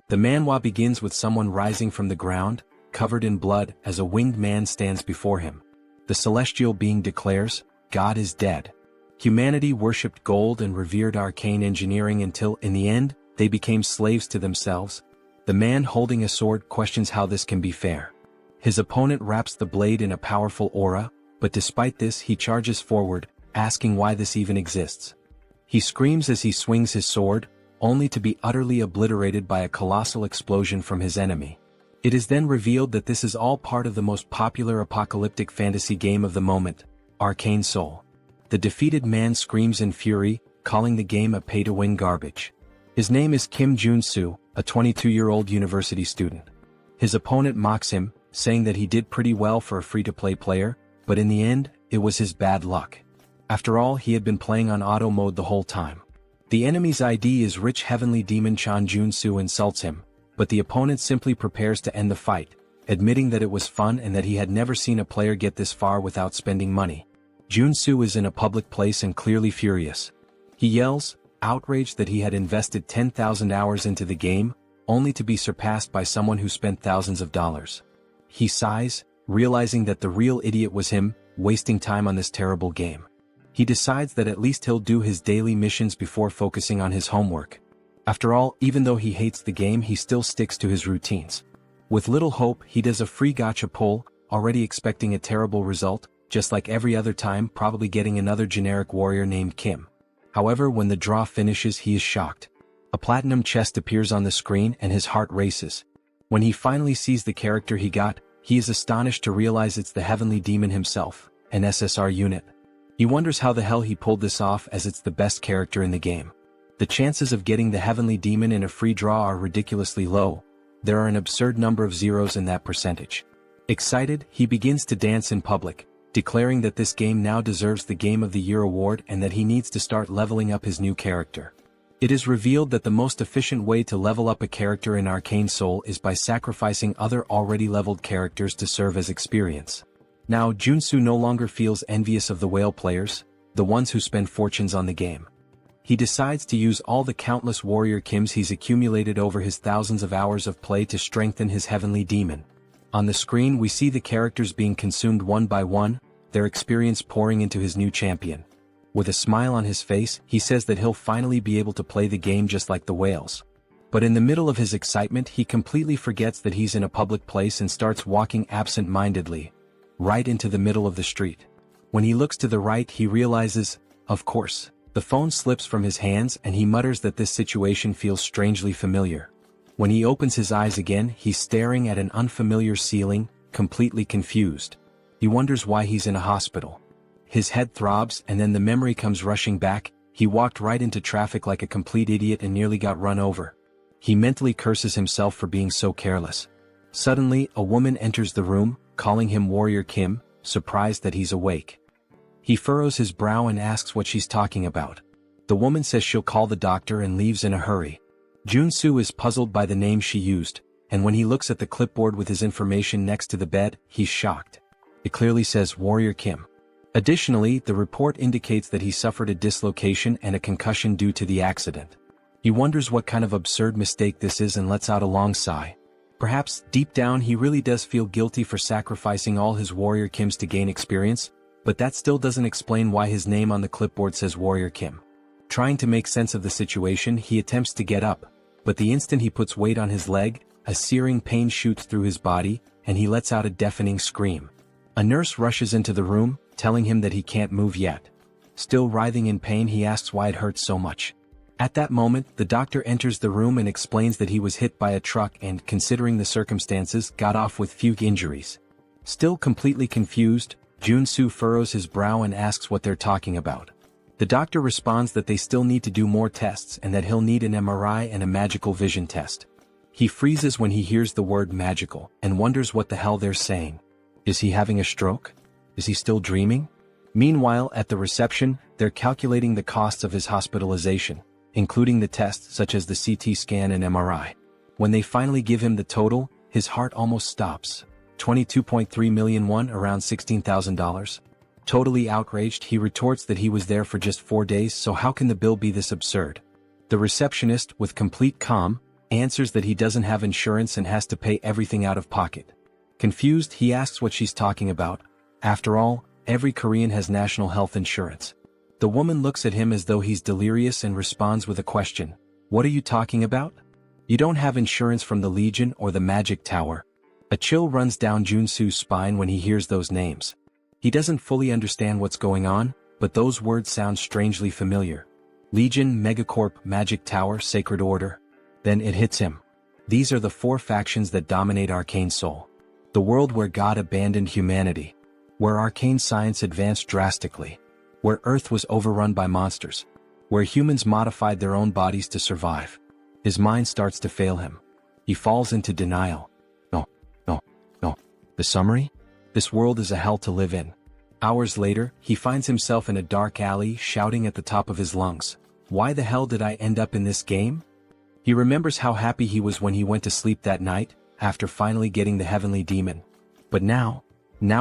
The manhwa begins with someone rising from the ground, covered in blood, as a winged man stands before him. The celestial being declares, "God is dead." Humanity worshipped gold and revered arcane engineering until, in the end, they became slaves to themselves. The man holding a sword questions how this can be fair. His opponent wraps the blade in a powerful aura, but despite this he charges forward, asking why this even exists. He screams as he swings his sword, only to be utterly obliterated by a colossal explosion from his enemy. It is then revealed that this is all part of the most popular apocalyptic fantasy game of the moment, Arcane Seoul. The defeated man screams in fury, calling the game a pay-to-win garbage. His name is Joonsoo, a 22-year-old university student. His opponent mocks him, saying that he did pretty well for a free-to-play player, but in the end, it was his bad luck. After all, he had been playing on auto mode the whole time. The enemy's ID is rich heavenly demon Joonsoo insults him, but the opponent simply prepares to end the fight, admitting that it was fun and that he had never seen a player get this far without spending money. Joonsoo is in a public place and clearly furious. He yells, outraged that he had invested 10,000 hours into the game, only to be surpassed by someone who spent thousands of dollars. He sighs, realizing that the real idiot was him, wasting time on this terrible game. He decides that at least he'll do his daily missions before focusing on his homework. After all, even though he hates the game, he still sticks to his routines. With little hope, he does a free gacha pull, already expecting a terrible result, just like every other time, probably getting another generic warrior named Kim. However, when the draw finishes, he is shocked. A platinum chest appears on the screen and his heart races. When he finally sees the character he got, he is astonished to realize it's the heavenly demon himself, an SSR unit. He wonders how the hell he pulled this off, as it's the best character in the game. The chances of getting the heavenly demon in a free draw are ridiculously low. There are an absurd number of zeros in that percentage. Excited, he begins to dance in public, declaring that this game now deserves the Game of the Year award and that he needs to start leveling up his new character. It is revealed that the most efficient way to level up a character in Arcane Seoul is by sacrificing other already leveled characters to serve as experience. Now Joonsoo no longer feels envious of the whale players, the ones who spend fortunes on the game. He decides to use all the countless warrior Kims he's accumulated over his thousands of hours of play to strengthen his heavenly demon. On the screen we see the characters being consumed one by one, their experience pouring into his new champion. With a smile on his face, he says that he'll finally be able to play the game just like the whales. But in the middle of his excitement, he completely forgets that he's in a public place and starts walking absent-mindedly, right into the middle of the street. When he looks to the right, he realizes, of course, the phone slips from his hands and he mutters that this situation feels strangely familiar. When he opens his eyes again, he's staring at an unfamiliar ceiling, completely confused. He wonders why he's in a hospital. His head throbs and then the memory comes rushing back. He walked right into traffic like a complete idiot and nearly got run over. He mentally curses himself for being so careless. Suddenly, a woman enters the room, calling him Warrior Kim, surprised that he's awake. He furrows his brow and asks what she's talking about. The woman says she'll call the doctor and leaves in a hurry. Joonsoo is puzzled by the name she used, and when he looks at the clipboard with his information next to the bed, he's shocked. It clearly says Warrior Kim. Additionally, the report indicates that he suffered a dislocation and a concussion due to the accident. He wonders what kind of absurd mistake this is and lets out a long sigh. Perhaps, deep down, he really does feel guilty for sacrificing all his Warrior Kims to gain experience, but that still doesn't explain why his name on the clipboard says Warrior Kim. Trying to make sense of the situation, he attempts to get up, but the instant he puts weight on his leg, a searing pain shoots through his body, and he lets out a deafening scream. A nurse rushes into the room, telling him that he can't move yet. Still writhing in pain, he asks why it hurts so much. At that moment, the doctor enters the room and explains that he was hit by a truck and, considering the circumstances, got off with few injuries. Still completely confused, Joonsoo furrows his brow and asks what they're talking about. The doctor responds that they still need to do more tests and that he'll need an MRI and a magical vision test. He freezes when he hears the word magical and wonders what the hell they're saying. Is he having a stroke? Is he still dreaming? Meanwhile, at the reception, they're calculating the costs of his hospitalization, including the tests such as the CT scan and MRI. When they finally give him the total, his heart almost stops. 22.3 million won, around $16,000. Totally outraged, he retorts that he was there for just 4 days, so how can the bill be this absurd? The receptionist, with complete calm, answers that he doesn't have insurance and has to pay everything out of pocket. Confused, he asks what she's talking about. After all, every Korean has national health insurance. The woman looks at him as though he's delirious and responds with a question. What are you talking about? You don't have insurance from the Legion or the Magic Tower. A chill runs down Joonsoo's spine when he hears those names. He doesn't fully understand what's going on, but those words sound strangely familiar. Legion, Megacorp, Magic Tower, Sacred Order. Then it hits him. These are the 4 factions that dominate Arcane Seoul. The world where God abandoned humanity. Where arcane science advanced drastically. Where Earth was overrun by monsters. Where humans modified their own bodies to survive. His mind starts to fail him. He falls into denial. No. The summary? This world is a hell to live in. Hours later, he finds himself in a dark alley shouting at the top of his lungs. Why the hell did I end up in this game? He remembers how happy he was when he went to sleep that night, after finally getting the heavenly demon. But now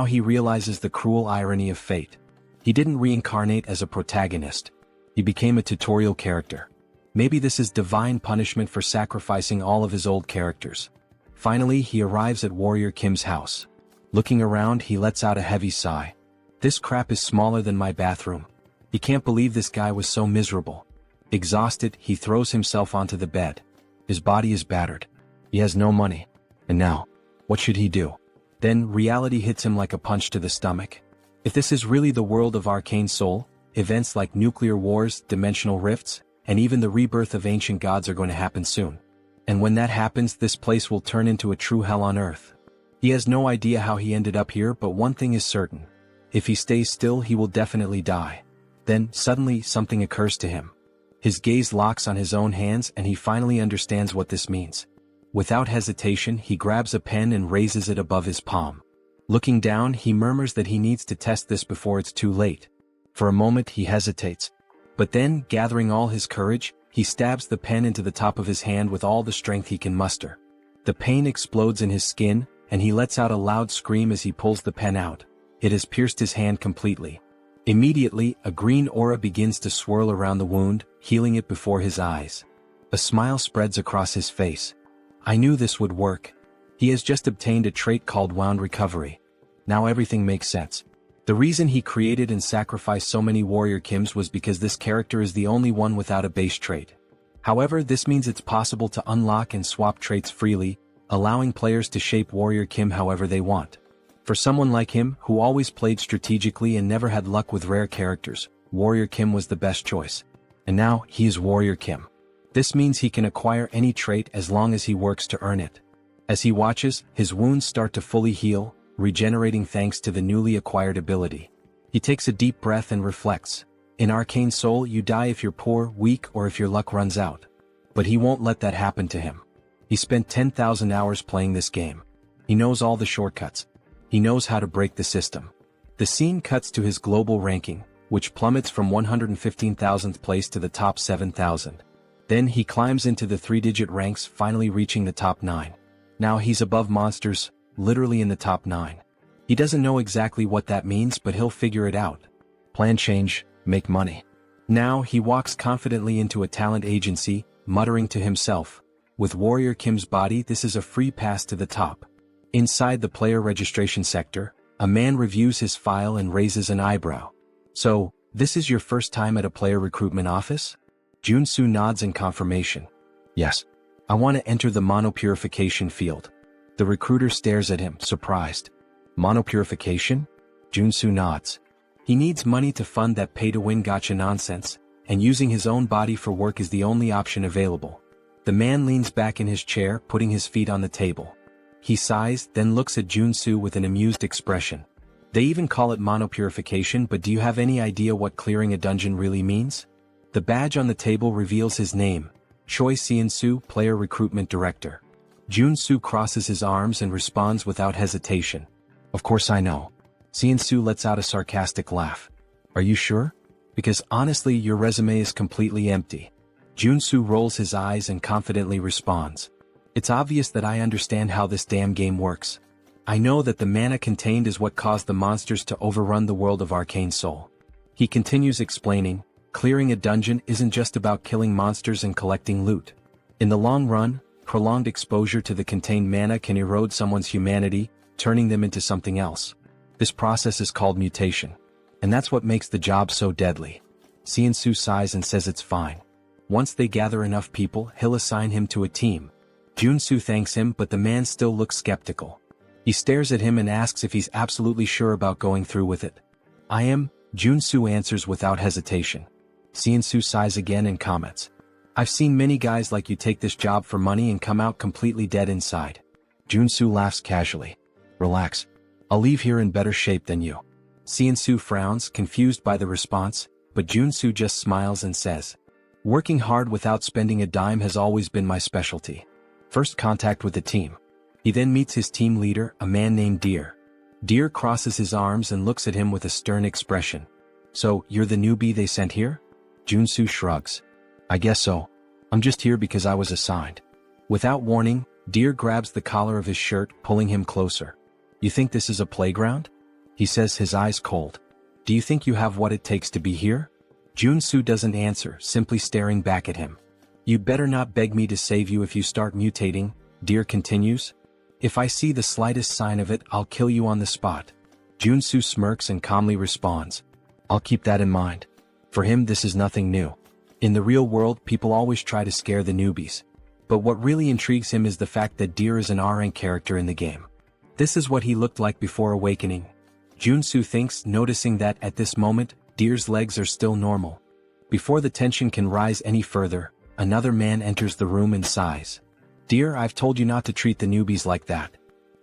he realizes the cruel irony of fate. He didn't reincarnate as a protagonist. He became a tutorial character. Maybe this is divine punishment for sacrificing all of his old characters. Finally, he arrives at Warrior Kim's house. Looking around, he lets out a heavy sigh. This crap is smaller than my bathroom. He can't believe this guy was so miserable. Exhausted, he throws himself onto the bed. His body is battered. He has no money. And now, what should he do? Then reality hits him like a punch to the stomach. If this is really the world of Arcane Seoul, events like nuclear wars, dimensional rifts, and even the rebirth of ancient gods are going to happen soon. And when that happens, this place will turn into a true hell on earth. He has no idea how he ended up here, but one thing is certain. If he stays still, he will definitely die. Then, suddenly, something occurs to him. His gaze locks on his own hands and he finally understands what this means. Without hesitation, he grabs a pen and raises it above his palm. Looking down, he murmurs that he needs to test this before it's too late. For a moment, he hesitates. But then, gathering all his courage, he stabs the pen into the top of his hand with all the strength he can muster. The pain explodes in his skin, and he lets out a loud scream as he pulls the pen out. It has pierced his hand completely. Immediately, a green aura begins to swirl around the wound, healing it before his eyes. A smile spreads across his face. I knew this would work. He has just obtained a trait called Wound Recovery. Now everything makes sense. The reason he created and sacrificed so many Warrior Kims was because this character is the only one without a base trait. However, this means it's possible to unlock and swap traits freely, allowing players to shape Warrior Kim however they want. For someone like him, who always played strategically and never had luck with rare characters, Warrior Kim was the best choice. And now, he is Warrior Kim. This means he can acquire any trait as long as he works to earn it. As he watches, his wounds start to fully heal, regenerating thanks to the newly acquired ability. He takes a deep breath and reflects. In Arcane Seoul, you die if you're poor, weak, or if your luck runs out. But he won't let that happen to him. He spent 10,000 hours playing this game. He knows all the shortcuts. He knows how to break the system. The scene cuts to his global ranking, which plummets from 115,000th place to the top 7,000. Then he climbs into the 3-digit ranks, finally reaching the top 9. Now he's above monsters, literally in the top 9. He doesn't know exactly what that means, but he'll figure it out. Plan change, make money. Now he walks confidently into a talent agency, muttering to himself. With Warrior Kim's body, this is a free pass to the top. Inside the player registration sector, a man reviews his file and raises an eyebrow. So, this is your first time at a player recruitment office? Joonsoo nods in confirmation. Yes. I want to enter the monopurification field. The recruiter stares at him, surprised. Monopurification? Joonsoo nods. He needs money to fund that pay-to-win gacha nonsense, and using his own body for work is the only option available. The man leans back in his chair, putting his feet on the table. He sighs, then looks at Joonsoo with an amused expression. They even call it monopurification, but do you have any idea what clearing a dungeon really means? The badge on the table reveals his name, Choi Seon-soo, Player Recruitment Director. Joonsoo crosses his arms and responds without hesitation. Of course I know. Seon-soo lets out a sarcastic laugh. Are you sure? Because honestly, your resume is completely empty. Joonsoo rolls his eyes and confidently responds. It's obvious that I understand how this damn game works. I know that the mana contained is what caused the monsters to overrun the world of Arcane Seoul. He continues explaining, clearing a dungeon isn't just about killing monsters and collecting loot. In the long run, prolonged exposure to the contained mana can erode someone's humanity, turning them into something else. This process is called mutation. And that's what makes the job so deadly. Joonsoo sighs and says it's fine. Once they gather enough people, he'll assign him to a team. Joonsoo thanks him, but the man still looks skeptical. He stares at him and asks if he's absolutely sure about going through with it. I am, Joonsoo answers without hesitation. Joonsoo sighs again and comments. I've seen many guys like you take this job for money and come out completely dead inside. Joonsoo laughs casually. Relax. I'll leave here in better shape than you. Joonsoo frowns, confused by the response, but Joonsoo just smiles and says, working hard without spending a dime has always been my specialty. First contact with the team. He then meets his team leader, a man named Deer. Deer crosses his arms and looks at him with a stern expression. So, you're the newbie they sent here? Joonsoo shrugs. I guess so. I'm just here because I was assigned. Without warning, Deer grabs the collar of his shirt, pulling him closer. You think this is a playground? He says, his eyes cold. Do you think you have what it takes to be here? Joonsoo doesn't answer, simply staring back at him. You'd better not beg me to save you if you start mutating, Deer continues. If I see the slightest sign of it, I'll kill you on the spot. Joonsoo smirks and calmly responds. I'll keep that in mind. For him, this is nothing new. In the real world, people always try to scare the newbies. But what really intrigues him is the fact that Deer is an R-rank character in the game. This is what he looked like before awakening. Joonsoo thinks, noticing that, at this moment, Deer's legs are still normal. Before the tension can rise any further, another man enters the room and sighs. Deer, I've told you not to treat the newbies like that.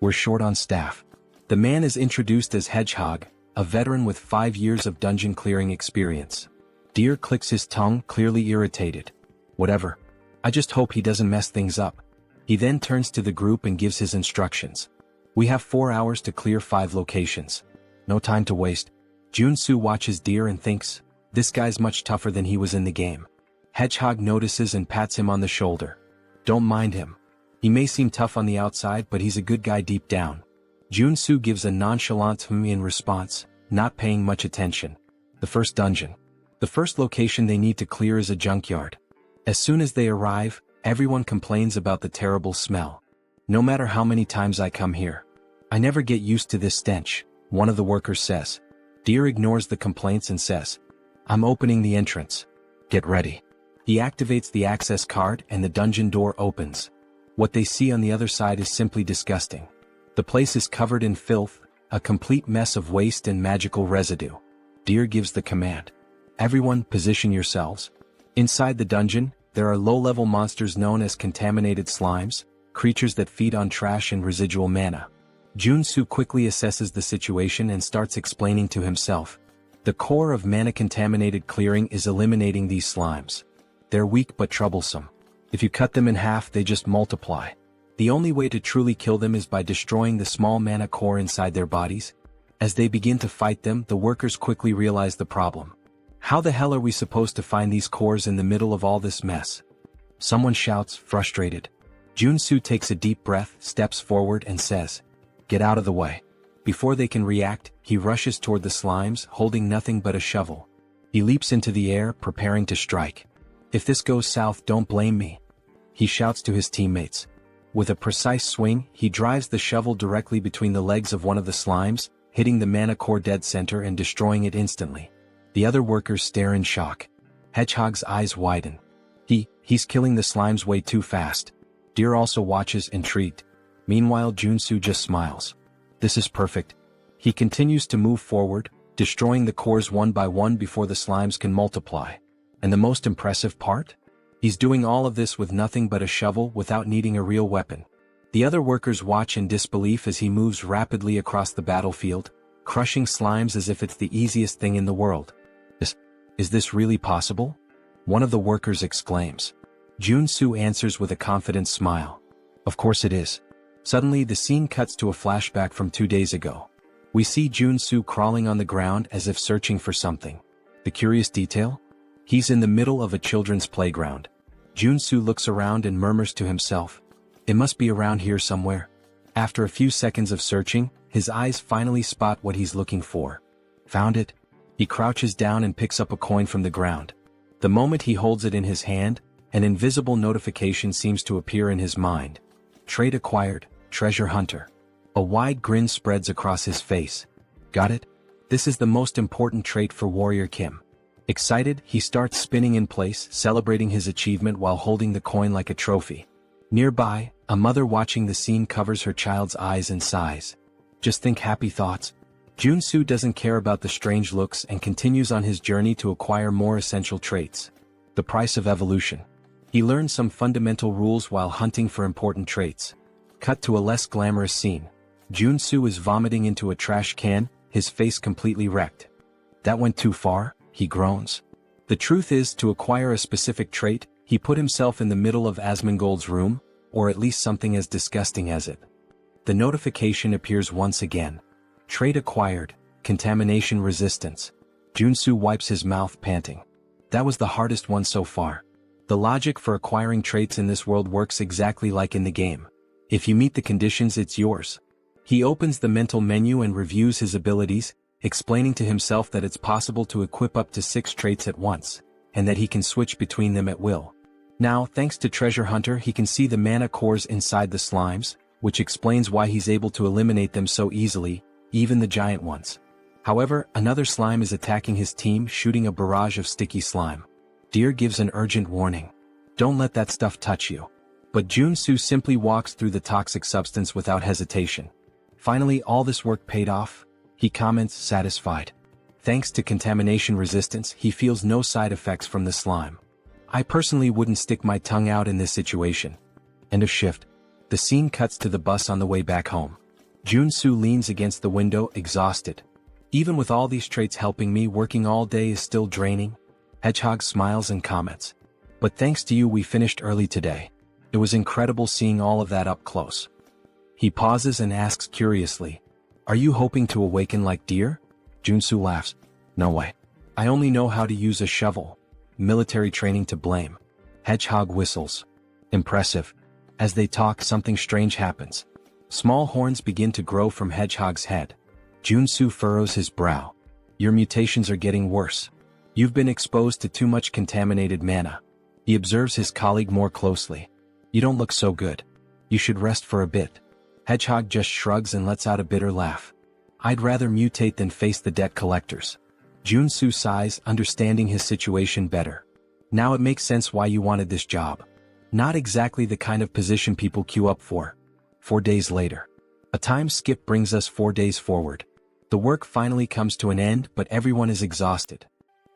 We're short on staff. The man is introduced as Hedgehog, a veteran with 5 years of dungeon clearing experience. Deer clicks his tongue, clearly irritated. Whatever. I just hope he doesn't mess things up. He then turns to the group and gives his instructions. We have 4 hours to clear 5 locations. No time to waste. Joonsoo watches Deer and thinks, this guy's much tougher than he was in the game. Hedgehog notices and pats him on the shoulder. Don't mind him. He may seem tough on the outside, but he's a good guy deep down. Joonsoo gives a nonchalant "hmm" in response, not paying much attention. The first dungeon. The first location they need to clear is a junkyard. As soon as they arrive, everyone complains about the terrible smell. No matter how many times I come here, I never get used to this stench, one of the workers says. Deer ignores the complaints and says, I'm opening the entrance. Get ready. He activates the access card and the dungeon door opens. What they see on the other side is simply disgusting. The place is covered in filth, a complete mess of waste and magical residue. Deer gives the command. Everyone, position yourselves. Inside the dungeon, there are low-level monsters known as contaminated slimes, creatures that feed on trash and residual mana. Joonsoo quickly assesses the situation and starts explaining to himself. The core of mana-contaminated clearing is eliminating these slimes. They're weak but troublesome. If you cut them in half, they just multiply. The only way to truly kill them is by destroying the small mana core inside their bodies. As they begin to fight them, the workers quickly realize the problem. How the hell are we supposed to find these cores in the middle of all this mess? Someone shouts, frustrated. Joonsoo takes a deep breath, steps forward and says, get out of the way. Before they can react, he rushes toward the slimes, holding nothing but a shovel. He leaps into the air, preparing to strike. If this goes south, don't blame me. He shouts to his teammates. With a precise swing, he drives the shovel directly between the legs of one of the slimes, hitting the mana core dead center and destroying it instantly. The other workers stare in shock. Hedgehog's eyes widen. He's killing the slimes way too fast. Deer also watches, intrigued. Meanwhile, Joonsoo just smiles. This is perfect. He continues to move forward, destroying the cores one by one before the slimes can multiply. And the most impressive part? He's doing all of this with nothing but a shovel without needing a real weapon. The other workers watch in disbelief as he moves rapidly across the battlefield, crushing slimes as if it's the easiest thing in the world. Is this really possible? One of the workers exclaims. Joonsoo answers with a confident smile. Of course it is. Suddenly the scene cuts to a flashback from 2 days ago. We see Joonsoo crawling on the ground as if searching for something. The curious detail? He's in the middle of a children's playground. Joonsoo looks around and murmurs to himself. It must be around here somewhere. After a few seconds of searching, his eyes finally spot what he's looking for. Found it. He crouches down and picks up a coin from the ground. The moment he holds it in his hand, An invisible notification seems to appear in his mind. Trait acquired, Treasure Hunter. A wide grin spreads across his face. Got it? This is the most important trait for Warrior Kim. Excited, he starts spinning in place, celebrating his achievement while holding the coin like a trophy. Nearby, a mother watching the scene covers her child's eyes and sighs. Just think happy thoughts. Joonsoo doesn't care about the strange looks and continues on his journey to acquire more essential traits. The price of evolution. He learns some fundamental rules while hunting for important traits. Cut to a less glamorous scene. Joonsoo is vomiting into a trash can, his face completely wrecked. That went too far, he groans. The truth is, to acquire a specific trait, he put himself in the middle of Asmongold's room, or at least something as disgusting as it. The notification appears once again. Trait acquired, Contamination Resistance. Joonsoo wipes his mouth, panting. That was the hardest one so far. The logic for acquiring traits in this world works exactly like in the game. If you meet the conditions, it's yours. He opens the mental menu and reviews his abilities, explaining to himself that it's possible to equip up to 6 traits at once, and that he can switch between them at will. Now, thanks to Treasure Hunter, he can see the mana cores inside the slimes, which explains why he's able to eliminate them so easily, even the giant ones. However, another slime is attacking his team, shooting a barrage of sticky slime. Deer gives an urgent warning. Don't let that stuff touch you. But Joonsoo simply walks through the toxic substance without hesitation. Finally, all this work paid off, he comments, satisfied. Thanks to contamination resistance, he feels no side effects from the slime. I personally wouldn't stick my tongue out in this situation. End of shift. The scene cuts to the bus on the way back home. Joonsoo leans against the window, exhausted. Even with all these traits helping me, working all day is still draining. Hedgehog smiles and comments. But thanks to you, we finished early today. It was incredible seeing all of that up close. He pauses and asks curiously, "Are you hoping to awaken like Deer?" Joonsoo laughs. "No way. I only know how to use a shovel. Military training to blame." Hedgehog whistles. Impressive. As they talk, something strange happens. Small horns begin to grow from Hedgehog's head. Joonsoo furrows his brow. "Your mutations are getting worse. You've been exposed to too much contaminated mana." He observes his colleague more closely. "You don't look so good. You should rest for a bit." Hedgehog just shrugs and lets out a bitter laugh. "I'd rather mutate than face the debt collectors." Joonsoo sighs, understanding his situation better. "Now it makes sense why you wanted this job. Not exactly the kind of position people queue up for." 4 days later. A time skip brings us 4 days forward. The work finally comes to an end, but everyone is exhausted.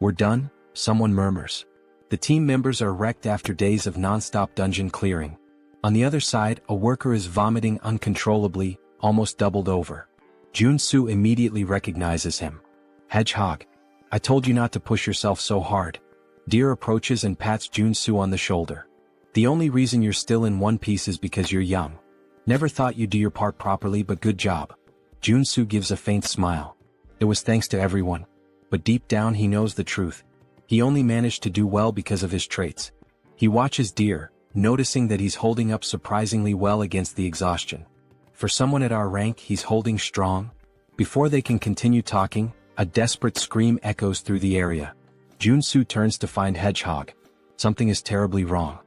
"We're done," someone murmurs. The team members are wrecked after days of non-stop dungeon clearing. On the other side, a worker is vomiting uncontrollably, almost doubled over. Joonsoo immediately recognizes him. "Hedgehog. I told you not to push yourself so hard." Deer approaches and pats Joonsoo on the shoulder. "The only reason you're still in One Piece is because you're young. Never thought you'd do your part properly, but good job." Joonsoo gives a faint smile. It was thanks to everyone. But deep down he knows the truth. He only managed to do well because of his traits. He watches Deer, noticing that he's holding up surprisingly well against the exhaustion. For someone at our rank, he's holding strong. Before they can continue talking, a desperate scream echoes through the area. Joonsoo turns to find Hedgehog. Something is terribly wrong.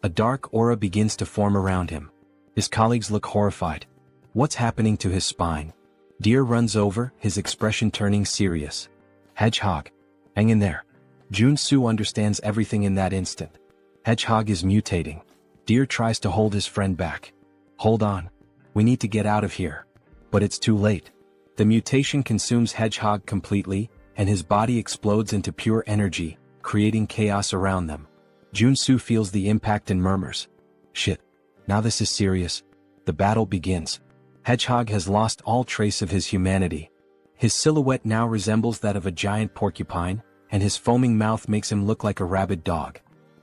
A dark aura begins to form around him. His colleagues look horrified. What's happening to his spine? Deer runs over, his expression turning serious. "Hedgehog. Hang in there." Joonsoo understands everything in that instant. Hedgehog is mutating. Deer tries to hold his friend back. "Hold on. We need to get out of here." But it's too late. The mutation consumes Hedgehog completely, and his body explodes into pure energy, creating chaos around them. Joonsoo feels the impact and murmurs. "Shit. Now this is serious." The battle begins. Hedgehog has lost all trace of his humanity. His silhouette now resembles that of a giant porcupine, and his foaming mouth makes him look like a rabid dog.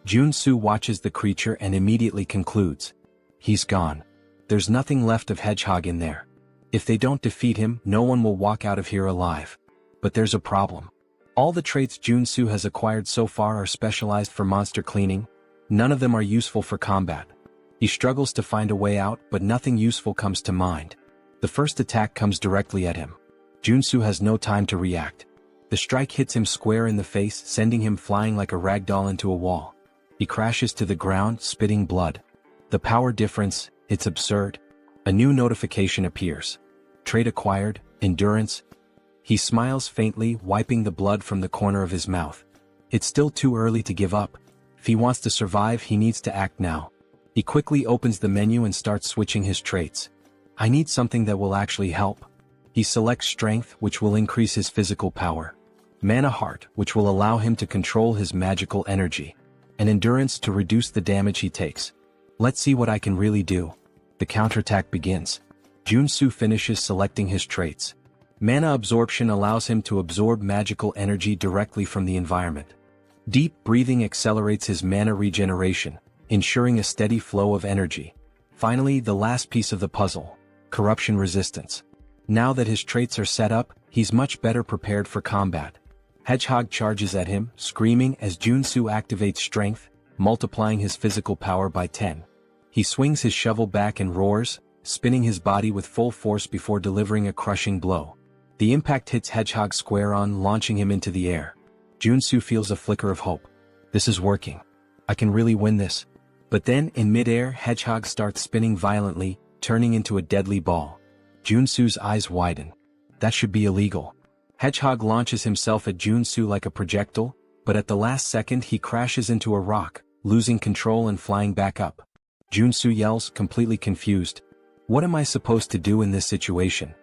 Joonsoo watches the creature and immediately concludes. He's gone. There's nothing left of Hedgehog in there. If they don't defeat him, no one will walk out of here alive. But there's a problem. All the traits Joonsoo has acquired so far are specialized for monster cleaning. None of them are useful for combat. He struggles to find a way out, but nothing useful comes to mind. The first attack comes directly at him. Joonsoo has no time to react. The strike hits him square in the face, sending him flying like a rag doll into a wall. He crashes to the ground, spitting blood. The power difference, it's absurd. A new notification appears. Trait acquired, endurance. He smiles faintly, wiping the blood from the corner of his mouth. It's still too early to give up. If he wants to survive, he needs to act now. He quickly opens the menu and starts switching his traits. I need something that will actually help. He selects strength, which will increase his physical power. Mana heart, which will allow him to control his magical energy. And endurance to reduce the damage he takes. Let's see what I can really do. The counterattack begins. Joonsoo finishes selecting his traits. Mana absorption allows him to absorb magical energy directly from the environment. Deep breathing accelerates his mana regeneration, ensuring a steady flow of energy. Finally, the last piece of the puzzle, corruption resistance. Now that his traits are set up, he's much better prepared for combat. Hedgehog charges at him, screaming as Joonsoo activates strength, multiplying his physical power by 10. He swings his shovel back and roars, spinning his body with full force before delivering a crushing blow. The impact hits Hedgehog square on, launching him into the air. Joonsoo feels a flicker of hope. This is working. I can really win this. But then, in midair, Hedgehog starts spinning violently, turning into a deadly ball. Joonsoo's eyes widen. That should be illegal. Hedgehog launches himself at Joonsoo like a projectile, but at the last second he crashes into a rock, losing control and flying back up. Joonsoo yells, completely confused. What am I supposed to do in this situation?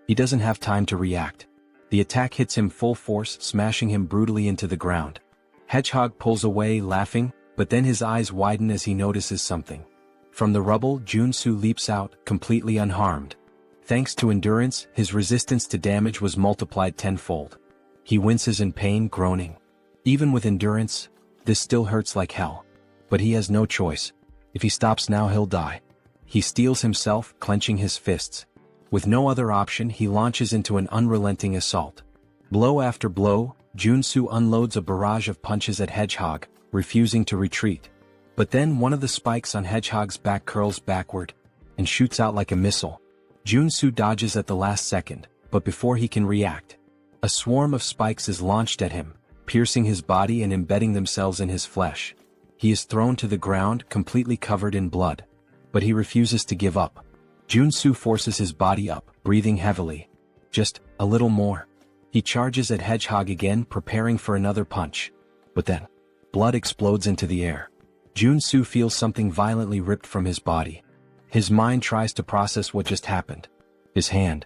He doesn't have time to react. The attack hits him full force, smashing him brutally into the ground. Hedgehog pulls away, laughing, but then his eyes widen as he notices something. From the rubble, Joonsoo leaps out, completely unharmed. Thanks to endurance, his resistance to damage was multiplied tenfold. He winces in pain, groaning. Even with endurance, this still hurts like hell. But he has no choice. If he stops now, he'll die. He steels himself, clenching his fists. With no other option, he launches into an unrelenting assault. Blow after blow, Joonsoo unloads a barrage of punches at Hedgehog, refusing to retreat. But then one of the spikes on Hedgehog's back curls backward and shoots out like a missile. Joonsoo dodges at the last second, but before he can react, a swarm of spikes is launched at him, piercing his body and embedding themselves in his flesh. He is thrown to the ground, completely covered in blood. But he refuses to give up. Joonsoo forces his body up, breathing heavily. Just a little more. He charges at Hedgehog again, preparing for another punch. But then, blood explodes into the air. Joonsoo feels something violently ripped from his body. His mind tries to process what just happened. His hand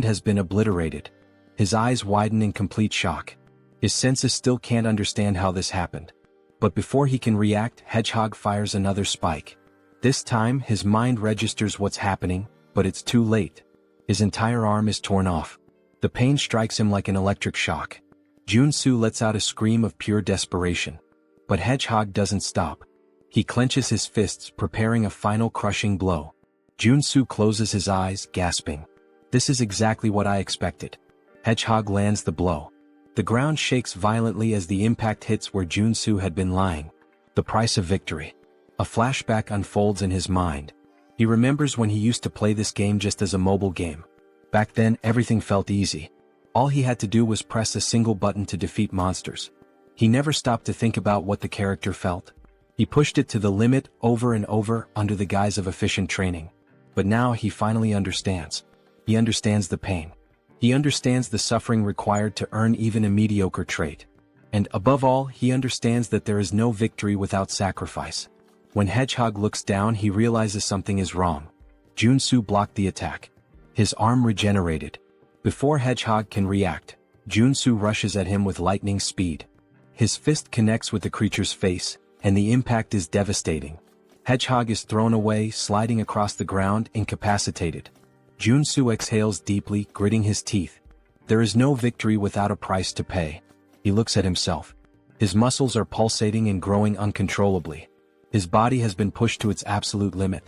has been obliterated. His eyes widen in complete shock. His senses still can't understand how this happened. But before he can react, Hedgehog fires another spike. This time, his mind registers what's happening, but it's too late. His entire arm is torn off. The pain strikes him like an electric shock. Joonsoo lets out a scream of pure desperation. But Hedgehog doesn't stop. He clenches his fists, preparing a final crushing blow. Joonsoo closes his eyes, gasping. This is exactly what I expected. Hedgehog lands the blow. The ground shakes violently as the impact hits where Joonsoo had been lying. The price of victory. A flashback unfolds in his mind. He remembers when he used to play this game just as a mobile game. Back then, everything felt easy. All he had to do was press a single button to defeat monsters. He never stopped to think about what the character felt. He pushed it to the limit over and over under the guise of efficient training. But now he finally understands. He understands the pain. He understands the suffering required to earn even a mediocre trait. And above all, he understands that there is no victory without sacrifice. When Hedgehog looks down, he realizes something is wrong. Joonsoo blocked the attack. His arm regenerated. Before Hedgehog can react, Joonsoo rushes at him with lightning speed. His fist connects with the creature's face, and the impact is devastating. Hedgehog is thrown away, sliding across the ground, incapacitated. Joonsoo exhales deeply, gritting his teeth. There is no victory without a price to pay. He looks at himself. His muscles are pulsating and growing uncontrollably. His body has been pushed to its absolute limit.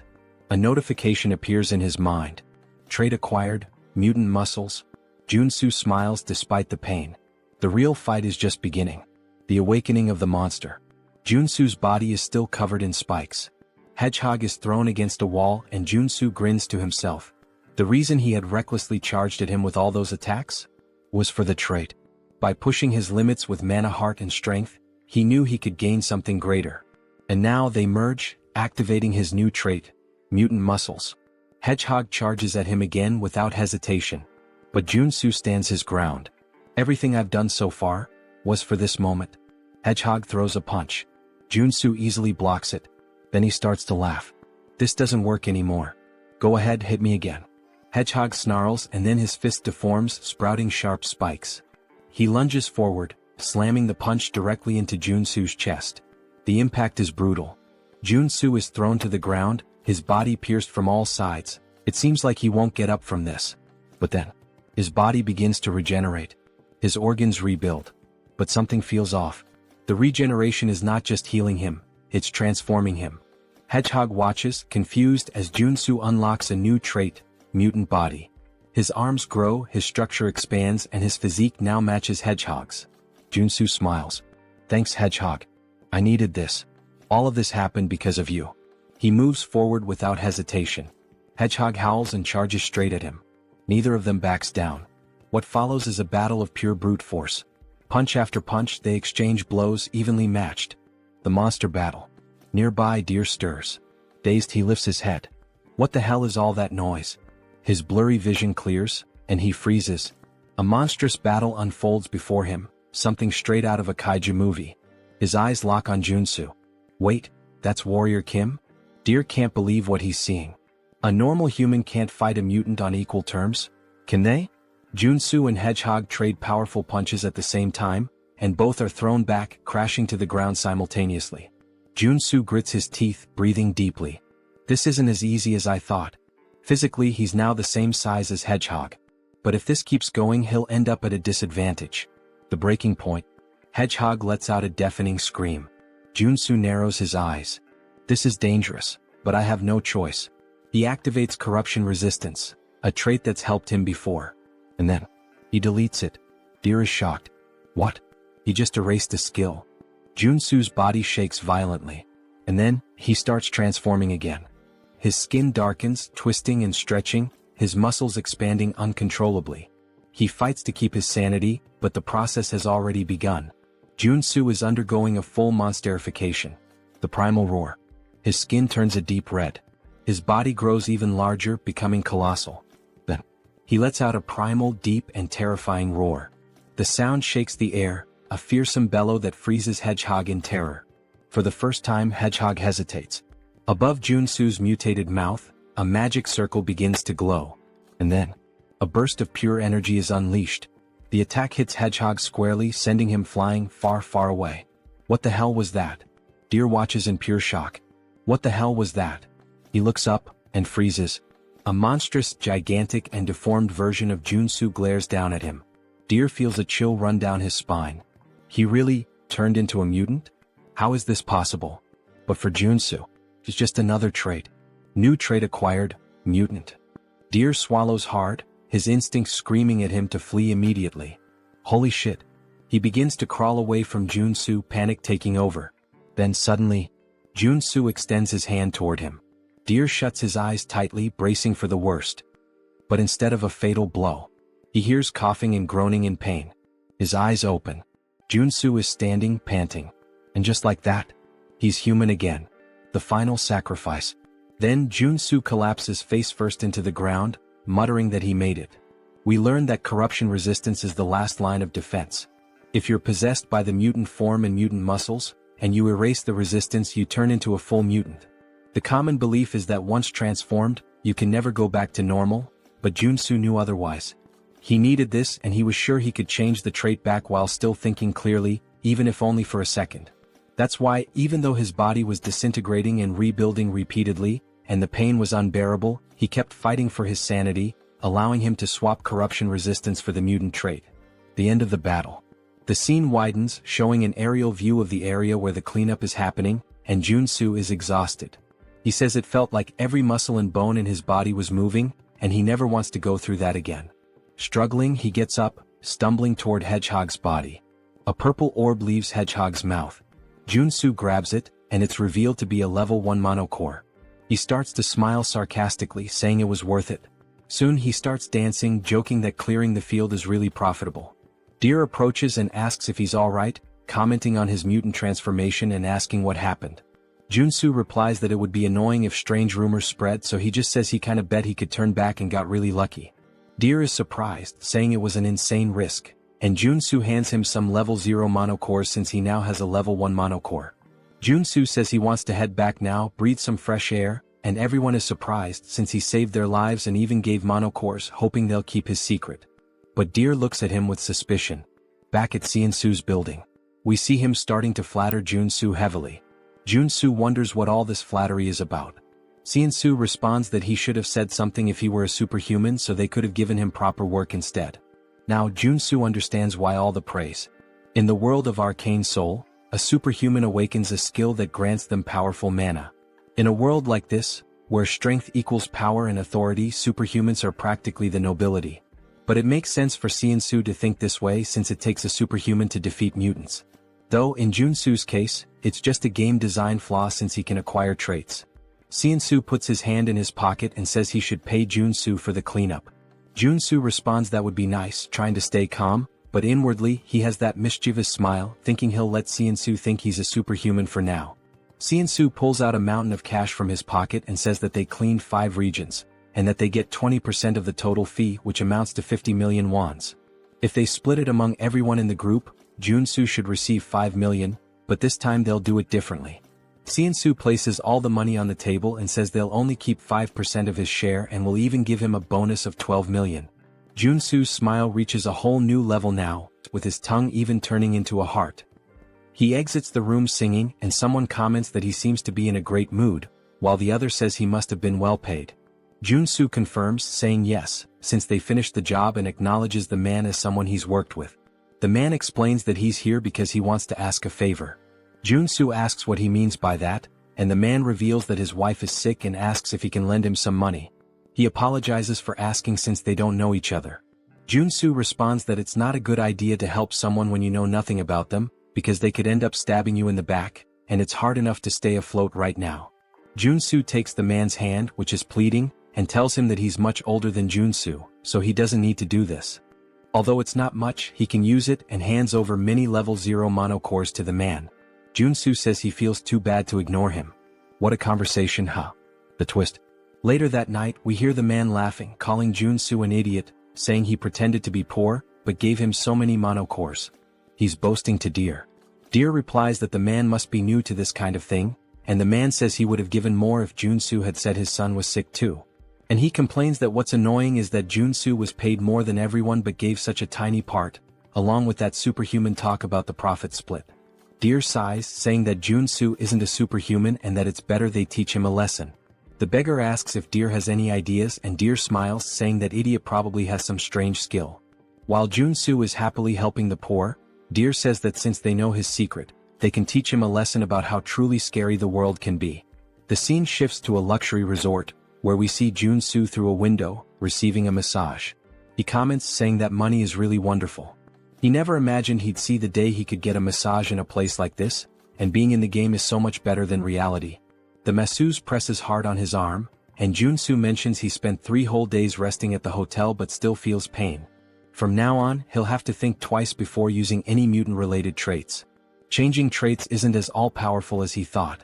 A notification appears in his mind. Trait acquired, mutant muscles. Joonsoo smiles despite the pain. The real fight is just beginning. The awakening of the monster. Joonsoo's body is still covered in spikes. Hedgehog is thrown against a wall and Joonsoo grins to himself. The reason he had recklessly charged at him with all those attacks was for the trait. By pushing his limits with mana, heart, and strength, he knew he could gain something greater, And now they merge, activating his new trait, mutant muscles. Hedgehog charges at him again without hesitation. But Joonsoo stands his ground. Everything I've done so far was for this moment. Hedgehog throws a punch. Joonsoo easily blocks it. Then he starts to laugh. This doesn't work anymore. Go ahead, hit me again. Hedgehog snarls and then his fist deforms, sprouting sharp spikes. He lunges forward, slamming the punch directly into Joonsoo's chest. The impact is brutal. Joonsoo is thrown to the ground, his body pierced from all sides. It seems like he won't get up from this. But then, his body begins to regenerate. His organs rebuild. But something feels off. The regeneration is not just healing him, it's transforming him. Hedgehog watches, confused, as Joonsoo unlocks a new trait, mutant body. His arms grow, his structure expands, and his physique now matches Hedgehog's. Joonsoo smiles. Thanks, Hedgehog. I needed this. All of this happened because of you. He moves forward without hesitation. Hedgehog howls and charges straight at him. Neither of them backs down. What follows is a battle of pure brute force. Punch after punch, they exchange blows evenly matched. The monster battle. Nearby, Deer stirs. Dazed, he lifts his head. What the hell is all that noise? His blurry vision clears, and he freezes. A monstrous battle unfolds before him, something straight out of a kaiju movie. His eyes lock on Joonsoo. Wait, that's Warrior Kim? Deer can't believe what he's seeing. A normal human can't fight a mutant on equal terms, can they? Joonsoo and Hedgehog trade powerful punches at the same time, and both are thrown back, crashing to the ground simultaneously. Joonsoo grits his teeth, breathing deeply. This isn't as easy as I thought. Physically, he's now the same size as Hedgehog. But if this keeps going, he'll end up at a disadvantage. The breaking point. Hedgehog lets out a deafening scream. Joonsoo narrows his eyes. This is dangerous, but I have no choice. He activates corruption resistance, a trait that's helped him before. And then, he deletes it. Deer is shocked. What? He just erased a skill. Joonsoo's body shakes violently. And then, he starts transforming again. His skin darkens, twisting and stretching, his muscles expanding uncontrollably. He fights to keep his sanity, but the process has already begun. Joonsoo is undergoing a full monsterification. The primal roar. His skin turns a deep red. His body grows even larger, becoming colossal. Then, he lets out a primal, deep and terrifying roar. The sound shakes the air, a fearsome bellow that freezes Hedgehog in terror. For the first time, Hedgehog hesitates. Above Joonsoo's mutated mouth, a magic circle begins to glow. And then, a burst of pure energy is unleashed. The attack hits Hedgehog squarely, sending him flying far, far away. What the hell was that? Deer watches in pure shock. What the hell was that? He looks up, and freezes. A monstrous, gigantic, and deformed version of Joonsoo glares down at him. Deer feels a chill run down his spine. He really turned into a mutant? How is this possible? But for Joonsoo, it's just another trait. New trait acquired, mutant. Deer swallows hard, his instincts screaming at him to flee immediately. Holy shit. He begins to crawl away from Joonsoo, panic taking over. Then suddenly, Joonsoo extends his hand toward him. Deer shuts his eyes tightly, bracing for the worst. But instead of a fatal blow, he hears coughing and groaning in pain. His eyes open. Joonsoo is standing, panting. And just like that, he's human again. The final sacrifice. Then Joonsoo collapses face first into the ground, muttering that he made it. We learn that corruption resistance is the last line of defense. If you're possessed by the mutant form and mutant muscles, and you erase the resistance, you turn into a full mutant. The common belief is that once transformed, you can never go back to normal, but Joonsoo knew otherwise. He needed this, and he was sure he could change the trait back while still thinking clearly, even if only for a second. That's why, even though his body was disintegrating and rebuilding repeatedly, and the pain was unbearable, he kept fighting for his sanity, allowing him to swap corruption resistance for the mutant trait. The end of the battle. The scene widens, showing an aerial view of the area where the cleanup is happening, and Joonsoo is exhausted. He says it felt like every muscle and bone in his body was moving, and he never wants to go through that again. Struggling, he gets up, stumbling toward Hedgehog's body. A purple orb leaves Hedgehog's mouth. Joonsoo grabs it, and it's revealed to be a level 1 monocore. He starts to smile sarcastically, saying it was worth it. Soon he starts dancing, joking that clearing the field is really profitable. Deer approaches and asks if he's alright, commenting on his mutant transformation and asking what happened. Joonsoo replies that it would be annoying if strange rumors spread, so he just says he kinda bet he could turn back and got really lucky. Deer is surprised, saying it was an insane risk, and Joonsoo hands him some level 0 monocores since he now has a level 1 monocore. Joonsoo says he wants to head back now, breathe some fresh air, and everyone is surprised since he saved their lives and even gave monocores, hoping they'll keep his secret. But Deer looks at him with suspicion. Back at Seonsoo's building, we see him starting to flatter Joonsoo heavily. Joonsoo wonders what all this flattery is about. Seonsoo responds that he should have said something if he were a superhuman, so they could have given him proper work instead. Now Joonsoo understands why all the praise. In the world of Arcane Seoul, a superhuman awakens a skill that grants them powerful mana. In a world like this, where strength equals power and authority, superhumans are practically the nobility. But it makes sense for Seonsoo to think this way since it takes a superhuman to defeat mutants. Though in Joonsoo's case, it's just a game design flaw since he can acquire traits. Seonsoo puts his hand in his pocket and says he should pay Joonsoo for the cleanup. Joonsoo responds that would be nice, trying to stay calm, but inwardly he has that mischievous smile, thinking he'll let Seonsoo think he's a superhuman for now. Seonsoo pulls out a mountain of cash from his pocket and says that they cleaned 5 regions, and that they get 20% of the total fee, which amounts to 50 million wons. If they split it among everyone in the group, Joonsoo should receive 5 million, but this time they'll do it differently. Seonsoo places all the money on the table and says they'll only keep 5% of his share and will even give him a bonus of 12 million. Joonsoo's smile reaches a whole new level now, with his tongue even turning into a heart. He exits the room singing, and someone comments that he seems to be in a great mood, while the other says he must have been well paid. Joonsoo confirms, saying yes, since they finished the job, and acknowledges the man as someone he's worked with. The man explains that he's here because he wants to ask a favor. Joonsoo asks what he means by that, and the man reveals that his wife is sick and asks if he can lend him some money. He apologizes for asking since they don't know each other. Joonsoo responds that it's not a good idea to help someone when you know nothing about them, because they could end up stabbing you in the back, and it's hard enough to stay afloat right now. Joonsoo takes the man's hand, which is pleading, and tells him that he's much older than Joonsoo, so he doesn't need to do this. Although it's not much, he can use it and hands over many level 0 monocores to the man. Joonsoo says he feels too bad to ignore him. What a conversation, huh? The twist. Later that night, we hear the man laughing, calling Joonsoo an idiot, saying he pretended to be poor, but gave him so many monocores. He's boasting to Deer. Deer replies that the man must be new to this kind of thing, and the man says he would have given more if Joonsoo had said his son was sick too. And he complains that what's annoying is that Joonsoo was paid more than everyone but gave such a tiny part, along with that superhuman talk about the profit split. Deer sighs, saying that Joonsoo isn't a superhuman and that it's better they teach him a lesson. The beggar asks if Deer has any ideas, and Deer smiles, saying that idiot probably has some strange skill. While Joonsoo is happily helping the poor, Deer says that since they know his secret, they can teach him a lesson about how truly scary the world can be. The scene shifts to a luxury resort, where we see Joonsoo through a window, receiving a massage. He comments, saying that money is really wonderful. He never imagined he'd see the day he could get a massage in a place like this, and being in the game is so much better than reality. The masseuse presses hard on his arm, and Joonsoo mentions he spent 3 whole days resting at the hotel but still feels pain. From now on, he'll have to think twice before using any mutant-related traits. Changing traits isn't as all-powerful as he thought.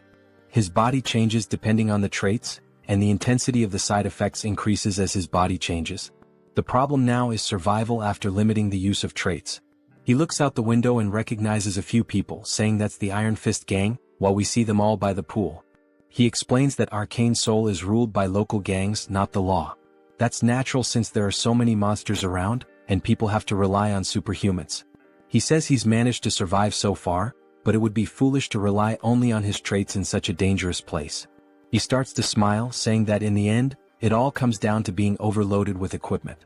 His body changes depending on the traits, and the intensity of the side effects increases as his body changes. The problem now is survival after limiting the use of traits. He looks out the window and recognizes a few people, saying that's the Iron Fist gang, while we see them all by the pool. He explains that Arcane Seoul is ruled by local gangs, not the law. That's natural since there are so many monsters around, and people have to rely on superhumans. He says he's managed to survive so far, but it would be foolish to rely only on his traits in such a dangerous place. He starts to smile, saying that in the end, it all comes down to being overloaded with equipment.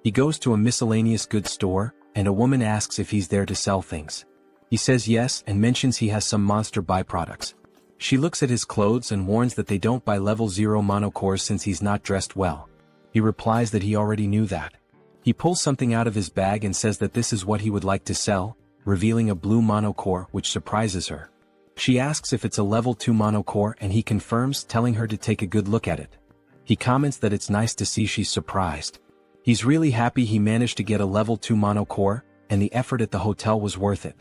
He goes to a miscellaneous goods store, and a woman asks if he's there to sell things. He says yes and mentions he has some monster byproducts. She looks at his clothes and warns that they don't buy level 0 monocores since he's not dressed well. He replies that he already knew that. He pulls something out of his bag and says that this is what he would like to sell, revealing a blue monocore, which surprises her. She asks if it's a level 2 monocore, and he confirms, telling her to take a good look at it. He comments that it's nice to see she's surprised. He's really happy he managed to get a level 2 monocore, and the effort at the hotel was worth it.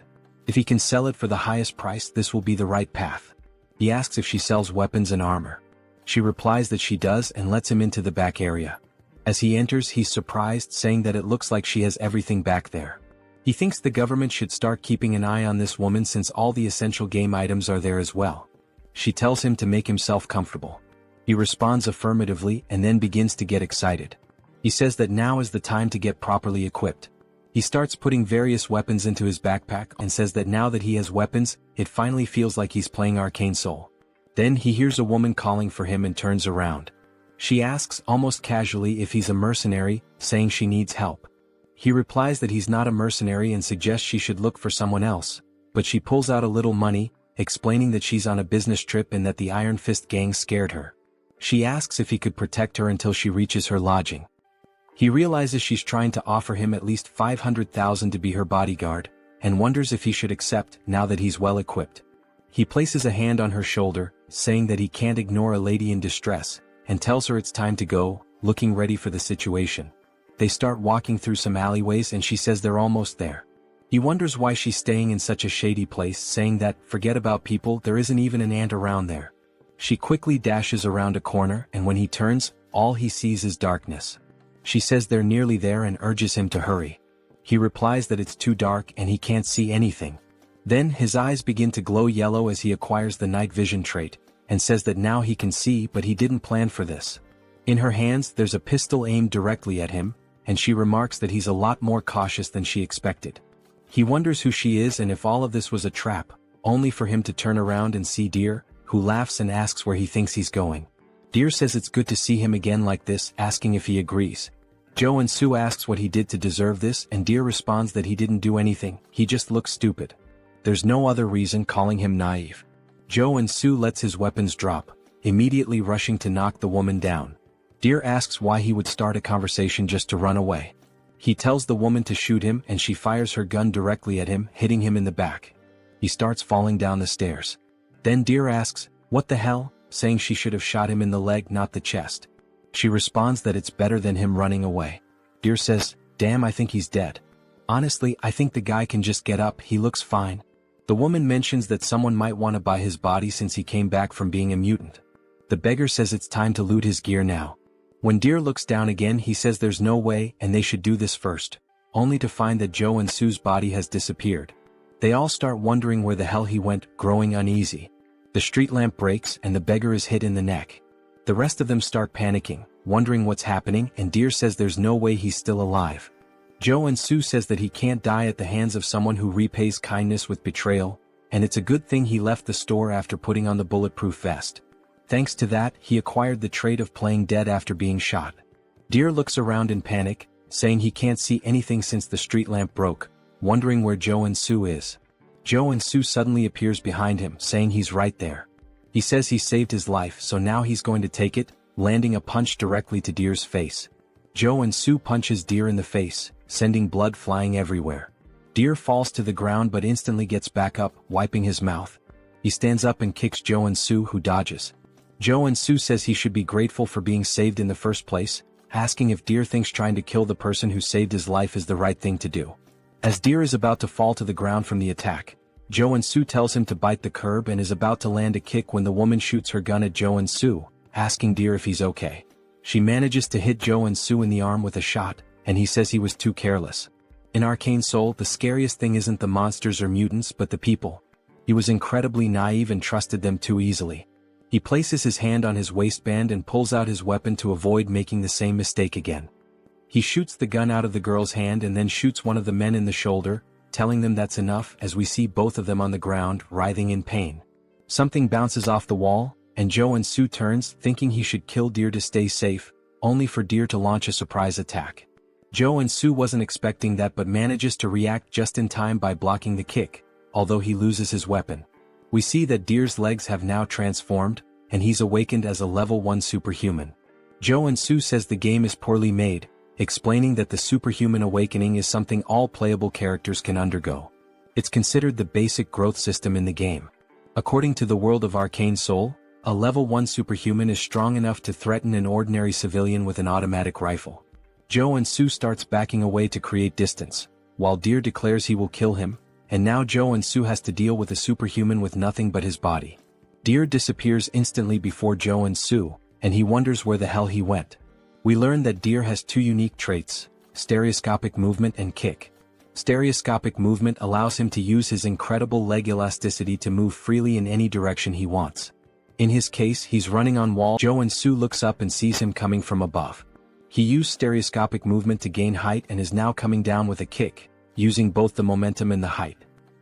If he can sell it for the highest price, this will be the right path. He asks if she sells weapons and armor. She replies that she does and lets him into the back area. As he enters, he's surprised, saying that it looks like she has everything back there. He thinks the government should start keeping an eye on this woman since all the essential game items are there as well. She tells him to make himself comfortable. He responds affirmatively and then begins to get excited. He says that now is the time to get properly equipped. He starts putting various weapons into his backpack and says that now that he has weapons, it finally feels like he's playing Arcane Seoul. Then he hears a woman calling for him and turns around. She asks almost casually if he's a mercenary, saying she needs help. He replies that he's not a mercenary and suggests she should look for someone else, but she pulls out a little money, explaining that she's on a business trip and that the Iron Fist gang scared her. She asks if he could protect her until she reaches her lodging. He realizes she's trying to offer him at least 500,000 to be her bodyguard, and wonders if he should accept now that he's well equipped. He places a hand on her shoulder, saying that he can't ignore a lady in distress, and tells her it's time to go, looking ready for the situation. They start walking through some alleyways and she says they're almost there. He wonders why she's staying in such a shady place, saying that, forget about people, there isn't even an ant around there. She quickly dashes around a corner and when he turns, all he sees is darkness. She says they're nearly there and urges him to hurry. He replies that it's too dark and he can't see anything. Then his eyes begin to glow yellow as he acquires the night vision trait, and says that now he can see, but he didn't plan for this. In her hands there's a pistol aimed directly at him, and she remarks that he's a lot more cautious than she expected. He wonders who she is and if all of this was a trap, only for him to turn around and see Deer, who laughs and asks where he thinks he's going. Deer says it's good to see him again like this, asking if he agrees. Joonsoo asks what he did to deserve this and Deer responds that he didn't do anything, he just looks stupid. There's no other reason, calling him naive. Joonsoo lets his weapons drop, immediately rushing to knock the woman down. Deer asks why he would start a conversation just to run away. He tells the woman to shoot him and she fires her gun directly at him, hitting him in the back. He starts falling down the stairs. Then Deer asks, "What the hell?" saying she should have shot him in the leg, not the chest. She responds that it's better than him running away. Deer says, "Damn, I think he's dead. Honestly, I think the guy can just get up, he looks fine." The woman mentions that someone might want to buy his body since he came back from being a mutant. The beggar says it's time to loot his gear now. When Deer looks down again, he says there's no way and they should do this first, only to find that Joonsoo's body has disappeared. They all start wondering where the hell he went, growing uneasy. The street lamp breaks and the beggar is hit in the neck. The rest of them start panicking, wondering what's happening, and Deer says there's no way he's still alive. Joonsoo says that he can't die at the hands of someone who repays kindness with betrayal, and it's a good thing he left the store after putting on the bulletproof vest. Thanks to that, he acquired the trait of playing dead after being shot. Deer looks around in panic, saying he can't see anything since the street lamp broke, wondering where Joonsoo is. Joonsoo suddenly appears behind him, saying he's right there. He says he saved his life, so now he's going to take it, landing a punch directly to Deer's face. Joonsoo punches Deer in the face, sending blood flying everywhere. Deer falls to the ground but instantly gets back up, wiping his mouth. He stands up and kicks Joonsoo, who dodges. Joonsoo says he should be grateful for being saved in the first place, asking if Deer thinks trying to kill the person who saved his life is the right thing to do. As Deer is about to fall to the ground from the attack, Joonsoo tells him to bite the curb and is about to land a kick when the woman shoots her gun at Joonsoo, asking Deer if he's okay. She manages to hit Joonsoo in the arm with a shot, and he says he was too careless. In Arcane Seoul, the scariest thing isn't the monsters or mutants but the people. He was incredibly naive and trusted them too easily. He places his hand on his waistband and pulls out his weapon to avoid making the same mistake again. He shoots the gun out of the girl's hand and then shoots one of the men in the shoulder, telling them that's enough, as we see both of them on the ground, writhing in pain. Something bounces off the wall, and Joonsoo turns, thinking he should kill Deer to stay safe, only for Deer to launch a surprise attack. Joonsoo wasn't expecting that but manages to react just in time by blocking the kick, although he loses his weapon. We see that Deer's legs have now transformed, and he's awakened as a level 1 superhuman. Joonsoo says the game is poorly made, explaining that the superhuman awakening is something all playable characters can undergo. It's considered the basic growth system in the game. According to the world of Arcane Seoul, a level 1 superhuman is strong enough to threaten an ordinary civilian with an automatic rifle. Joonsoo starts backing away to create distance, while Deer declares he will kill him, and now Joonsoo has to deal with a superhuman with nothing but his body. Deer disappears instantly before Joonsoo, and he wonders where the hell he went. We learn that Deer has two unique traits: stereoscopic movement and kick. Stereoscopic movement allows him to use his incredible leg elasticity to move freely in any direction he wants. In his case, he's running on wall. Joonsoo looks up and sees him coming from above. He used stereoscopic movement to gain height and is now coming down with a kick, using both the momentum and the height.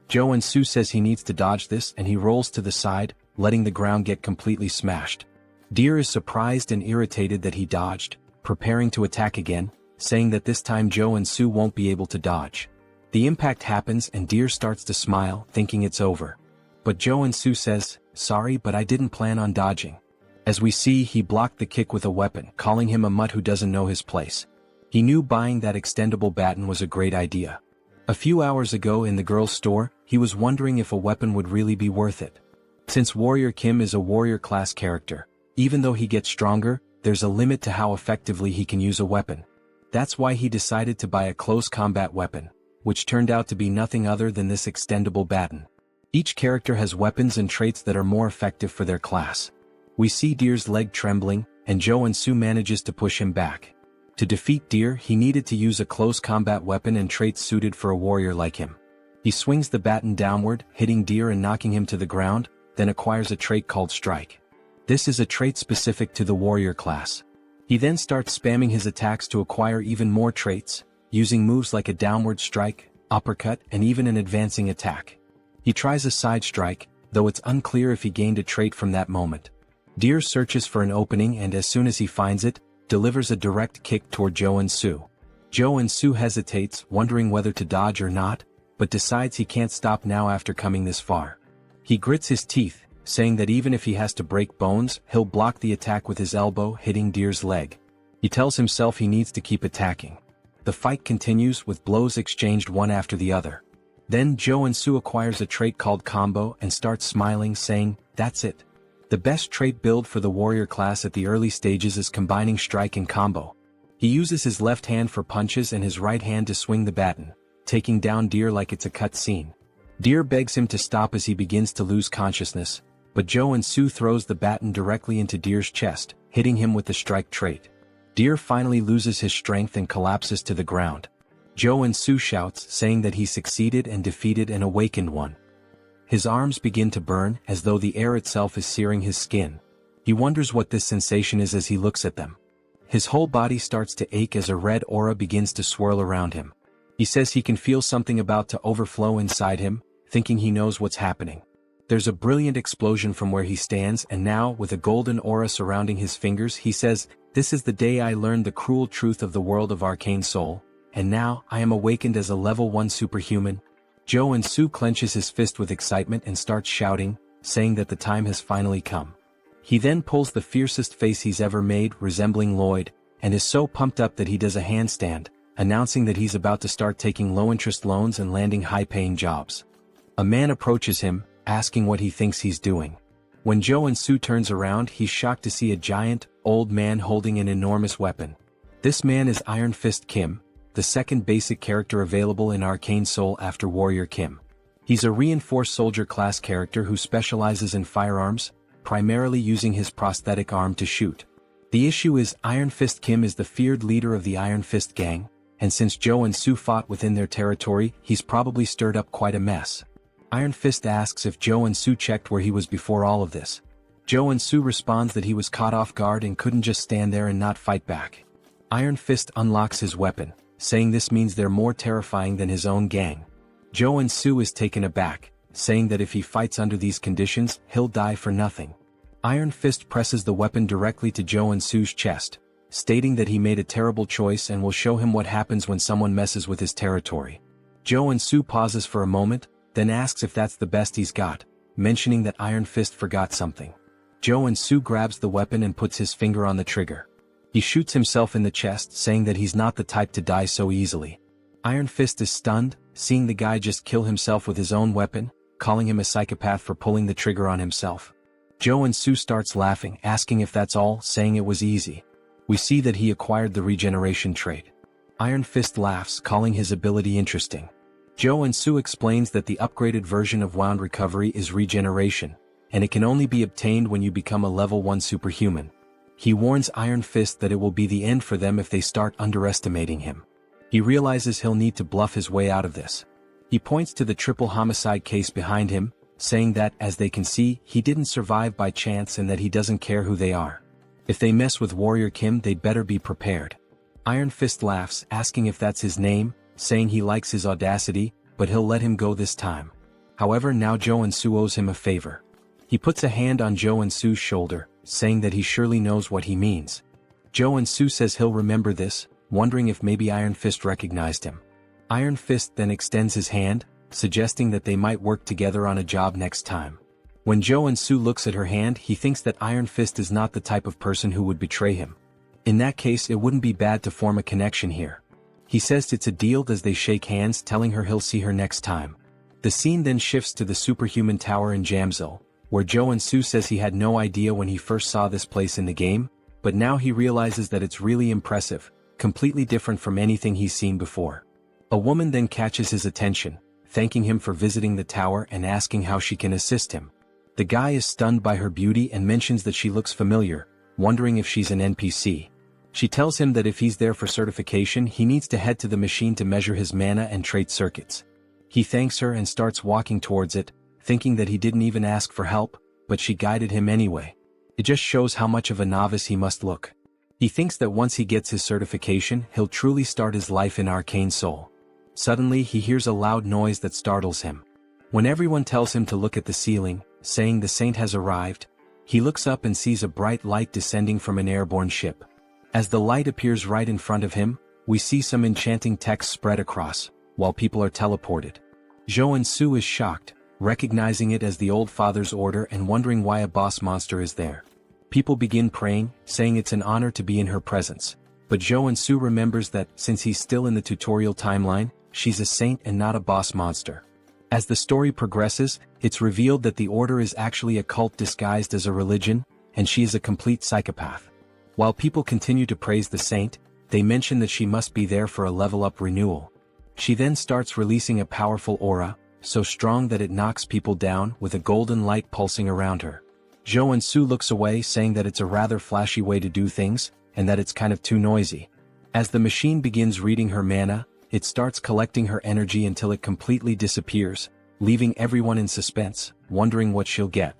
Joonsoo says he needs to dodge this, and he rolls to the side, letting the ground get completely smashed. Deer is surprised and irritated that he dodged, preparing to attack again, saying that this time Joonsoo won't be able to dodge. The impact happens and Deer starts to smile, thinking it's over. But Joonsoo says, "Sorry, but I didn't plan on dodging." As we see, he blocked the kick with a weapon, calling him a mutt who doesn't know his place. He knew buying that extendable baton was a great idea. A few hours ago in the girl's store, he was wondering if a weapon would really be worth it. Since Warrior Kim is a warrior class character, even though he gets stronger, there's a limit to how effectively he can use a weapon. That's why he decided to buy a close combat weapon, which turned out to be nothing other than this extendable baton. Each character has weapons and traits that are more effective for their class. We see Deer's leg trembling, and Joonsoo manages to push him back. To defeat Deer, he needed to use a close combat weapon and traits suited for a warrior like him. He swings the baton downward, hitting Deer and knocking him to the ground, then acquires a trait called Strike. This is a trait specific to the warrior class. He then starts spamming his attacks to acquire even more traits, using moves like a downward strike, uppercut, and even an advancing attack. He tries a side strike, though it's unclear if he gained a trait from that moment. Deer searches for an opening and as soon as he finds it, delivers a direct kick toward Joonsoo. Joonsoo hesitates, wondering whether to dodge or not, but decides he can't stop now after coming this far. He grits his teeth, saying that even if he has to break bones, he'll block the attack with his elbow, hitting Deer's leg. He tells himself he needs to keep attacking. The fight continues with blows exchanged one after the other. Then Joonsoo acquires a trait called Combo and starts smiling, saying, "That's it. The best trait build for the warrior class at the early stages is combining strike and combo." He uses his left hand for punches and his right hand to swing the baton, taking down Deer like it's a cut scene. Deer begs him to stop as he begins to lose consciousness, but Joonsoo throws the baton directly into Deer's chest, hitting him with the strike trait. Deer finally loses his strength and collapses to the ground. Joonsoo shouts, saying that he succeeded and defeated an awakened one. His arms begin to burn, as though the air itself is searing his skin. He wonders what this sensation is as he looks at them. His whole body starts to ache as a red aura begins to swirl around him. He says he can feel something about to overflow inside him, thinking he knows what's happening. There's a brilliant explosion from where he stands, and now, with a golden aura surrounding his fingers, he says, "This is the day I learned the cruel truth of the world of Arcane Seoul, and now I am awakened as a level 1 superhuman." Joonsoo clenches his fist with excitement and starts shouting, saying that the time has finally come. He then pulls the fiercest face he's ever made, resembling Lloyd, and is so pumped up that he does a handstand, announcing that he's about to start taking low-interest loans and landing high-paying jobs. A man approaches him, asking what he thinks he's doing. When Joonsoo turns around, he's shocked to see a giant, old man holding an enormous weapon. This man is Iron Fist Kim, the second basic character available in Arcane Seoul after Warrior Kim. He's a reinforced soldier class character who specializes in firearms, primarily using his prosthetic arm to shoot. The issue is Iron Fist Kim is the feared leader of the Iron Fist gang, and since Joonsoo fought within their territory, he's probably stirred up quite a mess. Iron Fist asks if Joonsoo checked where he was before all of this. Joonsoo responds that he was caught off guard and couldn't just stand there and not fight back. Iron Fist unlocks his weapon, saying this means they're more terrifying than his own gang. Joonsoo is taken aback, saying that if he fights under these conditions, he'll die for nothing. Iron Fist presses the weapon directly to Joonsoo's chest, stating that he made a terrible choice and will show him what happens when someone messes with his territory. Joonsoo pauses for a moment, then asks if that's the best he's got, mentioning that Iron Fist forgot something. Joonsoo grabs the weapon and puts his finger on the trigger. He shoots himself in the chest, saying that he's not the type to die so easily. Iron Fist is stunned, seeing the guy just kill himself with his own weapon, calling him a psychopath for pulling the trigger on himself. Joonsoo starts laughing, asking if that's all, saying it was easy. We see that he acquired the regeneration trait. Iron Fist laughs, calling his ability interesting. Joonsoo explains that the upgraded version of Wound Recovery is regeneration, and it can only be obtained when you become a level 1 superhuman. He warns Iron Fist that it will be the end for them if they start underestimating him. He realizes he'll need to bluff his way out of this. He points to the triple homicide case behind him, saying that, as they can see, he didn't survive by chance and that he doesn't care who they are. If they mess with Warrior Kim, they'd better be prepared. Iron Fist laughs, asking if that's his name, saying he likes his audacity, but he'll let him go this time. However, now Joonsoo owes him a favor. He puts a hand on Joonsoo's shoulder, saying that he surely knows what he means. Joonsoo says he'll remember this, wondering if maybe Iron Fist recognized him. Iron Fist then extends his hand, suggesting that they might work together on a job next time. When Joonsoo looks at her hand, he thinks that Iron Fist is not the type of person who would betray him. In that case, it wouldn't be bad to form a connection here. He says it's a deal as they shake hands, telling her he'll see her next time. The scene then shifts to the superhuman tower in Jamsil, where Joonsoo says he had no idea when he first saw this place in the game, but now he realizes that it's really impressive, completely different from anything he's seen before. A woman then catches his attention, thanking him for visiting the tower and asking how she can assist him. The guy is stunned by her beauty and mentions that she looks familiar, wondering if she's an NPC. She tells him that if he's there for certification, he needs to head to the machine to measure his mana and trait circuits. He thanks her and starts walking towards it, thinking that he didn't even ask for help, but she guided him anyway. It just shows how much of a novice he must look. He thinks that once he gets his certification, he'll truly start his life in Arcane Seoul. Suddenly he hears a loud noise that startles him. When everyone tells him to look at the ceiling, saying the saint has arrived, he looks up and sees a bright light descending from an airborne ship. As the light appears right in front of him, we see some enchanting text spread across, while people are teleported. Joonsoo is shocked, recognizing it as the Old Father's order and wondering why a boss monster is there. People begin praying, saying it's an honor to be in her presence, but Joonsoo remembers that, since he's still in the tutorial timeline, she's a saint and not a boss monster. As the story progresses, it's revealed that the order is actually a cult disguised as a religion, and she is a complete psychopath. While people continue to praise the saint, they mention that she must be there for a level-up renewal. She then starts releasing a powerful aura, so strong that it knocks people down, with a golden light pulsing around her. Joonsoo looks away, saying that it's a rather flashy way to do things, and that it's kind of too noisy. As the machine begins reading her mana, it starts collecting her energy until it completely disappears, leaving everyone in suspense, wondering what she'll get.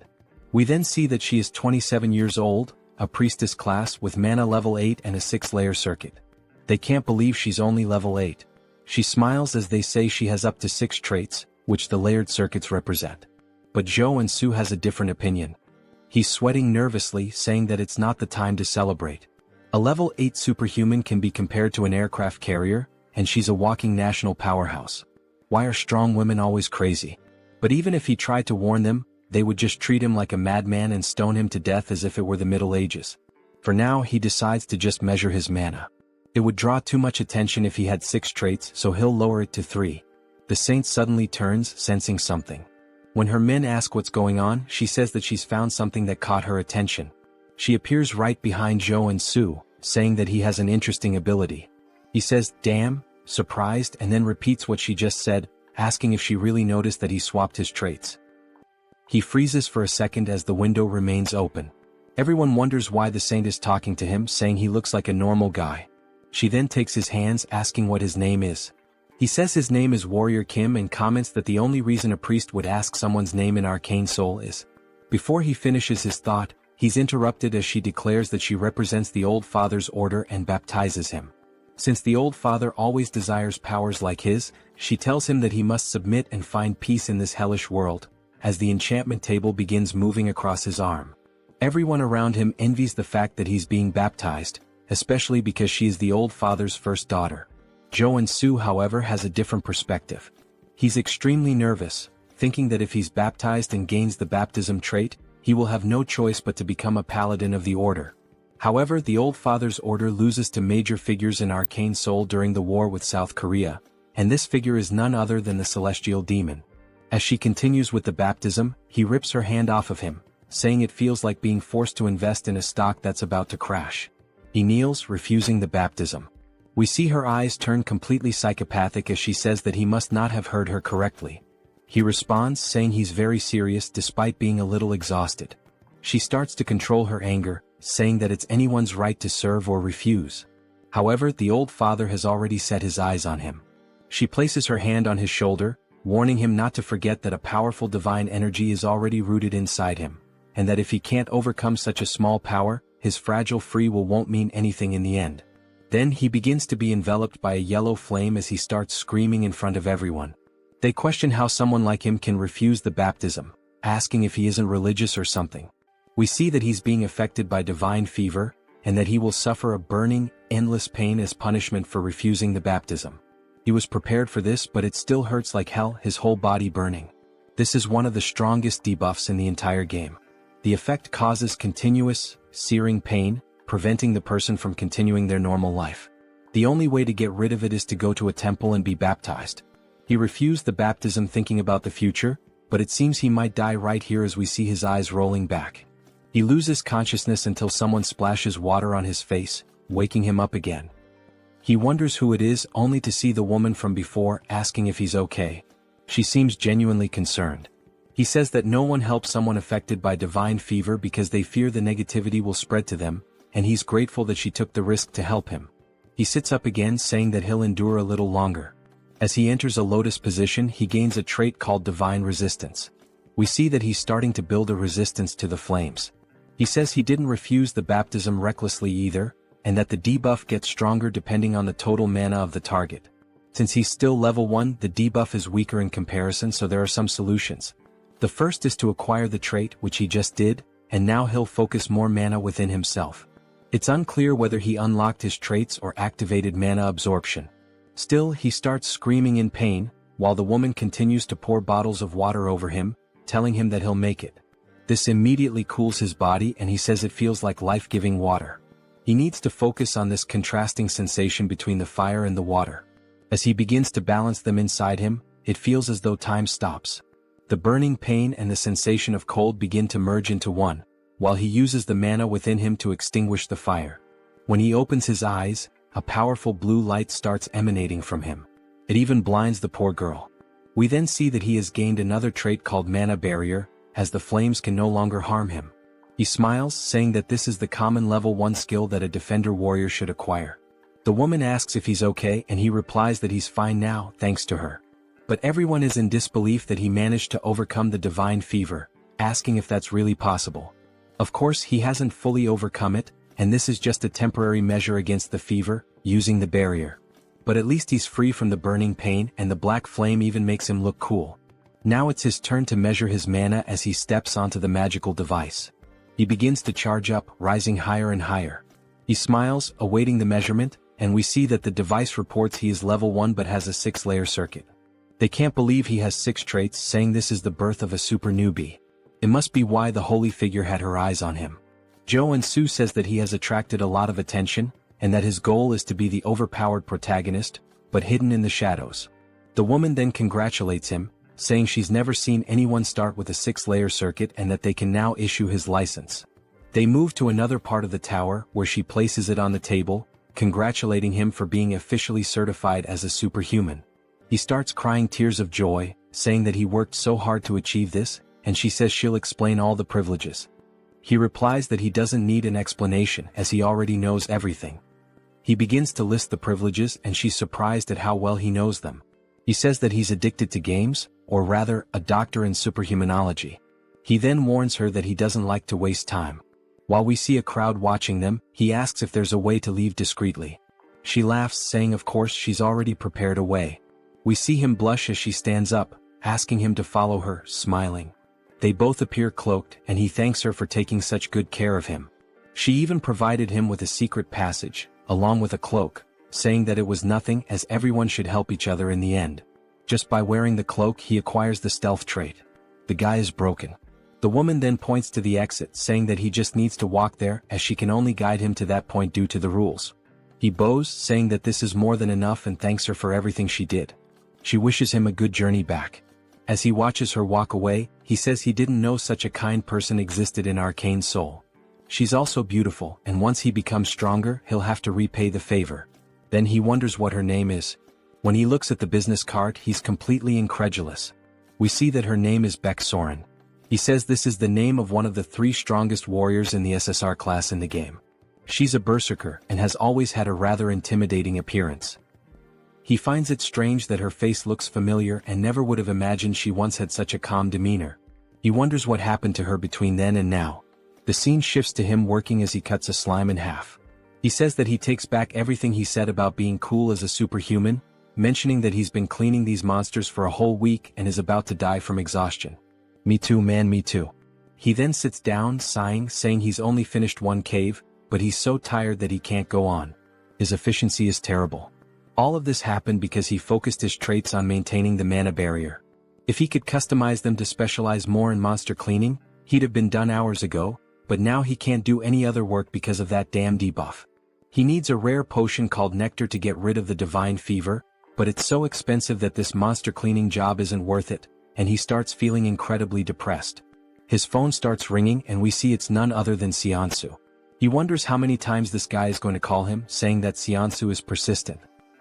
We then see that she is 27 years old, a priestess class with mana level 8 and a 6-layer circuit. They can't believe she's only level 8. She smiles as they say she has up to 6 traits, which the layered circuits represent. But Joonsoo has a different opinion. He's sweating nervously, saying that it's not the time to celebrate. A level 8 superhuman can be compared to an aircraft carrier, and she's a walking national powerhouse. Why are strong women always crazy? But even if he tried to warn them, they would just treat him like a madman and stone him to death as if it were the Middle Ages. For now, he decides to just measure his mana. It would draw too much attention if he had 6 traits, so he'll lower it to 3. The saint suddenly turns, sensing something. When her men ask what's going on, she says that she's found something that caught her attention. She appears right behind Joonsoo, saying that he has an interesting ability. He says, "Damn," surprised, and then repeats what she just said, asking if she really noticed that he swapped his traits. He freezes for a second as the window remains open. Everyone wonders why the saint is talking to him, saying he looks like a normal guy. She then takes his hands, asking what his name is. He says his name is Warrior Kim and comments that the only reason a priest would ask someone's name in Arcane Seoul is. Before he finishes his thought, he's interrupted as she declares that she represents the Old Father's order and baptizes him. Since the Old Father always desires powers like his, she tells him that he must submit and find peace in this hellish world, as the enchantment table begins moving across his arm. Everyone around him envies the fact that he's being baptized, especially because she is the Old Father's first daughter. Joonsoo, however, has a different perspective. He's extremely nervous, thinking that if he's baptized and gains the baptism trait, he will have no choice but to become a paladin of the order. However, the Old Father's order loses to major figures in Arcane Seoul during the war with South Korea, and this figure is none other than the Celestial Demon. As she continues with the baptism, he rips her hand off of him, saying it feels like being forced to invest in a stock that's about to crash. He kneels, refusing the baptism. We see her eyes turn completely psychopathic as she says that he must not have heard her correctly. He responds saying he's very serious despite being a little exhausted. She starts to control her anger, saying that it's anyone's right to serve or refuse. However, the old father has already set his eyes on him. She places her hand on his shoulder, warning him not to forget that a powerful divine energy is already rooted inside him, and that if he can't overcome such a small power, his fragile free will won't mean anything in the end. Then he begins to be enveloped by a yellow flame as he starts screaming in front of everyone. They question how someone like him can refuse the baptism, asking if he isn't religious or something. We see that he's being affected by divine fever, and that he will suffer a burning, endless pain as punishment for refusing the baptism. He was prepared for this, but it still hurts like hell, his whole body burning. This is one of the strongest debuffs in the entire game. The effect causes continuous, searing pain, preventing the person from continuing their normal life. The only way to get rid of it is to go to a temple and be baptized. He refused the baptism thinking about the future, but it seems he might die right here as we see his eyes rolling back. He loses consciousness until someone splashes water on his face, waking him up again. He wonders who it is, only to see the woman from before asking if he's okay. She seems genuinely concerned. He says that no one helps someone affected by divine fever because they fear the negativity will spread to them, and he's grateful that she took the risk to help him. He sits up again saying that he'll endure a little longer. As he enters a lotus position, he gains a trait called divine resistance. We see that he's starting to build a resistance to the flames. He says he didn't refuse the baptism recklessly either, and that the debuff gets stronger depending on the total mana of the target. Since he's still level 1, the debuff is weaker in comparison, so there are some solutions. The first is to acquire the trait, which he just did, and now he'll focus more mana within himself. It's unclear whether he unlocked his traits or activated mana absorption. Still, he starts screaming in pain, while the woman continues to pour bottles of water over him, telling him that he'll make it. This immediately cools his body, and he says it feels like life-giving water. He needs to focus on this contrasting sensation between the fire and the water. As he begins to balance them inside him, it feels as though time stops. The burning pain and the sensation of cold begin to merge into one, while he uses the mana within him to extinguish the fire. When he opens his eyes, a powerful blue light starts emanating from him. It even blinds the poor girl. We then see that he has gained another trait called Mana Barrier, as the flames can no longer harm him. He smiles, saying that this is the common level 1 skill that a defender warrior should acquire. The woman asks if he's okay, and he replies that he's fine now, thanks to her. But everyone is in disbelief that he managed to overcome the divine fever, asking if that's really possible. Of course, he hasn't fully overcome it, and this is just a temporary measure against the fever, using the barrier. But at least he's free from the burning pain, and the black flame even makes him look cool. Now it's his turn to measure his mana as he steps onto the magical device. He begins to charge up, rising higher and higher. He smiles, awaiting the measurement, and we see that the device reports he is level 1 but has a 6-layer circuit. They can't believe he has 6 traits, saying this is the birth of a super newbie. It must be why the holy figure had her eyes on him. Joonsoo says that he has attracted a lot of attention, and that his goal is to be the overpowered protagonist, but hidden in the shadows. The woman then congratulates him, saying she's never seen anyone start with a 6-layer circuit and that they can now issue his license. They move to another part of the tower, where she places it on the table, congratulating him for being officially certified as a superhuman. He starts crying tears of joy, saying that he worked so hard to achieve this, and she says she'll explain all the privileges. He replies that he doesn't need an explanation as he already knows everything. He begins to list the privileges, and she's surprised at how well he knows them. He says that he's addicted to games, or rather, a doctor in superhumanology. He then warns her that he doesn't like to waste time. While we see a crowd watching them, he asks if there's a way to leave discreetly. She laughs, saying of course she's already prepared a way. We see him blush as she stands up, asking him to follow her, smiling. They both appear cloaked, and he thanks her for taking such good care of him. She even provided him with a secret passage, along with a cloak, saying that it was nothing as everyone should help each other in the end. Just by wearing the cloak he acquires the stealth trait. The guy is broken. The woman then points to the exit, saying that he just needs to walk there as she can only guide him to that point due to the rules. He bows, saying that this is more than enough and thanks her for everything she did. She wishes him a good journey back. As he watches her walk away, he says he didn't know such a kind person existed in Arcane Seoul. She's also beautiful, and once he becomes stronger, he'll have to repay the favor. Then he wonders what her name is. When he looks at the business card, he's completely incredulous. We see that her name is Baek Soren. He says this is the name of one of the 3 strongest warriors in the SSR class in the game. She's a berserker and has always had a rather intimidating appearance. He finds it strange that her face looks familiar and never would have imagined she once had such a calm demeanor. He wonders what happened to her between then and now. The scene shifts to him working as he cuts a slime in half. He says that he takes back everything he said about being cool as a superhuman, mentioning that he's been cleaning these monsters for a whole week and is about to die from exhaustion. Me too, man, me too. He then sits down, sighing, saying he's only finished 1 cave, but he's so tired that he can't go on. His efficiency is terrible. All of this happened because he focused his traits on maintaining the mana barrier. If he could customize them to specialize more in monster cleaning, he'd have been done hours ago, but now he can't do any other work because of that damn debuff. He needs a rare potion called Nectar to get rid of the divine fever, but it's so expensive that this monster cleaning job isn't worth it, and he starts feeling incredibly depressed. His phone starts ringing and we see it's none other than Seonsu. He wonders how many times this guy is going to call him, saying that Seonsu is persistent.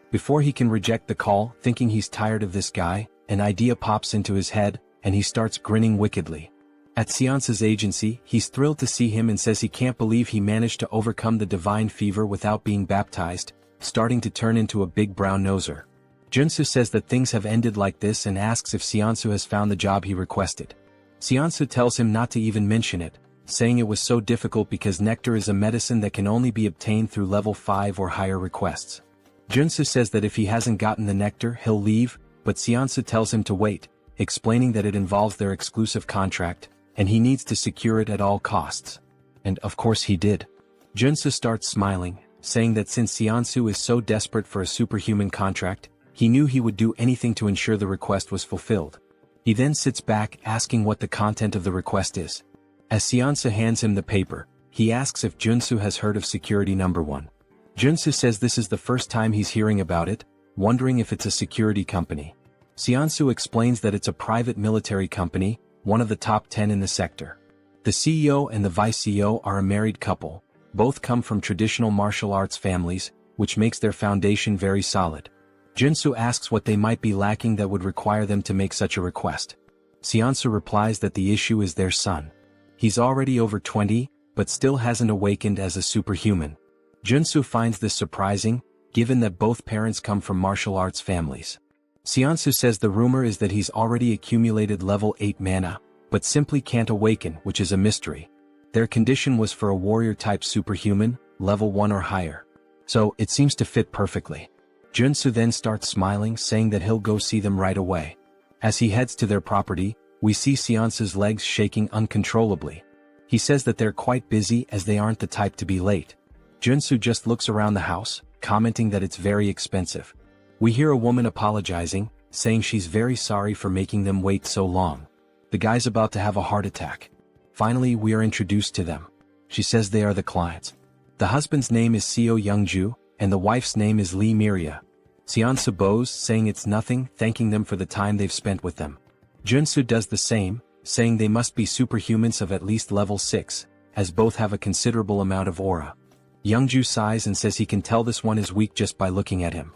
Before he can reject the call, thinking he's tired of this guy, an idea pops into his head, and he starts grinning wickedly. At Seonsu's agency, he's thrilled to see him and says he can't believe he managed to overcome the divine fever without being baptized, starting to turn into a big brown noser. Joonsoo says that things have ended like this and asks if Seonsu has found the job he requested. Seonsu tells him not to even mention it, saying it was so difficult because nectar is a medicine that can only be obtained through level 5 or higher requests. Joonsoo says that if he hasn't gotten the nectar, he'll leave, but Seonsu tells him to wait, explaining that it involves their exclusive contract, and he needs to secure it at all costs. And of course he did. Joonsoo starts smiling, saying that since Seonsu is so desperate for a superhuman contract, he knew he would do anything to ensure the request was fulfilled. He then sits back asking what the content of the request is. As Seonsu hands him the paper, he asks if Joonsoo has heard of Security Number 1. Joonsoo says this is the first time he's hearing about it, wondering if it's a security company. Seonsu explains that it's a private military company, one of the top 10 in the sector. The CEO and the vice CEO are a married couple, both come from traditional martial arts families, which makes their foundation very solid. Joonsoo asks what they might be lacking that would require them to make such a request. Seonsu replies that the issue is their son. He's already over 20, but still hasn't awakened as a superhuman. Joonsoo finds this surprising, given that both parents come from martial arts families. Seonsu says the rumor is that he's already accumulated level 8 mana, but simply can't awaken, which is a mystery. Their condition was for a warrior-type superhuman, level 1 or higher. So, it seems to fit perfectly. Joonsoo then starts smiling, saying that he'll go see them right away. As he heads to their property, we see Seonsu's legs shaking uncontrollably. He says that they're quite busy as they aren't the type to be late. Joonsoo just looks around the house, commenting that it's very expensive. We hear a woman apologizing, saying she's very sorry for making them wait so long. The guy's about to have a heart attack. Finally, we are introduced to them. She says they are the clients. The husband's name is Seo Youngju, and the wife's name is Lee Miria. Seonsu bows, saying it's nothing, thanking them for the time they've spent with them. Joonsoo does the same, saying they must be superhumans of at least level 6, as both have a considerable amount of aura. Youngju sighs and says he can tell this one is weak just by looking at him.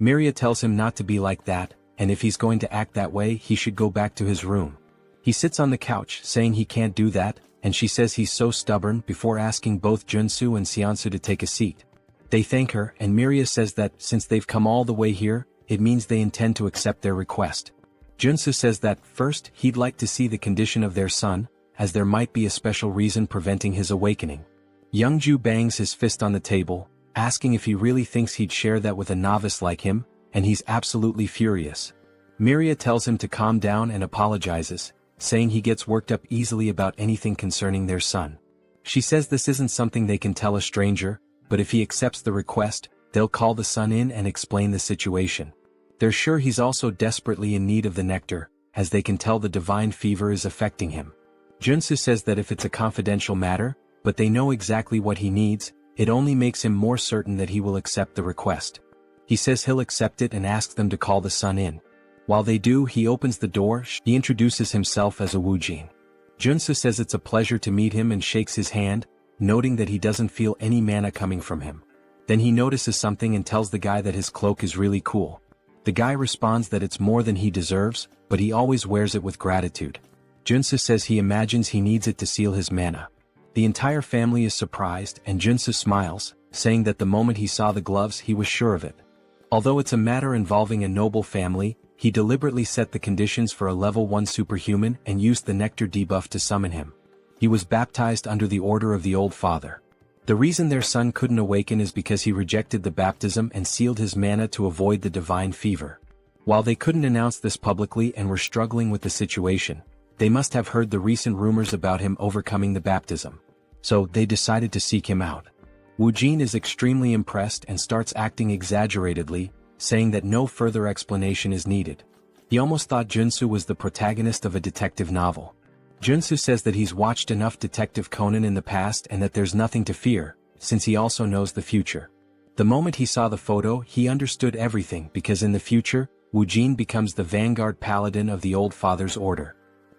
Miria tells him not to be like that, and if he's going to act that way he should go back to his room. He sits on the couch, saying he can't do that, and she says he's so stubborn before asking both Joonsoo and Seonsu to take a seat. They thank her, and Miria says that since they've come all the way here, it means they intend to accept their request. Joonsoo says that, first, he'd like to see the condition of their son, as there might be a special reason preventing his awakening. Youngju bangs his fist on the table, asking if he really thinks he'd share that with a novice like him, and he's absolutely furious. Miria tells him to calm down and apologizes, saying he gets worked up easily about anything concerning their son. She says this isn't something they can tell a stranger, but if he accepts the request, they'll call the son in and explain the situation. They're sure he's also desperately in need of the nectar, as they can tell the divine fever is affecting him. Joonsoo says that if it's a confidential matter, but they know exactly what he needs, it only makes him more certain that he will accept the request. He says he'll accept it and asks them to call the son in. While they do, he opens the door. He introduces himself as a Woojin. Joonsoo says it's a pleasure to meet him and shakes his hand, noting that he doesn't feel any mana coming from him. Then he notices something and tells the guy that his cloak is really cool. The guy responds that it's more than he deserves, but he always wears it with gratitude. Joonsoo says he imagines he needs it to seal his mana. The entire family is surprised and Joonsoo smiles, saying that the moment he saw the gloves he was sure of it. Although it's a matter involving a noble family, he deliberately set the conditions for a level 1 superhuman and used the nectar debuff to summon him. He was baptized under the order of the old father. The reason their son couldn't awaken is because he rejected the baptism and sealed his mana to avoid the divine fever. While they couldn't announce this publicly and were struggling with the situation, they must have heard the recent rumors about him overcoming the baptism. So they decided to seek him out. Woojin is extremely impressed and starts acting exaggeratedly, saying that no further explanation is needed. He almost thought Joonsoo was the protagonist of a detective novel. Joonsoo says that he's watched enough Detective Conan in the past and that there's nothing to fear, since he also knows the future. The moment he saw the photo, he understood everything because in the future, Woojin becomes the vanguard paladin of the old father's order.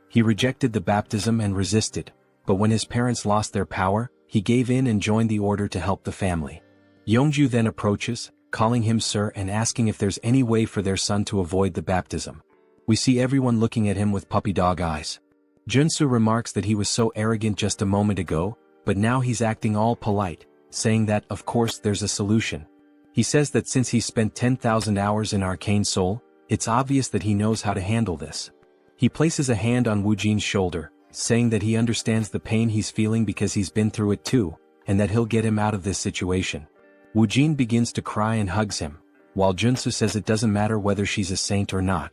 He rejected the baptism and resisted, but when his parents lost their power, he gave in and joined the order to help the family. Youngju then approaches, calling him sir and asking if there's any way for their son to avoid the baptism. We see everyone looking at him with puppy dog eyes. Joonsoo remarks that he was so arrogant just a moment ago, but now he's acting all polite, saying that of course there's a solution. He says that since he spent 10,000 hours in Arcane Seoul, it's obvious that he knows how to handle this. He places a hand on Woojin's shoulder, saying that he understands the pain he's feeling because he's been through it too, and that he'll get him out of this situation. Woojin begins to cry and hugs him, while Joonsoo says it doesn't matter whether she's a saint or not.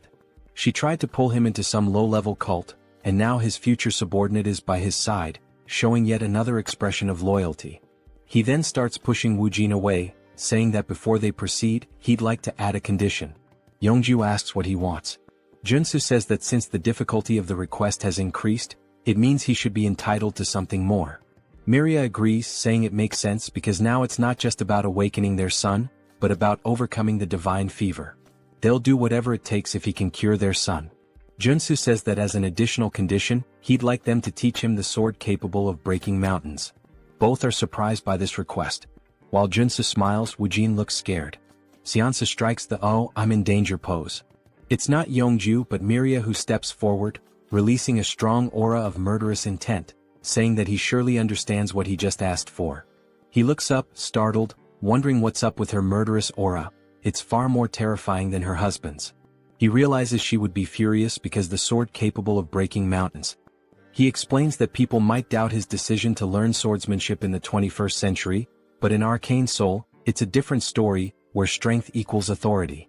She tried to pull him into some low-level cult, and now his future subordinate is by his side, showing yet another expression of loyalty. He then starts pushing Woojin away, saying that before they proceed, he'd like to add a condition. Youngju asks what he wants. Joonsoo says that since the difficulty of the request has increased, it means he should be entitled to something more. Miria agrees, saying it makes sense because now it's not just about awakening their son, but about overcoming the divine fever. They'll do whatever it takes if he can cure their son. Joonsoo says that as an additional condition, he'd like them to teach him the sword capable of breaking mountains. Both are surprised by this request. While Joonsoo smiles, Woojin looks scared. Seonsa strikes the "oh, I'm in danger" pose. It's not Youngju but Miria who steps forward, releasing a strong aura of murderous intent, saying that he surely understands what he just asked for. He looks up, startled, wondering what's up with her murderous aura. It's far more terrifying than her husband's. He realizes she would be furious because the sword capable of breaking mountains. He explains that people might doubt his decision to learn swordsmanship in the 21st century, but in Arcane Seoul, it's a different story, where strength equals authority.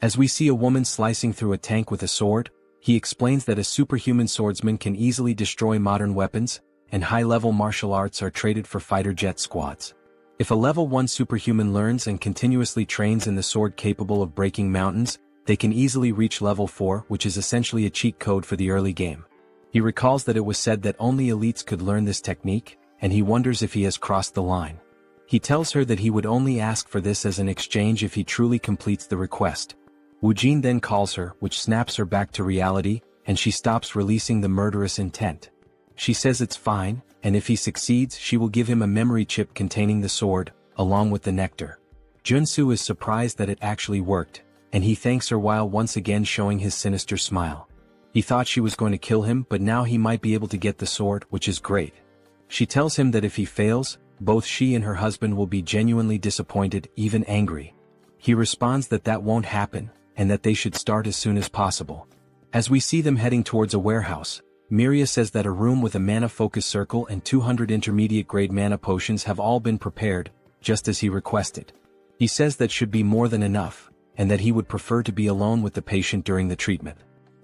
As we see a woman slicing through a tank with a sword, he explains that a superhuman swordsman can easily destroy modern weapons, and high-level martial arts are traded for fighter jet squads. If a level 1 superhuman learns and continuously trains in the sword capable of breaking mountains, they can easily reach level 4, which is essentially a cheat code for the early game. He recalls that it was said that only elites could learn this technique, and he wonders if he has crossed the line. He tells her that he would only ask for this as an exchange if he truly completes the request. Woojin then calls her, which snaps her back to reality, and she stops releasing the murderous intent. She says it's fine, and if he succeeds she will give him a memory chip containing the sword, along with the nectar. Joonsoo is surprised that it actually worked, and he thanks her while once again showing his sinister smile. He thought she was going to kill him, but now he might be able to get the sword, which is great. She tells him that if he fails, both she and her husband will be genuinely disappointed, even angry. He responds that that won't happen, and that they should start as soon as possible. As we see them heading towards a warehouse, Miria says that a room with a mana focus circle and 200 intermediate-grade mana potions have all been prepared, just as he requested. He says that should be more than enough, and that he would prefer to be alone with the patient during the treatment.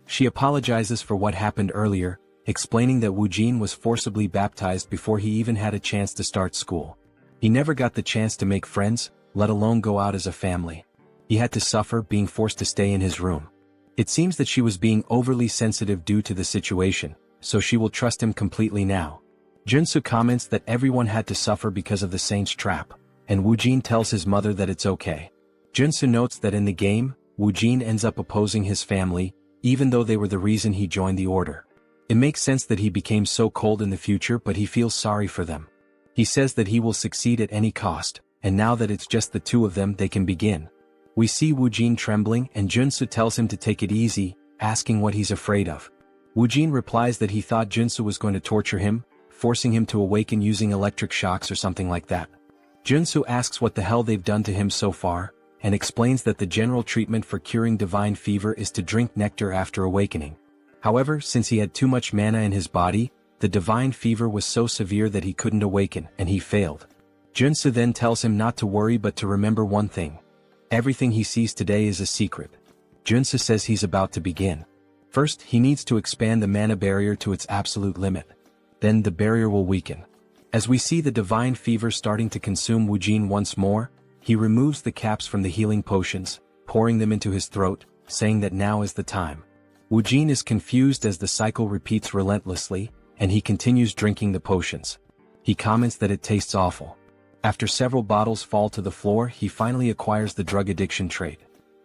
She apologizes for what happened earlier, explaining that Woojin was forcibly baptized before he even had a chance to start school. He never got the chance to make friends, let alone go out as a family. He had to suffer being forced to stay in his room. It seems that she was being overly sensitive due to the situation, so she will trust him completely now. Joonsoo comments that everyone had to suffer because of the saint's trap, and Woojin tells his mother that it's okay. Joonsoo notes that in the game, Woojin ends up opposing his family, even though they were the reason he joined the order. It makes sense that he became so cold in the future, but he feels sorry for them. He says that he will succeed at any cost, and now that it's just the two of them they can begin. We see Woojin trembling and Joonsoo tells him to take it easy, asking what he's afraid of. Woojin replies that he thought Joonsoo was going to torture him, forcing him to awaken using electric shocks or something like that. Joonsoo asks what the hell they've done to him so far, and explains that the general treatment for curing divine fever is to drink nectar after awakening. However, since he had too much mana in his body, the divine fever was so severe that he couldn't awaken, and he failed. Joonsoo then tells him not to worry but to remember one thing. Everything he sees today is a secret. Joonsoo says he's about to begin. First, he needs to expand the mana barrier to its absolute limit. Then the barrier will weaken. As we see the divine fever starting to consume Woojin once more, he removes the caps from the healing potions, pouring them into his throat, saying that now is the time. Woojin is confused as the cycle repeats relentlessly, and he continues drinking the potions. He comments that it tastes awful. After several bottles fall to the floor, he finally acquires the drug addiction trait.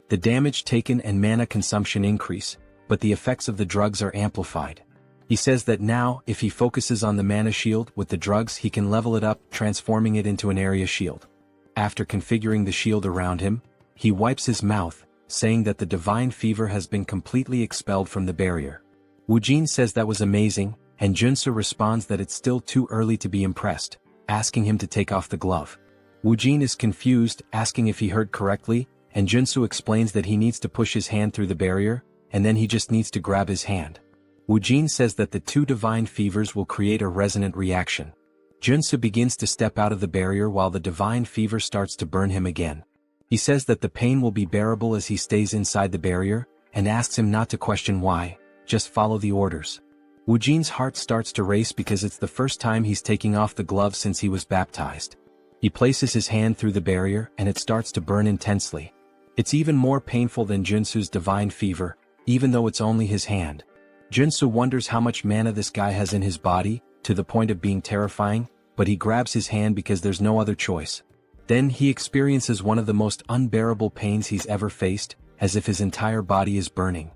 The damage taken and mana consumption increase, but the effects of the drugs are amplified. He says that now, if he focuses on the mana shield with the drugs, he can level it up, transforming it into an area shield. After configuring the shield around him, he wipes his mouth, saying that the divine fever has been completely expelled from the barrier. Woojin says that was amazing, and Joonsoo responds that it's still too early to be impressed, asking him to take off the glove. Woojin is confused, asking if he heard correctly, and Joonsoo explains that he needs to push his hand through the barrier, and then he just needs to grab his hand. Woojin says that the two divine fevers will create a resonant reaction. Joonsoo begins to step out of the barrier while the divine fever starts to burn him again. He says that the pain will be bearable as he stays inside the barrier, and asks him not to question why, just follow the orders. Woojin's heart starts to race because it's the first time he's taking off the glove since he was baptized. He places his hand through the barrier and it starts to burn intensely. It's even more painful than Joonsoo's divine fever, even though it's only his hand. Joonsoo wonders how much mana this guy has in his body, to the point of being terrifying, but he grabs his hand because there's no other choice. Then he experiences one of the most unbearable pains he's ever faced, as if his entire body is burning.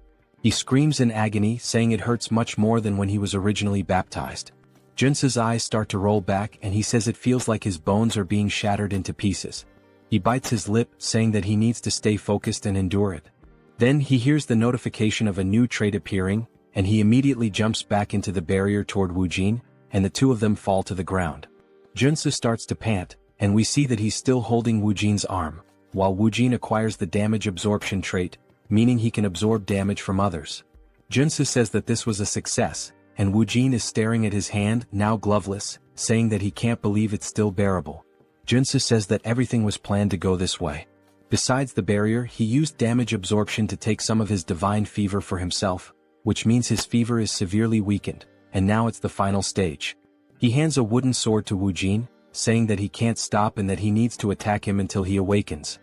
He screams in agony, saying it hurts much more than when he was originally baptized. Joonsoo's eyes start to roll back and he says it feels like his bones are being shattered into pieces. He bites his lip, saying that he needs to stay focused and endure it. Then he hears the notification of a new trait appearing, and he immediately jumps back into the barrier toward Woojin, and the two of them fall to the ground. Joonsoo starts to pant, and we see that he's still holding Woojin's arm, while Woojin acquires the damage absorption trait, meaning he can absorb damage from others. Joonsoo says that this was a success, and Woojin is staring at his hand, now gloveless, saying that he can't believe it's still bearable. Joonsoo says that everything was planned to go this way. Besides the barrier, he used damage absorption to take some of his divine fever for himself, which means his fever is severely weakened, and now it's the final stage. He hands a wooden sword to Woojin, saying that he can't stop and that he needs to attack him until he awakens.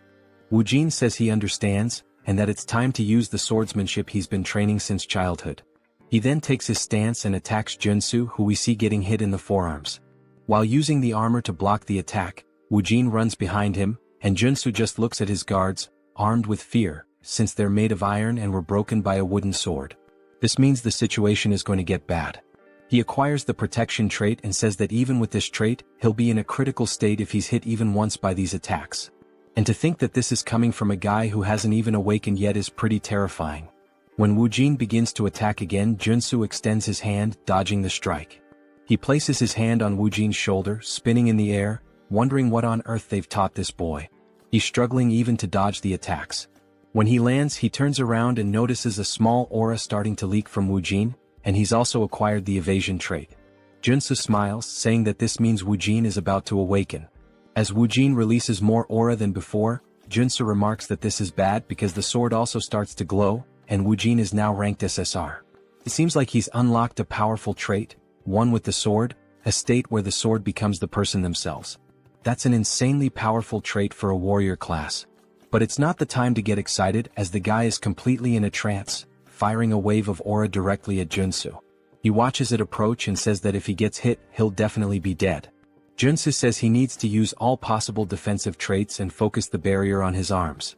Woojin says he understands, and that it's time to use the swordsmanship he's been training since childhood. He then takes his stance and attacks Joonsoo, who we see getting hit in the forearms. While using the armor to block the attack, Woojin runs behind him, and Joonsoo just looks at his guards, armed with fear, since they're made of iron and were broken by a wooden sword. This means the situation is going to get bad. He acquires the protection trait and says that even with this trait, he'll be in a critical state if he's hit even once by these attacks. And to think that this is coming from a guy who hasn't even awakened yet is pretty terrifying. When Woojin begins to attack again, Joonsoo extends his hand, dodging the strike. He places his hand on Woojin's shoulder, spinning in the air, wondering what on earth they've taught this boy. He's struggling even to dodge the attacks. When he lands, he turns around and notices a small aura starting to leak from Woojin, and he's also acquired the evasion trait. Joonsoo smiles, saying that this means Woojin is about to awaken. As Woojin releases more aura than before, Joonsoo remarks that this is bad because the sword also starts to glow, and Woojin is now ranked SSR. It seems like he's unlocked a powerful trait, one with the sword, a state where the sword becomes the person themselves. That's an insanely powerful trait for a warrior class. But it's not the time to get excited as the guy is completely in a trance, firing a wave of aura directly at Joonsoo. He watches it approach and says that if he gets hit, he'll definitely be dead. Joonsoo says he needs to use all possible defensive traits and focus the barrier on his arms.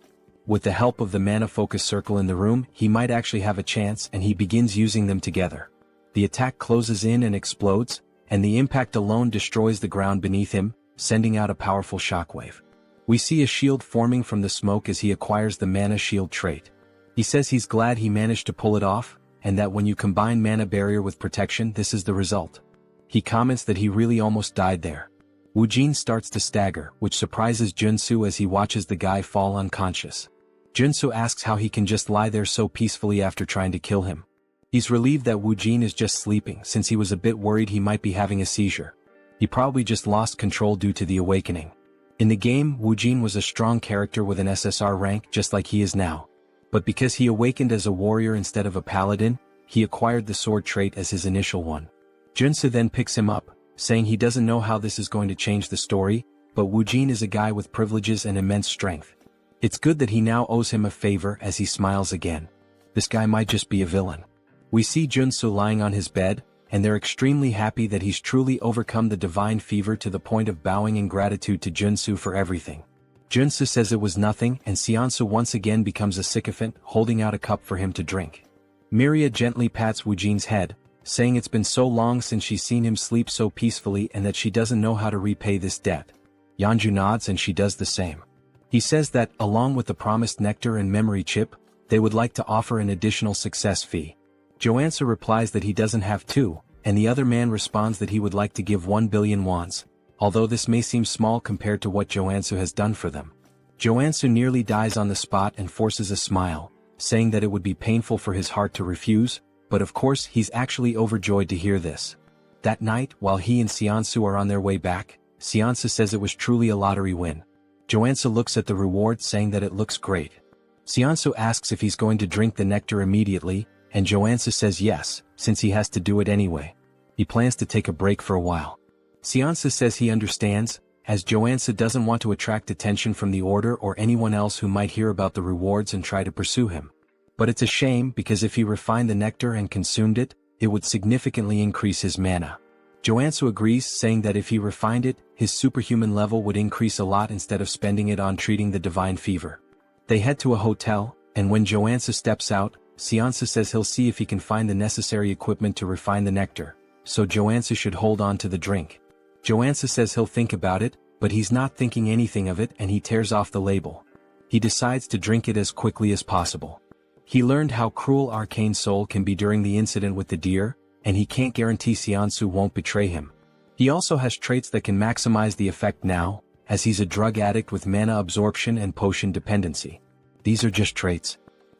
With the help of the mana focus circle in the room, he might actually have a chance, and he begins using them together. The attack closes in and explodes, and the impact alone destroys the ground beneath him, sending out a powerful shockwave. We see a shield forming from the smoke as he acquires the mana shield trait. He says he's glad he managed to pull it off, and that when you combine mana barrier with protection this is the result. He comments that he really almost died there. Woojin starts to stagger, which surprises Joonsoo as he watches the guy fall unconscious. Joonsoo asks how he can just lie there so peacefully after trying to kill him. He's relieved that Woojin is just sleeping since he was a bit worried he might be having a seizure. He probably just lost control due to the awakening. In the game, Woojin was a strong character with an SSR rank just like he is now. But because he awakened as a warrior instead of a paladin, he acquired the sword trait as his initial one. Joonsoo then picks him up, saying he doesn't know how this is going to change the story, but Woojin is a guy with privileges and immense strength. It's good that he now owes him a favor as he smiles again. This guy might just be a villain. We see Joonsoo lying on his bed, and they're extremely happy that he's truly overcome the divine fever to the point of bowing in gratitude to Joonsoo for everything. Joonsoo says it was nothing and Seonsu once again becomes a sycophant, holding out a cup for him to drink. Miria gently pats Woojin's head, saying it's been so long since she's seen him sleep so peacefully and that she doesn't know how to repay this debt. Yeonju nods and she does the same. He says that, along with the promised nectar and memory chip, they would like to offer an additional success fee. Joonsoo replies that he doesn't have to, and the other man responds that he would like to give 1 billion wons, although this may seem small compared to what Joonsoo has done for them. Joonsoo nearly dies on the spot and forces a smile, saying that it would be painful for his heart to refuse, but of course he's actually overjoyed to hear this. That night, while he and Seonsu are on their way back, Seonsu says it was truly a lottery win. Joonsoo looks at the reward saying that it looks great. Seonsu asks if he's going to drink the nectar immediately, and Joonsoo says yes, since he has to do it anyway. He plans to take a break for a while. Seonsu says he understands, as Joonsoo doesn't want to attract attention from the order or anyone else who might hear about the rewards and try to pursue him. But it's a shame because if he refined the nectar and consumed it, it would significantly increase his mana. Joonsoo agrees, saying that if he refined it, his superhuman level would increase a lot instead of spending it on treating the divine fever. They head to a hotel, and when Joonsoo steps out, Seonsu says he'll see if he can find the necessary equipment to refine the nectar, so Joonsoo should hold on to the drink. Joonsoo says he'll think about it, but he's not thinking anything of it and he tears off the label. He decides to drink it as quickly as possible. He learned how cruel Arcane Seoul can be during the incident with the deer, and he can't guarantee Seonsu won't betray him. He also has traits that can maximize the effect now, as he's a drug addict with mana absorption and potion dependency. These are just traits.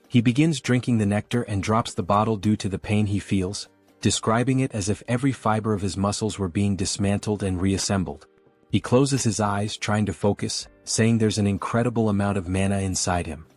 He begins drinking the nectar and drops the bottle due to the pain he feels, describing it as if every fiber of his muscles were being dismantled and reassembled. He closes his eyes trying to focus, saying there's an incredible amount of mana inside him.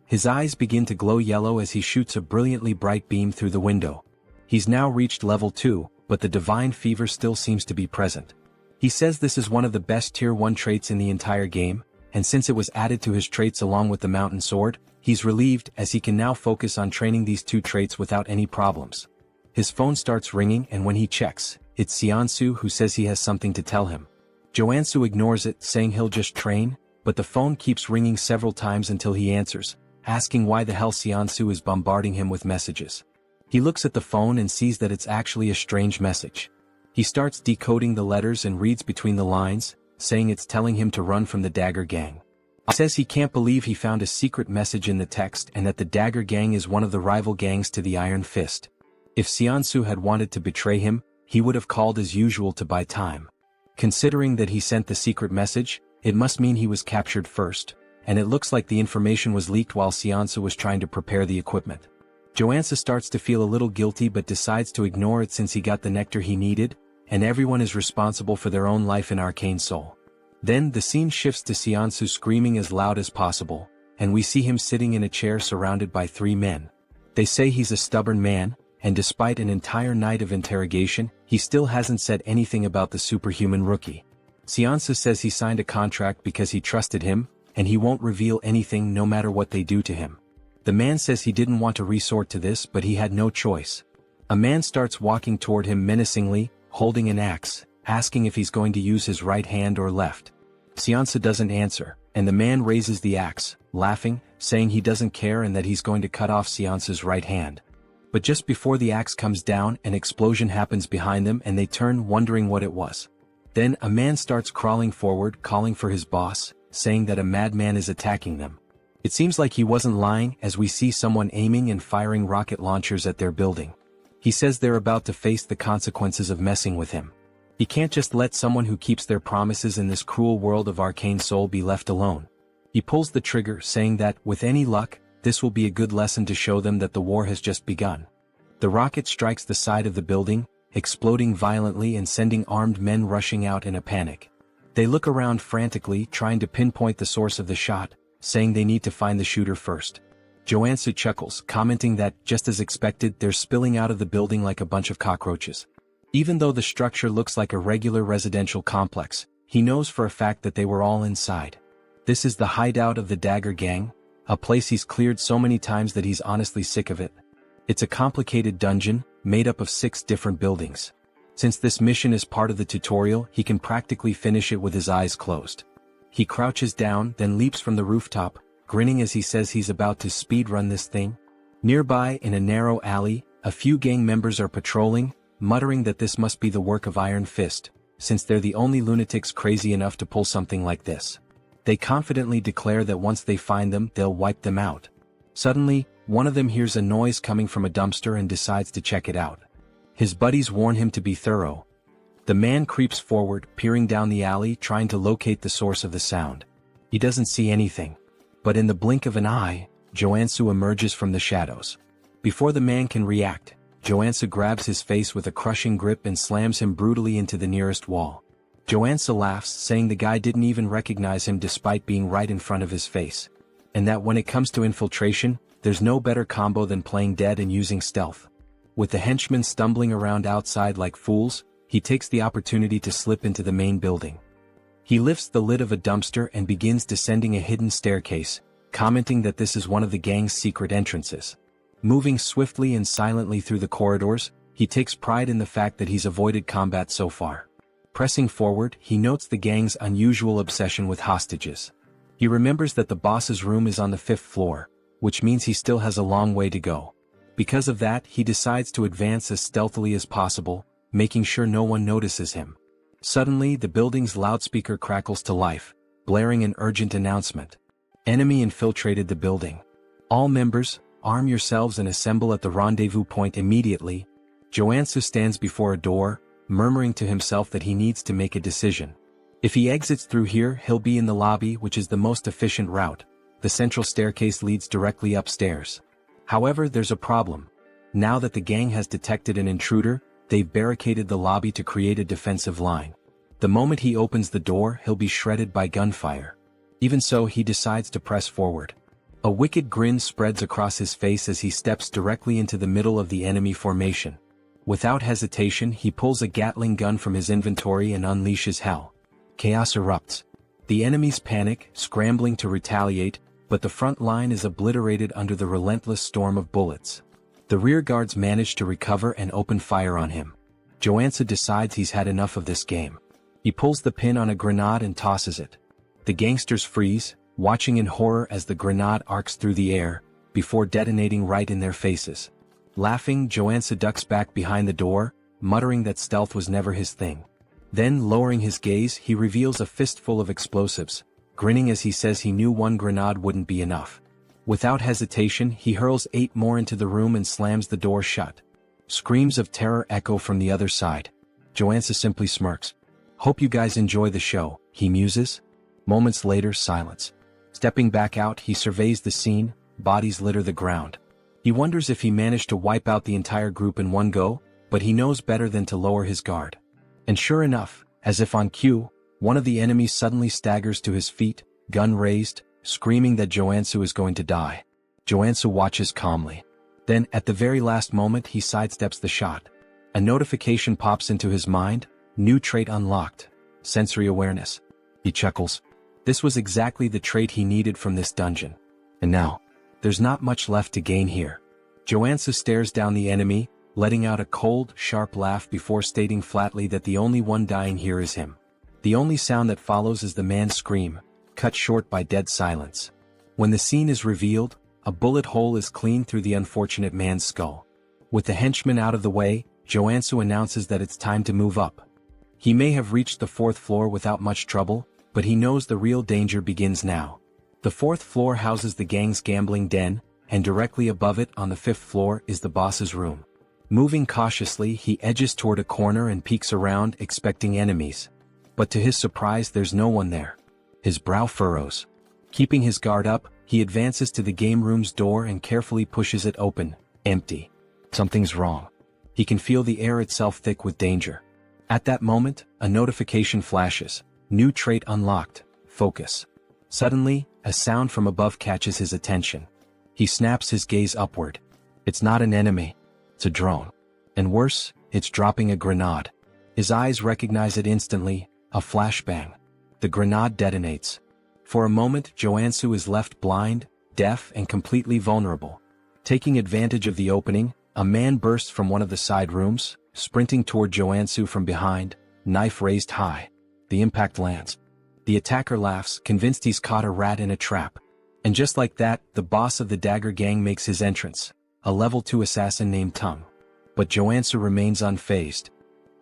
His eyes begin to glow yellow as he shoots a brilliantly bright beam through the window. He's now reached level 2, but the divine fever still seems to be present. He says this is one of the best tier 1 traits in the entire game, and since it was added to his traits along with the mountain sword, he's relieved as he can now focus on training these 2 traits without any problems. His phone starts ringing and when he checks, it's Seonsu who says he has something to tell him. Joonsoo ignores it, saying he'll just train, but the phone keeps ringing several times until he answers, asking why the hell Seonsu is bombarding him with messages. He looks at the phone and sees that it's actually a strange message. He starts decoding the letters and reads between the lines, saying it's telling him to run from the Dagger Gang. He says he can't believe he found a secret message in the text and that the Dagger Gang is one of the rival gangs to the Iron Fist. If Seonsu had wanted to betray him, he would have called as usual to buy time. Considering that he sent the secret message, it must mean he was captured first, and it looks like the information was leaked while Seonsu was trying to prepare the equipment. Joonsoo starts to feel a little guilty but decides to ignore it since he got the nectar he needed, and everyone is responsible for their own life in Arcane Seoul. Then the scene shifts to Seonsu screaming as loud as possible, and we see him sitting in a chair surrounded by 3 men. They say he's a stubborn man, and despite an entire night of interrogation, he still hasn't said anything about the superhuman rookie. Seonsu says he signed a contract because he trusted him, and he won't reveal anything no matter what they do to him. The man says he didn't want to resort to this but he had no choice. A man starts walking toward him menacingly, holding an axe, asking if he's going to use his right hand or left. Seonsu doesn't answer, and the man raises the axe, laughing, saying he doesn't care and that he's going to cut off Seonsu's right hand. But just before the axe comes down, an explosion happens behind them and they turn, wondering what it was. Then a man starts crawling forward, calling for his boss, saying that a madman is attacking them. It seems like he wasn't lying, as we see someone aiming and firing rocket launchers at their building. He says they're about to face the consequences of messing with him. He can't just let someone who keeps their promises in this cruel world of Arcane Seoul be left alone. He pulls the trigger, saying that, with any luck, this will be a good lesson to show them that the war has just begun. The rocket strikes the side of the building, exploding violently and sending armed men rushing out in a panic. They look around frantically, trying to pinpoint the source of the shot, saying they need to find the shooter first. Joonsoo chuckles, commenting that, just as expected, they're spilling out of the building like a bunch of cockroaches. Even though the structure looks like a regular residential complex, he knows for a fact that they were all inside. This is the hideout of the Dagger Gang, a place he's cleared so many times that he's honestly sick of it. It's a complicated dungeon, made up of 6 different buildings. Since this mission is part of the tutorial, he can practically finish it with his eyes closed. He crouches down, then leaps from the rooftop, grinning as he says he's about to speedrun this thing. Nearby, in a narrow alley, a few gang members are patrolling, muttering that this must be the work of Iron Fist, since they're the only lunatics crazy enough to pull something like this. They confidently declare that once they find them, they'll wipe them out. Suddenly, one of them hears a noise coming from a dumpster and decides to check it out. His buddies warn him to be thorough. The man creeps forward, peering down the alley, trying to locate the source of the sound. He doesn't see anything. But in the blink of an eye, Joonsoo emerges from the shadows. Before the man can react, Joonsoo grabs his face with a crushing grip and slams him brutally into the nearest wall. Joonsoo laughs, saying the guy didn't even recognize him despite being right in front of his face. And that when it comes to infiltration, there's no better combo than playing dead and using stealth. With the henchmen stumbling around outside like fools, he takes the opportunity to slip into the main building. He lifts the lid of a dumpster and begins descending a hidden staircase, commenting that this is one of the gang's secret entrances. Moving swiftly and silently through the corridors, he takes pride in the fact that he's avoided combat so far. Pressing forward, he notes the gang's unusual obsession with hostages. He remembers that the boss's room is on the 5th floor, which means he still has a long way to go. Because of that, he decides to advance as stealthily as possible, making sure no one notices him. Suddenly, the building's loudspeaker crackles to life, blaring an urgent announcement. Enemy infiltrated the building. All members, arm yourselves and assemble at the rendezvous point immediately. Joonsoo stands before a door, murmuring to himself that he needs to make a decision. If he exits through here, he'll be in the lobby, which is the most efficient route. The central staircase leads directly upstairs. However, there's a problem. Now that the gang has detected an intruder, they've barricaded the lobby to create a defensive line. The moment he opens the door, he'll be shredded by gunfire. Even so, he decides to press forward. A wicked grin spreads across his face as he steps directly into the middle of the enemy formation. Without hesitation, he pulls a Gatling gun from his inventory and unleashes hell. Chaos erupts. The enemies panic, scrambling to retaliate, but the front line is obliterated under the relentless storm of bullets. The rear guards manage to recover and open fire on him. Joonsoo decides he's had enough of this game. He pulls the pin on a grenade and tosses it. The gangsters freeze, watching in horror as the grenade arcs through the air, before detonating right in their faces. Laughing, Joonsoo ducks back behind the door, muttering that stealth was never his thing. Then, lowering his gaze, he reveals a fistful of explosives, grinning as he says he knew one grenade wouldn't be enough. Without hesitation, he hurls 8 more into the room and slams the door shut. Screams of terror echo from the other side. Joonsoo simply smirks. "Hope you guys enjoy the show," he muses. Moments later, silence. Stepping back out, he surveys the scene. Bodies litter the ground. He wonders if he managed to wipe out the entire group in one go, but he knows better than to lower his guard. And sure enough, as if on cue, one of the enemies suddenly staggers to his feet, gun raised, screaming that Joonsoo is going to die. Joonsoo watches calmly. Then, at the very last moment, he sidesteps the shot. A notification pops into his mind. New trait unlocked. Sensory awareness. He chuckles. This was exactly the trait he needed from this dungeon. And now, there's not much left to gain here. Joonsoo stares down the enemy, letting out a cold, sharp laugh before stating flatly that the only one dying here is him. The only sound that follows is the man's scream, cut short by dead silence. When the scene is revealed, a bullet hole is cleaned through the unfortunate man's skull. With the henchman out of the way, Joonsoo announces that it's time to move up. He may have reached the 4th floor without much trouble, but he knows the real danger begins now. The fourth floor houses the gang's gambling den, and directly above it on the fifth floor is the boss's room. Moving cautiously, he edges toward a corner and peeks around, expecting enemies. But to his surprise, there's no one there. His brow furrows. Keeping his guard up, he advances to the game room's door and carefully pushes it open. Empty. Something's wrong. He can feel the air itself thick with danger. At that moment, a notification flashes. New trait unlocked. Focus. Suddenly, a sound from above catches his attention. He snaps his gaze upward. It's not an enemy. It's a drone. And worse, it's dropping a grenade. His eyes recognize it instantly, a flashbang. The grenade detonates. For a moment, Joonsoo is left blind, deaf, and completely vulnerable. Taking advantage of the opening, a man bursts from one of the side rooms, sprinting toward Joonsoo from behind, knife raised high. The impact lands. The attacker laughs, convinced he's caught a rat in a trap. And just like that, the boss of the Dagger Gang makes his entrance, a level 2 assassin named Tung. But Joonsoo remains unfazed.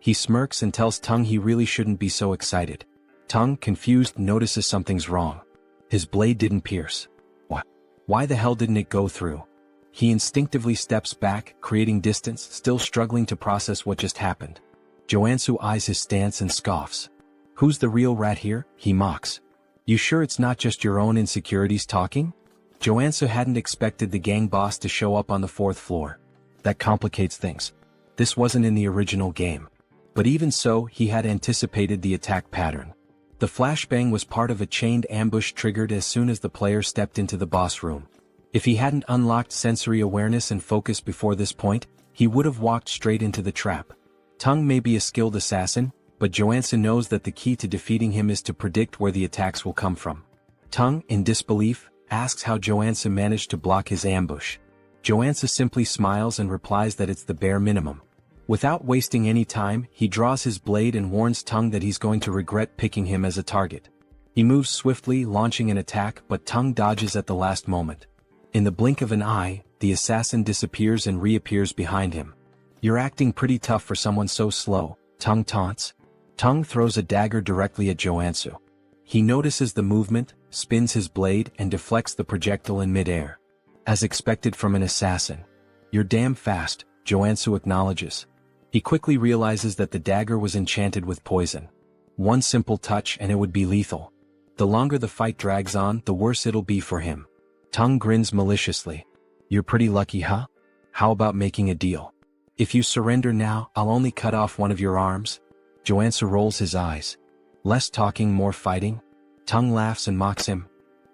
He smirks and tells Tung he really shouldn't be so excited. Tung, confused, notices something's wrong. His blade didn't pierce. What? Why the hell didn't it go through? He instinctively steps back, creating distance, still struggling to process what just happened. Joonsoo eyes his stance and scoffs. Who's the real rat here? He mocks. You sure it's not just your own insecurities talking? Joonsoo hadn't expected the gang boss to show up on the fourth floor. That complicates things. This wasn't in the original game. But even so, he had anticipated the attack pattern. The flashbang was part of a chained ambush triggered as soon as the player stepped into the boss room. If he hadn't unlocked sensory awareness and focus before this point, he would have walked straight into the trap. Tung may be a skilled assassin, but Joonsoo knows that the key to defeating him is to predict where the attacks will come from. Tung, in disbelief, asks how Joonsoo managed to block his ambush. Joonsoo simply smiles and replies that it's the bare minimum. Without wasting any time, he draws his blade and warns Tung that he's going to regret picking him as a target. He moves swiftly, launching an attack, but Tung dodges at the last moment. In the blink of an eye, the assassin disappears and reappears behind him. You're acting pretty tough for someone so slow, Tung taunts. Tung throws a dagger directly at Joonsoo. He notices the movement, spins his blade, and deflects the projectile in midair. As expected from an assassin. You're damn fast, Joonsoo acknowledges. He quickly realizes that the dagger was enchanted with poison. One simple touch and it would be lethal. The longer the fight drags on, the worse it'll be for him. Tung grins maliciously. You're pretty lucky, huh? How about making a deal? If you surrender now, I'll only cut off one of your arms. Joonsoo rolls his eyes. Less talking, more fighting? Tung laughs and mocks him.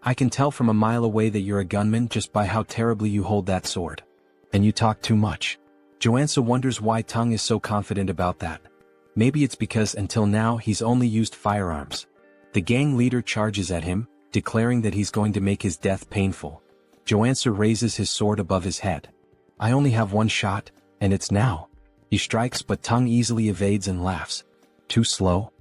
I can tell from a mile away that you're a gunman just by how terribly you hold that sword. And you talk too much. Joonsoo wonders why Tung is so confident about that. Maybe it's because until now he's only used firearms. The gang leader charges at him, declaring that he's going to make his death painful. Joonsoo raises his sword above his head. I only have one shot, and it's now. He strikes, but Tung easily evades and laughs. Too slow?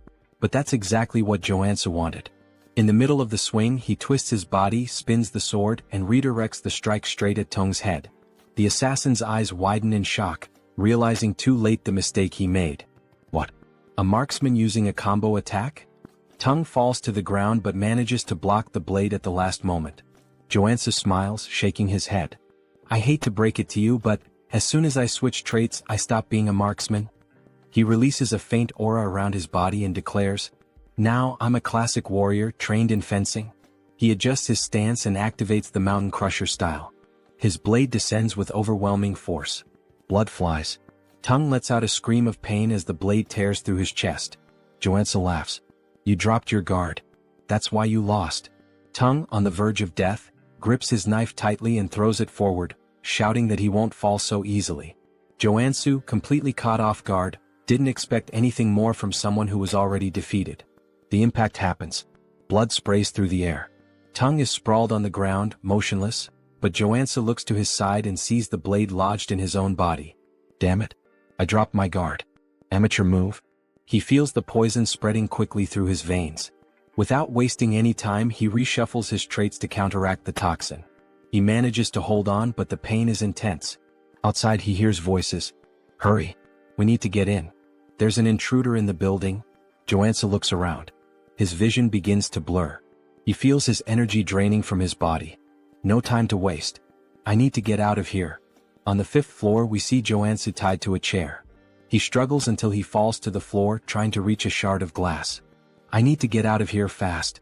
But that's exactly what Joonsoo wanted. In the middle of the swing, he twists his body, spins the sword, and redirects the strike straight at Tung's head. The assassin's eyes widen in shock, realizing too late the mistake he made. What? A marksman using a combo attack? Tung falls to the ground but manages to block the blade at the last moment. Joonsoo smiles, shaking his head. I hate to break it to you, but as soon as I switch traits, I stop being a marksman. He releases a faint aura around his body and declares, now I'm a classic warrior trained in fencing. He adjusts his stance and activates the Mountain Crusher style. His blade descends with overwhelming force. Blood flies. Tung lets out a scream of pain as the blade tears through his chest. Joonsoo laughs. You dropped your guard. That's why you lost. Tung, on the verge of death, grips his knife tightly and throws it forward, shouting that he won't fall so easily. Joonsoo, completely caught off guard, didn't expect anything more from someone who was already defeated. The impact happens. Blood sprays through the air. Tung is sprawled on the ground, motionless, but Joonsoo looks to his side and sees the blade lodged in his own body. Damn it. I dropped my guard. Amateur move. He feels the poison spreading quickly through his veins. Without wasting any time, he reshuffles his traits to counteract the toxin. He manages to hold on, but the pain is intense. Outside he hears voices. Hurry. We need to get in. There's an intruder in the building. Joonsoo looks around. his vision begins to blur. He feels his energy draining from his body. No time to waste. I need to get out of here. On the 5th floor we see Joonsoo tied to a chair. He struggles until he falls to the floor trying to reach a shard of glass. I need to get out of here fast.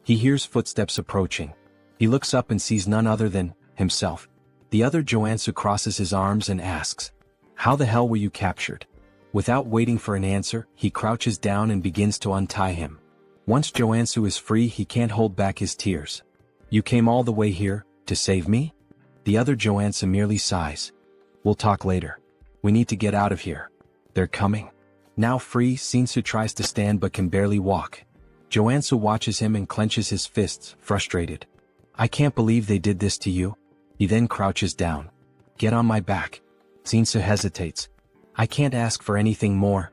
He hears footsteps approaching. He looks up and sees none other than himself. The other Joonsoo crosses his arms and asks, "How the hell were you captured?" Without waiting for an answer, he crouches down and begins to untie him. Once Joonsoo is free, he can't hold back his tears. "You came all the way here, to save me?" The other Joonsoo merely sighs. "We'll talk later. We need to get out of here. They're coming." Now free, Shinsu tries to stand but can barely walk. Joonsoo watches him and clenches his fists, frustrated. "I can't believe they did this to you." He then crouches down. "Get on my back." Shinsu hesitates. "I can't ask for anything more.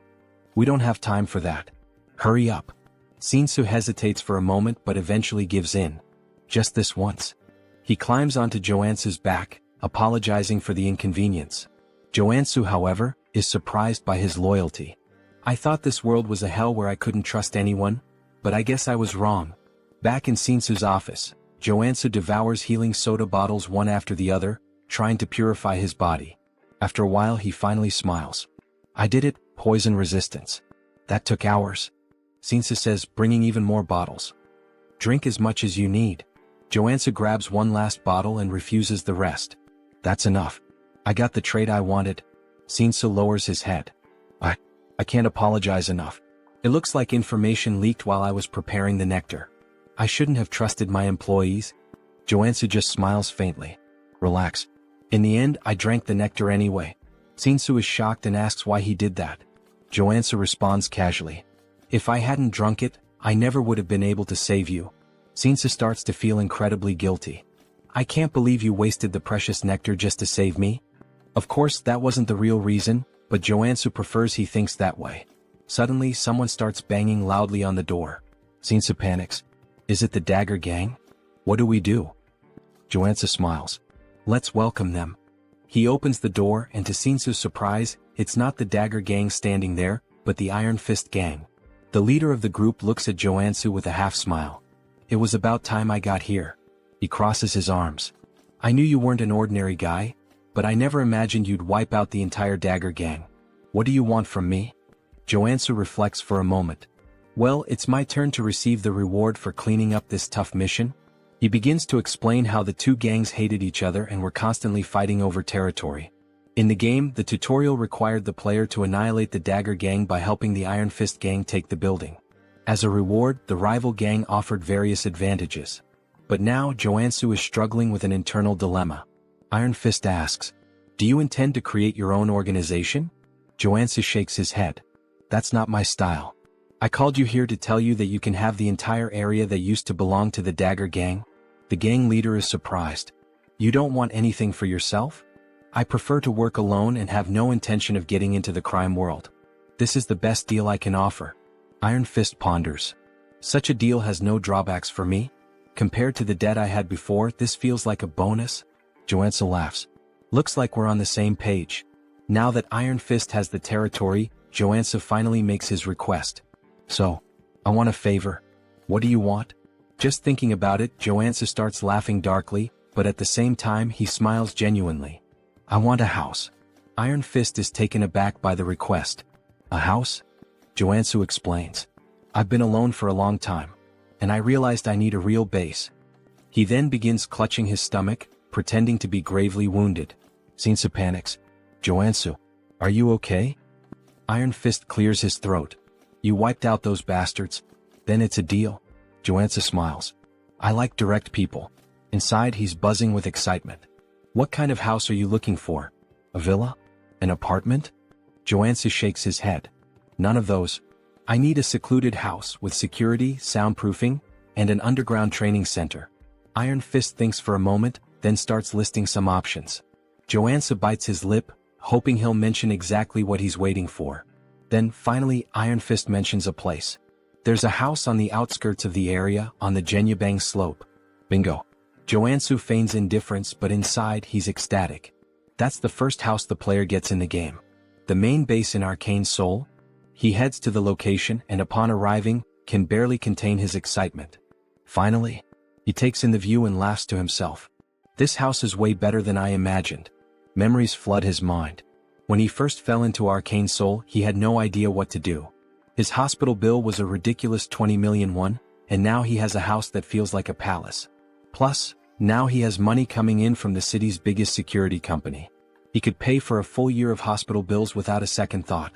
We don't have time for that. Hurry up." Shinsu hesitates for a moment but eventually gives in. "Just this once." He climbs onto Joansoo's back, apologizing for the inconvenience. Joonsoo, however, is surprised by his loyalty. "I thought this world was a hell where I couldn't trust anyone, but I guess I was wrong." Back in Shinsu's office, Joonsoo devours healing soda bottles one after the other, trying to purify his body. After a while he finally smiles. "I did it, poison resistance. That took hours." Shinsu says, bringing even more bottles. "Drink as much as you need." Joonsoo grabs one last bottle and refuses the rest. "That's enough. I got the trade I wanted." Shinsu lowers his head. I can't apologize enough. It looks like information leaked while I was preparing the nectar. I shouldn't have trusted my employees." Joonsoo just smiles faintly. "Relax. In the end, I drank the nectar anyway." Shinsu is shocked and asks why he did that. Joonsoo responds casually. "If I hadn't drunk it, I never would have been able to save you." Shinsu starts to feel incredibly guilty. "I can't believe you wasted the precious nectar just to save me." Of course, that wasn't the real reason, but Joonsoo prefers he thinks that way. Suddenly, someone starts banging loudly on the door. Shinsu panics. "Is it the Dagger Gang? What do we do?" Joonsoo smiles. "Let's welcome them." He opens the door and to Shinsu's surprise, it's not the Dagger Gang standing there, but the Iron Fist Gang. The leader of the group looks at Joonsoo with a half-smile. "It was about time I got here." He crosses his arms. "I knew you weren't an ordinary guy, but I never imagined you'd wipe out the entire Dagger Gang. What do you want from me?" Joonsoo reflects for a moment. "Well, it's my turn to receive the reward for cleaning up this tough mission." He begins to explain how the two gangs hated each other and were constantly fighting over territory. In the game, the tutorial required the player to annihilate the Dagger Gang by helping the Iron Fist Gang take the building. As a reward, the rival gang offered various advantages. But now, Joonsoo is struggling with an internal dilemma. Iron Fist asks, "Do you intend to create your own organization?" Joonsoo shakes his head. "That's not my style. I called you here to tell you that you can have the entire area that used to belong to the Dagger Gang." The gang leader is surprised. "You don't want anything for yourself?" "I prefer to work alone and have no intention of getting into the crime world. This is the best deal I can offer." Iron Fist ponders. "Such a deal has no drawbacks for me. Compared to the debt I had before, this feels like a bonus." Joonsoo laughs. "Looks like we're on the same page." Now that Iron Fist has the territory, Joonsoo finally makes his request. "So, I want a favor. What do you want?" Just thinking about it, Joonsoo starts laughing darkly, but at the same time he smiles genuinely. "I want a house." Iron Fist is taken aback by the request. "A house?" Joonsoo explains. "I've been alone for a long time, and I realized I need a real base." He then begins clutching his stomach, pretending to be gravely wounded. Shinsu panics. "Joonsoo, are you okay?" Iron Fist clears his throat. "You wiped out those bastards? Then it's a deal." Joonsoo smiles. "I like direct people." Inside he's buzzing with excitement. "What kind of house are you looking for? A villa? An apartment?" Joonsoo shakes his head. "None of those. I need a secluded house with security, soundproofing, and an underground training center." Iron Fist thinks for a moment, then starts listing some options. Joonsoo bites his lip, hoping he'll mention exactly what he's waiting for. Then, finally, Iron Fist mentions a place. "There's a house on the outskirts of the area, on the Jenyabang slope." Bingo. Joonsoo feigns indifference, but inside he's ecstatic. That's the first house the player gets in the game. The main base in Arcane Seoul? He heads to the location and upon arriving, can barely contain his excitement. Finally, he takes in the view and laughs to himself. This house is way better than I imagined. Memories flood his mind. When he first fell into Arcane Seoul, he had no idea what to do. His hospital bill was a ridiculous 20 million won, and now he has a house that feels like a palace. Plus, now he has money coming in from the city's biggest security company. He could pay for a full year of hospital bills without a second thought.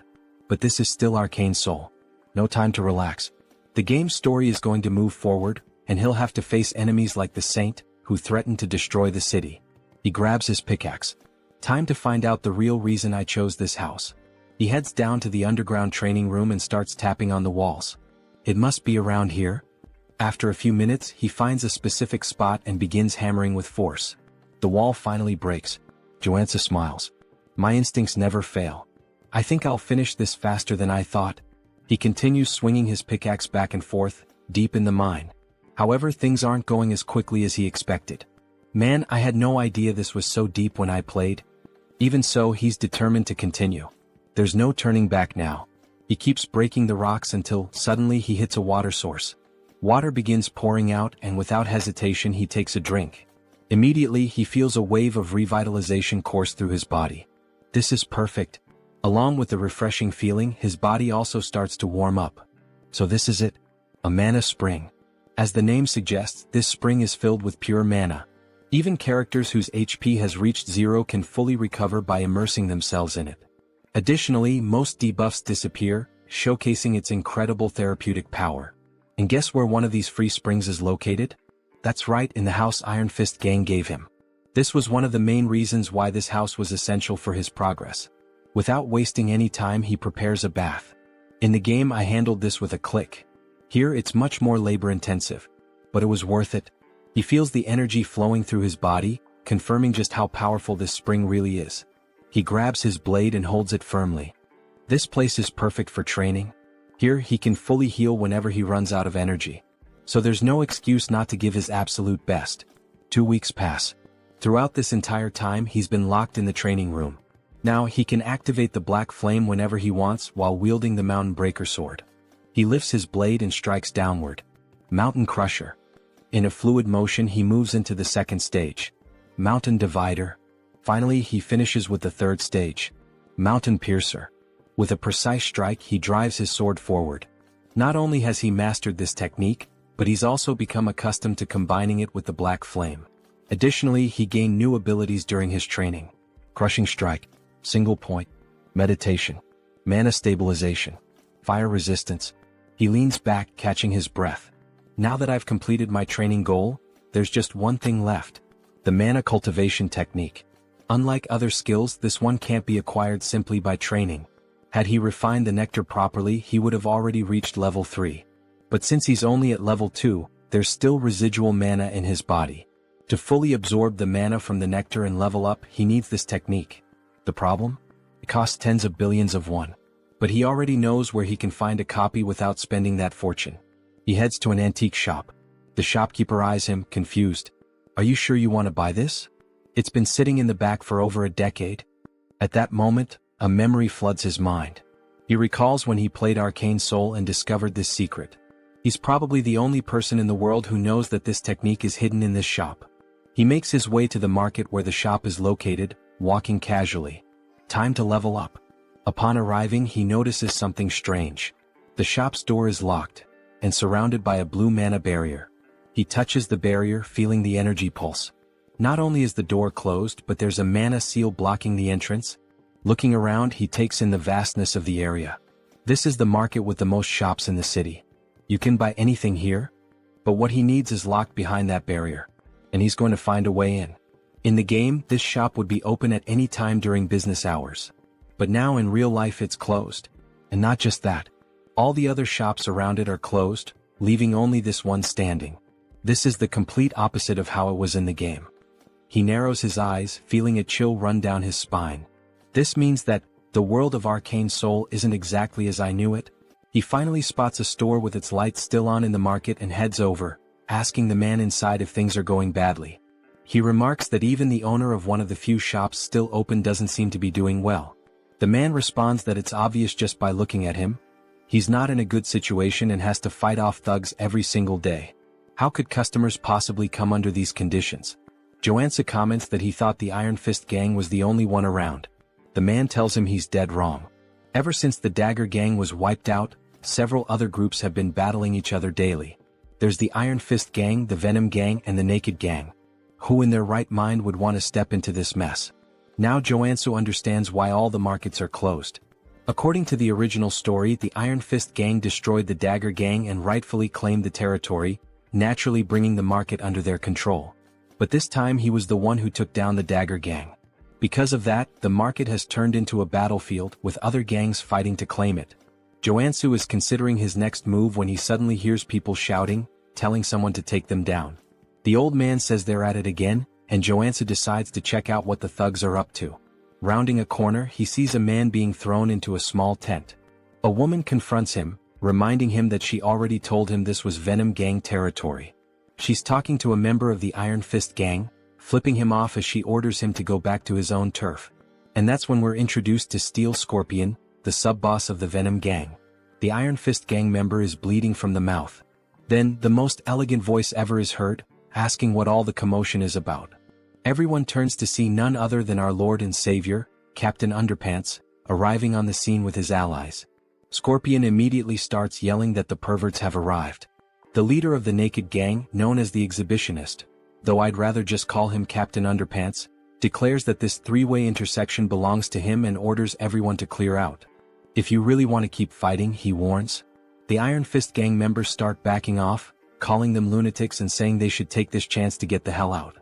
But this is still Arcane Seoul. No time to relax. The game's story is going to move forward, and he'll have to face enemies like the Saint, who threaten to destroy the city. He grabs his pickaxe. Time to find out the real reason I chose this house. He heads down to the underground training room and starts tapping on the walls. It must be around here. After a few minutes, he finds a specific spot and begins hammering with force. The wall finally breaks. Joonsoo smiles. My instincts never fail. I think I'll finish this faster than I thought. He continues swinging his pickaxe back and forth, deep in the mine. However, things aren't going as quickly as he expected. Man, I had no idea this was so deep when I played. Even so, he's determined to continue. There's no turning back now. He keeps breaking the rocks until, suddenly he hits a water source. Water begins pouring out, and without hesitation he takes a drink. Immediately he feels a wave of revitalization course through his body. This is perfect. Along with the refreshing feeling, his body also starts to warm up. So this is it. A mana spring. As the name suggests, this spring is filled with pure mana. Even characters whose HP has reached 0 can fully recover by immersing themselves in it. Additionally, most debuffs disappear, showcasing its incredible therapeutic power. And guess where one of these free springs is located? That's right, in the house Iron Fist gang gave him. This was one of the main reasons why this house was essential for his progress. Without wasting any time, he prepares a bath. In the game I handled this with a click. Here it's much more labor-intensive. But it was worth it. He feels the energy flowing through his body, confirming just how powerful this spring really is. He grabs his blade and holds it firmly. This place is perfect for training. Here he can fully heal whenever he runs out of energy. So there's no excuse not to give his absolute best. 2 weeks pass. Throughout this entire time he's been locked in the training room. Now he can activate the black flame whenever he wants while wielding the Mountain Breaker sword. He lifts his blade and strikes downward. Mountain Crusher. In a fluid motion he moves into the second stage. Mountain Divider. Finally he finishes with the third stage. Mountain Piercer. With a precise strike he drives his sword forward. Not only has he mastered this technique, but he's also become accustomed to combining it with the black flame. Additionally, he gained new abilities during his training. Crushing Strike, Single Point, Meditation, Mana Stabilization, Fire Resistance. He leans back, catching his breath. Now that I've completed my training goal, there's just one thing left. The Mana Cultivation Technique. Unlike other skills, this one can't be acquired simply by training. Had he refined the nectar properly, he would have already reached level 3. But since he's only at level 2, there's still residual mana in his body. To fully absorb the mana from the nectar and level up, he needs this technique. The problem? It costs tens of billions of won. But he already knows where he can find a copy without spending that fortune. He heads to an antique shop. The shopkeeper eyes him, confused. Are you sure you want to buy this? It's been sitting in the back for over a decade. At that moment, a memory floods his mind. He recalls when he played Arcane Seoul and discovered this secret. He's probably the only person in the world who knows that this technique is hidden in this shop. He makes his way to the market where the shop is located, walking casually. Time to level up. Upon arriving, he notices something strange. The shop's door is locked, and surrounded by a blue mana barrier. He touches the barrier, feeling the energy pulse. Not only is the door closed, but there's a mana seal blocking the entrance. Looking around, he takes in the vastness of the area. This is the market with the most shops in the city. You can buy anything here, but what he needs is locked behind that barrier, and he's going to find a way in. In the game, this shop would be open at any time during business hours. But now in real life it's closed. And not just that. All the other shops around it are closed, leaving only this one standing. This is the complete opposite of how it was in the game. He narrows his eyes, feeling a chill run down his spine. This means that the world of Arcane Seoul isn't exactly as I knew it. He finally spots a store with its lights still on in the market and heads over, asking the man inside if things are going badly. He remarks that even the owner of one of the few shops still open doesn't seem to be doing well. The man responds that it's obvious just by looking at him. He's not in a good situation and has to fight off thugs every single day. How could customers possibly come under these conditions? Joonsoo comments that he thought the Iron Fist gang was the only one around. The man tells him he's dead wrong. Ever since the Dagger gang was wiped out, several other groups have been battling each other daily. There's the Iron Fist gang, the Venom gang, and the Naked gang. Who in their right mind would want to step into this mess? Now Joonsoo understands why all the markets are closed. According to the original story, the Iron Fist gang destroyed the Dagger gang and rightfully claimed the territory, naturally bringing the market under their control. But this time he was the one who took down the Dagger gang. Because of that, the market has turned into a battlefield with other gangs fighting to claim it. Joonsoo is considering his next move when he suddenly hears people shouting, telling someone to take them down. The old man says they're at it again, and Joonsoo decides to check out what the thugs are up to. Rounding a corner, he sees a man being thrown into a small tent. A woman confronts him, reminding him that she already told him this was Venom gang territory. She's talking to a member of the Iron Fist gang, flipping him off as she orders him to go back to his own turf. And that's when we're introduced to Steel Scorpion, the sub-boss of the Venom gang. The Iron Fist gang member is bleeding from the mouth. Then, the most elegant voice ever is heard, asking what all the commotion is about. Everyone turns to see none other than our Lord and Savior, Captain Underpants, arriving on the scene with his allies. Scorpion immediately starts yelling that the perverts have arrived. The leader of the Naked gang, known as the Exhibitionist, though I'd rather just call him Captain Underpants, declares that this three-way intersection belongs to him and orders everyone to clear out. If you really want to keep fighting, he warns. The Iron Fist gang members start backing off, calling them lunatics and saying they should take this chance to get the hell out.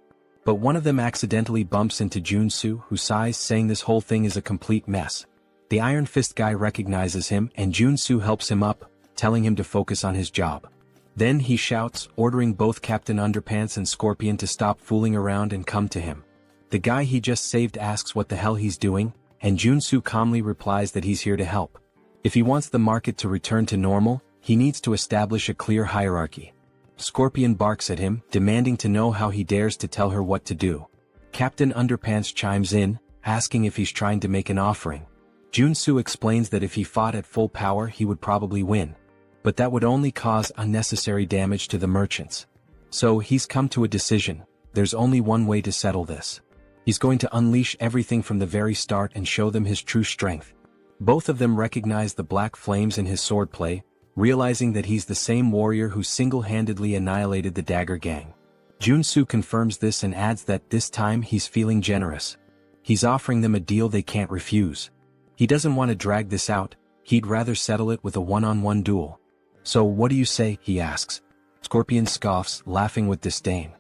But one of them accidentally bumps into Joonsoo, who sighs, saying this whole thing is a complete mess. The Iron Fist guy recognizes him and Joonsoo helps him up, telling him to focus on his job. Then he shouts, ordering both Captain Underpants and Scorpion to stop fooling around and come to him. The guy he just saved asks what the hell he's doing, and Joonsoo calmly replies that he's here to help. If he wants the market to return to normal, he needs to establish a clear hierarchy. Scorpion barks at him, demanding to know how he dares to tell her what to do. Captain Underpants chimes in, asking if he's trying to make an offering. Joonsoo explains that if he fought at full power he would probably win. But that would only cause unnecessary damage to the merchants. So he's come to a decision. There's only one way to settle this. He's going to unleash everything from the very start and show them his true strength. Both of them recognize the black flames in his swordplay, realizing that he's the same warrior who single-handedly annihilated the Dagger gang. Joonsoo confirms this and adds that this time he's feeling generous. He's offering them a deal they can't refuse. He doesn't want to drag this out, he'd rather settle it with a one-on-one duel. So what do you say, he asks. Scorpion scoffs, laughing with disdain.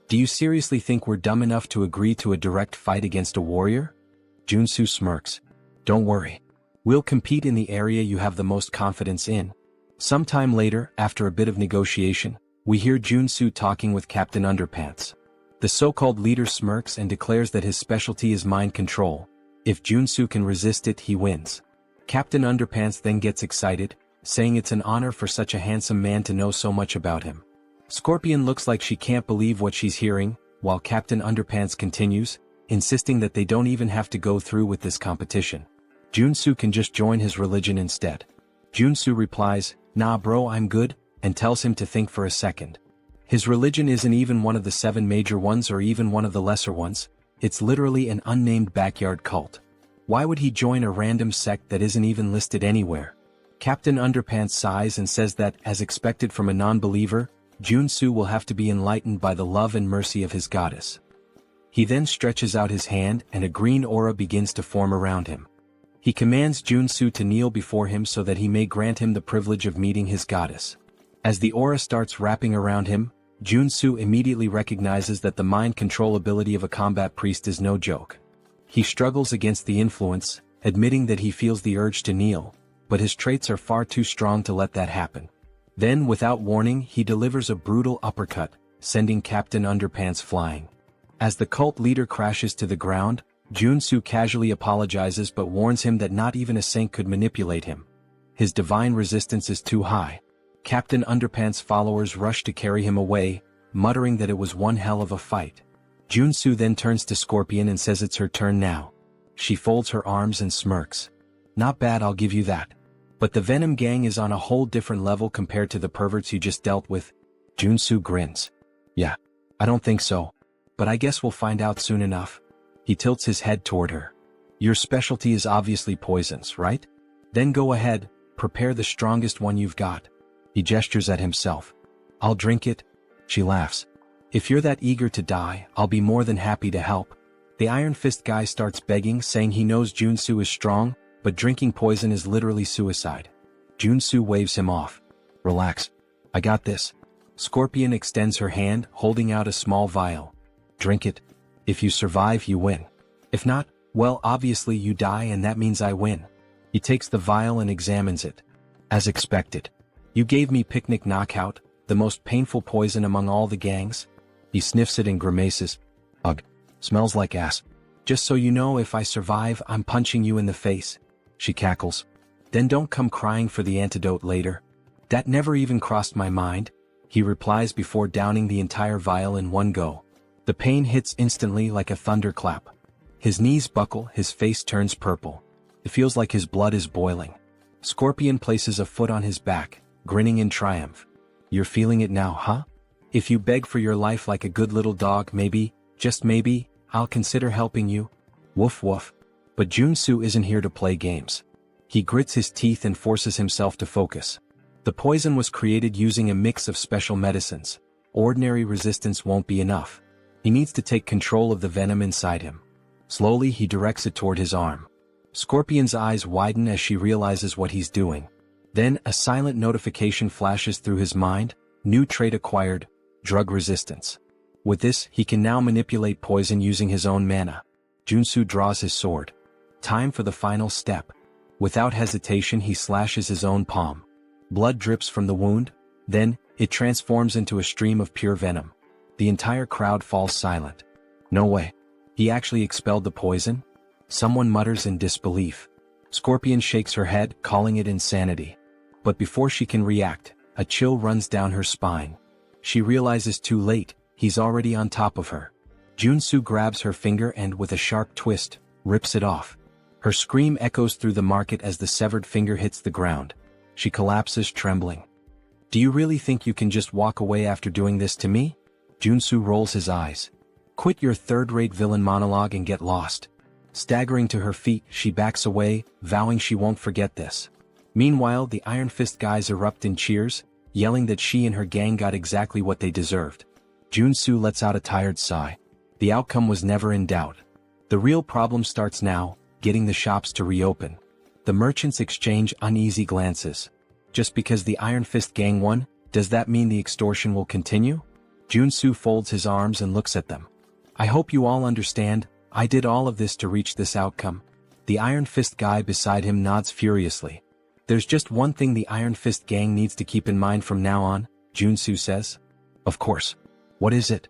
Do you seriously think we're dumb enough to agree to a direct fight against a warrior? Joonsoo smirks. Don't worry. We'll compete in the area you have the most confidence in. Sometime later, after a bit of negotiation, we hear Joonsoo talking with Captain Underpants. The so-called leader smirks and declares that his specialty is mind control. If Joonsoo can resist it, he wins. Captain Underpants then gets excited, saying it's an honor for such a handsome man to know so much about him. Scorpion looks like she can't believe what she's hearing, while Captain Underpants continues, insisting that they don't even have to go through with this competition. Joonsoo can just join his religion instead. Joonsoo replies, "Nah bro, I'm good," and tells him to think for a second. His religion isn't even one of the 7 major ones or even one of the lesser ones, it's literally an unnamed backyard cult. Why would he join a random sect that isn't even listed anywhere? Captain Underpants sighs and says that, as expected from a non-believer, Joonsoo will have to be enlightened by the love and mercy of his goddess. He then stretches out his hand and a green aura begins to form around him. He commands Joonsoo to kneel before him so that he may grant him the privilege of meeting his goddess. As the aura starts wrapping around him, Joonsoo immediately recognizes that the mind control ability of a combat priest is no joke. He struggles against the influence, admitting that he feels the urge to kneel, but his traits are far too strong to let that happen. Then, without warning, he delivers a brutal uppercut, sending Captain Underpants flying. As the cult leader crashes to the ground, Joonsoo casually apologizes but warns him that not even a saint could manipulate him. His divine resistance is too high. Captain Underpants' followers rush to carry him away, muttering that it was one hell of a fight. Joonsoo then turns to Scorpion and says it's her turn now. She folds her arms and smirks. Not bad, I'll give you that. But the Venom gang is on a whole different level compared to the perverts you just dealt with. Joonsoo grins. Yeah, I don't think so. But I guess we'll find out soon enough. He tilts his head toward her. Your specialty is obviously poisons, right? Then go ahead, prepare the strongest one you've got. He gestures at himself. I'll drink it. She laughs. If you're that eager to die, I'll be more than happy to help. The Iron Fist guy starts begging, saying he knows Joonsoo is strong, but drinking poison is literally suicide. Joonsoo waves him off. Relax. I got this. Scorpion extends her hand, holding out a small vial. Drink it. If you survive, you win. If not, well, obviously you die and that means I win. He takes the vial and examines it. As expected. You gave me picnic knockout, the most painful poison among all the gangs. He sniffs it and grimaces. Ugh. Smells like ass. Just so you know, if I survive, I'm punching you in the face. She cackles. Then don't come crying for the antidote later. That never even crossed my mind. He replies before downing the entire vial in one go. The pain hits instantly like a thunderclap. His knees buckle, his face turns purple. It feels like his blood is boiling. Scorpion places a foot on his back, grinning in triumph. You're feeling it now, huh? If you beg for your life like a good little dog, maybe, just maybe, I'll consider helping you. Woof woof. But Joonsoo isn't here to play games. He grits his teeth and forces himself to focus. The poison was created using a mix of special medicines. Ordinary resistance won't be enough. He needs to take control of the venom inside him. Slowly he directs it toward his arm. Scorpion's eyes widen as she realizes what he's doing. Then a silent notification flashes through his mind. New trait acquired, drug resistance. With this, he can now manipulate poison using his own mana. Joonsoo draws his sword. Time for the final step. Without hesitation he slashes his own palm. Blood drips from the wound, then, it transforms into a stream of pure venom. The entire crowd falls silent. No way. He actually expelled the poison? Someone mutters in disbelief. Scorpion shakes her head, calling it insanity. But before she can react, a chill runs down her spine. She realizes too late, he's already on top of her. Joonsoo grabs her finger and, with a sharp twist, rips it off. Her scream echoes through the market as the severed finger hits the ground. She collapses, trembling. Do you really think you can just walk away after doing this to me? Joonsoo rolls his eyes. Quit your third-rate villain monologue and get lost. Staggering to her feet, she backs away, vowing she won't forget this. Meanwhile, the Iron Fist guys erupt in cheers, yelling that she and her gang got exactly what they deserved. Joonsoo lets out a tired sigh. The outcome was never in doubt. The real problem starts now, getting the shops to reopen. The merchants exchange uneasy glances. Just because the Iron Fist gang won, does that mean the extortion will continue? Joonsoo folds his arms and looks at them. I hope you all understand, I did all of this to reach this outcome. The Iron Fist guy beside him nods furiously. There's just one thing the Iron Fist gang needs to keep in mind from now on, Joonsoo says. Of course. What is it?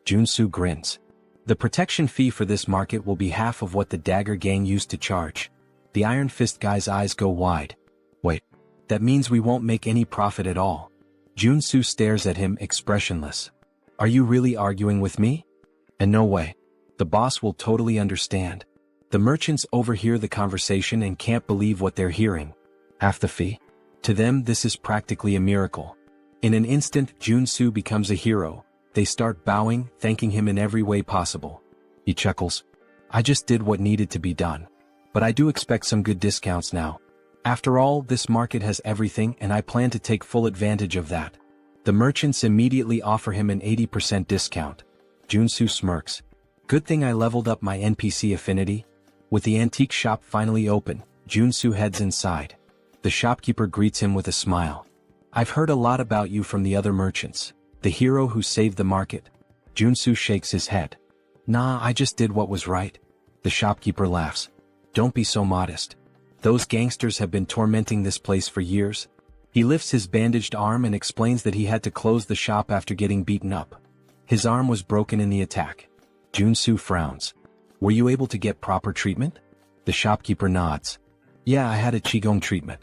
Joonsoo grins. The protection fee for this market will be half of what the Dagger gang used to charge. The Iron Fist guy's eyes go wide. Wait, that means we won't make any profit at all. Joonsoo stares at him, expressionless. Are you really arguing with me? And no way. The boss will totally understand. The merchants overhear the conversation and can't believe what they're hearing. Half the fee? To them, this is practically a miracle. In an instant, Joonsoo becomes a hero. They start bowing, thanking him in every way possible. He chuckles. I just did what needed to be done. But I do expect some good discounts now. After all, this market has everything and I plan to take full advantage of that. The merchants immediately offer him an 80% discount. Joonsoo smirks. Good thing I leveled up my NPC affinity. With the antique shop finally open, Joonsoo heads inside. The shopkeeper greets him with a smile. I've heard a lot about you from the other merchants. The hero who saved the market. Joonsoo shakes his head. Nah, I just did what was right. The shopkeeper laughs. Don't be so modest. Those gangsters have been tormenting this place for years. He lifts his bandaged arm and explains that he had to close the shop after getting beaten up. His arm was broken in the attack. Joonsoo frowns. Were you able to get proper treatment? The shopkeeper nods. Yeah, I had a qigong treatment.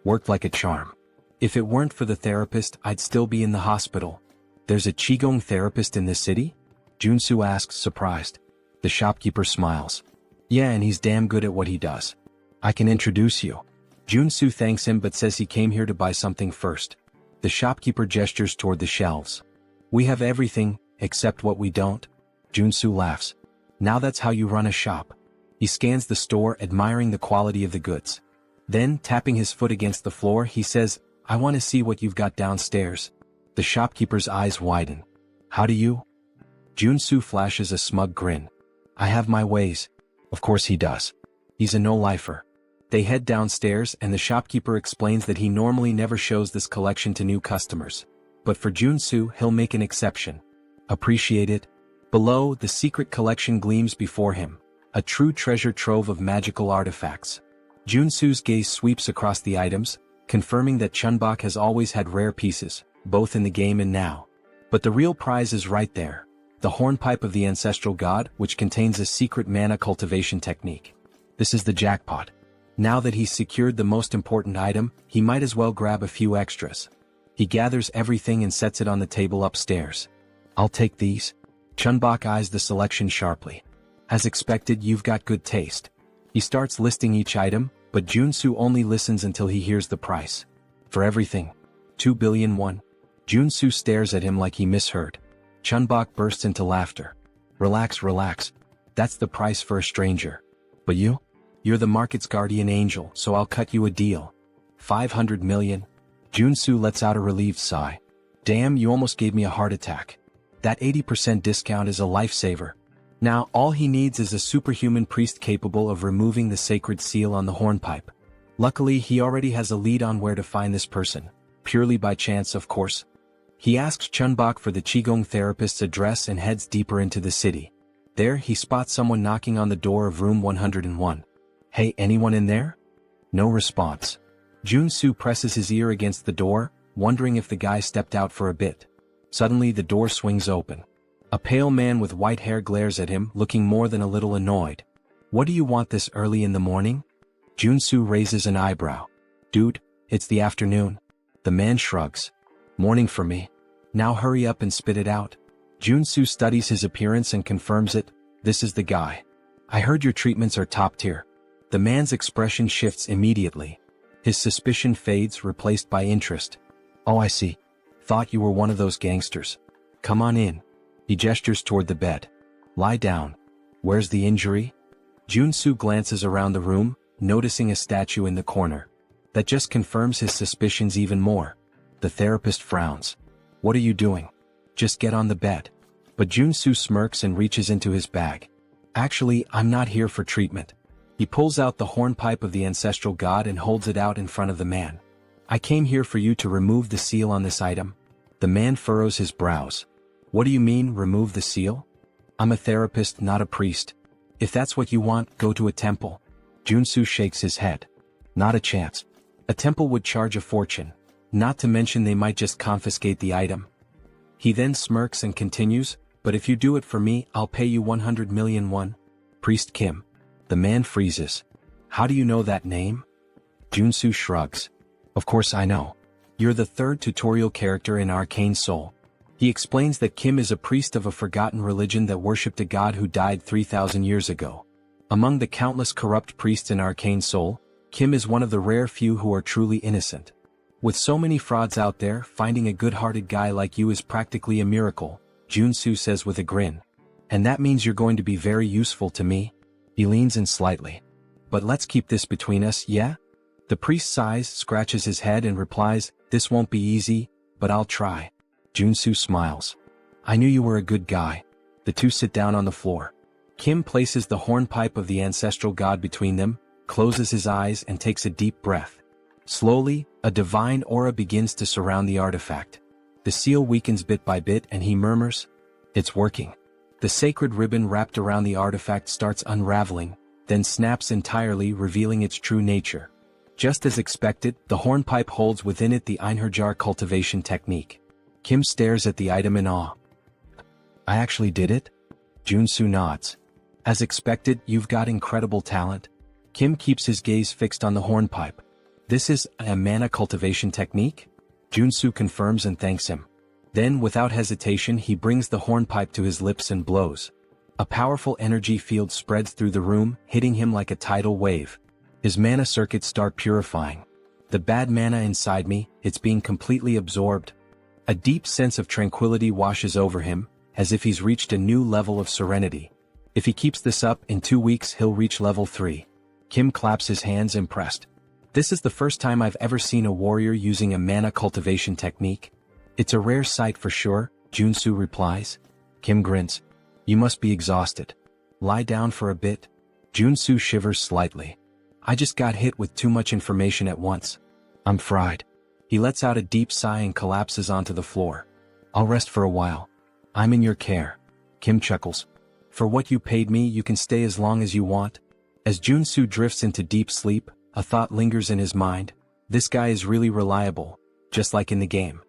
Worked like a charm. If it weren't for the therapist, I'd still be in the hospital. There's a qigong therapist in this city? Joonsoo asks, surprised. The shopkeeper smiles. Yeah, and he's damn good at what he does. I can introduce you. Joonsoo thanks him but says he came here to buy something first. The shopkeeper gestures toward the shelves. We have everything, except what we don't. Joonsoo laughs. Now that's how you run a shop. He scans the store, admiring the quality of the goods. Then, tapping his foot against the floor, he says, I want to see what you've got downstairs. The shopkeeper's eyes widen. How do you? Joonsoo flashes a smug grin. I have my ways. Of course he does. He's a no-lifer. They head downstairs and the shopkeeper explains that he normally never shows this collection to new customers. But for Joonsoo, he'll make an exception. Appreciate it? Below, the secret collection gleams before him. A true treasure trove of magical artifacts. Joonsoo's gaze sweeps across the items, confirming that Chunbok has always had rare pieces, both in the game and now. But the real prize is right there. The hornpipe of the ancestral god, which contains a secret mana cultivation technique. This is the jackpot. Now that he's secured the most important item, he might as well grab a few extras. He gathers everything and sets it on the table upstairs. I'll take these. Chunbok eyes the selection sharply. As expected, you've got good taste. He starts listing each item, but Joonsoo only listens until he hears the price. For everything. 2 billion won. Joonsoo stares at him like he misheard. Chunbok bursts into laughter. Relax, relax. That's the price for a stranger. But you? You're the market's guardian angel, so I'll cut you a deal. 500 million. Joonsoo lets out a relieved sigh. Damn, you almost gave me a heart attack. That 80% discount is a lifesaver. Now, all he needs is a superhuman priest capable of removing the sacred seal on the hornpipe. Luckily, he already has a lead on where to find this person. Purely by chance, of course. He asks Chunbok for the Qigong therapist's address and heads deeper into the city. There, he spots someone knocking on the door of room 101. Hey, anyone in there? No response. Joonsoo presses his ear against the door, wondering if the guy stepped out for a bit. Suddenly, the door swings open. A pale man with white hair glares at him, looking more than a little annoyed. What do you want this early in the morning? Joonsoo raises an eyebrow. Dude, it's the afternoon. The man shrugs. Morning for me. Now hurry up and spit it out. Joonsoo studies his appearance and confirms it. This is the guy. I heard your treatments are top tier. The man's expression shifts immediately. His suspicion fades, replaced by interest. Oh, I see. Thought you were one of those gangsters. Come on in. He gestures toward the bed. Lie down. Where's the injury? Joonsoo glances around the room, noticing a statue in the corner. That just confirms his suspicions even more. The therapist frowns. What are you doing? Just get on the bed. But Joonsoo smirks and reaches into his bag. Actually, I'm not here for treatment. He pulls out the hornpipe of the ancestral god and holds it out in front of the man. I came here for you to remove the seal on this item. The man furrows his brows. What do you mean, remove the seal? I'm a therapist, not a priest. If that's what you want, go to a temple. Joonsoo shakes his head. Not a chance. A temple would charge a fortune. Not to mention they might just confiscate the item. He then smirks and continues, but if you do it for me, I'll pay you 100 million won. Priest Kim. The man freezes. How do you know that name? Joonsoo shrugs. Of course I know. You're the third tutorial character in Arcane Seoul. He explains that Kim is a priest of a forgotten religion that worshipped a god who died 3,000 years ago. Among the countless corrupt priests in Arcane Seoul, Kim is one of the rare few who are truly innocent. With so many frauds out there, finding a good-hearted guy like you is practically a miracle, Joonsoo says with a grin. And that means you're going to be very useful to me? He leans in slightly. But let's keep this between us, yeah? The priest sighs, scratches his head and replies, this won't be easy, but I'll try. Joonsoo smiles. I knew you were a good guy. The two sit down on the floor. Kim places the hornpipe of the ancestral god between them, closes his eyes and takes a deep breath. Slowly, a divine aura begins to surround the artifact. The seal weakens bit by bit and he murmurs, it's working. The sacred ribbon wrapped around the artifact starts unraveling, then snaps entirely, revealing its true nature. Just as expected, the hornpipe holds within it the Einherjar cultivation technique. Kim stares at the item in awe. I actually did it? Joonsoo nods. As expected, you've got incredible talent. Kim keeps his gaze fixed on the hornpipe. This is a mana cultivation technique? Joonsoo confirms and thanks him. Then, without hesitation, he brings the hornpipe to his lips and blows. A powerful energy field spreads through the room, hitting him like a tidal wave. His mana circuits start purifying. The bad mana inside me, it's being completely absorbed. A deep sense of tranquility washes over him, as if he's reached a new level of serenity. If he keeps this up, in 2 weeks he'll reach level 3. Kim claps his hands impressed. This is the first time I've ever seen a warrior using a mana cultivation technique. It's a rare sight for sure, Joonsoo replies. Kim grins. You must be exhausted. Lie down for a bit. Joonsoo shivers slightly. I just got hit with too much information at once. I'm fried. He lets out a deep sigh and collapses onto the floor. I'll rest for a while. I'm in your care. Kim chuckles. For what you paid me, you can stay as long as you want. As Joonsoo drifts into deep sleep, a thought lingers in his mind. This guy is really reliable, just like in the game.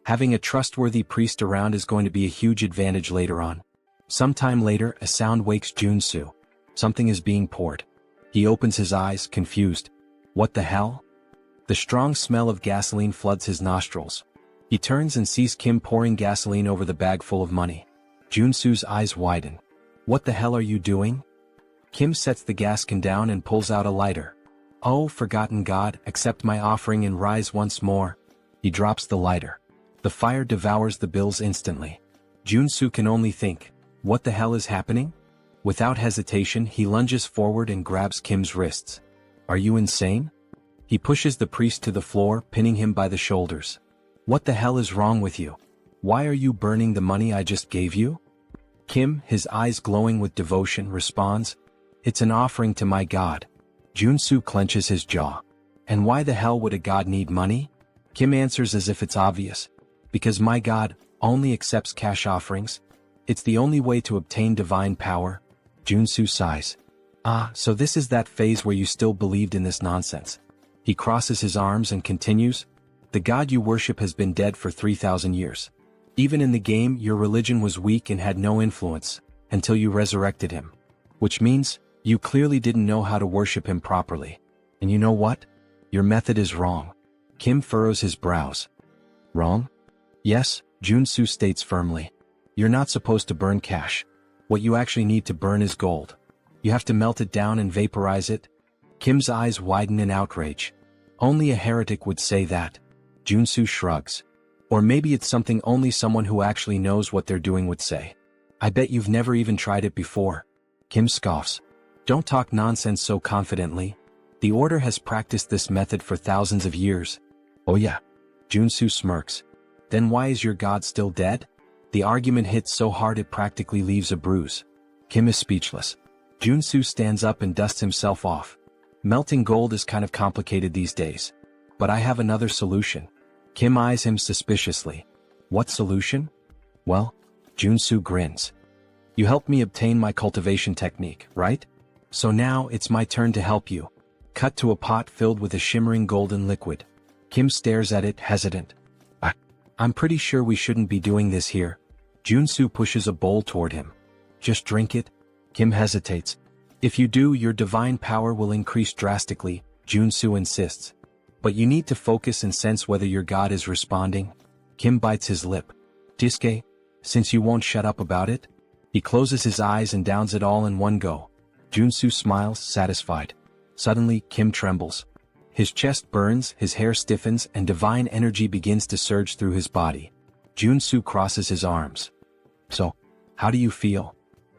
Having a trustworthy priest around is going to be a huge advantage later on. Sometime later, a sound wakes Joonsoo. Something is being poured. He opens his eyes, confused. What the hell? The strong smell of gasoline floods his nostrils. He turns and sees Kim pouring gasoline over the bag full of money. Joonsoo's eyes widen. What the hell are you doing? Kim sets the gas can down and pulls out a lighter. Oh, forgotten god, accept my offering and rise once more. He drops the lighter. The fire devours the bills instantly. Joonsoo can only think, what the hell is happening? Without hesitation, he lunges forward and grabs Kim's wrists. Are you insane? He pushes the priest to the floor, pinning him by the shoulders. What the hell is wrong with you? Why are you burning the money I just gave you? Kim, his eyes glowing with devotion, responds, It's an offering to my god. Joonsoo clenches his jaw. And why the hell would a god need money? Kim answers as if it's obvious. Because my god only accepts cash offerings. It's the only way to obtain divine power. Joonsoo sighs. Ah, so this is that phase where you still believed in this nonsense. He crosses his arms and continues, The god you worship has been dead for 3,000 years. Even in the game, your religion was weak and had no influence, until you resurrected him. Which means, you clearly didn't know how to worship him properly. And you know what? Your method is wrong. Kim furrows his brows. Wrong? Yes, Joonsoo states firmly. You're not supposed to burn cash. What you actually need to burn is gold. You have to melt it down and vaporize it. Kim's eyes widen in outrage. Only a heretic would say that. Joonsoo shrugs. Or maybe it's something only someone who actually knows what they're doing would say. I bet you've never even tried it before. Kim scoffs. Don't talk nonsense so confidently. The Order has practiced this method for thousands of years. Oh yeah. Joonsoo smirks. Then why is your god still dead? The argument hits so hard it practically leaves a bruise. Kim is speechless. Joonsoo stands up and dusts himself off. Melting gold is kind of complicated these days. But I have another solution. Kim eyes him suspiciously. What solution? Well, Joonsoo grins. You helped me obtain my cultivation technique, right? So now it's my turn to help you. Cut to a pot filled with a shimmering golden liquid. Kim stares at it, hesitant. I'm pretty sure we shouldn't be doing this here. Joonsoo pushes a bowl toward him. Just drink it. Kim hesitates. If you do, your divine power will increase drastically, Joonsoo insists. But you need to focus and sense whether your god is responding. Kim bites his lip. Diske, since you won't shut up about it? He closes his eyes and downs it all in one go. Joonsoo smiles, satisfied. Suddenly, Kim trembles. His chest burns, his hair stiffens, and divine energy begins to surge through his body. Joonsoo crosses his arms. So, how do you feel?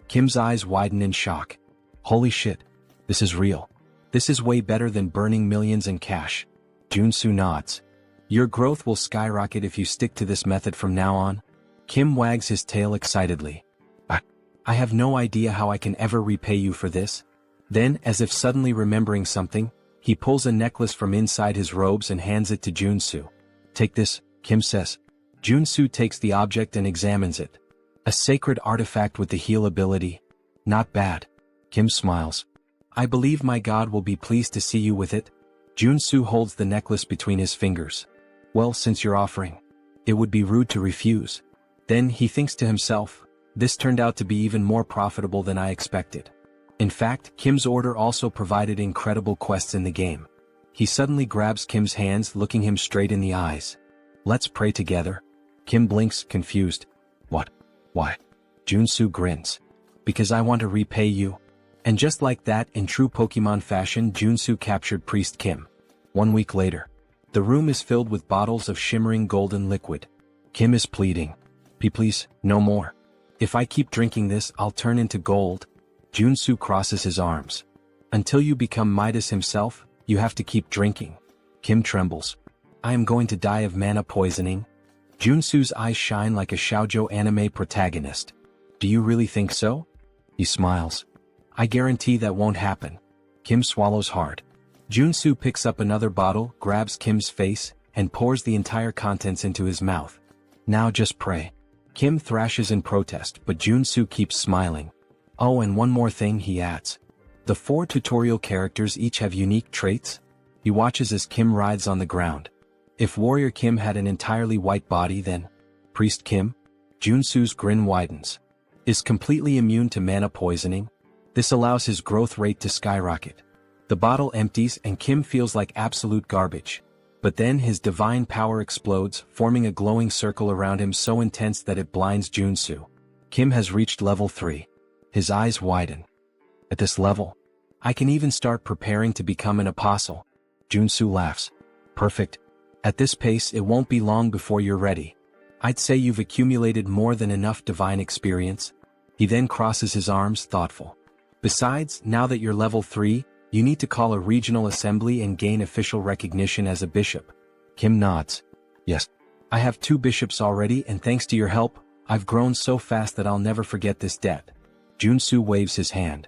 Kim's eyes widen in shock. Holy shit. This is real. This is way better than burning millions in cash. Joonsoo nods. Your growth will skyrocket if you stick to this method from now on. Kim wags his tail excitedly. I have no idea how I can ever repay you for this. Then, as if suddenly remembering something, he pulls a necklace from inside his robes and hands it to Joonsoo. Take this, Kim says. Joonsoo takes the object and examines it. A sacred artifact with the heal ability. Not bad. Kim smiles. I believe my god will be pleased to see you with it. Joonsoo holds the necklace between his fingers. Well, since you're offering, it would be rude to refuse. Then he thinks to himself, this turned out to be even more profitable than I expected. In fact, Kim's order also provided incredible quests in the game. He suddenly grabs Kim's hands, looking him straight in the eyes. Let's pray together. Kim blinks, confused. What? Why? Joonsoo grins. Because I want to repay you. And just like that, in true Pokemon fashion, Joonsoo captured Priest Kim. 1 week later. The room is filled with bottles of shimmering golden liquid. Kim is pleading. Please, no more. If I keep drinking this, I'll turn into gold. Joonsoo crosses his arms. Until you become Midas himself, you have to keep drinking. Kim trembles. I am going to die of mana poisoning. Joonsoo's eyes shine like a shoujo anime protagonist. Do you really think so? He smiles. I guarantee that won't happen. Kim swallows hard. Joonsoo picks up another bottle, grabs Kim's face, and pours the entire contents into his mouth. Now just pray. Kim thrashes in protest, but Joonsoo keeps smiling. Oh, and one more thing, he adds. The 4 tutorial characters each have unique traits. He watches as Kim writhes on the ground. If Warrior Kim had an entirely white body, then Priest Kim? Joonsoo's grin widens. Is completely immune to mana poisoning. This allows his growth rate to skyrocket. The bottle empties and Kim feels like absolute garbage. But then his divine power explodes, forming a glowing circle around him so intense that it blinds Joonsoo. Kim has reached level 3. His eyes widen. At this level, I can even start preparing to become an apostle. Joonsoo laughs. Perfect. At this pace, it won't be long before you're ready. I'd say you've accumulated more than enough divine experience. He then crosses his arms, thoughtful. Besides, now that you're level 3, you need to call a regional assembly and gain official recognition as a bishop. Kim nods. Yes. I have 2 bishops already, and thanks to your help, I've grown so fast that I'll never forget this debt. Joonsoo waves his hand.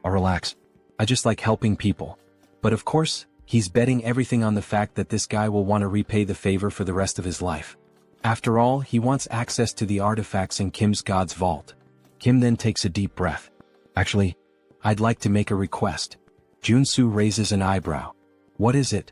Oh, relax. I just like helping people. But of course, he's betting everything on the fact that this guy will want to repay the favor for the rest of his life. After all, he wants access to the artifacts in Kim's God's vault. Kim then takes a deep breath. Actually, I'd like to make a request. Joonsoo raises an eyebrow. What is it?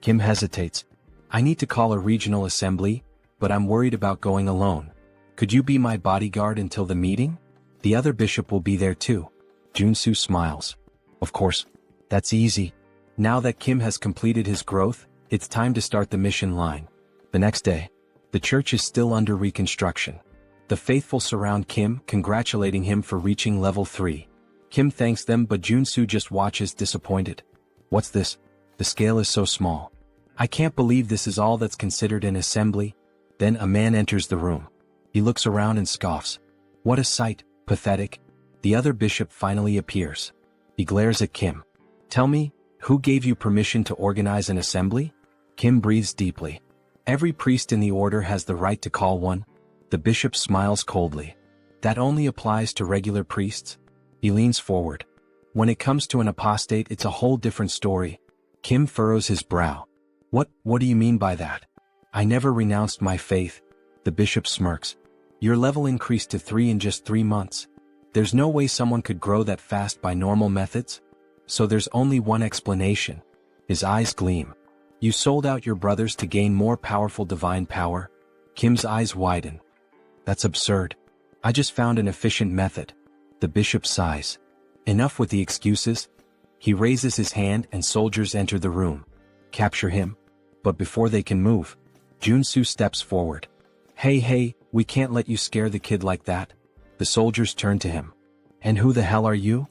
Kim hesitates. I need to call a regional assembly, but I'm worried about going alone. Could you be my bodyguard until the meeting? The other bishop will be there too. Joonsoo smiles. Of course. That's easy. Now that Kim has completed his growth, it's time to start the mission line. The next day, the church is still under reconstruction. The faithful surround Kim, congratulating him for reaching level 3. Kim thanks them, but Joonsoo just watches disappointed. What's this? The scale is so small. I can't believe this is all that's considered an assembly. Then a man enters the room. He looks around and scoffs. What a sight, pathetic. The other bishop finally appears. He glares at Kim. Tell me, who gave you permission to organize an assembly? Kim breathes deeply. Every priest in the order has the right to call one. The bishop smiles coldly. That only applies to regular priests? He leans forward. When it comes to an apostate, it's a whole different story. Kim furrows his brow. What do you mean by that? I never renounced my faith. The bishop smirks. Your level increased to 3 in just 3 months. There's no way someone could grow that fast by normal methods. So there's only one explanation. His eyes gleam. You sold out your brothers to gain more powerful divine power? Kim's eyes widen. That's absurd. I just found an efficient method. The bishop sighs. Enough with the excuses. He raises his hand and soldiers enter the room. Capture him. But before they can move, Joonsoo steps forward. Hey, we can't let you scare the kid like that. The soldiers turn to him. And who the hell are you?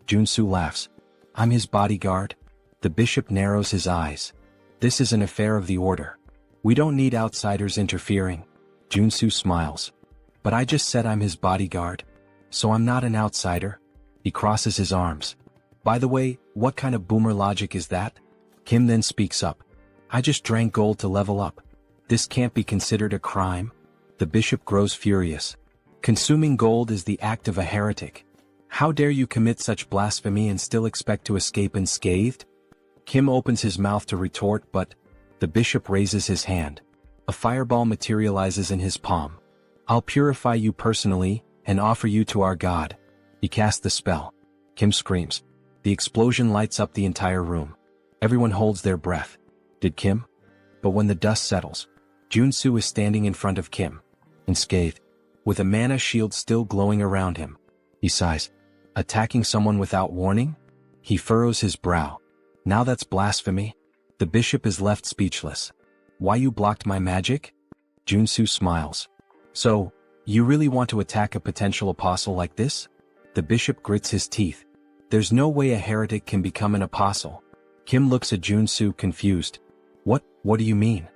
Joonsoo laughs. I'm his bodyguard. The bishop narrows his eyes. This is an affair of the order. We don't need outsiders interfering. Joonsoo smiles. But I just said I'm his bodyguard. So I'm not an outsider. He crosses his arms. By the way, what kind of boomer logic is that? Kim then speaks up. I just drank gold to level up. This can't be considered a crime. The bishop grows furious. Consuming gold is the act of a heretic. How dare you commit such blasphemy and still expect to escape unscathed? Kim opens his mouth to retort, but the bishop raises his hand. A fireball materializes in his palm. I'll purify you personally and offer you to our God. He casts the spell. Kim screams. The explosion lights up the entire room. Everyone holds their breath. Did Kim? But when the dust settles, Joonsoo is standing in front of Kim, unscathed, with a mana shield still glowing around him. He sighs. Attacking someone without warning? He furrows his brow. Now that's blasphemy. The bishop is left speechless. Why you blocked my magic? Joonsoo smiles. So, you really want to attack a potential apostle like this? The bishop grits his teeth. There's no way a heretic can become an apostle. Kim looks at Joonsoo confused. What do you mean?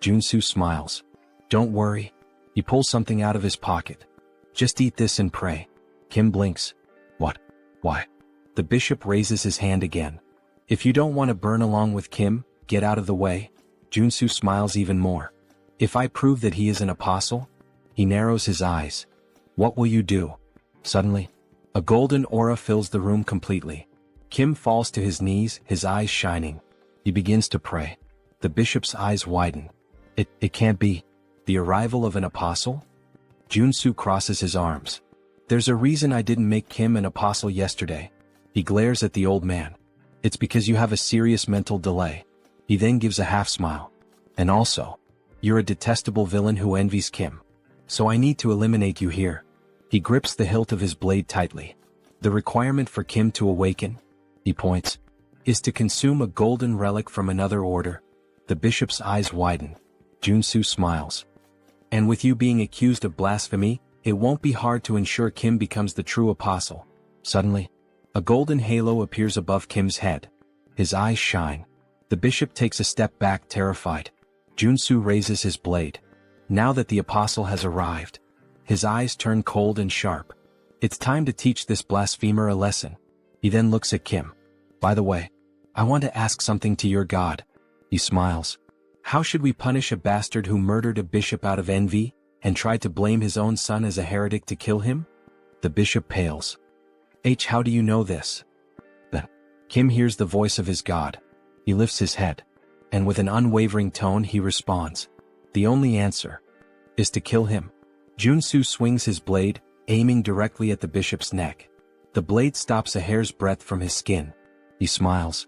Joonsoo smiles. Don't worry. He pulls something out of his pocket. Just eat this and pray. Kim blinks. What? Why? The bishop raises his hand again. If you don't want to burn along with Kim, get out of the way. Joonsoo smiles even more. If I prove that he is an apostle? He narrows his eyes. What will you do? Suddenly, a golden aura fills the room completely. Kim falls to his knees, his eyes shining. He begins to pray. The bishop's eyes widen. It can't be. The arrival of an apostle? Joonsoo crosses his arms. There's a reason I didn't make Kim an apostle yesterday. He glares at the old man. It's because you have a serious mental delay. He then gives a half smile. And also, you're a detestable villain who envies Kim. So I need to eliminate you here. He grips the hilt of his blade tightly. The requirement for Kim to awaken, he points, is to consume a golden relic from another order. The bishop's eyes widen. Joonsoo smiles. And with you being accused of blasphemy, it won't be hard to ensure Kim becomes the true apostle. Suddenly, a golden halo appears above Kim's head. His eyes shine. The bishop takes a step back, terrified. Joonsoo raises his blade. Now that the apostle has arrived, his eyes turn cold and sharp. It's time to teach this blasphemer a lesson. He then looks at Kim. By the way, I want to ask something to your god. He smiles. How should we punish a bastard who murdered a bishop out of envy, and tried to blame his own son as a heretic to kill him? The bishop pales. How do you know this? Then, Kim hears the voice of his god. He lifts his head, and with an unwavering tone he responds. The only answer is to kill him. Joonsoo swings his blade, aiming directly at the bishop's neck. The blade stops a hair's breadth from his skin. He smiles.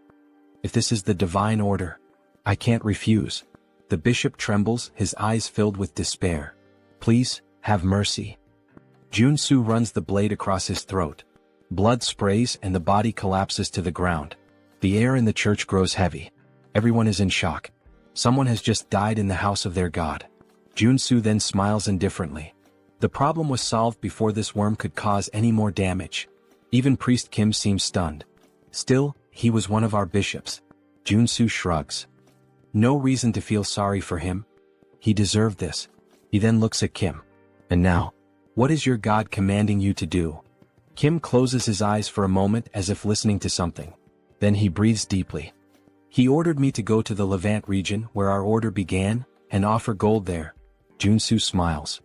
If this is the divine order, I can't refuse. The bishop trembles, his eyes filled with despair. Please, have mercy. Joonsoo runs the blade across his throat. Blood sprays and the body collapses to the ground. The air in the church grows heavy. Everyone is in shock. Someone has just died in the house of their god. Joonsoo then smiles indifferently. The problem was solved before this worm could cause any more damage. Even Priest Kim seems stunned. Still, he was one of our bishops. Joonsoo shrugs. No reason to feel sorry for him. He deserved this. He then looks at Kim. And now, what is your god commanding you to do? Kim closes his eyes for a moment as if listening to something. Then he breathes deeply. He ordered me to go to the Levant region where our order began, and offer gold there. Joonsoo smiles.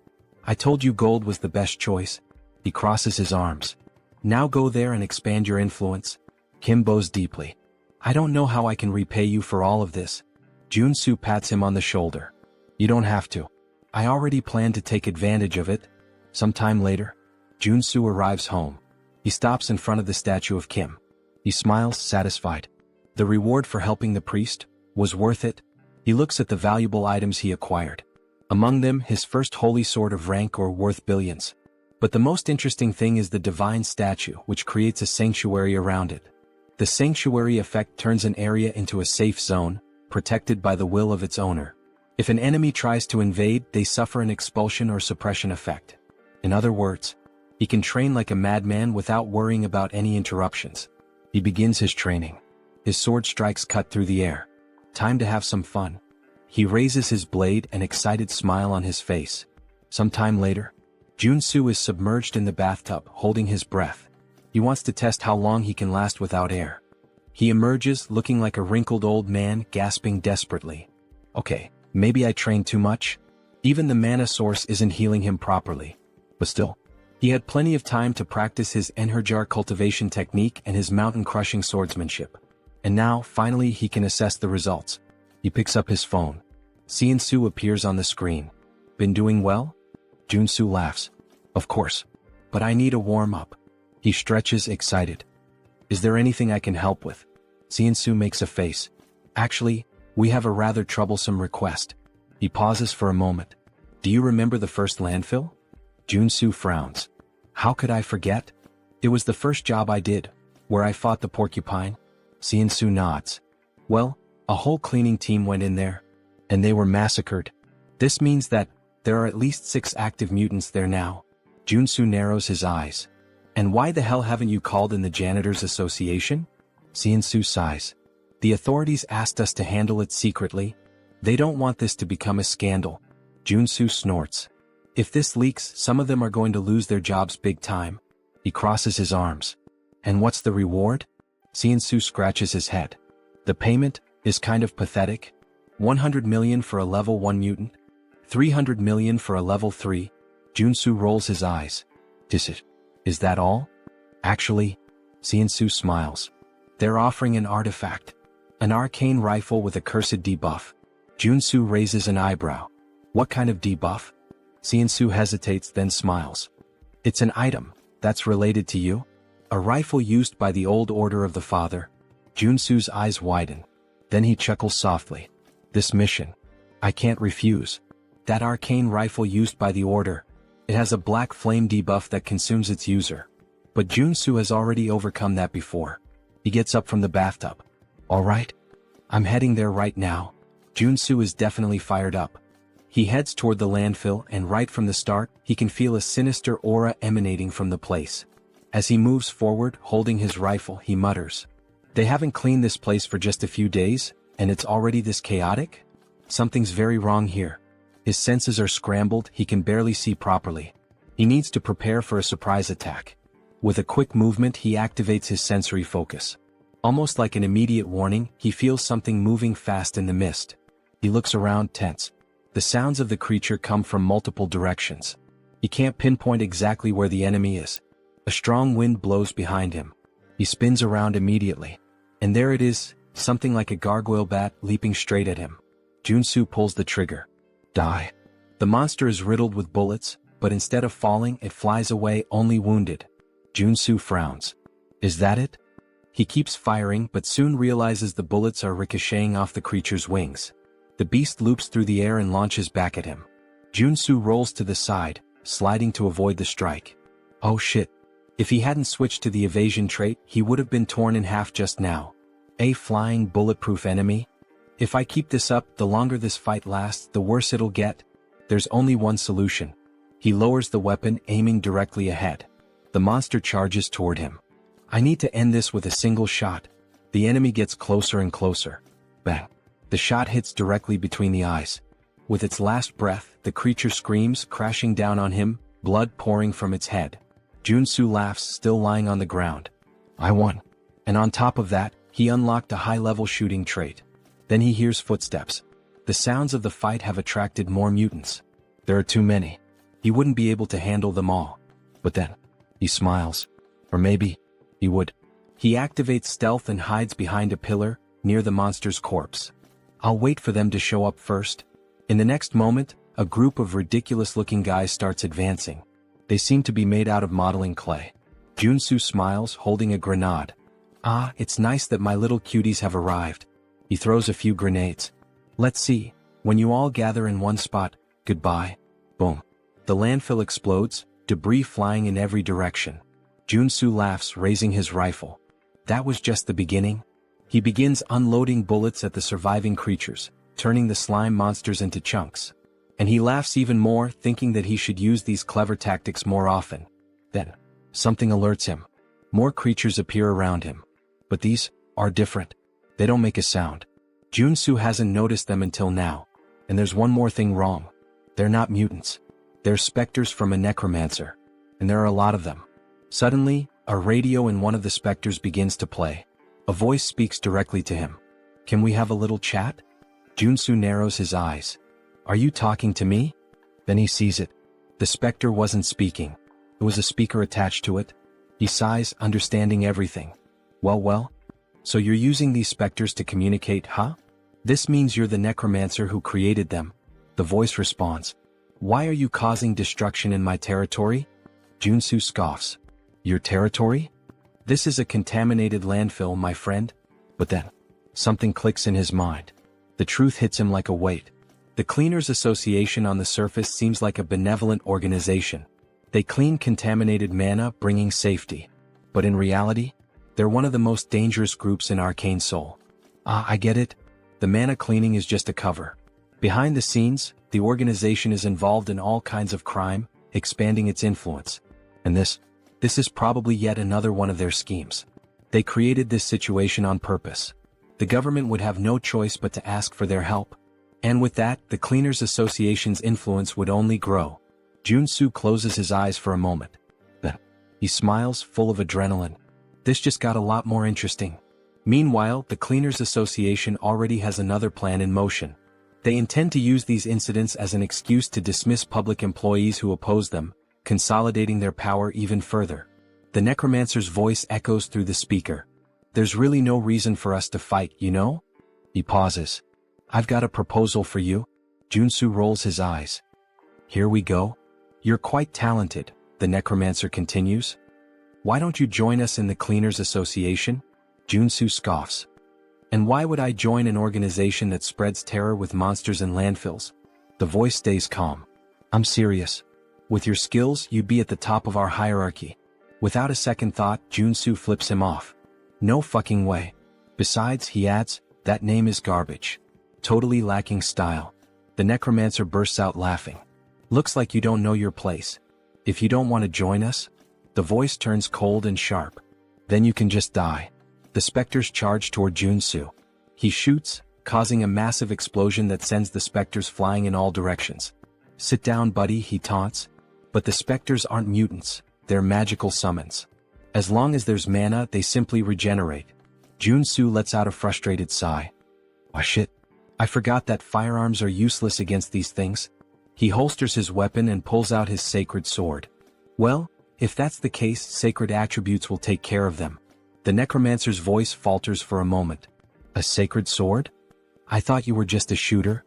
I told you gold was the best choice. He crosses his arms. Now go there and expand your influence. Kim bows deeply. I don't know how I can repay you for all of this. Joonsoo pats him on the shoulder. You don't have to. I already planned to take advantage of it. Sometime later, Joonsoo arrives home. He stops in front of the statue of Kim. He smiles, satisfied. The reward for helping the priest was worth it. He looks at the valuable items he acquired. Among them, his first holy sword of rank or worth billions. But the most interesting thing is the divine statue, which creates a sanctuary around it. The sanctuary effect turns an area into a safe zone, protected by the will of its owner. If an enemy tries to invade, they suffer an expulsion or suppression effect. In other words, he can train like a madman without worrying about any interruptions. He begins his training. His sword strikes cut through the air. Time to have some fun. He raises his blade, an excited smile on his face. Sometime later, Joonsoo is submerged in the bathtub, holding his breath. He wants to test how long he can last without air. He emerges, looking like a wrinkled old man, gasping desperately. Okay, maybe I trained too much? Even the mana source isn't healing him properly. But still, he had plenty of time to practice his Enherjar cultivation technique and his mountain-crushing swordsmanship. And now, finally, he can assess the results. He picks up his phone. Joonsoo appears on the screen. Been doing well? Joonsoo laughs. Of course. But I need a warm-up. He stretches, excited. Is there anything I can help with? Joonsoo makes a face. Actually, we have a rather troublesome request. He pauses for a moment. Do you remember the first landfill? Joonsoo frowns. How could I forget? It was the first job I did, where I fought the porcupine. Joonsoo nods. Well, a whole cleaning team went in there, and they were massacred. This means that there are at least 6 active mutants there now. Joonsoo narrows his eyes. And why the hell haven't you called in the Janitors Association? Seonsu sighs. The authorities asked us to handle it secretly. They don't want this to become a scandal. Joonsoo snorts. If this leaks, some of them are going to lose their jobs big time. He crosses his arms. And what's the reward? Seonsu scratches his head. The payment is kind of pathetic. 100 million for a level 1 mutant. 300 million for a level 3. Joonsoo rolls his eyes. Is that all? Actually, Seonsu smiles. They're offering an artifact. An arcane rifle with a cursed debuff. Joonsoo raises an eyebrow. What kind of debuff? Seonsu hesitates then smiles. It's an item that's related to you. A rifle used by the old order of the father. Joonsoo's eyes widen. Then he chuckles softly. This mission. I can't refuse. That arcane rifle used by the order. It has a black flame debuff that consumes its user. But Joonsoo has already overcome that before. He gets up from the bathtub. Alright. I'm heading there right now. Joonsoo is definitely fired up. He heads toward the landfill and right from the start, he can feel a sinister aura emanating from the place. As he moves forward, holding his rifle, he mutters. They haven't cleaned this place for just a few days, and it's already this chaotic? Something's very wrong here. His senses are scrambled, he can barely see properly. He needs to prepare for a surprise attack. With a quick movement, he activates his sensory focus. Almost like an immediate warning, he feels something moving fast in the mist. He looks around, tense. The sounds of the creature come from multiple directions. He can't pinpoint exactly where the enemy is. A strong wind blows behind him. He spins around immediately. And there it is, something like a gargoyle bat leaping straight at him. Joonsoo pulls the trigger. Die. The monster is riddled with bullets, but instead of falling, it flies away only wounded. Joonsoo frowns. Is that it? He keeps firing but soon realizes the bullets are ricocheting off the creature's wings. The beast loops through the air and launches back at him. Joonsoo rolls to the side, sliding to avoid the strike. Oh shit. If he hadn't switched to the evasion trait, he would have been torn in half just now. A flying bulletproof enemy? If I keep this up, the longer this fight lasts, the worse it'll get. There's only one solution. He lowers the weapon, aiming directly ahead. The monster charges toward him. I need to end this with a single shot. The enemy gets closer and closer. Bang. The shot hits directly between the eyes. With its last breath, the creature screams, crashing down on him, blood pouring from its head. Joonsoo laughs, still lying on the ground. I won. And on top of that, he unlocked a high-level shooting trait. Then he hears footsteps. The sounds of the fight have attracted more mutants. There are too many. He wouldn't be able to handle them all. But then, he smiles. Or maybe, he would. He activates stealth and hides behind a pillar, near the monster's corpse. I'll wait for them to show up first. In the next moment, a group of ridiculous-looking guys starts advancing. They seem to be made out of modeling clay. Joonsoo smiles, holding a grenade. Ah, it's nice that my little cuties have arrived. He throws a few grenades. Let's see. When you all gather in one spot, goodbye. Boom. The landfill explodes, debris flying in every direction. Joonsoo laughs, raising his rifle. That was just the beginning. He begins unloading bullets at the surviving creatures, turning the slime monsters into chunks. And he laughs even more, thinking that he should use these clever tactics more often. Then, something alerts him. More creatures appear around him. But these are different. They don't make a sound. Joonsoo hasn't noticed them until now. And there's one more thing wrong. They're not mutants. They're specters from a necromancer. And there are a lot of them. Suddenly, a radio in one of the specters begins to play. A voice speaks directly to him. Can we have a little chat? Joonsoo narrows his eyes. Are you talking to me? Then he sees it. The specter wasn't speaking. There was a speaker attached to it. He sighs, understanding everything. Well. So you're using these specters to communicate, huh? This means you're the necromancer who created them. The voice responds. Why are you causing destruction in my territory? Joonsoo scoffs. Your territory? This is a contaminated landfill, my friend. But then, something clicks in his mind. The truth hits him like a weight. The Cleaners Association on the surface seems like a benevolent organization. They clean contaminated mana, bringing safety. But in reality, they're one of the most dangerous groups in Arcane Seoul. Ah, I get it. The mana cleaning is just a cover. Behind the scenes, the organization is involved in all kinds of crime, expanding its influence. And this This is probably yet another one of their schemes. They created this situation on purpose. The government would have no choice but to ask for their help. And with that, the Cleaners Association's influence would only grow. Joonsoo closes his eyes for a moment. Then, he smiles, full of adrenaline. This just got a lot more interesting. Meanwhile, the Cleaners Association already has another plan in motion. They intend to use these incidents as an excuse to dismiss public employees who oppose them, consolidating their power even further. The necromancer's voice echoes through the speaker. There's really no reason for us to fight, you know? He pauses. I've got a proposal for you. Joonsoo rolls his eyes. Here we go. You're quite talented, the necromancer continues. Why don't you join us in the Cleaners Association? Joonsoo scoffs. And why would I join an organization that spreads terror with monsters in landfills? The voice stays calm. I'm serious. With your skills, you'd be at the top of our hierarchy. Without a second thought, Joonsoo flips him off. No fucking way. Besides, he adds, that name is garbage. Totally lacking style. The necromancer bursts out laughing. Looks like you don't know your place. If you don't want to join us, the voice turns cold and sharp. Then you can just die. The specters charge toward Joonsoo. He shoots, causing a massive explosion that sends the specters flying in all directions. Sit down, buddy, he taunts. But the specters aren't mutants, they're magical summons. As long as there's mana, they simply regenerate. Joonsoo lets out a frustrated sigh. Oh shit. I forgot that firearms are useless against these things. He holsters his weapon and pulls out his sacred sword. Well, if that's the case, sacred attributes will take care of them. The necromancer's voice falters for a moment. A sacred sword? I thought you were just a shooter.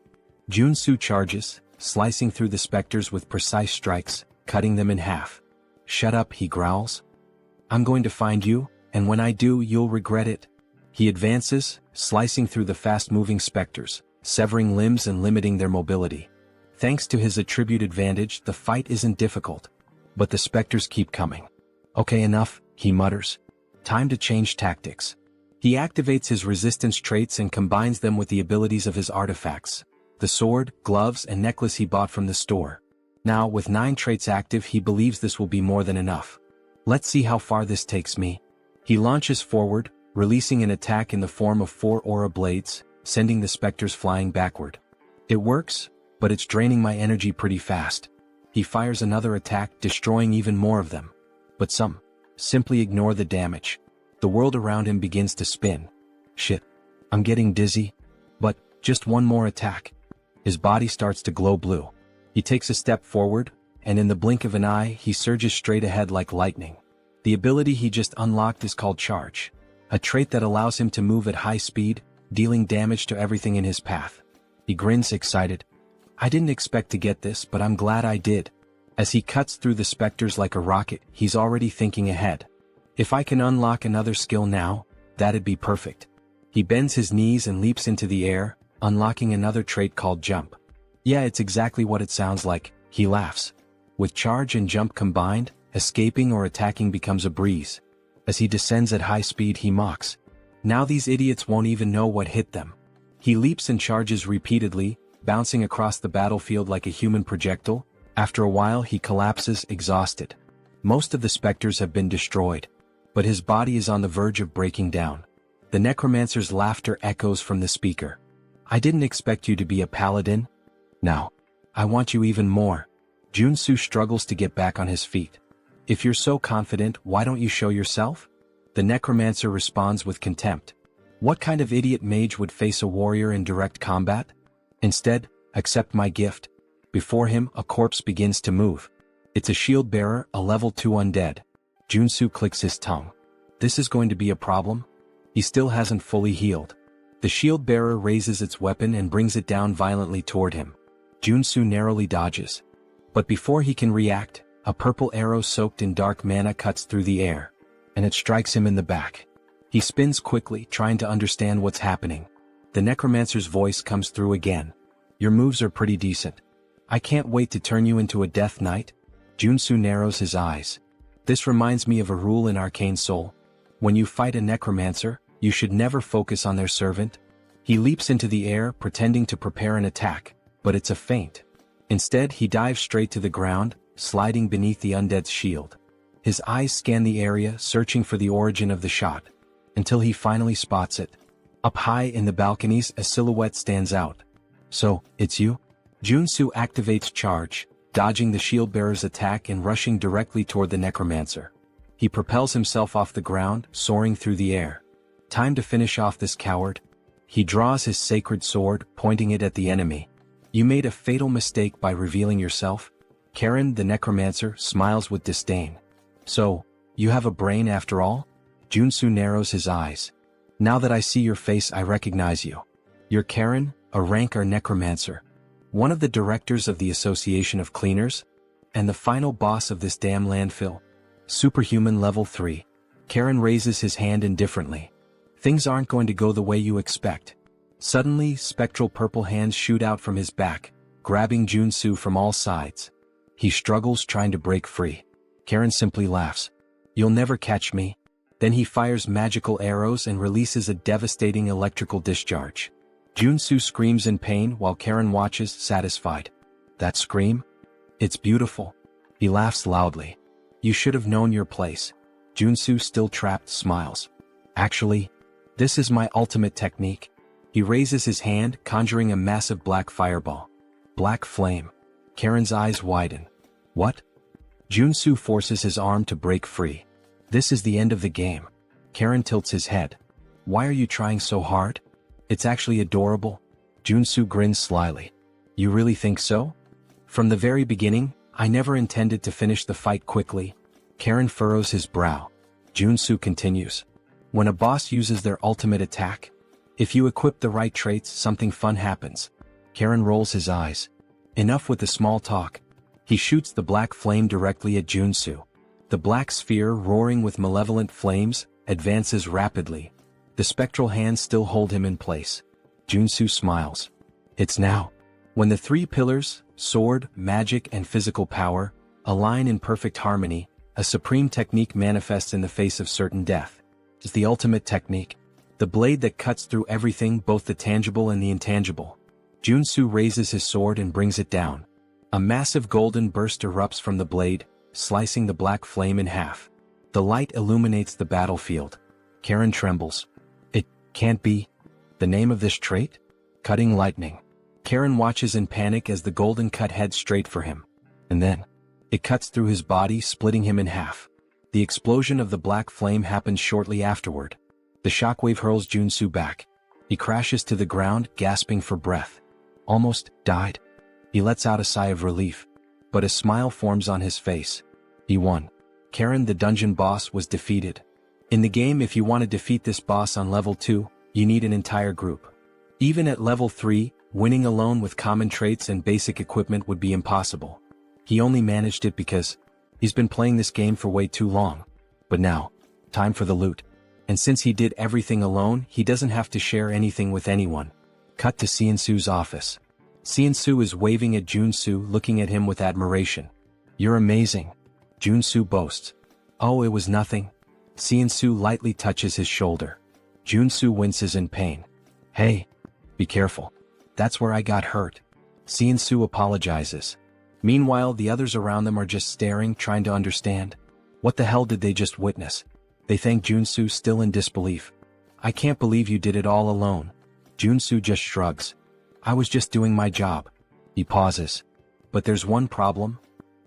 Joonsoo charges, slicing through the specters with precise strikes, cutting them in half. Shut up, he growls. I'm going to find you, and when I do, you'll regret it. He advances, slicing through the fast-moving specters, severing limbs and limiting their mobility. Thanks to his attribute advantage, the fight isn't difficult. But the specters keep coming. Okay, enough, he mutters. Time to change tactics. He activates his resistance traits and combines them with the abilities of his artifacts. The sword, gloves, and necklace he bought from the store. Now, with 9 traits active, he believes this will be more than enough. Let's see how far this takes me. He launches forward, releasing an attack in the form of 4 aura blades, sending the specters flying backward. It works, but it's draining my energy pretty fast. He fires another attack, destroying even more of them. But some simply ignore the damage. The world around him begins to spin. Shit. I'm getting dizzy. But, just one more attack. His body starts to glow blue. He takes a step forward, and in the blink of an eye, he surges straight ahead like lightning. The ability he just unlocked is called Charge. A trait that allows him to move at high speed, dealing damage to everything in his path. He grins excited. I didn't expect to get this, but I'm glad I did. As he cuts through the specters like a rocket, he's already thinking ahead. If I can unlock another skill now, that'd be perfect. He bends his knees and leaps into the air, unlocking another trait called Jump. Yeah, it's exactly what it sounds like, he laughs. With Charge and Jump combined, escaping or attacking becomes a breeze. As he descends at high speed, he mocks. Now these idiots won't even know what hit them. He leaps and charges repeatedly, bouncing across the battlefield like a human projectile. After a while, he collapses, exhausted. Most of the specters have been destroyed. But his body is on the verge of breaking down. The necromancer's laughter echoes from the speaker. I didn't expect you to be a paladin. Now, I want you even more. Joonsoo struggles to get back on his feet. If you're so confident, why don't you show yourself? The necromancer responds with contempt. What kind of idiot mage would face a warrior in direct combat? Instead, accept my gift. Before him, a corpse begins to move. It's a shield bearer, a level 2 undead. Joonsoo clicks his tongue. This is going to be a problem. He still hasn't fully healed. The shield bearer raises its weapon and brings it down violently toward him. Joonsoo narrowly dodges. But before he can react, a purple arrow soaked in dark mana cuts through the air, and it strikes him in the back. He spins quickly, trying to understand what's happening. The necromancer's voice comes through again. Your moves are pretty decent. I can't wait to turn you into a death knight. Joonsoo narrows his eyes. This reminds me of a rule in Arcane Seoul. When you fight a necromancer, you should never focus on their servant. He leaps into the air, pretending to prepare an attack, but it's a feint. Instead, he dives straight to the ground, sliding beneath the undead's shield. His eyes scan the area, searching for the origin of the shot, until he finally spots it. Up high in the balconies, a silhouette stands out. So, it's you? Joonsoo activates charge, dodging the shield-bearer's attack and rushing directly toward the necromancer. He propels himself off the ground, soaring through the air. Time to finish off this coward. He draws his sacred sword, pointing it at the enemy. You made a fatal mistake by revealing yourself. Karen, the necromancer, smiles with disdain. So, you have a brain after all? Joonsoo narrows his eyes. Now that I see your face, I recognize you. You're Karen, a Reincarned necromancer. One of the directors of the Association of Cleaners, and the final boss of this damn landfill. Superhuman level 3. Karen raises his hand indifferently. Things aren't going to go the way you expect. Suddenly, spectral purple hands shoot out from his back, grabbing Joonsoo from all sides. He struggles trying to break free. Karen simply laughs. You'll never catch me. Then he fires magical arrows and releases a devastating electrical discharge. Joonsoo screams in pain while Karen watches, satisfied. That scream? It's beautiful. He laughs loudly. You should have known your place. Joonsoo, still trapped, smiles. Actually, this is my ultimate technique. He raises his hand, conjuring a massive black fireball. Black flame. Karen's eyes widen. What? Joonsoo forces his arm to break free. This is the end of the game. Karen tilts his head. Why are you trying so hard? It's actually adorable. Joonsoo grins slyly. You really think so? From the very beginning, I never intended to finish the fight quickly. Karen furrows his brow. Joonsoo continues. When a boss uses their ultimate attack, if you equip the right traits, something fun happens. Karen rolls his eyes. Enough with the small talk. He shoots the black flame directly at Joonsoo. The black sphere, roaring with malevolent flames, advances rapidly. The spectral hands still hold him in place. Joonsoo smiles. It's now. When the three pillars, sword, magic, and physical power, align in perfect harmony, a supreme technique manifests in the face of certain death. It's the ultimate technique. The blade that cuts through everything, both the tangible and the intangible. Joonsoo raises his sword and brings it down. A massive golden burst erupts from the blade, slicing the black flame in half. The light illuminates the battlefield. Karen trembles. It can't be. The name of this trait? Cutting lightning. Karen watches in panic as the golden cut heads straight for him. And then, it cuts through his body, splitting him in half. The explosion of the black flame happens shortly afterward. The shockwave hurls Joonsoo back. He crashes to the ground, gasping for breath. Almost died. He lets out a sigh of relief. But a smile forms on his face. He won. Karen, the dungeon boss, was defeated. In the game, if you want to defeat this boss on level 2, you need an entire group. Even at level 3, winning alone with common traits and basic equipment would be impossible. He only managed it because he's been playing this game for way too long. But now, time for the loot. And since he did everything alone, he doesn't have to share anything with anyone. Cut to Seonsoo's office. Seonsoo is waving at Joonsoo, looking at him with admiration. You're amazing. Joonsoo boasts. Oh, it was nothing. Seonsoo lightly touches his shoulder. Joonsoo winces in pain. Hey, be careful. That's where I got hurt. Seonsoo apologizes. Meanwhile, the others around them are just staring, trying to understand. What the hell did they just witness? They thank Joonsoo, still in disbelief. I can't believe you did it all alone. Joonsoo just shrugs. I was just doing my job. He pauses. But there's one problem.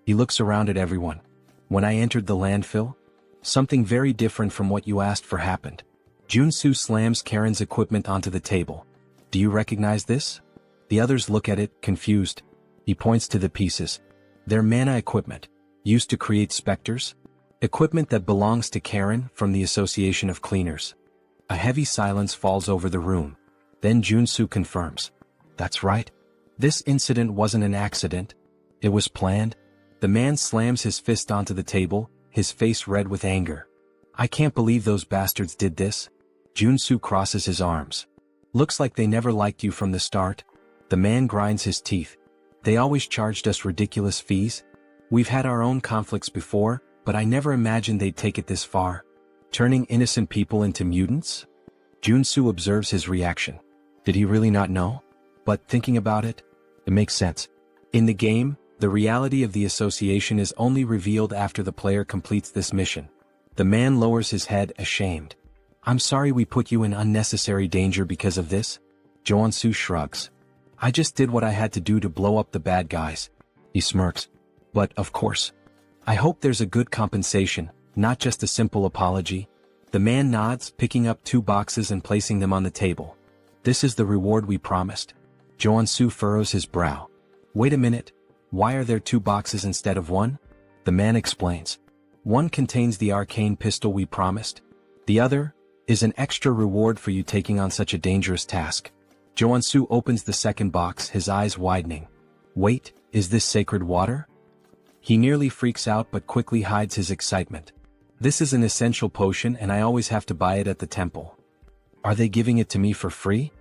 He looks around at everyone. When I entered the landfill, something very different from what you asked for happened. Joonsoo slams Karen's equipment onto the table. Do you recognize this? The others look at it, confused. He points to the pieces. They're mana equipment, used to create specters. Equipment that belongs to Karen from the Association of Cleaners. A heavy silence falls over the room. Then Joonsoo confirms. That's right. This incident wasn't an accident. It was planned. The man slams his fist onto the table, his face red with anger. I can't believe those bastards did this. Joonsoo crosses his arms. Looks like they never liked you from the start. The man grinds his teeth. They always charged us ridiculous fees. We've had our own conflicts before, but I never imagined they'd take it this far. Turning innocent people into mutants? Joonsoo observes his reaction. Did he really not know? But thinking about it, it makes sense. In the game, The reality of the association is only revealed after the player completes this mission. The man lowers his head, ashamed. I'm sorry we put you in unnecessary danger because of this. Joonsoo shrugs. I just did what I had to do to blow up the bad guys. He smirks. But, of course. I hope there's a good compensation, not just a simple apology. The man nods, picking up 2 boxes and placing them on the table. This is the reward we promised. Joonsoo furrows his brow. Wait a minute. Why are there 2 boxes instead of 1? The man explains. One contains the arcane pistol we promised. The other is an extra reward for you taking on such a dangerous task. Joonsoo opens the second box, his eyes widening. Wait, is this sacred water? He nearly freaks out but quickly hides his excitement. This is an essential potion and I always have to buy it at the temple. Are they giving it to me for free?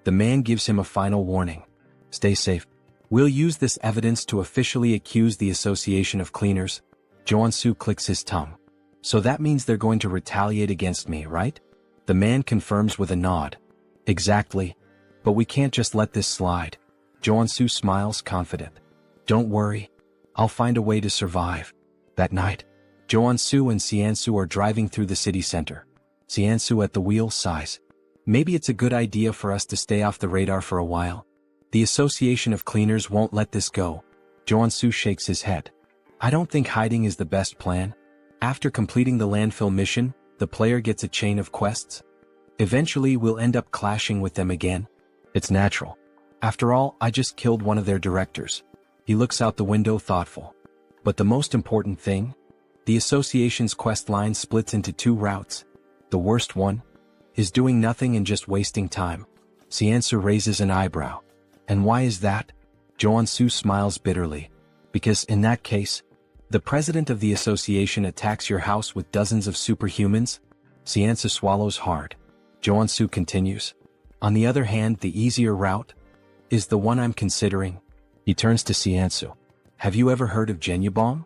The man gives him a final warning. Stay safe. We'll use this evidence to officially accuse the Association of Cleaners. Joonsoo clicks his tongue. So that means they're going to retaliate against me, right? The man confirms with a nod. Exactly. But we can't just let this slide. Joonsoo smiles, confident. Don't worry. I'll find a way to survive. That night, Joonsoo and Seoul are driving through the city center. Seoul at the wheel sighs. Maybe it's a good idea for us to stay off the radar for a while. The Association of Cleaners won't let this go. Joonsoo shakes his head. I don't think hiding is the best plan. After completing the landfill mission, the player gets a chain of quests. Eventually we'll end up clashing with them again. It's natural. After all, I just killed one of their directors. He looks out the window, thoughtful. But the most important thing? The association's quest line splits into 2 routes. The worst one is doing nothing and just wasting time. Seoul raises an eyebrow. And why is that? Joonsoo smiles bitterly. Because in that case, the president of the association attacks your house with dozens of superhumans? Seoul swallows hard. Joonsoo continues. On the other hand, the easier route is the one I'm considering. He turns to Seoul. Have you ever heard of Jeonnyeobong?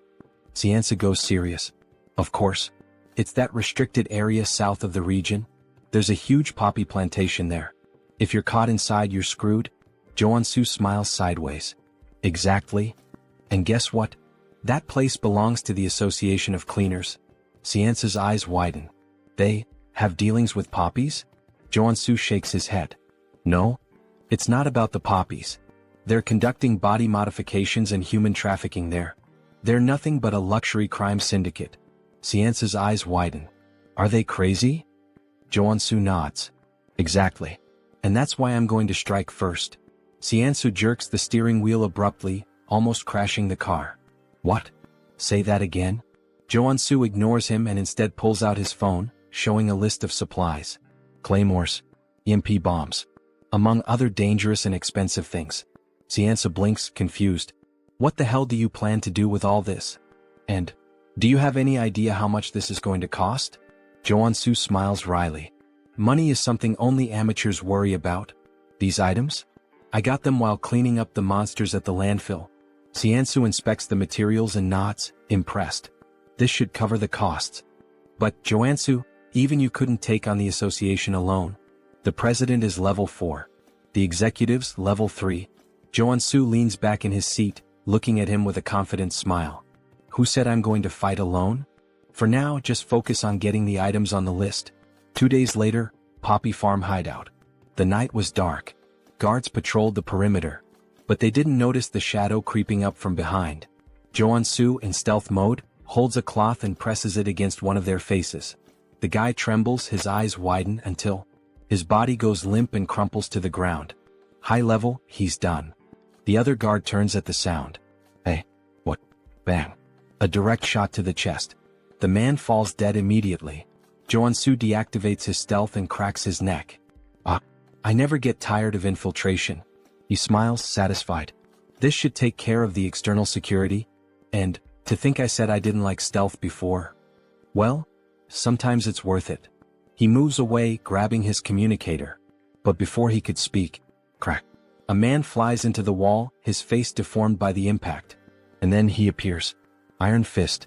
Seoul goes serious. Of course. It's that restricted area south of the region. There's a huge poppy plantation there. If you're caught inside, you're screwed. Joonsoo smiles sideways. Exactly. And guess what? That place belongs to the Association of Cleaners. Seoul's eyes widen. They have dealings with poppies? Joonsoo shakes his head. No. It's not about the poppies. They're conducting body modifications and human trafficking there. They're nothing but a luxury crime syndicate. Seoul's eyes widen. Are they crazy? Joonsoo nods. Exactly. And that's why I'm going to strike first. Seoul jerks the steering wheel abruptly, almost crashing the car. What? Say that again? Joonsoo ignores him and instead pulls out his phone, showing a list of supplies. Claymores. EMP bombs. Among other dangerous and expensive things. Seoul blinks, confused. What the hell do you plan to do with all this? And, do you have any idea how much this is going to cost? Joonsoo smiles wryly. Money is something only amateurs worry about. These items? I got them while cleaning up the monsters at the landfill. Seoul inspects the materials and nods, impressed. This should cover the costs. But, Joonsoo, even you couldn't take on the association alone. The president is level 4. The executives, level 3. Joonsoo leans back in his seat, looking at him with a confident smile. Who said I'm going to fight alone? For now, just focus on getting the items on the list. 2 days later, Poppy Farm hideout. The night was dark. Guards patrolled the perimeter. But they didn't notice the shadow creeping up from behind. Joonsoo, in stealth mode, holds a cloth and presses it against one of their faces. The guy trembles, his eyes widen until his body goes limp and crumples to the ground. High level, he's done. The other guard turns at the sound. Hey, what? Bang. A direct shot to the chest. The man falls dead immediately. Joonsoo deactivates his stealth and cracks his neck. I never get tired of infiltration. He smiles, satisfied. This should take care of the external security. And, to think I said I didn't like stealth before. Well, sometimes it's worth it. He moves away, grabbing his communicator. But before he could speak, crack. A man flies into the wall, his face deformed by the impact. And then he appears. Iron Fist.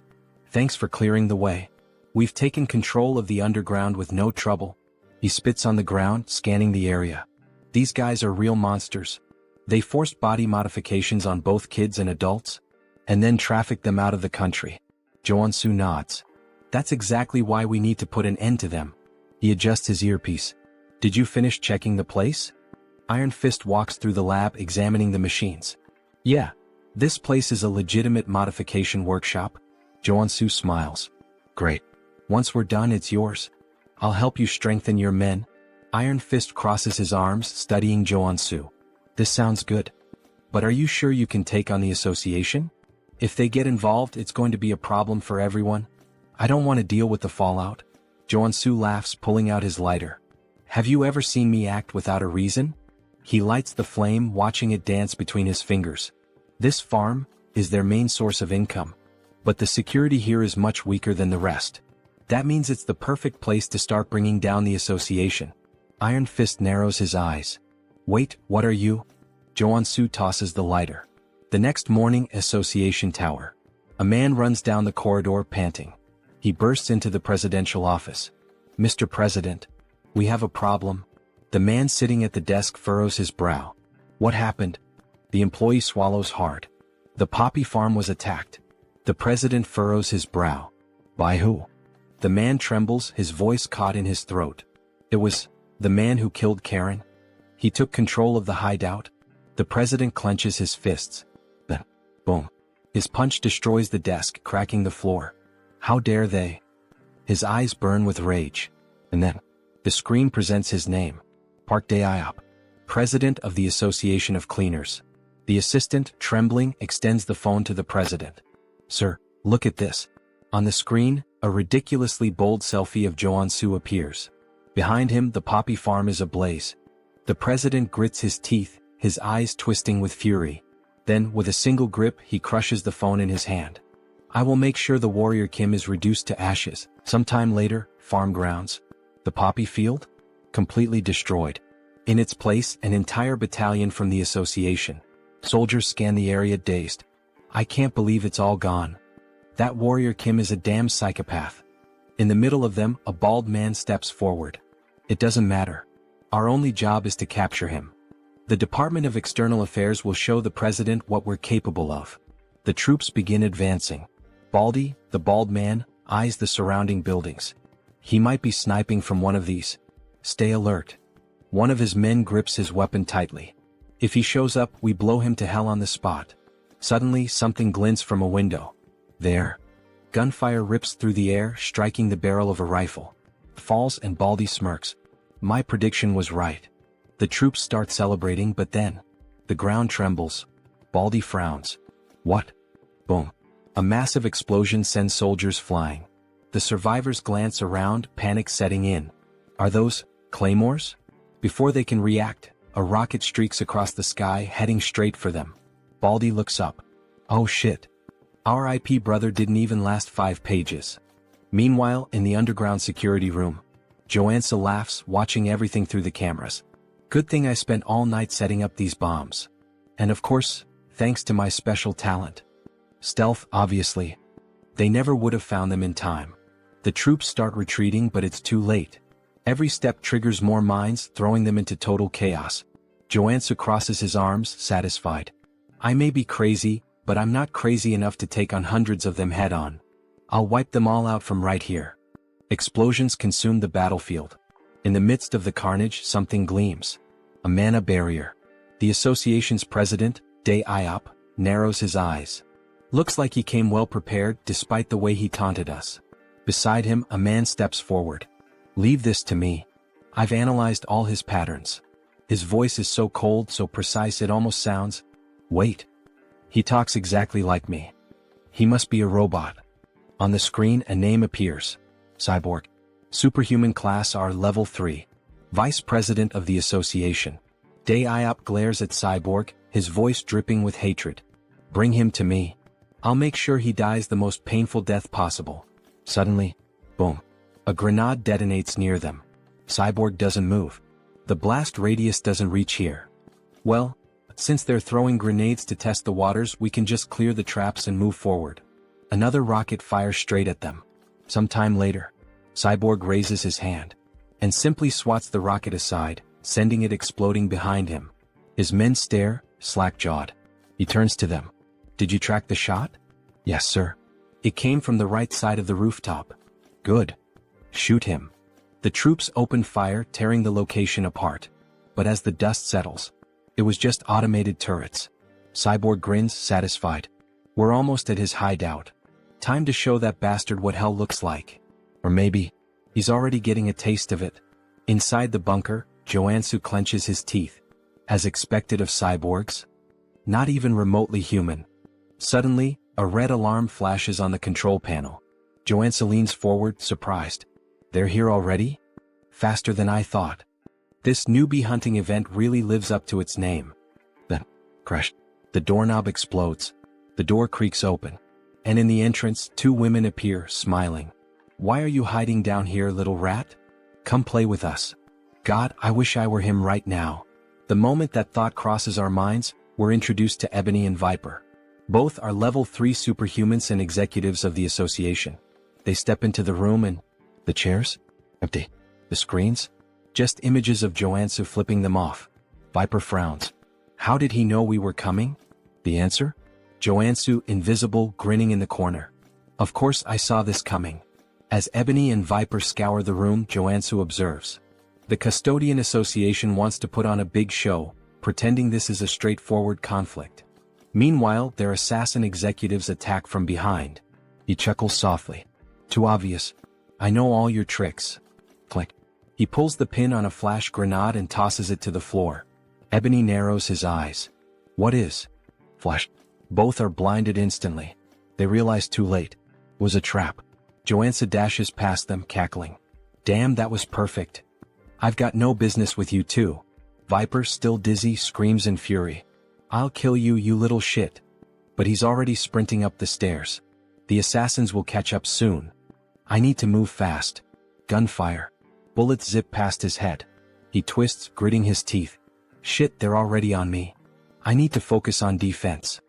Thanks for clearing the way. We've taken control of the underground with no trouble. He spits on the ground, scanning the area. These guys are real monsters. They forced body modifications on both kids and adults. and then traffic them out of the country. Joonsoo nods. That's exactly why we need to put an end to them. He adjusts his earpiece. Did you finish checking the place? Iron Fist walks through the lab examining the machines. Yeah. This place is a legitimate modification workshop. Joonsoo smiles. Great. Once we're done, it's yours. I'll help you strengthen your men. Iron Fist crosses his arms, studying Joonsoo. This sounds good. But are you sure you can take on the association? If they get involved, it's going to be a problem for everyone. I don't want to deal with the fallout. Joonsoo laughs, pulling out his lighter. Have you ever seen me act without a reason? He lights the flame, watching it dance between his fingers. This farm is their main source of income. But the security here is much weaker than the rest. That means it's the perfect place to start bringing down the association. Iron Fist narrows his eyes. Wait, what are you? Joonsoo tosses the lighter. The next morning, Association Tower. A man runs down the corridor panting. He bursts into the presidential office. Mr. President, we have a problem. The man sitting at the desk furrows his brow. What happened? The employee swallows hard. The poppy farm was attacked. The president furrows his brow. By who? The man trembles, his voice caught in his throat. It was the man who killed Karen. He took control of the hideout. The president clenches his fists. Then, boom. His punch destroys the desk, cracking the floor. How dare they? His eyes burn with rage. And then, the screen presents his name. Park Dae-iop, president of the Association of Cleaners. The assistant, trembling, extends the phone to the president. Sir, look at this. On the screen, a ridiculously bold selfie of Joonsoo appears. Behind him, the poppy farm is ablaze. The president grits his teeth, his eyes twisting with fury. Then, with a single grip, he crushes the phone in his hand. I will make sure the warrior Kim is reduced to ashes. Sometime later, farm grounds. The poppy field? Completely destroyed. In its place, an entire battalion from the association. Soldiers scan the area dazed. I can't believe it's all gone. That warrior Kim is a damn psychopath. In the middle of them, a bald man steps forward. It doesn't matter. Our only job is to capture him. The Department of External Affairs will show the president what we're capable of. The troops begin advancing. Baldy, the bald man, eyes the surrounding buildings. He might be sniping from one of these. Stay alert. One of his men grips his weapon tightly. If he shows up, we blow him to hell on the spot. Suddenly, something glints from a window. There. Gunfire rips through the air, striking the barrel of a rifle. Falls and Baldy smirks. My prediction was right. The troops start celebrating, but then, the ground trembles. Baldy frowns. What? Boom. A massive explosion sends soldiers flying. The survivors glance around, panic setting in. Are those claymores? Before they can react, a rocket streaks across the sky, heading straight for them. Baldy looks up. Oh shit. Our IP brother didn't even last 5 pages. Meanwhile, in the underground security room, Joonsoo laughs, watching everything through the cameras. Good thing I spent all night setting up these bombs. And of course, thanks to my special talent. Stealth, obviously. They never would have found them in time. The troops start retreating, but it's too late. Every step triggers more mines, throwing them into total chaos. Joonsoo crosses his arms, satisfied. I may be crazy, but I'm not crazy enough to take on hundreds of them head-on. I'll wipe them all out from right here. Explosions consume the battlefield. In the midst of the carnage, something gleams. A mana barrier. The association's president, Dae-iop, narrows his eyes. Looks like he came well prepared, despite the way he taunted us. Beside him, a man steps forward. Leave this to me. I've analyzed all his patterns. His voice is so cold, so precise it almost sounds... Wait. He talks exactly like me. He must be a robot. On the screen, a name appears. Cyborg. Superhuman class R level 3. Vice President of the Association. Dae-iop glares at Cyborg, his voice dripping with hatred. Bring him to me. I'll make sure he dies the most painful death possible. Suddenly, boom. A grenade detonates near them. Cyborg doesn't move. The blast radius doesn't reach here. Well, since they're throwing grenades to test the waters, we can just clear the traps and move forward. Another rocket fires straight at them. Sometime later, Cyborg raises his hand and simply swats the rocket aside, sending it exploding behind him. His men stare, slack-jawed. He turns to them. Did you track the shot? Yes, sir. It came from the right side of the rooftop. Good. Shoot him. The troops opened fire, tearing the location apart. But as the dust settles, it was just automated turrets. Cyborg grins, satisfied. We're almost at his hideout. Time to show that bastard what hell looks like. Or maybe, he's already getting a taste of it. Inside the bunker, Joonsoo clenches his teeth. As expected of cyborgs. Not even remotely human. Suddenly, a red alarm flashes on the control panel. Joonsoo leans forward, surprised. They're here already? Faster than I thought. This newbie hunting event really lives up to its name. Then, crash. The doorknob explodes. The door creaks open. And in the entrance, two women appear, smiling. Why are you hiding down here, little rat? Come play with us. God, I wish I were him right now. The moment that thought crosses our minds, we're introduced to Ebony and Viper. Both are level 3 superhumans and executives of the association. They step into the room and... The chairs? Empty. The screens? Just images of Joonsoo flipping them off. Viper frowns. How did he know we were coming? The answer? Joonsoo, invisible, grinning in the corner. Of course I saw this coming. As Ebony and Viper scour the room, Joonsoo observes. The Custodian Association wants to put on a big show, pretending this is a straightforward conflict. Meanwhile, their assassin executives attack from behind. He chuckles softly. Too obvious. I know all your tricks. Click. He pulls the pin on a flash grenade and tosses it to the floor. Ebony narrows his eyes. What is? Flash. Both are blinded instantly. They realize too late. It was a trap. Joonsoo dashes past them, cackling. Damn, that was perfect. I've got no business with you too. Viper, still dizzy, screams in fury. I'll kill you, you little shit. But he's already sprinting up the stairs. The assassins will catch up soon. I need to move fast. Gunfire. Bullets zip past his head. He twists, gritting his teeth. Shit, they're already on me. I need to focus on defense.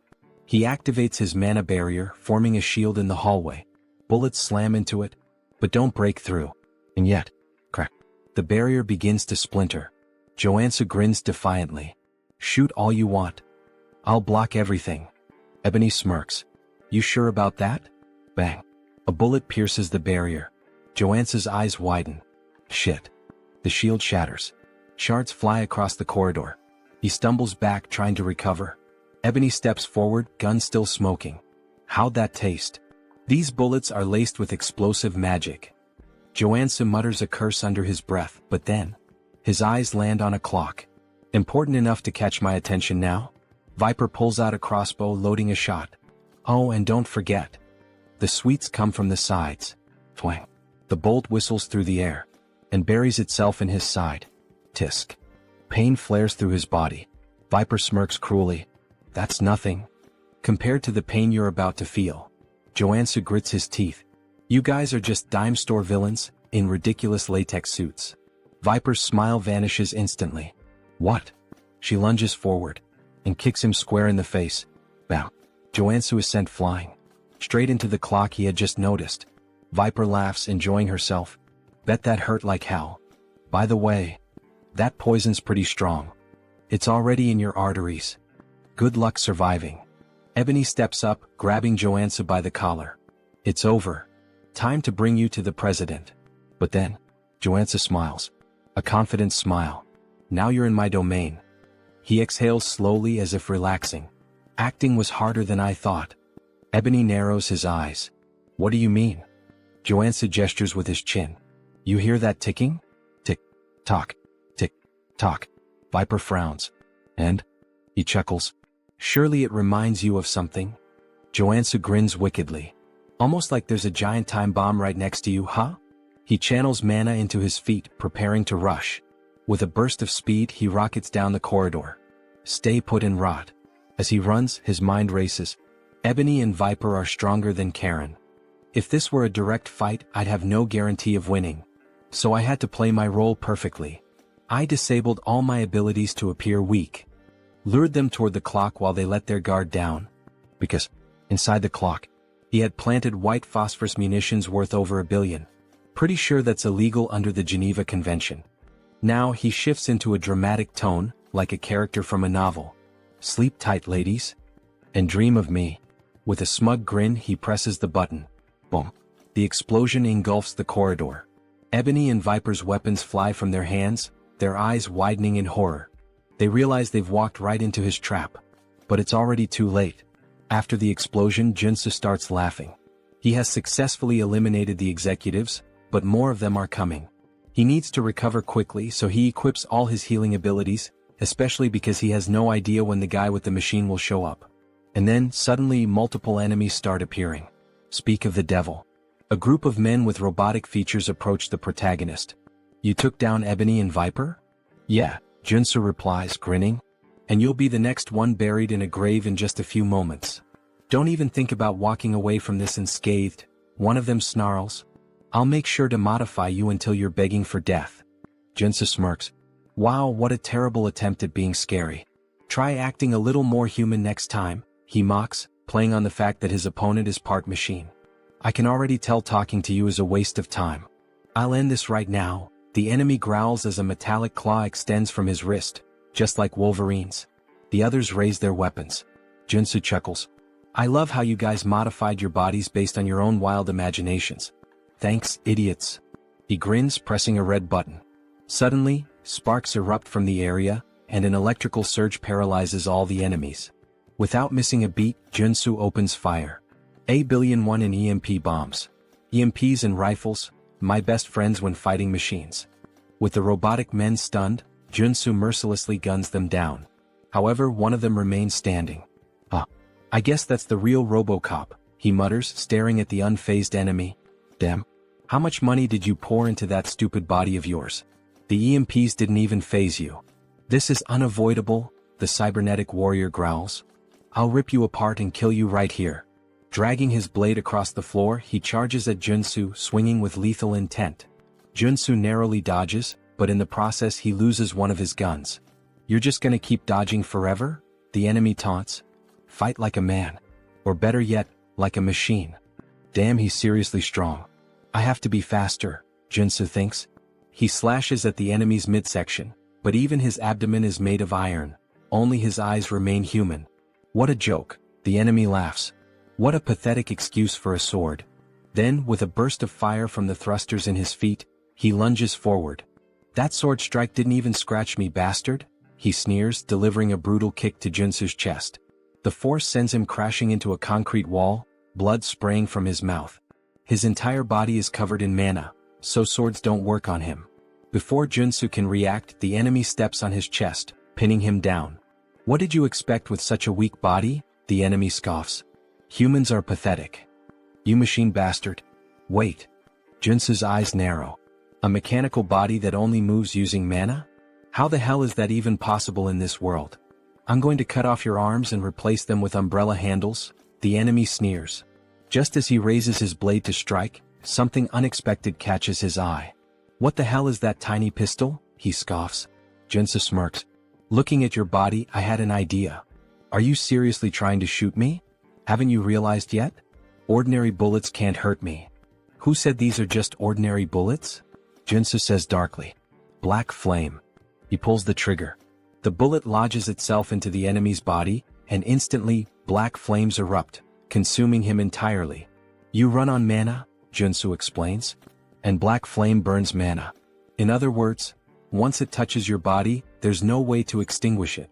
He activates his mana barrier, forming a shield in the hallway. Bullets slam into it, but don't break through. And yet, crack. The barrier begins to splinter. Joonsoo grins defiantly. Shoot all you want. I'll block everything. Ebony smirks. You sure about that? Bang. A bullet pierces the barrier. Joonsoo's eyes widen. Shit. The shield shatters. Shards fly across the corridor. He stumbles back, trying to recover. Ebony steps forward, gun still smoking. How'd that taste? These bullets are laced with explosive magic. Joonsoo mutters a curse under his breath, but then, his eyes land on a clock. Important enough to catch my attention now? Viper pulls out a crossbow, loading a shot. Oh, and don't forget. The sweets come from the sides. Twang. The bolt whistles through the air, and buries itself in his side. Tisk. Pain flares through his body. Viper smirks cruelly. That's nothing. Compared to the pain you're about to feel. Joonsoo grits his teeth. You guys are just dime store villains, in ridiculous latex suits. Viper's smile vanishes instantly. What? She lunges forward, and kicks him square in the face. Bow. Joonsoo is sent flying. Straight into the clock he had just noticed. Viper laughs, enjoying herself. Bet that hurt like hell. By the way, that poison's pretty strong. It's already in your arteries. Good luck surviving. Ebony steps up, grabbing Joonsoo by the collar. It's over. Time to bring you to the president. But then, Joonsoo smiles. A confident smile. Now you're in my domain. He exhales slowly as if relaxing. Acting was harder than I thought. Ebony narrows his eyes. What do you mean? Joonsoo gestures with his chin. You hear that ticking? Tick, tock, tick, tock. Viper frowns. And? He chuckles. Surely it reminds you of something? Joonsoo grins wickedly. Almost like there's a giant time bomb right next to you, huh? He channels mana into his feet, preparing to rush. With a burst of speed, he rockets down the corridor. Stay put and rot. As he runs, his mind races. Ebony and Viper are stronger than Karen. If this were a direct fight, I'd have no guarantee of winning. So I had to play my role perfectly. I disabled all my abilities to appear weak. Lured them toward the clock while they let their guard down. Because, inside the clock, he had planted white phosphorus munitions worth over $1 billion. Pretty sure that's illegal under the Geneva Convention. Now he shifts into a dramatic tone, like a character from a novel. Sleep tight, ladies. And dream of me. With a smug grin, he presses the button. Boom. The explosion engulfs the corridor. Ebony and Viper's weapons fly from their hands, their eyes widening in horror. They realize they've walked right into his trap. But it's already too late. After the explosion, Joonsoo starts laughing. He has successfully eliminated the executives, but more of them are coming. He needs to recover quickly, so he equips all his healing abilities, especially because he has no idea when the guy with the machine will show up. And then, suddenly, multiple enemies start appearing. Speak of the devil. A group of men with robotic features approach the protagonist. You took down Ebony and Viper? Yeah, Joonsoo replies, grinning. And you'll be the next one buried in a grave in just a few moments. Don't even think about walking away from this unscathed, one of them snarls. I'll make sure to modify you until you're begging for death. Joonsoo smirks. Wow, what a terrible attempt at being scary. Try acting a little more human next time, he mocks, playing on the fact that his opponent is part machine. I can already tell talking to you is a waste of time. I'll end this right now. The enemy growls as a metallic claw extends from his wrist, just like Wolverine's. The others raise their weapons. Joonsoo chuckles. I love how you guys modified your bodies based on your own wild imaginations. Thanks, idiots. He grins, pressing a red button. Suddenly, sparks erupt from the area, and an electrical surge paralyzes all the enemies. Without missing a beat, Joonsoo opens fire. A billion one in EMP bombs. EMPs and rifles, my best friends when fighting machines. With the robotic men stunned, Joonsoo mercilessly guns them down. However, one of them remains standing. I guess that's the real RoboCop, he mutters, staring at the unfazed enemy. Damn. How much money did you pour into that stupid body of yours? The EMPs didn't even faze you. This is unavoidable, the cybernetic warrior growls. I'll rip you apart and kill you right here. Dragging his blade across the floor, he charges at Joonsoo, swinging with lethal intent. Joonsoo narrowly dodges, but in the process he loses one of his guns. You're just gonna keep dodging forever? The enemy taunts. Fight like a man. Or better yet, like a machine. Damn, he's seriously strong. I have to be faster, Joonsoo thinks. He slashes at the enemy's midsection, but even his abdomen is made of iron. Only his eyes remain human. What a joke, the enemy laughs. What a pathetic excuse for a sword. Then, with a burst of fire from the thrusters in his feet, he lunges forward. That sword strike didn't even scratch me, bastard, he sneers, delivering a brutal kick to Joonsoo's chest. The force sends him crashing into a concrete wall, blood spraying from his mouth. His entire body is covered in mana, so swords don't work on him. Before Joonsoo can react, the enemy steps on his chest, pinning him down. What did you expect with such a weak body? The enemy scoffs. Humans are pathetic. You machine bastard. Wait. Joonsoo's eyes narrow. A mechanical body that only moves using mana? How the hell is that even possible in this world? I'm going to cut off your arms and replace them with umbrella handles, the enemy sneers. Just as he raises his blade to strike, something unexpected catches his eye. What the hell is that tiny pistol? He scoffs. Joonsoo smirks. Looking at your body, I had an idea. Are you seriously trying to shoot me? Haven't you realized yet? Ordinary bullets can't hurt me. Who said these are just ordinary bullets? Joonsoo says darkly. Black flame. He pulls the trigger. The bullet lodges itself into the enemy's body, and instantly, black flames erupt, consuming him entirely. You run on mana, Joonsoo explains. And black flame burns mana. In other words, once it touches your body, there's no way to extinguish it.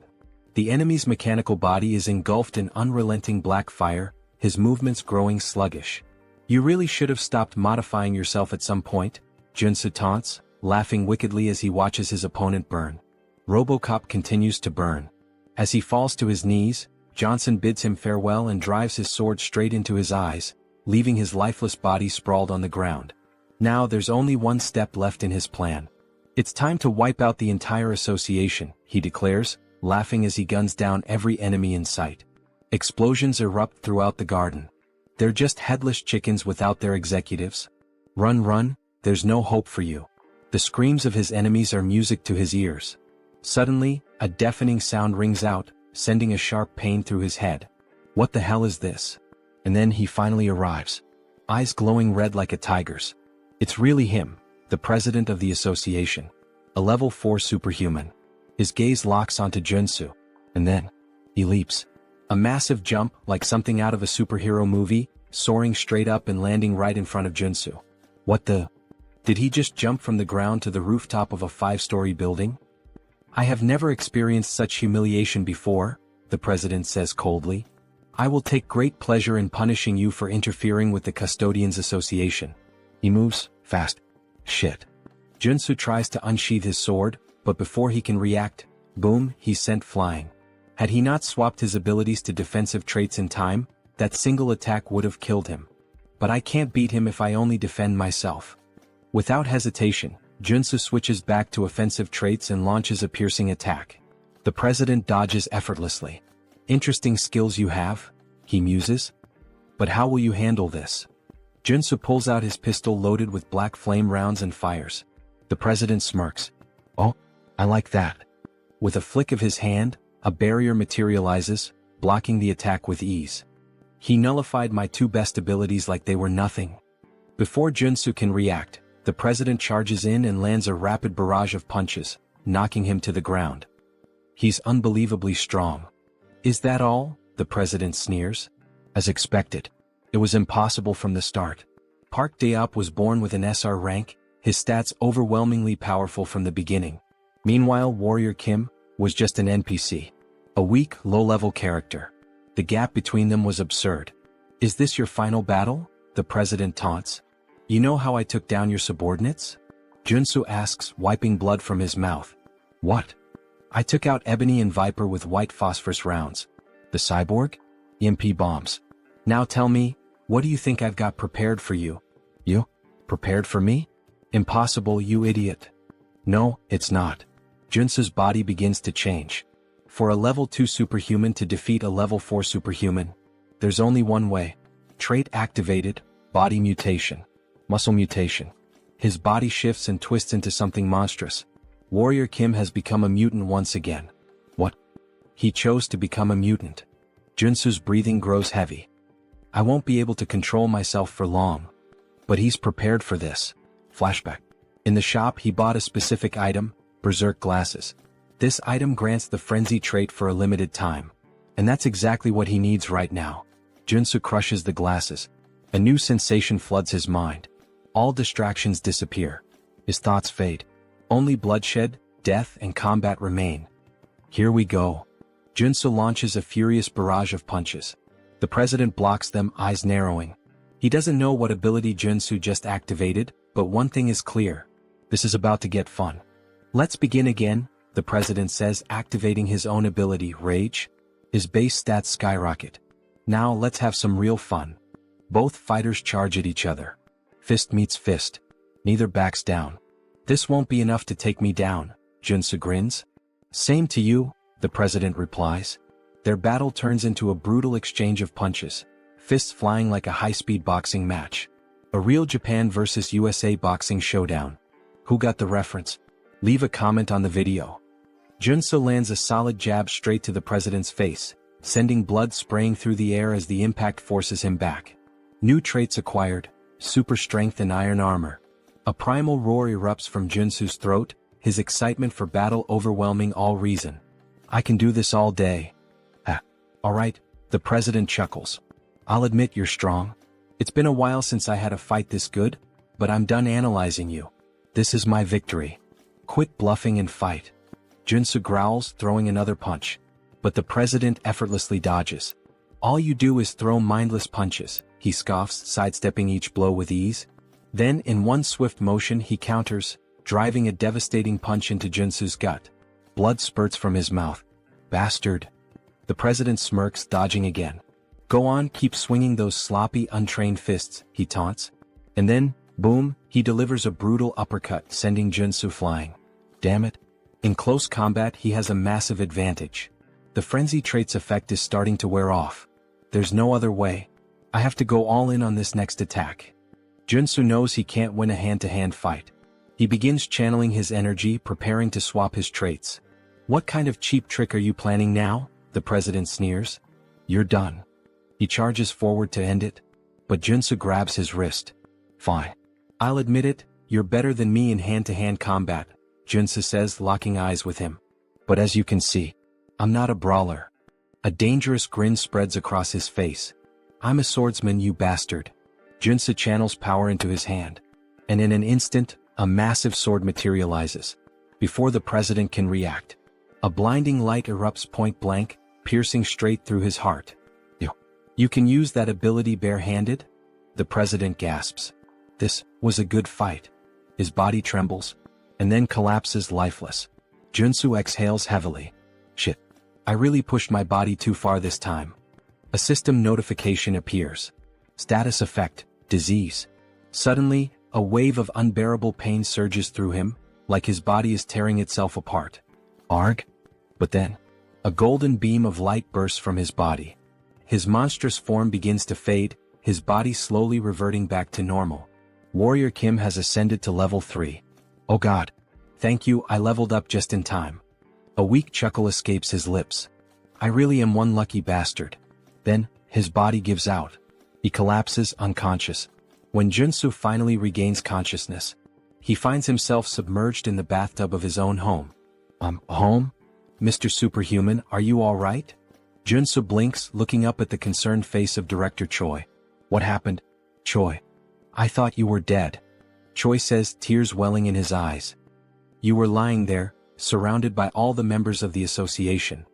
The enemy's mechanical body is engulfed in unrelenting black fire, his movements growing sluggish. You really should have stopped modifying yourself at some point, Joonsoo taunts, laughing wickedly as he watches his opponent burn. RoboCop continues to burn. As he falls to his knees, Johnson bids him farewell and drives his sword straight into his eyes, leaving his lifeless body sprawled on the ground. Now there's only one step left in his plan. It's time to wipe out the entire association, he declares, laughing as he guns down every enemy in sight. Explosions erupt throughout the garden. They're just headless chickens without their executives. Run, run, there's no hope for you. The screams of his enemies are music to his ears. Suddenly, a deafening sound rings out, sending a sharp pain through his head. What the hell is this? And then he finally arrives. Eyes glowing red like a tiger's. It's really him, the president of the association. A level 4 superhuman. His gaze locks onto Joonsoo. And then, he leaps. A massive jump, like something out of a superhero movie, soaring straight up and landing right in front of Joonsoo. What the? Did he just jump from the ground to the rooftop of a 5-story building? I have never experienced such humiliation before, the president says coldly. I will take great pleasure in punishing you for interfering with the Custodians Association. He moves fast. Shit. Joonsoo tries to unsheath his sword, but before he can react, boom, he's sent flying. Had he not swapped his abilities to defensive traits in time, that single attack would have killed him. But I can't beat him if I only defend myself. Without hesitation, Joonsoo switches back to offensive traits and launches a piercing attack. The president dodges effortlessly. Interesting skills you have, he muses. But how will you handle this? Joonsoo pulls out his pistol loaded with black flame rounds and fires. The president smirks. Oh, I like that. With a flick of his hand, a barrier materializes, blocking the attack with ease. He nullified my 2 best abilities like they were nothing. Before Joonsoo can react, the president charges in and lands a rapid barrage of punches, knocking him to the ground. He's unbelievably strong. Is that all? The president sneers. As expected. It was impossible from the start. Park Daop was born with an SR rank, his stats overwhelmingly powerful from the beginning. Meanwhile, Warrior Kim was just an NPC. A weak, low-level character. The gap between them was absurd. Is this your final battle? The president taunts. You know how I took down your subordinates? Joonsoo asks, wiping blood from his mouth. What? I took out Ebony and Viper with white phosphorus rounds. The cyborg? EMP bombs. Now tell me, what do you think I've got prepared for you? You? Prepared for me? Impossible, you idiot. No, it's not. Joonsoo's body begins to change. For a level 2 superhuman to defeat a level 4 superhuman, there's only one way. Trait activated, body mutation. Muscle mutation. His body shifts and twists into something monstrous. Warrior Kim has become a mutant once again. What? He chose to become a mutant. Joonsoo's breathing grows heavy. I won't be able to control myself for long. But he's prepared for this. Flashback. In the shop he bought a specific item, Berserk glasses. This item grants the frenzy trait for a limited time. And that's exactly what he needs right now. Joonsoo crushes the glasses. A new sensation floods his mind. All distractions disappear. His thoughts fade. Only bloodshed, death, and combat remain. Here we go. Joonsoo launches a furious barrage of punches. The president blocks them, eyes narrowing. He doesn't know what ability Joonsoo just activated, but one thing is clear. This is about to get fun. Let's begin again, the president says, activating his own ability, Rage. His base stats skyrocket. Now let's have some real fun. Both fighters charge at each other. Fist meets fist. Neither backs down. This won't be enough to take me down, Joonsoo grins. Same to you, the president replies. Their battle turns into a brutal exchange of punches, fists flying like a high-speed boxing match. A real Japan versus USA boxing showdown. Who got the reference? Leave a comment on the video. Joonsoo lands a solid jab straight to the president's face, sending blood spraying through the air as the impact forces him back. New traits acquired, super strength and iron armor. A primal roar erupts from Joonsoo's throat, his excitement for battle overwhelming all reason. I can do this all day. Alright, the president chuckles. I'll admit you're strong. It's been a while since I had a fight this good, but I'm done analyzing you. This is my victory. Quit bluffing and fight. Joonsoo growls, throwing another punch. But the president effortlessly dodges. All you do is throw mindless punches, he scoffs, sidestepping each blow with ease. Then, in one swift motion, he counters, driving a devastating punch into Joonsoo's gut. Blood spurts from his mouth. Bastard. The president smirks, dodging again. Go on, keep swinging those sloppy, untrained fists, he taunts. And then, boom, he delivers a brutal uppercut, sending Joonsoo flying. Damn it. In close combat, he has a massive advantage. The frenzy trait's effect is starting to wear off. There's no other way. I have to go all in on this next attack. Joonsoo knows he can't win a hand-to-hand fight. He begins channeling his energy, preparing to swap his traits. What kind of cheap trick are you planning now? The president sneers. You're done. He charges forward to end it, but Joonsoo grabs his wrist. Fine. I'll admit it, you're better than me in hand-to-hand combat, Joonsoo says, locking eyes with him. But as you can see, I'm not a brawler. A dangerous grin spreads across his face. I'm a swordsman, you bastard. Joonsoo channels power into his hand. And in an instant, a massive sword materializes. Before the president can react, a blinding light erupts point blank, piercing straight through his heart. You can use that ability barehanded? The president gasps. This was a good fight. His body trembles, and then collapses lifeless. Joonsoo exhales heavily. Shit. I really pushed my body too far this time. A system notification appears. Status effect, disease. Suddenly, a wave of unbearable pain surges through him, like his body is tearing itself apart. Arg? But then, a golden beam of light bursts from his body. His monstrous form begins to fade, his body slowly reverting back to normal. Warrior Kim has ascended to level 3. Oh god. Thank you, I leveled up just in time. A weak chuckle escapes his lips. I really am one lucky bastard. Then, his body gives out. He collapses unconscious. When Joonsoo finally regains consciousness, he finds himself submerged in the bathtub of his own home. Home? Mr. Superhuman, are you alright? Joonsoo blinks, looking up at the concerned face of Director Choi. What happened? Choi. I thought you were dead. Choi says, tears welling in his eyes. You were lying there, surrounded by all the members of the association.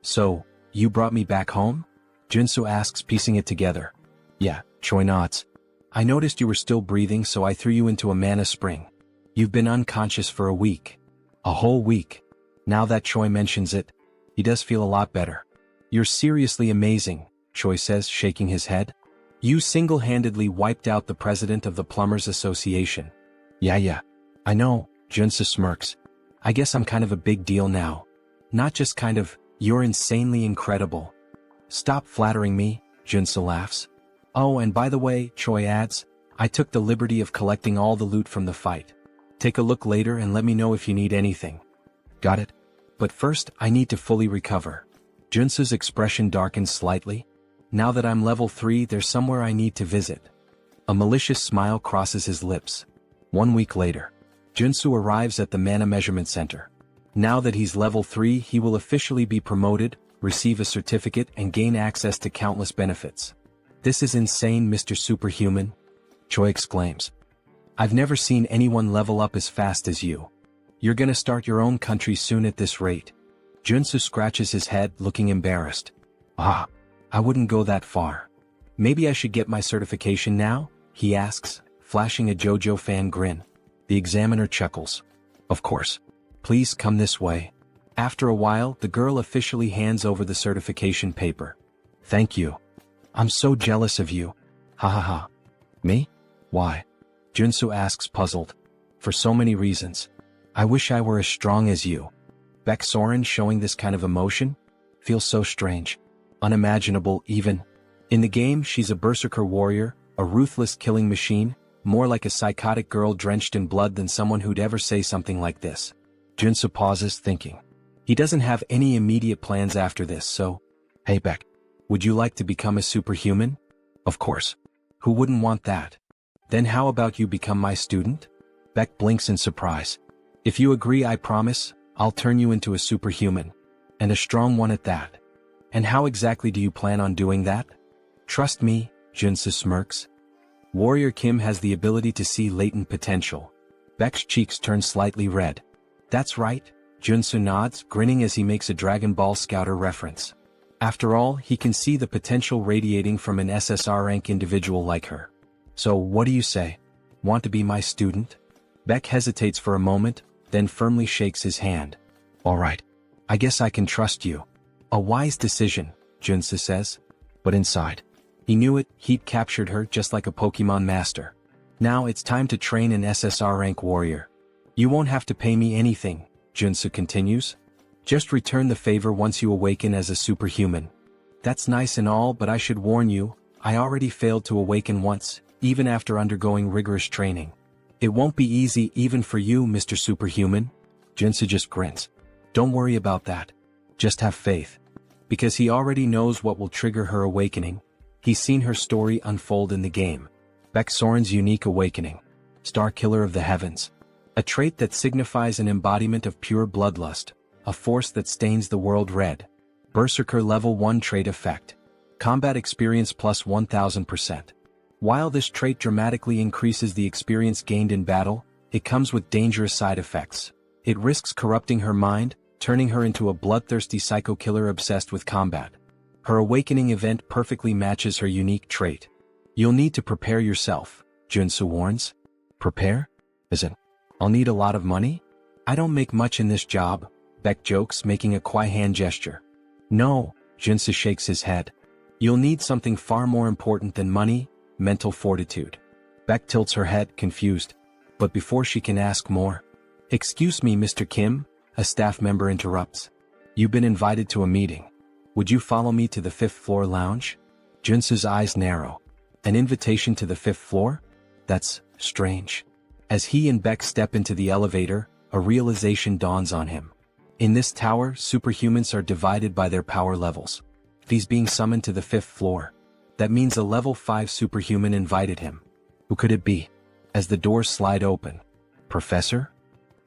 So, you brought me back home? Joonsoo asks, piecing it together. Yeah, Choi nods. I noticed you were still breathing, so I threw you into a mana spring. You've been unconscious for a week. A whole week. Now that Choi mentions it, he does feel a lot better. You're seriously amazing, Choi says, shaking his head. You single-handedly wiped out the president of the Plumbers Association. Yeah. I know, Joonsoo smirks. I guess I'm kind of a big deal now. Not just kind of, you're insanely incredible. Stop flattering me, Joonsoo laughs. Oh, and by the way, Choi adds, I took the liberty of collecting all the loot from the fight. Take a look later and let me know if you need anything. Got it? But first, I need to fully recover. Joonsoo's expression darkens slightly. Now that I'm level 3, there's somewhere I need to visit. A malicious smile crosses his lips. 1 week later, Joonsoo arrives at the Mana Measurement Center. Now that he's level 3, he will officially be promoted, receive a certificate, and gain access to countless benefits. This is insane, Mr. Superhuman, Choi exclaims. I've never seen anyone level up as fast as you. You're gonna start your own country soon at this rate. Joonsoo scratches his head, looking embarrassed. I wouldn't go that far. Maybe I should get my certification now? He asks, flashing a JoJo fan grin. The examiner chuckles. Of course. Please come this way. After a while, the girl officially hands over the certification paper. Thank you. I'm so jealous of you. Ha. Me? Why? Joonsoo asks, puzzled. For so many reasons. I wish I were as strong as you. Baek Soren showing this kind of emotion? Feels so strange. Unimaginable even. In the game, she's a berserker warrior, a ruthless killing machine, more like a psychotic girl drenched in blood than someone who'd ever say something like this. Joonsoo pauses, thinking. He doesn't have any immediate plans after this, so... Hey Baek, would you like to become a superhuman? Of course. Who wouldn't want that? Then how about you become my student? Baek blinks in surprise. If you agree, I promise, I'll turn you into a superhuman. And a strong one at that. And how exactly do you plan on doing that? Trust me, Joonsoo smirks. Warrior Kim has the ability to see latent potential. Baek's cheeks turn slightly red. That's right, Joonsoo nods, grinning as he makes a Dragon Ball Scouter reference. After all, he can see the potential radiating from an SSR rank individual like her. So what do you say? Want to be my student? Baek hesitates for a moment, then firmly shakes his hand. Alright. I guess I can trust you. A wise decision, Joonsoo says. But inside, he knew it, he'd captured her just like a Pokemon master. Now it's time to train an SSR rank warrior. You won't have to pay me anything, Joonsoo continues. Just return the favor once you awaken as a superhuman. That's nice and all, but I should warn you, I already failed to awaken once, even after undergoing rigorous training. It won't be easy even for you, Mr. Superhuman. Joonsoo just grins. Don't worry about that. Just have faith. Because he already knows what will trigger her awakening. He's seen her story unfold in the game. Baek Soren's unique awakening. Star Killer of the Heavens. A trait that signifies an embodiment of pure bloodlust, a force that stains the world red. Berserker Level 1 Trait Effect. Combat Experience plus 1000%. While this trait dramatically increases the experience gained in battle, it comes with dangerous side effects. It risks corrupting her mind, turning her into a bloodthirsty psycho-killer obsessed with combat. Her awakening event perfectly matches her unique trait. You'll need to prepare yourself, Joonsoo warns. Prepare? As in, I'll need a lot of money? I don't make much in this job, Beck jokes, making a quiet hand gesture. No, Joonsoo shakes his head. You'll need something far more important than money, mental fortitude. Beck tilts her head, confused. But before she can ask more, "Excuse me, Mr. Kim," a staff member interrupts. "You've been invited to a meeting. Would you follow me to the 5th floor lounge?" Joonsoo's eyes narrow. An invitation to the 5th floor? That's strange. As he and Beck step into the elevator, a realization dawns on him. In this tower, superhumans are divided by their power levels. If he's being summoned to the 5th floor, that means a level 5 superhuman invited him. Who could it be? As the doors slide open. "Professor?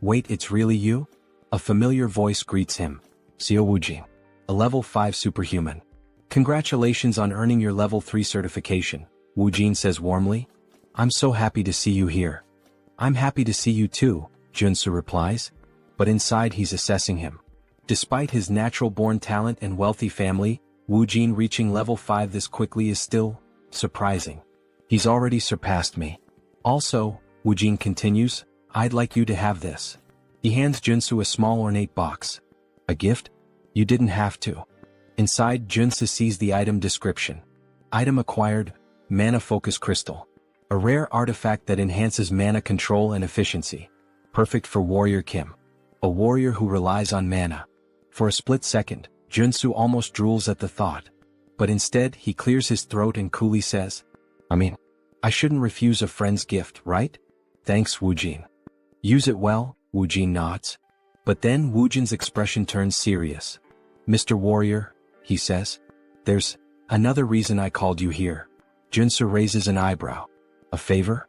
Wait, it's really you?" A familiar voice greets him. Seo Woojin, a level 5 superhuman. "Congratulations on earning your level 3 certification," Woojin says warmly. "I'm so happy to see you here." "I'm happy to see you too," Joonsoo replies. But inside he's assessing him. Despite his natural-born talent and wealthy family, Woojin reaching level 5 this quickly is still surprising. "He's already surpassed me. Also," Woojin continues, "I'd like you to have this." He hands Joonsoo a small ornate box. "A gift? You didn't have to." Inside, Joonsoo sees the item description. Item acquired, Mana Focus Crystal. A rare artifact that enhances mana control and efficiency. Perfect for Warrior Kim. A warrior who relies on mana. For a split second, Joonsoo almost drools at the thought. But instead, he clears his throat and coolly says, I shouldn't refuse a friend's gift, right? Thanks, Woojin. Use it well, Woojin nods. But then Woojin's expression turns serious. "Mr. Warrior," he says, "there's another reason I called you here." Joonsoo raises an eyebrow. "A favor?"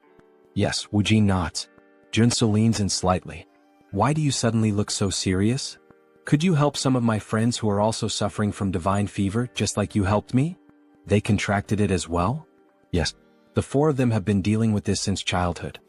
"Yes," Woojin nods. Joonsoo leans in slightly. "Why do you suddenly look so serious? Could you help some of my friends who are also suffering from divine fever just like you helped me? They contracted it as well?" "Yes. The 4 of them have been dealing with this since childhood.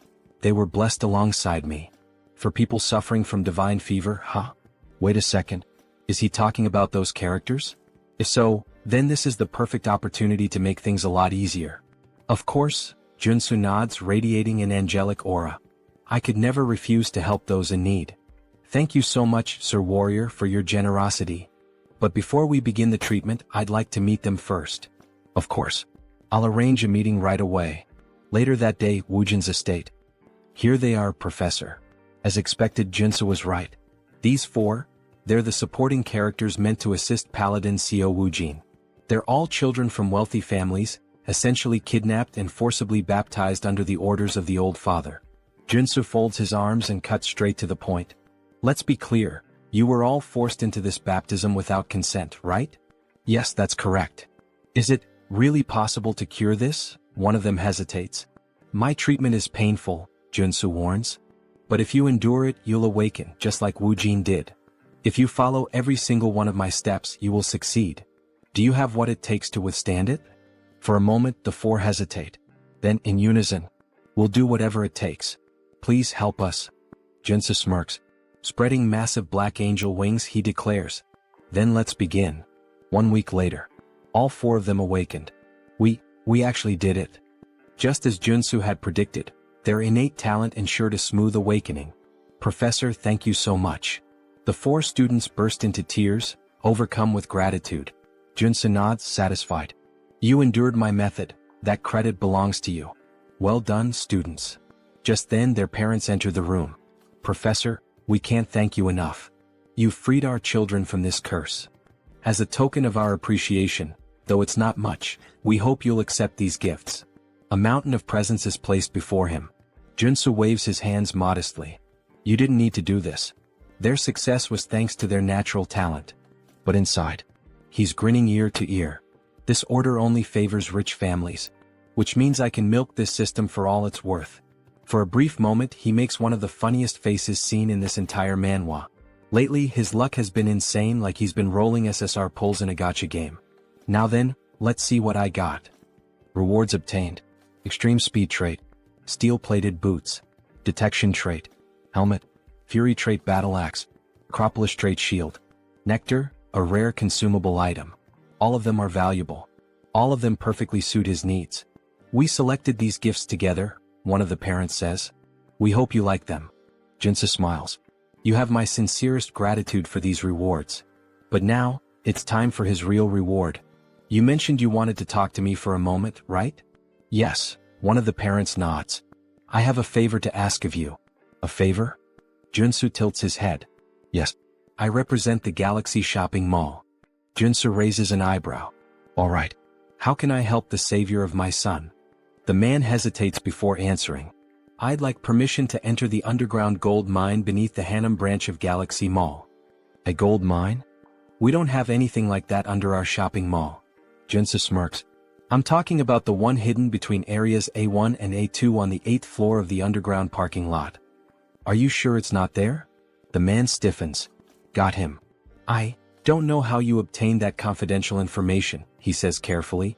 They were blessed alongside me. For people suffering from divine fever, huh? Wait a second. Is he talking about those characters? If so, then this is the perfect opportunity to make things a lot easier." "Of course," Joonsoo nods, radiating an angelic aura. "I could never refuse to help those in need. Thank you so much, Sir Warrior, for your generosity. But before we begin the treatment, I'd like to meet them first." "Of course. I'll arrange a meeting right away." Later that day, Woojin's estate. "Here they are, Professor." As expected, Joonsoo was right. These 4, they're the supporting characters meant to assist Paladin Seo Woojin. They're all children from wealthy families, essentially kidnapped and forcibly baptized under the orders of the old father. Joonsoo folds his arms and cuts straight to the point. "Let's be clear, you were all forced into this baptism without consent, right?" "Yes, that's correct." "Is it really possible to cure this?" One of them hesitates. "My treatment is painful," Joonsoo warns. "But if you endure it, you'll awaken, just like Woojin did. If you follow every single one of my steps, you will succeed. Do you have what it takes to withstand it?" For a moment, the 4 hesitate. Then, in unison, "We'll do whatever it takes. Please help us." Joonsoo smirks. Spreading massive black angel wings, he declares, "Then let's begin." 1 week later, all 4 of them awakened. We actually did it." Just as Joonsoo had predicted, their innate talent ensured a smooth awakening. "Professor, thank you so much." The 4 students burst into tears, overcome with gratitude. Joonsoo nods, satisfied. "You endured my method, that credit belongs to you." "Well done, students." Just then their parents enter the room. "Professor, we can't thank you enough. You've freed our children from this curse. As a token of our appreciation, though it's not much, we hope you'll accept these gifts." A mountain of presents is placed before him. Joonsoo waves his hands modestly. "You didn't need to do this. Their success was thanks to their natural talent." But inside, he's grinning ear to ear. "This order only favors rich families. Which means I can milk this system for all it's worth." For a brief moment, he makes one of the funniest faces seen in this entire manhwa. Lately, his luck has been insane, like he's been rolling SSR pulls in a gacha game. Now then, let's see what I got. Rewards obtained. Extreme speed trait. Steel-plated boots. Detection trait. Helmet. Fury trait battle axe. Acropolis trait shield. Nectar, a rare consumable item. All of them are valuable. All of them perfectly suit his needs. We selected these gifts together, one of the parents says. We hope you like them. Joonsoo smiles. You have my sincerest gratitude for these rewards. But now, it's time for his real reward. You mentioned you wanted to talk to me for a moment, right? Yes, one of the parents nods. I have a favor to ask of you. A favor? Joonsoo tilts his head. Yes. I represent the Galaxy Shopping Mall. Joonsoo raises an eyebrow. All right. How can I help the savior of my son? The man hesitates before answering. I'd like permission to enter the underground gold mine beneath the Harem branch of Galaxy Mall. A gold mine? We don't have anything like that under our shopping mall. Joonsoo smirks. I'm talking about the one hidden between areas A1 and A2 on the 8th floor of the underground parking lot. Are you sure it's not there? The man stiffens. Got him. I don't know how you obtained that confidential information, he says carefully.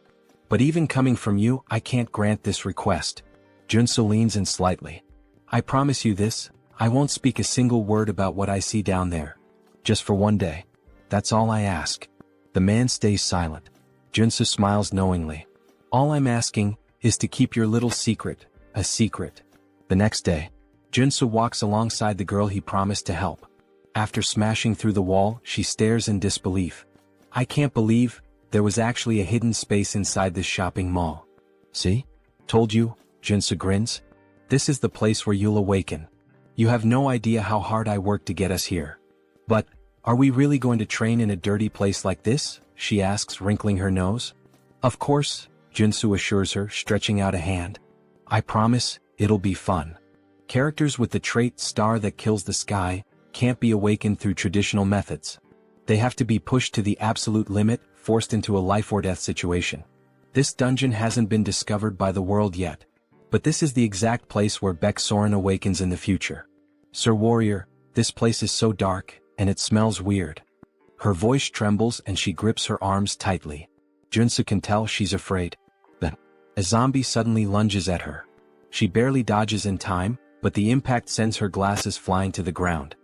But even coming from you, I can't grant this request. Joonsoo leans in slightly. I promise you this, I won't speak a single word about what I see down there. Just for one day. That's all I ask. The man stays silent. Joonsoo smiles knowingly. All I'm asking is to keep your little secret, a secret. The next day, Joonsoo walks alongside the girl he promised to help. After smashing through the wall, she stares in disbelief. I can't believe there was actually a hidden space inside this shopping mall. See? Told you, Joonsoo grins. This is the place where you'll awaken. You have no idea how hard I worked to get us here. But, are we really going to train in a dirty place like this? She asks, wrinkling her nose. Of course, Joonsoo assures her, stretching out a hand. I promise, it'll be fun. Characters with the trait star that kills the sky can't be awakened through traditional methods. They have to be pushed to the absolute limit, forced into a life or death situation. This dungeon hasn't been discovered by the world yet. But this is the exact place where Baek Soren awakens in the future. Sir Warrior, this place is so dark, and it smells weird. Her voice trembles and she grips her arms tightly. Joonsoo can tell she's afraid. Then, a zombie suddenly lunges at her. She barely dodges in time, but the impact sends her glasses flying to the ground.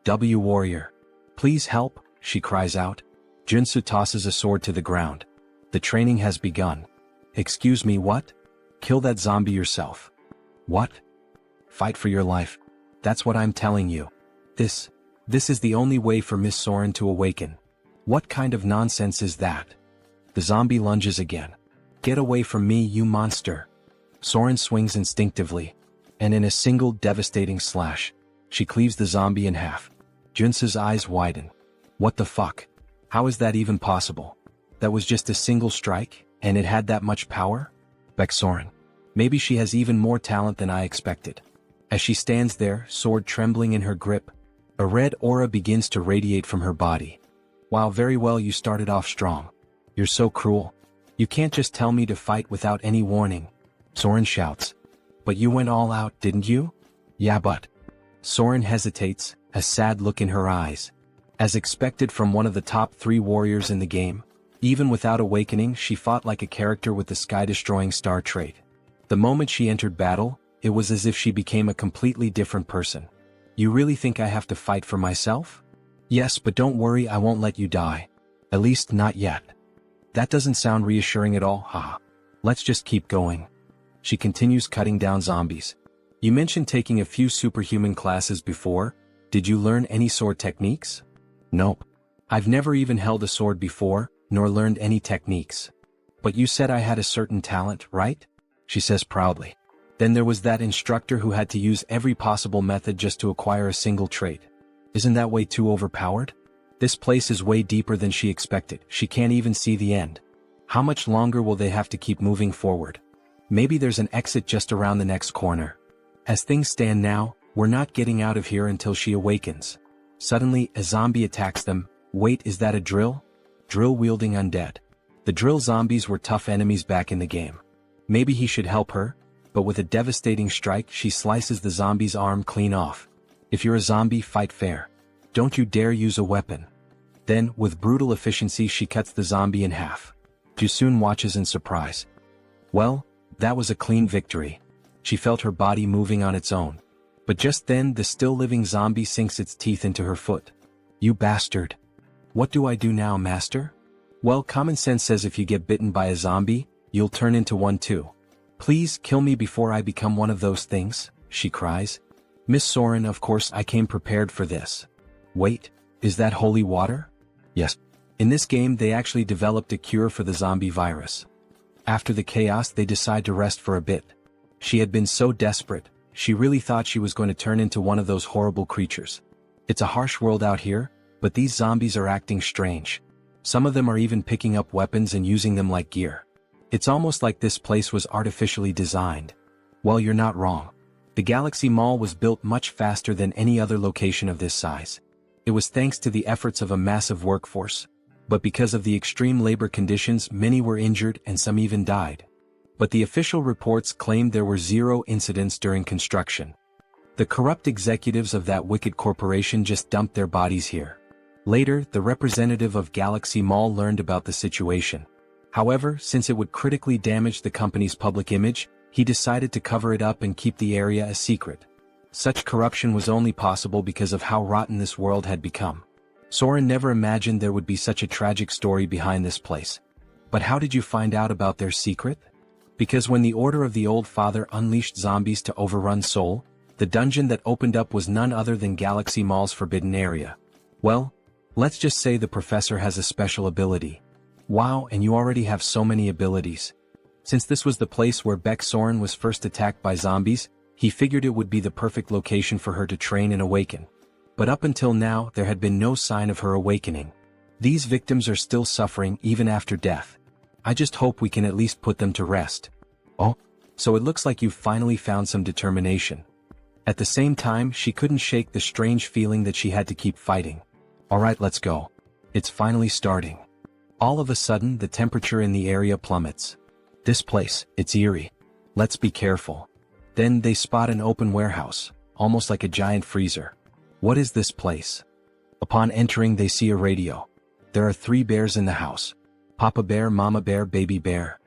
Warrior. Please help, she cries out. Joonsoo tosses a sword to the ground. The training has begun. Excuse me, what? Kill that zombie yourself. What? Fight for your life. That's what I'm telling you. This is the only way for Miss Soren to awaken. What kind of nonsense is that? The zombie lunges again. Get away from me, you monster. Soren swings instinctively, and in a single devastating slash, she cleaves the zombie in half. Joonsoo's eyes widen. What the fuck? How is that even possible? That was just a single strike, and it had that much power? Baek Soren. Maybe she has even more talent than I expected. As she stands there, sword trembling in her grip, a red aura begins to radiate from her body. Wow, very well, you started off strong. You're so cruel. You can't just tell me to fight without any warning. Soren shouts. But you went all out, didn't you? Yeah, but... Soren hesitates, a sad look in her eyes. As expected from one of the top 3 warriors in the game, even without awakening, she fought like a character with the sky-destroying star trait. The moment she entered battle, it was as if she became a completely different person. You really think I have to fight for myself? Yes, but don't worry, I won't let you die. At least not yet. That doesn't sound reassuring at all, haha. Let's just keep going. She continues cutting down zombies. You mentioned taking a few superhuman classes before. Did you learn any sword techniques? Nope. I've never even held a sword before, nor learned any techniques. But you said I had a certain talent, right? She says proudly. Then there was that instructor who had to use every possible method just to acquire a single trait. Isn't that way too overpowered? This place is way deeper than she expected. She can't even see the end. How much longer will they have to keep moving forward? Maybe there's an exit just around the next corner. As things stand now, we're not getting out of here until she awakens. Suddenly, a zombie attacks them. Wait, is that a drill? Drill-wielding undead. The drill zombies were tough enemies back in the game. Maybe he should help her, but with a devastating strike, she slices the zombie's arm clean off. If you're a zombie, fight fair. Don't you dare use a weapon. Then, with brutal efficiency she cuts the zombie in half. Joonsoo watches in surprise. Well, that was a clean victory. She felt her body moving on its own. But just then the still-living zombie sinks its teeth into her foot. You bastard. What do I do now, master? Well, common sense says if you get bitten by a zombie, you'll turn into one too. Please kill me before I become one of those things, she cries. Miss Soren, of course I came prepared for this. Wait, is that holy water? Yes. In this game they actually developed a cure for the zombie virus. After the chaos they decide to rest for a bit. She had been so desperate, she really thought she was going to turn into one of those horrible creatures. It's a harsh world out here, but these zombies are acting strange. Some of them are even picking up weapons and using them like gear. It's almost like this place was artificially designed. Well, you're not wrong. The Galaxy Mall was built much faster than any other location of this size. It was thanks to the efforts of a massive workforce. But because of the extreme labor conditions, many were injured and some even died. But the official reports claimed there were 0 incidents during construction. The corrupt executives of that wicked corporation just dumped their bodies here. Later, the representative of Galaxy Mall learned about the situation. However, since it would critically damage the company's public image, he decided to cover it up and keep the area a secret. Such corruption was only possible because of how rotten this world had become. Soren never imagined there would be such a tragic story behind this place. But how did you find out about their secret? Because when the Order of the Old Father unleashed zombies to overrun Seoul, the dungeon that opened up was none other than Galaxy Mall's forbidden area. Well, let's just say the professor has a special ability. Wow, and you already have so many abilities. Since this was the place where Beck Soren was first attacked by zombies, he figured it would be the perfect location for her to train and awaken. But up until now there had been no sign of her awakening. These victims are still suffering even after death. I just hope we can at least put them to rest. Oh, so it looks like you've finally found some determination. At the same time, she couldn't shake the strange feeling that she had to keep fighting. Alright, let's go. It's finally starting. All of a sudden, the temperature in the area plummets. This place, it's eerie. Let's be careful. Then they spot an open warehouse, almost like a giant freezer. What is this place? Upon entering, they see a radio. There are 3 bears in the house. Papa Bear, Mama Bear, Baby Bear.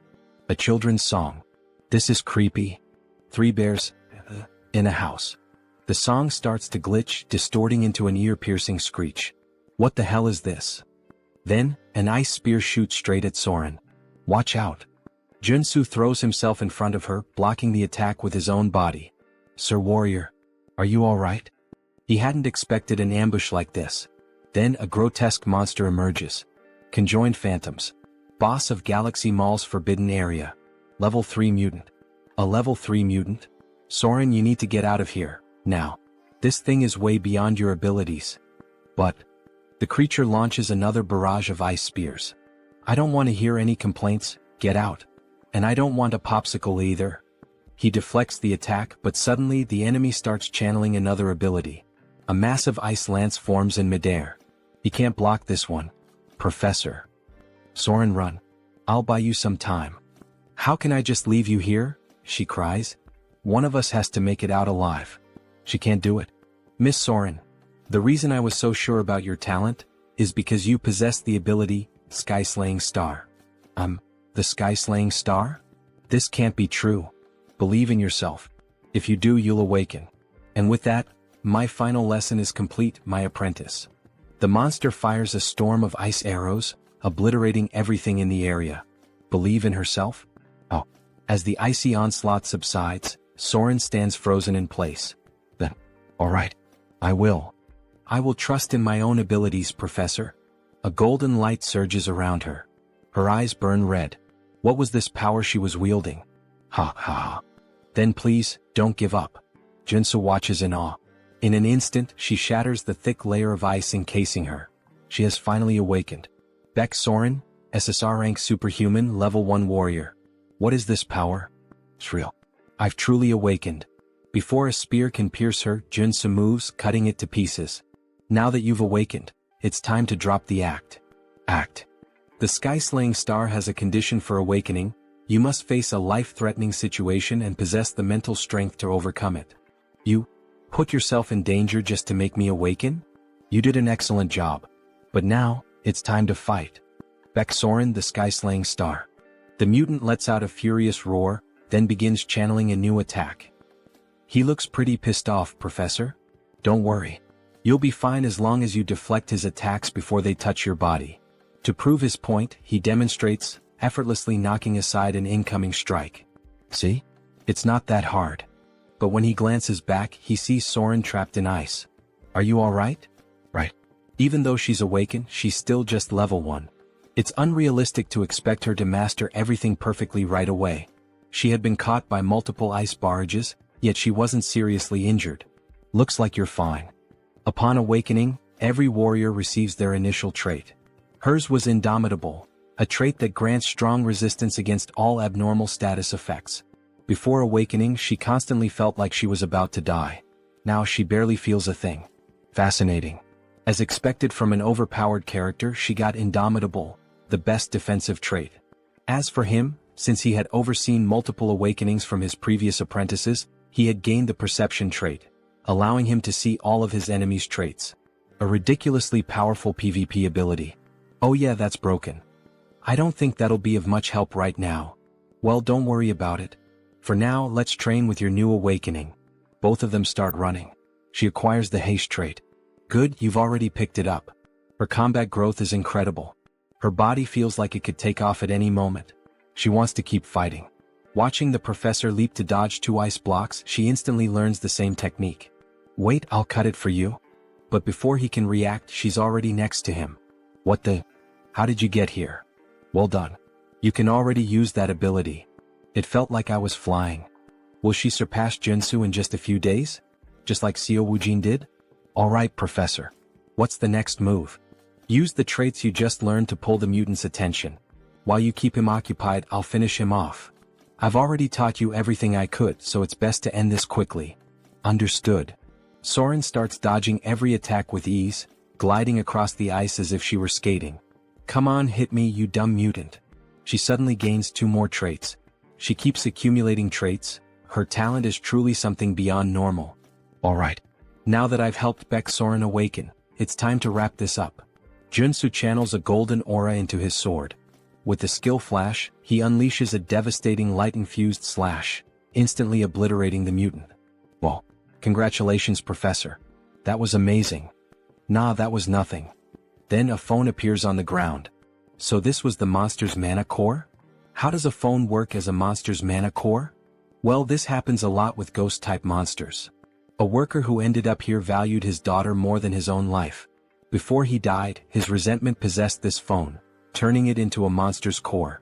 A children's song. This is creepy. 3 bears in a house. The song starts to glitch, distorting into an ear-piercing screech. What the hell is this? Then, an ice spear shoots straight at Soren. Watch out. Joonsoo throws himself in front of her, blocking the attack with his own body. Sir Warrior, are you alright? He hadn't expected an ambush like this. Then a grotesque monster emerges. Conjoined Phantoms. Boss of Galaxy Mall's forbidden area. Level 3 mutant. A level 3 mutant? Soren, you need to get out of here, now. This thing is way beyond your abilities. But the creature launches another barrage of ice spears. I don't want to hear any complaints, get out. And I don't want a popsicle either. He deflects the attack, but suddenly the enemy starts channeling another ability. A massive ice lance forms in midair. He can't block this one. Professor. Soren, run. I'll buy you some time. How can I just leave you here? She cries. One of us has to make it out alive. She can't do it. Miss Soren, the reason I was so sure about your talent is because you possess the ability, Sky-Slaying Star. The Sky-Slaying Star? This can't be true. Believe in yourself. If you do, you'll awaken. And with that, my final lesson is complete, my apprentice. The monster fires a storm of ice arrows, obliterating everything in the area. Believe in herself? Oh. As the icy onslaught subsides, Soren stands frozen in place. Then, alright. I will. I will trust in my own abilities, Professor. A golden light surges around her. Her eyes burn red. What was this power she was wielding? Ha ha ha. Then please, don't give up. Joonsoo watches in awe. In an instant, she shatters the thick layer of ice encasing her. She has finally awakened. Beck Soren, SSR rank superhuman, level 1 warrior. What is this power? Shrill. I've truly awakened. Before a spear can pierce her, Joonsoo moves, cutting it to pieces. Now that you've awakened, it's time to drop the act. The Sky-Slaying Star has a condition for awakening. You must face a life-threatening situation and possess the mental strength to overcome it. You put yourself in danger just to make me awaken? You did an excellent job. But now, it's time to fight. Baek Soren, the sky-slaying star. The mutant lets out a furious roar, then begins channeling a new attack. He looks pretty pissed off, Professor. Don't worry. You'll be fine as long as you deflect his attacks before they touch your body. To prove his point, he demonstrates, effortlessly knocking aside an incoming strike. See? It's not that hard. But when he glances back, he sees Soren trapped in ice. Are you alright? Right. Even though she's awakened, she's still just level 1. It's unrealistic to expect her to master everything perfectly right away. She had been caught by multiple ice barrages, yet she wasn't seriously injured. Looks like you're fine. Upon awakening, every warrior receives their initial trait. Hers was Indomitable, a trait that grants strong resistance against all abnormal status effects. Before awakening, she constantly felt like she was about to die. Now she barely feels a thing. Fascinating. As expected from an overpowered character, she got Indomitable, the best defensive trait. As for him, since he had overseen multiple awakenings from his previous apprentices, he had gained the Perception trait, allowing him to see all of his enemies' traits. A ridiculously powerful PvP ability. Oh yeah, that's broken. I don't think that'll be of much help right now. Well, don't worry about it. For now, let's train with your new awakening. Both of them start running. She acquires the haste trait. Good, you've already picked it up. Her combat growth is incredible. Her body feels like it could take off at any moment. She wants to keep fighting. Watching the professor leap to dodge 2 ice blocks, she instantly learns the same technique. Wait, I'll cut it for you. But before he can react, she's already next to him. What the? How did you get here? Well done. You can already use that ability. It felt like I was flying. Will she surpass Joonsoo in just a few days? Just like Seo Woojin did? Alright, Professor. What's the next move? Use the traits you just learned to pull the mutant's attention. While you keep him occupied, I'll finish him off. I've already taught you everything I could, so it's best to end this quickly. Understood. Soren starts dodging every attack with ease, gliding across the ice as if she were skating. Come on, hit me, you dumb mutant. She suddenly gains 2 more traits. She keeps accumulating traits. Her talent is truly something beyond normal. Alright. Now that I've helped Baek Soren awaken, it's time to wrap this up. Joonsoo channels a golden aura into his sword. With the skill flash, he unleashes a devastating light-infused slash, instantly obliterating the mutant. Whoa. Congratulations, Professor. That was amazing. Nah, that was nothing. Then a phone appears on the ground. So this was the monster's mana core? How does a phone work as a monster's mana core? Well, this happens a lot with ghost-type monsters. A worker who ended up here valued his daughter more than his own life. Before he died, his resentment possessed this phone, turning it into a monster's core.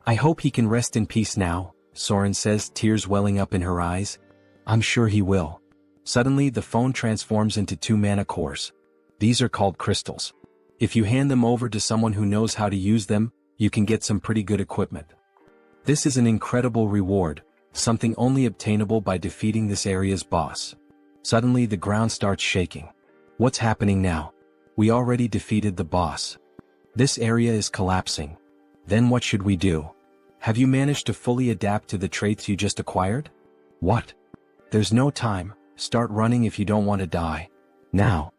I hope he can rest in peace now, Soren says, tears welling up in her eyes. I'm sure he will. Suddenly, the phone transforms into 2 mana cores. These are called crystals. If you hand them over to someone who knows how to use them, you can get some pretty good equipment. This is an incredible reward, something only obtainable by defeating this area's boss. Suddenly, the ground starts shaking. What's happening now? We already defeated the boss. This area is collapsing. Then what should we do? Have you managed to fully adapt to the traits you just acquired? What? There's no time. Start running if you don't want to die. Now.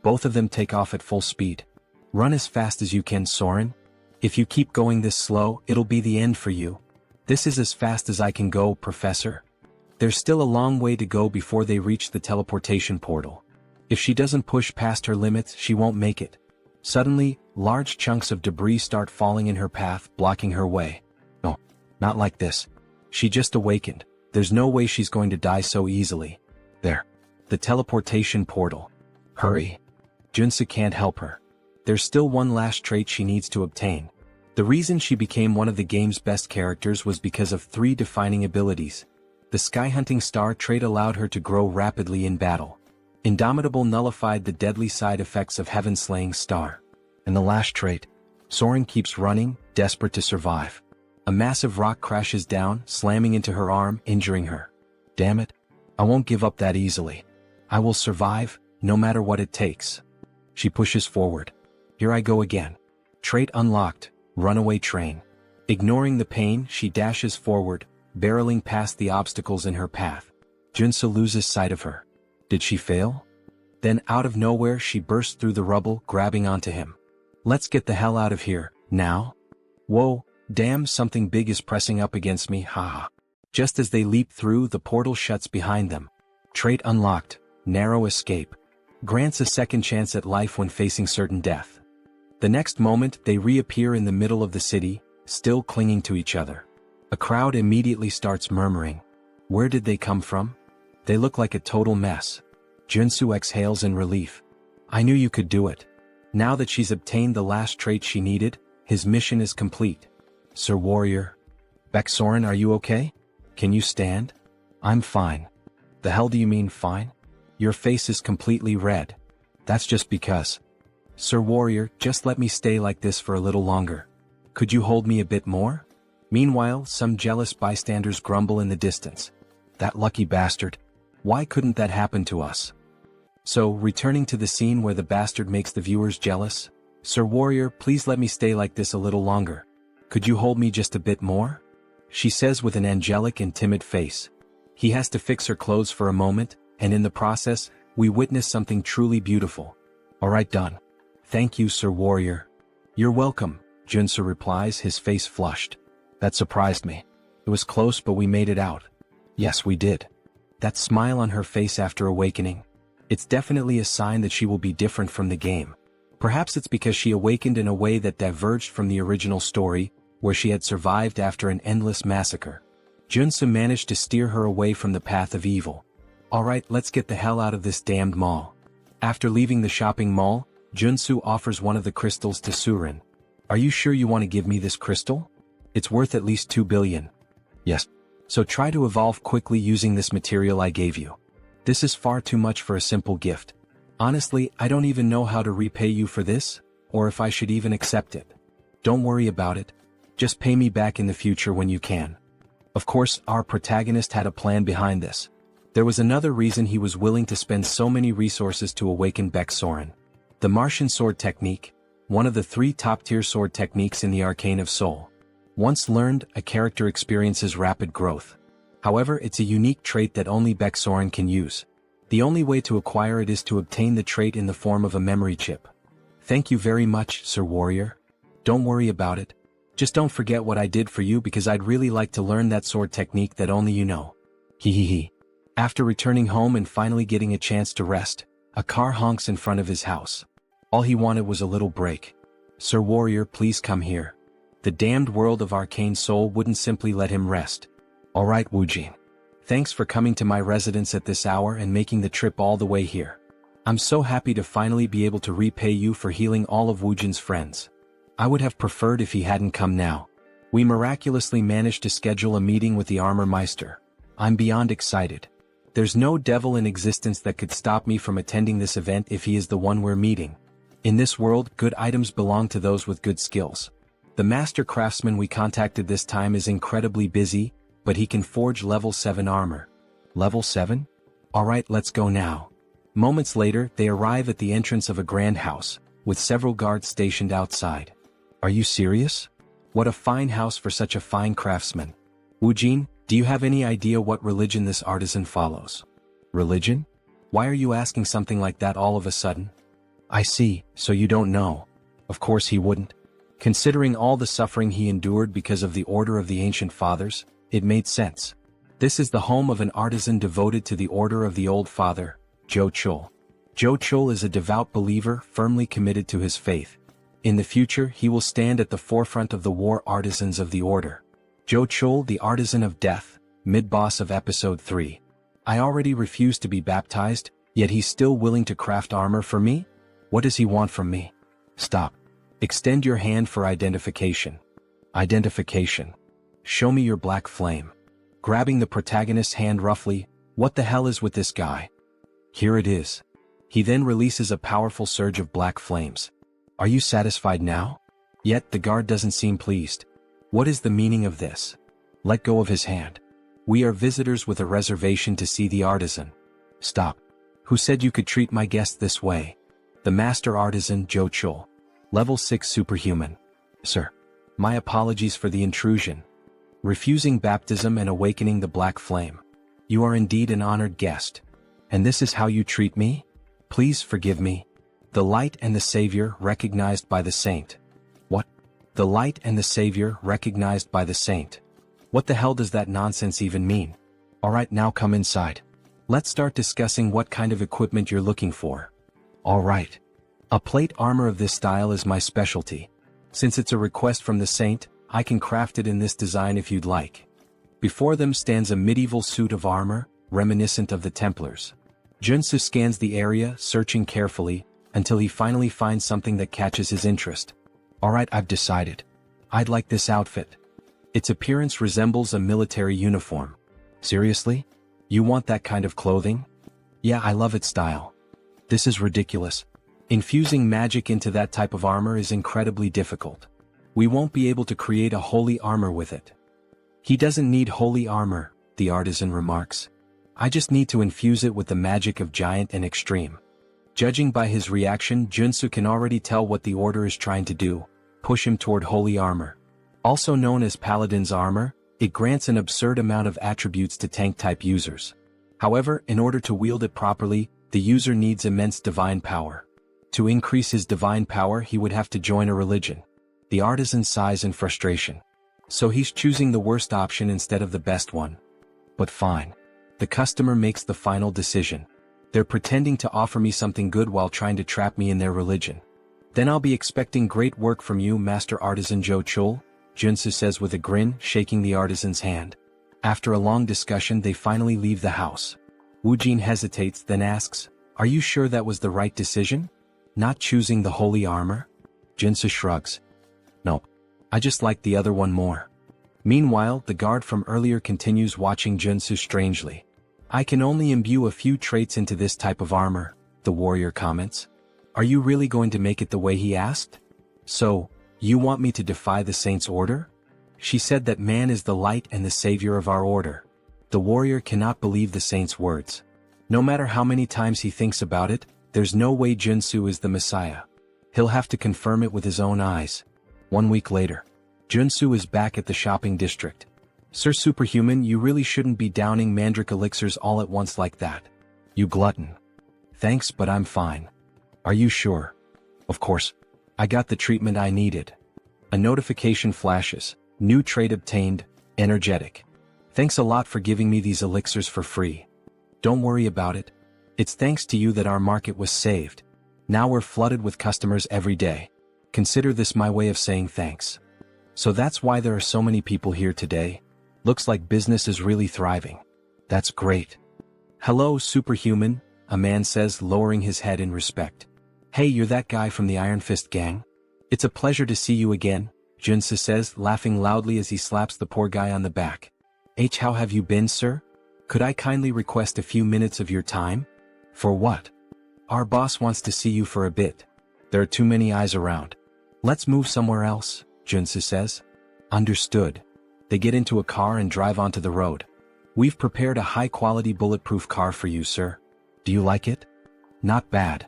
Both of them take off at full speed. Run as fast as you can, Soren. If you keep going this slow, it'll be the end for you. This is as fast as I can go, Professor. There's still a long way to go before they reach the teleportation portal. If she doesn't push past her limits, she won't make it. Suddenly, large chunks of debris start falling in her path, blocking her way. No, not like this. She just awakened. There's no way she's going to die so easily. There. The teleportation portal. Hurry. Joonsoo can't help her. There's still one last trait she needs to obtain. The reason she became one of the game's best characters was because of 3 defining abilities. The Sky Hunting Star trait allowed her to grow rapidly in battle. Indomitable nullified the deadly side effects of Heaven Slaying Star. And the last trait, Soren keeps running, desperate to survive. A massive rock crashes down, slamming into her arm, injuring her. Damn it. I won't give up that easily. I will survive, no matter what it takes. She pushes forward. Here I go again. Trait unlocked, Runaway Train. Ignoring the pain, she dashes forward, barreling past the obstacles in her path. Joonsoo loses sight of her. Did she fail? Then out of nowhere she bursts through the rubble, grabbing onto him. Let's get the hell out of here, now? Whoa, damn, something big is pressing up against me, haha. Just as they leap through, the portal shuts behind them. Trait unlocked, narrow escape. Grants a second chance at life when facing certain death. The next moment, they reappear in the middle of the city, still clinging to each other. A crowd immediately starts murmuring. Where did they come from? They look like a total mess. Joonsoo exhales in relief. I knew you could do it. Now that she's obtained the last trait she needed, his mission is complete. Sir Warrior. Baeksoren, are you okay? Can you stand? I'm fine. The hell do you mean fine? Your face is completely red. That's just because. Sir Warrior, just let me stay like this for a little longer. Could you hold me a bit more? Meanwhile, some jealous bystanders grumble in the distance. That lucky bastard. Why couldn't that happen to us? So, returning to the scene where the bastard makes the viewers jealous, Sir Warrior, please let me stay like this a little longer. Could you hold me just a bit more? She says with an angelic and timid face. He has to fix her clothes for a moment, and in the process, we witness something truly beautiful. Alright, done. Thank you, Sir Warrior. You're welcome, Joonsoo replies, his face flushed. That surprised me. It was close, but we made it out. Yes, we did. That smile on her face after awakening. It's definitely a sign that she will be different from the game. Perhaps it's because she awakened in a way that diverged from the original story, where she had survived after an endless massacre. Joonsoo managed to steer her away from the path of evil. Alright, let's get the hell out of this damned mall. After leaving the shopping mall, Joonsoo offers one of the crystals to Surin. Are you sure you want to give me this crystal? It's worth at least 2 billion. Yes. So try to evolve quickly using this material I gave you. This is far too much for a simple gift. Honestly, I don't even know how to repay you for this, or if I should even accept it. Don't worry about it. Just pay me back in the future when you can. Of course, our protagonist had a plan behind this. There was another reason he was willing to spend so many resources to awaken Baeksoren. The Martian sword technique, one of the 3 top-tier sword techniques in the Arcane of Seoul. Once learned, a character experiences rapid growth. However, it's a unique trait that only Baeksoren can use. The only way to acquire it is to obtain the trait in the form of a memory chip. Thank you very much, Sir Warrior. Don't worry about it. Just don't forget what I did for you because I'd really like to learn that sword technique that only you know. Hehehe. After returning home and finally getting a chance to rest, a car honks in front of his house. All he wanted was a little break. Sir Warrior, please come here. The damned world of Arcane Seoul wouldn't simply let him rest. Alright, Woojin. Thanks for coming to my residence at this hour and making the trip all the way here. I'm so happy to finally be able to repay you for healing all of Woojin's friends. I would have preferred if he hadn't come now. We miraculously managed to schedule a meeting with the Armor Meister. I'm beyond excited. There's no devil in existence that could stop me from attending this event if he is the one we're meeting. In this world, good items belong to those with good skills. The master craftsman we contacted this time is incredibly busy, but he can forge level 7 armor. Level 7? Alright, let's go now. Moments later, they arrive at the entrance of a grand house, with several guards stationed outside. Are you serious? What a fine house for such a fine craftsman. Woojin, do you have any idea what religion this artisan follows? Religion? Why are you asking something like that all of a sudden? I see, so you don't know. Of course he wouldn't. Considering all the suffering he endured because of the Order of the Ancient Fathers, it made sense. This is the home of an artisan devoted to the Order of the Old Father, Joonsoo. Joonsoo is a devout believer firmly committed to his faith. In the future, he will stand at the forefront of the war artisans of the Order. Joonsoo, the Artisan of Death, mid-boss of Episode 3. I already refused to be baptized, yet he's still willing to craft armor for me? What does he want from me? Stop. Extend your hand for identification. Identification. Show me your black flame. Grabbing the protagonist's hand roughly, what the hell is with this guy? Here it is. He then releases a powerful surge of black flames. Are you satisfied now? Yet the guard doesn't seem pleased. What is the meaning of this? Let go of his hand. We are visitors with a reservation to see the artisan. Stop. Who said you could treat my guest this way? The master artisan, Joonsoo. Level 6 superhuman. Sir. My apologies for the intrusion. Refusing baptism and awakening the black flame. You are indeed an honored guest. And this is how you treat me? Please forgive me. The light and the savior recognized by the saint. What? The light and the savior recognized by the saint. What the hell does that nonsense even mean? Alright, now come inside. Let's start discussing what kind of equipment you're looking for. Alright. A plate armor of this style is my specialty. Since it's a request from the saint, I can craft it in this design if you'd like. Before them stands a medieval suit of armor, reminiscent of the Templars. Joonsoo scans the area, searching carefully, until he finally finds something that catches his interest. Alright, I've decided. I'd like this outfit. Its appearance resembles a military uniform. Seriously? You want that kind of clothing? Yeah, I love its style. This is ridiculous. Infusing magic into that type of armor is incredibly difficult. We won't be able to create a holy armor with it. He doesn't need holy armor, the artisan remarks. I just need to infuse it with the magic of giant and extreme. Judging by his reaction, Joonsoo can already tell what the order is trying to do, push him toward holy armor. Also known as Paladin's armor, it grants an absurd amount of attributes to tank-type users. However, in order to wield it properly, the user needs immense divine power. To increase his divine power, he would have to join a religion. The artisan sighs in frustration. So he's choosing the worst option instead of the best one. But fine. The customer makes the final decision. They're pretending to offer me something good while trying to trap me in their religion. Then I'll be expecting great work from you, Master Artisan Joonsoo, Joonsoo says with a grin, shaking the artisan's hand. After a long discussion, they finally leave the house. Woojin hesitates, then asks, "Are you sure that was the right decision? Not choosing the holy armor?" Joonsoo shrugs. "No. I just like the other one more." Meanwhile, the guard from earlier continues watching Joonsoo strangely. "I can only imbue a few traits into this type of armor," the warrior comments. "Are you really going to make it the way he asked? So, you want me to defy the saint's order? She said that man is the light and the savior of our order." The warrior cannot believe the saint's words. No matter how many times he thinks about it, there's no way Joonsoo is the Messiah. He'll have to confirm it with his own eyes. 1 week later, Joonsoo is back at the shopping district. "Sir Superhuman, you really shouldn't be downing mandrake elixirs all at once like that. You glutton." "Thanks, but I'm fine." "Are you sure?" "Of course. I got the treatment I needed." A notification flashes. "New trait obtained, energetic. Thanks a lot for giving me these elixirs for free." "Don't worry about it. It's thanks to you that our market was saved. Now we're flooded with customers every day. Consider this my way of saying thanks." "So that's why there are so many people here today? Looks like business is really thriving." "That's great." "Hello, Superhuman," a man says, lowering his head in respect. "Hey, you're that guy from the Iron Fist gang? It's a pleasure to see you again," Joonsoo says, laughing loudly as he slaps the poor guy on the back. How have you been, sir? Could I kindly request a few minutes of your time?" "For what?" "Our boss wants to see you for a bit. There are too many eyes around." "Let's move somewhere else," Joonsoo says. "Understood." They get into a car and drive onto the road. "We've prepared a high-quality bulletproof car for you, sir. Do you like it?" "Not bad."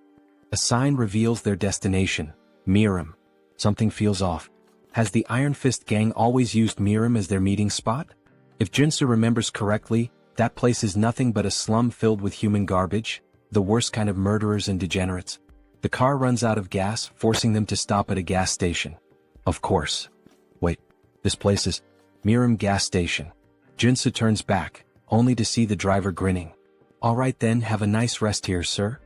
A sign reveals their destination, Miram. Something feels off. Has the Iron Fist gang always used Miram as their meeting spot? If Joonsoo remembers correctly, that place is nothing but a slum filled with human garbage, the worst kind of murderers and degenerates. The car runs out of gas, forcing them to stop at a gas station. Of course. Wait, this place is Miram gas station. Joonsoo turns back, only to see the driver grinning. "All right then, have a nice rest here, sir."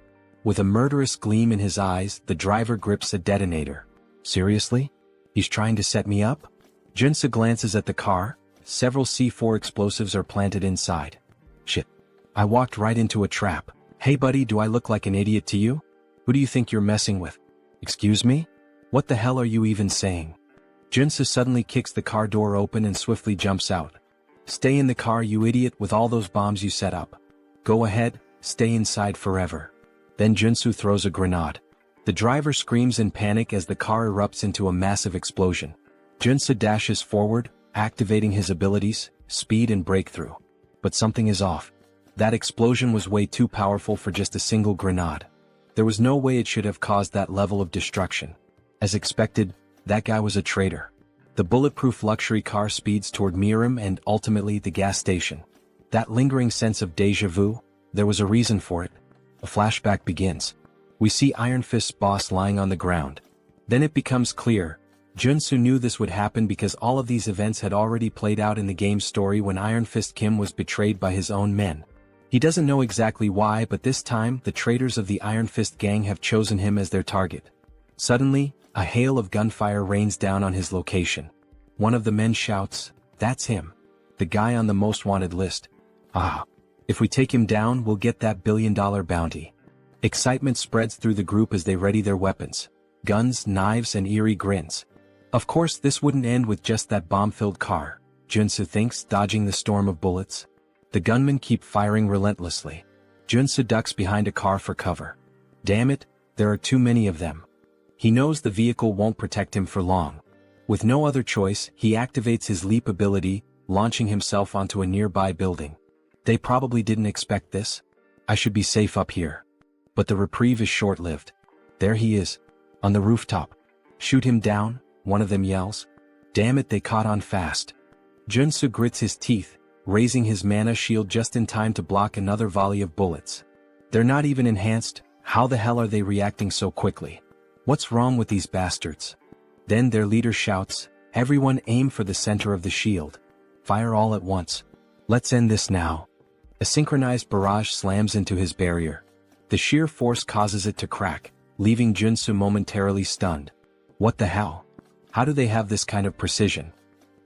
With a murderous gleam in his eyes, the driver grips a detonator. Seriously? He's trying to set me up? Joonsoo glances at the car. Several C4 explosives are planted inside. Shit. I walked right into a trap. "Hey buddy, do I look like an idiot to you? Who do you think you're messing with?" "Excuse me? What the hell are you even saying?" Joonsoo suddenly kicks the car door open and swiftly jumps out. "Stay in the car, you idiot, with all those bombs you set up. Go ahead, stay inside forever." Then Joonsoo throws a grenade. The driver screams in panic as the car erupts into a massive explosion. Joonsoo dashes forward, activating his abilities, speed and breakthrough. But something is off. That explosion was way too powerful for just a single grenade. There was no way it should have caused that level of destruction. As expected, that guy was a traitor. The bulletproof luxury car speeds toward Miram and ultimately the gas station. That lingering sense of déjà vu, there was a reason for it. A flashback begins. We see Iron Fist's boss lying on the ground. Then it becomes clear, Joonsoo knew this would happen because all of these events had already played out in the game's story when Iron Fist Kim was betrayed by his own men. He doesn't know exactly why, but this time the traitors of the Iron Fist gang have chosen him as their target. Suddenly, a hail of gunfire rains down on his location. One of the men shouts, "That's him. The guy on the most wanted list. Ah. If we take him down, we'll get that billion-dollar bounty." Excitement spreads through the group as they ready their weapons. Guns, knives, and eerie grins. Of course this wouldn't end with just that bomb-filled car, Joonsoo thinks, dodging the storm of bullets. The gunmen keep firing relentlessly. Joonsoo ducks behind a car for cover. Damn it, there are too many of them. He knows the vehicle won't protect him for long. With no other choice, he activates his leap ability, launching himself onto a nearby building. They probably didn't expect this. I should be safe up here. But the reprieve is short-lived. There he is, on the rooftop. "Shoot him down," one of them yells. Damn it, they caught on fast. Joonsoo grits his teeth, raising his mana shield just in time to block another volley of bullets. They're not even enhanced. How the hell are they reacting so quickly? What's wrong with these bastards? Then their leader shouts, "Everyone aim for the center of the shield. Fire all at once. Let's end this now." A synchronized barrage slams into his barrier. The sheer force causes it to crack, leaving Joonsoo momentarily stunned. What the hell? How do they have this kind of precision?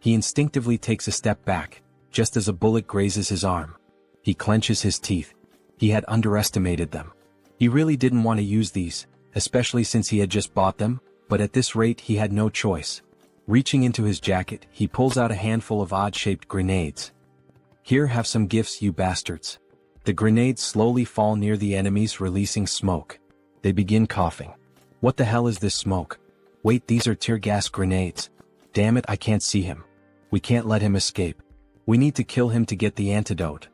He instinctively takes a step back, just as a bullet grazes his arm. He clenches his teeth. He had underestimated them. He really didn't want to use these, especially since he had just bought them, but at this rate he had no choice. Reaching into his jacket, he pulls out a handful of odd-shaped grenades. "Here, have some gifts, you bastards." The grenades slowly fall near the enemies, releasing smoke. They begin coughing. What the hell is this smoke? Wait, these are tear gas grenades. Damn it, I can't see him. We can't let him escape. We need to kill him to get the antidote.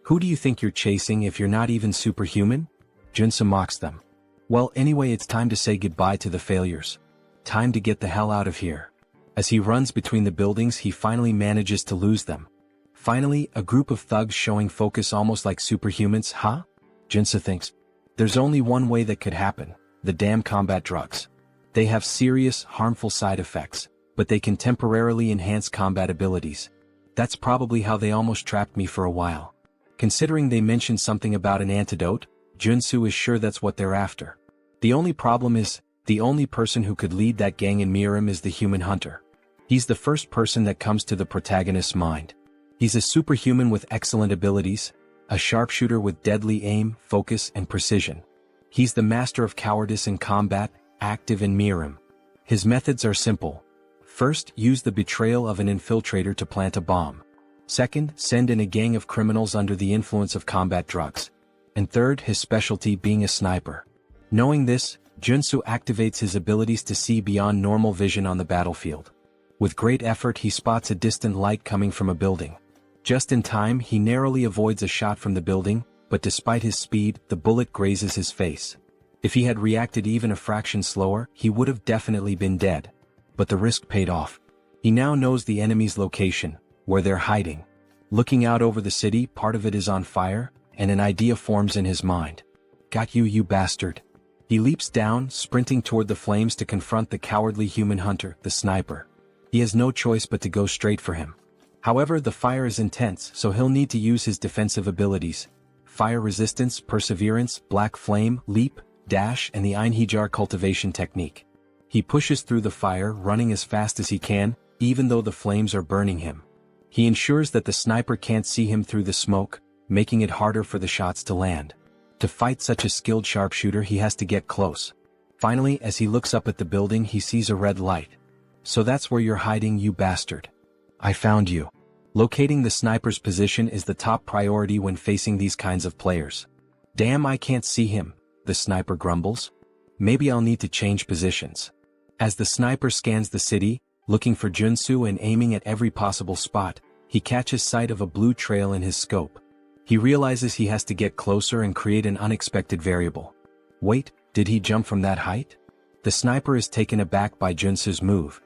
Who do you think you're chasing if you're not even superhuman? Joonsoo mocks them. Well, anyway, it's time to say goodbye to the failures. Time to get the hell out of here. As he runs between the buildings, he finally manages to lose them. Finally, a group of thugs showing focus almost like superhumans, huh? Joonsoo thinks. There's only one way that could happen, the damn combat drugs. They have serious, harmful side effects, but they can temporarily enhance combat abilities. That's probably how they almost trapped me for a while. Considering they mentioned something about an antidote, Joonsoo is sure that's what they're after. The only problem is, the only person who could lead that gang in Miram is the human hunter. He's the first person that comes to the protagonist's mind. He's a superhuman with excellent abilities, a sharpshooter with deadly aim, focus, and precision. He's the master of cowardice in combat, active in Miram. His methods are simple. First, use the betrayal of an infiltrator to plant a bomb. Second, send in a gang of criminals under the influence of combat drugs. And third, his specialty being a sniper. Knowing this, Joonsoo activates his abilities to see beyond normal vision on the battlefield. With great effort, he spots a distant light coming from a building. Just in time, he narrowly avoids a shot from the building, but despite his speed, the bullet grazes his face. If he had reacted even a fraction slower, he would have definitely been dead. But the risk paid off. He now knows the enemy's location, where they're hiding. Looking out over the city, part of it is on fire, and an idea forms in his mind. Got you, you bastard. He leaps down, sprinting toward the flames to confront the cowardly human hunter, the sniper. He has no choice but to go straight for him. However, the fire is intense, so he'll need to use his defensive abilities. Fire resistance, perseverance, black flame, leap, dash, and the Einhejar cultivation technique. He pushes through the fire, running as fast as he can, even though the flames are burning him. He ensures that the sniper can't see him through the smoke, making it harder for the shots to land. To fight such a skilled sharpshooter, he has to get close. Finally, as he looks up at the building, he sees a red light. So that's where you're hiding, you bastard. I found you. Locating the sniper's position is the top priority when facing these kinds of players. Damn, I can't see him, the sniper grumbles. Maybe I'll need to change positions. As the sniper scans the city, looking for Joonsoo and aiming at every possible spot, he catches sight of a blue trail in his scope. He realizes he has to get closer and create an unexpected variable. Wait, did he jump from that height? The sniper is taken aback by Joonsoo's move.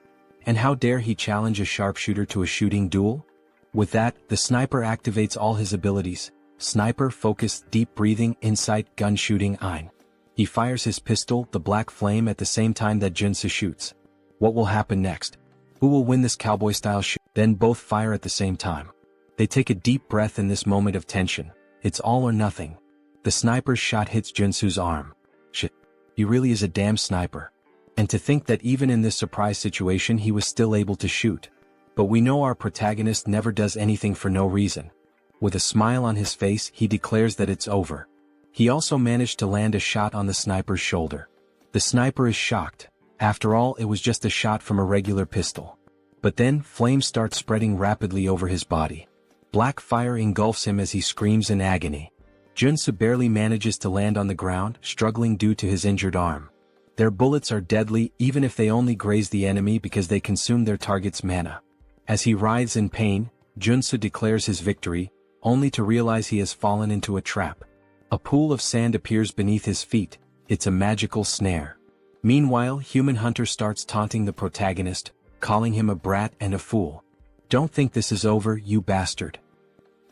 And how dare he challenge a sharpshooter to a shooting duel? With that, the sniper activates all his abilities: sniper, focus, deep breathing, insight, gun shooting, Ein. He fires his pistol, the black flame, at the same time that Joonsoo shoots. What will happen next? Who will win this cowboy-style shoot? Then both fire at the same time. They take a deep breath in this moment of tension. It's all or nothing. The sniper's shot hits Joonsoo's arm. Shit. He really is a damn sniper. And to think that even in this surprise situation he was still able to shoot. But we know our protagonist never does anything for no reason. With a smile on his face, he declares that it's over. He also managed to land a shot on the sniper's shoulder. The sniper is shocked. After all, it was just a shot from a regular pistol. But then, flames start spreading rapidly over his body. Black fire engulfs him as he screams in agony. Joonsoo barely manages to land on the ground, struggling due to his injured arm. Their bullets are deadly even if they only graze the enemy because they consume their target's mana. As he writhes in pain, Joonsoo declares his victory, only to realize he has fallen into a trap. A pool of sand appears beneath his feet. It's a magical snare. Meanwhile, Human Hunter starts taunting the protagonist, calling him a brat and a fool. Don't think this is over, you bastard.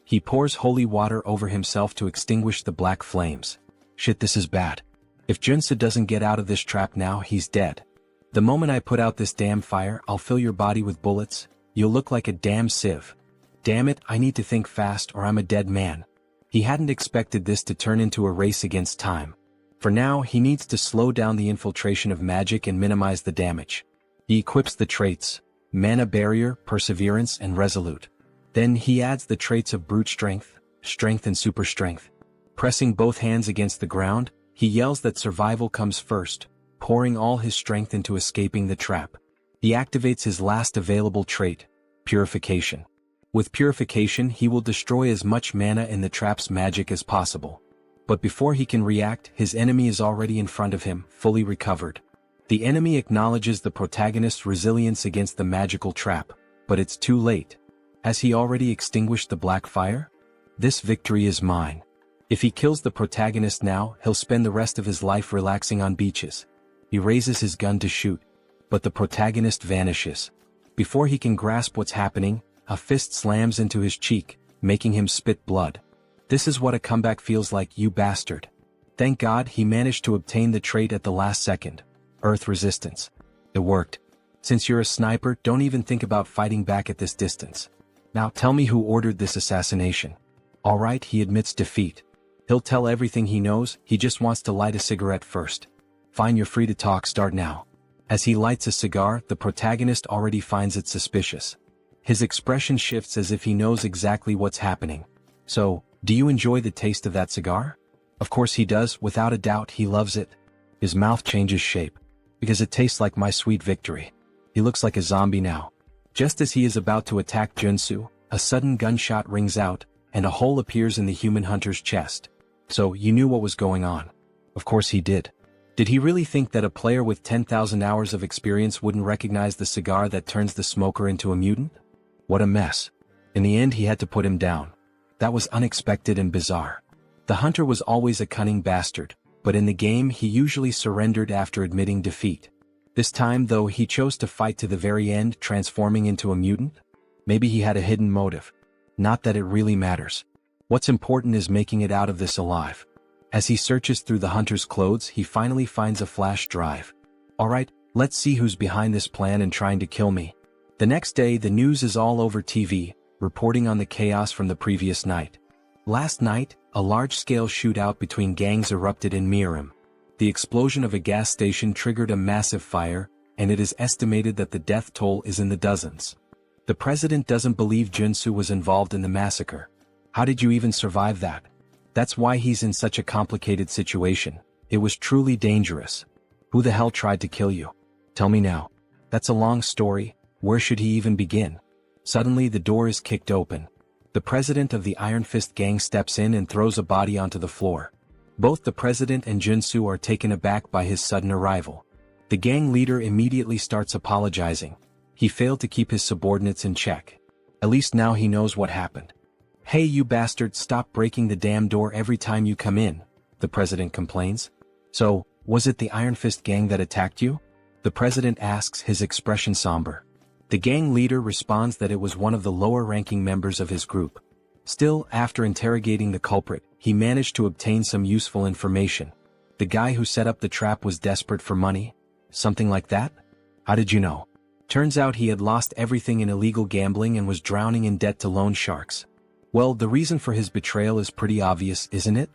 He pours holy water over himself to extinguish the black flames. Shit, this is bad. If Joonsoo doesn't get out of this trap now, he's dead. The moment I put out this damn fire, I'll fill your body with bullets. You'll look like a damn sieve. Damn it, I need to think fast or I'm a dead man. He hadn't expected this to turn into a race against time. For now, he needs to slow down the infiltration of magic and minimize the damage. He equips the traits: Mana Barrier, Perseverance, and Resolute. Then he adds the traits of Brute Strength, Strength and Super Strength. Pressing both hands against the ground, he yells that survival comes first, pouring all his strength into escaping the trap. He activates his last available trait, Purification. With Purification, he will destroy as much mana in the trap's magic as possible. But before he can react, his enemy is already in front of him, fully recovered. The enemy acknowledges the protagonist's resilience against the magical trap, but it's too late. Has he already extinguished the black fire? This victory is mine. If he kills the protagonist now, he'll spend the rest of his life relaxing on beaches. He raises his gun to shoot, but the protagonist vanishes. Before he can grasp what's happening, a fist slams into his cheek, making him spit blood. This is what a comeback feels like, you bastard. Thank God he managed to obtain the trait at the last second. Earth Resistance. It worked. Since you're a sniper, don't even think about fighting back at this distance. Now tell me who ordered this assassination. Alright, he admits defeat. He'll tell everything he knows, he just wants to light a cigarette first. Fine, you're free to talk, start now. As he lights a cigar, the protagonist already finds it suspicious. His expression shifts as if he knows exactly what's happening. So, do you enjoy the taste of that cigar? Of course he does, without a doubt he loves it. His mouth changes shape. Because it tastes like my sweet victory. He looks like a zombie now. Just as he is about to attack Joonsoo, a sudden gunshot rings out, and a hole appears in the Human Hunter's chest. So, you knew what was going on. Of course he did. Did he really think that a player with 10,000 hours of experience wouldn't recognize the cigar that turns the smoker into a mutant? What a mess. In the end he had to put him down. That was unexpected and bizarre. The hunter was always a cunning bastard, but in the game he usually surrendered after admitting defeat. This time though he chose to fight to the very end, transforming into a mutant? Maybe he had a hidden motive. Not that it really matters. What's important is making it out of this alive. As he searches through the hunter's clothes, he finally finds a flash drive. Alright, let's see who's behind this plan and trying to kill me. The next day the news is all over TV, reporting on the chaos from the previous night. Last night, a large-scale shootout between gangs erupted in Harem. The explosion of a gas station triggered a massive fire, and it is estimated that the death toll is in the dozens. The president doesn't believe Joonsoo was involved in the massacre. How did you even survive that? That's why he's in such a complicated situation. It was truly dangerous. Who the hell tried to kill you? Tell me now. That's a long story. Where should he even begin? Suddenly the door is kicked open. The president of the Iron Fist gang steps in and throws a body onto the floor. Both the president and Joonsoo are taken aback by his sudden arrival. The gang leader immediately starts apologizing. He failed to keep his subordinates in check. At least now he knows what happened. Hey you bastard, stop breaking the damn door every time you come in, the president complains. So, was it the Iron Fist gang that attacked you? The president asks, his expression somber. The gang leader responds that it was one of the lower-ranking members of his group. Still, after interrogating the culprit, he managed to obtain some useful information. The guy who set up the trap was desperate for money? Something like that? How did you know? Turns out he had lost everything in illegal gambling and was drowning in debt to loan sharks. Well, the reason for his betrayal is pretty obvious, isn't it?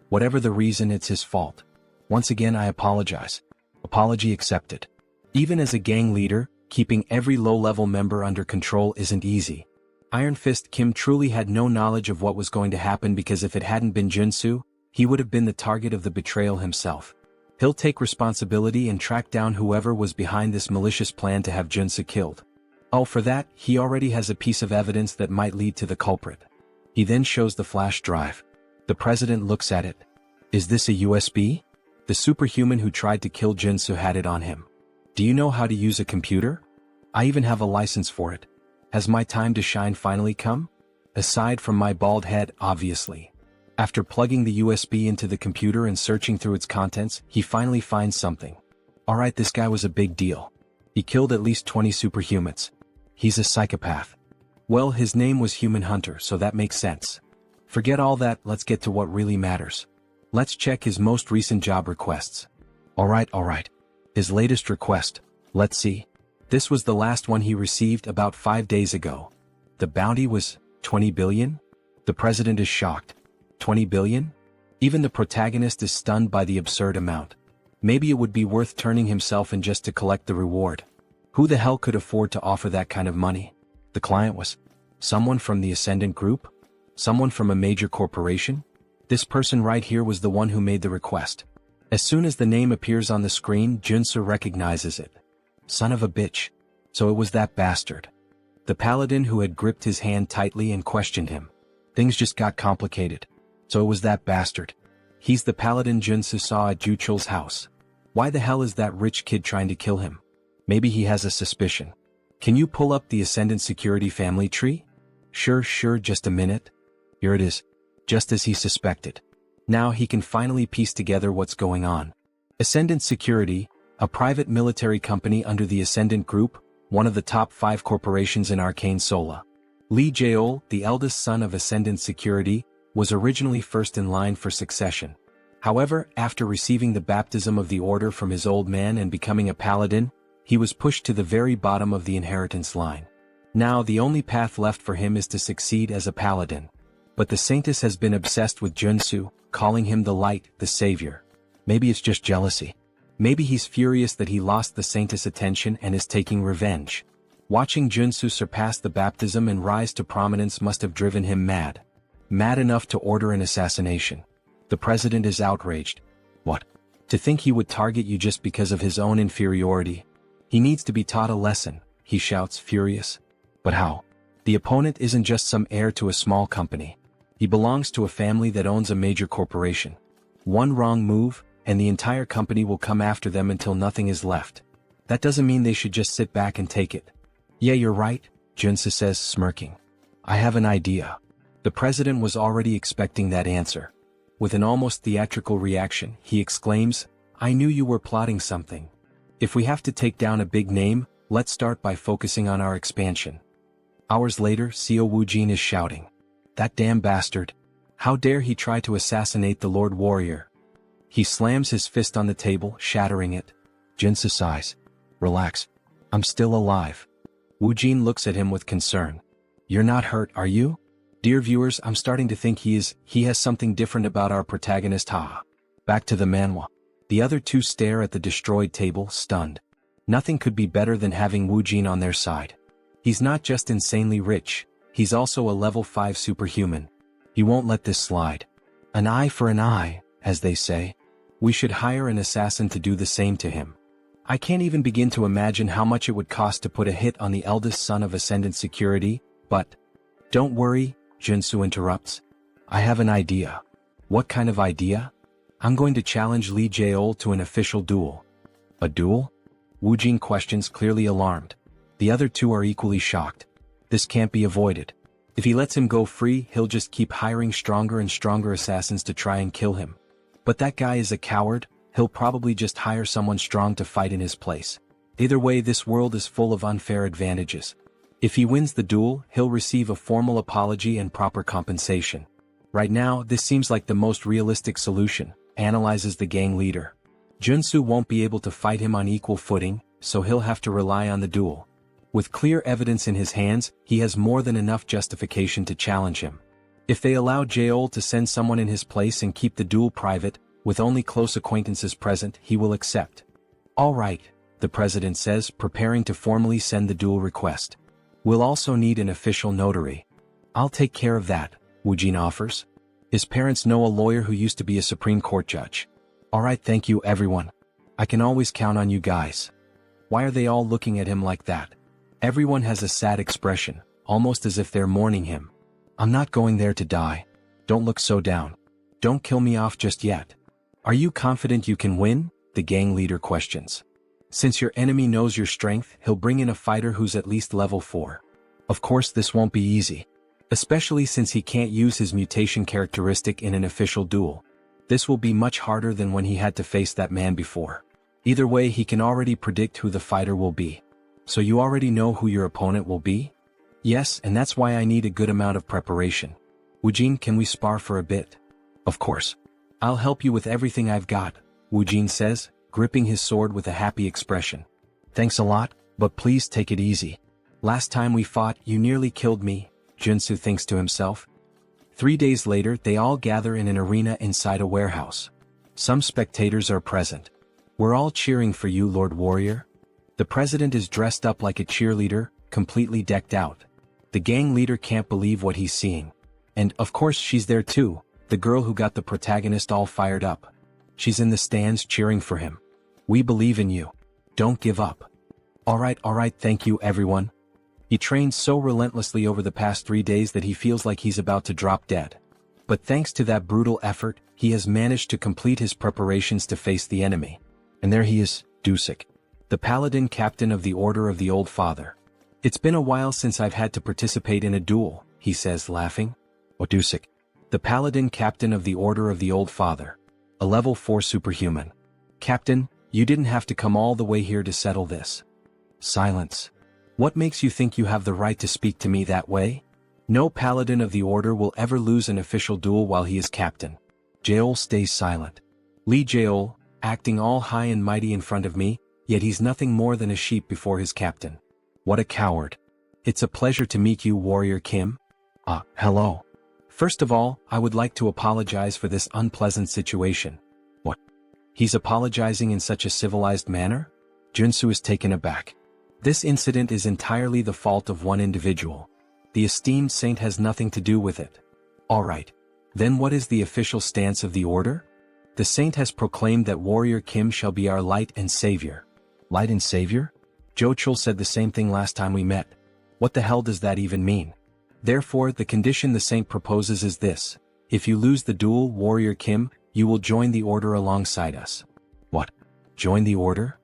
Whatever the reason, it's his fault. Once again, I apologize. Apology accepted. Even as a gang leader, keeping every low-level member under control isn't easy. Iron Fist Kim truly had no knowledge of what was going to happen, because if it hadn't been Joonsoo, he would have been the target of the betrayal himself. He'll take responsibility and track down whoever was behind this malicious plan to have Joonsoo killed. Oh, for that, he already has a piece of evidence that might lead to the culprit. He then shows the flash drive. The president looks at it. Is this a USB? The superhuman who tried to kill Joonsoo had it on him. Do you know how to use a computer? I even have a license for it. Has my time to shine finally come? Aside from my bald head, obviously. After plugging the USB into the computer and searching through its contents, he finally finds something. Alright, this guy was a big deal. He killed at least 20 superhumans. He's a psychopath. Well, his name was Human Hunter, so that makes sense. Forget all that, let's get to what really matters. Let's check his most recent job requests. Alright. His latest request. Let's see. This was the last one he received about 5 days ago. The bounty was 20 billion? The president is shocked. 20 billion? Even the protagonist is stunned by the absurd amount. Maybe it would be worth turning himself in just to collect the reward. Who the hell could afford to offer that kind of money? The client was someone from the Ascendant Group? Someone from a major corporation? This person right here was the one who made the request. As soon as the name appears on the screen, Joonsoo recognizes it. Son of a bitch. So it was that bastard. The paladin who had gripped his hand tightly and questioned him. Things just got complicated. So it was that bastard. He's the paladin Joonsoo saw at Juchul's house. Why the hell is that rich kid trying to kill him? Maybe he has a suspicion. Can you pull up the Ascendant Security family tree? Sure, just a minute. Here it is. Just as he suspected. Now he can finally piece together what's going on. Ascendant Security, a private military company under the Ascendant Group, one of the top 5 corporations in Arcane Seoul. Lee Jaeol, the eldest son of Ascendant Security, was originally first in line for succession. However, after receiving the baptism of the order from his old man and becoming a paladin, he was pushed to the very bottom of the inheritance line. Now the only path left for him is to succeed as a paladin. But the Saintess has been obsessed with Joonsoo, calling him the light, the savior. Maybe it's just jealousy. Maybe he's furious that he lost the Saintess' attention and is taking revenge. Watching Joonsoo surpass the baptism and rise to prominence must have driven him mad. Mad enough to order an assassination. The president is outraged. What? To think he would target you just because of his own inferiority? He needs to be taught a lesson, he shouts, furious. But how? The opponent isn't just some heir to a small company. He belongs to a family that owns a major corporation. One wrong move, and the entire company will come after them until nothing is left. That doesn't mean they should just sit back and take it. Yeah, you're right, Joonsoo says, smirking. I have an idea. The president was already expecting that answer. With an almost theatrical reaction, he exclaims, I knew you were plotting something. If we have to take down a big name, let's start by focusing on our expansion. Hours later, Seo Woojin is shouting. That damn bastard. How dare he try to assassinate the Lord Warrior? He slams his fist on the table, shattering it. Joonsoo sighs. Relax. I'm still alive. Woojin looks at him with concern. You're not hurt, are you? Dear viewers, I'm starting to think he has something different about our protagonist, haha. Back to the Manhwa. The other two stare at the destroyed table, stunned. Nothing could be better than having Woojin on their side. He's not just insanely rich, he's also a level 5 superhuman. He won't let this slide. An eye for an eye, as they say. We should hire an assassin to do the same to him. I can't even begin to imagine how much it would cost to put a hit on the eldest son of Ascendant Security, but... Don't worry, Joonsoo interrupts. I have an idea. What kind of idea? I'm going to challenge Lee Jaeol to an official duel. A duel? Woojin questions, clearly alarmed. The other two are equally shocked. This can't be avoided. If he lets him go free, he'll just keep hiring stronger and stronger assassins to try and kill him. But that guy is a coward, he'll probably just hire someone strong to fight in his place. Either way, this world is full of unfair advantages. If he wins the duel, he'll receive a formal apology and proper compensation. Right now, this seems like the most realistic solution, analyzes the gang leader. Joonsoo won't be able to fight him on equal footing, so he'll have to rely on the duel. With clear evidence in his hands, he has more than enough justification to challenge him. If they allow Seoul to send someone in his place and keep the duel private, with only close acquaintances present, he will accept. All right, the president says, preparing to formally send the duel request. We'll also need an official notary. I'll take care of that, Woojin offers. His parents know a lawyer who used to be a Supreme Court judge. All right, thank you everyone. I can always count on you guys. Why are they all looking at him like that? Everyone has a sad expression, almost as if they're mourning him. I'm not going there to die. Don't look so down. Don't kill me off just yet. Are you confident you can win? The gang leader questions. Since your enemy knows your strength, he'll bring in a fighter who's at least level 4. Of course this won't be easy. Especially since he can't use his mutation characteristic in an official duel. This will be much harder than when he had to face that man before. Either way, he can already predict who the fighter will be. So you already know who your opponent will be? Yes, and that's why I need a good amount of preparation. Woojin, can we spar for a bit? Of course. I'll help you with everything I've got, Woojin says, gripping his sword with a happy expression. Thanks a lot, but please take it easy. Last time we fought, you nearly killed me, Joonsoo thinks to himself. 3 days later, they all gather in an arena inside a warehouse. Some spectators are present. We're all cheering for you, Lord Warrior. The president is dressed up like a cheerleader, completely decked out. The gang leader can't believe what he's seeing. And, of course, she's there too, the girl who got the protagonist all fired up. She's in the stands cheering for him. We believe in you. Don't give up. All right, thank you everyone. He trained so relentlessly over the past 3 days that he feels like he's about to drop dead. But thanks to that brutal effort, he has managed to complete his preparations to face the enemy. And there he is, Dusik, the paladin captain of the Order of the Old Father. It's been a while since I've had to participate in a duel, he says, laughing. Oh, Dusik, the paladin captain of the Order of the Old Father. A level 4 superhuman. Captain, you didn't have to come all the way here to settle this. Silence. What makes you think you have the right to speak to me that way? No paladin of the Order will ever lose an official duel while he is captain. Seoul stays silent. Lee Seoul, acting all high and mighty in front of me, yet he's nothing more than a sheep before his captain. What a coward. It's a pleasure to meet you, Warrior Kim. Hello. First of all, I would like to apologize for this unpleasant situation. What? He's apologizing in such a civilized manner? Joonsoo is taken aback. This incident is entirely the fault of one individual. The esteemed saint has nothing to do with it. All right. Then what is the official stance of the order? The saint has proclaimed that Warrior Kim shall be our light and savior. Light and savior? Jochul said the same thing last time we met. What the hell does that even mean? Therefore, the condition the saint proposes is this. If you lose the duel, Warrior Kim, you will join the order alongside us. What? Join the order?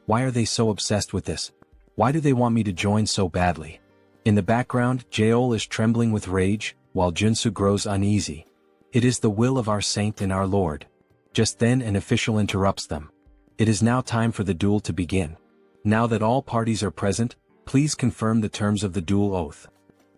Why are they so obsessed with this? Why do they want me to join so badly? In the background, Seoul is trembling with rage, while Joonsoo grows uneasy. It is the will of our saint and our lord. Just then an official interrupts them. It is now time for the duel to begin. Now that all parties are present, please confirm the terms of the duel oath.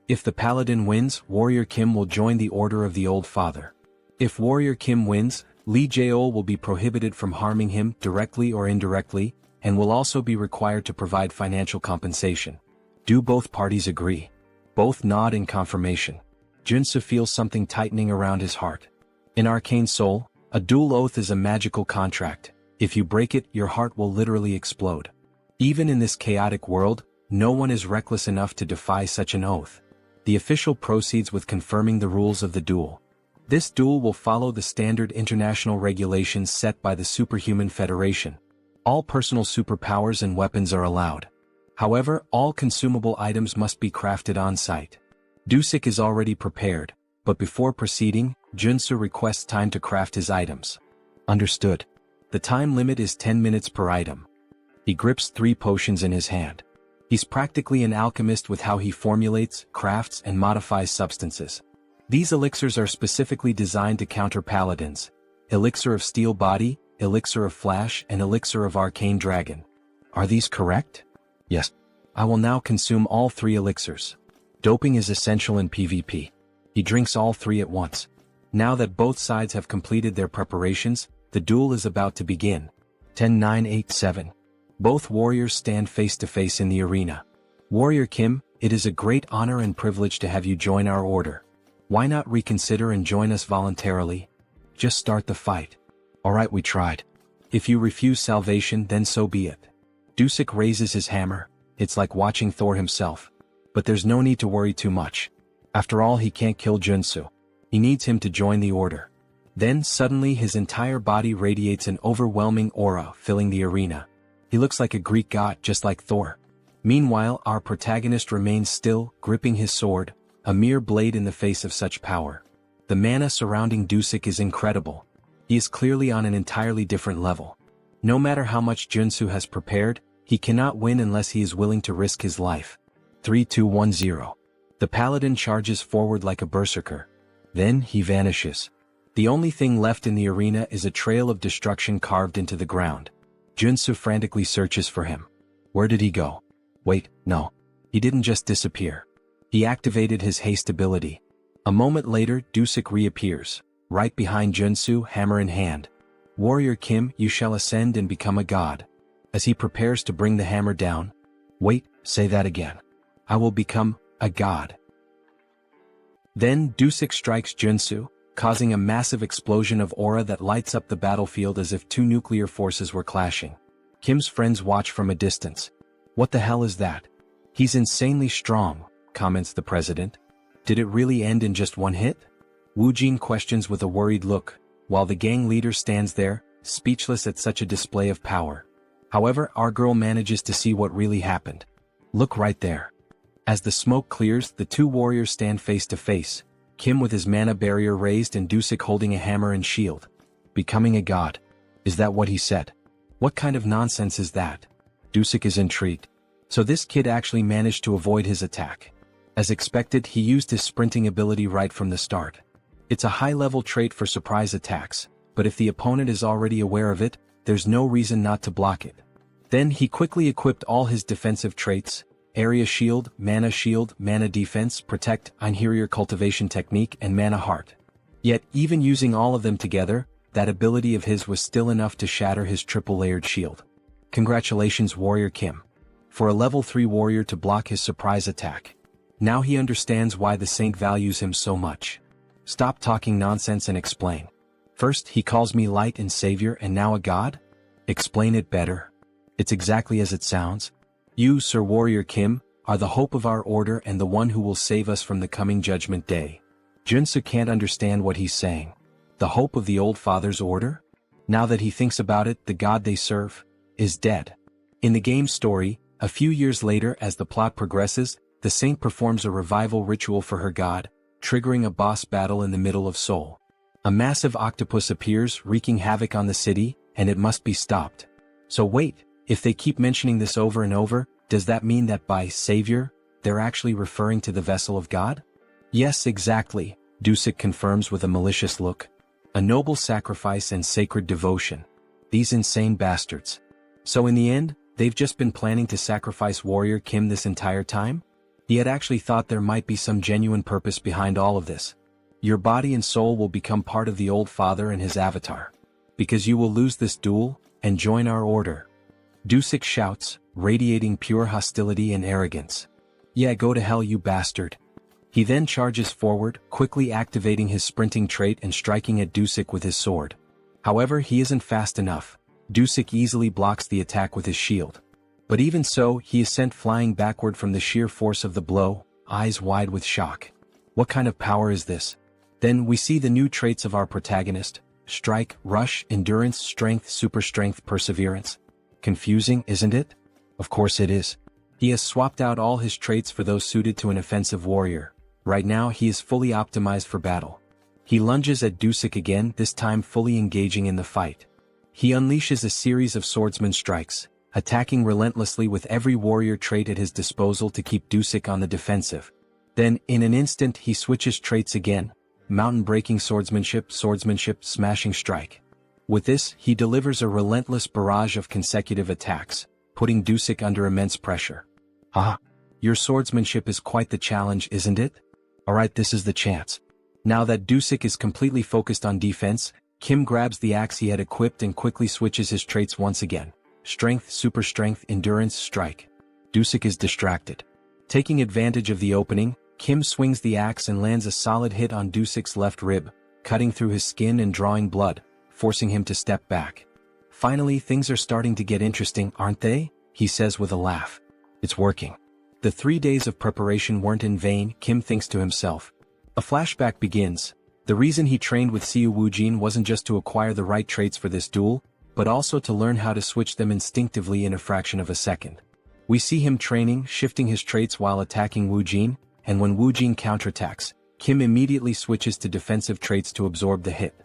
If the paladin wins, Warrior Kim will join the Order of the Old Father. If Warrior Kim wins, Lee Seoul will be prohibited from harming him directly or indirectly, and will also be required to provide financial compensation. Do both parties agree? Both nod in confirmation. Joonsoo feels something tightening around his heart. In Arcane Seoul, a duel oath is a magical contract. If you break it, your heart will literally explode. Even in this chaotic world, no one is reckless enough to defy such an oath. The official proceeds with confirming the rules of the duel. This duel will follow the standard international regulations set by the Superhuman Federation. All personal superpowers and weapons are allowed. However, all consumable items must be crafted on-site. Dusik is already prepared, but before proceeding, Joonsoo requests time to craft his items. Understood. The time limit is 10 minutes per item. He grips 3 potions in his hand. He's practically an alchemist with how he formulates, crafts, and modifies substances. These elixirs are specifically designed to counter paladins. Elixir of Steel Body, Elixir of Flash, and Elixir of Arcane Dragon. Are these correct? Yes. I will now consume all 3 elixirs. Doping is essential in PvP. He drinks all 3 at once. Now that both sides have completed their preparations, The duel is about to begin. 10-9-8-7. Both warriors stand face to face in the arena. Warrior Kim, it is a great honor and privilege to have you join our order. Why not reconsider and join us voluntarily? Just start the fight. Alright, we tried. If you refuse salvation, then so be it. Dusik raises his hammer. It's like watching Thor himself. But there's no need to worry too much. After all, he can't kill Joonsoo. He needs him to join the order. Then suddenly his entire body radiates an overwhelming aura, filling the arena. He looks like a Greek god, just like Thor. Meanwhile, our protagonist remains still, gripping his sword, a mere blade in the face of such power. The mana surrounding Dusik is incredible. He is clearly on an entirely different level. No matter how much Joonsoo has prepared, he cannot win unless he is willing to risk his life. 3-2-1-0. The paladin charges forward like a berserker. Then he vanishes. The only thing left in the arena is a trail of destruction carved into the ground. Joonsoo frantically searches for him. Where did he go? Wait, no. He didn't just disappear. He activated his haste ability. A moment later, Dusik reappears, right behind Joonsoo, hammer in hand. Warrior Kim, you shall ascend and become a god. As he prepares to bring the hammer down. Wait, say that again. I will become a god. Then Dusik strikes Joonsoo, causing a massive explosion of aura that lights up the battlefield as if two nuclear forces were clashing. Kim's friends watch from a distance. What the hell is that? He's insanely strong, comments the president. Did it really end in just one hit? Woojin questions with a worried look, while the gang leader stands there, speechless at such a display of power. However, our girl manages to see what really happened. Look right there. As the smoke clears, the two warriors stand face to face. Kim with his mana barrier raised and Dusik holding a hammer and shield. Becoming a god. Is that what he said? What kind of nonsense is that? Dusik is intrigued. So this kid actually managed to avoid his attack. As expected, he used his sprinting ability right from the start. It's a high-level trait for surprise attacks, but if the opponent is already aware of it, there's no reason not to block it. Then he quickly equipped all his defensive traits, Area Shield, Mana Defense, Protect, Interior Cultivation Technique, and Mana Heart. Yet, even using all of them together, that ability of his was still enough to shatter his triple-layered shield. Congratulations, Warrior Kim. For a level 3 warrior to block his surprise attack. Now he understands why the saint values him so much. Stop talking nonsense and explain. First, he calls me light and savior and now a god? Explain it better. It's exactly as it sounds. You, Sir Warrior Kim, are the hope of our order and the one who will save us from the coming judgment day. Joonsoo can't understand what he's saying. The hope of the old father's order? Now that he thinks about it, the god they serve is dead. In the game's story, a few years later as the plot progresses, the saint performs a revival ritual for her god, triggering a boss battle in the middle of Seoul. A massive octopus appears, wreaking havoc on the city, and it must be stopped. So wait, if they keep mentioning this over and over, does that mean that by savior, they're actually referring to the vessel of God? Yes, exactly, Dusik confirms with a malicious look. A noble sacrifice and sacred devotion. These insane bastards. So in the end, they've just been planning to sacrifice Warrior Kim this entire time? He had actually thought there might be some genuine purpose behind all of this. Your body and soul will become part of the old father and his avatar. Because you will lose this duel, and join our order. Dusik shouts, radiating pure hostility and arrogance. Yeah, go to hell, you bastard. He then charges forward, quickly activating his sprinting trait and striking at Dusik with his sword. However, he isn't fast enough. Dusik easily blocks the attack with his shield. But even so, he is sent flying backward from the sheer force of the blow, eyes wide with shock. What kind of power is this? Then we see the new traits of our protagonist: strike, rush, endurance, strength, super strength, perseverance. Confusing, isn't it? Of course it is. He has swapped out all his traits for those suited to an offensive warrior. Right now he is fully optimized for battle. He lunges at Dusik again, this time fully engaging in the fight. He unleashes a series of swordsman strikes, attacking relentlessly with every warrior trait at his disposal to keep Dusik on the defensive. Then, in an instant, he switches traits again: mountain-breaking swordsmanship, smashing strike. With this, he delivers a relentless barrage of consecutive attacks, putting Dusik under immense pressure. Ah, your swordsmanship is quite the challenge, isn't it? Alright, this is the chance. Now that Dusik is completely focused on defense, Kim grabs the axe he had equipped and quickly switches his traits once again. Strength, super strength, endurance, strike. Dusik is distracted. Taking advantage of the opening, Kim swings the axe and lands a solid hit on Dusik's left rib, cutting through his skin and drawing blood, forcing him to step back. Finally, things are starting to get interesting, aren't they? He says with a laugh. It's working. The 3 days of preparation weren't in vain, Kim thinks to himself. A flashback begins. The reason he trained with Siu Woojin wasn't just to acquire the right traits for this duel, but also to learn how to switch them instinctively in a fraction of a second. We see him training, shifting his traits while attacking Woojin, and when Woojin counterattacks, Kim immediately switches to defensive traits to absorb the hit.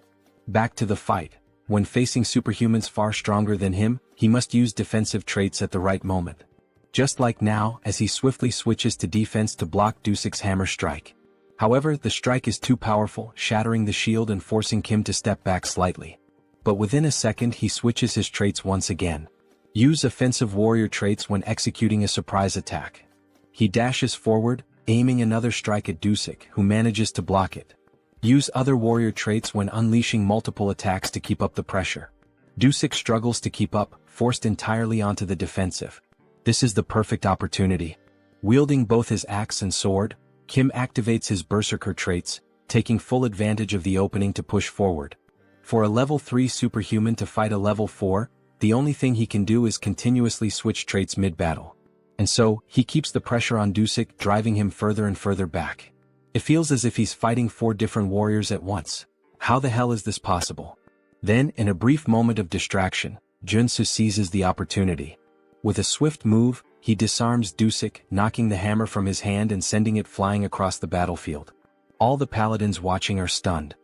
Back to the fight. When facing superhumans far stronger than him, he must use defensive traits at the right moment. Just like now, as he swiftly switches to defense to block Dusik's hammer strike. However, the strike is too powerful, shattering the shield and forcing Kim to step back slightly. But within a second he switches his traits once again. Use offensive warrior traits when executing a surprise attack. He dashes forward, aiming another strike at Dusik, who manages to block it. Use other warrior traits when unleashing multiple attacks to keep up the pressure. Dusik struggles to keep up, forced entirely onto the defensive. This is the perfect opportunity. Wielding both his axe and sword, Kim activates his berserker traits, taking full advantage of the opening to push forward. For a level 3 superhuman to fight a level 4, the only thing he can do is continuously switch traits mid-battle. And so, he keeps the pressure on Dusik, driving him further and further back. It feels as if he's fighting 4 different warriors at once. How the hell is this possible? Then, in a brief moment of distraction, Joonsoo seizes the opportunity. With a swift move, he disarms Dusik, knocking the hammer from his hand and sending it flying across the battlefield. All the paladins watching are stunned.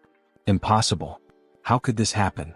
Impossible. How could this happen?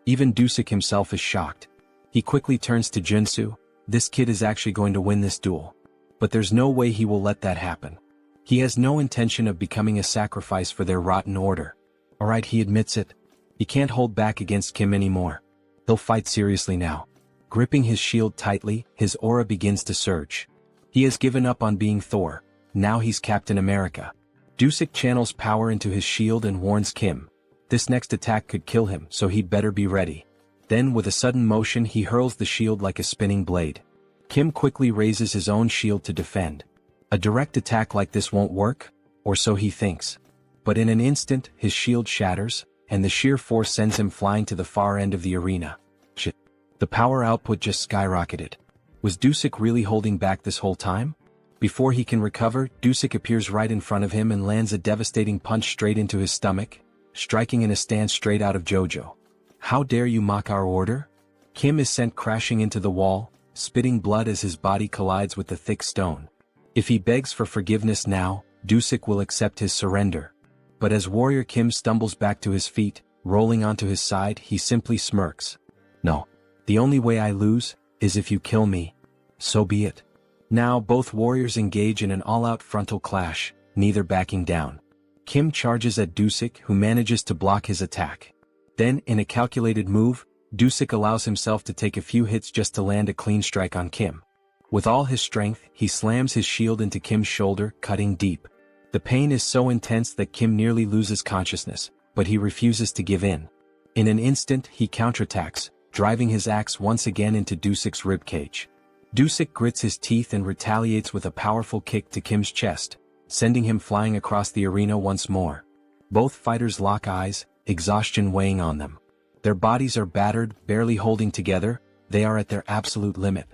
Even Dusik himself is shocked. He quickly turns to Joonsoo. This kid is actually going to win this duel. But there's no way he will let that happen. He has no intention of becoming a sacrifice for their rotten order. Alright, he admits it. He can't hold back against Kim anymore. He'll fight seriously now. Gripping his shield tightly, his aura begins to surge. He has given up on being Thor. Now he's Captain America. Dusik channels power into his shield and warns Kim. This next attack could kill him, so he'd better be ready. Then with a sudden motion he hurls the shield like a spinning blade. Kim quickly raises his own shield to defend. A direct attack like this won't work, or so he thinks. But in an instant, his shield shatters, and the sheer force sends him flying to the far end of the arena. Shit. The power output just skyrocketed. Was Dusik really holding back this whole time? Before he can recover, Dusik appears right in front of him and lands a devastating punch straight into his stomach, striking in a stance straight out of JoJo. How dare you mock our order? Kim is sent crashing into the wall, spitting blood as his body collides with the thick stone. If he begs for forgiveness now, Dusik will accept his surrender. But as Warrior Kim stumbles back to his feet, rolling onto his side, he simply smirks. No. The only way I lose is if you kill me. So be it. Now both warriors engage in an all-out frontal clash, neither backing down. Kim charges at Dusik, who manages to block his attack. Then, in a calculated move, Dusik allows himself to take a few hits just to land a clean strike on Kim. With all his strength, he slams his shield into Kim's shoulder, cutting deep. The pain is so intense that Kim nearly loses consciousness, but he refuses to give in. In an instant, he counterattacks, driving his axe once again into Dusik's ribcage. Dusik grits his teeth and retaliates with a powerful kick to Kim's chest, sending him flying across the arena once more. Both fighters lock eyes, exhaustion weighing on them. Their bodies are battered, barely holding together, they are at their absolute limit.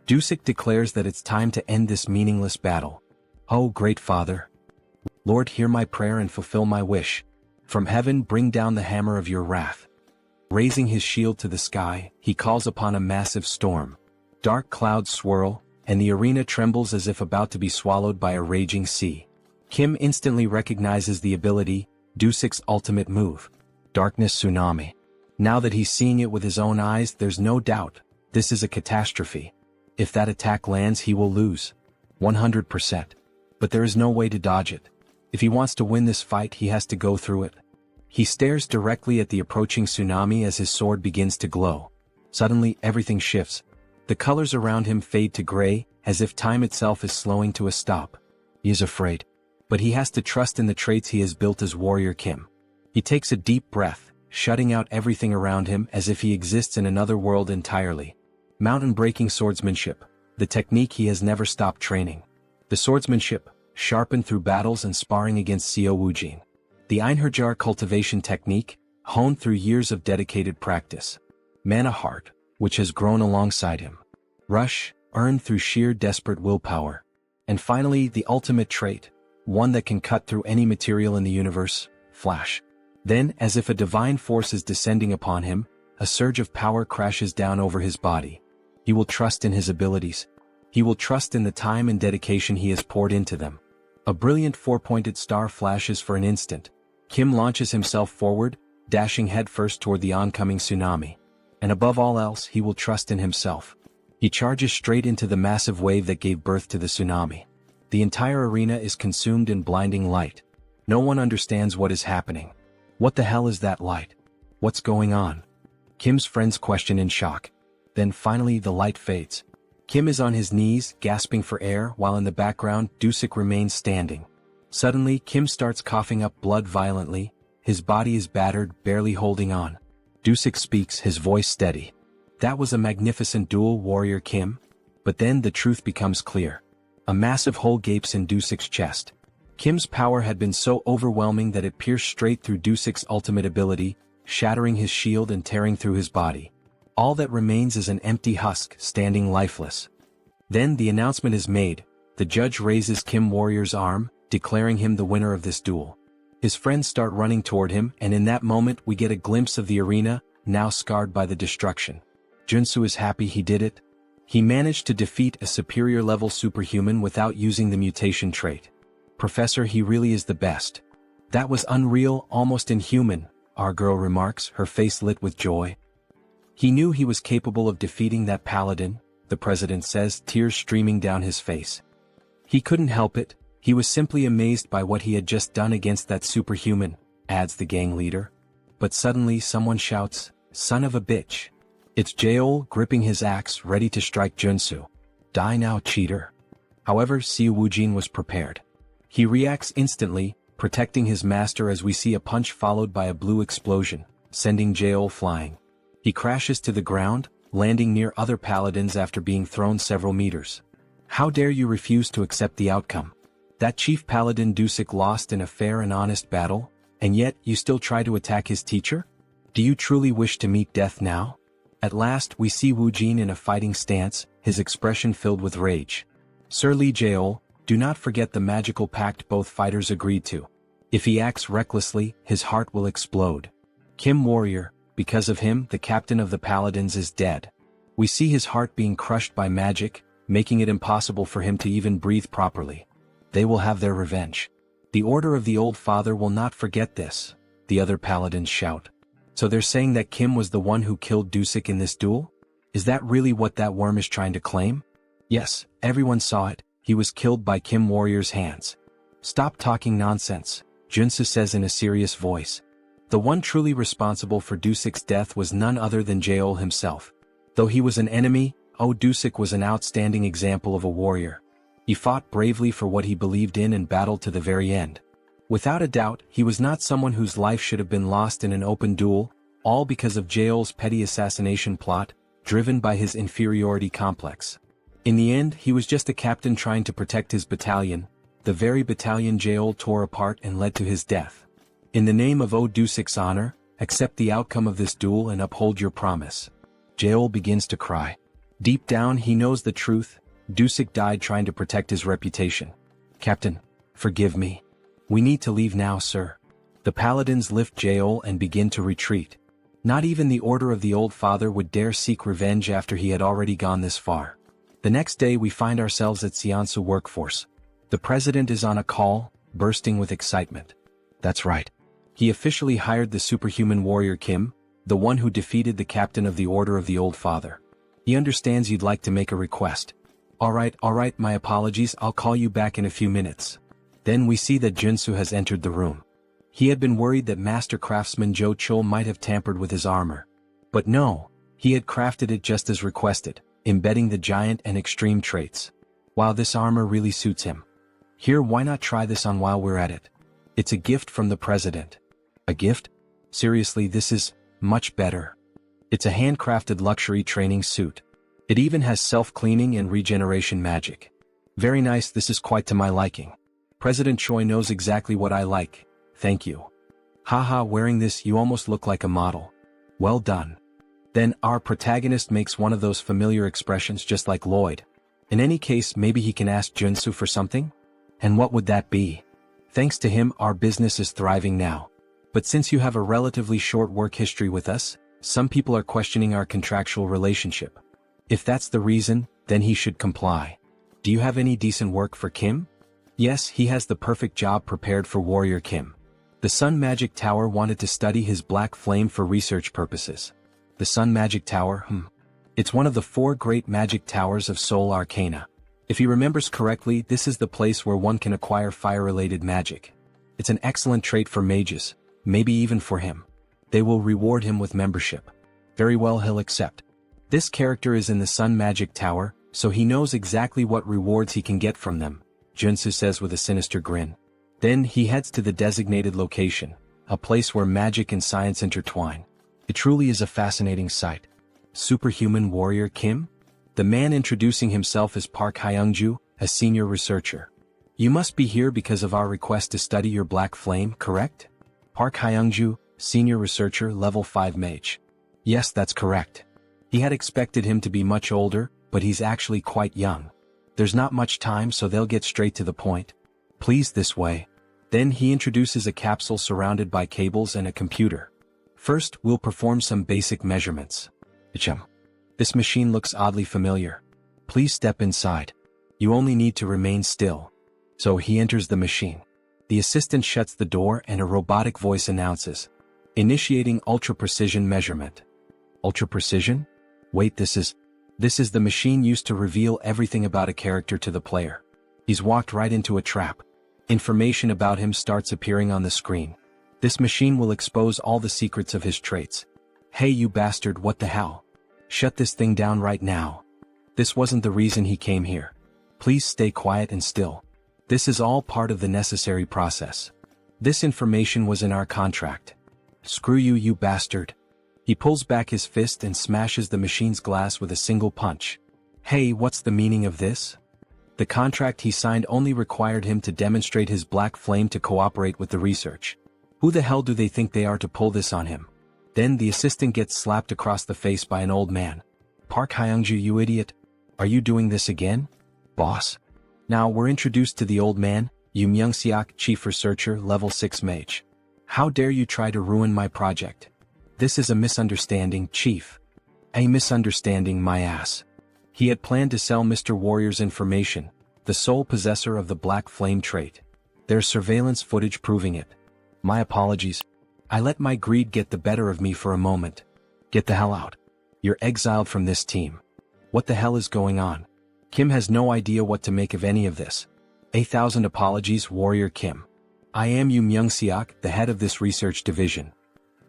Dusik declares that it's time to end this meaningless battle. Oh, great Father! Lord, hear my prayer and fulfill my wish. From heaven bring down the hammer of your wrath. Raising his shield to the sky, he calls upon a massive storm. Dark clouds swirl, and the arena trembles as if about to be swallowed by a raging sea. Kim instantly recognizes the ability, Dusik's ultimate move. Darkness Tsunami. Now that he's seeing it with his own eyes, there's no doubt, this is a catastrophe. If that attack lands, he will lose. 100%. But there is no way to dodge it. If he wants to win this fight, he has to go through it. He stares directly at the approaching tsunami as his sword begins to glow. Suddenly, everything shifts. The colors around him fade to gray, as if time itself is slowing to a stop. He is afraid. But he has to trust in the traits he has built as Warrior Kim. He takes a deep breath, shutting out everything around him as if he exists in another world entirely. Mountain-breaking swordsmanship, the technique he has never stopped training. The swordsmanship, sharpened through battles and sparring against Seo Woojin. The Einherjar cultivation technique, honed through years of dedicated practice. Mana heart, which has grown alongside him. Rush, earned through sheer desperate willpower. And finally, the ultimate trait, one that can cut through any material in the universe, Flash. Then, as if a divine force is descending upon him, a surge of power crashes down over his body. He will trust in his abilities. He will trust in the time and dedication he has poured into them. A brilliant four-pointed star flashes for an instant. Kim launches himself forward, dashing headfirst toward the oncoming tsunami. And above all else, he will trust in himself. He charges straight into the massive wave that gave birth to the tsunami. The entire arena is consumed in blinding light. No one understands what is happening. What the hell is that light? What's going on? Kim's friends question in shock. Then finally the light fades. Kim is on his knees, gasping for air, while in the background, Dusik remains standing. Suddenly, Kim starts coughing up blood violently. His body is battered, barely holding on. Dusik speaks, his voice steady. That was a magnificent duel, Warrior Kim. But then the truth becomes clear. A massive hole gapes in Dusik's chest. Kim's power had been so overwhelming that it pierced straight through Dusik's ultimate ability, shattering his shield and tearing through his body. All that remains is an empty husk, standing lifeless. Then the announcement is made. The judge raises Kim Warrior's arm, declaring him the winner of this duel. His friends start running toward him, and in that moment we get a glimpse of the arena, now scarred by the destruction. Joonsoo is happy he did it. He managed to defeat a superior-level superhuman without using the mutation trait. Professor, he really is the best. That was unreal, almost inhuman, our girl remarks, her face lit with joy. He knew he was capable of defeating that paladin, the president says, tears streaming down his face. He couldn't help it, he was simply amazed by what he had just done against that superhuman, adds the gang leader. But suddenly someone shouts, "Son of a bitch." It's Jaeol, gripping his axe, ready to strike Joonsoo. Die now, cheater. However, Seo Woojin was prepared. He reacts instantly, protecting his master as we see a punch followed by a blue explosion, sending Jaeol flying. He crashes to the ground, landing near other paladins after being thrown several meters. How dare you refuse to accept the outcome? That chief paladin Dusik lost in a fair and honest battle, and yet you still try to attack his teacher? Do you truly wish to meet death now? At last we see Woojin in a fighting stance, his expression filled with rage. Sir Lee Jaeol, do not forget the magical pact both fighters agreed to. If he acts recklessly, his heart will explode. Kim Warrior, because of him the captain of the paladins is dead. We see his heart being crushed by magic, making it impossible for him to even breathe properly. They will have their revenge. The Order of the Old Father will not forget this, the other paladins shout. So they're saying that Kim was the one who killed Dusik in this duel? Is that really what that worm is trying to claim? Yes, everyone saw it, he was killed by Kim Warrior's hands. Stop talking nonsense, Joonsoo says in a serious voice. The one truly responsible for Dusik's death was none other than Jaeol himself. Though he was an enemy, Dusik was an outstanding example of a warrior. He fought bravely for what he believed in and battled to the very end. Without a doubt, he was not someone whose life should have been lost in an open duel, all because of Jaeol's petty assassination plot, driven by his inferiority complex. In the end, he was just a captain trying to protect his battalion, the very battalion Jaeol tore apart and led to his death. In the name of Dusik's honor, accept the outcome of this duel and uphold your promise. Jaeol begins to cry. Deep down he knows the truth, Dusik died trying to protect his reputation. Captain, forgive me. We need to leave now, sir. The paladins lift Jaeol and begin to retreat. Not even the Order of the Old Father would dare seek revenge after he had already gone this far. The next day we find ourselves at Seoul workforce. The president is on a call, bursting with excitement. That's right. He officially hired the superhuman warrior Kim, the one who defeated the captain of the Order of the Old Father. He understands you'd like to make a request. All right, my apologies, I'll call you back in a few minutes. Then we see that Joonsoo has entered the room. He had been worried that master craftsman Jo Chul might have tampered with his armor. But no, he had crafted it just as requested, embedding the giant and extreme traits. Wow, this armor really suits him. Here, why not try this on while we're at it? It's a gift from the president. A gift? Seriously, this is much better. It's a handcrafted luxury training suit. It even has self-cleaning and regeneration magic. Very nice, this is quite to my liking. President Choi knows exactly what I like. Thank you. Haha, wearing this you almost look like a model. Well done. Then our protagonist makes one of those familiar expressions just like Lloyd. In any case, maybe he can ask Joonsoo for something? And what would that be? Thanks to him, our business is thriving now. But since you have a relatively short work history with us, some people are questioning our contractual relationship. If that's the reason, then he should comply. Do you have any decent work for Kim? Yes, he has the perfect job prepared for Warrior Kim. The Sun Magic Tower wanted to study his black flame for research purposes. The Sun Magic Tower, It's one of the 4 great magic towers of Seoul Arcana. If he remembers correctly, this is the place where one can acquire fire-related magic. It's an excellent trait for mages, maybe even for him. They will reward him with membership. Very well, he'll accept. This character is in the Sun Magic Tower, so he knows exactly what rewards he can get from them, Joonsoo says with a sinister grin. Then he heads to the designated location, a place where magic and science intertwine. It truly is a fascinating sight. Superhuman Warrior Kim? The man introducing himself as Park Hyungju, a senior researcher. You must be here because of our request to study your black flame, correct? Park Hyungju, senior researcher, level 5 mage. Yes, that's correct. He had expected him to be much older, but he's actually quite young. There's not much time, so they'll get straight to the point. Please, this way. Then he introduces a capsule surrounded by cables and a computer. First, we'll perform some basic measurements. This machine looks oddly familiar. Please step inside. You only need to remain still. So he enters the machine. The assistant shuts the door and a robotic voice announces, initiating ultra-precision measurement. Ultra-precision? Wait, this is the machine used to reveal everything about a character to the player. He's walked right into a trap. Information about him starts appearing on the screen. This machine will expose all the secrets of his traits. Hey you bastard, what the hell? Shut this thing down right now. This wasn't the reason he came here. Please stay quiet and still. This is all part of the necessary process. This information was in our contract. Screw you, you bastard. He pulls back his fist and smashes the machine's glass with a single punch. Hey, what's the meaning of this? The contract he signed only required him to demonstrate his black flame to cooperate with the research. Who the hell do they think they are to pull this on him? Then the assistant gets slapped across the face by an old man. Park Hyungju, you idiot. Are you doing this again? Boss. Now we're introduced to the old man, Yoon Myung-seok, chief researcher, level 6 mage. How dare you try to ruin my project? This is a misunderstanding, chief. A misunderstanding, my ass. He had planned to sell Mr. Warrior's information, the sole possessor of the black flame trait. There's surveillance footage proving it. My apologies. I let my greed get the better of me for a moment. Get the hell out. You're exiled from this team. What the hell is going on? Kim has no idea what to make of any of this. 1,000 apologies, Warrior Kim. I am Yoon Myung-seok, the head of this research division.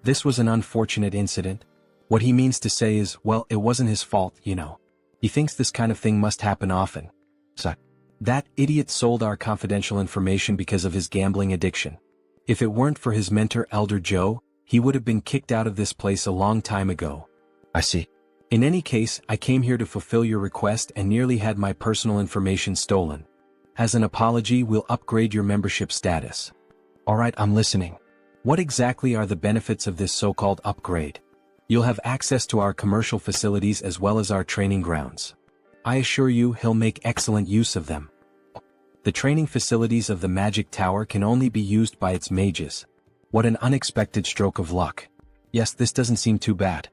This was an unfortunate incident. What he means to say is, well, it wasn't his fault, you know. He thinks this kind of thing must happen often. So, that idiot sold our confidential information because of his gambling addiction. If it weren't for his mentor Elder Joe, he would have been kicked out of this place a long time ago. I see. In any case, I came here to fulfill your request and nearly had my personal information stolen. As an apology, we'll upgrade your membership status. Alright, I'm listening. What exactly are the benefits of this so-called upgrade? You'll have access to our commercial facilities as well as our training grounds. I assure you he'll make excellent use of them. The training facilities of the Magic Tower can only be used by its mages. What an unexpected stroke of luck. Yes, this doesn't seem too bad.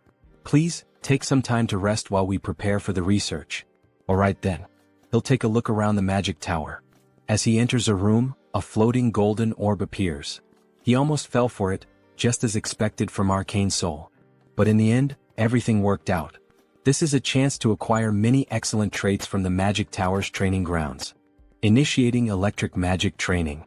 Please, take some time to rest while we prepare for the research. Alright then. He'll take a look around the Magic Tower. As he enters a room, a floating golden orb appears. He almost fell for it, just as expected from Arcane Seoul. But in the end, everything worked out. This is a chance to acquire many excellent traits from the Magic Tower's training grounds. Initiating electric magic training.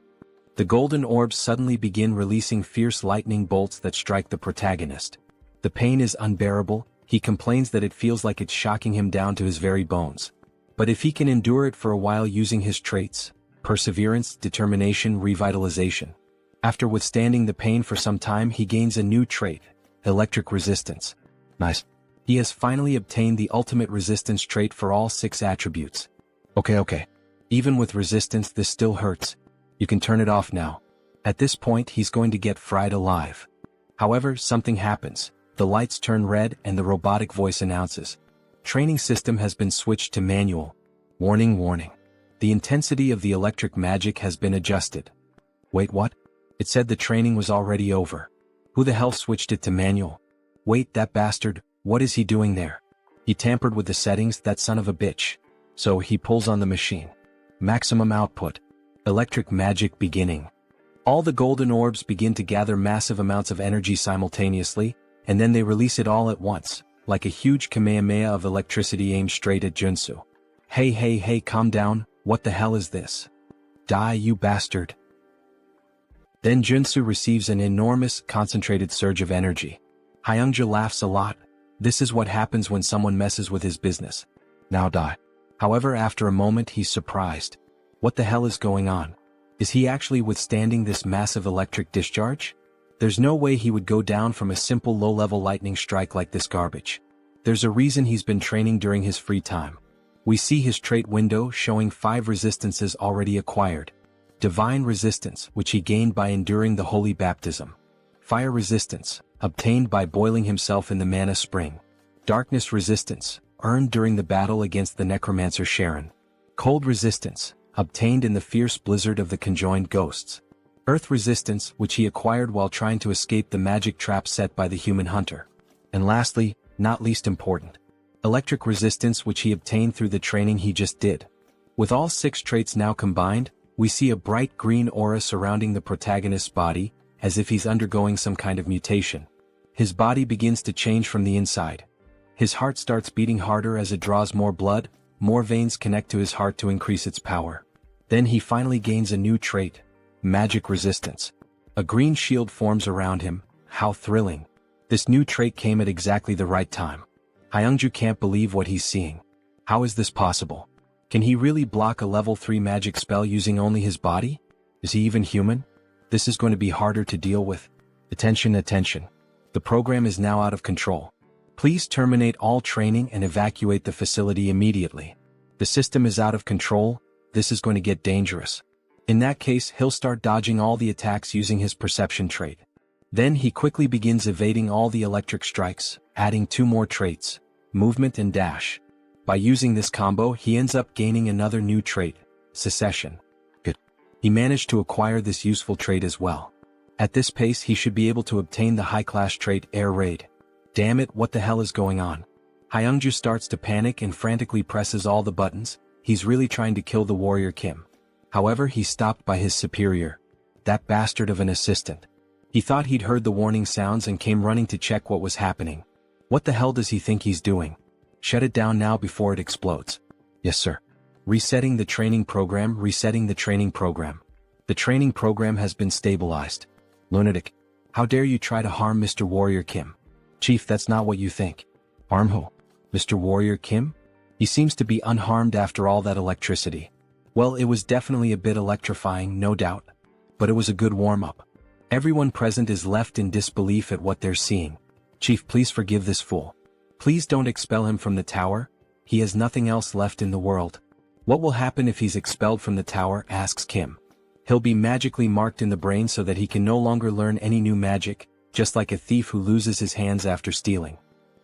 The golden orbs suddenly begin releasing fierce lightning bolts that strike the protagonist. The pain is unbearable, he complains that it feels like it's shocking him down to his very bones. But if he can endure it for a while using his traits, perseverance, determination, revitalization, After withstanding the pain for some time, he gains a new trait, electric resistance. Nice. He has finally obtained the ultimate resistance trait for all 6 attributes. Okay. Even with resistance, this still hurts. You can turn it off now. At this point, he's going to get fried alive. However, something happens. The lights turn red and the robotic voice announces, "Training system has been switched to manual. Warning, warning. The intensity of the electric magic has been adjusted." Wait, what? It said the training was already over. Who the hell switched it to manual? Wait, that bastard, what is he doing there? He tampered with the settings, that son of a bitch. So he pulls on the machine. Maximum output. Electric magic beginning. All the golden orbs begin to gather massive amounts of energy simultaneously, and then they release it all at once, like a huge kamehameha of electricity aimed straight at Joonsoo. Hey, calm down, what the hell is this? Die, you bastard. Then Joonsoo receives an enormous, concentrated surge of energy. Hyungja laughs a lot. This is what happens when someone messes with his business. Now die. However, after a moment he's surprised. What the hell is going on? Is he actually withstanding this massive electric discharge? There's no way he would go down from a simple low-level lightning strike like this garbage. There's a reason he's been training during his free time. We see his trait window showing 5 resistances already acquired. Divine resistance, which he gained by enduring the holy baptism. Fire resistance, obtained by boiling himself in the mana spring. Darkness resistance, earned during the battle against the necromancer Sharon. Cold resistance, obtained in the fierce blizzard of the conjoined ghosts. Earth resistance, which he acquired while trying to escape the magic trap set by the human hunter. And lastly, not least important, electric resistance, which he obtained through the training he just did. With all 6 traits now combined, we see a bright green aura surrounding the protagonist's body, as if he's undergoing some kind of mutation. His body begins to change from the inside. His heart starts beating harder as it draws more blood, more veins connect to his heart to increase its power. Then he finally gains a new trait, magic resistance. A green shield forms around him. How thrilling. This new trait came at exactly the right time. Hyungju can't believe what he's seeing. How is this possible? Can he really block a level 3 magic spell using only his body? Is he even human? This is going to be harder to deal with. Attention. The program is now out of control. Please terminate all training and evacuate the facility immediately. The system is out of control. This is going to get dangerous. In that case, he'll start dodging all the attacks using his perception trait. Then he quickly begins evading all the electric strikes, adding 2 more traits, movement and dash. By using this combo, he ends up gaining another new trait, secession. Good. He managed to acquire this useful trait as well. At this pace, he should be able to obtain the high-class trait, air raid. Damn it, what the hell is going on? Hyungju starts to panic and frantically presses all the buttons. He's really trying to kill the warrior Kim. However, he's stopped by his superior. That bastard of an assistant. He thought he'd heard the warning sounds and came running to check what was happening. What the hell does he think he's doing? Shut it down now before it explodes. Yes, sir. Resetting the training program. The training program has been stabilized. Lunatic. How dare you try to harm Mr. Warrior Kim? Chief, that's not what you think. Harm who? Mr. Warrior Kim? He seems to be unharmed after all that electricity. Well, it was definitely a bit electrifying, no doubt. But it was a good warm-up. Everyone present is left in disbelief at what they're seeing. Chief, please forgive this fool. Please don't expel him from the tower. He has nothing else left in the world. What will happen if he's expelled from the tower? Asks Kim. He'll be magically marked in the brain so that he can no longer learn any new magic, just like a thief who loses his hands after stealing.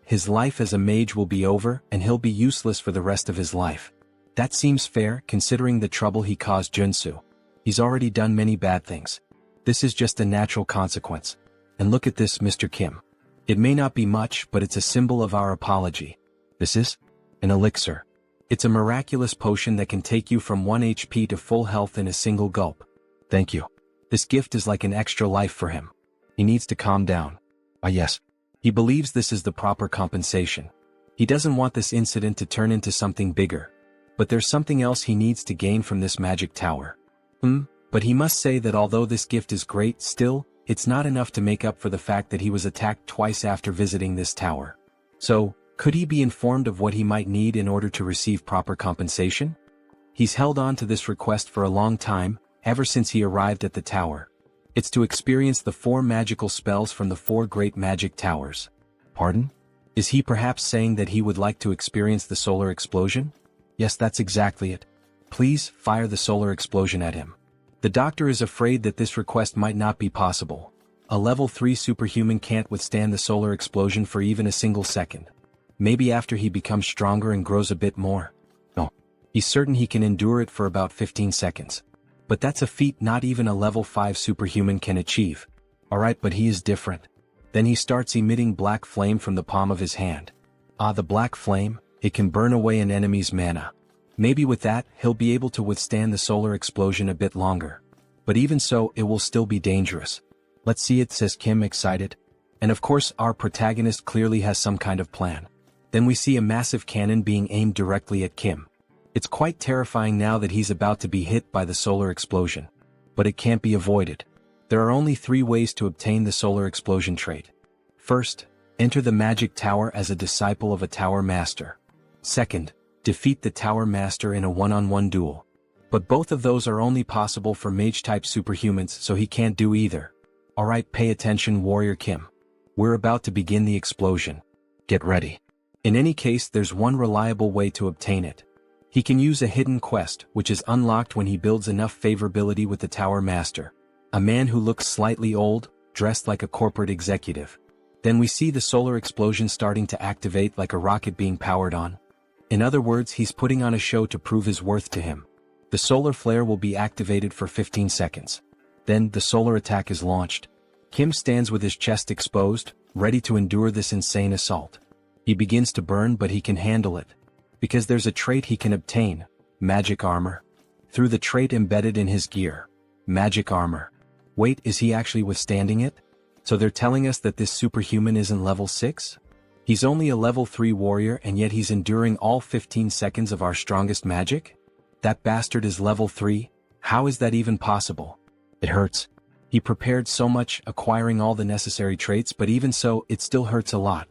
His life as a mage will be over and he'll be useless for the rest of his life. That seems fair considering the trouble he caused Joonsoo. He's already done many bad things. This is just a natural consequence. And look at this, Mr. Kim. It may not be much, but it's a symbol of our apology. This is an elixir. It's a miraculous potion that can take you from 1 HP to full health in a single gulp. Thank you. This gift is like an extra life for him. He needs to calm down. Ah yes. He believes this is the proper compensation. He doesn't want this incident to turn into something bigger. But there's something else he needs to gain from this magic tower. But he must say that although this gift is great, still, it's not enough to make up for the fact that he was attacked twice after visiting this tower. So, could he be informed of what he might need in order to receive proper compensation? He's held on to this request for a long time, ever since he arrived at the tower. It's to experience the 4 magical spells from the 4 great magic towers. Pardon? Is he perhaps saying that he would like to experience the solar explosion? Yes, that's exactly it. Please, fire the solar explosion at him. The doctor is afraid that this request might not be possible. A level 3 superhuman can't withstand the solar explosion for even a single second. Maybe after he becomes stronger and grows a bit more. No. He's certain he can endure it for about 15 seconds. But that's a feat not even a level 5 superhuman can achieve. Alright, but he is different. Then he starts emitting black flame from the palm of his hand. Ah, the black flame, it can burn away an enemy's mana. Maybe with that, he'll be able to withstand the solar explosion a bit longer. But even so, it will still be dangerous. Let's see it, says Kim, excited. And of course, our protagonist clearly has some kind of plan. Then we see a massive cannon being aimed directly at Kim. It's quite terrifying now that he's about to be hit by the solar explosion. But it can't be avoided. There are only 3 ways to obtain the solar explosion trait. First, enter the magic tower as a disciple of a tower master. Second, defeat the tower master in a one-on-one duel. But both of those are only possible for mage-type superhumans, so he can't do either. Alright, pay attention, Warrior Kim. We're about to begin the explosion. Get ready. In any case, there's one reliable way to obtain it. He can use a hidden quest, which is unlocked when he builds enough favorability with the tower master. A man who looks slightly old, dressed like a corporate executive. Then we see the solar explosion starting to activate like a rocket being powered on. In other words, he's putting on a show to prove his worth to him. The solar flare will be activated for 15 seconds. Then, the solar attack is launched. Kim stands with his chest exposed, ready to endure this insane assault. He begins to burn, but he can handle it. Because there's a trait he can obtain, magic armor. Through the trait embedded in his gear. Magic armor. Wait, is he actually withstanding it? So they're telling us that this superhuman isn't level 6? He's only a level 3 warrior and yet he's enduring all 15 seconds of our strongest magic? That bastard is level 3? How is that even possible? It hurts. He prepared so much, acquiring all the necessary traits, but even so, it still hurts a lot.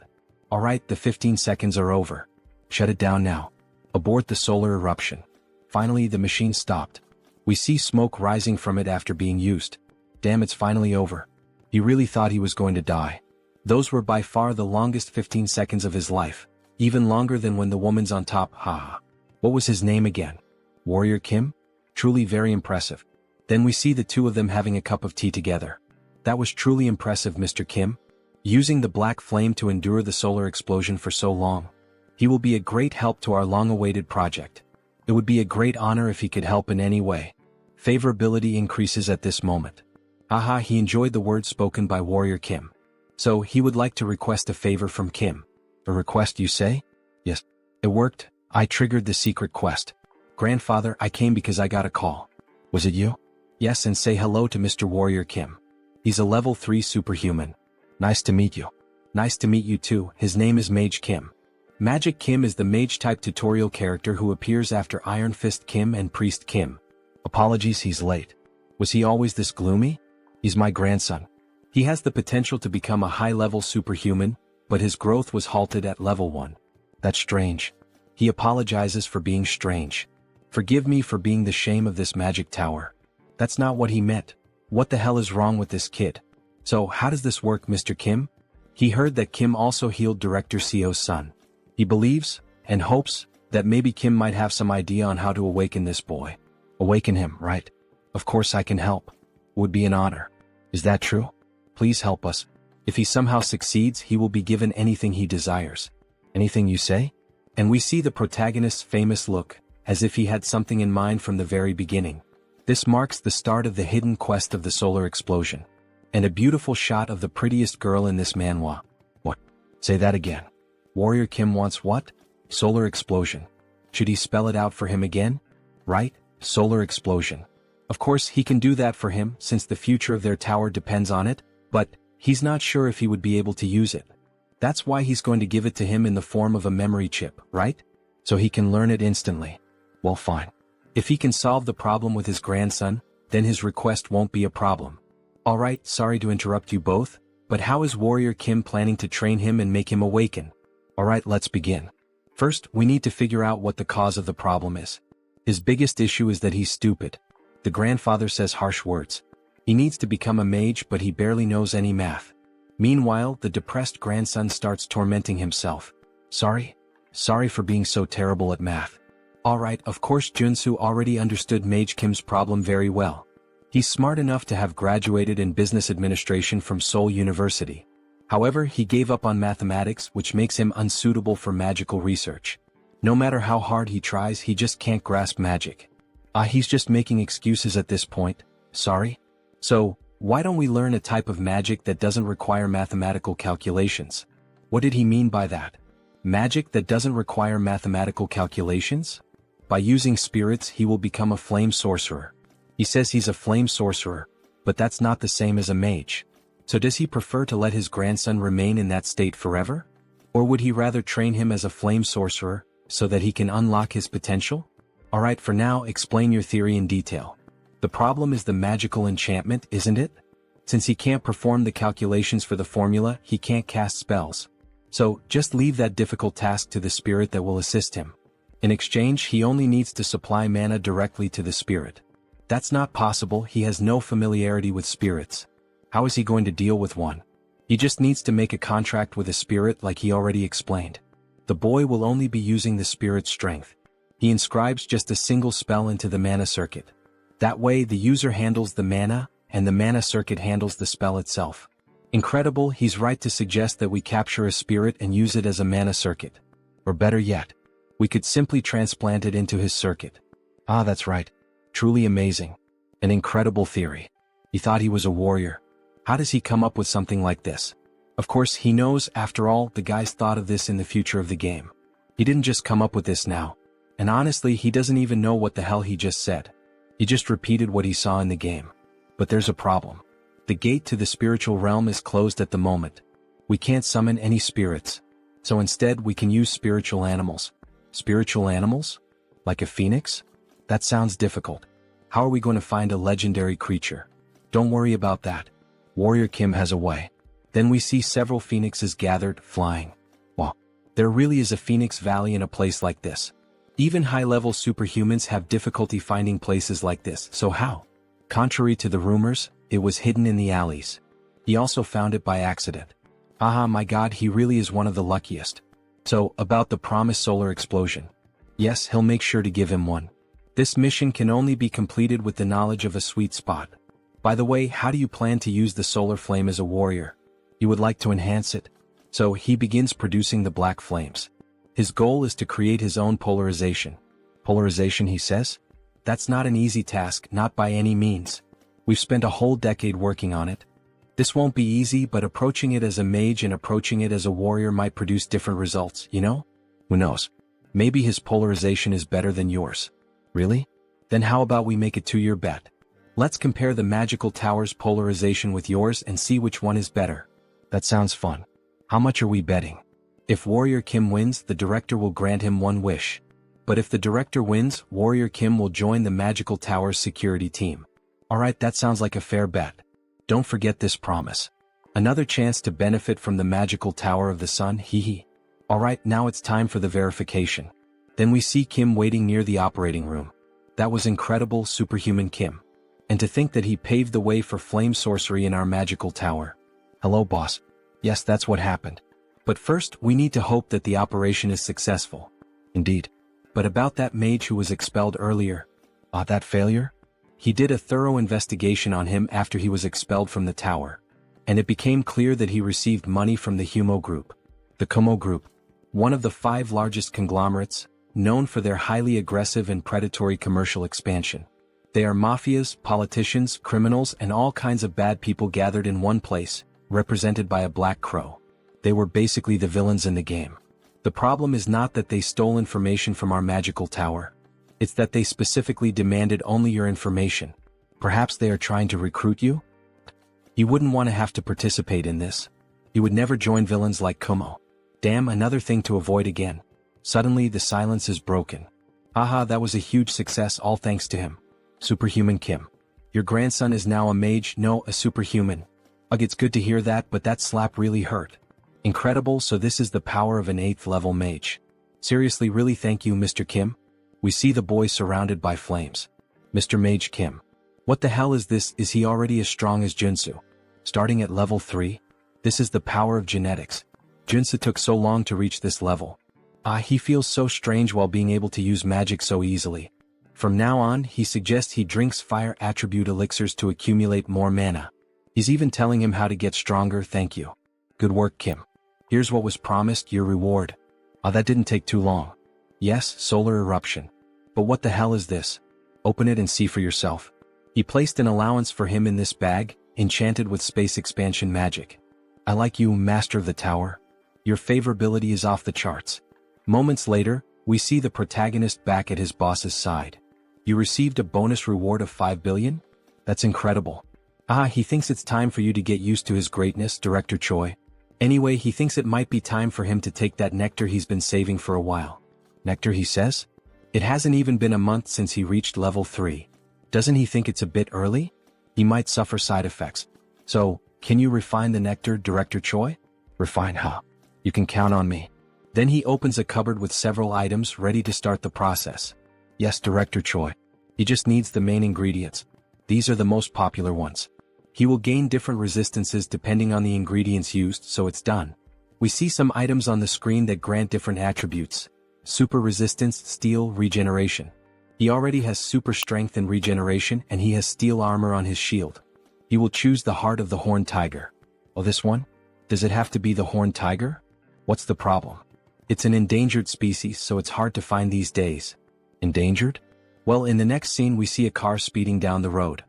Alright, the 15 seconds are over. Shut it down now. Abort the solar eruption. Finally, the machine stopped. We see smoke rising from it after being used. Damn, it's finally over. He really thought he was going to die. Those were by far the longest 15 seconds of his life. Even longer than when the woman's on top, haha. What was his name again? Warrior Kim? Truly very impressive. Then we see the two of them having a cup of tea together. That was truly impressive, Mr. Kim. Using the black flame to endure the solar explosion for so long. He will be a great help to our long-awaited project. It would be a great honor if he could help in any way. Favorability increases at this moment. Haha, he enjoyed the words spoken by Warrior Kim. So, he would like to request a favor from Kim. A request, you say? Yes. It worked. I triggered the secret quest. Grandfather, I came because I got a call. Was it you? Yes, and say hello to Mr. Warrior Kim. He's a level 3 superhuman. Nice to meet you. Nice to meet you too. His name is Mage Kim. Magic Kim is the mage-type tutorial character who appears after Iron Fist Kim and Priest Kim. Apologies, he's late. Was he always this gloomy? He's my grandson. He has the potential to become a high-level superhuman, but his growth was halted at level 1. That's strange. He apologizes for being strange. Forgive me for being the shame of this magic tower. That's not what he meant. What the hell is wrong with this kid? So, how does this work, Mr. Kim? He heard that Kim also healed Director Seo's son. He believes, and hopes, that maybe Kim might have some idea on how to awaken this boy. Awaken him, right? Of course I can help. Would be an honor. Is that true? Please help us. If he somehow succeeds, he will be given anything he desires. Anything you say? And we see the protagonist's famous look, as if he had something in mind from the very beginning. This marks the start of the hidden quest of the solar explosion. And a beautiful shot of the prettiest girl in this manhwa. What? Say that again. Warrior Kim wants what? Solar explosion. Should he spell it out for him again? Right? Solar explosion. Of course, he can do that for him, since the future of their tower depends on it, but he's not sure if he would be able to use it. That's why he's going to give it to him in the form of a memory chip, right? So he can learn it instantly. Well, fine. If he can solve the problem with his grandson, then his request won't be a problem. Alright, sorry to interrupt you both, but how is Warrior Kim planning to train him and make him awaken? Alright, let's begin. First, we need to figure out what the cause of the problem is. His biggest issue is that he's stupid. The grandfather says harsh words. He needs to become a mage, but he barely knows any math. Meanwhile, the depressed grandson starts tormenting himself. Sorry for being so terrible at math. Alright, of course Joonsoo already understood Mage Kim's problem very well. He's smart enough to have graduated in business administration from Seoul University. However, he gave up on mathematics, which makes him unsuitable for magical research. No matter how hard he tries, he just can't grasp magic. He's just making excuses at this point. Sorry? So, why don't we learn a type of magic that doesn't require mathematical calculations? What did he mean by that? Magic that doesn't require mathematical calculations? By using spirits he will become a flame sorcerer. He says he's a flame sorcerer, but that's not the same as a mage. So does he prefer to let his grandson remain in that state forever? Or would he rather train him as a flame sorcerer, so that he can unlock his potential? Alright, for now, explain your theory in detail. The problem is the magical enchantment, isn't it? Since he can't perform the calculations for the formula, he can't cast spells. So, just leave that difficult task to the spirit that will assist him. In exchange, he only needs to supply mana directly to the spirit. That's not possible, he has no familiarity with spirits. How is he going to deal with one? He just needs to make a contract with a spirit like he already explained. The boy will only be using the spirit's strength. He inscribes just a single spell into the mana circuit. That way the user handles the mana, and the mana circuit handles the spell itself. Incredible, he's right to suggest that we capture a spirit and use it as a mana circuit. Or better yet, we could simply transplant it into his circuit. That's right. Truly amazing. An incredible theory. He thought he was a warrior. How does he come up with something like this? Of course, he knows, after all, the guys thought of this in the future of the game. He didn't just come up with this now. And honestly, he doesn't even know what the hell he just said. He just repeated what he saw in the game. But there's a problem. The gate to the spiritual realm is closed at the moment. We can't summon any spirits. So instead, we can use spiritual animals. Spiritual animals? Like a phoenix? That sounds difficult. How are we going to find a legendary creature? Don't worry about that. Warrior Kim has a way. Then we see several phoenixes gathered, flying. Wow. There really is a phoenix valley in a place like this. Even high-level superhumans have difficulty finding places like this, so how? Contrary to the rumors, it was hidden in the alleys. He also found it by accident. My god, he really is one of the luckiest. So, about the promised solar explosion. Yes, he'll make sure to give him one. This mission can only be completed with the knowledge of a sweet spot. By the way, how do you plan to use the solar flame as a warrior? You would like to enhance it. So he begins producing the black flames. His goal is to create his own polarization. Polarization, he says? That's not an easy task, not by any means. We've spent a whole decade working on it. This won't be easy, but approaching it as a mage and approaching it as a warrior might produce different results, you know? Who knows? Maybe his polarization is better than yours. Really? Then how about we make a 2-year bet? Let's compare the magical tower's polarization with yours and see which one is better. That sounds fun. How much are we betting? If Warrior Kim wins, the director will grant him one wish. But if the director wins, Warrior Kim will join the magical tower's security team. Alright, that sounds like a fair bet. Don't forget this promise. Another chance to benefit from the magical tower of the sun, hehe. Alright, now it's time for the verification. Then we see Kim waiting near the operating room. That was incredible, superhuman Kim. And to think that he paved the way for flame sorcery in our magical tower. Hello, boss. Yes, that's what happened. But first, we need to hope that the operation is successful. Indeed. But about that mage who was expelled earlier. That failure? He did a thorough investigation on him after he was expelled from the tower. And it became clear that he received money from the Humo Group. The Kumo Group. One of the 5 largest conglomerates, known for their highly aggressive and predatory commercial expansion. They are mafias, politicians, criminals, and all kinds of bad people gathered in one place, represented by a black crow. They were basically the villains in the game. The problem is not that they stole information from our magical tower. It's that they specifically demanded only your information. Perhaps they are trying to recruit you? You wouldn't want to have to participate in this. You would never join villains like Kumo. Damn, another thing to avoid again. Suddenly the silence is broken. That was a huge success, all thanks to him. Superhuman Kim. Your grandson is now a mage, no, a superhuman. Ugh, it's good to hear that, but that slap really hurt. Incredible, so this is the power of an 8th level mage. Seriously, really thank you, Mr. Kim. We see the boy surrounded by flames. Mr. Mage Kim. What the hell is this? Is he already as strong as Joonsoo? Starting at level 3? This is the power of genetics. Joonsoo took so long to reach this level. He feels so strange while being able to use magic so easily. From now on, he suggests he drinks fire attribute elixirs to accumulate more mana. He's even telling him how to get stronger. Thank you. Good work, Kim. Here's what was promised, your reward. That didn't take too long. Yes, solar eruption. But what the hell is this? Open it and see for yourself. He placed an allowance for him in this bag, enchanted with space expansion magic. I like you, Master of the Tower. Your favorability is off the charts. Moments later, we see the protagonist back at his boss's side. You received a bonus reward of 5 billion? That's incredible. He thinks it's time for you to get used to his greatness, Director Choi. Anyway, he thinks it might be time for him to take that nectar he's been saving for a while. Nectar, he says? It hasn't even been a month since he reached level 3. Doesn't he think it's a bit early? He might suffer side effects. So, can you refine the nectar, Director Choi? Refine, huh? You can count on me. Then he opens a cupboard with several items ready to start the process. Yes, Director Choi. He just needs the main ingredients. These are the most popular ones. He will gain different resistances depending on the ingredients used, so it's done. We see some items on the screen that grant different attributes. Super resistance, steel, regeneration. He already has super strength and regeneration, and he has steel armor on his shield. He will choose the heart of the horned tiger. Oh, this one? Does it have to be the horned tiger? What's the problem? It's an endangered species, so it's hard to find these days. Endangered? Well, in the next scene we see a car speeding down the road.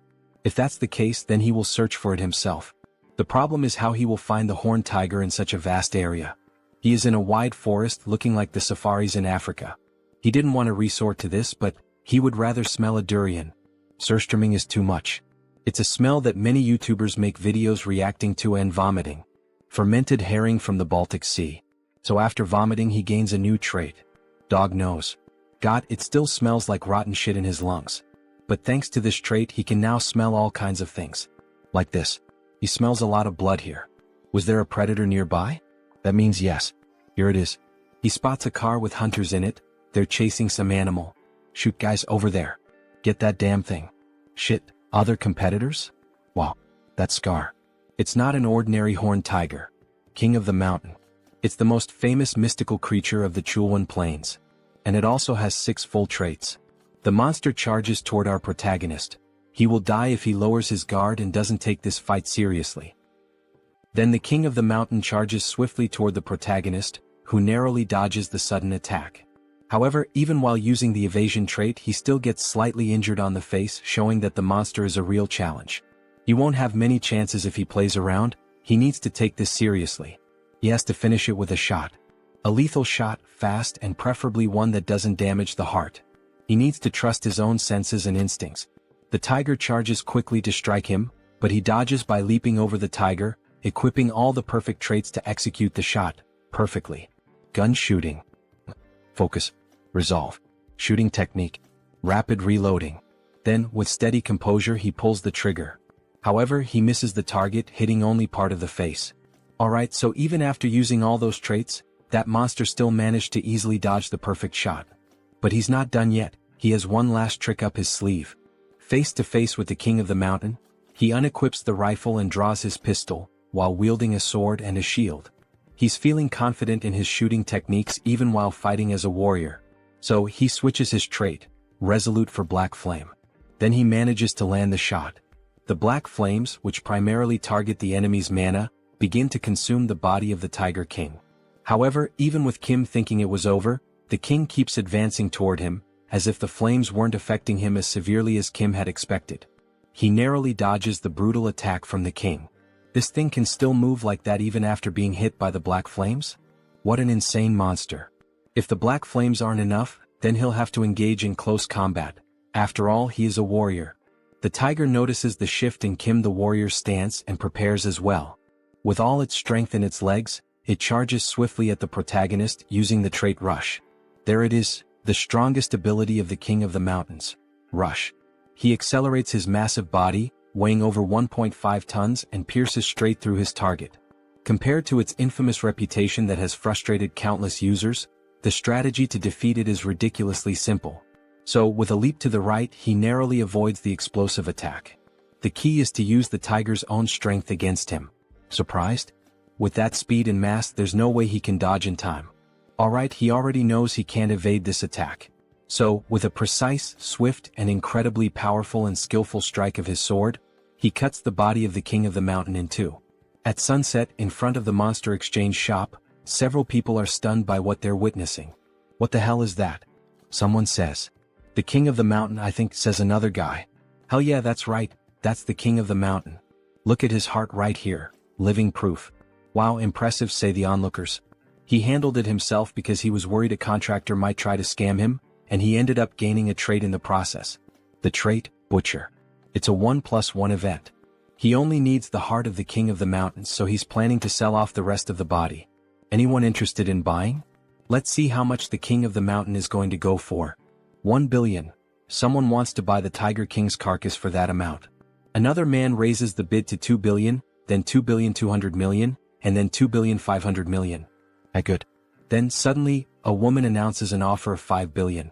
If that's the case, then he will search for it himself. The problem is how he will find the horned tiger in such a vast area. He is in a wide forest looking like the safaris in Africa. He didn't want to resort to this, but he would rather smell a durian. Surströmming is too much. It's a smell that many YouTubers make videos reacting to and vomiting. Fermented herring from the Baltic Sea. So after vomiting he gains a new trait. Dog nose. God, it still smells like rotten shit in his lungs. But thanks to this trait he can now smell all kinds of things. Like this. He smells a lot of blood here. Was there a predator nearby? That means yes. Here it is. He spots a car with hunters in it. They're chasing some animal. Shoot, guys, over there. Get that damn thing. Shit, other competitors? Wow, that's Scar. It's not an ordinary horned tiger. King of the mountain. It's the most famous mystical creature of the Chulwan Plains. And it also has 6 full traits. The monster charges toward our protagonist. He will die if he lowers his guard and doesn't take this fight seriously. Then the king of the mountain charges swiftly toward the protagonist, who narrowly dodges the sudden attack. However, even while using the evasion trait, he still gets slightly injured on the face, showing that the monster is a real challenge. He won't have many chances if he plays around. He needs to take this seriously. He has to finish it with a shot. A lethal shot, fast, and preferably one that doesn't damage the heart. He needs to trust his own senses and instincts. The tiger charges quickly to strike him, but he dodges by leaping over the tiger, equipping all the perfect traits to execute the shot perfectly. Gun shooting. Focus. Resolve. Shooting technique. Rapid reloading. Then, with steady composure, he pulls the trigger. However, he misses the target, hitting only part of the face. Alright, so even after using all those traits, that monster still managed to easily dodge the perfect shot. But he's not done yet. He has one last trick up his sleeve. Face to face with the king of the mountain, he unequips the rifle and draws his pistol, while wielding a sword and a shield. He's feeling confident in his shooting techniques even while fighting as a warrior. So he switches his trait, resolute for black flame. Then he manages to land the shot. The black flames, which primarily target the enemy's mana, begin to consume the body of the Tiger King. However, even with Kim thinking it was over, the king keeps advancing toward him, as if the flames weren't affecting him as severely as Kim had expected. He narrowly dodges the brutal attack from the king. This thing can still move like that even after being hit by the black flames? What an insane monster. If the black flames aren't enough, then he'll have to engage in close combat. After all, he is a warrior. The tiger notices the shift in Kim the warrior's stance and prepares as well. With all its strength in its legs, it charges swiftly at the protagonist using the trait Rush. There it is, the strongest ability of the King of the Mountains. Rush. He accelerates his massive body, weighing over 1.5 tons, and pierces straight through his target. Compared to its infamous reputation that has frustrated countless users, the strategy to defeat it is ridiculously simple. So, with a leap to the right, he narrowly avoids the explosive attack. The key is to use the tiger's own strength against him. Surprised? With that speed and mass, there's no way he can dodge in time. Alright, he already knows he can't evade this attack. So, with a precise, swift, and incredibly powerful and skillful strike of his sword, he cuts the body of the king of the mountain in two. At sunset, in front of the monster exchange shop, several people are stunned by what they're witnessing. What the hell is that? Someone says. The king of the mountain, I think, says another guy. Hell yeah, that's right, that's the king of the mountain. Look at his heart right here, living proof. Wow, impressive, say the onlookers. He handled it himself because he was worried a contractor might try to scam him, and he ended up gaining a trait in the process. The trait, Butcher. It's a 1+1 event. He only needs the heart of the king of the mountains, so he's planning to sell off the rest of the body. Anyone interested in buying? Let's see how much the king of the mountain is going to go for. 1 billion. Someone wants to buy the Tiger King's carcass for that amount. Another man raises the bid to 2 billion, then 2,200 million, and then 2,500 million. Good. Then suddenly, a woman announces an offer of 5 billion.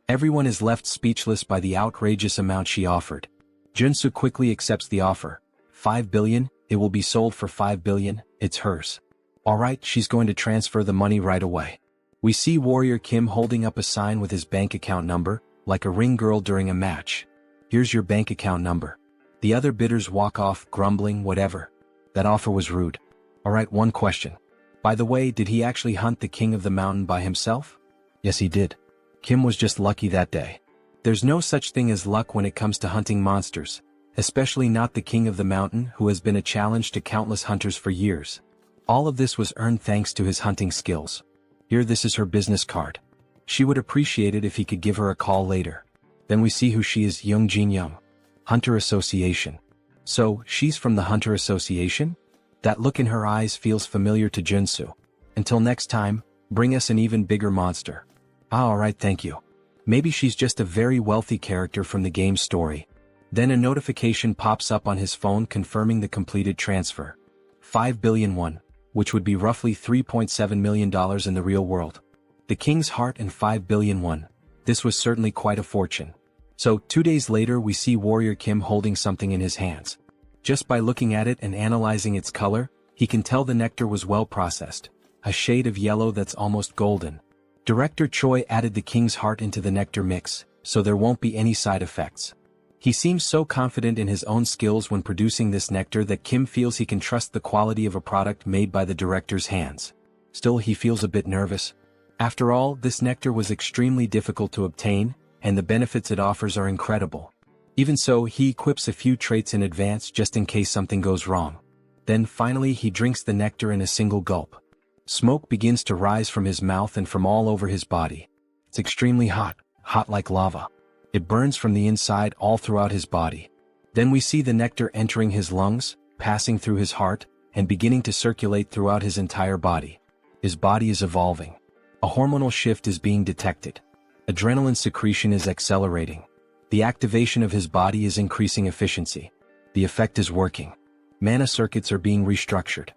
Everyone is left speechless by the outrageous amount she offered. Joonsoo quickly accepts the offer. 5 billion, it will be sold for 5 billion, it's hers. Alright, she's going to transfer the money right away. We see Warrior Kim holding up a sign with his bank account number, like a ring girl during a match. Here's your bank account number. The other bidders walk off, grumbling, whatever. That offer was rude. Alright, one question. By the way, did he actually hunt the king of the mountain by himself? Yes, he did. Kim was just lucky that day. There's no such thing as luck when it comes to hunting monsters, especially not the king of the mountain who has been a challenge to countless hunters for years. All of this was earned thanks to his hunting skills. Here, this is her business card. She would appreciate it if he could give her a call later. Then we see who she is, Young Jin Young. Hunter Association. So, she's from the Hunter Association? That look in her eyes feels familiar to Joonsoo. Until next time, bring us an even bigger monster. Alright, thank you. Maybe she's just a very wealthy character from the game's story. Then a notification pops up on his phone confirming the completed transfer. 5 billion won, which would be roughly $3.7 million in the real world. The king's heart and 5 billion won. This was certainly quite a fortune. So, 2 days later we see Warrior Kim holding something in his hands. Just by looking at it and analyzing its color, he can tell the nectar was well processed. A shade of yellow that's almost golden. Director Choi added the king's heart into the nectar mix, so there won't be any side effects. He seems so confident in his own skills when producing this nectar that Kim feels he can trust the quality of a product made by the director's hands. Still, he feels a bit nervous. After all, this nectar was extremely difficult to obtain, and the benefits it offers are incredible. Even so, he equips a few traits in advance just in case something goes wrong. Then finally he drinks the nectar in a single gulp. Smoke begins to rise from his mouth and from all over his body. It's extremely hot, hot like lava. It burns from the inside all throughout his body. Then we see the nectar entering his lungs, passing through his heart, and beginning to circulate throughout his entire body. His body is evolving. A hormonal shift is being detected. Adrenaline secretion is accelerating. The activation of his body is increasing efficiency. The effect is working. Mana circuits are being restructured.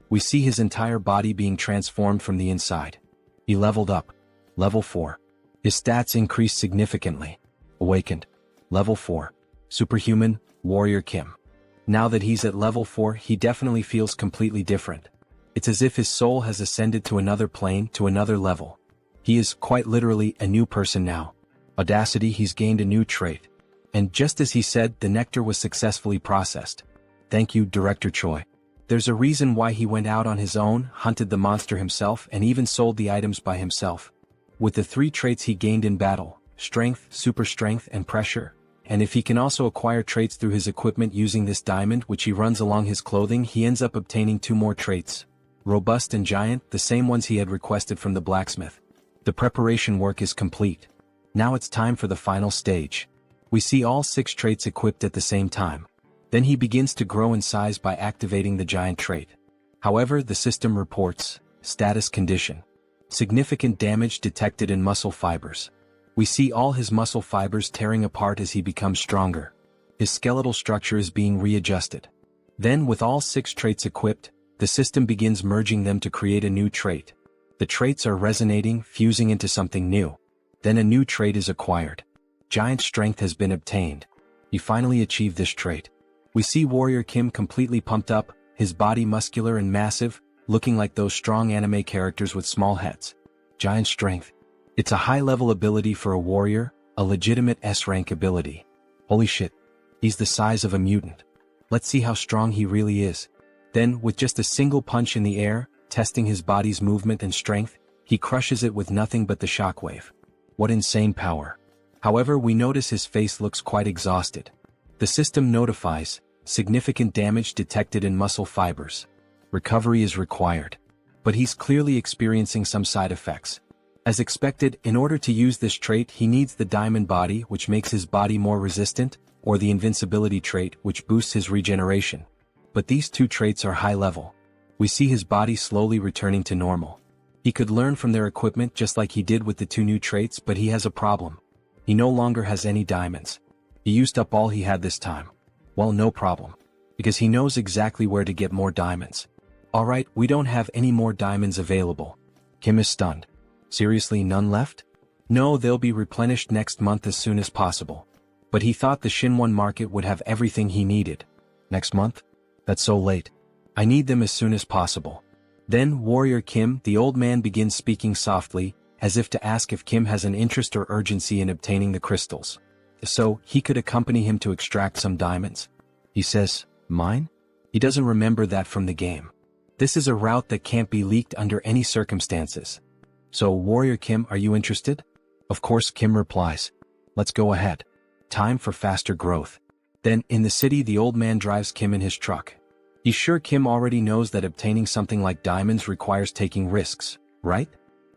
We see his entire body being transformed from the inside. He leveled up. Level 4. His stats increased significantly. Awakened. Level 4. Superhuman, Warrior Kim. Now that he's at level 4, he definitely feels completely different. It's as if his soul has ascended to another plane, to another level. He is, quite literally, a new person now. Audacity, he's gained a new trait. And just as he said, the nectar was successfully processed. Thank you, Director Choi. There's a reason why he went out on his own, hunted the monster himself, and even sold the items by himself. With the 3 traits he gained in battle, strength, super strength, and pressure, and if he can also acquire traits through his equipment using this diamond which he runs along his clothing, he ends up obtaining 2 more traits. Robust and giant, the same ones he had requested from the blacksmith. The preparation work is complete. Now it's time for the final stage. We see all 6 traits equipped at the same time. Then he begins to grow in size by activating the giant trait. However, the system reports, status condition. Significant damage detected in muscle fibers. We see all his muscle fibers tearing apart as he becomes stronger. His skeletal structure is being readjusted. Then, with all 6 traits equipped, the system begins merging them to create a new trait. The traits are resonating, fusing into something new. Then a new trait is acquired. Giant strength has been obtained. He finally achieved this trait. We see Warrior Kim completely pumped up, his body muscular and massive, looking like those strong anime characters with small heads. Giant strength. It's a high-level ability for a warrior, a legitimate S-rank ability. Holy shit. He's the size of a mutant. Let's see how strong he really is. Then, with just a single punch in the air, testing his body's movement and strength, he crushes it with nothing but the shockwave. What insane power. However, we notice his face looks quite exhausted. The system notifies, significant damage detected in muscle fibers. Recovery is required. But he's clearly experiencing some side effects. As expected, in order to use this trait he needs the diamond body, which makes his body more resistant, or the invincibility trait, which boosts his regeneration. But these two traits are high level. We see his body slowly returning to normal. He could learn from their equipment just like he did with the two new traits, but he has a problem. He no longer has any diamonds. He used up all he had this time. Well, no problem. Because he knows exactly where to get more diamonds. Alright, we don't have any more diamonds available. Kim is stunned. Seriously, none left? No, they'll be replenished next month as soon as possible. But he thought the Shinwon market would have everything he needed. Next month? That's so late. I need them as soon as possible. Then Warrior Kim, the old man, begins speaking softly, as if to ask if Kim has an interest or urgency in obtaining the crystals. So, he could accompany him to extract some diamonds. He says, "Mine?" He doesn't remember that from the game. This is a route that can't be leaked under any circumstances. So, Warrior Kim, are you interested? Of course, Kim replies. Let's go ahead. Time for faster growth. Then, in the city, the old man drives Kim in his truck. He's sure Kim already knows that obtaining something like diamonds requires taking risks, right?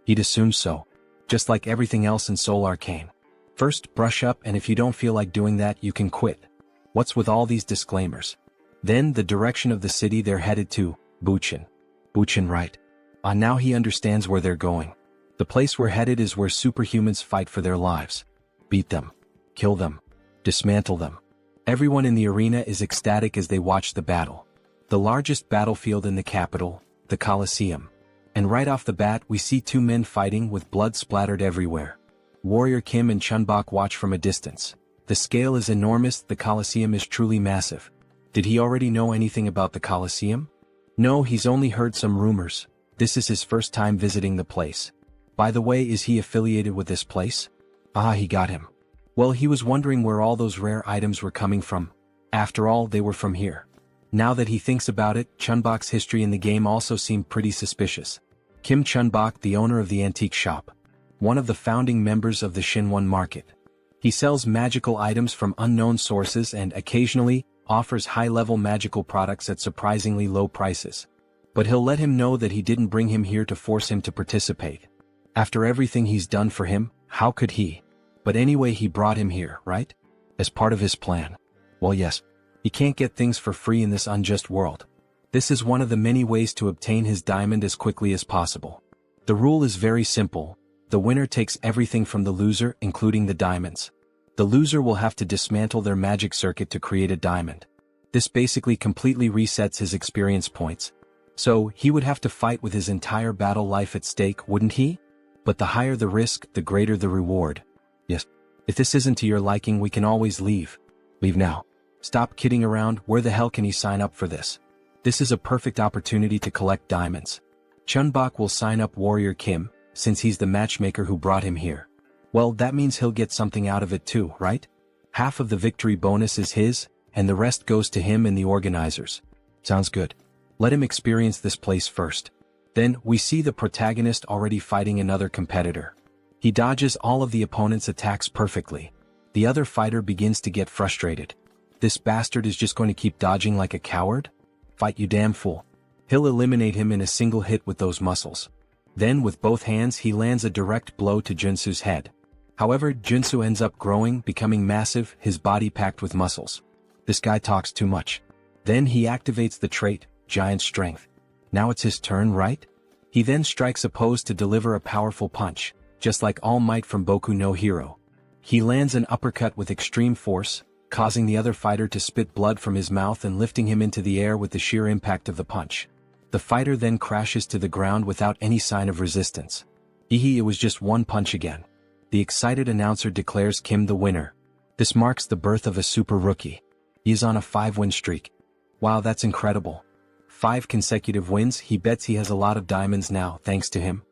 He'd assume so. Just like everything else in Seoul Arcane. First, brush up, and if you don't feel like doing that, you can quit. What's with all these disclaimers? Then, the direction of the city they're headed to, Buchin. Buchin, right. Now he understands where they're going. The place we're headed is where superhumans fight for their lives. Beat them. Kill them. Dismantle them. Everyone in the arena is ecstatic as they watch the battle. The largest battlefield in the capital, the Colosseum. And right off the bat we see two men fighting with blood splattered everywhere. Warrior Kim and Chunbok watch from a distance. The scale is enormous, the Colosseum is truly massive. Did he already know anything about the Colosseum? No, he's only heard some rumors. This is his first time visiting the place. By the way, is he affiliated with this place? Ah, he got him. Well, he was wondering where all those rare items were coming from. After all, they were from here. Now that he thinks about it, Chunbok's history in the game also seemed pretty suspicious. Kim Chunbok, the owner of the antique shop. One of the founding members of the Shinwon market. He sells magical items from unknown sources and occasionally offers high-level magical products at surprisingly low prices. But he'll let him know that he didn't bring him here to force him to participate. After everything he's done for him, how could he? But anyway, he brought him here, right? As part of his plan. Well, yes. He can't get things for free in this unjust world. This is one of the many ways to obtain his diamond as quickly as possible. The rule is very simple. The winner takes everything from the loser, including the diamonds. The loser will have to dismantle their magic circuit to create a diamond. This basically completely resets his experience points. So, he would have to fight with his entire battle life at stake, wouldn't he? But the higher the risk, the greater the reward. Yes. If this isn't to your liking, we can always leave. Leave now. Stop kidding around, where the hell can he sign up for this? This is a perfect opportunity to collect diamonds. Chunbok will sign up Warrior Kim, since he's the matchmaker who brought him here. Well, that means he'll get something out of it too, right? Half of the victory bonus is his, and the rest goes to him and the organizers. Sounds good. Let him experience this place first. Then, we see the protagonist already fighting another competitor. He dodges all of the opponent's attacks perfectly. The other fighter begins to get frustrated. This bastard is just going to keep dodging like a coward? Fight, you damn fool. He'll eliminate him in a single hit with those muscles. Then with both hands he lands a direct blow to Joonsoo's head. However, Joonsoo ends up growing, becoming massive, his body packed with muscles. This guy talks too much. Then he activates the trait, Giant Strength. Now it's his turn, right? He then strikes a pose to deliver a powerful punch, just like All Might from Boku no Hero. He lands an uppercut with extreme force, causing the other fighter to spit blood from his mouth and lifting him into the air with the sheer impact of the punch. The fighter then crashes to the ground without any sign of resistance. It was just one punch again. the excited announcer declares Kim the winner. This marks the birth of a super rookie. He is on a 5-win streak. Wow, that's incredible. 5 consecutive wins. He bets he has a lot of diamonds now thanks to him.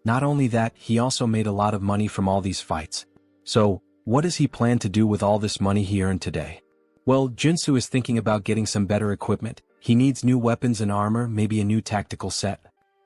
Not only that, he also made a lot of money from all these fights. So, what does he plan to do with all this money he earned today? Well, Joonsoo is thinking about getting some better equipment. He needs new weapons and armor, maybe a new tactical set.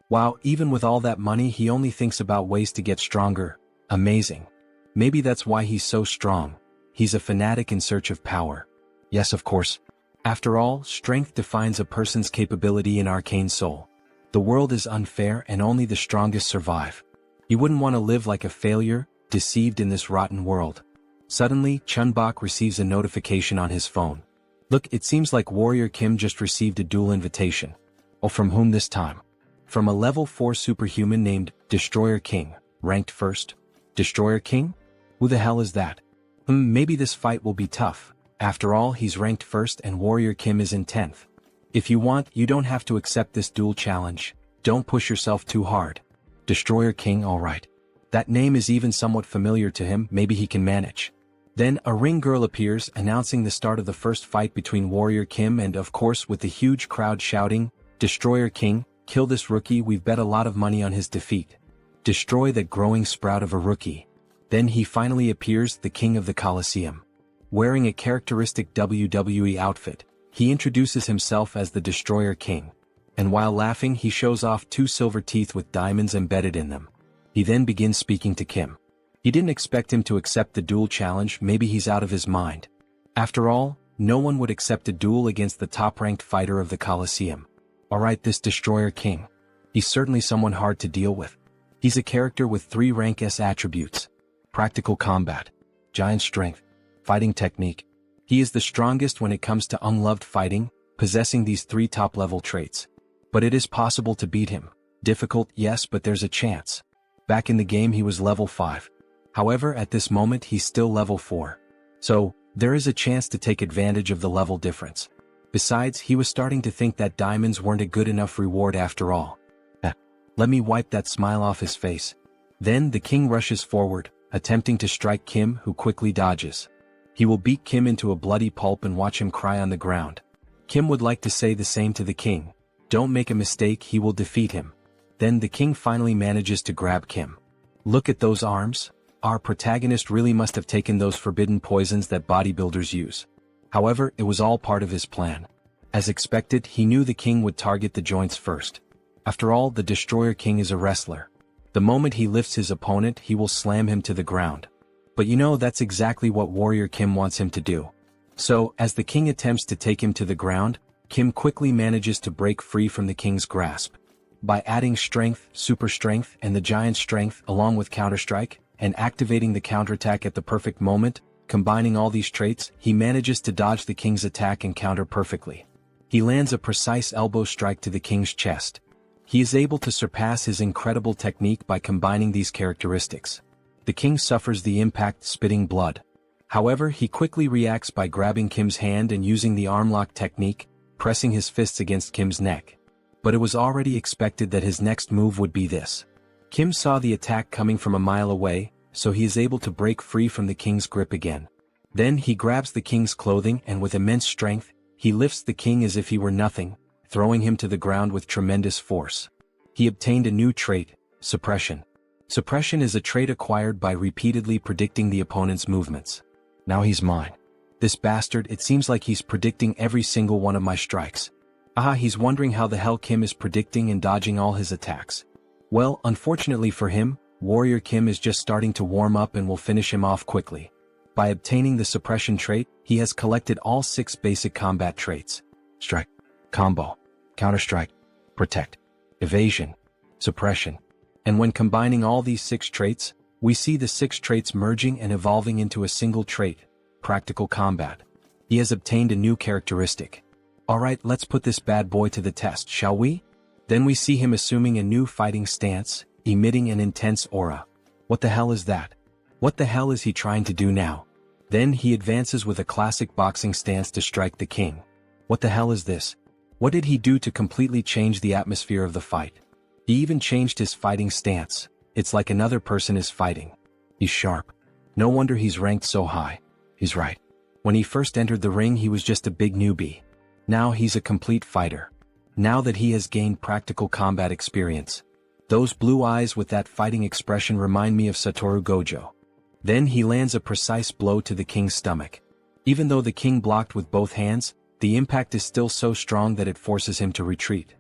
Wow, even with all that money, he only thinks about ways to get stronger. Amazing. Maybe that's why he's so strong. He's a fanatic in search of power. Yes, of course. After all, strength defines a person's capability in Arcane Seoul. The world is unfair and only the strongest survive. You wouldn't want to live like a failure, deceived in this rotten world. Suddenly, Chunbok receives a notification on his phone. Look, it seems like Warrior Kim just received a duel invitation. Oh, from whom this time? From a level 4 superhuman named Destroyer King, ranked first. Destroyer King? Who the hell is that? Maybe this fight will be tough. After all, he's ranked first and Warrior Kim is in 10th. If you want, you don't have to accept this duel challenge. Don't push yourself too hard. Destroyer King, alright. That name is even somewhat familiar to him, maybe he can manage. Then, a ring girl appears, announcing the start of the first fight between Warrior Kim and, of course, with the huge crowd shouting, Destroyer King, kill this rookie, we've bet a lot of money on his defeat. Destroy that growing sprout of a rookie. Then he finally appears, the King of the Colosseum. Wearing a characteristic WWE outfit, he introduces himself as the Destroyer King. And while laughing, he shows off 2 silver teeth with diamonds embedded in them. He then begins speaking to Kim. He didn't expect him to accept the duel challenge, maybe he's out of his mind. After all, no one would accept a duel against the top-ranked fighter of the Colosseum. Alright, this Destroyer King. He's certainly someone hard to deal with. He's a character with 3 rank S attributes. Practical combat, giant strength, fighting technique. He is the strongest when it comes to unloved fighting, possessing these 3 top-level traits. But it is possible to beat him. Difficult, yes, but there's a chance. Back in the game he was level 5. However, at this moment he's still level 4. So, there is a chance to take advantage of the level difference. Besides, he was starting to think that diamonds weren't a good enough reward after all. Let me wipe that smile off his face. Then the king rushes forward, attempting to strike Kim, who quickly dodges. He will beat Kim into a bloody pulp and watch him cry on the ground. Kim would like to say the same to the king. Don't make a mistake, he will defeat him. Then the king finally manages to grab Kim. Look at those arms. Our protagonist really must have taken those forbidden poisons that bodybuilders use. However, it was all part of his plan. As expected, he knew the king would target the joints first. After all, the Destroyer King is a wrestler. The moment he lifts his opponent, he will slam him to the ground. But you know, that's exactly what Warrior Kim wants him to do. So, as the king attempts to take him to the ground, Kim quickly manages to break free from the king's grasp. By adding strength, super strength, and the giant strength along with counterstrike, and activating the counterattack at the perfect moment, combining all these traits, he manages to dodge the king's attack and counter perfectly. He lands a precise elbow strike to the king's chest. He is able to surpass his incredible technique by combining these characteristics. The king suffers the impact, spitting blood. However, he quickly reacts by grabbing Kim's hand and using the arm lock technique, pressing his fists against Kim's neck. But it was already expected that his next move would be this. Kim saw the attack coming from a mile away, so he is able to break free from the king's grip again. Then he grabs the king's clothing and with immense strength, he lifts the king as if he were nothing, throwing him to the ground with tremendous force. He obtained a new trait, suppression. Suppression is a trait acquired by repeatedly predicting the opponent's movements. Now he's mine. This bastard, it seems like he's predicting every single one of my strikes. He's wondering how the hell Kim is predicting and dodging all his attacks. Well, unfortunately for him, Warrior Kim is just starting to warm up and will finish him off quickly. By obtaining the suppression trait, he has collected all 6 basic combat traits. Strike, combo, counterstrike, protect, evasion, suppression. And when combining all these 6 traits, we see the 6 traits merging and evolving into a single trait, practical combat. He has obtained a new characteristic. Alright, let's put this bad boy to the test, shall we? Then we see him assuming a new fighting stance, emitting an intense aura. What the hell is that? What the hell is he trying to do now? Then he advances with a classic boxing stance to strike the king. What the hell is this? What did he do to completely change the atmosphere of the fight? He even changed his fighting stance. It's like another person is fighting. He's sharp. No wonder he's ranked so high. He's right. When he first entered the ring he was just a big newbie. Now he's a complete fighter. Now that he has gained practical combat experience. Those blue eyes with that fighting expression remind me of Satoru Gojo. Then he lands a precise blow to the king's stomach. Even though the king blocked with both hands, the impact is still so strong that it forces him to retreat.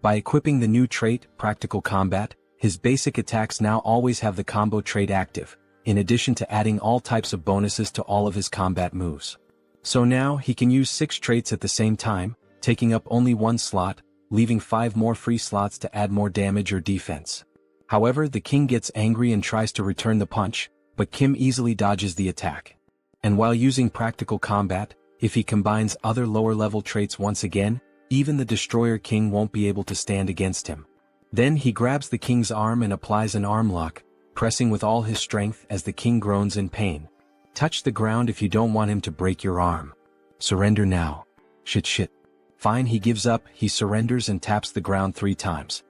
By equipping the new trait, Practical Combat, his basic attacks now always have the combo trait active, in addition to adding all types of bonuses to all of his combat moves. So now he can use 6 traits at the same time, taking up only 1 slot, leaving 5 more free slots to add more damage or defense. However, the king gets angry and tries to return the punch, but Kim easily dodges the attack. And while using Practical Combat, if he combines other lower-level traits once again, even the Destroyer King won't be able to stand against him. Then he grabs the king's arm and applies an arm lock, pressing with all his strength as the king groans in pain. Touch the ground if you don't want him to break your arm. Surrender now. Shit. Fine, he gives up, he surrenders and taps the ground 3 times.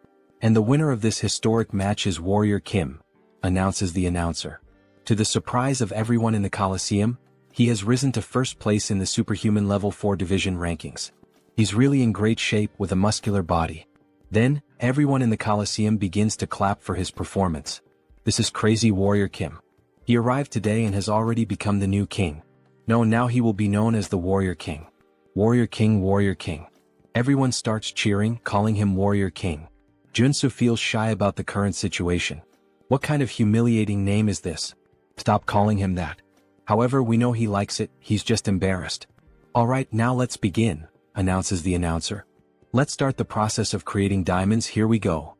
And the winner of this historic match is Warrior Kim, announces the announcer. To the surprise of everyone in the Coliseum, he has risen to first place in the Superhuman Level 4 Division rankings. He's really in great shape with a muscular body. Then, everyone in the Coliseum begins to clap for his performance. This is crazy Warrior Kim. He arrived today and has already become the new king. No, now he will be known as the Warrior King. Warrior King, Warrior King. Everyone starts cheering, calling him Warrior King. Joonsoo feels shy about the current situation. What kind of humiliating name is this? Stop calling him that. However, we know he likes it, he's just embarrassed. Alright, now let's begin, announces the announcer. Let's start the process of creating diamonds, here we go.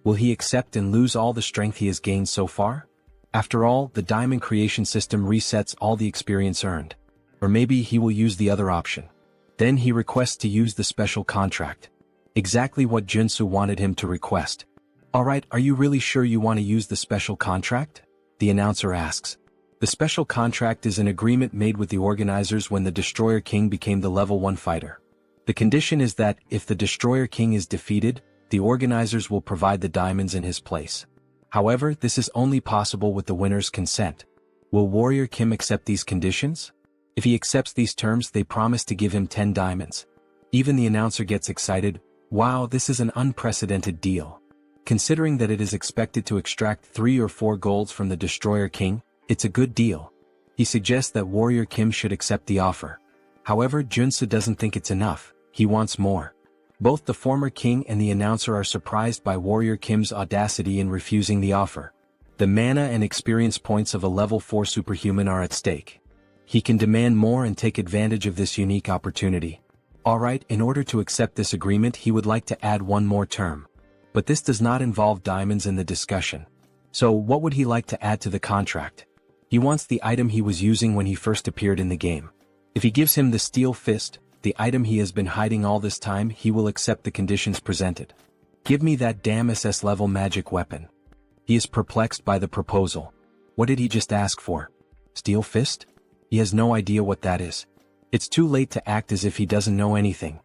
Will he accept and lose all the strength he has gained so far? After all, the diamond creation system resets all the experience earned. Or maybe he will use the other option. Then he requests to use the special contract. Exactly what Joonsoo wanted him to request. Alright, are you really sure you want to use the special contract? The announcer asks. The special contract is an agreement made with the organizers when the Destroyer King became the level 1 fighter. The condition is that, if the Destroyer King is defeated, the organizers will provide the diamonds in his place. However, this is only possible with the winner's consent. Will Warrior Kim accept these conditions? If he accepts these terms, they promise to give him 10 diamonds. Even the announcer gets excited. Wow, this is an unprecedented deal. Considering that it is expected to extract 3 or 4 golds from the Destroyer King, it's a good deal. He suggests that Warrior Kim should accept the offer. However, Joonsoo doesn't think it's enough, he wants more. Both the former king and the announcer are surprised by Warrior Kim's audacity in refusing the offer. The mana and experience points of a level 4 superhuman are at stake. He can demand more and take advantage of this unique opportunity. Alright, in order to accept this agreement he would like to add one more term. But this does not involve diamonds in the discussion. So what would he like to add to the contract? He wants the item he was using when he first appeared in the game. If he gives him the Steel Fist, the item he has been hiding all this time, he will accept the conditions presented. Give me that damn SS level magic weapon. He is perplexed by the proposal. What did he just ask for? Steel Fist? He has no idea what that is. It's too late to act as if he doesn't know anything.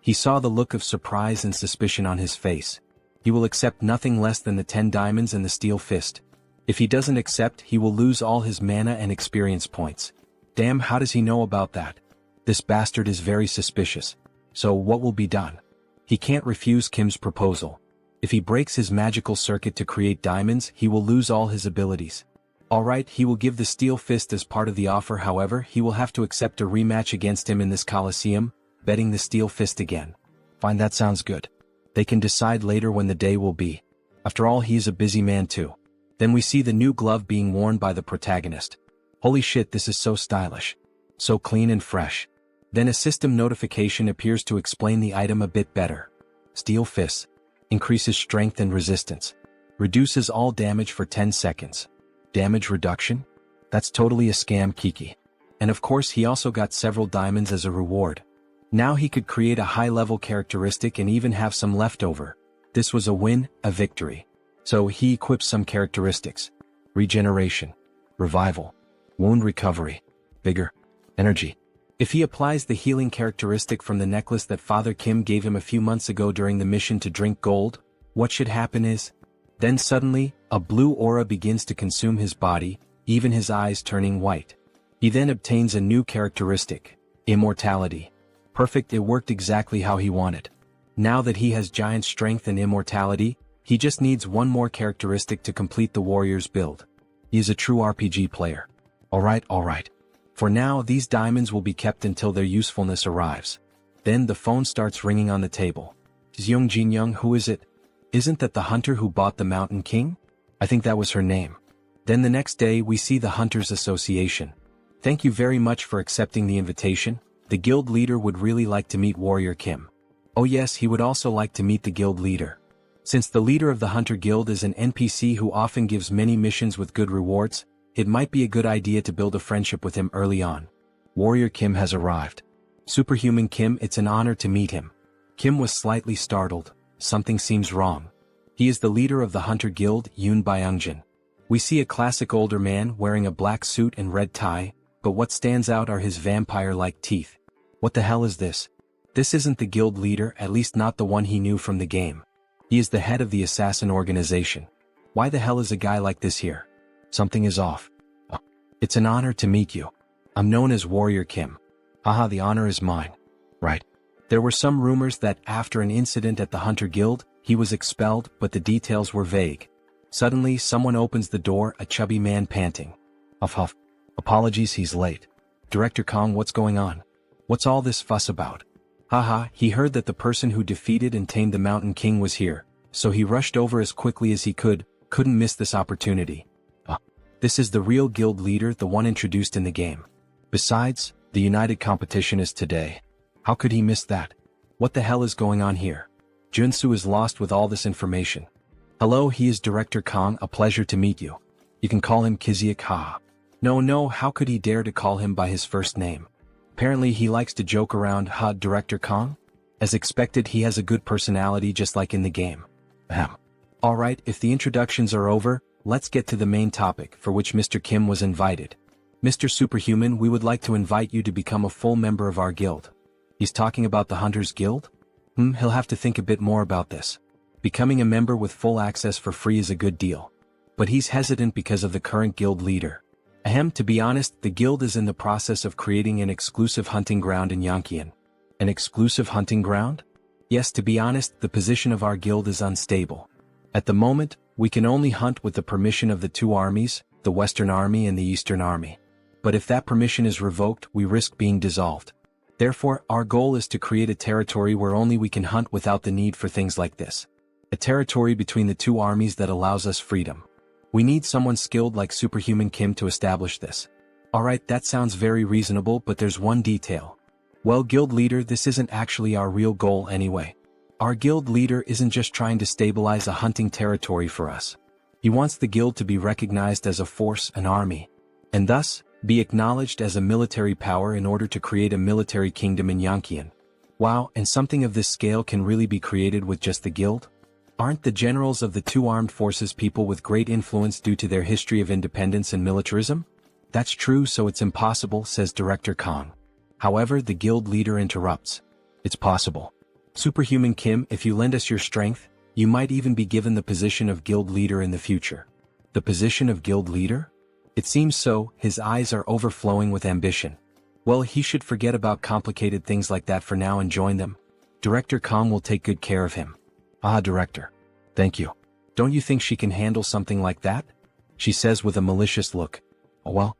He saw the look of surprise and suspicion on his face. He will accept nothing less than the 10 diamonds and the Steel Fist. If he doesn't accept, he will lose all his mana and experience points. Damn, how does he know about that? This bastard is very suspicious. So what will be done? He can't refuse Kim's proposal. If he breaks his magical circuit to create diamonds, he will lose all his abilities. Alright, he will give the Steel Fist as part of the offer, however, he will have to accept a rematch against him in this Coliseum, betting the Steel Fist again. Fine, that sounds good. They can decide later when the day will be. After all, he is a busy man too. Then we see the new glove being worn by the protagonist. Holy shit, this is so stylish. So clean and fresh. Then a system notification appears to explain the item a bit better. Steel Fist. Increases strength and resistance. Reduces all damage for 10 seconds. Damage reduction? That's totally a scam, Kiki. And of course he also got several diamonds as a reward. Now he could create a high-level characteristic and even have some leftover. This was a win, a victory. So he equips some characteristics. Regeneration. Revival. Wound recovery. Vigor. Energy. If he applies the healing characteristic from the necklace that Father Kim gave him a few months ago during the mission to drink gold, what should happen is, then suddenly, a blue aura begins to consume his body, even his eyes turning white. He then obtains a new characteristic, immortality. Perfect, it worked exactly how he wanted. Now that he has giant strength and immortality, he just needs one more characteristic to complete the warrior's build. He is a true RPG player. Alright. For now, these diamonds will be kept until their usefulness arrives. Then the phone starts ringing on the table. Young Jinyoung, who is it? Isn't that the hunter who bought the Mountain King? I think that was her name. Then the next day we see the Hunters Association. Thank you very much for accepting the invitation. The guild leader would really like to meet Warrior Kim. Oh yes, he would also like to meet the guild leader. Since the leader of the Hunter Guild is an NPC who often gives many missions with good rewards, it might be a good idea to build a friendship with him early on. Warrior Kim has arrived. Superhuman Kim, it's an honor to meet him. Kim was slightly startled. Something seems wrong. He is the leader of the Hunter Guild, Yoon Byungjin. We see a classic older man wearing a black suit and red tie, but what stands out are his vampire-like teeth. What the hell is this? This isn't the guild leader, at least not the one he knew from the game. He is the head of the assassin organization. Why the hell is a guy like this here? Something is off. Oh, it's an honor to meet you. I'm known as Warrior Kim. Haha, the honor is mine. Right. There were some rumors that after an incident at the Hunter Guild, he was expelled, but the details were vague. Suddenly, someone opens the door, a chubby man panting. Huff. Apologies, he's late. Director Kong, what's going on? What's all this fuss about? Haha, he heard that the person who defeated and tamed the Mountain King was here, so he rushed over as quickly as he couldn't miss this opportunity. This is the real guild leader, the one introduced in the game. Besides, the united competition is today. How could he miss that? What the hell is going on here? Joonsoo is lost with all this information. Hello, he is Director Kong, a pleasure to meet you. You can call him Kiziak, haha. No, how could he dare to call him by his first name? Apparently he likes to joke around, Director Kong? As expected, he has a good personality just like in the game. Alright, if the introductions are over, let's get to the main topic for which Mr. Kim was invited. Mr. Superhuman, we would like to invite you to become a full member of our guild. He's talking about the Hunters Guild? He'll have to think a bit more about this. Becoming a member with full access for free is a good deal. But he's hesitant because of the current guild leader. To be honest, the guild is in the process of creating an exclusive hunting ground in Yongkian. An exclusive hunting ground? Yes, to be honest, the position of our guild is unstable. At the moment, we can only hunt with the permission of the two armies, the Western Army and the Eastern Army. But if that permission is revoked, we risk being dissolved. Therefore, our goal is to create a territory where only we can hunt without the need for things like this. A territory between the two armies that allows us freedom. We need someone skilled like Superhuman Kim to establish this. Alright, that sounds very reasonable, but there's one detail. Well, guild leader, this isn't actually our real goal anyway. Our guild leader isn't just trying to stabilize a hunting territory for us. He wants the guild to be recognized as a force, an army, and thus, be acknowledged as a military power in order to create a military kingdom in Yongkian. Wow, and something of this scale can really be created with just the guild? Aren't the generals of the two armed forces people with great influence due to their history of independence and militarism? That's true, so it's impossible, says Director Kong. However, the guild leader interrupts. It's possible. Superhuman Kim, if you lend us your strength, you might even be given the position of guild leader in the future. The position of guild leader? It seems so, his eyes are overflowing with ambition. Well, he should forget about complicated things like that for now and join them. Director Kong will take good care of him. Director. Thank you. Don't you think she can handle something like that? She says with a malicious look. Yoon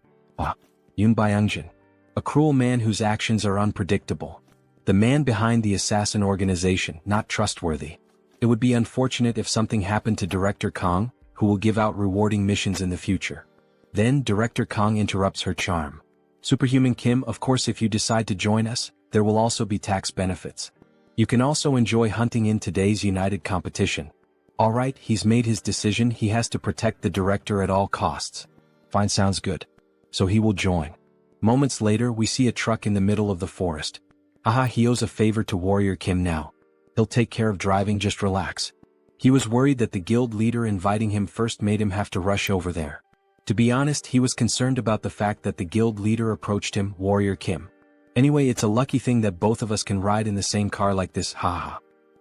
Byungjin. A cruel man whose actions are unpredictable. The man behind the assassin organization, not trustworthy. It would be unfortunate if something happened to Director Kong, who will give out rewarding missions in the future. Then Director Kong interrupts her charm. Superhuman Kim, of course if you decide to join us, there will also be tax benefits. You can also enjoy hunting in today's united competition. Alright, he's made his decision, he has to protect the director at all costs. Fine, sounds good. So he will join. Moments later we see a truck in the middle of the forest. He owes a favor to Warrior Kim now. He'll take care of driving, just relax. He was worried that the guild leader inviting him first made him have to rush over there. To be honest, he was concerned about the fact that the guild leader approached him, Warrior Kim. Anyway, it's a lucky thing that both of us can ride in the same car like this,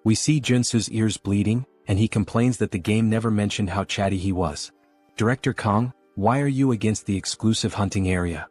We see Joonsoo's ears bleeding, and he complains that the game never mentioned how chatty he was. Director Kong, Why are you against the exclusive hunting area?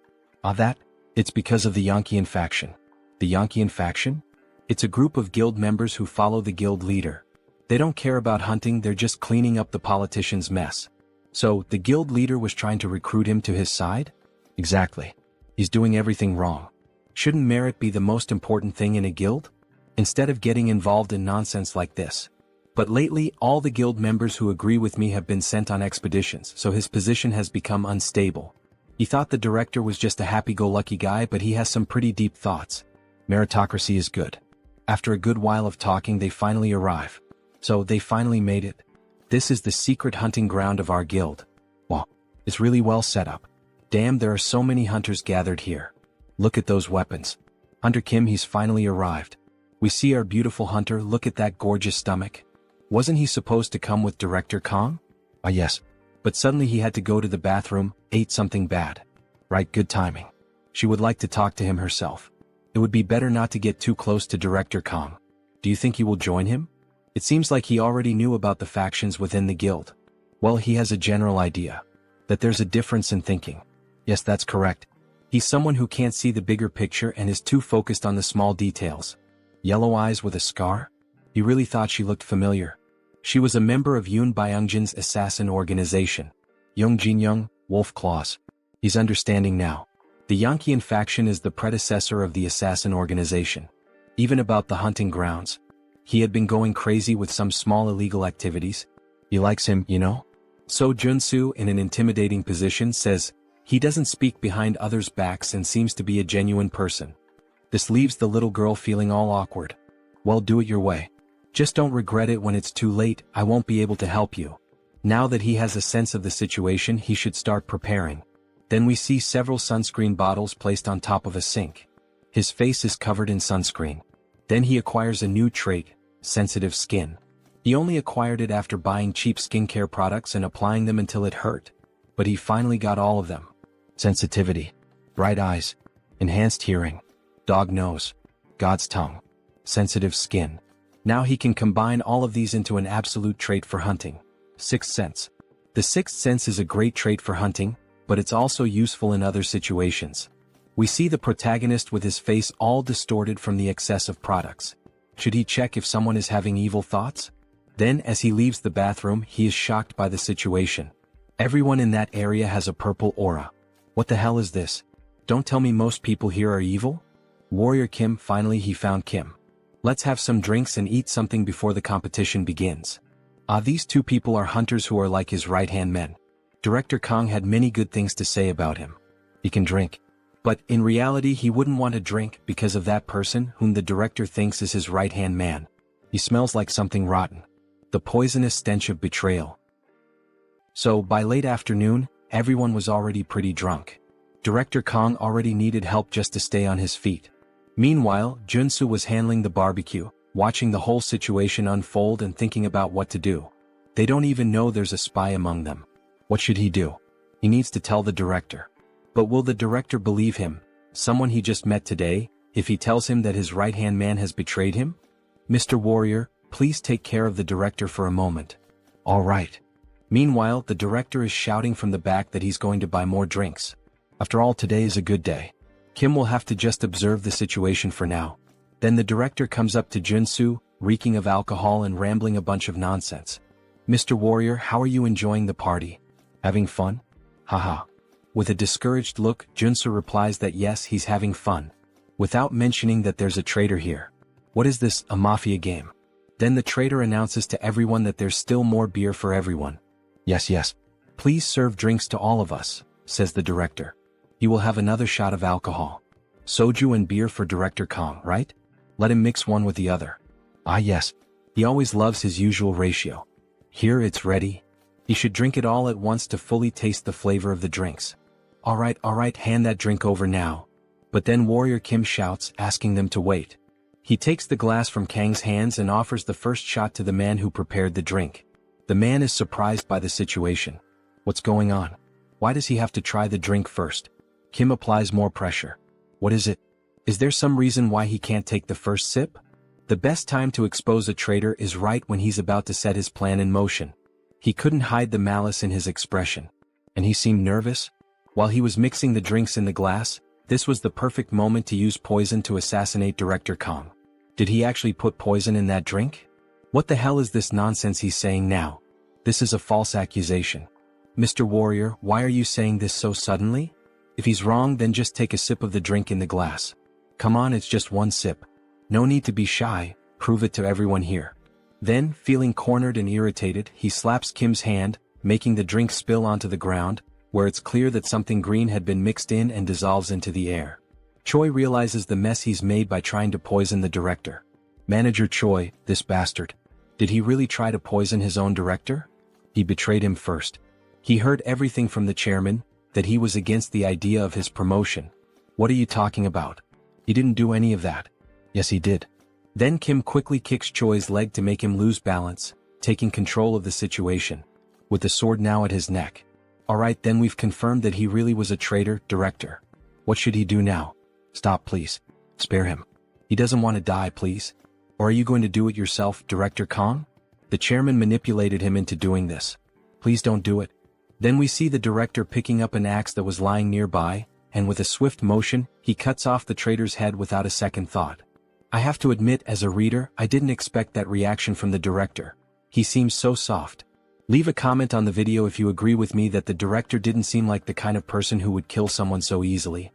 It's because of the Yankian faction. The Yankian faction? It's a group of guild members who follow the guild leader. They don't care about hunting, they're just cleaning up the politicians' mess. So, the guild leader was trying to recruit him to his side? Exactly. He's doing everything wrong. Shouldn't merit be the most important thing in a guild? Instead of getting involved in nonsense like this. But lately, all the guild members who agree with me have been sent on expeditions, so his position has become unstable. He thought the director was just a happy-go-lucky guy, but he has some pretty deep thoughts. Meritocracy is good. After a good while of talking, they finally arrive. So, they finally made it. This is the secret hunting ground of our guild. Wow, it's really well set up. Damn, there are so many hunters gathered here. Look at those weapons. Hunter Kim, he's finally arrived. We see our beautiful hunter, look at that gorgeous stomach. Wasn't he supposed to come with Director Kong? Yes. But suddenly he had to go to the bathroom, ate something bad. Right, good timing. She would like to talk to him herself. It would be better not to get too close to Director Kong. Do you think he will join him? It seems like he already knew about the factions within the guild. Well, he has a general idea. That there's a difference in thinking. Yes, that's correct. He's someone who can't see the bigger picture and is too focused on the small details. Yellow eyes with a scar? He really thought she looked familiar. She was a member of Yoon Byungjin's assassin organization. Young Jin-young, Wolf Claws. He's understanding now. The Yankian faction is the predecessor of the assassin organization. Even about the hunting grounds. He had been going crazy with some small illegal activities. He likes him, you know? So Joonsoo, in an intimidating position, says, he doesn't speak behind others' backs and seems to be a genuine person. This leaves the little girl feeling all awkward. Well, do it your way. Just don't regret it when it's too late, I won't be able to help you. Now that he has a sense of the situation, he should start preparing. Then we see several sunscreen bottles placed on top of a sink. His face is covered in sunscreen. Then he acquires a new trait, sensitive skin. He only acquired it after buying cheap skincare products and applying them until it hurt. But he finally got all of them. Sensitivity. Bright eyes. Enhanced hearing. Dog nose. God's tongue. Sensitive skin. Now he can combine all of these into an absolute trait for hunting. Sixth sense. The sixth sense is a great trait for hunting, but it's also useful in other situations. We see the protagonist with his face all distorted from the excess of products. Should he check if someone is having evil thoughts? Then, as he leaves the bathroom, he is shocked by the situation. Everyone in that area has a purple aura. What the hell is this? Don't tell me most people here are evil? Warrior Kim, finally he found Kim. Let's have some drinks and eat something before the competition begins. These two people are hunters who are like his right-hand men. Director Kong had many good things to say about him. He can drink. But, in reality he wouldn't want to drink because of that person whom the director thinks is his right-hand man. He smells like something rotten. The poisonous stench of betrayal. So, by late afternoon, everyone was already pretty drunk. Director Kong already needed help just to stay on his feet. Meanwhile, Joonsoo was handling the barbecue, watching the whole situation unfold and thinking about what to do. They don't even know there's a spy among them. What should he do? He needs to tell the director. But will the director believe him, someone he just met today, if he tells him that his right-hand man has betrayed him? Mr. Warrior, please take care of the director for a moment. All right. Meanwhile, the director is shouting from the back that he's going to buy more drinks. After all, today is a good day. Kim will have to just observe the situation for now. Then the director comes up to Joonsoo, reeking of alcohol and rambling a bunch of nonsense. Mr. Warrior, how are you enjoying the party? Having fun? Haha. With a discouraged look, Joonsoo replies that yes, he's having fun. Without mentioning that there's a traitor here. What is this, a mafia game? Then the traitor announces to everyone that there's still more beer for everyone. Yes. Please serve drinks to all of us, says the director. He will have another shot of alcohol. Soju and beer for Director Kong, right? Let him mix one with the other. Yes. He always loves his usual ratio. Here it's ready. He should drink it all at once to fully taste the flavor of the drinks. All right, hand that drink over now. But then Warrior Kim shouts, asking them to wait. He takes the glass from Kang's hands and offers the first shot to the man who prepared the drink. The man is surprised by the situation. What's going on? Why does he have to try the drink first? Kim applies more pressure. What is it? Is there some reason why he can't take the first sip? The best time to expose a traitor is right when he's about to set his plan in motion. He couldn't hide the malice in his expression. And he seemed nervous? While he was mixing the drinks in the glass, this was the perfect moment to use poison to assassinate Director Kong. Did he actually put poison in that drink? What the hell is this nonsense he's saying now? This is a false accusation. Mr. Warrior, why are you saying this so suddenly? If he's wrong, then just take a sip of the drink in the glass. Come on, it's just one sip. No need to be shy, prove it to everyone here. Then, feeling cornered and irritated, he slaps Kim's hand, making the drink spill onto the ground, where it's clear that something green had been mixed in and dissolves into the air. Choi realizes the mess he's made by trying to poison the director. Manager Choi, this bastard. Did he really try to poison his own director? He betrayed him first. He heard everything from the chairman, that he was against the idea of his promotion. What are you talking about? He didn't do any of that. Yes, he did. Then Kim quickly kicks Choi's leg to make him lose balance, taking control of the situation, with the sword now at his neck. Alright, then we've confirmed that he really was a traitor, director. What should he do now? Stop, please. Spare him. He doesn't want to die, please. Or are you going to do it yourself, Director Kong? The chairman manipulated him into doing this. Please don't do it. Then we see the director picking up an axe that was lying nearby, and with a swift motion, he cuts off the traitor's head without a second thought. I have to admit, as a reader, I didn't expect that reaction from the director. He seems so soft. Leave a comment on the video if you agree with me that the director didn't seem like the kind of person who would kill someone so easily.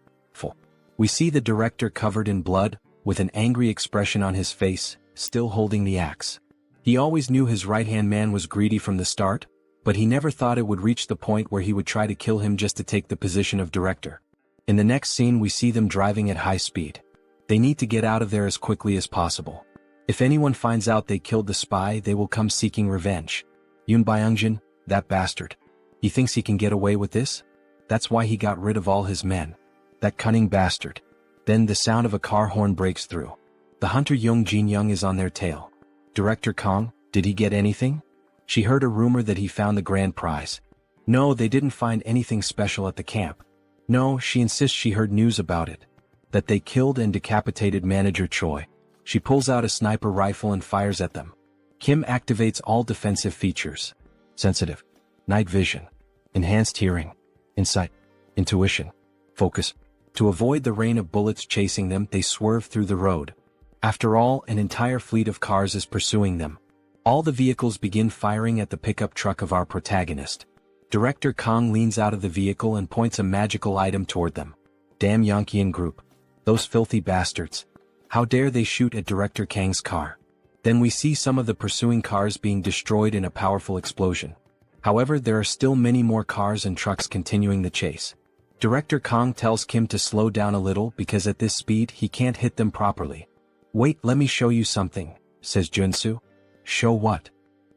We see the director covered in blood, with an angry expression on his face, still holding the axe. He always knew his right-hand man was greedy from the start, but he never thought it would reach the point where he would try to kill him just to take the position of director. In the next scene we see them driving at high speed. They need to get out of there as quickly as possible. If anyone finds out they killed the spy, they will come seeking revenge. Yoon Byung-jin, that bastard. He thinks he can get away with this? That's why he got rid of all his men. That cunning bastard. Then the sound of a car horn breaks through. The hunter Young Jin-young is on their tail. Director Kong, did he get anything? She heard a rumor that he found the grand prize. No, they didn't find anything special at the camp. No, she insists she heard news about it. That they killed and decapitated Manager Choi. She pulls out a sniper rifle and fires at them. Kim activates all defensive features. Sensitive. Night vision. Enhanced hearing. Insight. Intuition. Focus. To avoid the rain of bullets chasing them, they swerve through the road. After all, an entire fleet of cars is pursuing them. All the vehicles begin firing at the pickup truck of our protagonist. Director Kong leans out of the vehicle and points a magical item toward them. Damn Yankeean group. Those filthy bastards. How dare they shoot at Director Kang's car? Then we see some of the pursuing cars being destroyed in a powerful explosion. However, there are still many more cars and trucks continuing the chase. Director Kong tells Kim to slow down a little because at this speed he can't hit them properly. Wait, let me show you something, says Joonsoo. Show what?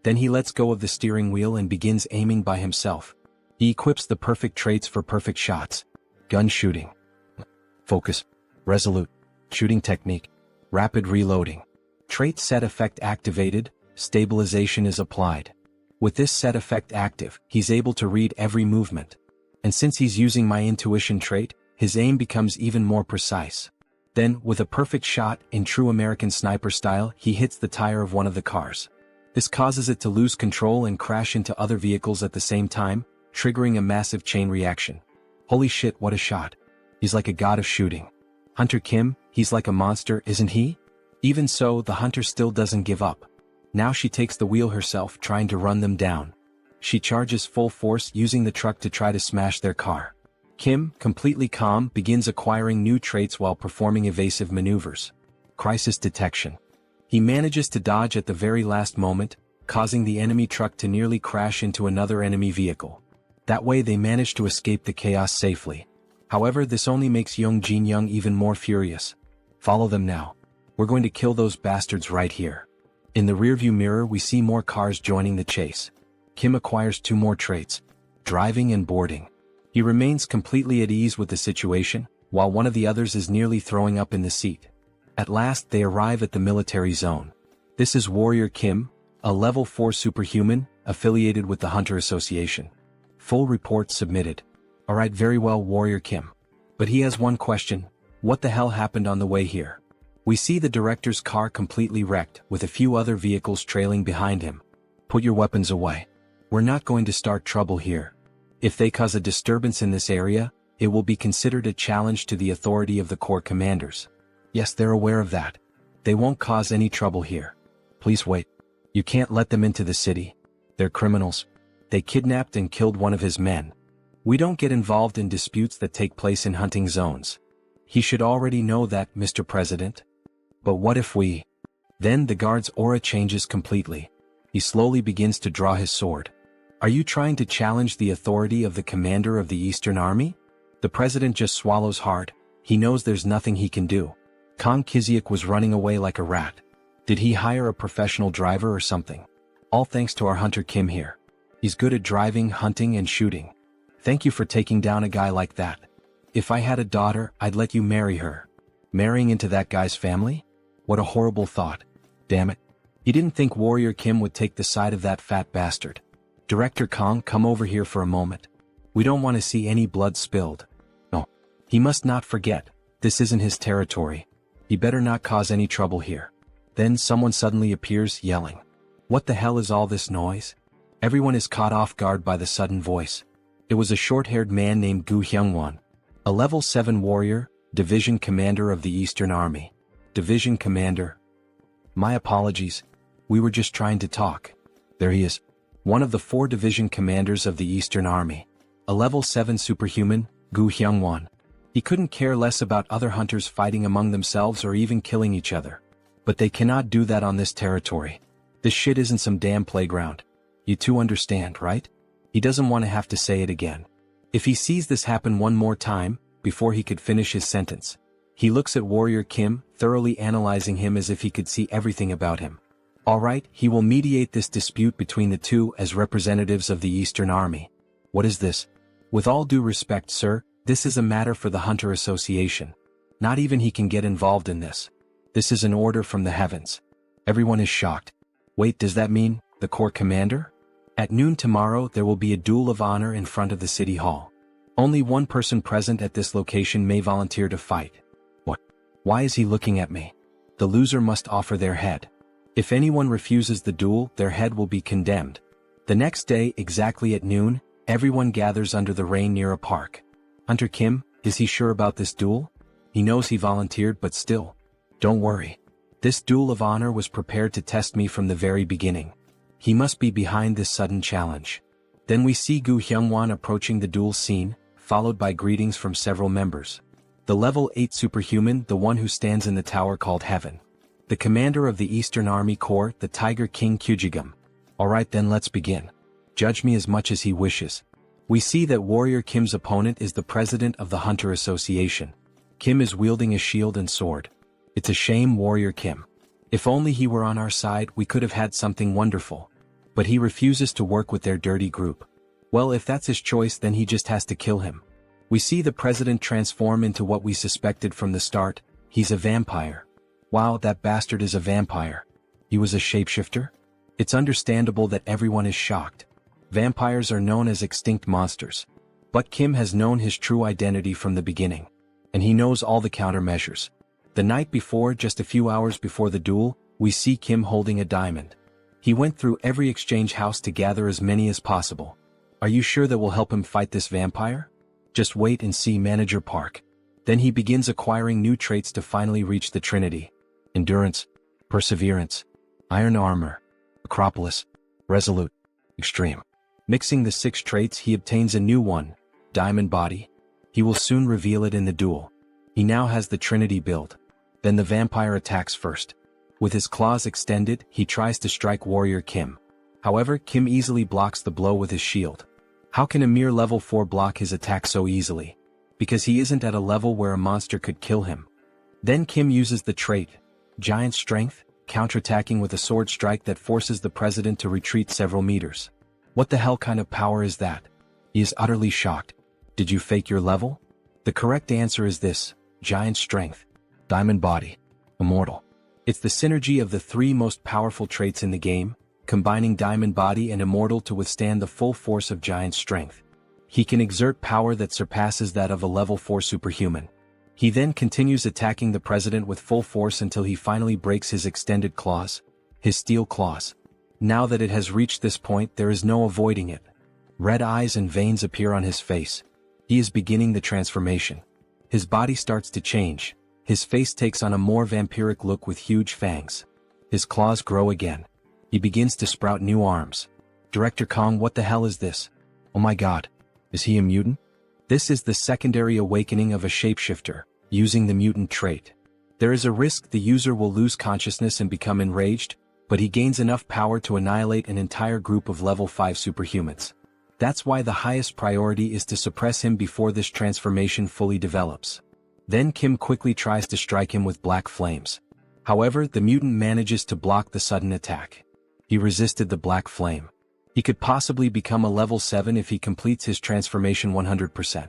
Then he lets go of the steering wheel and begins aiming by himself. He equips the perfect traits for perfect shots. Gun shooting. Focus. Resolute. Shooting technique. Rapid reloading. Trait set effect activated, stabilization is applied. With this set effect active, he's able to read every movement. And since he's using my intuition trait, his aim becomes even more precise. Then, with a perfect shot, in true American sniper style, he hits the tire of one of the cars. This causes it to lose control and crash into other vehicles at the same time, triggering a massive chain reaction. Holy shit, what a shot. He's like a god of shooting. Hunter Kim, he's like a monster, isn't he? Even so, the hunter still doesn't give up. Now she takes the wheel herself, trying to run them down. She charges full force, using the truck to try to smash their car. Kim, completely calm, begins acquiring new traits while performing evasive maneuvers. Crisis detection. He manages to dodge at the very last moment, causing the enemy truck to nearly crash into another enemy vehicle. That way they manage to escape the chaos safely. However, this only makes Young Jin-young even more furious. Follow them now. We're going to kill those bastards right here. In the rearview mirror we see more cars joining the chase. Kim acquires 2 more traits. Driving and boarding. He remains completely at ease with the situation, while one of the others is nearly throwing up in the seat. At last they arrive at the military zone. This is Warrior Kim, a level 4 superhuman, affiliated with the Hunter Association. Full report submitted. Alright, very well, Warrior Kim. But he has one question. What the hell happened on the way here? We see the director's car completely wrecked, with a few other vehicles trailing behind him. Put your weapons away. We're not going to start trouble here. If they cause a disturbance in this area, it will be considered a challenge to the authority of the Corps commanders. Yes, they're aware of that. They won't cause any trouble here. Please wait. You can't let them into the city. They're criminals. They kidnapped and killed one of his men. We don't get involved in disputes that take place in hunting zones. He should already know that, Mr. President. But what if we... Then the guard's aura changes completely. He slowly begins to draw his sword. Are you trying to challenge the authority of the commander of the Eastern Army? The president just swallows hard. He knows there's nothing he can do. Kang Kiziak was running away like a rat. Did he hire a professional driver or something? All thanks to our hunter Kim here. He's good at driving, hunting, and shooting. Thank you for taking down a guy like that. If I had a daughter, I'd let you marry her. Marrying into that guy's family? What a horrible thought. Damn it. You didn't think Warrior Kim would take the side of that fat bastard. Director Kang, come over here for a moment. We don't want to see any blood spilled. No. He must not forget, this isn't his territory. He better not cause any trouble here. Then someone suddenly appears, yelling. What the hell is all this noise? Everyone is caught off guard by the sudden voice. It was a short-haired man named Gu Hyungwon, a level 7 warrior, division commander of the Eastern Army. Division commander. My apologies. We were just trying to talk. There he is. One of the 4 division commanders of the Eastern Army. A level 7 superhuman, Gu Hyungwon. He couldn't care less about other hunters fighting among themselves or even killing each other. But they cannot do that on this territory. This shit isn't some damn playground. You two understand, right? He doesn't want to have to say it again. If he sees this happen one more time, before he could finish his sentence, he looks at Warrior Kim, thoroughly analyzing him as if he could see everything about him. Alright, he will mediate this dispute between the two as representatives of the Eastern Army. What is this? With all due respect, sir, this is a matter for the Hunter Association. Not even he can get involved in this. This is an order from the heavens. Everyone is shocked. Wait, does that mean the Corps commander? At noon tomorrow there will be a duel of honor in front of the city hall. Only one person present at this location may volunteer to fight. What? Why is he looking at me? The loser must offer their head. If anyone refuses the duel, their head will be condemned. The next day, exactly at noon, everyone gathers under the rain near a park. Hunter Kim, is he sure about this duel? He knows he volunteered, but still. Don't worry. This duel of honor was prepared to test me from the very beginning. He must be behind this sudden challenge. Then we see Gu Hyungwon approaching the duel scene, followed by greetings from several members. The level 8 superhuman, the one who stands in the tower called Heaven. The commander of the Eastern Army Corps, the Tiger King Kyujigam. Alright then, let's begin. Judge me as much as he wishes. We see that Warrior Kim's opponent is the president of the Hunter Association. Kim is wielding a shield and sword. It's a shame, Warrior Kim. If only he were on our side, we could have had something wonderful. But he refuses to work with their dirty group. Well, if that's his choice, then he just has to kill him. We see the president transform into what we suspected from the start. He's a vampire. Wow, that bastard is a vampire. He was a shapeshifter? It's understandable that everyone is shocked. Vampires are known as extinct monsters. But Kim has known his true identity from the beginning. And he knows all the countermeasures. The night before, just a few hours before the duel, we see Kim holding a diamond. He went through every exchange house to gather as many as possible. Are you sure that will help him fight this vampire? Just wait and see, Manager Park. Then he begins acquiring new traits to finally reach the Trinity. Endurance, Perseverance, Iron Armor, Acropolis, Resolute, Extreme. Mixing the 6 traits, he obtains a new one, Diamond Body. He will soon reveal it in the duel. He now has the Trinity build. Then the vampire attacks first. With his claws extended, he tries to strike Warrior Kim. However, Kim easily blocks the blow with his shield. How can a mere level 4 block his attack so easily? Because he isn't at a level where a monster could kill him. Then Kim uses the trait, Giant Strength, counterattacking with a sword strike that forces the president to retreat several meters. What the hell kind of power is that? He is utterly shocked. Did you fake your level? The correct answer is this, Giant Strength, Diamond Body, Immortal. It's the synergy of the 3 most powerful traits in the game, combining Diamond Body and Immortal to withstand the full force of Giant Strength. He can exert power that surpasses that of a level 4 superhuman. He then continues attacking the president with full force until he finally breaks his extended claws, his steel claws. Now that it has reached this point, there is no avoiding it. Red eyes and veins appear on his face. He is beginning the transformation. His body starts to change. His face takes on a more vampiric look with huge fangs. His claws grow again. He begins to sprout new arms. Director Kong, what the hell is this? Oh my god. Is he a mutant? This is the secondary awakening of a shapeshifter, using the mutant trait. There is a risk the user will lose consciousness and become enraged, but he gains enough power to annihilate an entire group of level 5 superhumans. That's why the highest priority is to suppress him before this transformation fully develops. Then Kim quickly tries to strike him with black flames. However, the mutant manages to block the sudden attack. He resisted the black flame. He could possibly become a level 7 if he completes his transformation 100%.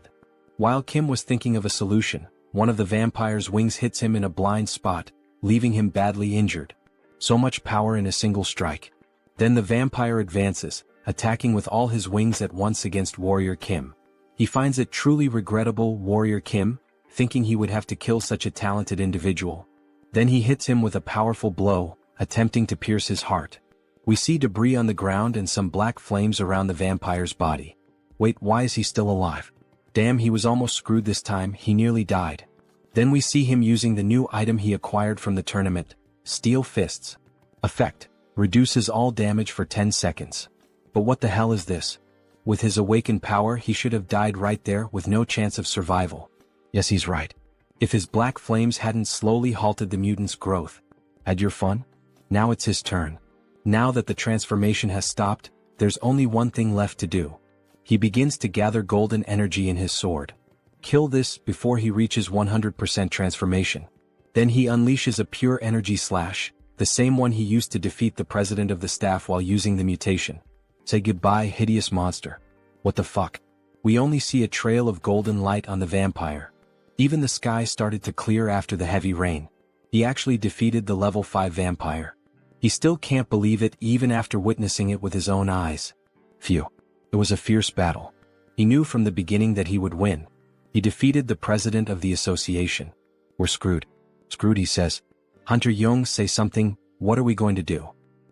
While Kim was thinking of a solution, one of the vampire's wings hits him in a blind spot, leaving him badly injured. So much power in a single strike. Then the vampire advances, attacking with all his wings at once against Warrior Kim. He finds it truly regrettable, Warrior Kim, thinking he would have to kill such a talented individual. Then he hits him with a powerful blow, attempting to pierce his heart. We see debris on the ground and some black flames around the vampire's body. Wait, why is he still alive? Damn, he was almost screwed this time, he nearly died. Then we see him using the new item he acquired from the tournament, Steel Fists. Effect: reduces all damage for 10 seconds. But what the hell is this? With his awakened power he should have died right there with no chance of survival. Yes, he's right. If his black flames hadn't slowly halted the mutant's growth. Had your fun? Now it's his turn. Now that the transformation has stopped, there's only one thing left to do. He begins to gather golden energy in his sword. Kill this before he reaches 100% transformation. Then he unleashes a pure energy slash, the same one he used to defeat the president of the staff while using the mutation. Say goodbye, hideous monster. What the fuck? We only see a trail of golden light on the vampire. Even the sky started to clear after the heavy rain. He actually defeated the level 5 vampire. He still can't believe it even after witnessing it with his own eyes. Phew. It was a fierce battle. He knew from the beginning that he would win. He defeated the president of the association. We're screwed. Screwed, he says. Hunter Young, say something, what are we going to do?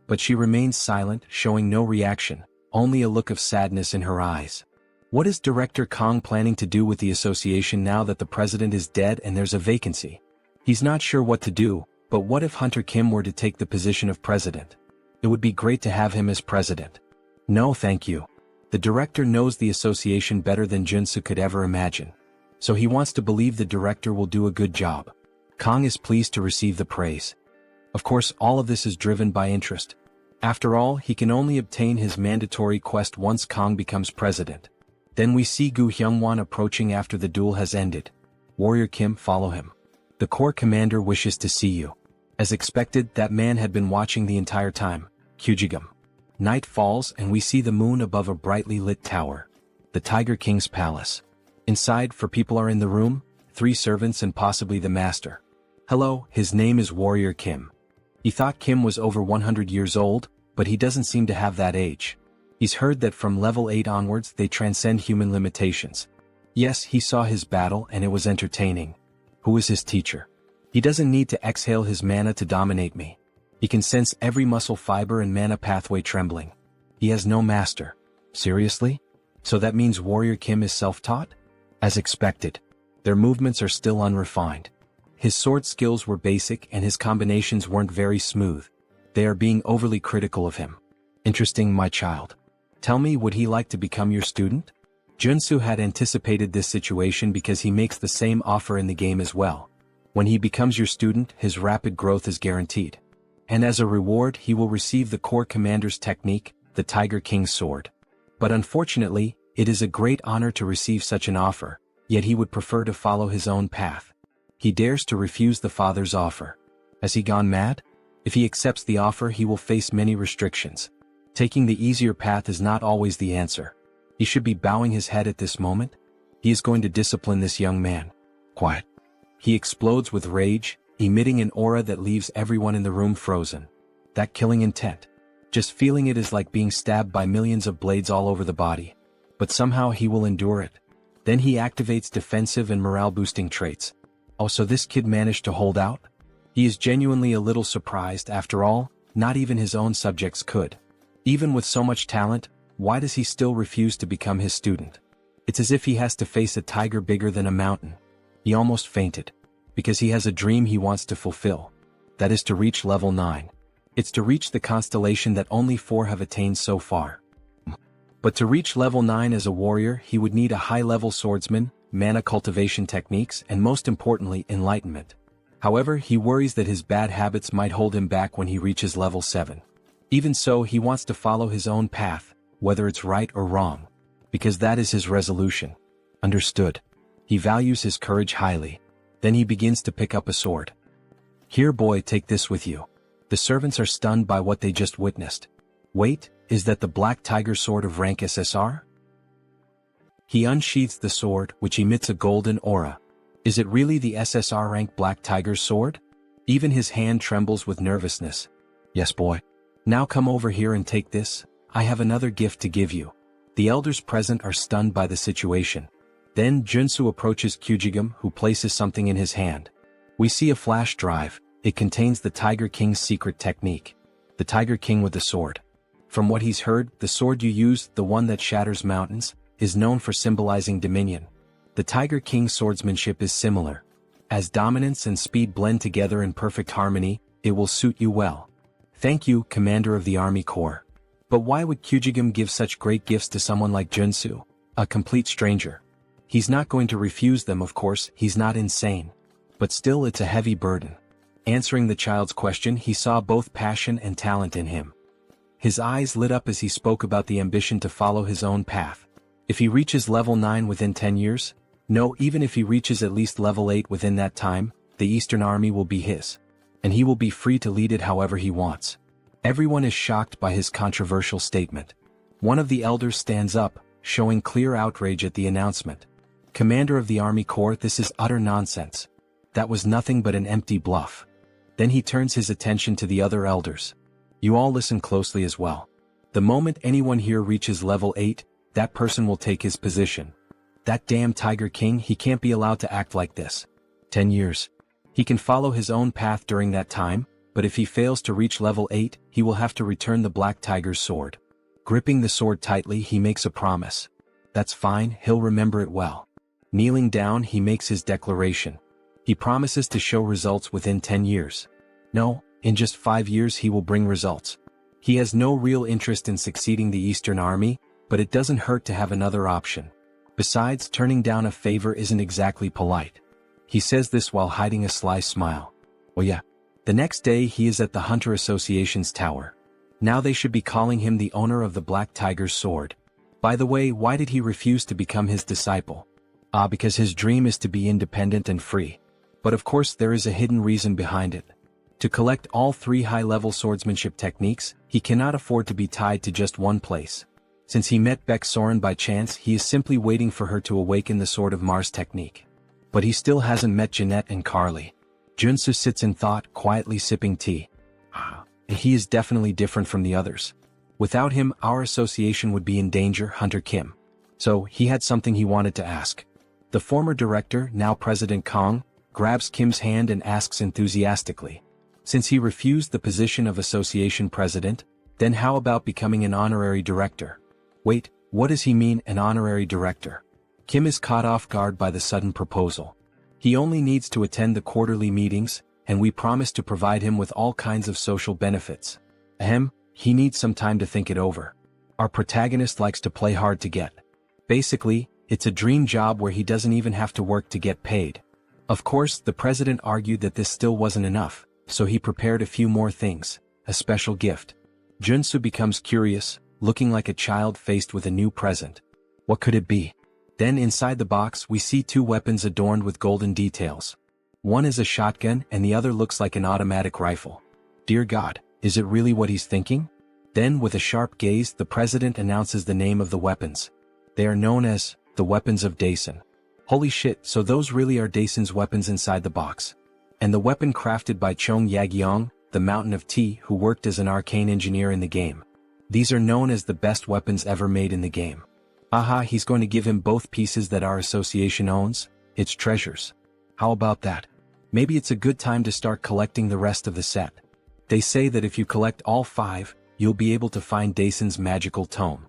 But she remains silent, showing no reaction, only a look of sadness in her eyes. What is Director Kong planning to do with the association now that the president is dead and there's a vacancy? He's not sure what to do, but what if Hunter Kim were to take the position of president? It would be great to have him as president. No, thank you. The director knows the association better than Joonsoo could ever imagine. So he wants to believe the director will do a good job. Kong is pleased to receive the praise. Of course, all of this is driven by interest. After all, he can only obtain his mandatory quest once Kong becomes president. Then we see Gu Hyungwon approaching after the duel has ended. Warrior Kim, follow him. The Corps commander wishes to see you. As expected, that man had been watching the entire time. Kyujigum. Night falls and we see the moon above a brightly lit tower. The Tiger King's palace. Inside, for people are in the room, 3 servants and possibly the master. Hello, his name is Warrior Kim. He thought Kim was over 100 years old, but he doesn't seem to have that age. He's heard that from level 8 onwards they transcend human limitations. Yes, he saw his battle and it was entertaining. Who is his teacher? He doesn't need to exhale his mana to dominate me. He can sense every muscle fiber and mana pathway trembling. He has no master. Seriously? So that means Warrior Kim is self-taught? As expected. Their movements are still unrefined. His sword skills were basic and his combinations weren't very smooth. They are being overly critical of him. Interesting, my child. Tell me, would he like to become your student? Joonsoo had anticipated this situation because he makes the same offer in the game as well. When he becomes your student, his rapid growth is guaranteed. And as a reward he will receive the Corps Commander's technique, the Tiger King's sword. But unfortunately, it is a great honor to receive such an offer, yet he would prefer to follow his own path. He dares to refuse the father's offer. Has he gone mad? If he accepts the offer he will face many restrictions. Taking the easier path is not always the answer. He should be bowing his head at this moment. He is going to discipline this young man. Quiet. He explodes with rage, emitting an aura that leaves everyone in the room frozen. That killing intent. Just feeling it is like being stabbed by millions of blades all over the body. But somehow he will endure it. Then he activates defensive and morale-boosting traits. Oh, so this kid managed to hold out? He is genuinely a little surprised. After all, not even his own subjects could. Even with so much talent, why does he still refuse to become his student? It's as if he has to face a tiger bigger than a mountain. He almost fainted. Because he has a dream he wants to fulfill. That is to reach level 9. It's to reach the constellation that only 4 have attained so far. But to reach level 9 as a warrior, he would need a high-level swordsman, mana cultivation techniques, and most importantly, enlightenment. However, he worries that his bad habits might hold him back when he reaches level 7. Even so, he wants to follow his own path, whether it's right or wrong. Because that is his resolution. Understood. He values his courage highly. Then he begins to pick up a sword. Here boy, take this with you. The servants are stunned by what they just witnessed. Wait, is that the Black Tiger sword of rank SSR? He unsheathes the sword, which emits a golden aura. Is it really the SSR rank Black Tiger's sword? Even his hand trembles with nervousness. Yes boy. Now come over here and take this. I have another gift to give you. The elders present are stunned by the situation. Then Joonsoo approaches Kyujigum, who places something in his hand. We see a flash drive. It contains the Tiger King's secret technique. The Tiger King with the sword. From what he's heard, the sword you use, the one that shatters mountains, is known for symbolizing dominion. The Tiger King's swordsmanship is similar. As dominance and speed blend together in perfect harmony, it will suit you well. Thank you, Commander of the Army Corps. But why would Kyujigum give such great gifts to someone like Joonsoo, a complete stranger? He's not going to refuse them, of course, he's not insane. But still, it's a heavy burden. Answering the child's question, he saw both passion and talent in him. His eyes lit up as he spoke about the ambition to follow his own path. If he reaches level 9 within 10 years, no, even if he reaches at least level 8 within that time, the Eastern Army will be his. And he will be free to lead it however he wants. Everyone is shocked by his controversial statement. One of the elders stands up, showing clear outrage at the announcement. Commander of the Army Corps, this is utter nonsense. That was nothing but an empty bluff. Then he turns his attention to the other elders. You all listen closely as well. The moment anyone here reaches level 8, that person will take his position. That damn Tiger King, he can't be allowed to act like this. 10 years. He can follow his own path during that time, but if he fails to reach level 8, he will have to return the Black Tiger's sword. Gripping the sword tightly, he makes a promise. That's fine, he'll remember it well. Kneeling down, he makes his declaration. He promises to show results within 10 years. No, in just 5 years he will bring results. He has no real interest in succeeding the Eastern Army, but it doesn't hurt to have another option. Besides, turning down a favor isn't exactly polite. He says this while hiding a sly smile. Oh yeah. The next day he is at the Hunter Association's tower. Now they should be calling him the owner of the Black Tiger's sword. By the way, why did he refuse to become his disciple? Because his dream is to be independent and free. But of course there is a hidden reason behind it. To collect all 3 high-level swordsmanship techniques, he cannot afford to be tied to just one place. Since he met Beck Soren by chance, he is simply waiting for her to awaken the Sword of Mars technique. But he still hasn't met Jeanette and Carly. Joonsoo sits in thought, quietly sipping tea. He is definitely different from the others. Without him, our association would be in danger, Hunter Kim. So, he had something he wanted to ask. The former director, now President Kong, grabs Kim's hand and asks enthusiastically. Since he refused the position of association president, then how about becoming an honorary director? Wait, what does he mean, an honorary director? Kim is caught off guard by the sudden proposal. He only needs to attend the quarterly meetings, and we promise to provide him with all kinds of social benefits. He needs some time to think it over. Our protagonist likes to play hard to get. Basically, it's a dream job where he doesn't even have to work to get paid. Of course, the president argued that this still wasn't enough, so he prepared a few more things, a special gift. Joonsoo becomes curious, looking like a child faced with a new present. What could it be? Then inside the box we see 2 weapons adorned with golden details. One is a shotgun and the other looks like an automatic rifle. Dear God, is it really what he's thinking? Then with a sharp gaze the president announces the name of the weapons. They are known as the weapons of Daesun. Holy shit, so those really are Daesun's weapons inside the box. And the weapon crafted by Chong Yagyeong, the Mountain of Tea, who worked as an arcane engineer in the game. These are known as the best weapons ever made in the game. He's going to give him both pieces that our association owns, its treasures. How about that? Maybe it's a good time to start collecting the rest of the set. They say that if you collect all 5, you'll be able to find Daesun's magical tome.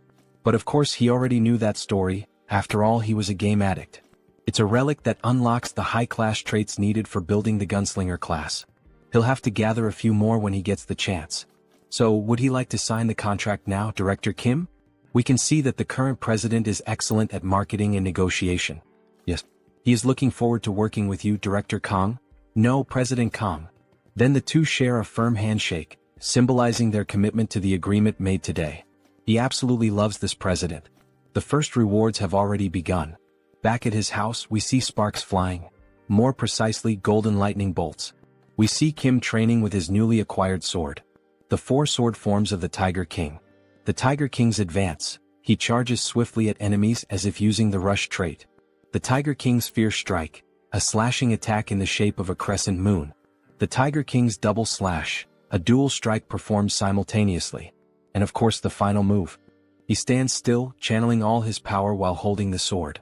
But of course he already knew that story, after all he was a game addict. It's a relic that unlocks the high-class traits needed for building the gunslinger class. He'll have to gather a few more when he gets the chance. So, would he like to sign the contract now, Director Kim? We can see that the current president is excellent at marketing and negotiation. Yes. He is looking forward to working with you, Director Kong. No, President Kong. Then the two share a firm handshake, symbolizing their commitment to the agreement made today. He absolutely loves this president. The first rewards have already begun. Back at his house, we see sparks flying. More precisely, golden lightning bolts. We see Kim training with his newly acquired sword. The four sword forms of the Tiger King. The Tiger King's advance. He charges swiftly at enemies as if using the rush trait. The Tiger King's fierce strike. A slashing attack in the shape of a crescent moon. The Tiger King's double slash. A dual strike performed simultaneously. And of course the final move. He stands still, channeling all his power while holding the sword.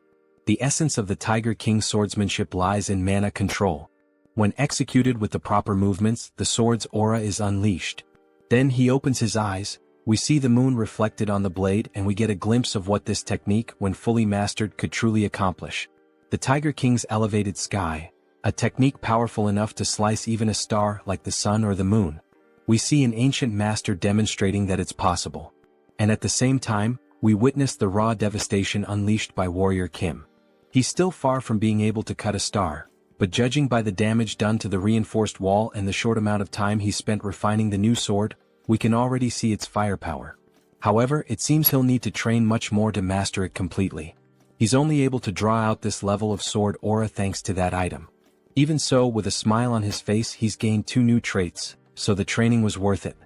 The essence of the Tiger King's swordsmanship lies in mana control. When executed with the proper movements, the sword's aura is unleashed. Then he opens his eyes, we see the moon reflected on the blade and we get a glimpse of what this technique, when fully mastered, could truly accomplish. The Tiger King's elevated sky, a technique powerful enough to slice even a star like the sun or the moon. We see an ancient master demonstrating that it's possible. And at the same time, we witness the raw devastation unleashed by Warrior Kim. He's still far from being able to cut a star, but judging by the damage done to the reinforced wall and the short amount of time he spent refining the new sword, we can already see its firepower. However, it seems he'll need to train much more to master it completely. He's only able to draw out this level of sword aura thanks to that item. Even so, with a smile on his face, he's gained 2 new traits, so the training was worth it.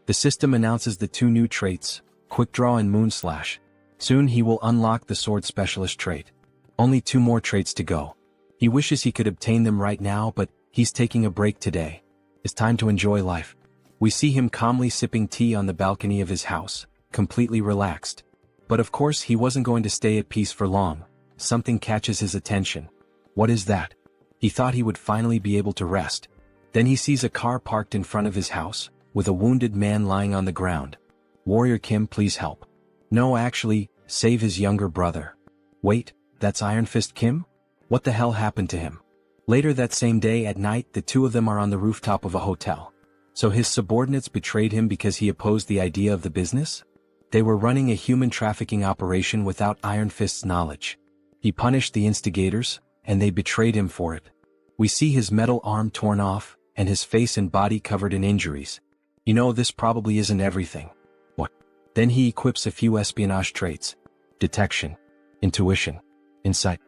The system announces the 2 new traits, Quick Draw and Moonslash. Soon he will unlock the Sword Specialist trait. Only 2 more traits to go. He wishes he could obtain them right now, but he's taking a break today. It's time to enjoy life. We see him calmly sipping tea on the balcony of his house, completely relaxed. But of course he wasn't going to stay at peace for long. Something catches his attention. What is that? He thought he would finally be able to rest. Then he sees a car parked in front of his house, with a wounded man lying on the ground. Warrior Kim, please help. No, actually, save his younger brother. Wait, that's Iron Fist Kim? What the hell happened to him? Later that same day at night, the two of them are on the rooftop of a hotel. So his subordinates betrayed him because he opposed the idea of the business? They were running a human trafficking operation without Iron Fist's knowledge. He punished the instigators, and they betrayed him for it. We see his metal arm torn off, and his face and body covered in injuries. You know, this probably isn't everything. What? Then he equips a few espionage traits. Detection. Intuition. Insight.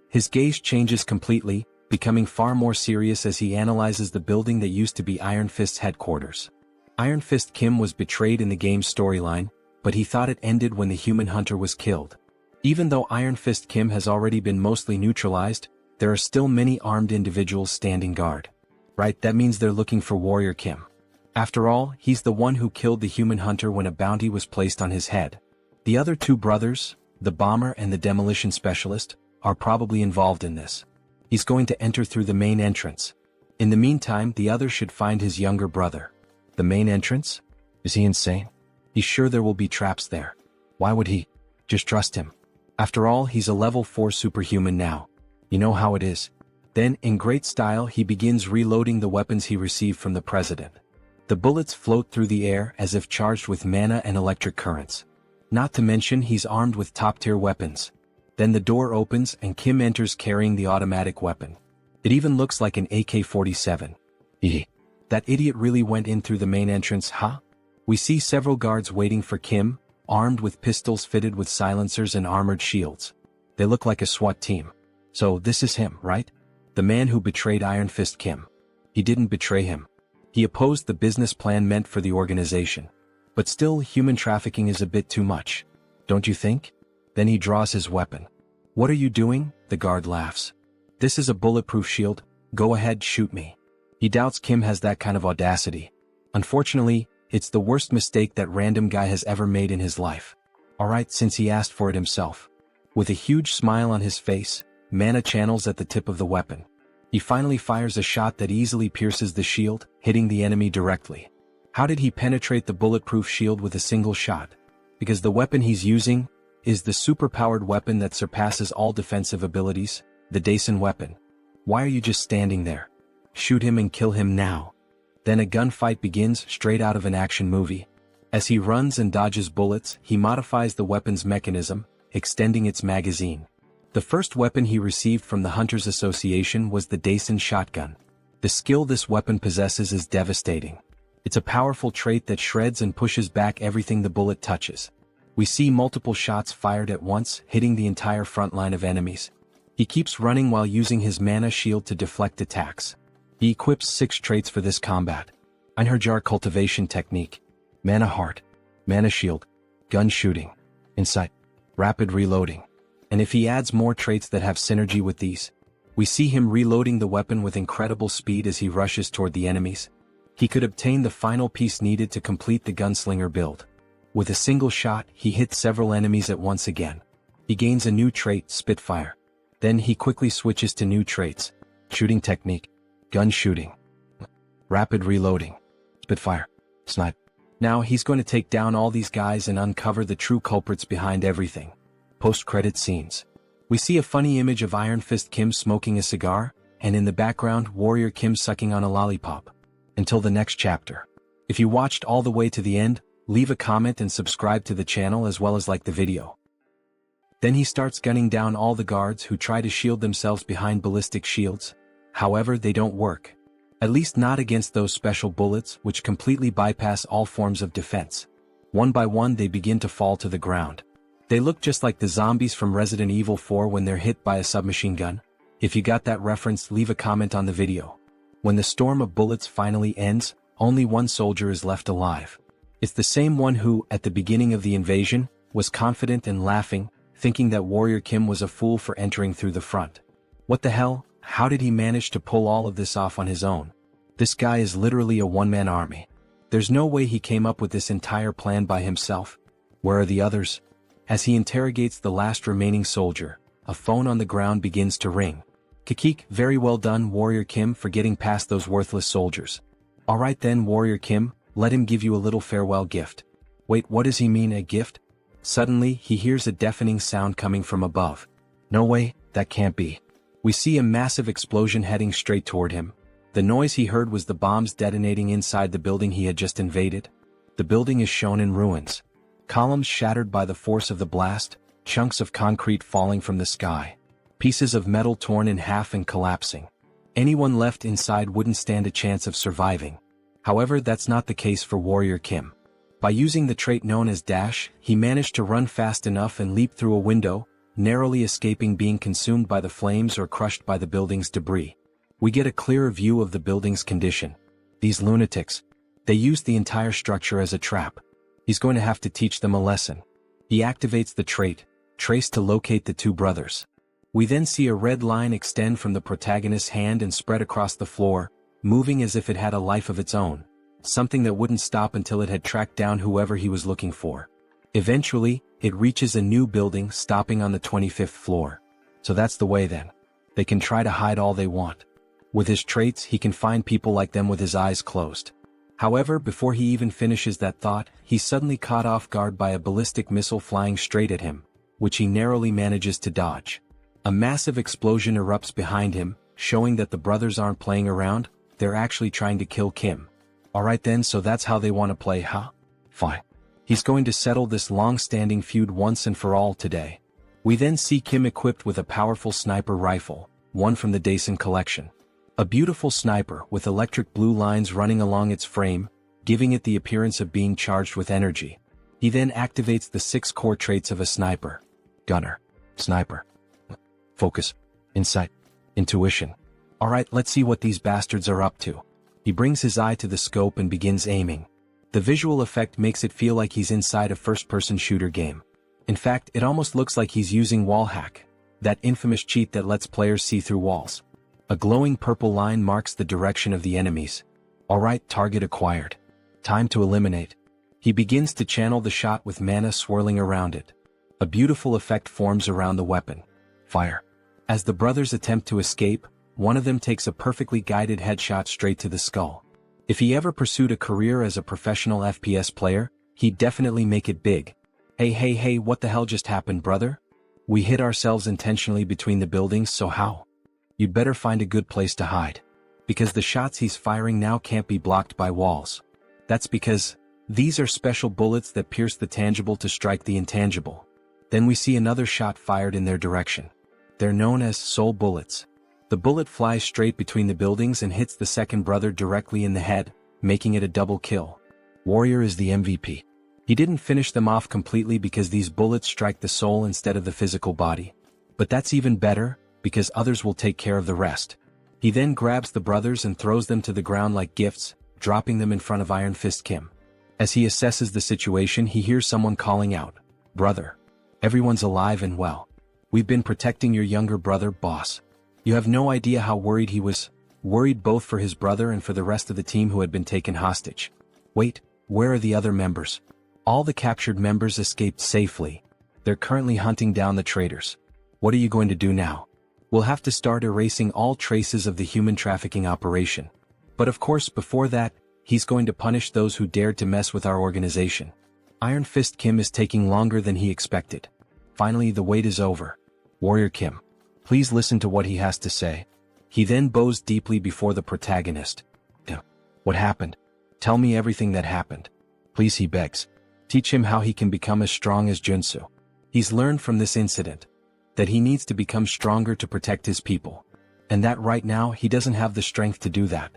His gaze changes completely, becoming far more serious as he analyzes the building that used to be Iron Fist's headquarters. Iron Fist Kim was betrayed in the game's storyline, but he thought it ended when the human hunter was killed. Even though Iron Fist Kim has already been mostly neutralized, there are still many armed individuals standing guard. Right, that means they're looking for Warrior Kim. After all, he's the one who killed the human hunter when a bounty was placed on his head. The other 2 brothers, the bomber and the demolition specialist, are probably involved in this. He's going to enter through the main entrance. In the meantime, the other should find his younger brother. The main entrance? Is he insane? He's sure there will be traps there. Why would he? Just trust him. After all, he's a level 4 superhuman now. You know how it is. Then, in great style, he begins reloading the weapons he received from the president. The bullets float through the air as if charged with mana and electric currents. Not to mention he's armed with top-tier weapons. Then the door opens and Kim enters carrying the automatic weapon. It even looks like an AK-47. That idiot really went in through the main entrance, huh? We see several guards waiting for Kim, armed with pistols fitted with silencers and armored shields. They look like a SWAT team. So this is him, right? The man who betrayed Iron Fist Kim. He didn't betray him. He opposed the business plan meant for the organization. But still, human trafficking is a bit too much. Don't you think? Then he draws his weapon. What are you doing? The guard laughs. This is a bulletproof shield. Go ahead, shoot me. He doubts Kim has that kind of audacity. Unfortunately, it's the worst mistake that random guy has ever made in his life. Alright, since he asked for it himself. With a huge smile on his face, mana channels at the tip of the weapon. He finally fires a shot that easily pierces the shield, hitting the enemy directly. How did he penetrate the bulletproof shield with a single shot? Because the weapon he's using, is the superpowered weapon that surpasses all defensive abilities, the Daisen weapon. Why are you just standing there? Shoot him and kill him now. Then a gunfight begins straight out of an action movie. As he runs and dodges bullets, he modifies the weapon's mechanism, extending its magazine. The first weapon he received from the Hunters Association was the Daisen shotgun. The skill this weapon possesses is devastating. It's a powerful trait that shreds and pushes back everything the bullet touches. We see multiple shots fired at once, hitting the entire front line of enemies. He keeps running while using his mana shield to deflect attacks. He equips 6 traits for this combat. Einherjar cultivation technique, mana heart, mana shield, gun shooting, insight, rapid reloading. And if he adds more traits that have synergy with these, we see him reloading the weapon with incredible speed as he rushes toward the enemies. He could obtain the final piece needed to complete the gunslinger build. With a single shot, he hits several enemies at once again. He gains a new trait, Spitfire. Then he quickly switches to new traits, shooting technique, gun shooting, rapid reloading, Spitfire, snipe. Now he's going to take down all these guys and uncover the true culprits behind everything. Post-credit scenes. We see a funny image of Iron Fist Kim smoking a cigar, and in the background Warrior Kim sucking on a lollipop. Until the next chapter. If you watched all the way to the end, leave a comment and subscribe to the channel as well as like the video. Then he starts gunning down all the guards who try to shield themselves behind ballistic shields. However, they don't work. At least not against those special bullets which completely bypass all forms of defense. One by one they begin to fall to the ground. They look just like the zombies from Resident Evil 4 when they're hit by a submachine gun. If you got that reference, leave a comment on the video. When the storm of bullets finally ends, only one soldier is left alive. It's the same one who, at the beginning of the invasion, was confident and laughing, thinking that Warrior Kim was a fool for entering through the front. What the hell? How did he manage to pull all of this off on his own? This guy is literally a one-man army. There's no way he came up with this entire plan by himself. Where are the others? As he interrogates the last remaining soldier, a phone on the ground begins to ring. Kikik, very well done, Warrior Kim, for getting past those worthless soldiers. Alright then, Warrior Kim, let him give you a little farewell gift. Wait, what does he mean, a gift? Suddenly, he hears a deafening sound coming from above. No way, that can't be. We see a massive explosion heading straight toward him. The noise he heard was the bombs detonating inside the building he had just invaded. The building is shown in ruins. Columns shattered by the force of the blast, chunks of concrete falling from the sky. Pieces of metal torn in half and collapsing. Anyone left inside wouldn't stand a chance of surviving. However, that's not the case for Warrior Kim. By using the trait known as dash, he managed to run fast enough and leap through a window, narrowly escaping being consumed by the flames or crushed by the building's debris. We get a clearer view of the building's condition. These lunatics. They used the entire structure as a trap. He's going to have to teach them a lesson. He activates the trait, trace, to locate the two brothers. We then see a red line extend from the protagonist's hand and spread across the floor, moving as if it had a life of its own, something that wouldn't stop until it had tracked down whoever he was looking for. Eventually, it reaches a new building, stopping on the 25th floor. So that's the way then. They can try to hide all they want. With his traits, he can find people like them with his eyes closed. However, before he even finishes that thought, he's suddenly caught off guard by a ballistic missile flying straight at him, which he narrowly manages to dodge. A massive explosion erupts behind him, showing that the brothers aren't playing around, they're actually trying to kill Kim. Alright then, so that's how they want to play, huh? Fine. He's going to settle this long-standing feud once and for all today. We then see Kim equipped with a powerful sniper rifle, one from the Daisen collection. A beautiful sniper with electric blue lines running along its frame, giving it the appearance of being charged with energy. He then activates the 6 core traits of a sniper. Gunner. Sniper. Focus. Insight. Intuition. Alright, let's see what these bastards are up to. He brings his eye to the scope and begins aiming. The visual effect makes it feel like he's inside a first-person shooter game. In fact, it almost looks like he's using wall hack, that infamous cheat that lets players see through walls. A glowing purple line marks the direction of the enemies. Alright, target acquired. Time to eliminate. He begins to channel the shot with mana swirling around it. A beautiful effect forms around the weapon. Fire. As the brothers attempt to escape, one of them takes a perfectly guided headshot straight to the skull. If he ever pursued a career as a professional FPS player, he'd definitely make it big. Hey, what the hell just happened, brother? We hit ourselves intentionally between the buildings, so how? You'd better find a good place to hide. Because the shots he's firing now can't be blocked by walls. That's because these are special bullets that pierce the tangible to strike the intangible. Then we see another shot fired in their direction. They're known as soul bullets. The bullet flies straight between the buildings and hits the second brother directly in the head, making it a double kill. Warrior is the MVP. He didn't finish them off completely because these bullets strike the soul instead of the physical body. But that's even better, because others will take care of the rest. He then grabs the brothers and throws them to the ground like gifts, dropping them in front of Iron Fist Kim. As he assesses the situation, he hears someone calling out, "Brother. Everyone's alive and well. We've been protecting your younger brother, boss." You have no idea how worried he was. Worried both for his brother and for the rest of the team who had been taken hostage. Wait, where are the other members? All the captured members escaped safely. They're currently hunting down the traitors. What are you going to do now? We'll have to start erasing all traces of the human trafficking operation. But of course, before that, he's going to punish those who dared to mess with our organization. Iron Fist Kim is taking longer than he expected. Finally, the wait is over. Warrior Kim, please listen to what he has to say. He then bows deeply before the protagonist. What happened? Tell me everything that happened. Please, he begs. Teach him how he can become as strong as Joonsoo. He's learned from this incident that he needs to become stronger to protect his people. And that right now he doesn't have the strength to do that.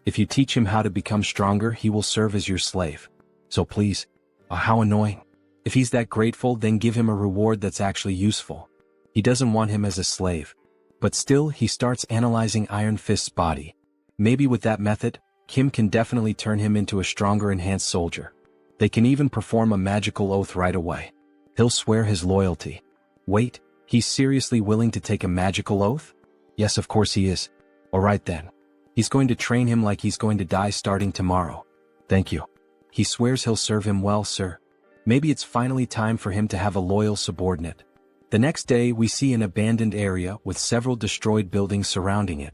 If you teach him how to become stronger, he will serve as your slave. So please. How annoying. If he's that grateful, then give him a reward that's actually useful. He doesn't want him as a slave. But still, he starts analyzing Iron Fist's body. Maybe with that method, Kim can definitely turn him into a stronger enhanced soldier. They can even perform a magical oath right away. He'll swear his loyalty. Wait, he's seriously willing to take a magical oath? Yes, of course he is. Alright then. He's going to train him like he's going to die starting tomorrow. Thank you. He swears he'll serve him well, sir. Maybe it's finally time for him to have a loyal subordinate. The next day, we see an abandoned area with several destroyed buildings surrounding it.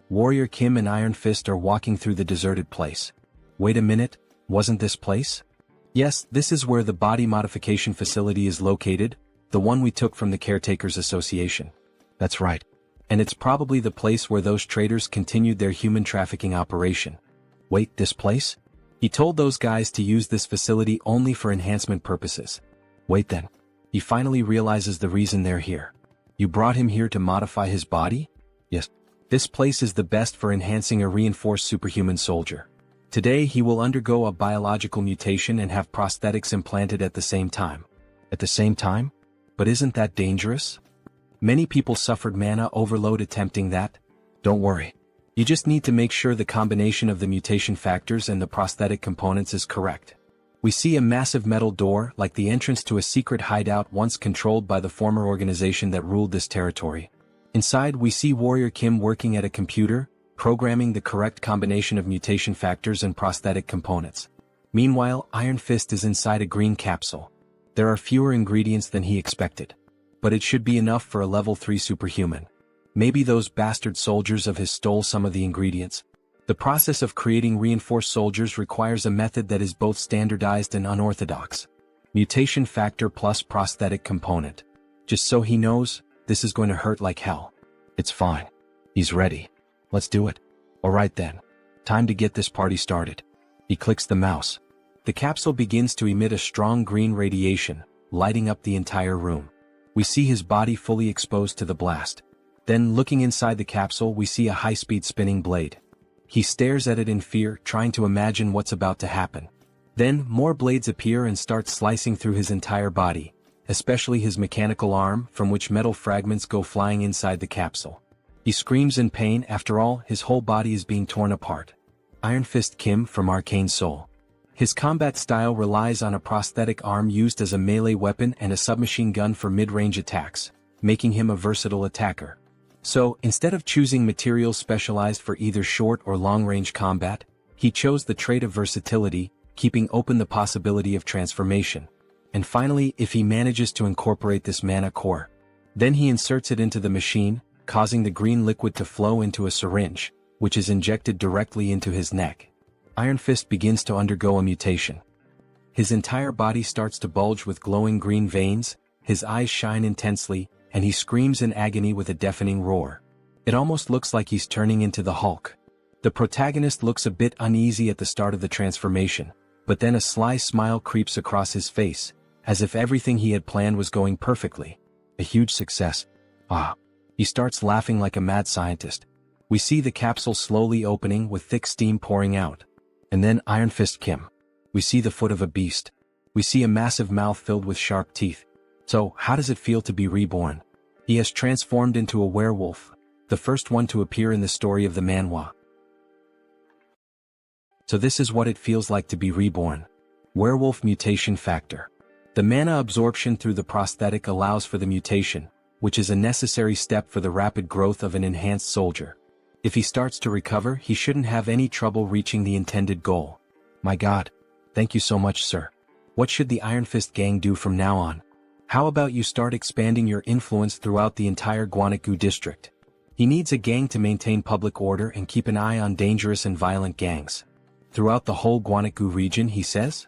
Warrior Kim and Iron Fist are walking through the deserted place. Wait a minute, wasn't this place? Yes, this is where the body modification facility is located, the one we took from the Caretakers Association. That's right. And it's probably the place where those traitors continued their human trafficking operation. Wait, this place? He told those guys to use this facility only for enhancement purposes. Wait then. He finally realizes the reason they're here. You brought him here to modify his body? Yes. This place is the best for enhancing a reinforced superhuman soldier. Today he will undergo a biological mutation and have prosthetics implanted at the same time. At the same time? But isn't that dangerous? Many people suffered mana overload attempting that. Don't worry. You just need to make sure the combination of the mutation factors and the prosthetic components is correct. We see a massive metal door like the entrance to a secret hideout once controlled by the former organization that ruled this territory. Inside we see Warrior Kim working at a computer, programming the correct combination of mutation factors and prosthetic components. Meanwhile, Iron Fist is inside a green capsule. There are fewer ingredients than he expected. But it should be enough for a level 3 superhuman. Maybe those bastard soldiers of his stole some of the ingredients. The process of creating reinforced soldiers requires a method that is both standardized and unorthodox. Mutation factor plus prosthetic component. Just so he knows, this is going to hurt like hell. It's fine. He's ready. Let's do it. Alright then. Time to get this party started. He clicks the mouse. The capsule begins to emit a strong green radiation, lighting up the entire room. We see his body fully exposed to the blast. Then, looking inside the capsule, we see a high-speed spinning blade. He stares at it in fear, trying to imagine what's about to happen. Then, more blades appear and start slicing through his entire body, especially his mechanical arm, from which metal fragments go flying inside the capsule. He screams in pain. After all, his whole body is being torn apart. Iron Fist Kim from Arcane Seoul. His combat style relies on a prosthetic arm used as a melee weapon and a submachine gun for mid-range attacks, making him a versatile attacker. So, instead of choosing materials specialized for either short or long-range combat, he chose the trait of versatility, keeping open the possibility of transformation. And finally, if he manages to incorporate this mana core, then he inserts it into the machine, causing the green liquid to flow into a syringe, which is injected directly into his neck. Iron Fist begins to undergo a mutation. His entire body starts to bulge with glowing green veins, his eyes shine intensely, and he screams in agony with a deafening roar. It almost looks like he's turning into the Hulk. The protagonist looks a bit uneasy at the start of the transformation, but then a sly smile creeps across his face, as if everything he had planned was going perfectly. A huge success. Ah. He starts laughing like a mad scientist. We see the capsule slowly opening with thick steam pouring out. And then Iron Fist Kim. We see the foot of a beast. We see a massive mouth filled with sharp teeth. So, how does it feel to be reborn? He has transformed into a werewolf, the first one to appear in the story of the Manhwa. So this is what it feels like to be reborn. Werewolf mutation factor. The mana absorption through the prosthetic allows for the mutation, which is a necessary step for the rapid growth of an enhanced soldier. If he starts to recover, he shouldn't have any trouble reaching the intended goal. My God. Thank you so much, sir. What should the Iron Fist gang do from now on? How about you start expanding your influence throughout the entire Gwangju district? He needs a gang to maintain public order and keep an eye on dangerous and violent gangs. Throughout the whole Gwangju region, he says?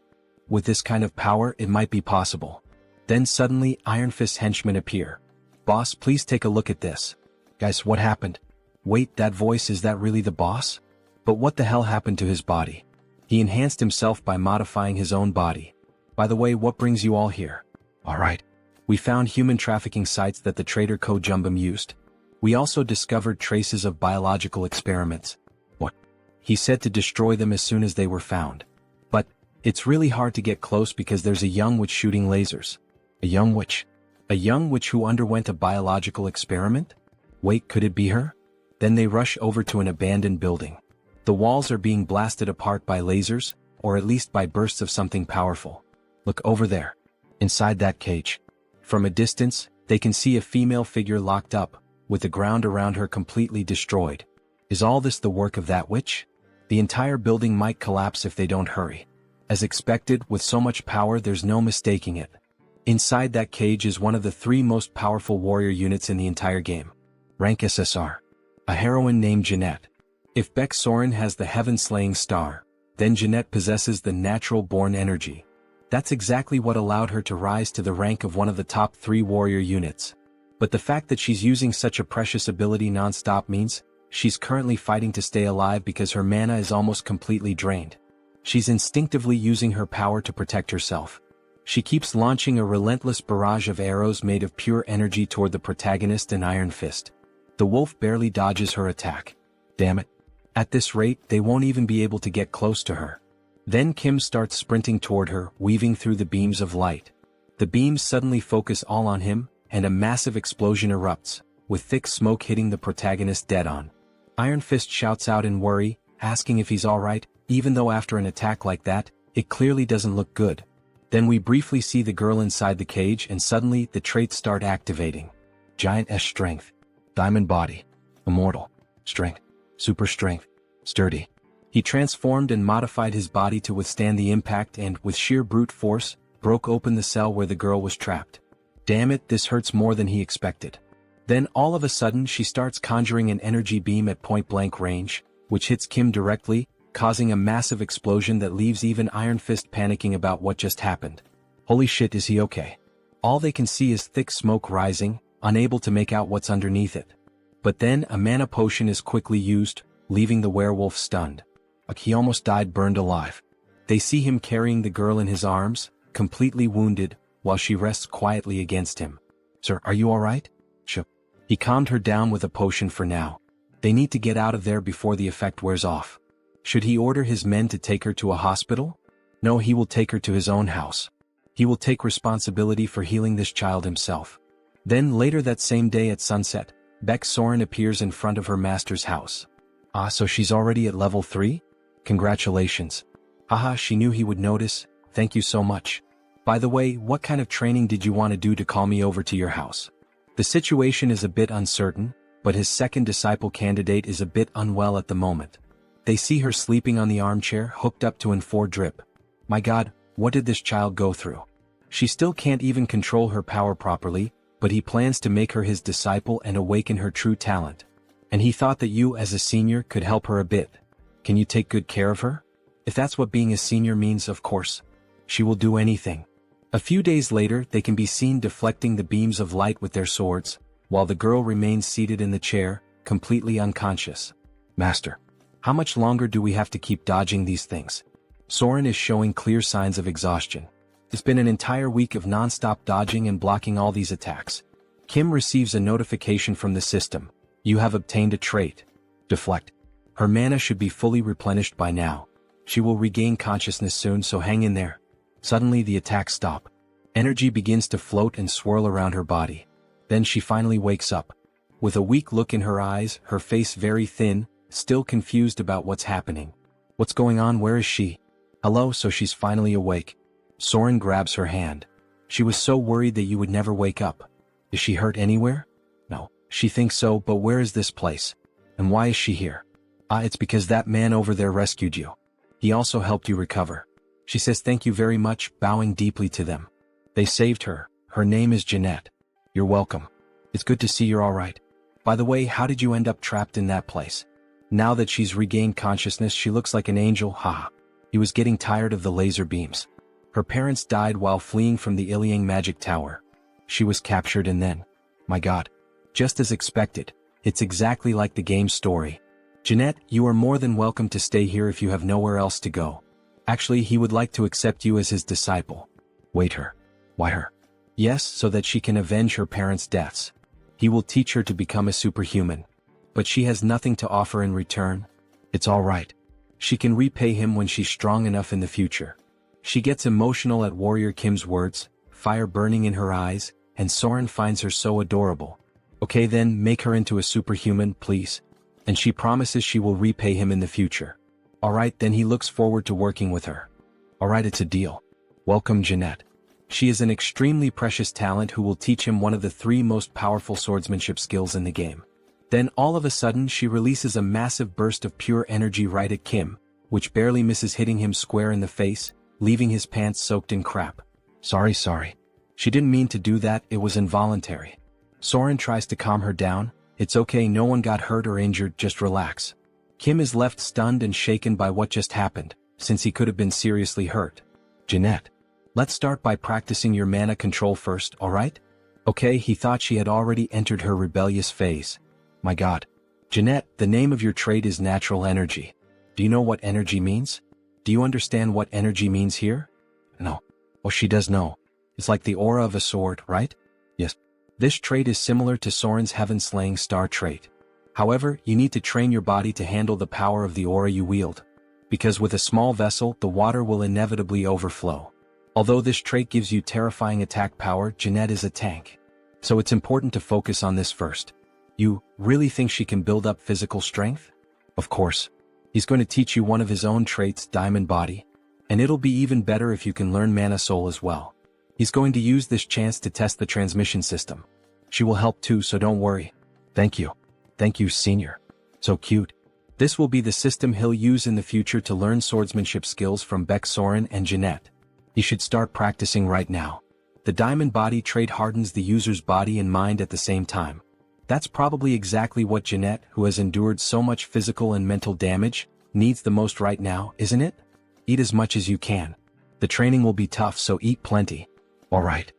With this kind of power, it might be possible. Then suddenly, Iron Fist's henchmen appear. Boss, please take a look at this. Guys, what happened? Wait, that voice, is that really the boss? But what the hell happened to his body? He enhanced himself by modifying his own body. By the way, what brings you all here? Alright. We found human trafficking sites that the traitor Ko Jumbum used. We also discovered traces of biological experiments. What? He said to destroy them as soon as they were found. But, it's really hard to get close because there's a young witch shooting lasers. A young witch? A young witch who underwent a biological experiment? Wait, could it be her? Then they rush over to an abandoned building. The walls are being blasted apart by lasers, or at least by bursts of something powerful. Look over there. Inside that cage. From a distance, they can see a female figure locked up, with the ground around her completely destroyed. Is all this the work of that witch? The entire building might collapse if they don't hurry. As expected, with so much power there's no mistaking it. Inside that cage is one of the 3 most powerful warrior units in the entire game. Rank SSR. A heroine named Jeanette. If Beck Soren has the heaven-slaying star, then Jeanette possesses the natural-born energy. That's exactly what allowed her to rise to the rank of one of the top 3 warrior units. But the fact that she's using such a precious ability non-stop means she's currently fighting to stay alive because her mana is almost completely drained. She's instinctively using her power to protect herself. She keeps launching a relentless barrage of arrows made of pure energy toward the protagonist and Iron Fist. The wolf barely dodges her attack. Damn it. At this rate, they won't even be able to get close to her. Then Kim starts sprinting toward her, weaving through the beams of light. The beams suddenly focus all on him, and a massive explosion erupts, with thick smoke hitting the protagonist dead on. Iron Fist shouts out in worry, asking if he's alright, even though after an attack like that, it clearly doesn't look good. Then we briefly see the girl inside the cage and suddenly the traits start activating. Giant S strength. Diamond body. Immortal. Strength. Super strength. Sturdy. He transformed and modified his body to withstand the impact and, with sheer brute force, broke open the cell where the girl was trapped. Damn it, this hurts more than he expected. Then all of a sudden she starts conjuring an energy beam at point-blank range, which hits Kim directly, causing a massive explosion that leaves even Iron Fist panicking about what just happened. Holy shit, is he okay? All they can see is thick smoke rising, unable to make out what's underneath it. But then a mana potion is quickly used, leaving the werewolf stunned. Like he almost died burned alive. They see him carrying the girl in his arms, completely wounded, while she rests quietly against him. Sir, are you alright? Sure. He calmed her down with a potion for now. They need to get out of there before the effect wears off. Should he order his men to take her to a hospital? No, he will take her to his own house. He will take responsibility for healing this child himself. Then later that same day at sunset, Beck Soren appears in front of her master's house. Ah, so she's already at level 3? Congratulations. Haha, she knew he would notice, thank you so much. By the way, what kind of training did you want to do to call me over to your house? The situation is a bit uncertain, but his second disciple candidate is a bit unwell at the moment. They see her sleeping on the armchair hooked up to an 4 drip. My God, what did this child go through? She still can't even control her power properly, but he plans to make her his disciple and awaken her true talent. And he thought that you as a senior could help her a bit. Can you take good care of her? If that's what being a senior means, of course. She will do anything. A few days later, they can be seen deflecting the beams of light with their swords, while the girl remains seated in the chair, completely unconscious. Master, how much longer do we have to keep dodging these things? Soren is showing clear signs of exhaustion. It's been an entire week of non-stop dodging and blocking all these attacks. Kim receives a notification from the system. You have obtained a trait. Deflect. Her mana should be fully replenished by now. She will regain consciousness soon, so hang in there. Suddenly the attacks stop. Energy begins to float and swirl around her body. Then she finally wakes up. With a weak look in her eyes, her face very thin, still confused about what's happening. What's going on? Where is she? Hello, so she's finally awake. Soren grabs her hand. She was so worried that you would never wake up. Is she hurt anywhere? No, she thinks so, but where is this place? And why is she here? It's because that man over there rescued you. He also helped you recover. She says thank you very much, bowing deeply to them. They saved her. Her name is Jeanette. You're welcome. It's good to see you're alright. By the way, how did you end up trapped in that place? Now that she's regained consciousness, she looks like an angel, haha. He was getting tired of the laser beams. Her parents died while fleeing from the Iliang magic tower. She was captured and then... My god. Just as expected. It's exactly like the game story. Jeanette, you are more than welcome to stay here if you have nowhere else to go. Actually, he would like to accept you as his disciple. Wait, her. Why her? Yes, so that she can avenge her parents' deaths. He will teach her to become a superhuman. But she has nothing to offer in return. It's all right. She can repay him when she's strong enough in the future. She gets emotional at Warrior Kim's words, fire burning in her eyes, and Soren finds her so adorable. Okay then, make her into a superhuman, please. And she promises she will repay him in the future. Alright, then he looks forward to working with her. Alright, it's a deal. Welcome, Jeanette. She is an extremely precious talent who will teach him one of the 3 most powerful swordsmanship skills in the game. Then all of a sudden she releases a massive burst of pure energy right at Kim, which barely misses hitting him square in the face, leaving his pants soaked in crap. Sorry. She didn't mean to do that, it was involuntary. Soren tries to calm her down. It's okay, no one got hurt or injured, just relax. Kim is left stunned and shaken by what just happened, since he could have been seriously hurt. Jeanette, let's start by practicing your mana control first, alright? Okay, he thought she had already entered her rebellious phase. My god. Jeanette, the name of your trait is natural energy. Do you know what energy means? Do you understand what energy means here? No. Oh, she does know. It's like the aura of a sword, right? Yes. This trait is similar to Soren's Heaven-Slaying Star trait. However, you need to train your body to handle the power of the aura you wield. Because with a small vessel, the water will inevitably overflow. Although this trait gives you terrifying attack power, Jeanette is a tank. So it's important to focus on this first. You really think she can build up physical strength? Of course. He's going to teach you one of his own traits, Diamond Body. And it'll be even better if you can learn Mana Soul as well. He's going to use this chance to test the transmission system. She will help too, so don't worry. Thank you. Thank you, Senior. So cute. This will be the system he'll use in the future to learn swordsmanship skills from Beck, Soren, and Jeanette. He should start practicing right now. The Diamond Body trait hardens the user's body and mind at the same time. That's probably exactly what Jeanette, who has endured so much physical and mental damage, needs the most right now, isn't it? Eat as much as you can. The training will be tough, so eat plenty. Alright.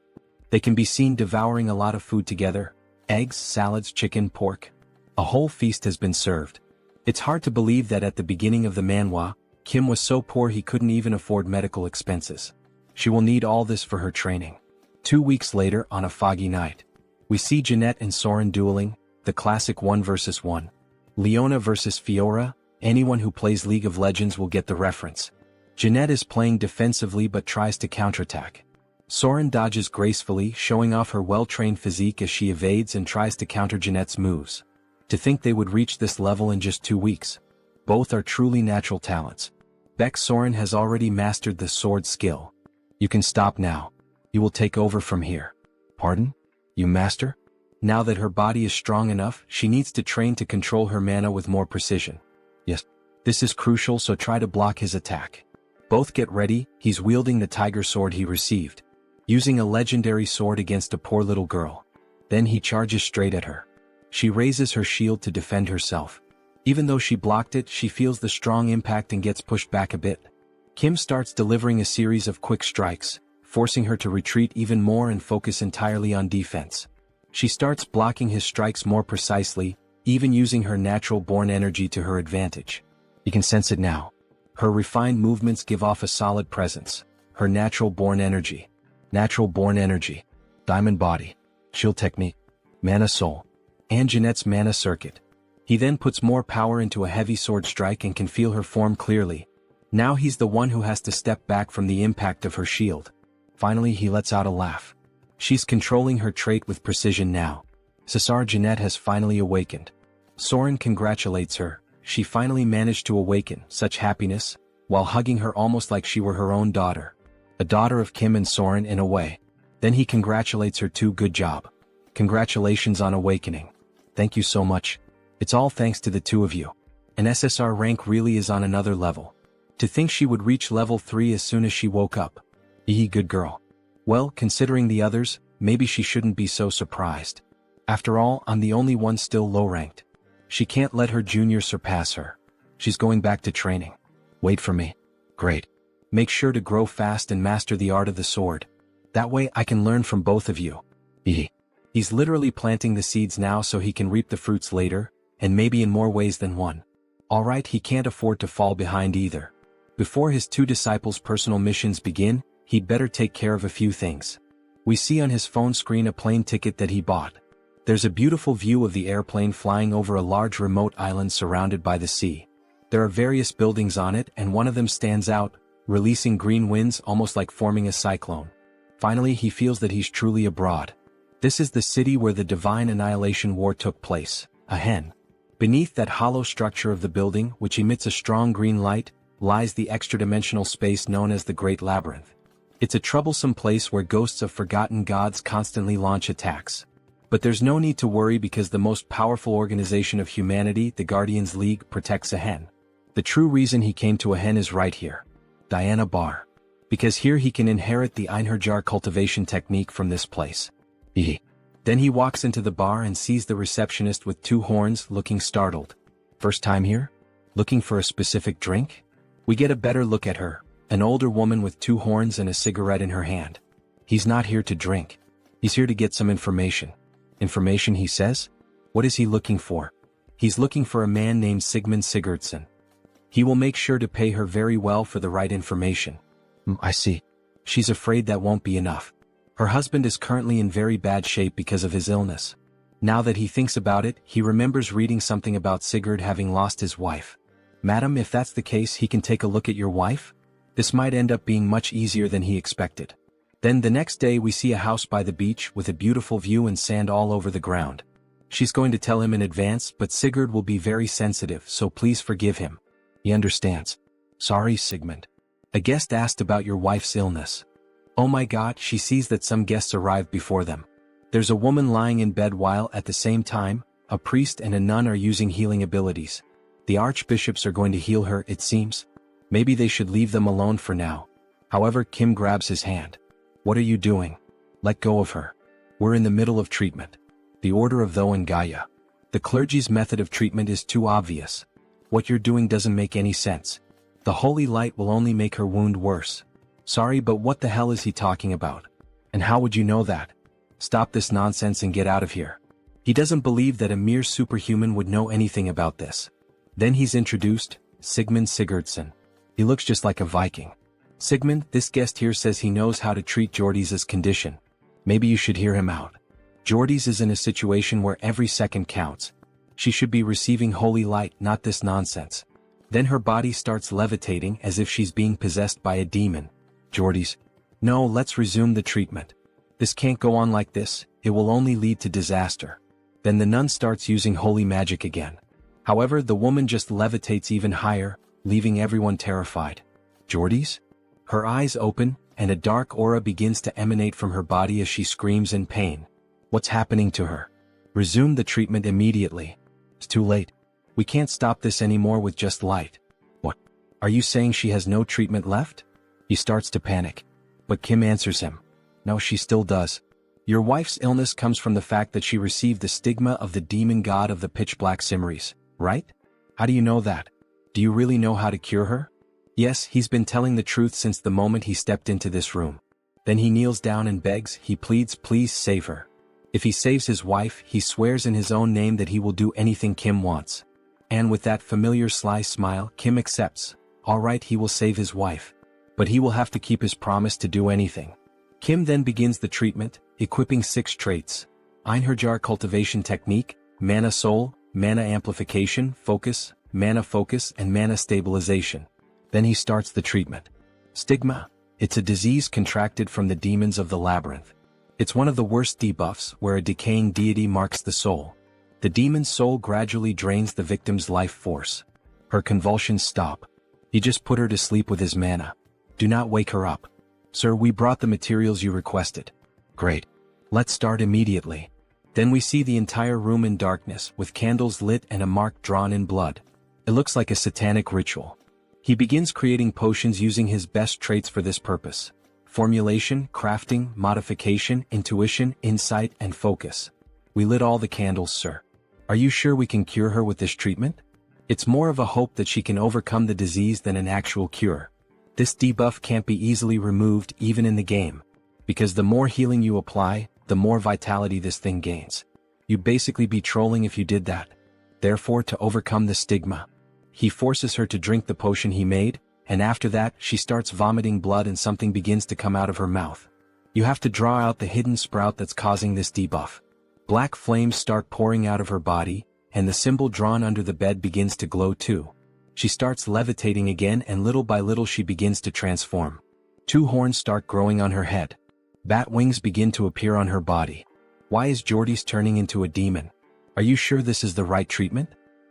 They can be seen devouring a lot of food together. Eggs, salads, chicken, pork. A whole feast has been served. It's hard to believe that at the beginning of the manhwa, Kim was so poor he couldn't even afford medical expenses. She will need all this for her training. 2 weeks later, on a foggy night, we see Jeanette and Soren dueling, the classic 1 versus 1. Leona versus Fiora. Anyone who plays League of Legends will get the reference. Jeanette is playing defensively but tries to counterattack. Soren dodges gracefully, showing off her well-trained physique as she evades and tries to counter Jeanette's moves. To think they would reach this level in just 2 weeks. Both are truly natural talents. Beck Soren has already mastered the sword skill. You can stop now. You will take over from here. Pardon? You master? Now that her body is strong enough, she needs to train to control her mana with more precision. Yes. This is crucial, so try to block his attack. Both get ready, he's wielding the tiger sword he received. Using a legendary sword against a poor little girl. Then he charges straight at her. She raises her shield to defend herself. Even though she blocked it, she feels the strong impact and gets pushed back a bit. Kim starts delivering a series of quick strikes, forcing her to retreat even more and focus entirely on defense. She starts blocking his strikes more precisely, even using her natural-born energy to her advantage. You can sense it now. Her refined movements give off a solid presence. Her natural-born energy. Natural-born energy. Diamond body. Shield technique. Mana soul. And Jeanette's mana circuit. He then puts more power into a heavy sword strike and can feel her form clearly. Now he's the one who has to step back from the impact of her shield. Finally he lets out a laugh. She's controlling her trait with precision now. Cesar Jeanette has finally awakened. Soren congratulates her. She finally managed to awaken, such happiness, while hugging her almost like she were her own daughter. A daughter of Kim and Soren in a way. Then he congratulates her too. Good job. Congratulations on awakening. Thank you so much. It's all thanks to the two of you. An SSR rank really is on another level. To think she would reach level 3 as soon as she woke up. Good girl. Well, considering the others, maybe she shouldn't be so surprised. After all, I'm the only one still low-ranked. She can't let her junior surpass her. She's going back to training. Wait for me. Great. Make sure to grow fast and master the art of the sword. That way I can learn from both of you. He's literally planting the seeds now so he can reap the fruits later, and maybe in more ways than one. Alright, he can't afford to fall behind either. Before his two disciples' personal missions begin, he'd better take care of a few things. We see on his phone screen a plane ticket that he bought. There's a beautiful view of the airplane flying over a large remote island surrounded by the sea. There are various buildings on it and one of them stands out, releasing green winds almost like forming a cyclone. Finally he feels that he's truly abroad. This is the city where the Divine Annihilation War took place, a hen. Beneath that hollow structure of the building, which emits a strong green light, lies the extra-dimensional space known as the Great Labyrinth. It's a troublesome place where ghosts of forgotten gods constantly launch attacks. But there's no need to worry because the most powerful organization of humanity, the Guardians League, protects a hen. The true reason he came to a hen is right here. Diana Bar. Because here he can inherit the Einherjar cultivation technique from this place. Then he walks into the bar and sees the receptionist with two horns looking startled. First time here? Looking for a specific drink? We get a better look at her. An older woman with two horns and a cigarette in her hand. He's not here to drink. He's here to get some information. Information, he says? What is he looking for? He's looking for a man named Sigmund Sigurdsson. He will make sure to pay her very well for the right information. I see. She's afraid that won't be enough. Her husband is currently in very bad shape because of his illness. Now that he thinks about it, he remembers reading something about Sigurd having lost his wife. Madam, if that's the case, he can take a look at your wife? This might end up being much easier than he expected. Then the next day we see a house by the beach with a beautiful view and sand all over the ground. She's going to tell him in advance, but Sigurd will be very sensitive, so please forgive him. He understands. Sorry, Sigmund. A guest asked about your wife's illness. Oh my god, she sees that some guests arrived before them. There's a woman lying in bed while, at the same time, a priest and a nun are using healing abilities. The archbishops are going to heal her, it seems. Maybe they should leave them alone for now. However, Kim grabs his hand. What are you doing? Let go of her. We're in the middle of treatment. The order of Tho and Gaia. The clergy's method of treatment is too obvious. What you're doing doesn't make any sense. The holy light will only make her wound worse. Sorry, but what the hell is he talking about? And how would you know that? Stop this nonsense and get out of here. He doesn't believe that a mere superhuman would know anything about this. Then he's introduced, Sigmund Sigurdsson. He looks just like a Viking. Sigmund, this guest here says he knows how to treat Jordy's condition. Maybe you should hear him out. Jordy's is in a situation where every second counts. She should be receiving holy light, not this nonsense. Then her body starts levitating as if she's being possessed by a demon. Jordy's. No, let's resume the treatment. This can't go on like this, it will only lead to disaster. Then the nun starts using holy magic again. However, the woman just levitates even higher, leaving everyone terrified. Jordy's? Her eyes open, and a dark aura begins to emanate from her body as she screams in pain. What's happening to her? Resume the treatment immediately. It's too late. We can't stop this anymore with just light. What? Are you saying she has no treatment left? He starts to panic. But Kim answers him. No, she still does. Your wife's illness comes from the fact that she received the stigma of the demon god of the pitch black Simris, right? How do you know that? Do you really know how to cure her? Yes, he's been telling the truth since the moment he stepped into this room. Then he kneels down and begs, he pleads, please save her. If he saves his wife, he swears in his own name that he will do anything Kim wants. And with that familiar sly smile, Kim accepts. Alright, he will save his wife. But he will have to keep his promise to do anything. Kim then begins the treatment, equipping 6 traits. Einherjar cultivation technique, mana soul, mana amplification, focus, mana focus, and mana stabilization. Then he starts the treatment. Stigma. It's a disease contracted from the demons of the labyrinth. It's one of the worst debuffs where a decaying deity marks the soul. The demon's soul gradually drains the victim's life force. Her convulsions stop. He just put her to sleep with his mana. Do not wake her up. Sir, we brought the materials you requested. Great. Let's start immediately. Then we see the entire room in darkness with candles lit and a mark drawn in blood. It looks like a satanic ritual. He begins creating potions using his best traits for this purpose. Formulation, crafting, modification, intuition, insight, and focus. We lit all the candles, sir. Are you sure we can cure her with this treatment? It's more of a hope that she can overcome the disease than an actual cure. This debuff can't be easily removed even in the game. Because the more healing you apply, the more vitality this thing gains. You'd basically be trolling if you did that. Therefore, to overcome the stigma, he forces her to drink the potion he made, and after that, she starts vomiting blood and something begins to come out of her mouth. You have to draw out the hidden sprout that's causing this debuff. Black flames start pouring out of her body, and the symbol drawn under the bed begins to glow too. She starts levitating again and little by little she begins to transform. 2 horns start growing on her head. Bat wings begin to appear on her body. Why is Jordy's turning into a demon? Are you sure this is the right treatment?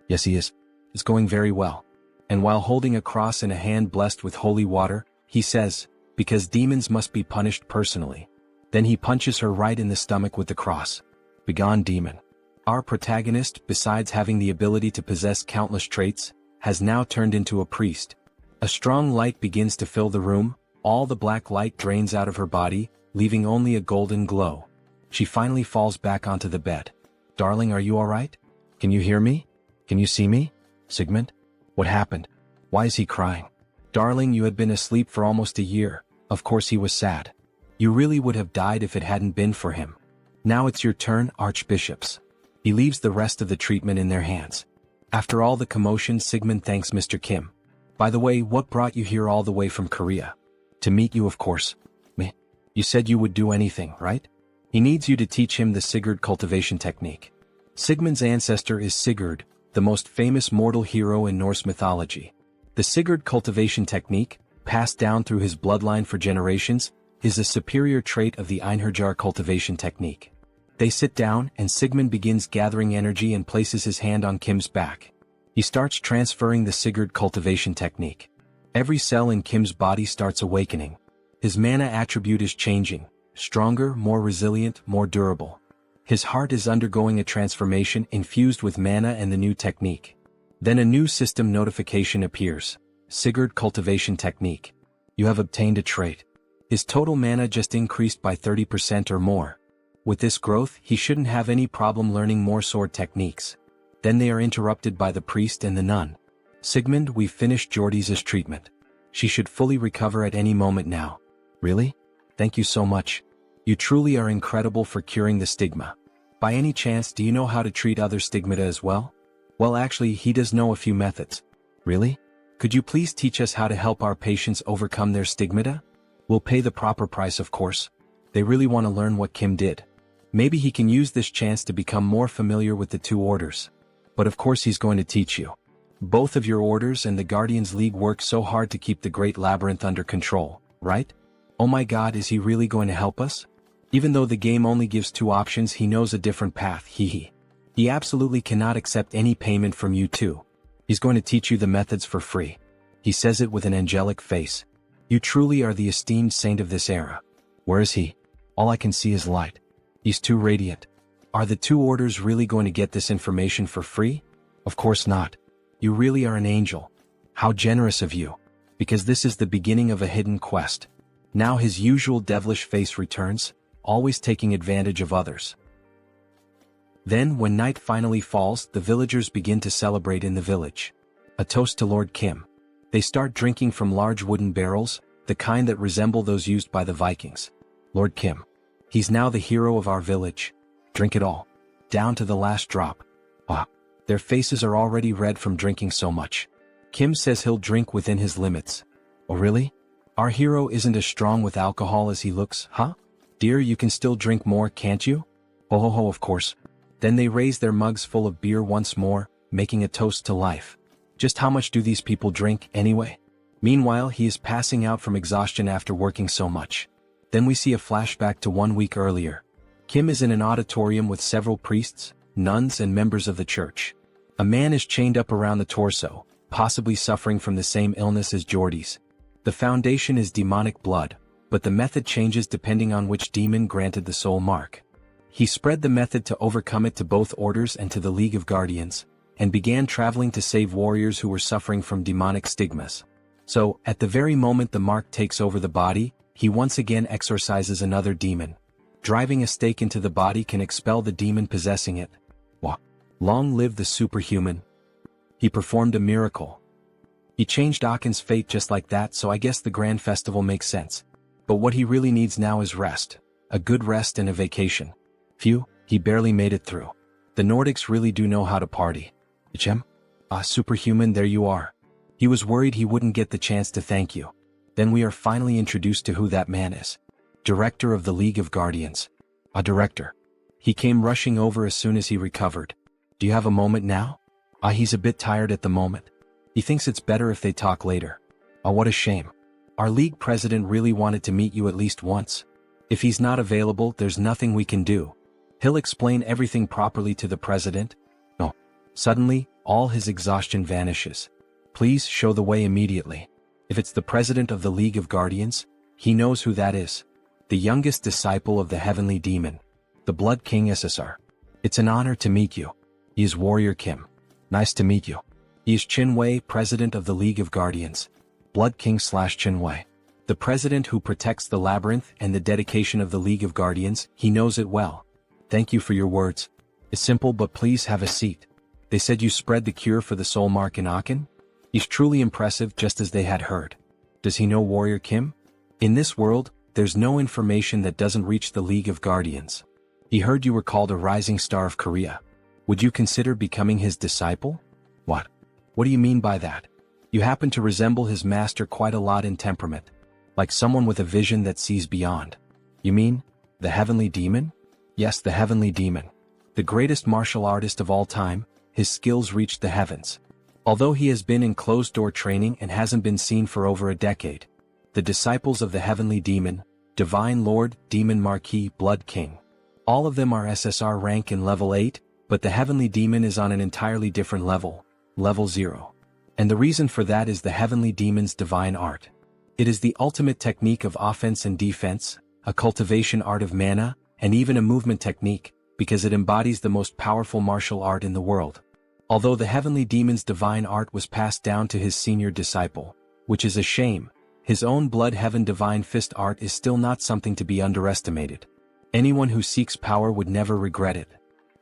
Yes, he is. It's going very well. And while holding a cross in a hand blessed with holy water, he says, because demons must be punished personally. Then he punches her right in the stomach with the cross. Begone, demon. Our protagonist, besides having the ability to possess countless traits, has now turned into a priest. A strong light begins to fill the room, all the black light drains out of her body, leaving only a golden glow. She finally falls back onto the bed. Darling, are you alright? Can you hear me? Can you see me? Sigmund? What happened? Why is he crying? Darling, you had been asleep for almost a year. Of course he was sad. You really would have died if it hadn't been for him. Now it's your turn, archbishops. He leaves the rest of the treatment in their hands. After all the commotion, Sigmund thanks Mr. Kim. By the way, what brought you here all the way from Korea? To meet you, of course. Me? You said you would do anything, right? He needs you to teach him the Sigurd cultivation technique. Sigmund's ancestor is Sigurd, the most famous mortal hero in Norse mythology. The Sigurd cultivation technique, passed down through his bloodline for generations, is a superior trait of the Einherjar cultivation technique. They sit down and Sigmund begins gathering energy and places his hand on Kim's back. He starts transferring the Sigurd cultivation technique. Every cell in Kim's body starts awakening. His mana attribute is changing, stronger, more resilient, more durable. His heart is undergoing a transformation infused with mana and the new technique. Then a new system notification appears. Sigurd cultivation technique. You have obtained a trait. His total mana just increased by 30% or more. With this growth, he shouldn't have any problem learning more sword techniques. Then they are interrupted by the priest and the nun. Sigmund, we've finished Jordy's treatment. She should fully recover at any moment now. Really? Thank you so much. You truly are incredible for curing the stigma. By any chance, do you know how to treat other stigmata as well? Well, actually, he does know a few methods. Really? Could you please teach us how to help our patients overcome their stigmata? We'll pay the proper price, of course. They really want to learn what Kim did. Maybe he can use this chance to become more familiar with the 2 orders. But of course he's going to teach you. Both of your orders and the Guardians League work so hard to keep the Great Labyrinth under control, right? Oh my god, is he really going to help us? Even though the game only gives 2 options, he knows a different path, He absolutely cannot accept any payment from you too. He's going to teach you the methods for free. He says it with an angelic face. You truly are the esteemed saint of this era. Where is he? All I can see is light. He's too radiant. Are the 2 orders really going to get this information for free? Of course not. You really are an angel. How generous of you. Because this is the beginning of a hidden quest. Now his usual devilish face returns, always taking advantage of others. Then, when night finally falls, the villagers begin to celebrate in the village. A toast to Lord Kim. They start drinking from large wooden barrels, the kind that resemble those used by the Vikings. Lord Kim. He's now the hero of our village. Drink it all. Down to the last drop. Ah. Their faces are already red from drinking so much. Kim says he'll drink within his limits. Oh really? Our hero isn't as strong with alcohol as he looks, huh? Dear, you can still drink more, can't you? Oh ho ho, of course. Then they raise their mugs full of beer once more, making a toast to life. Just how much do these people drink, anyway? Meanwhile, he is passing out from exhaustion after working so much. Then we see a flashback to 1 week earlier. Kim is in an auditorium with several priests, nuns and members of the church. A man is chained up around the torso, possibly suffering from the same illness as Jordy's. The foundation is demonic blood, but the method changes depending on which demon granted the soul mark. He spread the method to overcome it to both orders and to the League of Guardians, and began traveling to save warriors who were suffering from demonic stigmas. So, at the very moment the mark takes over the body, he once again exorcises another demon. Driving a stake into the body can expel the demon possessing it. Wah. Long live the superhuman. He performed a miracle. He changed Akin's fate just like that, so I guess the grand festival makes sense. But what he really needs now is rest. A good rest and a vacation. Phew, he barely made it through. The Nordics really do know how to party. Ichem? Ah, superhuman, there you are. He was worried he wouldn't get the chance to thank you. Then we are finally introduced to who that man is. Director of the League of Guardians. A director. He came rushing over as soon as he recovered. Do you have a moment now? Ah, he's a bit tired at the moment. He thinks it's better if they talk later. Ah, what a shame. Our league president really wanted to meet you at least once. If he's not available, there's nothing we can do. He'll explain everything properly to the president. No. Suddenly, all his exhaustion vanishes. Please show the way immediately. If it's the president of the League of Guardians, he knows who that is. The youngest disciple of the Heavenly Demon. The Blood King SSR. It's an honor to meet you. He is Warrior Kim. Nice to meet you. He is Chinwei, president of the League of Guardians. Blood King / Chinwei. The president who protects the labyrinth and the dedication of the League of Guardians, he knows it well. Thank you for your words. It's simple, but please have a seat. They said you spread the cure for the soul mark in Akin? He's truly impressive, just as they had heard. Does he know Warrior Kim? In this world, there's no information that doesn't reach the League of Guardians. He heard you were called a rising star of Korea. Would you consider becoming his disciple? What? What do you mean by that? You happen to resemble his master quite a lot in temperament. Like someone with a vision that sees beyond. You mean, the Heavenly Demon? Yes, the Heavenly Demon. The greatest martial artist of all time, his skills reached the heavens. Although he has been in closed-door training and hasn't been seen for over a decade. The disciples of the Heavenly Demon, Divine Lord, Demon Marquis, Blood King. All of them are SSR rank in level 8, but the Heavenly Demon is on an entirely different level, level 0. And the reason for that is the Heavenly Demon's divine art. It is the ultimate technique of offense and defense, a cultivation art of mana, and even a movement technique, because it embodies the most powerful martial art in the world. Although the Heavenly Demon's divine art was passed down to his senior disciple, which is a shame, his own Blood Heaven divine fist art is still not something to be underestimated. Anyone who seeks power would never regret it.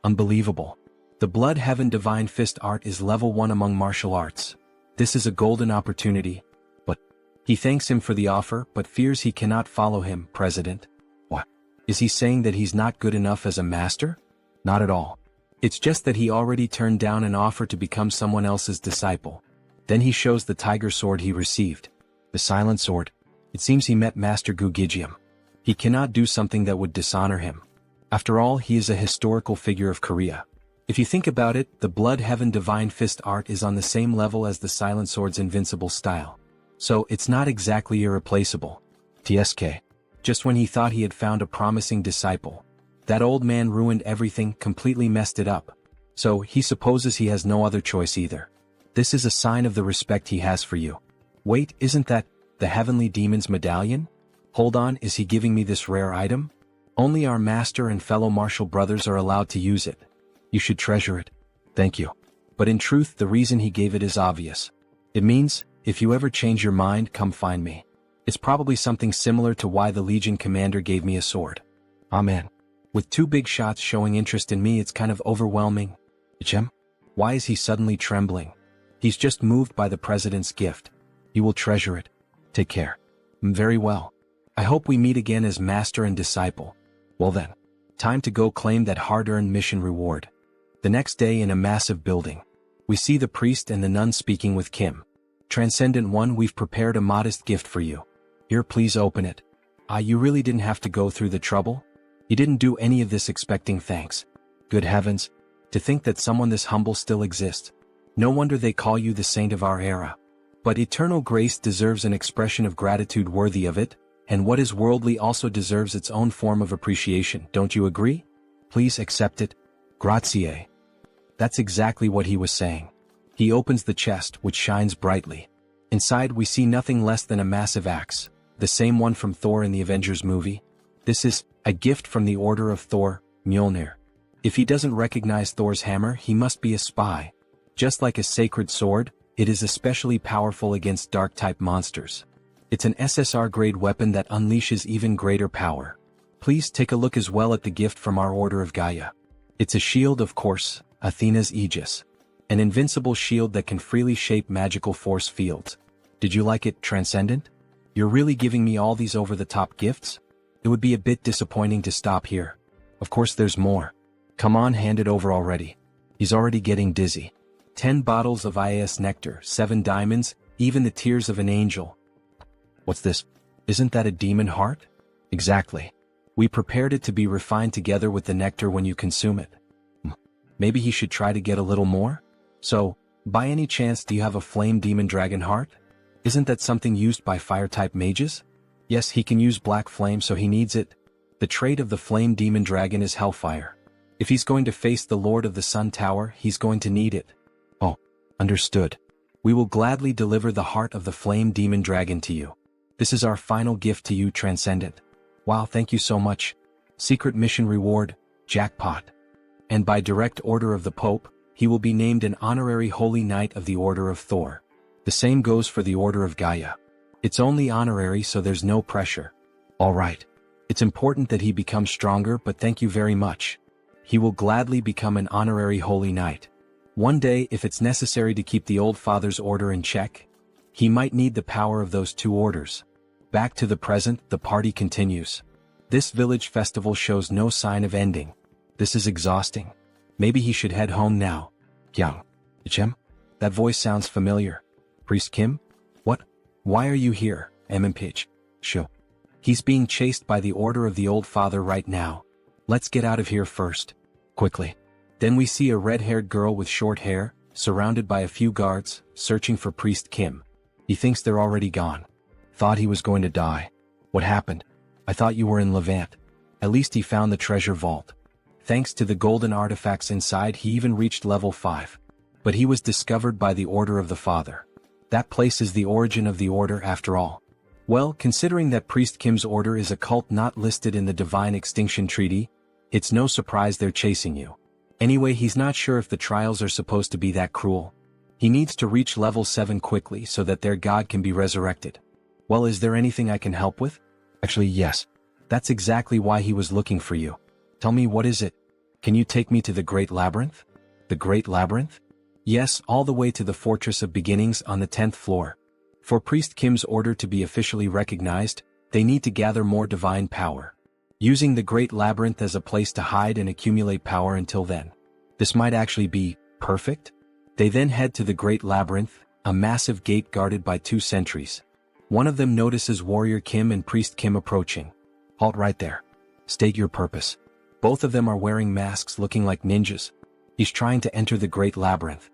Unbelievable. The Blood Heaven divine fist art is level 1 among martial arts. This is a golden opportunity. But he thanks him for the offer, but fears he cannot follow him, President. What? Is he saying that he's not good enough as a master? Not at all. It's just that he already turned down an offer to become someone else's disciple. Then he shows the tiger sword he received. The silent sword. It seems he met Master Gugijium. He cannot do something that would dishonor him. After all, he is a historical figure of Korea. If you think about it, the Blood Heaven divine fist art is on the same level as the silent sword's invincible style. So it's not exactly irreplaceable. TSK. Just when he thought he had found a promising disciple, that old man ruined everything, completely messed it up. So he supposes he has no other choice either. This is a sign of the respect he has for you. Wait, isn't that the Heavenly Demon's medallion? Hold on, is he giving me this rare item? Only our master and fellow martial brothers are allowed to use it. You should treasure it. Thank you. But in truth, the reason he gave it is obvious. It means, if you ever change your mind, come find me. It's probably something similar to why the Legion commander gave me a sword. Amen. With 2 big shots showing interest in me, it's kind of overwhelming. Ichem? Why is he suddenly trembling? He's just moved by the president's gift. He will treasure it. Take care. Very well. I hope we meet again as master and disciple. Well then. Time to go claim that hard-earned mission reward. The next day in a massive building. We see the priest and the nun speaking with Kim. Transcendent One, we've prepared a modest gift for you. Here, please open it. You really didn't have to go through the trouble? You didn't do any of this expecting thanks. Good heavens. To think that someone this humble still exists. No wonder they call you the saint of our era. But eternal grace deserves an expression of gratitude worthy of it, and what is worldly also deserves its own form of appreciation, don't you agree? Please accept it. Grazie. That's exactly what he was saying. He opens the chest, which shines brightly. Inside we see nothing less than a massive axe, the same one from Thor in the Avengers movie. This is a gift from the Order of Thor, Mjolnir. If he doesn't recognize Thor's hammer, he must be a spy. Just like a sacred sword, it is especially powerful against dark-type monsters. It's an SSR-grade weapon that unleashes even greater power. Please take a look as well at the gift from our Order of Gaia. It's a shield, of course, Athena's Aegis. An invincible shield that can freely shape magical force fields. Did you like it, Transcendent? You're really giving me all these over-the-top gifts? It would be a bit disappointing to stop here. Of course there's more. Come on, hand it over already. He's already getting dizzy. 10 bottles of IAS nectar, 7 diamonds, even the tears of an angel. What's this? Isn't that a demon heart? Exactly. We prepared it to be refined together with the nectar when you consume it. Maybe he should try to get a little more? So, by any chance do you have a flame demon dragon heart? Isn't that something used by fire-type mages? Yes, he can use black flame, so he needs it. The trait of the flame demon dragon is hellfire. If he's going to face the Lord of the Sun Tower, he's going to need it. Oh, understood. We will gladly deliver the heart of the flame demon dragon to you. This is our final gift to you, Transcendent. Wow, thank you so much. Secret mission reward, jackpot. And by direct order of the Pope, he will be named an honorary Holy Knight of the Order of Thor. The same goes for the Order of Gaia. It's only honorary, so there's no pressure. All right. It's important that he becomes stronger, but thank you very much. He will gladly become an honorary Holy Knight. One day, if it's necessary to keep the old father's order in check, he might need the power of those two orders. Back to the present, the party continues. This village festival shows no sign of ending. This is exhausting. Maybe he should head home now. Yang. Ichem? That voice sounds familiar. Priest Kim? What? Why are you here, MMPH? Sho. He's being chased by the order of the old father right now. Let's get out of here first. Quickly. Then we see a red-haired girl with short hair, surrounded by a few guards, searching for Priest Kim. He thinks they're already gone. Thought he was going to die. What happened? I thought you were in Levant. At least he found the treasure vault. Thanks to the golden artifacts inside, he even reached level 5. But he was discovered by the Order of the Father. That place is the origin of the order after all. Well, considering that Priest Kim's order is a cult not listed in the Divine Extinction Treaty, it's no surprise they're chasing you. Anyway, he's not sure if the trials are supposed to be that cruel. He needs to reach level 7 quickly so that their god can be resurrected. Well, is there anything I can help with? Actually, yes. That's exactly why he was looking for you. Tell me, what is it? Can you take me to the Great Labyrinth? The Great Labyrinth? Yes, all the way to the Fortress of Beginnings on the 10th floor. For Priest Kim's order to be officially recognized, they need to gather more divine power. Using the Great Labyrinth as a place to hide and accumulate power until then. This might actually be perfect? They then head to the Great Labyrinth, a massive gate guarded by 2 sentries. One of them notices Warrior Kim and Priest Kim approaching. Halt right there. State your purpose. Both of them are wearing masks looking like ninjas. He's trying to enter the Great Labyrinth.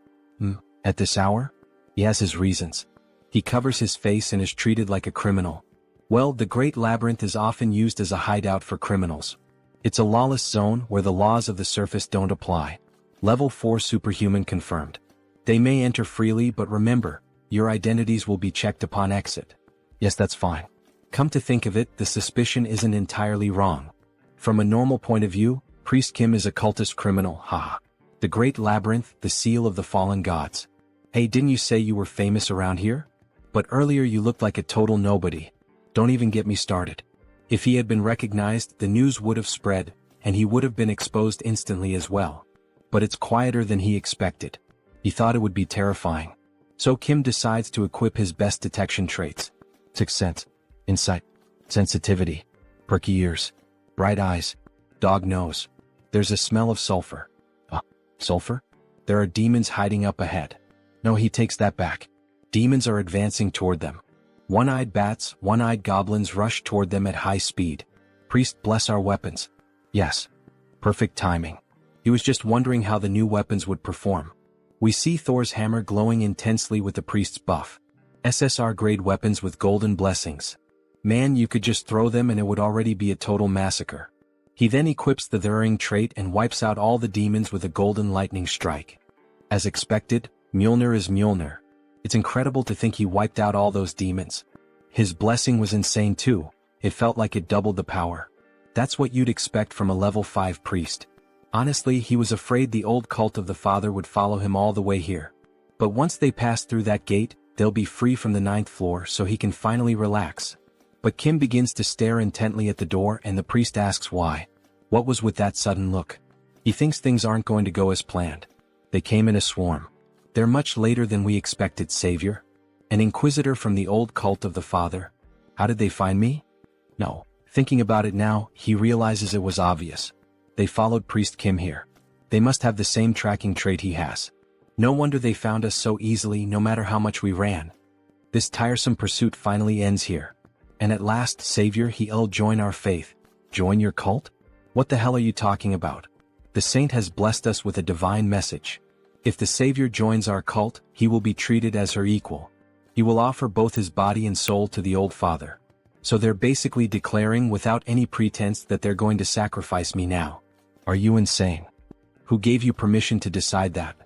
At this hour? He has his reasons. He covers his face and is treated like a criminal. Well, the Great Labyrinth is often used as a hideout for criminals. It's a lawless zone where the laws of the surface don't apply. Level 4 superhuman confirmed. They may enter freely, but remember, your identities will be checked upon exit. Yes, that's fine. Come to think of it, the suspicion isn't entirely wrong. From a normal point of view, Priest Kim is a cultist criminal, haha. The Great Labyrinth, the seal of the fallen gods. Hey, didn't you say you were famous around here? But earlier you looked like a total nobody. Don't even get me started. If he had been recognized, the news would have spread, and he would have been exposed instantly as well. But it's quieter than he expected. He thought it would be terrifying. So Kim decides to equip his best detection traits. Sixth sense, insight, sensitivity, perky ears, bright eyes, dog nose. There's a smell of sulfur. Sulfur? There are demons hiding up ahead. No, he takes that back. Demons are advancing toward them. One-eyed bats, one-eyed goblins rush toward them at high speed. Priest, bless our weapons. Yes. Perfect timing. He was just wondering how the new weapons would perform. We see Thor's hammer glowing intensely with the priest's buff. SSR-grade weapons with golden blessings. Man, you could just throw them and it would already be a total massacre. He then equips the Thuring trait and wipes out all the demons with a golden lightning strike. As expected, Mjolnir is Mjolnir. It's incredible to think he wiped out all those demons. His blessing was insane too. It felt like it doubled the power. That's what you'd expect from a level 5 priest. Honestly, he was afraid the old cult of the father would follow him all the way here. But once they pass through that gate, they'll be free from the 9th floor so he can finally relax. But Kim begins to stare intently at the door and the priest asks why. What was with that sudden look? He thinks things aren't going to go as planned. They came in a swarm. They're much later than we expected, Savior. An inquisitor from the old cult of the father. How did they find me? No. Thinking about it now, he realizes it was obvious. They followed Priest Kim here. They must have the same tracking trait he has. No wonder they found us so easily no matter how much we ran. This tiresome pursuit finally ends here. And at last, Savior, he'll join our faith. Join your cult? What the hell are you talking about? The saint has blessed us with a divine message. If the Savior joins our cult, he will be treated as her equal. He will offer both his body and soul to the old father. So they're basically declaring without any pretense that they're going to sacrifice me now. Are you insane? Who gave you permission to decide that?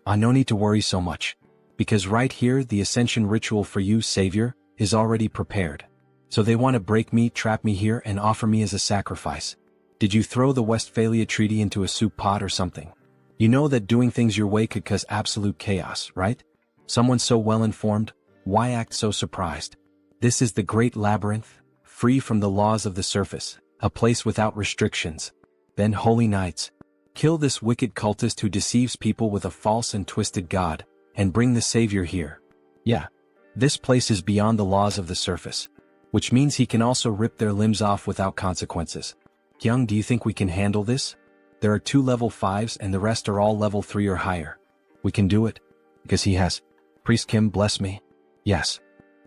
No need to worry so much. Because right here, the ascension ritual for you, Savior, is already prepared. So they want to break me, trap me here, and offer me as a sacrifice. Did you throw the Westphalia Treaty into a soup pot or something? You know that doing things your way could cause absolute chaos, right? Someone so well-informed, why act so surprised? This is the great labyrinth, free from the laws of the surface, a place without restrictions. Then, holy knights, kill this wicked cultist who deceives people with a false and twisted god, and bring the Savior here. Yeah, this place is beyond the laws of the surface, which means he can also rip their limbs off without consequences. Kyung, do you think we can handle this? There are 2 level 5s and the rest are all level 3 or higher. We can do it. Because he has. Priest Kim, bless me. Yes.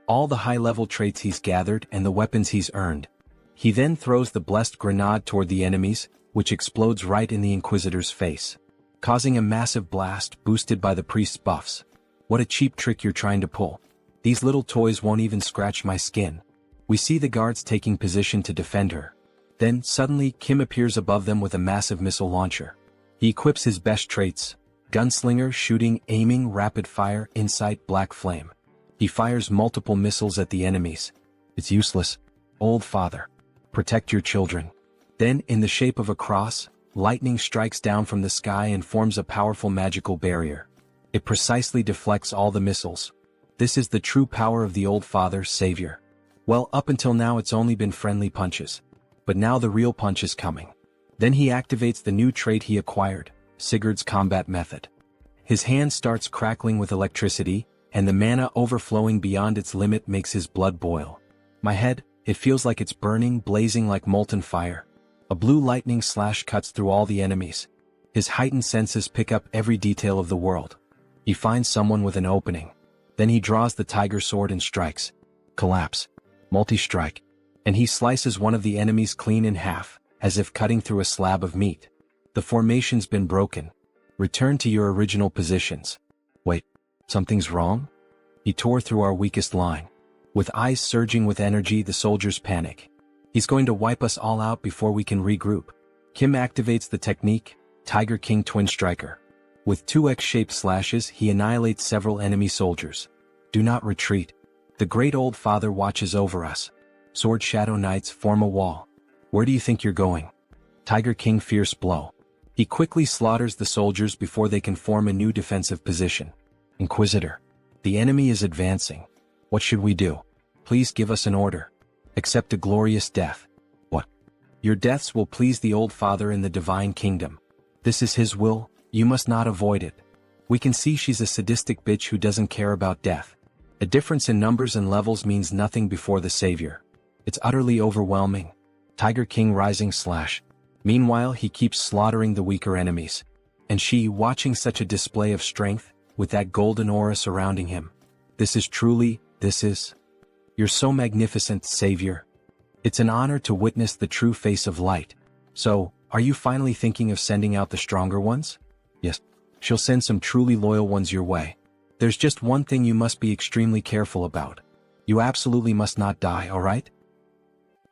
All the high-level traits he's gathered and the weapons he's earned. He then throws the blessed grenade toward the enemies, which explodes right in the Inquisitor's face, causing a massive blast boosted by the priest's buffs. What a cheap trick you're trying to pull. These little toys won't even scratch my skin. We see the guards taking position to defend her. Then, suddenly, Kim appears above them with a massive missile launcher. He equips his best traits: gunslinger, shooting, aiming, rapid fire, insight, black flame. He fires multiple missiles at the enemies. It's useless. Old father. Protect your children. Then, in the shape of a cross, lightning strikes down from the sky and forms a powerful magical barrier. It precisely deflects all the missiles. This is the true power of the old father, Savior. Well, up until now it's only been friendly punches. But now the real punch is coming. Then he activates the new trait he acquired, Sigurd's combat method. His hand starts crackling with electricity, and the mana overflowing beyond its limit makes his blood boil. My head, it feels like it's burning, blazing like molten fire. A blue lightning slash cuts through all the enemies. His heightened senses pick up every detail of the world. He finds someone with an opening. Then he draws the tiger sword and strikes. Collapse. Multi-strike. And he slices one of the enemies clean in half, as if cutting through a slab of meat. The formation's been broken. Return to your original positions. Wait, something's wrong? He tore through our weakest line. With eyes surging with energy, the soldiers panic. He's going to wipe us all out before we can regroup. Kim activates the technique, Tiger King Twin Striker. With 2 X-shaped slashes, he annihilates several enemy soldiers. Do not retreat. The great old father watches over us. Sword Shadow Knights form a wall. Where do you think you're going? Tiger King Fierce Blow. He quickly slaughters the soldiers before they can form a new defensive position. Inquisitor. The enemy is advancing. What should we do? Please give us an order. Accept a glorious death. What? Your deaths will please the old father in the divine kingdom. This is his will, you must not avoid it. We can see she's a sadistic bitch who doesn't care about death. A difference in numbers and levels means nothing before the savior. It's utterly overwhelming. Tiger King rising / Meanwhile he keeps slaughtering the weaker enemies. And she, watching such a display of strength, with that golden aura surrounding him. This is. You're so magnificent, savior. It's an honor to witness the true face of light. So, are you finally thinking of sending out the stronger ones? Yes. She'll send some truly loyal ones your way. There's just one thing you must be extremely careful about. You absolutely must not die, alright?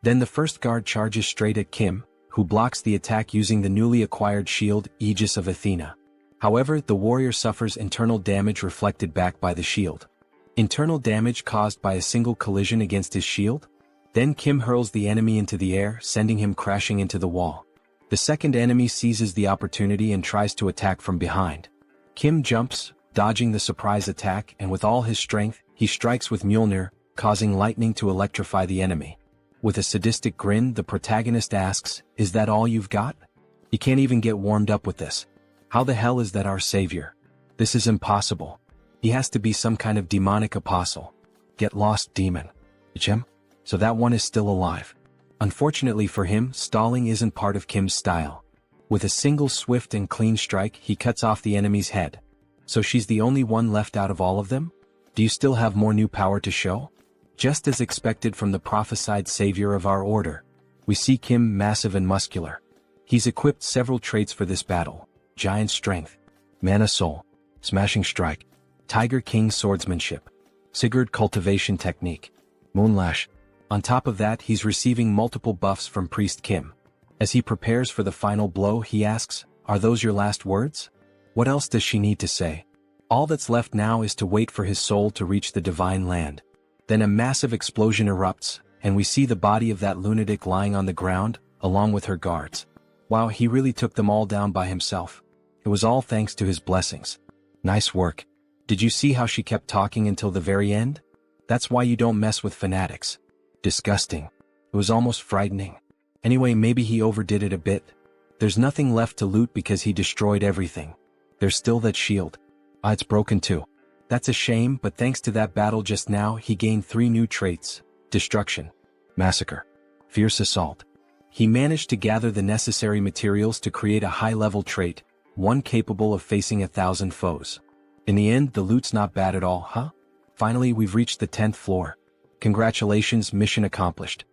Then the first guard charges straight at Kim, who blocks the attack using the newly acquired shield, Aegis of Athena. However, the warrior suffers internal damage reflected back by the shield. Internal damage caused by a single collision against his shield? Then Kim hurls the enemy into the air, sending him crashing into the wall. The second enemy seizes the opportunity and tries to attack from behind. Kim jumps, dodging the surprise attack, and with all his strength, he strikes with Mjolnir, causing lightning to electrify the enemy. With a sadistic grin, the protagonist asks, "Is that all you've got? You can't even get warmed up with this. How the hell is that our savior? This is impossible. He has to be some kind of demonic apostle. Get lost, demon." Jim? So that one is still alive. Unfortunately for him, stalling isn't part of Kim's style. With a single swift and clean strike, he cuts off the enemy's head. So she's the only one left out of all of them? Do you still have more new power to show? Just as expected from the prophesied savior of our order, we see Kim massive and muscular. He's equipped several traits for this battle: giant strength, mana soul, smashing strike, Tiger King swordsmanship, Sigurd cultivation technique, moonlash. On top of that, he's receiving multiple buffs from Priest Kim. As he prepares for the final blow, he asks, "Are those your last words?" What else does she need to say? All that's left now is to wait for his soul to reach the divine land. Then a massive explosion erupts, and we see the body of that lunatic lying on the ground, along with her guards. Wow, he really took them all down by himself. It was all thanks to his blessings. Nice work. Did you see how she kept talking until the very end? That's why you don't mess with fanatics. Disgusting. It was almost frightening. Anyway, maybe he overdid it a bit. There's nothing left to loot because he destroyed everything. There's still that shield. It's broken too. That's a shame, but thanks to that battle just now, he gained 3 new traits: destruction, massacre, fierce assault. He managed to gather the necessary materials to create a high-level trait, one capable of facing 1,000 foes. In the end, the loot's not bad at all, huh? Finally, we've reached the 10th floor. Congratulations, mission accomplished.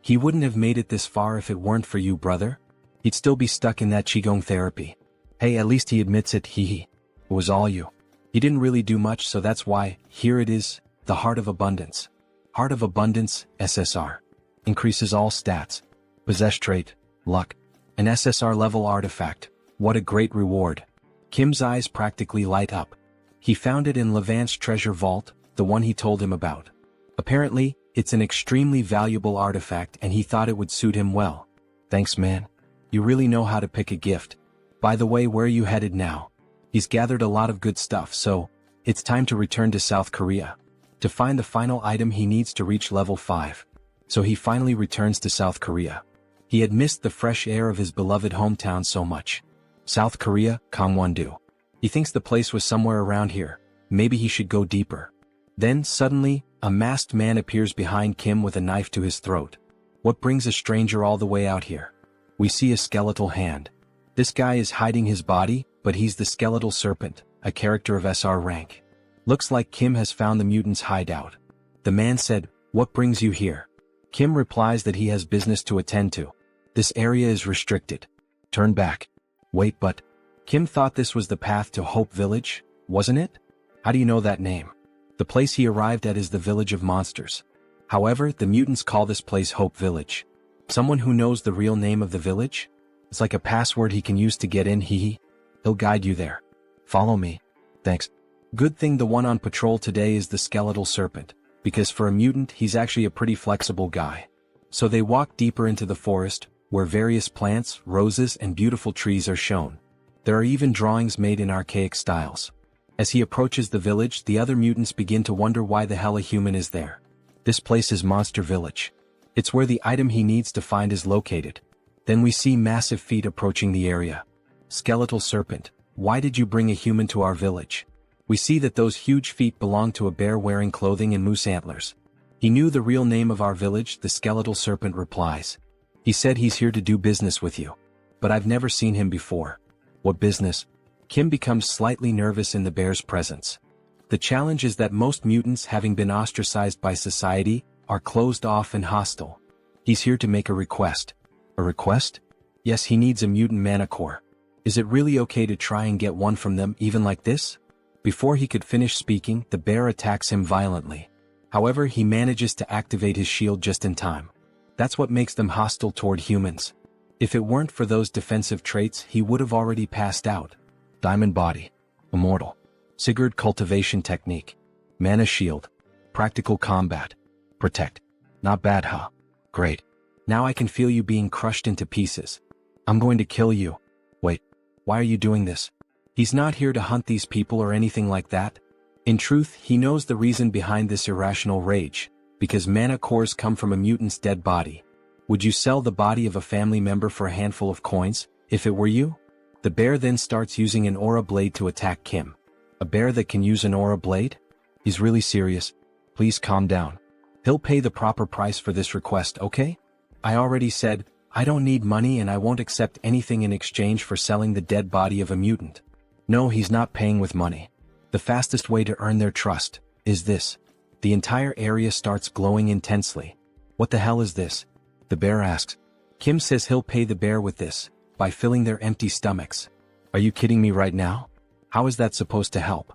He wouldn't have made it this far if it weren't for you, brother. He'd still be stuck in that Qigong therapy. Hey, at least he admits it, It was all you. He didn't really do much, so that's why, here it is, the Heart of Abundance. Heart of Abundance, SSR. Increases all stats. Possess trait, luck. An SSR level artifact. What a great reward. Kim's eyes practically light up. He found it in Levant's treasure vault, the one he told him about. Apparently, it's an extremely valuable artifact and he thought it would suit him well. Thanks, man. You really know how to pick a gift. By the way, where are you headed now? He's gathered a lot of good stuff, so it's time to return to South Korea. To find the final item he needs to reach level 5. So he finally returns to South Korea. He had missed the fresh air of his beloved hometown so much. South Korea, Gangwon-do. He thinks the place was somewhere around here. Maybe he should go deeper. Then, suddenly, a masked man appears behind Kim with a knife to his throat. What brings a stranger all the way out here? We see a skeletal hand. This guy is hiding his body, but he's the skeletal serpent, a character of SR rank. Looks like Kim has found the mutant's hideout. The man said, "What brings you here?" Kim replies that he has business to attend to. This area is restricted. Turn back. Wait, but Kim thought this was the path to Hope Village, wasn't it? How do you know that name? The place he arrived at is the Village of Monsters. However, the mutants call this place Hope Village. Someone who knows the real name of the village? It's like a password he can use to get in, He'll guide you there. Follow me. Thanks. Good thing the one on patrol today is the skeletal serpent, because for a mutant he's actually a pretty flexible guy. So they walk deeper into the forest, where various plants, roses, and beautiful trees are shown. There are even drawings made in archaic styles. As he approaches the village, the other mutants begin to wonder why the hell a human is there. This place is Monster Village. It's where the item he needs to find is located. Then we see massive feet approaching the area. Skeletal serpent, why did you bring a human to our village? We see that those huge feet belong to a bear wearing clothing and moose antlers. He knew the real name of our village, the skeletal serpent replies. He said he's here to do business with you. But I've never seen him before. What business? Kim becomes slightly nervous in the bear's presence. The challenge is that most mutants, having been ostracized by society, are closed off and hostile. He's here to make a request. A request? Yes, he needs a mutant mana core. Is it really okay to try and get one from them even like this? Before he could finish speaking, the bear attacks him violently. However, he manages to activate his shield just in time. That's what makes them hostile toward humans. If it weren't for those defensive traits, he would have already passed out. Diamond Body. Immortal. Sigurd Cultivation Technique. Mana Shield. Practical Combat. Protect. Not bad, huh? Great. Now I can feel you being crushed into pieces. I'm going to kill you. Wait. Why are you doing this? He's not here to hunt these people or anything like that. In truth, he knows the reason behind this irrational rage, because mana cores come from a mutant's dead body. Would you sell the body of a family member for a handful of coins, if it were you? The bear then starts using an aura blade to attack Kim. A bear that can use an aura blade? He's really serious. Please calm down. He'll pay the proper price for this request, okay? I already said, I don't need money and I won't accept anything in exchange for selling the dead body of a mutant. No, he's not paying with money. The fastest way to earn their trust is this. The entire area starts glowing intensely. What the hell is this? The bear asks. Kim says he'll pay the bear with this, by filling their empty stomachs. Are you kidding me right now? How is that supposed to help?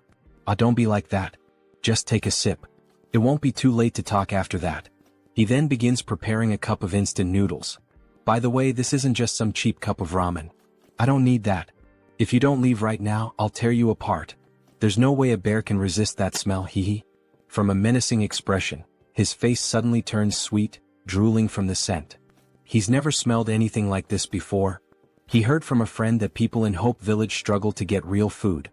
Don't be like that. Just take a sip. It won't be too late to talk after that. He then begins preparing a cup of instant noodles. By the way, this isn't just some cheap cup of ramen. I don't need that. If you don't leave right now, I'll tear you apart. There's no way a bear can resist that smell, hee. From a menacing expression, his face suddenly turns sweet, drooling from the scent. He's never smelled anything like this before. He heard from a friend that people in Hope Village struggle to get real food.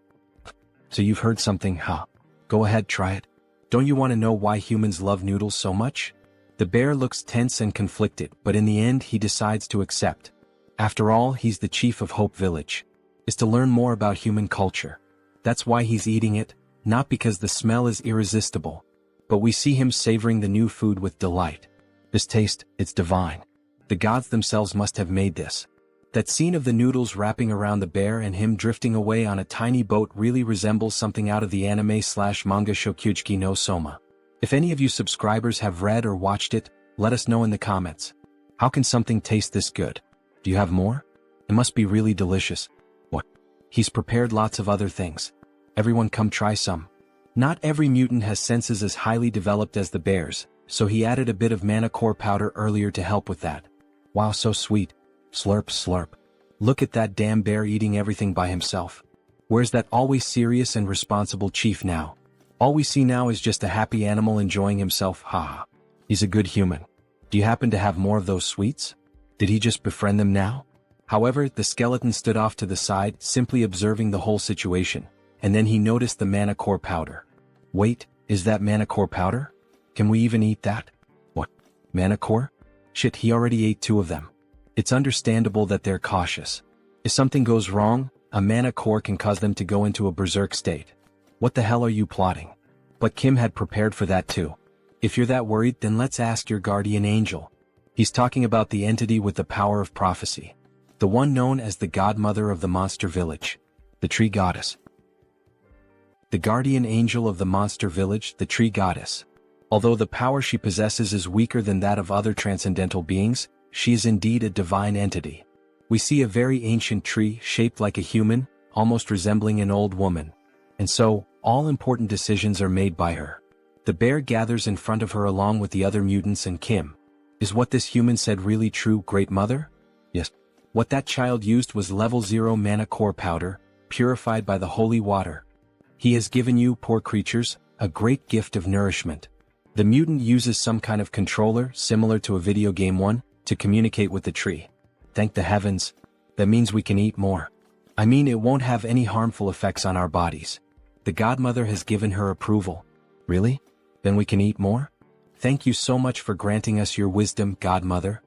So you've heard something, huh? Go ahead, try it. Don't you want to know why humans love noodles so much? The bear looks tense and conflicted, but in the end he decides to accept. After all, he's the chief of Hope Village. Is to learn more about human culture. That's why he's eating it, not because the smell is irresistible. But we see him savoring the new food with delight. This taste, it's divine. The gods themselves must have made this. That scene of the noodles wrapping around the bear and him drifting away on a tiny boat really resembles something out of the anime/manga Shokugeki no Soma. If any of you subscribers have read or watched it, let us know in the comments. How can something taste this good? Do you have more? It must be really delicious. What? He's prepared lots of other things. Everyone come try some. Not every mutant has senses as highly developed as the bear's, so he added a bit of mana core powder earlier to help with that. Wow, so sweet. Slurp slurp. Look at that damn bear eating everything by himself. Where's that always serious and responsible chief now? All we see now is just a happy animal enjoying himself, haha. He's a good human. Do you happen to have more of those sweets? Did he just befriend them now? However, the skeleton stood off to the side, simply observing the whole situation, and then he noticed the mana core powder. Wait, is that mana core powder? Can we even eat that? What? Mana core? Shit, he already ate 2 of them. It's understandable that they're cautious. If something goes wrong, a mana core can cause them to go into a berserk state. What the hell are you plotting? But Kim had prepared for that too. If you're that worried, then let's ask your guardian angel. He's talking about the entity with the power of prophecy. The one known as the godmother of the monster village. The tree goddess. The guardian angel of the monster village, the tree goddess. Although the power she possesses is weaker than that of other transcendental beings, she is indeed a divine entity. We see a very ancient tree shaped like a human, almost resembling an old woman. And so, all important decisions are made by her. The bear gathers in front of her along with the other mutants and Kim. Is what this human said really true, Great Mother? Yes. What that child used was level 0 mana core powder, purified by the holy water. He has given you, poor creatures, a great gift of nourishment. The mutant uses some kind of controller, similar to a video game one, to communicate with the tree. Thank the heavens. That means we can eat more. I mean, it won't have any harmful effects on our bodies. The godmother has given her approval. Really? Then we can eat more? Thank you so much for granting us your wisdom, godmother.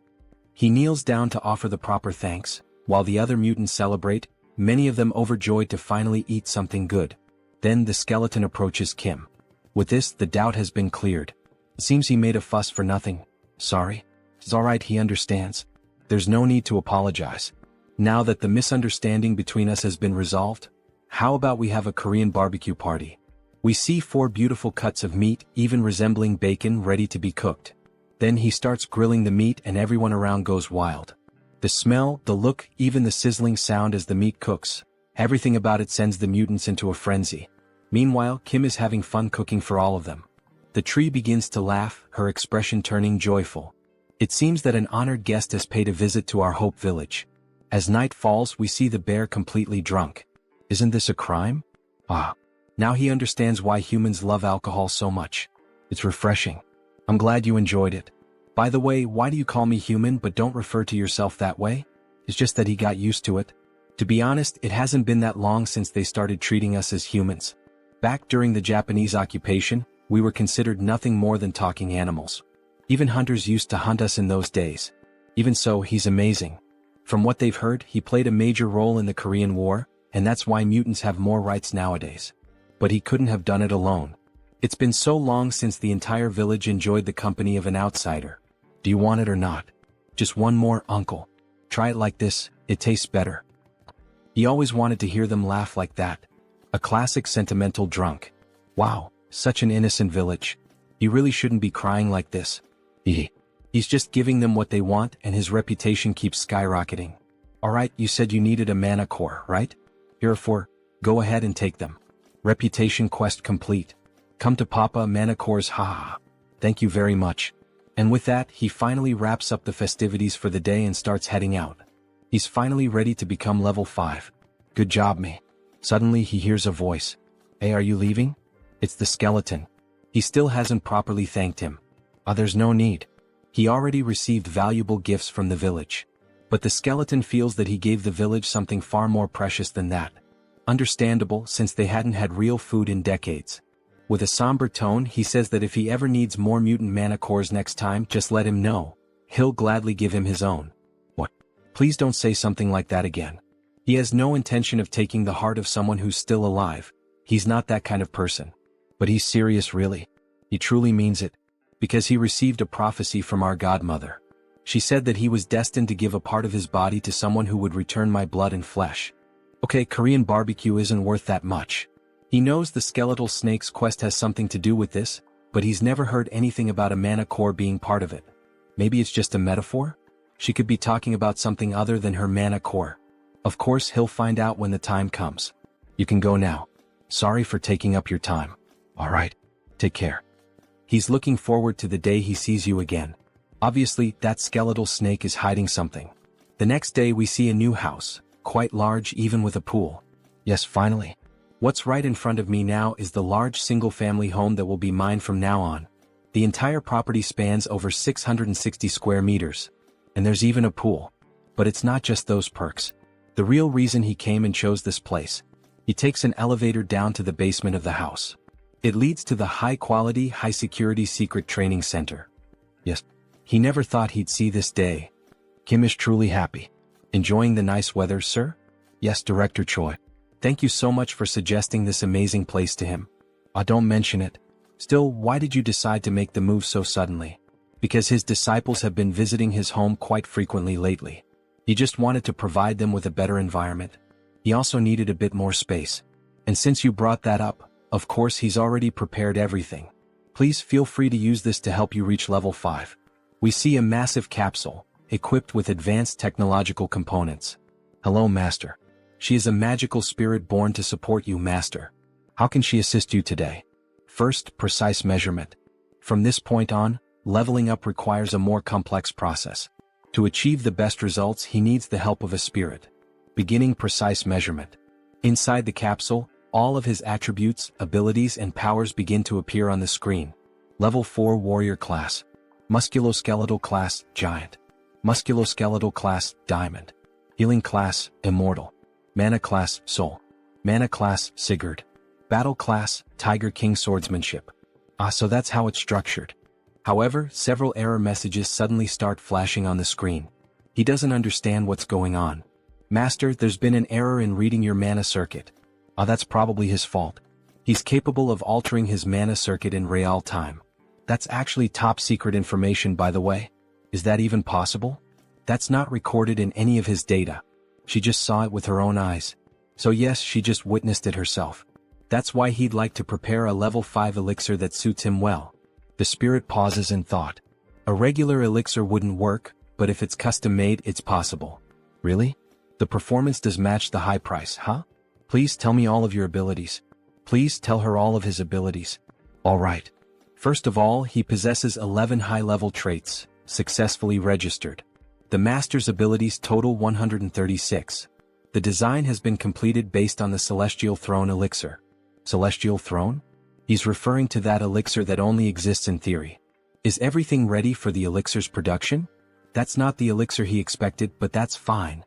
He kneels down to offer the proper thanks, while the other mutants celebrate. many of them overjoyed to finally eat something good. Then the skeleton approaches Kim. With this, the doubt has been cleared. It seems he made a fuss for nothing. Sorry. It's alright, he understands. There's no need to apologize. Now that the misunderstanding between us has been resolved, how about we have a Korean barbecue party? We see 4 beautiful cuts of meat, even resembling bacon, ready to be cooked. Then he starts grilling the meat and everyone around goes wild. The smell, the look, even the sizzling sound as the meat cooks. Everything about it sends the mutants into a frenzy. Meanwhile, Kim is having fun cooking for all of them. The tree begins to laugh, her expression turning joyful. It seems that an honored guest has paid a visit to our Hope Village. As night falls, we see the bear completely drunk. Isn't this a crime? Ah. Now he understands why humans love alcohol so much. It's refreshing. I'm glad you enjoyed it. By the way, why do you call me human but don't refer to yourself that way? It's just that he got used to it. To be honest, it hasn't been that long since they started treating us as humans. Back during the Japanese occupation, we were considered nothing more than talking animals. Even hunters used to hunt us in those days. Even so, he's amazing. From what they've heard, he played a major role in the Korean War, and that's why mutants have more rights nowadays. But he couldn't have done it alone. It's been so long since the entire village enjoyed the company of an outsider. Do you want it or not? Just one more, uncle. Try it like this, it tastes better. He always wanted to hear them laugh like that. A classic sentimental drunk. Wow, such an innocent village. He really shouldn't be crying like this. He's just giving them what they want and his reputation keeps skyrocketing. Alright, you said you needed a mana core, right? Here are 4. Go ahead and take them. Reputation quest complete. Come to Papa mana cores, haha. Thank you very much. And with that, he finally wraps up the festivities for the day and starts heading out. He's finally ready to become level 5. Good job, me. Suddenly he hears a voice. Hey, are you leaving? It's the skeleton. He still hasn't properly thanked him. There's no need. He already received valuable gifts from the village. But the skeleton feels that he gave the village something far more precious than that. Understandable, since they hadn't had real food in decades. With a somber tone, he says that if he ever needs more mutant mana cores next time, just let him know. He'll gladly give him his own. What? Please don't say something like that again. He has no intention of taking the heart of someone who's still alive. He's not that kind of person. But he's serious, really. He truly means it. Because he received a prophecy from our godmother. She said that he was destined to give a part of his body to someone who would return my blood and flesh. Okay, Korean barbecue isn't worth that much. He knows the skeletal snake's quest has something to do with this, but he's never heard anything about a mana core being part of it. Maybe it's just a metaphor? She could be talking about something other than her mana core. Of course, he'll find out when the time comes. You can go now. Sorry for taking up your time. Alright. Take care. He's looking forward to the day he sees you again. Obviously, that skeletal snake is hiding something. The next day we see a new house, quite large even with a pool. Yes, finally. What's right in front of me now is the large single-family home that will be mine from now on. The entire property spans over 660 square meters. And there's even a pool. But it's not just those perks. The real reason he came and chose this place. He takes an elevator down to the basement of the house. It leads to the high-quality, high-security secret training center. Yes, he never thought he'd see this day. Kim is truly happy. Enjoying the nice weather, sir? Yes, Director Choi. Thank you so much for suggesting this amazing place to him. Don't mention it. Still, why did you decide to make the move so suddenly? Because his disciples have been visiting his home quite frequently lately. He just wanted to provide them with a better environment. He also needed a bit more space. And since you brought that up, of course he's already prepared everything. Please feel free to use this to help you reach level 5. We see a massive capsule, equipped with advanced technological components. Hello, Master. She is a magical spirit born to support you, Master. How can she assist you today? First, precise measurement. From this point on, leveling up requires a more complex process. To achieve the best results, he needs the help of a spirit. Beginning precise measurement. Inside the capsule, all of his attributes, abilities, and powers begin to appear on the screen. Level 4 Warrior Class. Musculoskeletal Class, Giant. Musculoskeletal Class, Diamond. Healing Class, Immortal. Mana Class, Soul. Mana Class, Sigurd. Battle Class, Tiger King Swordsmanship. So that's how it's structured. However, several error messages suddenly start flashing on the screen. He doesn't understand what's going on. Master, there's been an error in reading your mana circuit. That's probably his fault. He's capable of altering his mana circuit in real time. That's actually top secret information, by the way. Is that even possible? That's not recorded in any of his data. She just saw it with her own eyes. So yes, she just witnessed it herself. That's why he'd like to prepare a level 5 elixir that suits him well. The spirit pauses in thought. A regular elixir wouldn't work, but if it's custom made, it's possible. Really? The performance does match the high price, huh? Please tell me all of your abilities. Please tell her all of his abilities. Alright. First of all, he possesses 11 high-level traits, successfully registered. The master's abilities total 136. The design has been completed based on the Celestial Throne elixir. Celestial Throne? He's referring to that elixir that only exists in theory. Is everything ready for the elixir's production? That's not the elixir he expected, but that's fine.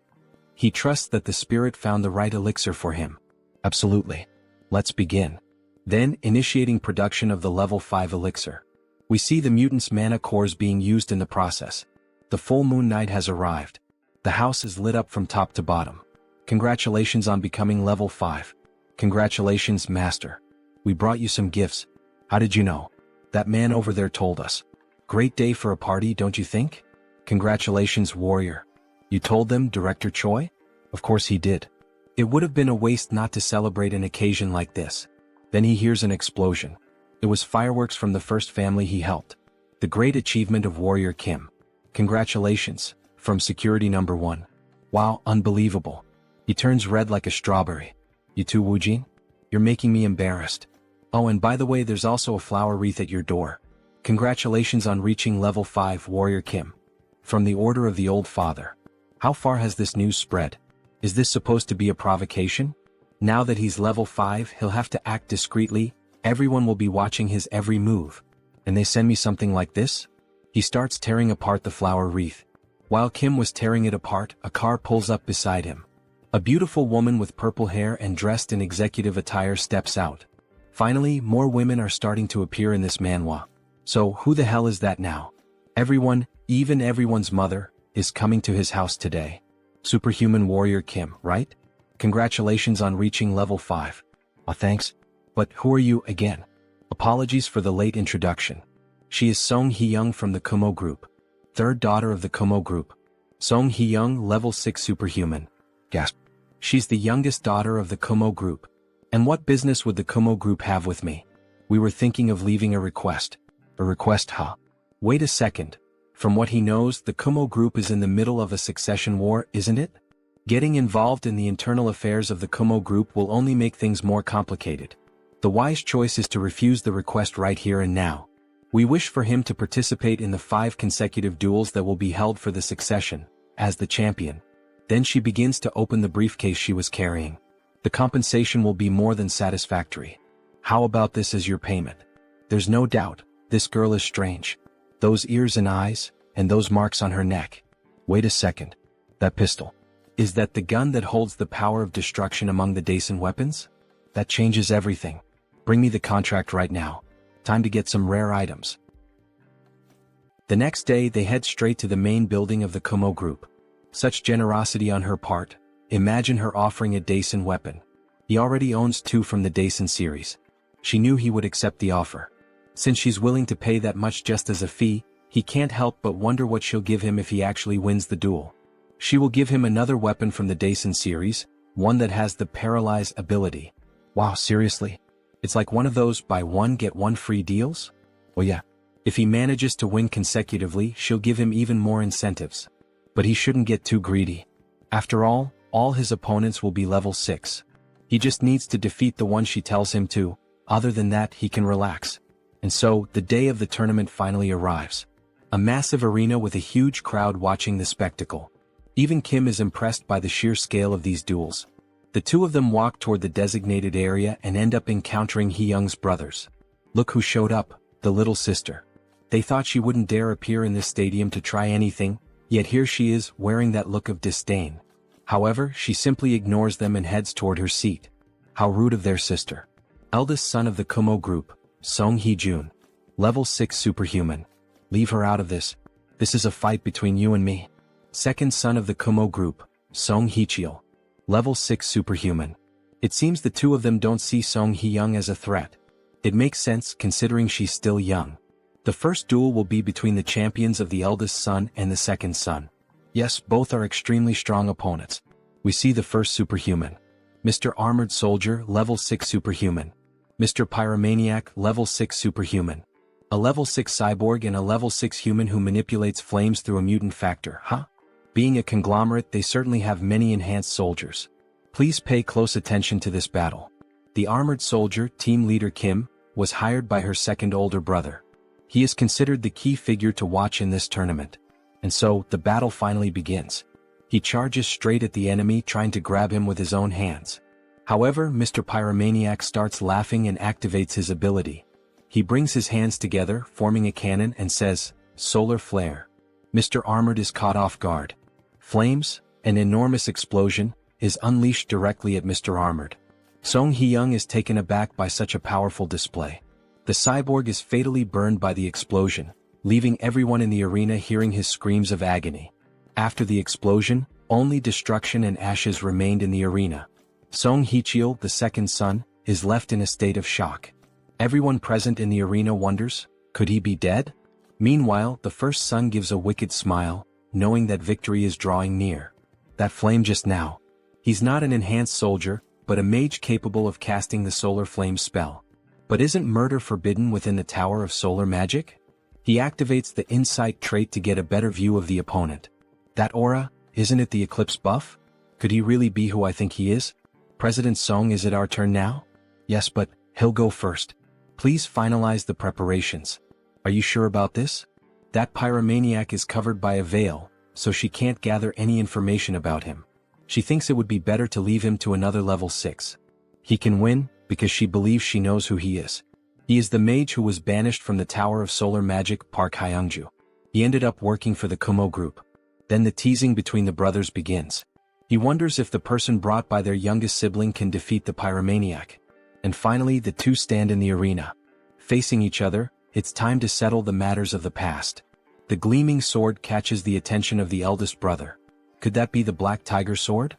He trusts that the spirit found the right elixir for him. Absolutely. Let's begin. Then, initiating production of the level 5 elixir. We see the mutant's mana cores being used in the process. The full moon night has arrived. The house is lit up from top to bottom. Congratulations on becoming level 5. Congratulations, Master. We brought you some gifts. How did you know? That man over there told us. Great day for a party, don't you think? Congratulations, warrior. You told them, Director Choi? Of course he did. It would have been a waste not to celebrate an occasion like this. Then he hears an explosion. It was fireworks from the first family he helped. The great achievement of Warrior Kim. Congratulations, from security number 1. Wow, unbelievable. He turns red like a strawberry. You too, Woojin? You're making me embarrassed. Oh, and by the way, there's also a flower wreath at your door. Congratulations on reaching level 5, Warrior Kim. From the Order of the Old Father. How far has this news spread? Is this supposed to be a provocation? Now that he's level 5, he'll have to act discreetly. Everyone will be watching his every move. And they send me something like this? He starts tearing apart the flower wreath. While Kim was tearing it apart, a car pulls up beside him. A beautiful woman with purple hair and dressed in executive attire steps out. Finally, more women are starting to appear in this manhwa. So, who the hell is that now? Everyone, even everyone's mother, is coming to his house today. Superhuman Warrior Kim, right? Congratulations on reaching level 5. Thanks. But who are you again? Apologies for the late introduction. She is Song Hee-young from the Kumo Group. Third daughter of the Kumo Group. Song Hee-young, level 6 superhuman. Gasp. She's the youngest daughter of the Kumo Group. And what business would the Kumo Group have with me? We were thinking of leaving a request. A request, huh? Wait a second. From what he knows, the Kumo Group is in the middle of a succession war, isn't it? Getting involved in the internal affairs of the Kumo Group will only make things more complicated. The wise choice is to refuse the request right here and now. We wish for him to participate in the 5 consecutive duels that will be held for the succession, as the champion. Then she begins to open the briefcase she was carrying. The compensation will be more than satisfactory. How about this as your payment? There's no doubt, this girl is strange. Those ears and eyes, and those marks on her neck. Wait a second. That pistol. Is that the gun that holds the power of destruction among the Daisen weapons? That changes everything. Bring me the contract right now. Time to get some rare items. The next day they head straight to the main building of the Kumo Group. Such generosity on her part. Imagine her offering a Daisen weapon. He already owns 2 from the Daisen series. She knew he would accept the offer. Since she's willing to pay that much just as a fee, he can't help but wonder what she'll give him if he actually wins the duel. She will give him another weapon from the Daisen series, one that has the Paralyze ability. Wow, seriously? It's like one of those buy one get one free deals? Oh yeah. If he manages to win consecutively, she'll give him even more incentives. But he shouldn't get too greedy. After all his opponents will be level 6. He just needs to defeat the one she tells him to. Other than that, he can relax. And so, the day of the tournament finally arrives. A massive arena with a huge crowd watching the spectacle. Even Kim is impressed by the sheer scale of these duels. The two of them walk toward the designated area and end up encountering Hee-young's brothers. Look who showed up, the little sister. They thought she wouldn't dare appear in this stadium to try anything, yet here she is, wearing that look of disdain. However, she simply ignores them and heads toward her seat. How rude of their sister. Eldest son of the Kumo Group, Song Hee-jun. Level 6 superhuman. Leave her out of this. This is a fight between you and me. Second son of the Kumo Group, Song Hee-cheol. Level 6 superhuman. It seems the two of them don't see Song Hee-young as a threat. It makes sense considering she's still young. The first duel will be between the champions of the eldest son and the second son. Yes, both are extremely strong opponents. We see the first superhuman. Mr. Armored Soldier, level 6 superhuman. Mr. Pyromaniac, level 6 superhuman. A level 6 cyborg and a level 6 human who manipulates flames through a mutant factor, huh? Being a conglomerate, they certainly have many enhanced soldiers. Please pay close attention to this battle. The Armored Soldier, team leader Kim, was hired by her second older brother. He is considered the key figure to watch in this tournament. And so, the battle finally begins. He charges straight at the enemy, trying to grab him with his own hands. However, Mr. Pyromaniac starts laughing and activates his ability. He brings his hands together, forming a cannon, and says, "Solar Flare." Mr. Armored is caught off guard. Flames, an enormous explosion, is unleashed directly at Mr. Armored. Song Hee-young is taken aback by such a powerful display. The cyborg is fatally burned by the explosion, leaving everyone in the arena hearing his screams of agony. After the explosion, only destruction and ashes remained in the arena. Song Hee-cheol, the second son, is left in a state of shock. Everyone present in the arena wonders, could he be dead? Meanwhile, the first son gives a wicked smile, knowing that victory is drawing near. That flame just now. He's not an enhanced soldier, but a mage capable of casting the solar flame spell. But isn't murder forbidden within the Tower of Solar Magic? He activates the insight trait to get a better view of the opponent. That aura, isn't it the eclipse buff? Could he really be who I think he is? President Song, is it our turn now? Yes, but he'll go first. Please finalize the preparations. Are you sure about this? That pyromaniac is covered by a veil, so she can't gather any information about him. She thinks it would be better to leave him to another level 6. He can win, because she believes she knows who he is. He is the mage who was banished from the Tower of Solar Magic, Park Hyungju. He ended up working for the Kumo group. Then the teasing between the brothers begins. He wonders if the person brought by their youngest sibling can defeat the pyromaniac. And finally, the two stand in the arena. Facing each other, it's time to settle the matters of the past. The gleaming sword catches the attention of the eldest brother. Could that be the Black Tiger Sword?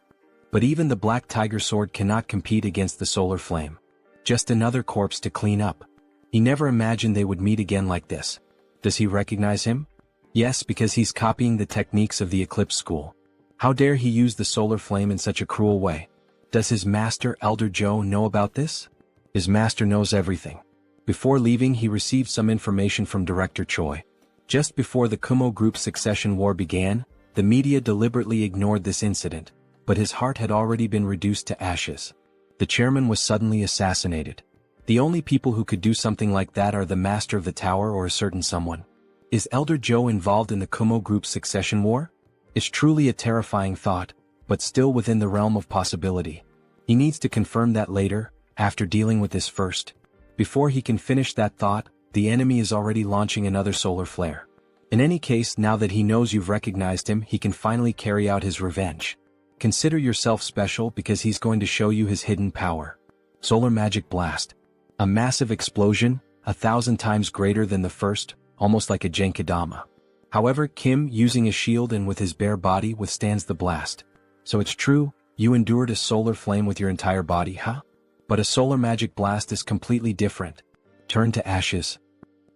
But even the Black Tiger Sword cannot compete against the solar flame. Just another corpse to clean up. He never imagined they would meet again like this. Does he recognize him? Yes, because he's copying the techniques of the Eclipse School. How dare he use the solar flame in such a cruel way? Does his master, Elder Joe, know about this? His master knows everything. Before leaving, he received some information from Director Choi. Just before the Kumo Group's succession war began, the media deliberately ignored this incident, but his heart had already been reduced to ashes. The chairman was suddenly assassinated. The only people who could do something like that are the master of the tower or a certain someone. Is Elder Joe involved in the Kumo Group's succession war? It's truly a terrifying thought, but still within the realm of possibility. He needs to confirm that later, after dealing with this first. Before he can finish that thought, the enemy is already launching another solar flare. In any case, now that he knows you've recognized him, he can finally carry out his revenge. Consider yourself special because he's going to show you his hidden power. Solar Magic Blast. A massive explosion, 1,000 times greater than the first, almost like a Genkidama. However, Kim, using a shield and with his bare body, withstands the blast. So it's true, you endured a solar flame with your entire body, huh? But a Solar Magic Blast is completely different. Turn to ashes.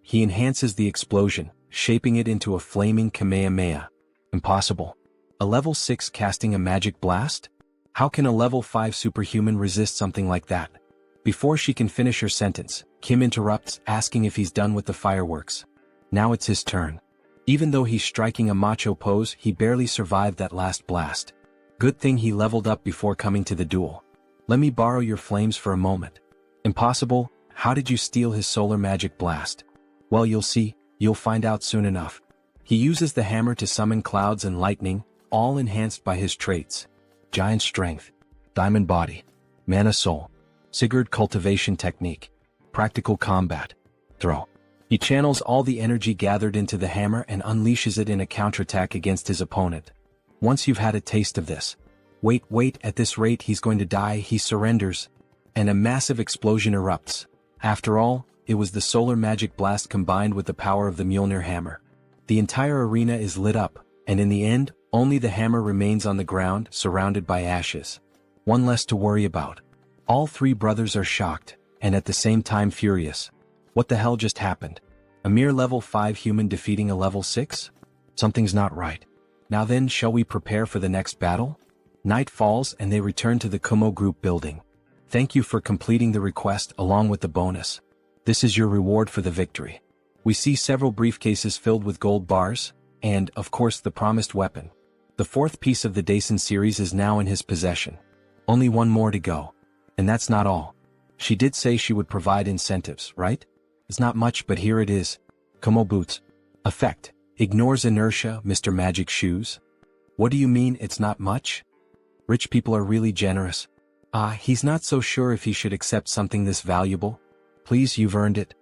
He enhances the explosion, shaping it into a flaming Kamehameha. Impossible. A level 6 casting a magic blast? How can a level 5 superhuman resist something like that? Before she can finish her sentence, Kim interrupts, asking if he's done with the fireworks. Now it's his turn. Even though he's striking a macho pose, he barely survived that last blast. Good thing he leveled up before coming to the duel. Let me borrow your flames for a moment. Impossible. How did you steal his Solar Magic Blast? Well, you'll see, you'll find out soon enough. He uses the hammer to summon clouds and lightning, all enhanced by his traits. Giant Strength, Diamond Body, Mana Soul, Sigurd Cultivation Technique, Practical Combat, Throw. He channels all the energy gathered into the hammer and unleashes it in a counterattack against his opponent. Once you've had a taste of this. Wait, at this rate he's going to die, he surrenders. And a massive explosion erupts. After all, it was the Solar Magic Blast combined with the power of the Mjolnir hammer. The entire arena is lit up, and in the end, Only the hammer remains on the ground, surrounded by ashes. One less to worry about. All three brothers are shocked, and at the same time furious. What the hell just happened? A mere level 5 human defeating a level 6? Something's not right. Now then, shall we prepare for the next battle? Night falls and they return to the Kumo group building. Thank you for completing the request along with the bonus. This is your reward for the victory. We see several briefcases filled with gold bars, and, of course, the promised weapon. The fourth piece of the Daisen series is now in his possession. Only one more to go. And that's not all. She did say she would provide incentives, right? It's not much, but here it is. Kumo boots. Effect. Ignores inertia, Mr. Magic Shoes. What do you mean it's not much? Rich people are really generous. He's not so sure if he should accept something this valuable. Please, you've earned it.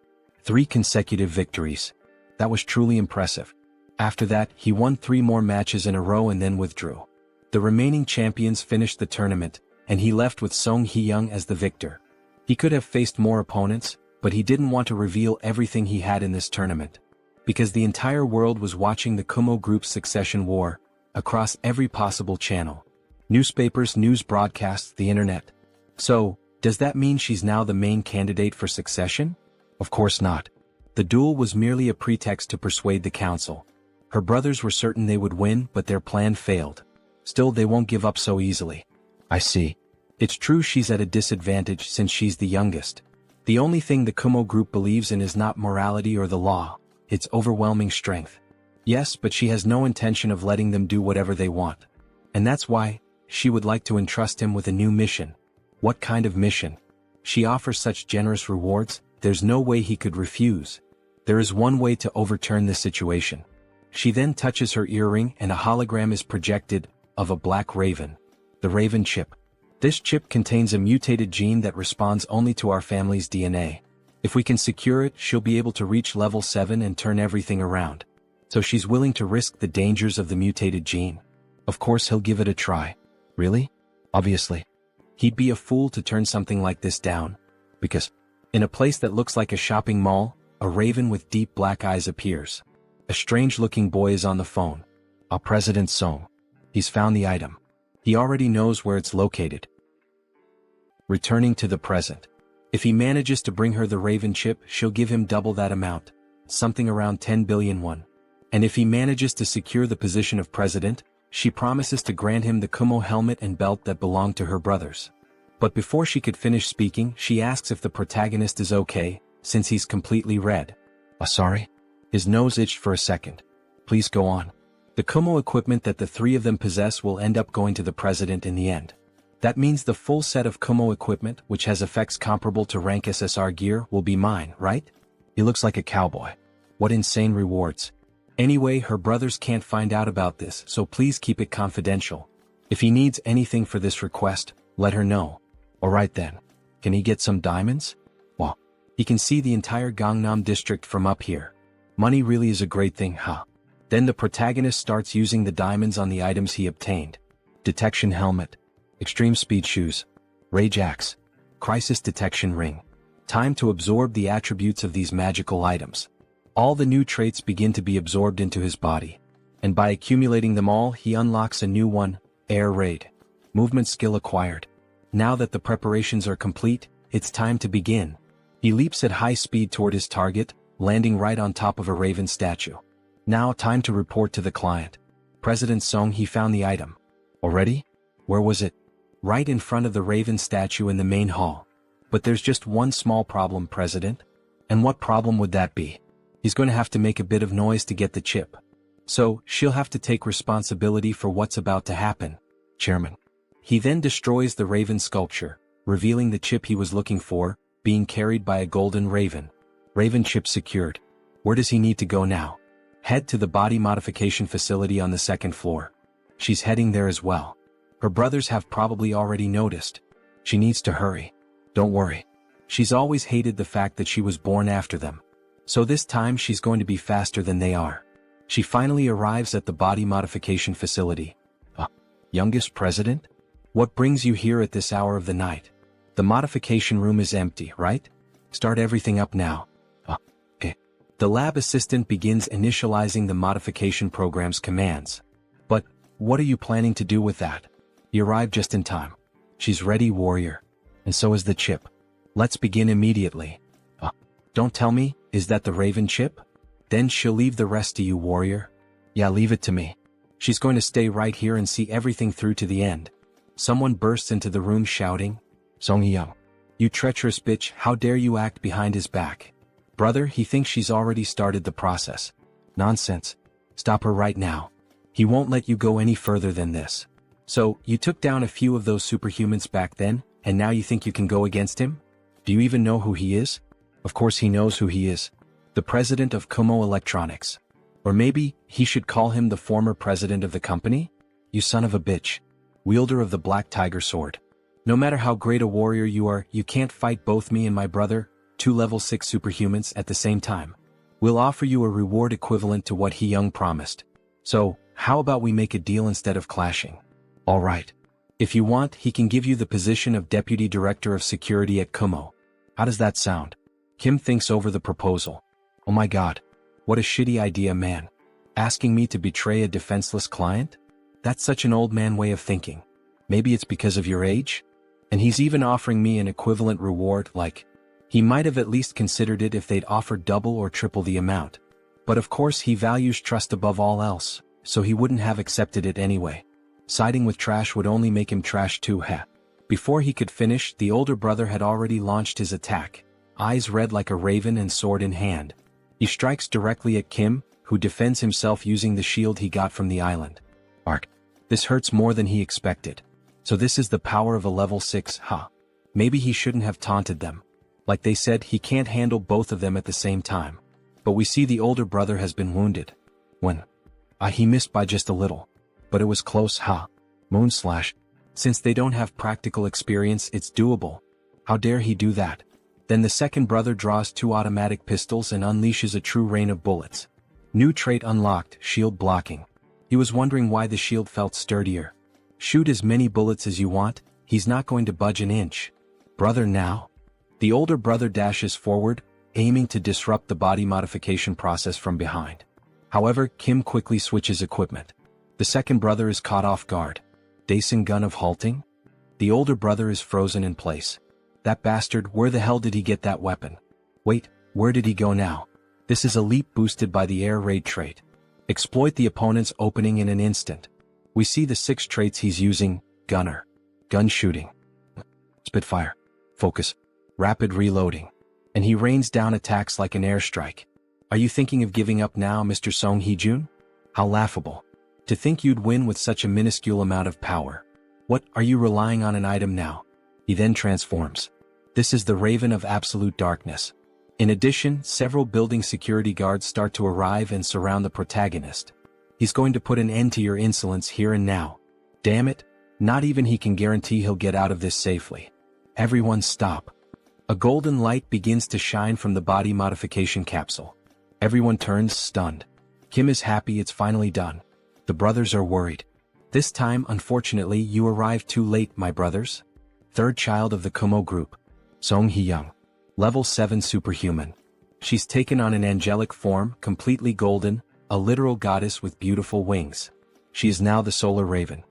3 consecutive victories. That was truly impressive. After that, he won 3 more matches in a row and then withdrew. The remaining champions finished the tournament, and he left with Song Hee-young as the victor. He could have faced more opponents, but he didn't want to reveal everything he had in this tournament. Because the entire world was watching the Kumo group's succession war, across every possible channel. Newspapers, news broadcasts, the internet. So, does that mean she's now the main candidate for succession? Of course not. The duel was merely a pretext to persuade the council. Her brothers were certain they would win, but their plan failed. Still, they won't give up so easily. I see. It's true she's at a disadvantage since she's the youngest. The only thing the Kumo group believes in is not morality or the law, it's overwhelming strength. Yes, but she has no intention of letting them do whatever they want. And that's why she would like to entrust him with a new mission. What kind of mission? She offers such generous rewards, there's no way he could refuse. There is one way to overturn this situation. She then touches her earring and a hologram is projected, of a black raven. The raven chip. This chip contains a mutated gene that responds only to our family's DNA. If we can secure it, she'll be able to reach level 7 and turn everything around. So she's willing to risk the dangers of the mutated gene. Of course he'll give it a try. Really? Obviously. He'd be a fool to turn something like this down. Because, in a place that looks like a shopping mall, a raven with deep black eyes appears. A strange-looking boy is on the phone. President Song. He's found the item. He already knows where it's located. Returning to the present. If he manages to bring her the raven chip, she'll give him double that amount. Something around 10 billion won. And if he manages to secure the position of president, she promises to grant him the Kumo helmet and belt that belonged to her brothers. But before she could finish speaking, she asks if the protagonist is okay, since he's completely red. Sorry? His nose itched for a second. Please go on. The Kumo equipment that the 3 of them possess will end up going to the president in the end. That means the full set of Kumo equipment, which has effects comparable to rank SSR gear, will be mine, right? He looks like a cowboy. What insane rewards. Anyway, her brothers can't find out about this, so please keep it confidential. If he needs anything for this request, let her know. Alright then. Can he get some diamonds? Well, he can see the entire Gangnam district from up here. Money really is a great thing, huh? Then the protagonist starts using the diamonds on the items he obtained. Detection helmet. Extreme speed shoes. Rage axe. Crisis detection ring. Time to absorb the attributes of these magical items. All the new traits begin to be absorbed into his body. And by accumulating them all, he unlocks a new one, Air Raid. Movement skill acquired. Now that the preparations are complete, it's time to begin. He leaps at high speed toward his target, landing right on top of a raven statue. Now time to report to the client. President Song, he found the item. Already? Where was it? Right in front of the raven statue in the main hall. But there's just one small problem, President. And what problem would that be? He's going to have to make a bit of noise to get the chip. So, she'll have to take responsibility for what's about to happen, Chairman. He then destroys the raven sculpture, revealing the chip he was looking for, being carried by a golden raven. Raven chip secured. Where does he need to go now? Head to the body modification facility on the 2nd floor. She's heading there as well. Her brothers have probably already noticed. She needs to hurry. Don't worry. She's always hated the fact that she was born after them. So this time she's going to be faster than they are. She finally arrives at the body modification facility. Youngest president? What brings you here at this hour of the night? The modification room is empty, right? Start everything up now. The lab assistant begins initializing the modification program's commands. But, what are you planning to do with that? You arrived just in time. She's ready, warrior. And so is the chip. Let's begin immediately. Don't tell me, is that the Raven chip? Then she'll leave the rest to you, warrior. Yeah, leave it to me. She's going to stay right here and see everything through to the end. Someone bursts into the room shouting, Song Hee-young, you treacherous bitch, how dare you act behind his back? Brother, he thinks she's already started the process. Nonsense. Stop her right now. He won't let you go any further than this. So, you took down a few of those superhumans back then, and now you think you can go against him? Do you even know who he is? Of course he knows who he is. The president of Kumo Electronics. Or maybe, he should call him the former president of the company? You son of a bitch. Wielder of the Black Tiger Sword. No matter how great a warrior you are, you can't fight both me and my brother, 2 level 6 superhumans at the same time. We'll offer you a reward equivalent to what Hee-young promised. So, how about we make a deal instead of clashing? Alright. If you want, he can give you the position of Deputy Director of Security at Kumo. How does that sound? Kim thinks over the proposal. Oh my god. What a shitty idea, man. Asking me to betray a defenseless client? That's such an old man way of thinking. Maybe it's because of your age? And he's even offering me an equivalent reward, like, he might have at least considered it if they'd offered double or triple the amount. But of course he values trust above all else, so he wouldn't have accepted it anyway. Siding with trash would only make him trash too, heh. Before he could finish, the older brother had already launched his attack, eyes red like a raven and sword in hand. He strikes directly at Kim, who defends himself using the shield he got from the island. Arc. This hurts more than he expected. So this is the power of a level 6, huh? Maybe he shouldn't have taunted them. Like they said, he can't handle both of them at the same time. But we see the older brother has been wounded. When? He missed by just a little. But it was close, huh? Moonslash. Since they don't have practical experience, it's doable. How dare he do that? Then the second brother draws 2 automatic pistols and unleashes a true rain of bullets. New trait unlocked, shield blocking. He was wondering why the shield felt sturdier. Shoot as many bullets as you want, he's not going to budge an inch. Brother now? The older brother dashes forward, aiming to disrupt the body modification process from behind. However, Kim quickly switches equipment. The second brother is caught off guard. Daisen gun of halting? The older brother is frozen in place. That bastard, where the hell did he get that weapon? Wait, where did he go now? This is a leap boosted by the air raid trait. Exploit the opponent's opening in an instant. We see the 6 traits he's using: gunner, gun shooting, spitfire, focus, rapid reloading. And he rains down attacks like an airstrike. Are you thinking of giving up now, Mr. Song Hee-jun? How laughable. To think you'd win with such a minuscule amount of power. What, are you relying on an item now? He then transforms. This is the Raven of Absolute Darkness. In addition, several building security guards start to arrive and surround the protagonist. He's going to put an end to your insolence here and now. Damn it, not even he can guarantee he'll get out of this safely. Everyone stop. A golden light begins to shine from the body modification capsule. Everyone turns stunned. Kim is happy it's finally done. The brothers are worried. This time, unfortunately, you arrived too late, my brothers. Third child of the Kumo group. Song Hee-young. Level 7 superhuman. She's taken on an angelic form, completely golden, a literal goddess with beautiful wings. She is now the Solar Raven.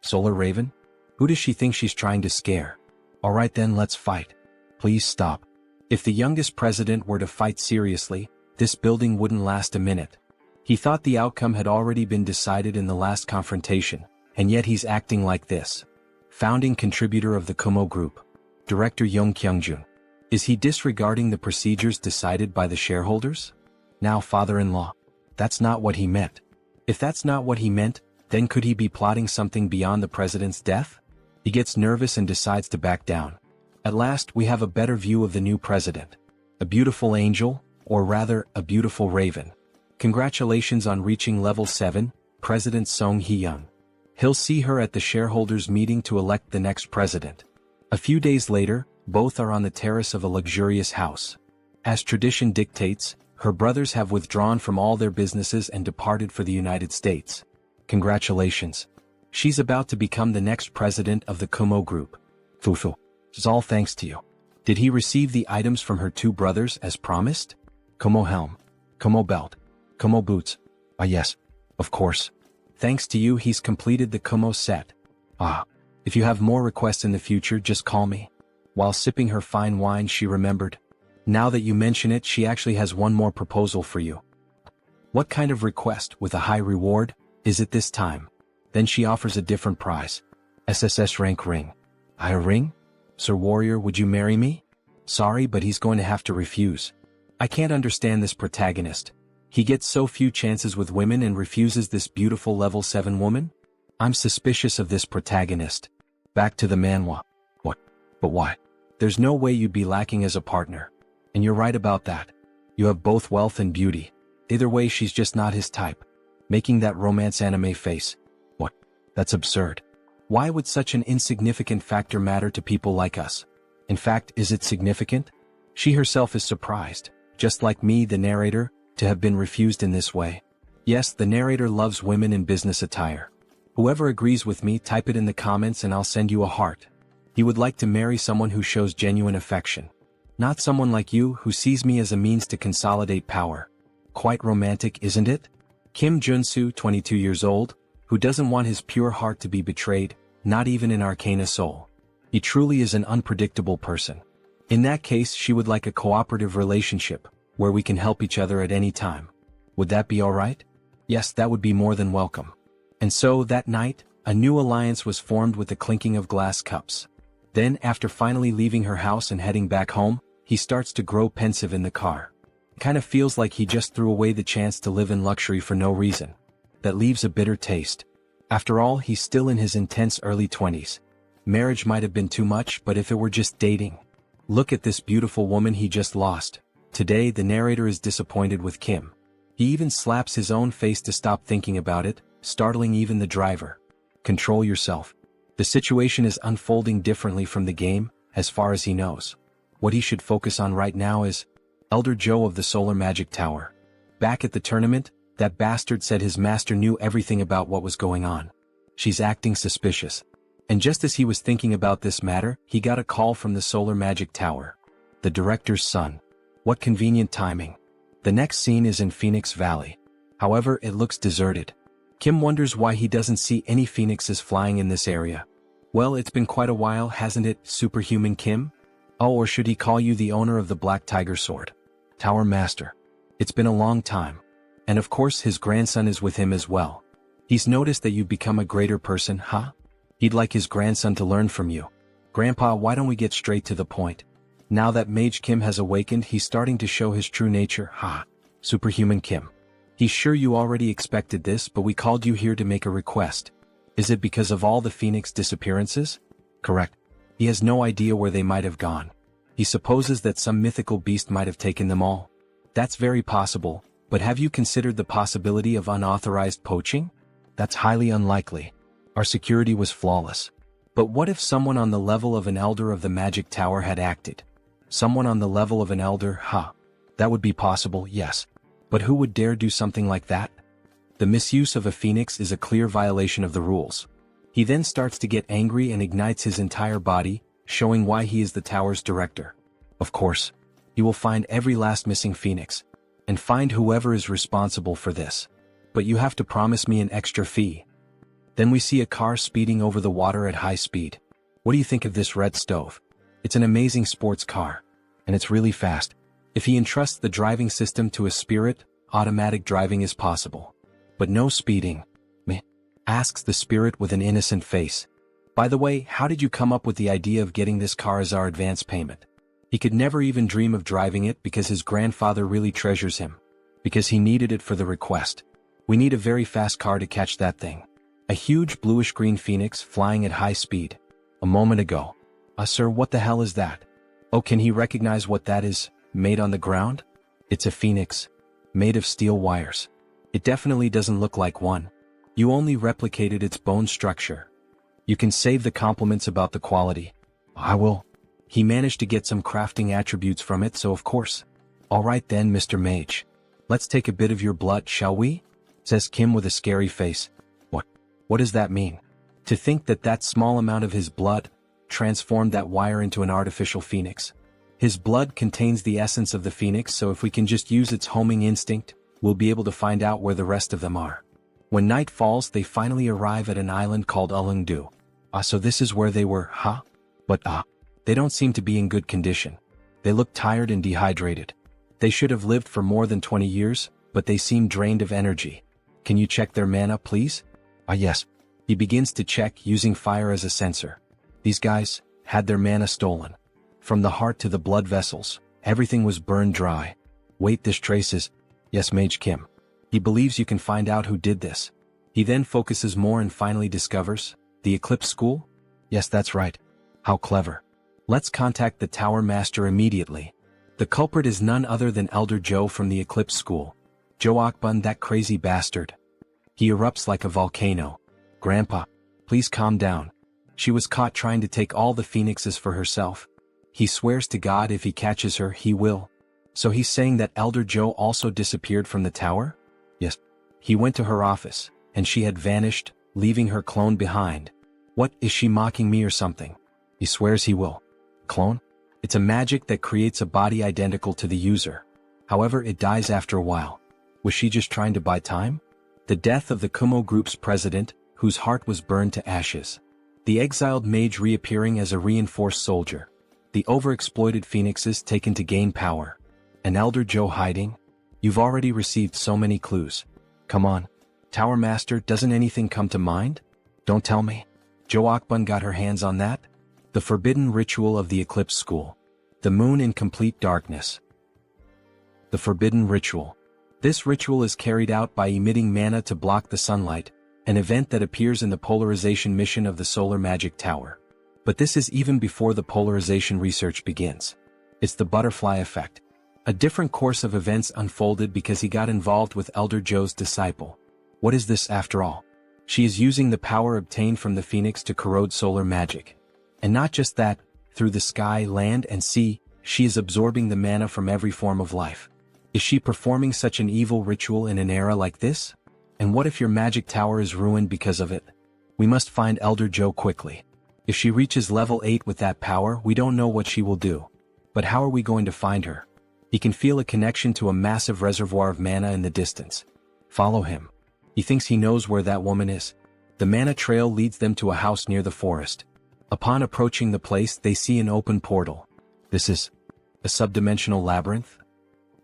Solar Raven? Who does she think she's trying to scare? Alright then, let's fight. Please stop. If the youngest president were to fight seriously, this building wouldn't last a minute. He thought the outcome had already been decided in the last confrontation, and yet he's acting like this. Founding contributor of the Kumo Group. Director Young Kyung-jun. Is he disregarding the procedures decided by the shareholders? Now father-in-law. That's not what he meant. If that's not what he meant, then could he be plotting something beyond the president's death? He gets nervous and decides to back down. At last, we have a better view of the new president. A beautiful angel, or rather, a beautiful raven. Congratulations on reaching level 7, President Song Hee-young. He'll see her at the shareholders' meeting to elect the next president. A few days later, both are on the terrace of a luxurious house. As tradition dictates, her brothers have withdrawn from all their businesses and departed for the United States. Congratulations. She's about to become the next president of the Kumo Group. Fufu. It's all thanks to you. Did he receive the items from her 2 brothers as promised? Kumo helm, Kumo belt, Kumo boots. Ah yes, of course. Thanks to you he's completed the Kumo set. Ah. If you have more requests in the future just call me. While sipping her fine wine she remembered. Now that you mention it she actually has one more proposal for you. What kind of request with a high reward is it this time? Then she offers a different prize. SSS rank ring. A ring? Sir Warrior, would you marry me? Sorry, but he's going to have to refuse. I can't understand this protagonist. He gets so few chances with women and refuses this beautiful level 7 woman? I'm suspicious of this protagonist. Back to the manhwa. What? But why? There's no way you'd be lacking as a partner. And you're right about that. You have both wealth and beauty. Either way she's just not his type. Making that romance anime face. What? That's absurd. Why would such an insignificant factor matter to people like us? In fact, is it significant? She herself is surprised, just like me the narrator, to have been refused in this way. Yes, the narrator loves women in business attire. Whoever agrees with me type it in the comments and I'll send you a heart. He would like to marry someone who shows genuine affection. Not someone like you who sees me as a means to consolidate power. Quite romantic, isn't it? Kim Joonsoo, 22 years old, who doesn't want his pure heart to be betrayed, not even in Arcane Seoul. He truly is an unpredictable person. In that case she would like a cooperative relationship, where we can help each other at any time. Would that be alright? Yes, that would be more than welcome. And so, that night, a new alliance was formed with the clinking of glass cups. Then, after finally leaving her house and heading back home, he starts to grow pensive in the car. Kind of feels like he just threw away the chance to live in luxury for no reason. That leaves a bitter taste. After all, he's still in his intense early 20s. Marriage might have been too much, but if it were just dating. Look at this beautiful woman he just lost. Today the narrator is disappointed with Kim. He even slaps his own face to stop thinking about it, startling even the driver. Control yourself. The situation is unfolding differently from the game, as far as he knows. What he should focus on right now is Elder Joe of the Solar Magic Tower. Back at the tournament, that bastard said his master knew everything about what was going on. She's acting suspicious. And just as he was thinking about this matter, he got a call from the Solar Magic Tower. The director's son. What convenient timing. The next scene is in Phoenix Valley. However, it looks deserted. Kim wonders why he doesn't see any phoenixes flying in this area. Well, it's been quite a while, hasn't it, Superhuman Kim? Oh, or should he call you the owner of the Black Tiger Sword? Tower Master. It's been a long time. And of course his grandson is with him as well. He's noticed that you've become a greater person, huh? He'd like his grandson to learn from you. Grandpa, why don't we get straight to the point? Now that Mage Kim has awakened, he's starting to show his true nature, huh? Superhuman Kim. He's sure you already expected this, but we called you here to make a request. Is it because of all the Phoenix disappearances? Correct. He has no idea where they might have gone. He supposes that some mythical beast might have taken them all. That's very possible, but have you considered the possibility of unauthorized poaching? That's highly unlikely. Our security was flawless. But what if someone on the level of an elder of the Magic Tower had acted? Someone on the level of an elder, huh? That would be possible, yes. But who would dare do something like that? The misuse of a phoenix is a clear violation of the rules. He then starts to get angry and ignites his entire body, showing why he is the tower's director. Of course, he will find every last missing phoenix, and find whoever is responsible for this. But you have to promise me an extra fee. Then we see a car speeding over the water at high speed. What do you think of this red stove? It's an amazing sports car, and it's really fast. If he entrusts the driving system to a spirit, automatic driving is possible. But no speeding. Meh. Asks the spirit with an innocent face. By the way, how did you come up with the idea of getting this car as our advance payment? He could never even dream of driving it because his grandfather really treasures him. Because he needed it for the request. We need a very fast car to catch that thing. A huge bluish-green phoenix flying at high speed. A moment ago. Sir, what the hell is that? Oh, can he recognize what that is, made on the ground? It's a phoenix. Made of steel wires. It definitely doesn't look like one. You only replicated its bone structure. You can save the compliments about the quality. I will. He managed to get some crafting attributes from it, so of course. Alright then, Mr. Mage. Let's take a bit of your blood, shall we? Says Kim with a scary face. What does that mean? To think that that small amount of his blood transformed that wire into an artificial phoenix. His blood contains the essence of the phoenix, so if we can just use its homing instinct, we'll be able to find out where the rest of them are. When night falls, they finally arrive at an island called Ulungdu. So this is where they were, huh? But they don't seem to be in good condition. They look tired and dehydrated. They should have lived for more than 20 years, but they seem drained of energy. Can you check their mana, please? Yes. He begins to check using fire as a sensor. These guys had their mana stolen. From the heart to the blood vessels, everything was burned dry. Wait, this traces. Yes, Mage Kim. He believes you can find out who did this. He then focuses more and finally discovers, the Eclipse School? Yes, that's right. How clever. Let's contact the Tower Master immediately. The culprit is none other than Elder Joe from the Eclipse School. Joe Akbun, that crazy bastard. He erupts like a volcano. Grandpa, please calm down. She was caught trying to take all the phoenixes for herself. He swears to God if he catches her, he will. So he's saying that Elder Joe also disappeared from the tower? Yes. He went to her office, and she had vanished, leaving her clone behind. What, is she mocking me or something? He swears he will. Clone? It's a magic that creates a body identical to the user. However, it dies after a while. Was she just trying to buy time? The death of the Kumo Group's president, whose heart was burned to ashes. The exiled mage reappearing as a reinforced soldier. The overexploited phoenixes taken to gain power. An Elder Joe hiding? You've already received so many clues. Come on. Tower Master, doesn't anything come to mind? Don't tell me. Joe Akbun got her hands on that? The forbidden ritual of the Eclipse School. The moon in complete darkness. The forbidden ritual. This ritual is carried out by emitting mana to block the sunlight, an event that appears in the polarization mission of the Solar Magic Tower. But this is even before the polarization research begins. It's the butterfly effect. A different course of events unfolded because he got involved with Elder Joe's disciple. What is this after all? She is using the power obtained from the phoenix to corrode solar magic. And not just that, through the sky, land, and sea, she is absorbing the mana from every form of life. Is she performing such an evil ritual in an era like this? And what if your magic tower is ruined because of it? We must find Elder Joe quickly. If she reaches level 8 with that power, we don't know what she will do. But how are we going to find her? He can feel a connection to a massive reservoir of mana in the distance. Follow him. He thinks he knows where that woman is. The mana trail leads them to a house near the forest. Upon approaching the place, they see an open portal. This is a subdimensional labyrinth?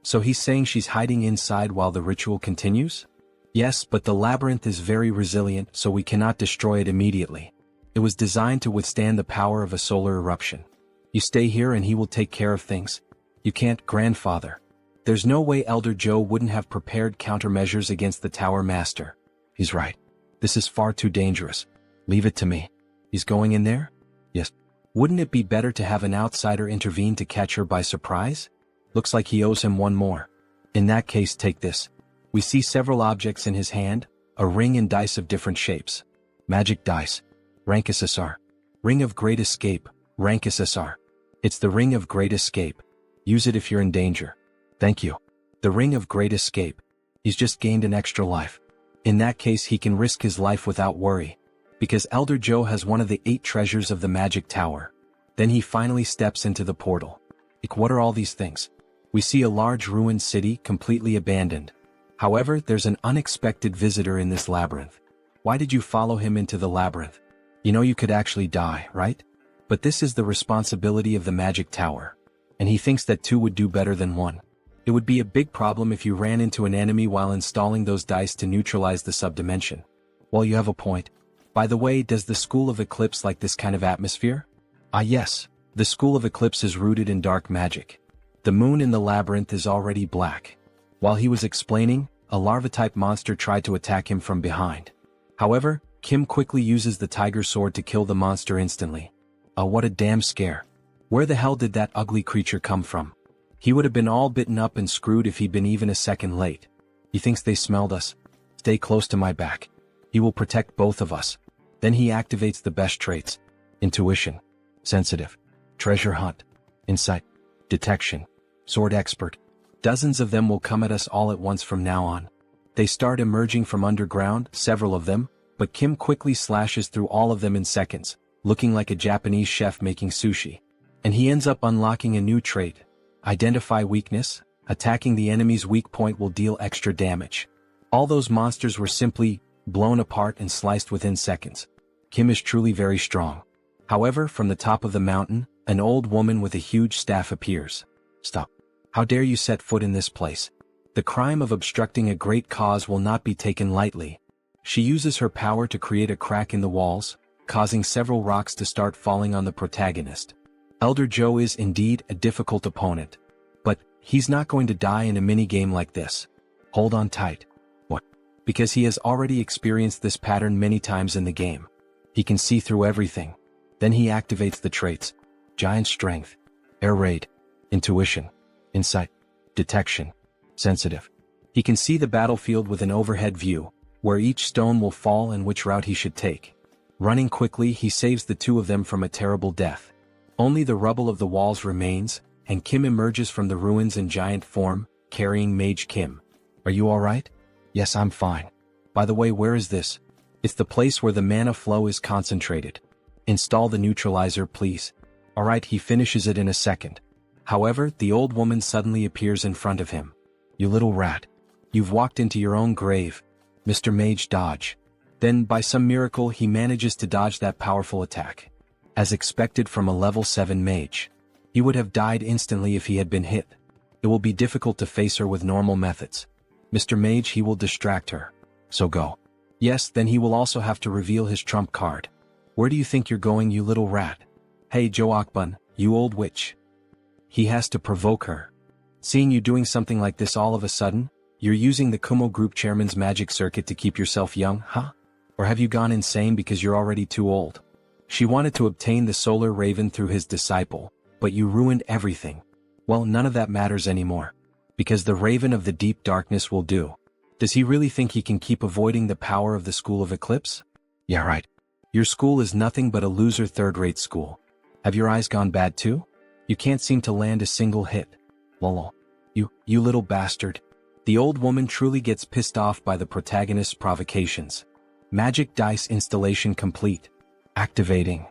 So he's saying she's hiding inside while the ritual continues? Yes, but the labyrinth is very resilient, so we cannot destroy it immediately. It was designed to withstand the power of a solar eruption. You stay here and he will take care of things. You can't, grandfather. There's no way Elder Joe wouldn't have prepared countermeasures against the Tower Master. He's right. This is far too dangerous. Leave it to me. He's going in there? Yes. Wouldn't it be better to have an outsider intervene to catch her by surprise? Looks like he owes him one more. In that case, take this. We see several objects in his hand, a ring and dice of different shapes. Magic dice. Rank SSR. Ring of Great Escape, rank SSR. It's the Ring of Great Escape. Use it if you're in danger. Thank you. The Ring of Great Escape. He's just gained an extra life. In that case, he can risk his life without worry. Because Elder Joe has one of the 8 treasures of the Magic Tower. Then he finally steps into the portal. What are all these things? We see a large ruined city completely abandoned. However, there's an unexpected visitor in this labyrinth. Why did you follow him into the labyrinth? You know you could actually die, right? But this is the responsibility of the Magic Tower. And he thinks that 2 would do better than 1. It would be a big problem if you ran into an enemy while installing those dice to neutralize the subdimension. Well, you have a point. By the way, does the School of Eclipse like this kind of atmosphere? Yes. The School of Eclipse is rooted in dark magic. The moon in the labyrinth is already black. While he was explaining, a larva-type monster tried to attack him from behind. However, Kim quickly uses the tiger sword to kill the monster instantly. What a damn scare. Where the hell did that ugly creature come from? He would have been all bitten up and screwed if he'd been even a second late. He thinks they smelled us. Stay close to my back. He will protect both of us. Then he activates the best traits. Intuition. Sensitive. Treasure hunt. Insight. Detection. Sword expert. Dozens of them will come at us all at once from now on. They start emerging from underground, several of them, but Kim quickly slashes through all of them in seconds, looking like a Japanese chef making sushi. And he ends up unlocking a new trait. Identify weakness. Attacking the enemy's weak point will deal extra damage. All those monsters were simply blown apart and sliced within seconds. Kim is truly very strong. However, from the top of the mountain, an old woman with a huge staff appears. Stop. How dare you set foot in this place? The crime of obstructing a great cause will not be taken lightly. She uses her power to create a crack in the walls, causing several rocks to start falling on the protagonist. Elder Joe is indeed a difficult opponent. But he's not going to die in a mini-game like this. Hold on tight. What? Because he has already experienced this pattern many times in the game. He can see through everything. Then he activates the traits: Giant Strength, Air Raid, Intuition, Insight, Detection, Sensitive. He can see the battlefield with an overhead view, where each stone will fall and which route he should take. Running quickly, he saves the two of them from a terrible death. Only the rubble of the walls remains, and Kim emerges from the ruins in giant form, carrying Mage Kim. Are you alright? Yes, I'm fine. By the way, where is this? It's the place where the mana flow is concentrated. Install the neutralizer, please. Alright, he finishes it in a second. However, the old woman suddenly appears in front of him. You little rat. You've walked into your own grave. Mr. Mage, dodge. Then, by some miracle, he manages to dodge that powerful attack. As expected from a level 7 mage. He would have died instantly if he had been hit. It will be difficult to face her with normal methods. Mr. Mage, he will distract her. So go. Yes, then he will also have to reveal his trump card. Where do you think you're going, you little rat? Hey Joe Akbun, you old witch. He has to provoke her. Seeing you doing something like this all of a sudden, you're using the Kumo Group Chairman's magic circuit to keep yourself young, huh? Or have you gone insane because you're already too old? She wanted to obtain the Solar Raven through his disciple, but you ruined everything. Well, none of that matters anymore. Because the Raven of the Deep Darkness will do. Does he really think he can keep avoiding the power of the School of Eclipse? Yeah, right. Your school is nothing but a loser third-rate school. Have your eyes gone bad too? You can't seem to land a single hit. Lol. You little bastard. The old woman truly gets pissed off by the protagonist's provocations. Magic dice installation complete. Activating.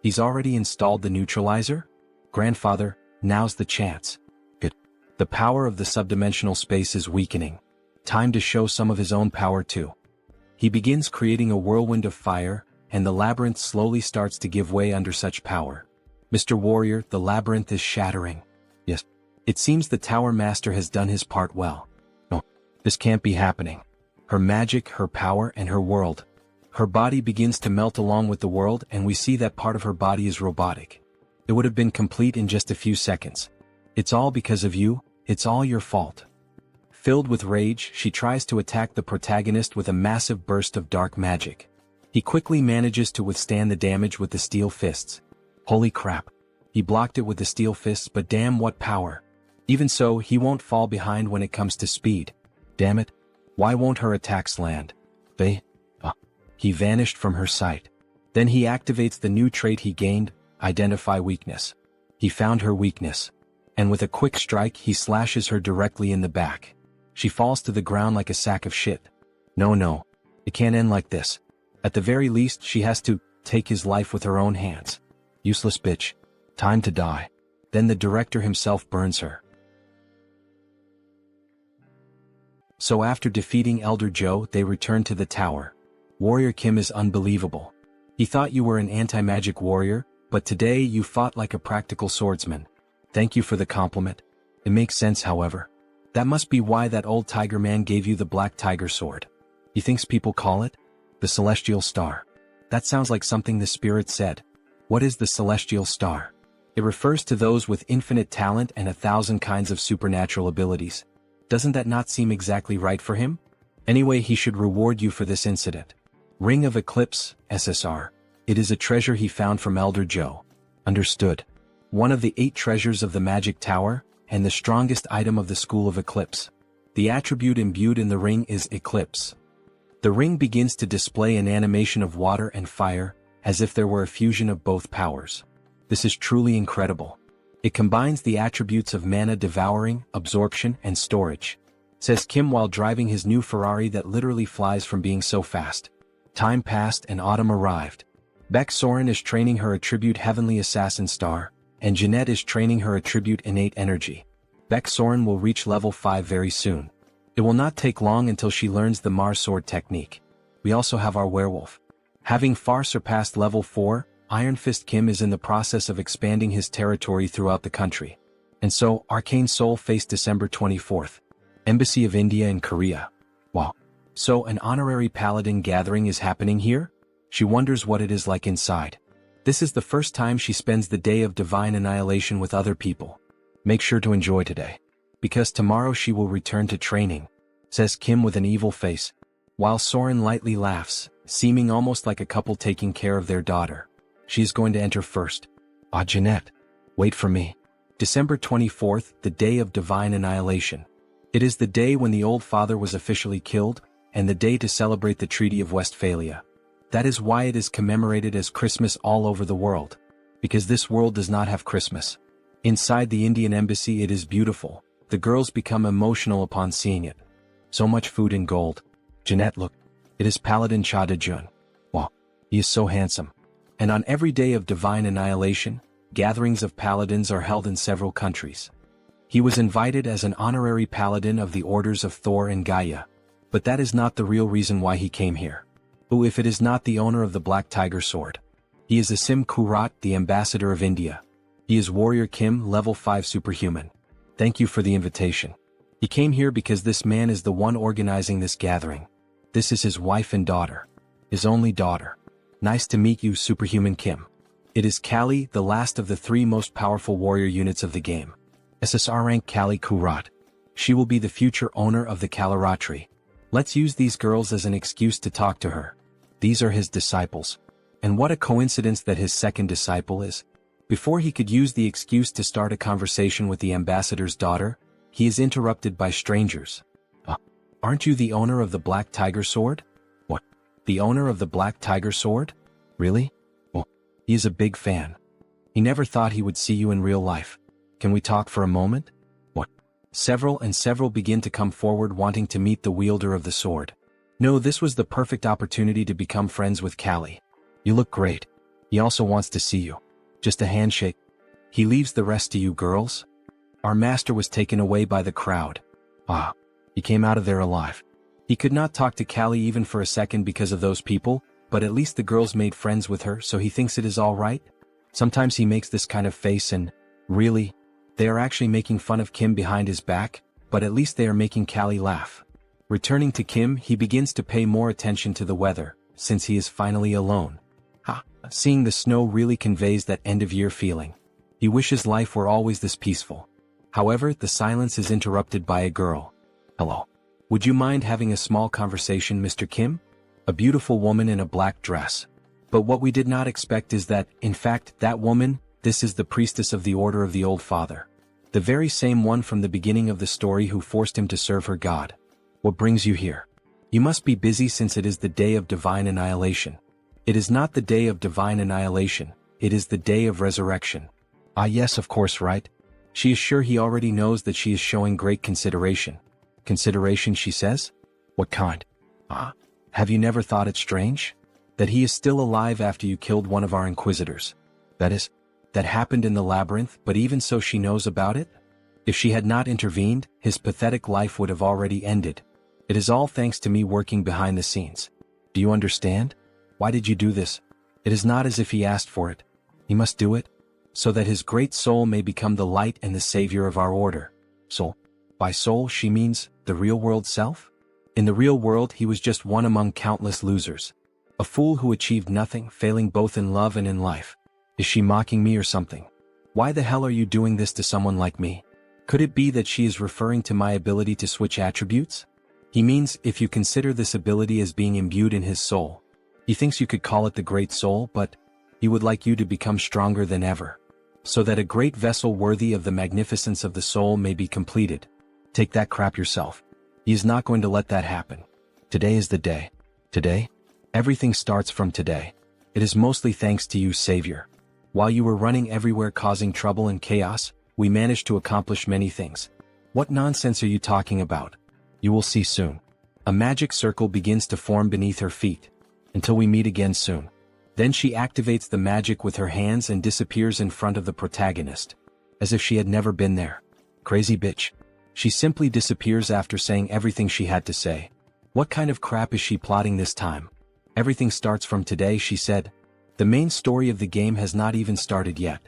He's already installed the neutralizer? Grandfather, now's the chance. Good. The power of the subdimensional space is weakening. Time to show some of his own power too. He begins creating a whirlwind of fire, and the labyrinth slowly starts to give way under such power. Mr. Warrior, the labyrinth is shattering. Yes. It seems the Tower Master has done his part well. No, this can't be happening. Her magic, her power, and her world. Her body begins to melt along with the world, and we see that part of her body is robotic. It would have been complete in just a few seconds. It's all because of you, it's all your fault. Filled with rage, she tries to attack the protagonist with a massive burst of dark magic. He quickly manages to withstand the damage with the steel fists. Holy crap. He blocked it with the steel fists, but damn, what power. Even so, he won't fall behind when it comes to speed. Damn it. Why won't her attacks land? He vanished from her sight. Then he activates the new trait he gained, Identify Weakness. He found her weakness. And with a quick strike, he slashes her directly in the back. She falls to the ground like a sack of shit. No. It can't end like this. At the very least, she has to take his life with her own hands. Useless bitch. Time to die. Then the director himself burns her. So after defeating Elder Joe, they return to the tower. Warrior Kim is unbelievable. He thought you were an anti-magic warrior, but today you fought like a practical swordsman. Thank you for the compliment. It makes sense, however. That must be why that old tiger man gave you the black tiger sword. He thinks people call it the Celestial Star. That sounds like something the spirit said. What is the Celestial Star? It refers to those with infinite talent and 1,000 kinds of supernatural abilities. Doesn't that not seem exactly right for him? Anyway, he should reward you for this incident. Ring of Eclipse, SSR. It is a treasure he found from Elder Joe. Understood. One of the 8 treasures of the Magic Tower, and the strongest item of the School of Eclipse. The attribute imbued in the ring is Eclipse. The ring begins to display an animation of water and fire, as if there were a fusion of both powers. This is truly incredible. It combines the attributes of mana devouring, absorption, and storage. Says Kim while driving his new Ferrari that literally flies from being so fast. Time passed and autumn arrived. Beck Soren is training her attribute Heavenly Assassin Star, and Jeanette is training her attribute Innate Energy. Beck Soren will reach level 5 very soon. It will not take long until she learns the Mars Sword technique. we also have our werewolf. Having far surpassed level 4, Iron Fist Kim is in the process of expanding his territory throughout the country. And so, Arcane Seoul faced December 24th. Embassy of India in Korea. Wow. So an honorary paladin gathering is happening here? She wonders what it is like inside. This is the first time she spends the day of divine annihilation with other people. Make sure to enjoy today. Because tomorrow she will return to training, says Kim with an evil face, while Soren lightly laughs, seeming almost like a couple taking care of their daughter. She is going to enter first. Ah, Jeanette. Wait for me. December 24th, the day of divine annihilation. It is the day when the old father was officially killed, and the day to celebrate the Treaty of Westphalia. That is why it is commemorated as Christmas all over the world. Because this world does not have Christmas. Inside the Indian embassy it is beautiful. The girls become emotional upon seeing it. So much food and gold. Jeanette, look. It is Paladin Cha De-jun. Wow. He is so handsome. And on every day of divine annihilation, gatherings of paladins are held in several countries. He was invited as an honorary paladin of the orders of Thor and Gaia. But that is not the real reason why he came here. Who if it is not the owner of the Black Tiger Sword? He is Asim Kurat, the ambassador of India. He is Warrior Kim, level 5 superhuman. Thank you for the invitation. He came here because this man is the one organizing this gathering. This is his wife and daughter. His only daughter. Nice to meet you, Superhuman Kim. It is Kali, the last of the 3 most powerful warrior units of the game. SSR rank Kali Kurat. She will be the future owner of the Kalaratri. Let's use these girls as an excuse to talk to her. These are his disciples. And what a coincidence that his second disciple is. Before he could use the excuse to start a conversation with the ambassador's daughter, he is interrupted by strangers. Aren't you the owner of the Black Tiger Sword? What? The owner of the Black Tiger Sword? Really? Well, he is a big fan. He never thought he would see you in real life. Can we talk for a moment? What? Several begin to come forward wanting to meet the wielder of the sword. No, this was the perfect opportunity to become friends with Kali. You look great. He also wants to see you. Just a handshake. He leaves the rest to you girls. Our master was taken away by the crowd. He came out of there alive. He could not talk to Kali even for a second because of those people, but at least the girls made friends with her, so he thinks it is all right. Sometimes he makes this kind of face and, really, they are actually making fun of Kim behind his back, but at least they are making Kali laugh. Returning to Kim, he begins to pay more attention to the weather, since he is finally alone. Seeing the snow really conveys that end-of-year feeling. He wishes life were always this peaceful. However, the silence is interrupted by a girl. Hello. Would you mind having a small conversation, Mr. Kim? A beautiful woman in a black dress. But what we did not expect is that, in fact, that woman, this is the priestess of the Order of the Old Father. The very same one from the beginning of the story who forced him to serve her god. What brings you here? You must be busy since it is the day of divine annihilation. It is not the day of divine annihilation, it is the day of resurrection. Yes, of course, right? She is sure he already knows that she is showing great consideration. Consideration, she says? What kind? Have you never thought it strange? That he is still alive after you killed one of our inquisitors. That happened in the labyrinth, but even so she knows about it? If she had not intervened, his pathetic life would have already ended. It is all thanks to me working behind the scenes. Do you understand? Why did you do this? It is not as if he asked for it. He must do it, so that his great soul may become the light and the savior of our order. Soul. By soul she means the real world self? In the real world he was just one among countless losers. A fool who achieved nothing, failing both in love and in life. Is she mocking me or something? Why the hell are you doing this to someone like me? Could it be that she is referring to my ability to switch attributes? He means if you consider this ability as being imbued in his soul. He thinks you could call it the Great Soul, but he would like you to become stronger than ever. So that a great vessel worthy of the magnificence of the soul may be completed. Take that crap yourself. He is not going to let that happen. Today is the day. Today? Everything starts from today. It is mostly thanks to you, Savior. While you were running everywhere causing trouble and chaos, we managed to accomplish many things. What nonsense are you talking about? You will see soon. A magic circle begins to form beneath her feet. Until we meet again soon. Then she activates the magic with her hands and disappears in front of the protagonist. As if she had never been there. Crazy bitch. She simply disappears after saying everything she had to say. What kind of crap is she plotting this time? Everything starts from today, she said. The main story of the game has not even started yet.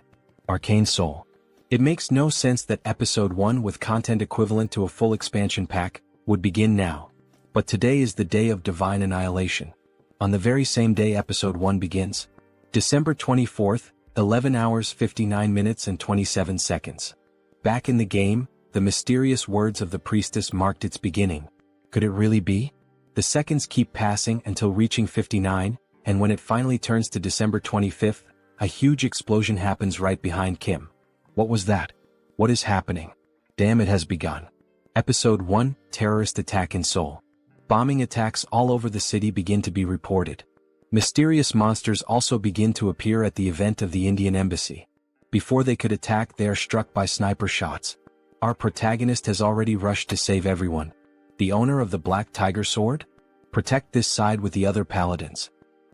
Arcane Seoul. It makes no sense that Episode 1 with content equivalent to a full expansion pack would begin now. But today is the day of divine annihilation. On the very same day Episode 1 begins. December 24th, 11 hours 59 minutes and 27 seconds. Back in the game, the mysterious words of the priestess marked its beginning. Could it really be? The seconds keep passing until reaching 59, and when it finally turns to December 25th, a huge explosion happens right behind Kim. What was that? What is happening? Damn, it has begun. Episode 1, Terrorist Attack in Seoul. Bombing attacks all over the city begin to be reported. Mysterious monsters also begin to appear at the event of the Indian embassy. Before they could attack, they are struck by sniper shots. Our protagonist has already rushed to save everyone. The owner of the Black Tiger Sword? Protect this side with the other paladins.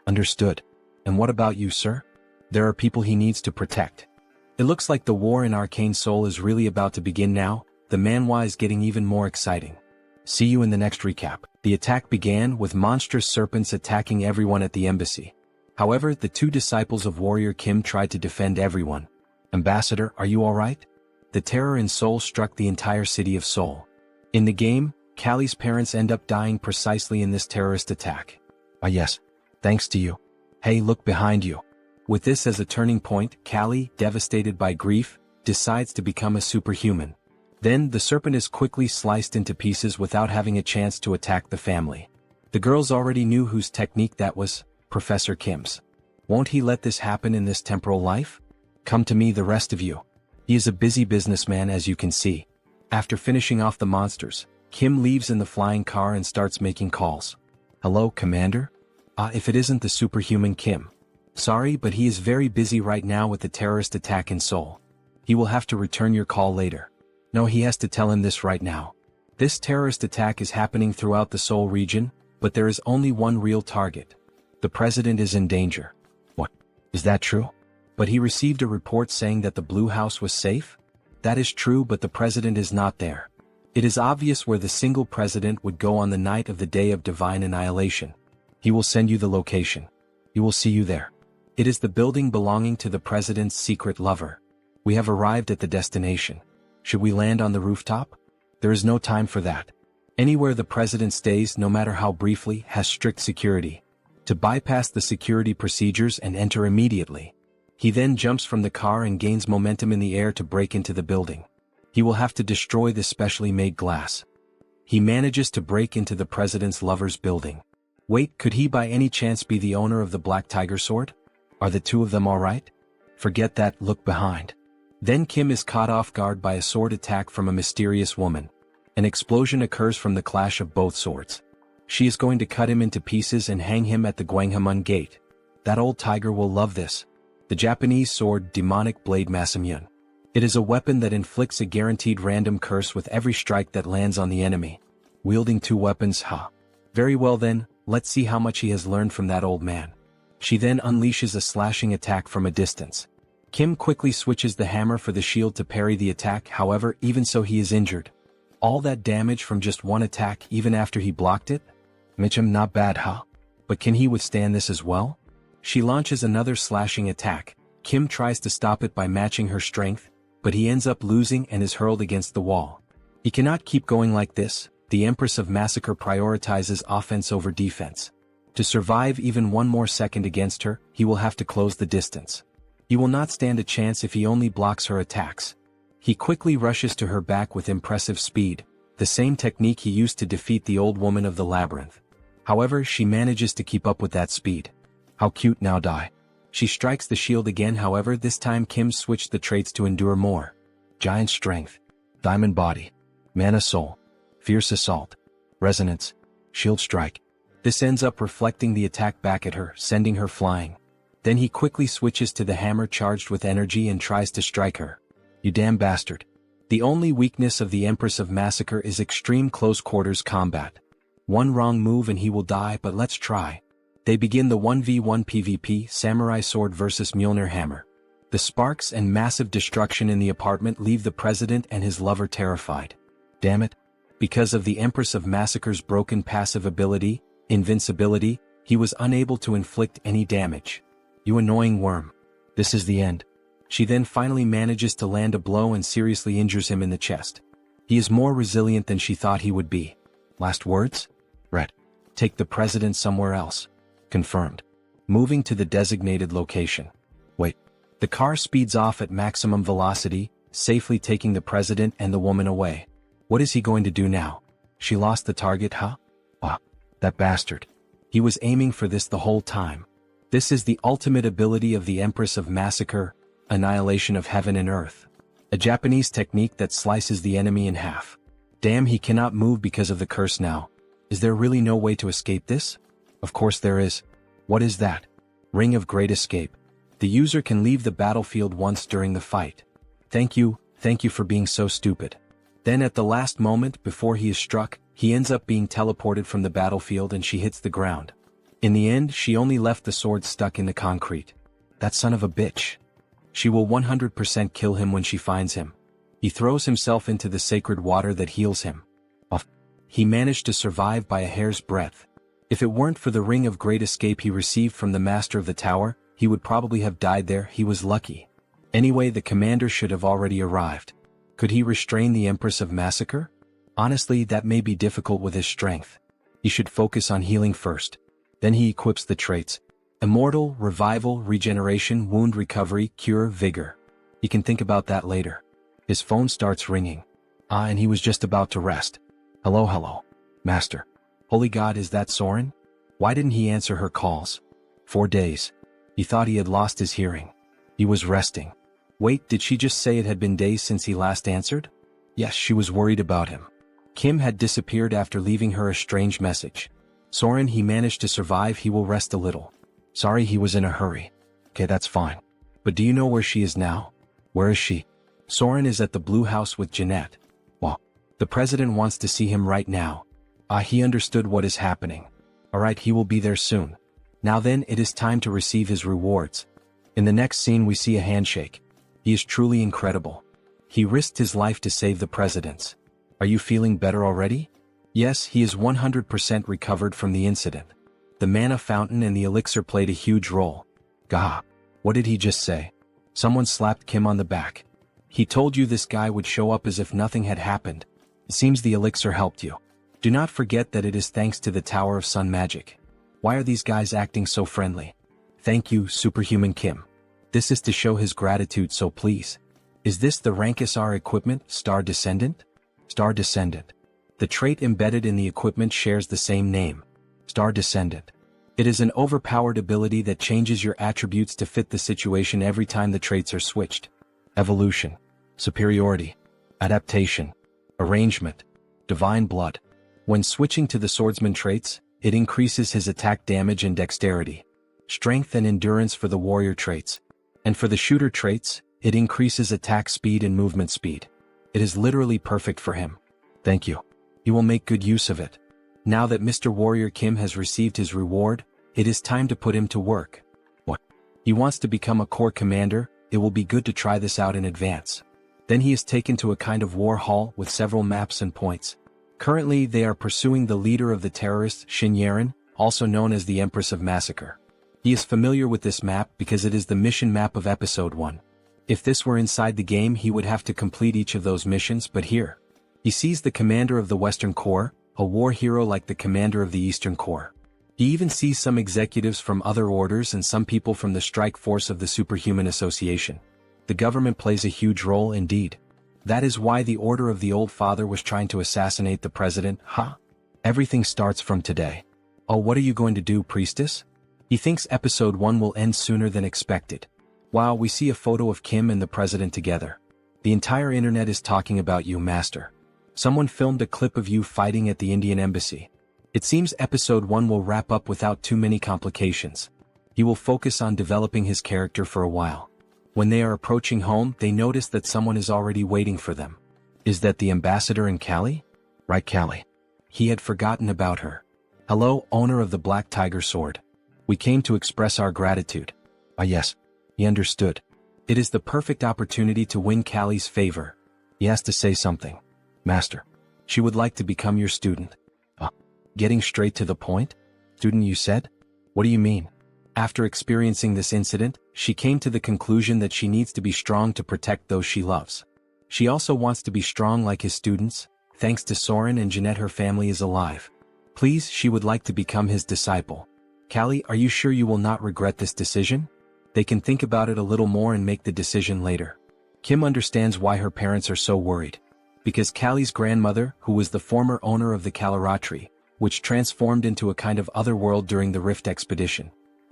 Understood. And what about you, sir? There are people he needs to protect. It looks like the war in Arcane Seoul is really about to begin now. The manhwa is getting even more exciting. See you in the next recap. The attack began with monstrous serpents attacking everyone at the embassy. However, the two disciples of warrior Kim tried to defend everyone. Ambassador, are you alright? The terror in Seoul struck the entire city of Seoul. In the game, Callie's parents end up dying precisely in this terrorist attack. Ah yes, thanks to you. Hey, look behind you. With this as a turning point, Callie, devastated by grief, decides to become a superhuman. Then, the serpent is quickly sliced into pieces without having a chance to attack the family. The girls already knew whose technique that was, Professor Kim's. Won't he let this happen in this temporal life? Come to me, the rest of you. He is a busy businessman, as you can see. After finishing off the monsters, Kim leaves in the flying car and starts making calls. Hello, Commander? If it isn't the superhuman Kim. Sorry, but he is very busy right now with the terrorist attack in Seoul. He will have to return your call later. No, he has to tell him this right now. This terrorist attack is happening throughout the Seoul region, but there is only one real target. The president is in danger. What? Is that true? But he received a report saying that the Blue House was safe? That is true, but the president is not there. It is obvious where the single president would go on the night of the day of divine annihilation. He will send you the location. He will see you there. It is the building belonging to the president's secret lover. We have arrived at the destination. Should we land on the rooftop? There is no time for that. Anywhere the president stays, no matter how briefly, has strict security. To bypass the security procedures and enter immediately. He then jumps from the car and gains momentum in the air to break into the building. He will have to destroy the specially made glass. He manages to break into the president's lover's building. Wait, could he by any chance be the owner of the Black Tiger Sword? Are the two of them alright? Forget that, look behind. Then Kim is caught off guard by a sword attack from a mysterious woman. An explosion occurs from the clash of both swords. She is going to cut him into pieces and hang him at the Gwanghwamun gate. That old tiger will love this. The Japanese sword Demonic Blade Masamyun. It is a weapon that inflicts a guaranteed random curse with every strike that lands on the enemy. Wielding two weapons, Very well then, let's see how much he has learned from that old man. She then unleashes a slashing attack from a distance. Kim quickly switches the hammer for the shield to parry the attack, however, even so he is injured. All that damage from just one attack even after he blocked it? Mitchum, not bad, But can he withstand this as well? She launches another slashing attack. Kim tries to stop it by matching her strength, but he ends up losing and is hurled against the wall. He cannot keep going like this. The Empress of Massacre prioritizes offense over defense. To survive even one more second against her, he will have to close the distance. He will not stand a chance if he only blocks her attacks. He quickly rushes to her back with impressive speed, the same technique he used to defeat the old woman of the labyrinth. However, she manages to keep up with that speed. How cute, now die. She strikes the shield again, however this time Kim switched the traits to endure more. Giant Strength, Diamond Body, Mana Soul, Fierce Assault, Resonance, Shield Strike. This ends up reflecting the attack back at her, sending her flying. Then he quickly switches to the hammer charged with energy and tries to strike her. You damn bastard. The only weakness of the Empress of Massacre is extreme close quarters combat. One wrong move and he will die, but let's try. They begin the 1v1 PvP Samurai Sword vs Mjolnir Hammer. The sparks and massive destruction in the apartment leave the president and his lover terrified. Damn it. Because of the Empress of Massacre's broken passive ability, Invincibility, He was unable to inflict any damage. You annoying worm. This is the end. She then finally manages to land a blow and seriously injures him in the chest. He is more resilient than she thought he would be. Last words? Red. Take the president somewhere else. Confirmed. Moving to the designated location. Wait. The car speeds off at maximum velocity, safely taking the president and the woman away. What is he going to do now? She lost the target, huh? Ah, that bastard. He was aiming for this the whole time. This is the ultimate ability of the Empress of Massacre, annihilation of heaven and earth. A Japanese technique that slices the enemy in half. Damn, he cannot move because of the curse now. Is there really no way to escape this? Of course there is. What is that? Ring of Great Escape. The user can leave the battlefield once during the fight. Thank you for being so stupid. Then at the last moment before he is struck, he ends up being teleported from the battlefield and she hits the ground. In the end, she only left the sword stuck in the concrete. That son of a bitch. She will 100% kill him when she finds him. He throws himself into the sacred water that heals him. He managed to survive by a hair's breadth. If it weren't for the Ring of Great Escape he received from the Master of the Tower, he would probably have died there. He was lucky. Anyway, the commander should have already arrived. Could he restrain the Empress of Massacre? Honestly, that may be difficult with his strength. He should focus on healing first. Then he equips the traits. Immortal, Revival, Regeneration, Wound Recovery, Cure, Vigor. He can think about that later. His phone starts ringing. And he was just about to rest. Hello, Master. Holy God, is that Soren? Why didn't he answer her calls? 4 days. He thought he had lost his hearing. He was resting. Wait, did she just say it had been days since he last answered? Yes, she was worried about him. Kim had disappeared after leaving her a strange message. Soren, he managed to survive, he will rest a little. Sorry, he was in a hurry. Okay, that's fine. But do you know where she is now? Where is she? Soren is at the Blue House with Jeanette. Well, the president wants to see him right now. He understood what is happening. Alright, he will be there soon. Now then, it is time to receive his rewards. In the next scene we see a handshake. He is truly incredible. He risked his life to save the presidents. Are you feeling better already? Yes, he is 100% recovered from the incident. The mana fountain and the elixir played a huge role. Gah. What did he just say? Someone slapped Kim on the back. He told you this guy would show up as if nothing had happened. It seems the elixir helped you. Do not forget that it is thanks to the Tower of Sun Magic. Why are these guys acting so friendly? Thank you, Superhuman Kim. This is to show his gratitude, so please. Is this the Rankisar equipment, Star Descendant? Star Descendant. The trait embedded in the equipment shares the same name. Star Descendant. It is an overpowered ability that changes your attributes to fit the situation every time the traits are switched. Evolution. Superiority. Adaptation. Arrangement. Divine Blood. When switching to the swordsman traits, it increases his attack damage and dexterity. Strength and endurance for the warrior traits. And for the shooter traits, it increases attack speed and movement speed. It is literally perfect for him. Thank you. He will make good use of it. Now that Mr. Warrior Kim has received his reward, it is time to put him to work. What? He wants to become a corps commander. It will be good to try this out in advance. Then he is taken to a kind of war hall with several maps and points. Currently, they are pursuing the leader of the terrorists, Shin Yaren, also known as the Empress of Massacre. He is familiar with this map because it is the mission map of Episode 1. If this were inside the game, he would have to complete each of those missions, but here, he sees the commander of the Western Corps, a war hero like the commander of the Eastern Corps. He even sees some executives from other orders and some people from the strike force of the Superhuman Association. The government plays a huge role indeed. That is why the Order of the Old Father was trying to assassinate the president, huh? Everything starts from today. Oh, what are you going to do, priestess? He thinks Episode 1 will end sooner than expected. Wow, we see a photo of Kim and the president together. The entire internet is talking about you, Master. Someone filmed a clip of you fighting at the Indian embassy. It seems Episode 1 will wrap up without too many complications. He will focus on developing his character for a while. When they are approaching home, they notice that someone is already waiting for them. Is that the ambassador in Cali? Right, Cali. He had forgotten about her. Hello, owner of the Black Tiger Sword. We came to express our gratitude. Ah yes, he understood. It is the perfect opportunity to win Cali's favor. He has to say something. Master, she would like to become your student. Getting straight to the point? Student, you said? What do you mean? After experiencing this incident, she came to the conclusion that she needs to be strong to protect those she loves. She also wants to be strong like his students. Thanks to Soren and Jeanette, her family is alive. Please, she would like to become his disciple. Callie, are you sure you will not regret this decision? They can think about it a little more and make the decision later. Kim understands why her parents are so worried. Because Callie's grandmother, who was the former owner of the Kalaratri, which transformed into a kind of other world during the Rift expedition.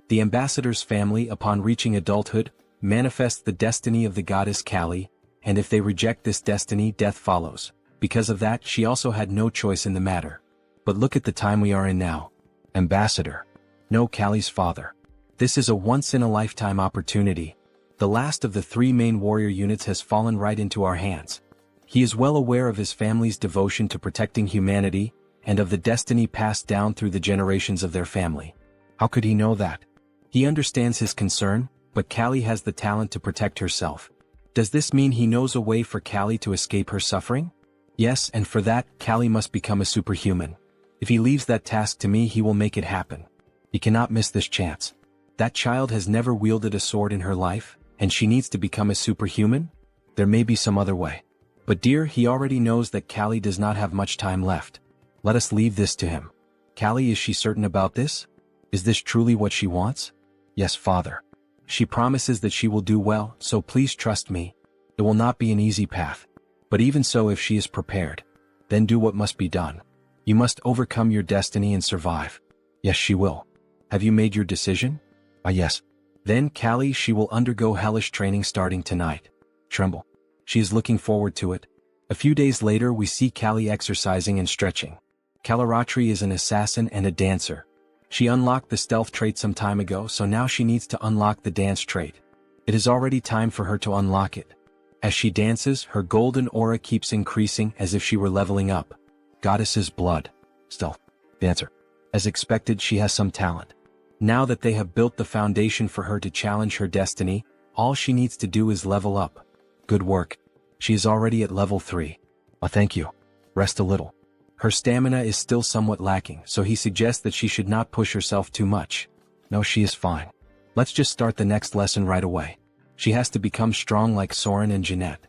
The ambassador's family, upon reaching adulthood, manifests the destiny of the goddess Callie, and if they reject this destiny, death follows. Because of that, she also had no choice in the matter. But look at the time we are in now. Ambassador. No, Callie's father. This is a once-in-a-lifetime opportunity. The last of the 3 main warrior units has fallen right into our hands. He is well aware of his family's devotion to protecting humanity, and of the destiny passed down through the generations of their family. How could he know that? He understands his concern, but Callie has the talent to protect herself. Does this mean he knows a way for Callie to escape her suffering? Yes, and for that, Callie must become a superhuman. If he leaves that task to me, he will make it happen. He cannot miss this chance. That child has never wielded a sword in her life, and she needs to become a superhuman? There may be some other way. But dear, he already knows that Callie does not have much time left. Let us leave this to him. Callie, is she certain about this? Is this truly what she wants? Yes, father. She promises that she will do well, so please trust me. It will not be an easy path. But even so, if she is prepared, then do what must be done. You must overcome your destiny and survive. Yes, she will. Have you made your decision? Ah, yes. Then, Callie, she will undergo hellish training starting tonight. Tremble. She is looking forward to it. A few days later, we see Callie exercising and stretching. Kalaratri is an assassin and a dancer. She unlocked the stealth trait some time ago, so now she needs to unlock the dance trait. It is already time for her to unlock it. As she dances, her golden aura keeps increasing as if she were leveling up. Goddess's blood. Stealth. Dancer. As expected, she has some talent. Now that they have built the foundation for her to challenge her destiny, all she needs to do is level up. Good work. She is already at level 3. Thank you. Rest a little. Her stamina is still somewhat lacking, so he suggests that she should not push herself too much. No, she is fine. Let's just start the next lesson right away. She has to become strong like Soren and Jeanette.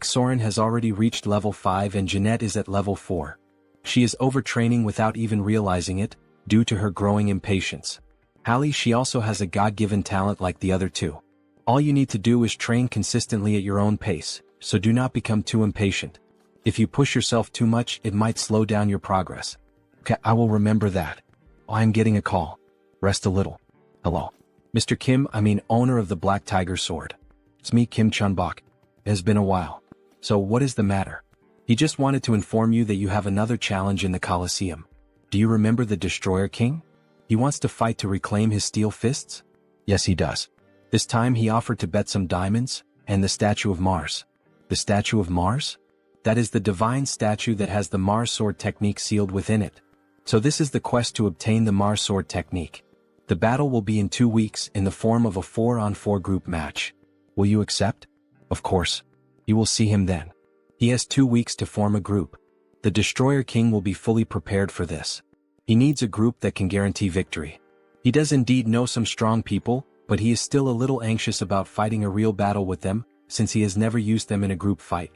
Soren has already reached level 5 and Jeanette is at level 4. She is overtraining without even realizing it, due to her growing impatience. Hallie, she also has a God-given talent like the other two. All you need to do is train consistently at your own pace, so do not become too impatient. If you push yourself too much, it might slow down your progress. Okay, I will remember that. Oh, I am getting a call. Rest a little. Hello. Mr. Kim, owner of the Black Tiger Sword. It's me, Kim Chunbok. It has been a while. So what is the matter? He just wanted to inform you that you have another challenge in the Colosseum. Do you remember the Destroyer King? He wants to fight to reclaim his steel fists? Yes, he does. This time he offered to bet some diamonds, and the statue of Mars. The statue of Mars? That is the divine statue that has the Mars sword technique sealed within it. So this is the quest to obtain the Mars sword technique. The battle will be in 2 weeks in the form of a 4-on-4 group match. Will you accept? Of course. You will see him then. He has 2 weeks to form a group. The Destroyer King will be fully prepared for this. He needs a group that can guarantee victory. He does indeed know some strong people, but he is still a little anxious about fighting a real battle with them, since he has never used them in a group fight.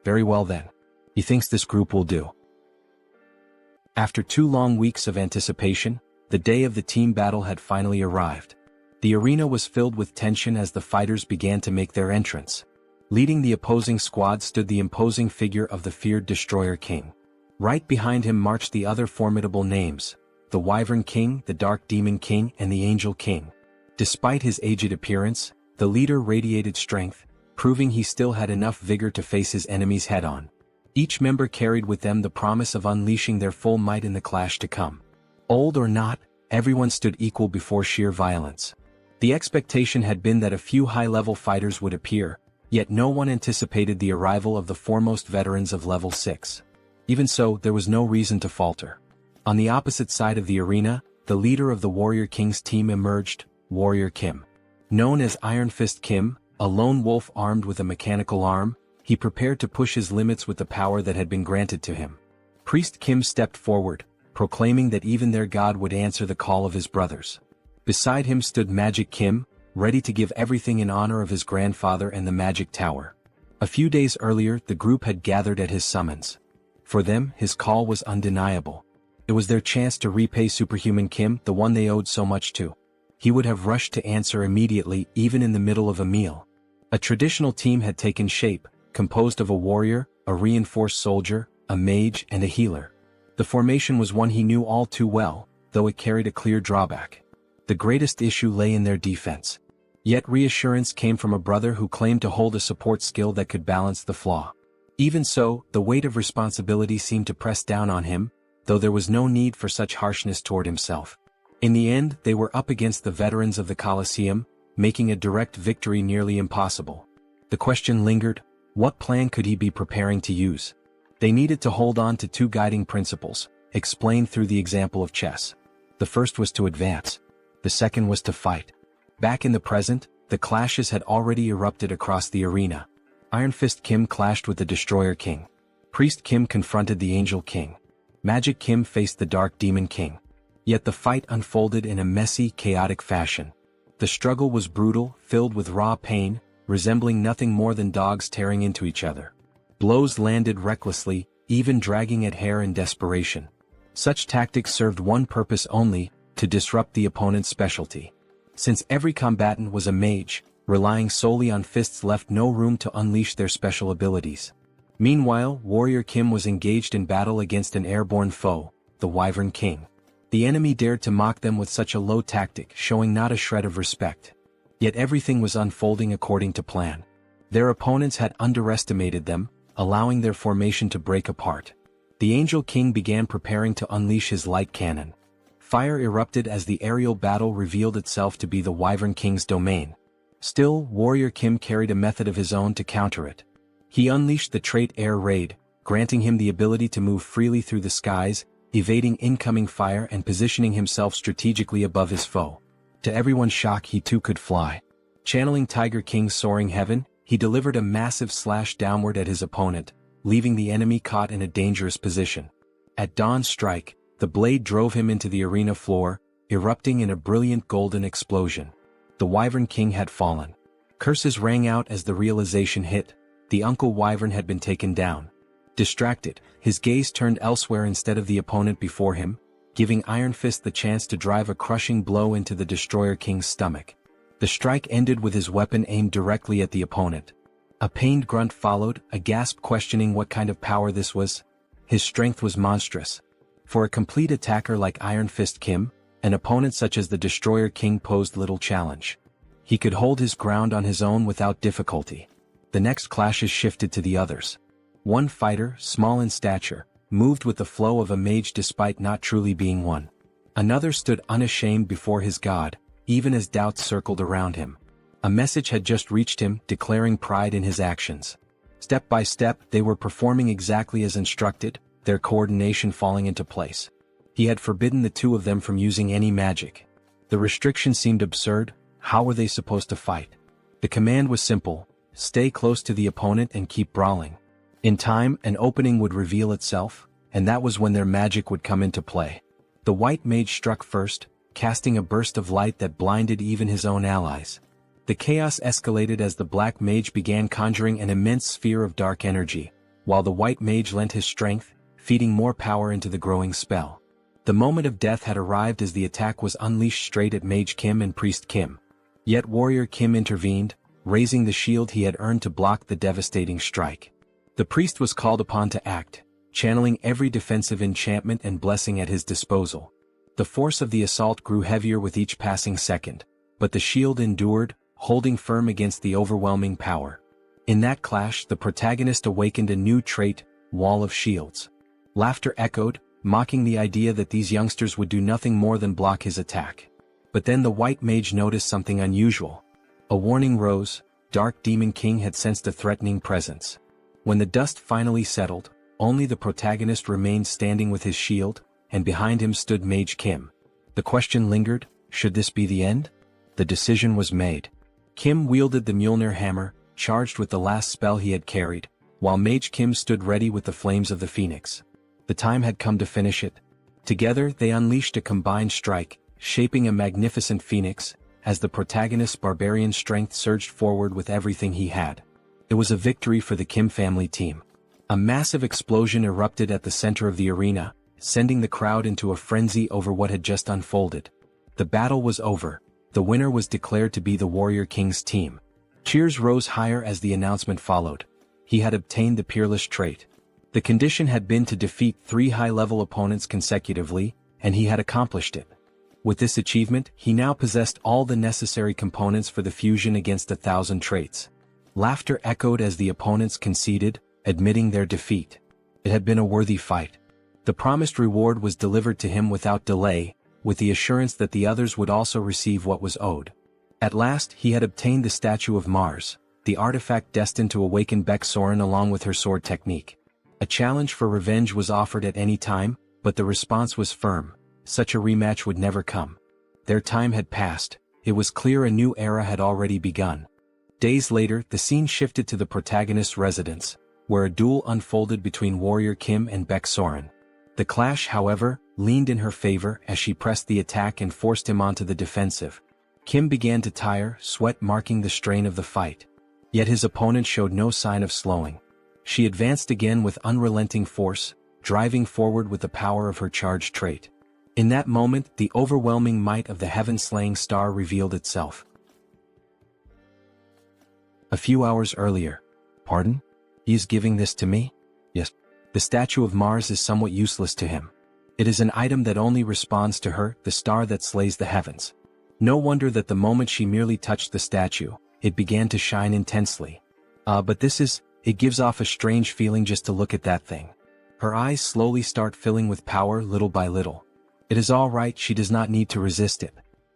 Very well then. He thinks this group will do. After 2 long weeks of anticipation, the day of the team battle had finally arrived. The arena was filled with tension as the fighters began to make their entrance. Leading the opposing squad stood the imposing figure of the feared Destroyer King. Right behind him marched the other formidable names, the Wyvern King, the Dark Demon King, and the Angel King. Despite his aged appearance, the leader radiated strength, proving he still had enough vigor to face his enemies head-on. Each member carried with them the promise of unleashing their full might in the clash to come. Old or not, everyone stood equal before sheer violence. The expectation had been that a few high-level fighters would appear, yet no one anticipated the arrival of the foremost veterans of level 6. Even so, there was no reason to falter. On the opposite side of the arena, the leader of the Warrior King's team emerged, Warrior Kim. Known as Iron Fist Kim, a lone wolf armed with a mechanical arm, he prepared to push his limits with the power that had been granted to him. Priest Kim stepped forward, proclaiming that even their god would answer the call of his brothers. Beside him stood Magic Kim, ready to give everything in honor of his grandfather and the Magic Tower. A few days earlier the group had gathered at his summons. For them, his call was undeniable. It was their chance to repay Superhuman Kim, the one they owed so much to. He would have rushed to answer immediately, even in the middle of a meal. A traditional team had taken shape, composed of a warrior, a reinforced soldier, a mage, and a healer. The formation was one he knew all too well, though it carried a clear drawback. The greatest issue lay in their defense. Yet reassurance came from a brother who claimed to hold a support skill that could balance the flaw. Even so, the weight of responsibility seemed to press down on him, though there was no need for such harshness toward himself. In the end, they were up against the veterans of the Colosseum, making a direct victory nearly impossible. The question lingered: what plan could he be preparing to use? They needed to hold on to two guiding principles, explained through the example of chess. The first was to advance. The second was to fight. Back in the present, the clashes had already erupted across the arena. Iron Fist Kim clashed with the Destroyer King. Priest Kim confronted the Angel King. Magic Kim faced the Dark Demon King. Yet the fight unfolded in a messy, chaotic fashion. The struggle was brutal, filled with raw pain, resembling nothing more than dogs tearing into each other. Blows landed recklessly, even dragging at hair in desperation. Such tactics served one purpose only: to disrupt the opponent's specialty. Since every combatant was a mage, relying solely on fists left no room to unleash their special abilities. Meanwhile, Warrior Kim was engaged in battle against an airborne foe, the Wyvern King. The enemy dared to mock them with such a low tactic, showing not a shred of respect. Yet everything was unfolding according to plan. Their opponents had underestimated them, allowing their formation to break apart. The Angel King began preparing to unleash his light cannon. Fire erupted as the aerial battle revealed itself to be the Wyvern King's domain. Still, Warrior Kim carried a method of his own to counter it. He unleashed the trait Air Raid, granting him the ability to move freely through the skies, evading incoming fire and positioning himself strategically above his foe. To everyone's shock, he too could fly. Channeling Tiger King's soaring heaven, he delivered a massive slash downward at his opponent, leaving the enemy caught in a dangerous position. At Dawn's strike, the blade drove him into the arena floor, erupting in a brilliant golden explosion. The Wyvern King had fallen. Curses rang out as the realization hit: the Uncle Wyvern had been taken down. Distracted, his gaze turned elsewhere instead of the opponent before him, giving Iron Fist the chance to drive a crushing blow into the Destroyer King's stomach. The strike ended with his weapon aimed directly at the opponent. A pained grunt followed, a gasp questioning what kind of power this was. His strength was monstrous. For a complete attacker like Iron Fist Kim, an opponent such as the Destroyer King posed little challenge. He could hold his ground on his own without difficulty. The next clashes shifted to the others. One fighter, small in stature, moved with the flow of a mage despite not truly being one. Another stood unashamed before his god, even as doubts circled around him. A message had just reached him, declaring pride in his actions. Step by step, they were performing exactly as instructed, their coordination falling into place. He had forbidden the two of them from using any magic. The restriction seemed absurd. How were they supposed to fight? The command was simple: stay close to the opponent and keep brawling. In time, an opening would reveal itself, and that was when their magic would come into play. The white mage struck first, casting a burst of light that blinded even his own allies. The chaos escalated as the black mage began conjuring an immense sphere of dark energy, while the white mage lent his strength, feeding more power into the growing spell. The moment of death had arrived as the attack was unleashed straight at Mage Kim and Priest Kim. Yet Warrior Kim intervened, raising the shield he had earned to block the devastating strike. The priest was called upon to act, channeling every defensive enchantment and blessing at his disposal. The force of the assault grew heavier with each passing second, but the shield endured, holding firm against the overwhelming power. In that clash, the protagonist awakened a new trait: Wall of Shields. Laughter echoed, mocking the idea that these youngsters would do nothing more than block his attack. But then the white mage noticed something unusual. A warning rose: Dark Demon King had sensed a threatening presence. When the dust finally settled, only the protagonist remained standing with his shield, and behind him stood Mage Kim. The question lingered: should this be the end? The decision was made. Kim wielded the Mjolnir hammer, charged with the last spell he had carried, while Mage Kim stood ready with the flames of the Phoenix. The time had come to finish it. Together they unleashed a combined strike, shaping a magnificent phoenix, as the protagonist's barbarian strength surged forward with everything he had. It was a victory for the Kim family team. A massive explosion erupted at the center of the arena, sending the crowd into a frenzy over what had just unfolded. The battle was over. The winner was declared to be the Warrior King's team. Cheers rose higher as the announcement followed. He had obtained the peerless trait. The condition had been to defeat 3 high-level opponents consecutively, and he had accomplished it. With this achievement, he now possessed all the necessary components for the fusion against 1,000 traits. Laughter echoed as the opponents conceded, admitting their defeat. It had been a worthy fight. The promised reward was delivered to him without delay, with the assurance that the others would also receive what was owed. At last he had obtained the statue of Mars, the artifact destined to awaken Baek-Soren along with her sword technique. A challenge for revenge was offered at any time, but the response was firm. Such a rematch would never come. Their time had passed. It was clear a new era had already begun. Days later, the scene shifted to the protagonist's residence, where a duel unfolded between Warrior Kim and Baek-Soren. The clash, however, leaned in her favor as she pressed the attack and forced him onto the defensive. Kim began to tire, sweat marking the strain of the fight. Yet his opponent showed no sign of slowing. She advanced again with unrelenting force, driving forward with the power of her charged trait. In that moment, the overwhelming might of the heaven-slaying star revealed itself. A few hours earlier. Pardon? He is giving this to me? Yes. The statue of Mars is somewhat useless to him. It is an item that only responds to her, the star that slays the heavens. No wonder that the moment she merely touched the statue, it began to shine intensely. But it gives off a strange feeling just to look at that thing. Her eyes slowly start filling with power little by little. It is all right, she does not need to resist it.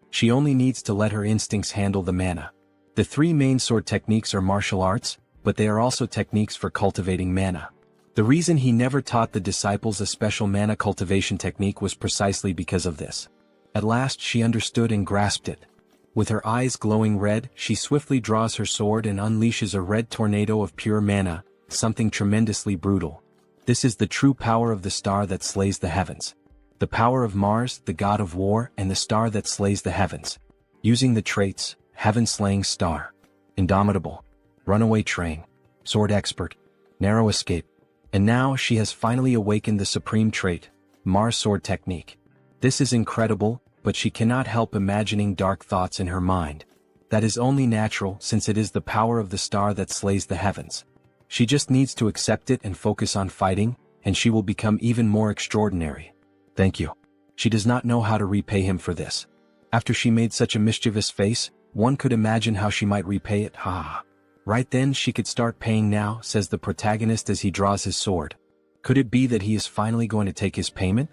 She only needs to let her instincts handle the mana. The 3 main sword techniques are martial arts, but they are also techniques for cultivating mana. The reason he never taught the disciples a special mana cultivation technique was precisely because of this. At last she understood and grasped it. With her eyes glowing red, she swiftly draws her sword and unleashes a red tornado of pure mana, something tremendously brutal. This is the true power of the star that slays the heavens. The power of Mars, the god of war, and the star that slays the heavens. Using the traits, heaven-slaying star, indomitable, runaway train, sword expert, narrow escape. And now she has finally awakened the supreme trait, Mars sword technique. This is incredible, but she cannot help imagining dark thoughts in her mind. That is only natural since it is the power of the star that slays the heavens. She just needs to accept it and focus on fighting, and she will become even more extraordinary. Thank you. She does not know how to repay him for this. After she made such a mischievous face, one could imagine how she might repay it. Right then she could start paying now, says the protagonist as he draws his sword. Could it be that he is finally going to take his payment?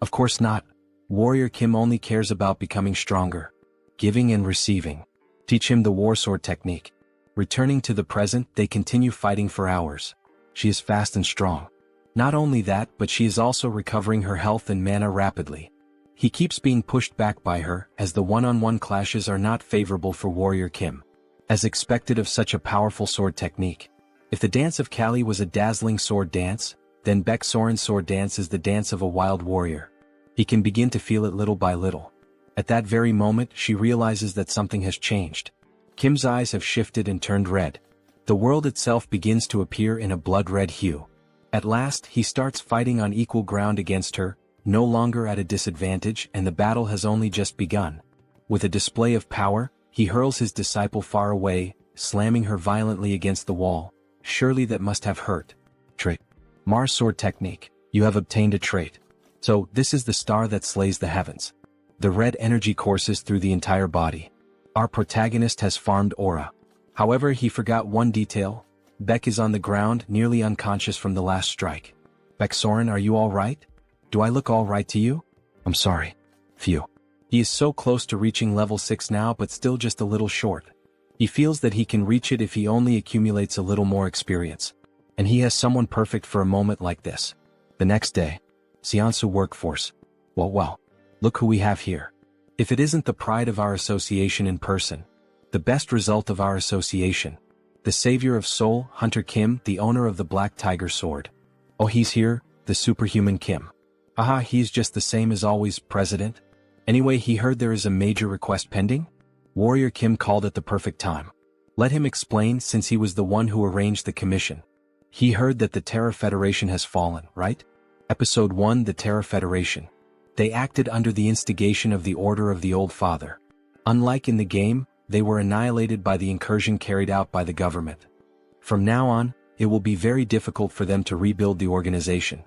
Of course not. Warrior Kim only cares about becoming stronger. Giving and receiving. Teach him the war sword technique. Returning to the present, they continue fighting for hours. She is fast and strong. Not only that, but she is also recovering her health and mana rapidly. He keeps being pushed back by her, as the one-on-one clashes are not favorable for Warrior Kim. As expected of such a powerful sword technique. If the dance of Kali was a dazzling sword dance, then Baek-Soren's sword dance is the dance of a wild warrior. He can begin to feel it little by little. At that very moment, she realizes that something has changed. Kim's eyes have shifted and turned red. The world itself begins to appear in a blood-red hue. At last, he starts fighting on equal ground against her, no longer at a disadvantage, and the battle has only just begun. With a display of power, he hurls his disciple far away, slamming her violently against the wall. Surely that must have hurt. Trait. Mars sword technique. You have obtained a trait. So, this is the star that slays the heavens. The red energy courses through the entire body. Our protagonist has farmed aura. However, he forgot one detail. Beck is on the ground, nearly unconscious from the last strike. Baek-Soren, are you all right? Do I look all right to you? I'm sorry. Phew. He is so close to reaching level 6 now, but still just a little short. He feels that he can reach it if he only accumulates a little more experience. And he has someone perfect for a moment like this. The next day. Joonsoo workforce. Well, look who we have here. If it isn't the pride of our association in person. The best result of our association. The savior of Seoul, Hunter Kim, the owner of the Black Tiger Sword. Oh, he's here, the superhuman Kim. He's just the same as always, President. Anyway, he heard there is a major request pending? Warrior Kim called at the perfect time. Let him explain, since he was the one who arranged the commission. He heard that the Terra Federation has fallen, right? Episode 1, The Terra Federation. They acted under the instigation of the Order of the Old Father. Unlike in the game, they were annihilated by the incursion carried out by the government. From now on, it will be very difficult for them to rebuild the organization.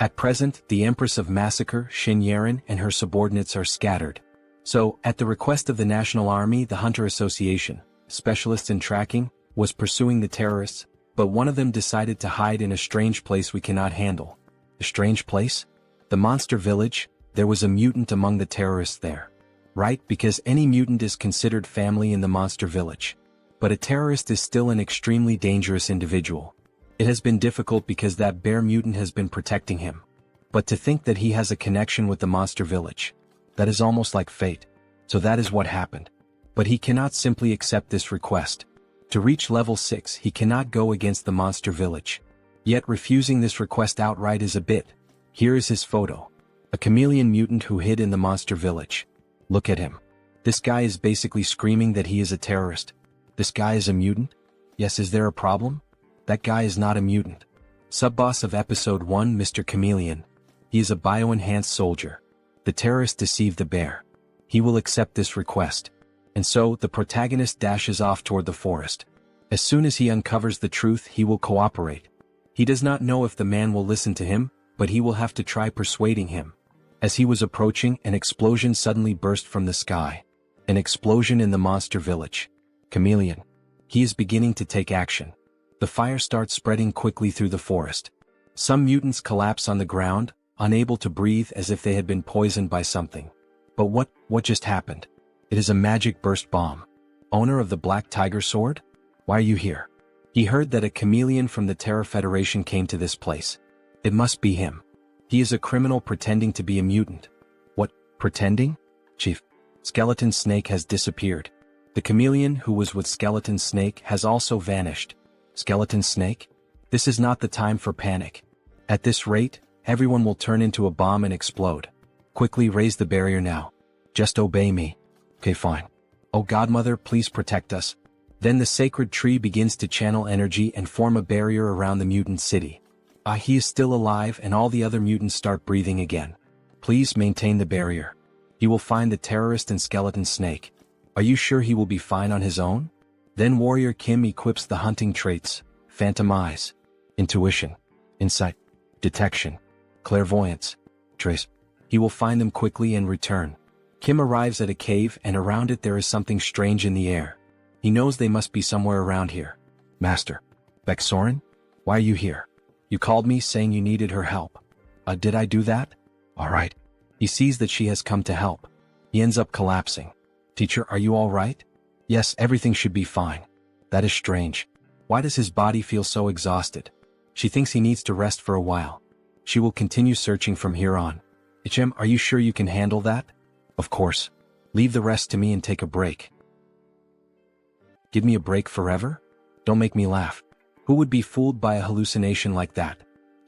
At present, the Empress of Massacre, Shin Yaren, and her subordinates are scattered. So, at the request of the National Army, the Hunter Association, specialists in tracking, was pursuing the terrorists, but one of them decided to hide in a strange place we cannot handle. A strange place? The monster village. There was a mutant among the terrorists there. Right, because any mutant is considered family in the monster village. But a terrorist is still an extremely dangerous individual. It has been difficult because that bear mutant has been protecting him. But to think that he has a connection with the monster village. That is almost like fate. So that is what happened. But he cannot simply accept this request. To reach level 6, he cannot go against the monster village. Yet refusing this request outright is a bit. Here is his photo. A chameleon mutant who hid in the monster village. Look at him. This guy is basically screaming that he is a terrorist. This guy is a mutant? Yes, is there a problem? That guy is not a mutant. Sub-boss of episode 1, Mr. Chameleon. He is a bio-enhanced soldier. The terrorist deceived the bear. He will accept this request. And so, the protagonist dashes off toward the forest. As soon as he uncovers the truth, he will cooperate. He does not know if the man will listen to him, but he will have to try persuading him. As he was approaching, an explosion suddenly burst from the sky. An explosion in the monster village. Chameleon. He is beginning to take action. The fire starts spreading quickly through the forest. Some mutants collapse on the ground, unable to breathe as if they had been poisoned by something. But what just happened? It is a magic burst bomb. Owner of the Black Tiger Sword? Why are you here? He heard that a chameleon from the Terra Federation came to this place. It must be him. He is a criminal pretending to be a mutant. What, pretending? Chief. Skeleton Snake has disappeared. The chameleon who was with Skeleton Snake has also vanished. Skeleton Snake? This is not the time for panic. At this rate, everyone will turn into a bomb and explode. Quickly raise the barrier now. Just obey me. Okay, fine. Oh Godmother, please protect us. Then the sacred tree begins to channel energy and form a barrier around the mutant city. He is still alive and all the other mutants start breathing again. Please maintain the barrier. He will find the terrorist and Skeleton Snake. Are you sure he will be fine on his own? Then Warrior Kim equips the hunting traits, Phantom Eyes, Intuition, Insight, Detection, Clairvoyance, Trace. He will find them quickly and return. Kim arrives at a cave and around it there is something strange in the air. He knows they must be somewhere around here. Master. Beksoren? Why are you here? You called me saying you needed her help. Did I do that? Alright. He sees that she has come to help. He ends up collapsing. Teacher, are you alright? Yes, everything should be fine. That is strange. Why does his body feel so exhausted? She thinks he needs to rest for a while. She will continue searching from here on. HM, are you sure you can handle that? Of course. Leave the rest to me and take a break. Give me a break forever? Don't make me laugh. Who would be fooled by a hallucination like that?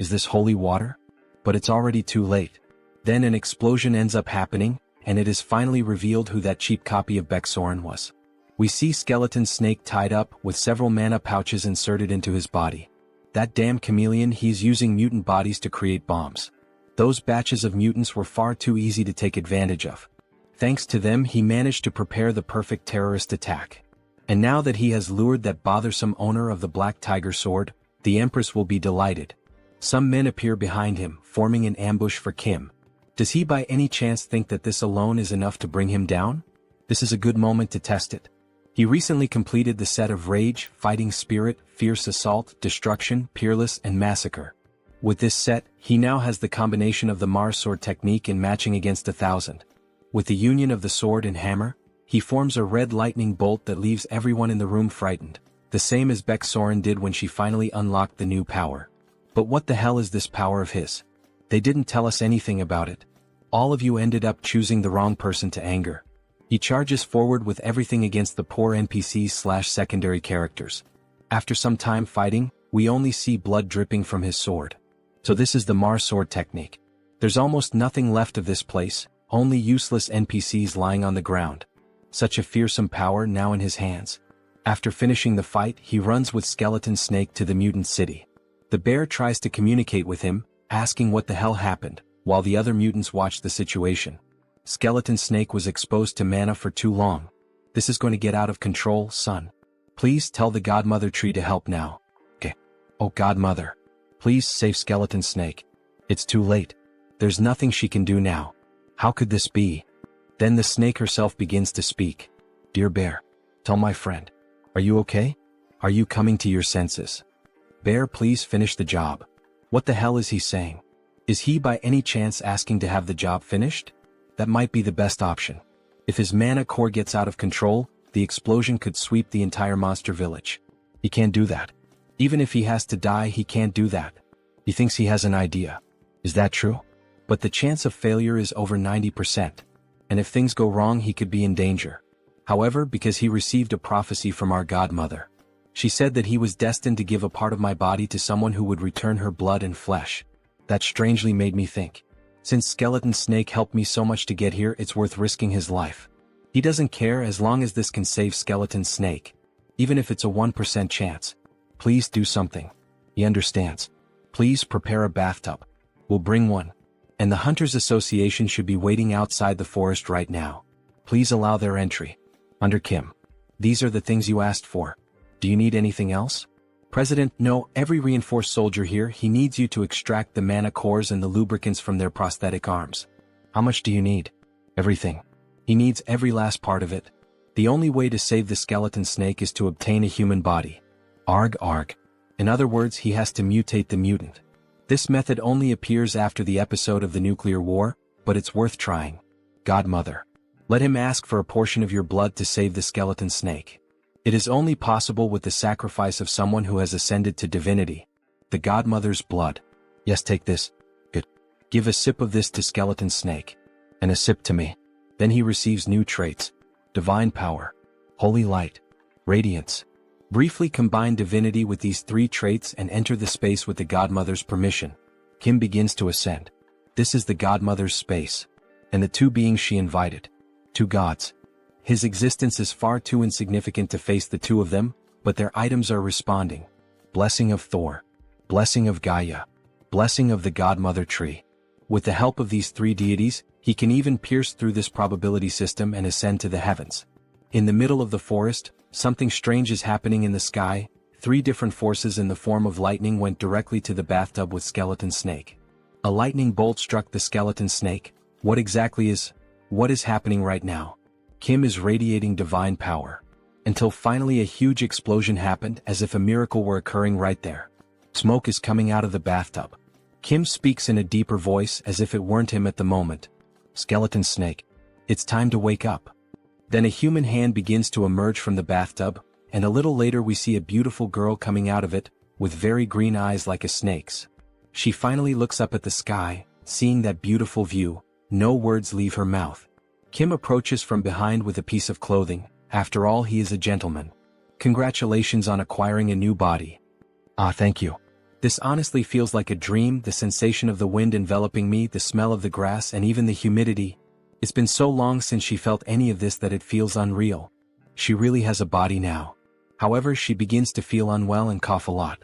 Is this holy water? But it's already too late. Then an explosion ends up happening, and it is finally revealed who that cheap copy of Beksoren was. We see Skeleton Snake tied up with several mana pouches inserted into his body. That damn chameleon, he's using mutant bodies to create bombs. Those batches of mutants were far too easy to take advantage of. Thanks to them, he managed to prepare the perfect terrorist attack. And now that he has lured that bothersome owner of the Black Tiger Sword, the Empress will be delighted. Some men appear behind him, forming an ambush for Kim. Does he by any chance think that this alone is enough to bring him down? This is a good moment to test it. He recently completed the set of Rage, Fighting Spirit, Fierce Assault, Destruction, Peerless, and Massacre. With this set, he now has the combination of the Mars Sword technique in matching against 1,000. With the union of the sword and hammer, he forms a red lightning bolt that leaves everyone in the room frightened, the same as Beksoren did when she finally unlocked the new power. But what the hell is this power of his? They didn't tell us anything about it. All of you ended up choosing the wrong person to anger. He charges forward with everything against the poor NPCs/secondary characters. After some time fighting, we only see blood dripping from his sword. So this is the Mars Sword technique. There's almost nothing left of this place, only useless NPCs lying on the ground. Such a fearsome power now in his hands. After finishing the fight, he runs with Skeleton Snake to the mutant city. The bear tries to communicate with him, asking what the hell happened, while the other mutants watch the situation. Skeleton Snake was exposed to mana for too long. This is going to get out of control, son. Please tell the Godmother tree to help now. Okay. Oh Godmother. Please save Skeleton Snake. It's too late. There's nothing she can do now. How could this be? Then the snake herself begins to speak. Dear bear, tell my friend. Are you okay? Are you coming to your senses? Bear, please finish the job. What the hell is he saying? Is he by any chance asking to have the job finished? That might be the best option. If his mana core gets out of control, the explosion could sweep the entire monster village. He can't do that. Even if he has to die, he can't do that. He thinks he has an idea. Is that true? But the chance of failure is over 90%. And if things go wrong, he could be in danger. However, because he received a prophecy from our Godmother. She said that he was destined to give a part of my body to someone who would return her blood and flesh. That strangely made me think. Since Skeleton Snake helped me so much to get here, it's worth risking his life. He doesn't care as long as this can save Skeleton Snake. Even if it's a 1% chance. Please do something. He understands. Please prepare a bathtub. We'll bring one. And the Hunters Association should be waiting outside the forest right now. Please allow their entry. Under Kim. These are the things you asked for. Do you need anything else? President, no, every reinforced soldier here, he needs you to extract the mana cores and the lubricants from their prosthetic arms. How much do you need? Everything. He needs every last part of it. The only way to save the Skeleton Snake is to obtain a human body. Arg arg. In other words, he has to mutate the mutant. This method only appears after the episode of the nuclear war, but it's worth trying. Godmother. Let him ask for a portion of your blood to save the Skeleton Snake. It is only possible with the sacrifice of someone who has ascended to divinity. The Godmother's blood. Yes, take this. Good. Give a sip of this to Skeleton Snake. And a sip to me. Then he receives new traits. Divine power. Holy light. Radiance. Briefly combine divinity with these 3 traits and enter the space with the Godmother's permission. Kim begins to ascend. This is the Godmother's space. And the 2 beings she invited. 2 gods. His existence is far too insignificant to face the 2 of them, but their items are responding. Blessing of Thor. Blessing of Gaia. Blessing of the Godmother tree. With the help of these 3 deities, he can even pierce through this probability system and ascend to the heavens. In the middle of the forest, something strange is happening in the sky. 3 different forces in the form of lightning went directly to the bathtub with Skeleton Snake. A lightning bolt struck the Skeleton Snake. What is happening right now? Kim is radiating divine power. Until finally a huge explosion happened as if a miracle were occurring right there. Smoke is coming out of the bathtub. Kim speaks in a deeper voice as if it weren't him at the moment. Skeleton Snake. It's time to wake up. Then a human hand begins to emerge from the bathtub, and a little later we see a beautiful girl coming out of it, with very green eyes like a snake's. She finally looks up at the sky, seeing that beautiful view. No words leave her mouth. Kim approaches from behind with a piece of clothing. After all, he is a gentleman. Congratulations on acquiring a new body. Ah, thank you. This honestly feels like a dream, the sensation of the wind enveloping me, the smell of the grass, and even the humidity. It's been so long since she felt any of this that it feels unreal. She really has a body now. However, she begins to feel unwell and cough a lot.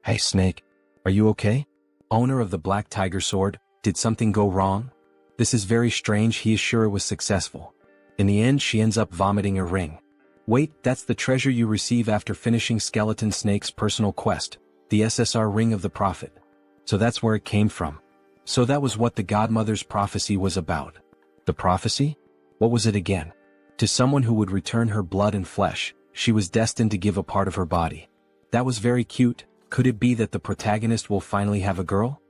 Hey Snake, are you okay? Owner of the Black Tiger Sword, did something go wrong? This is very strange. He is sure it was successful. In the end, she ends up vomiting a ring. Wait, that's the treasure you receive after finishing Skeleton Snake's personal quest, the SSR Ring of the Prophet. So that's where it came from. So that was what the Godmother's prophecy was about. The prophecy? What was it again? To someone who would return her blood and flesh, she was destined to give a part of her body. That was very cute. Could it be that the protagonist will finally have a girl?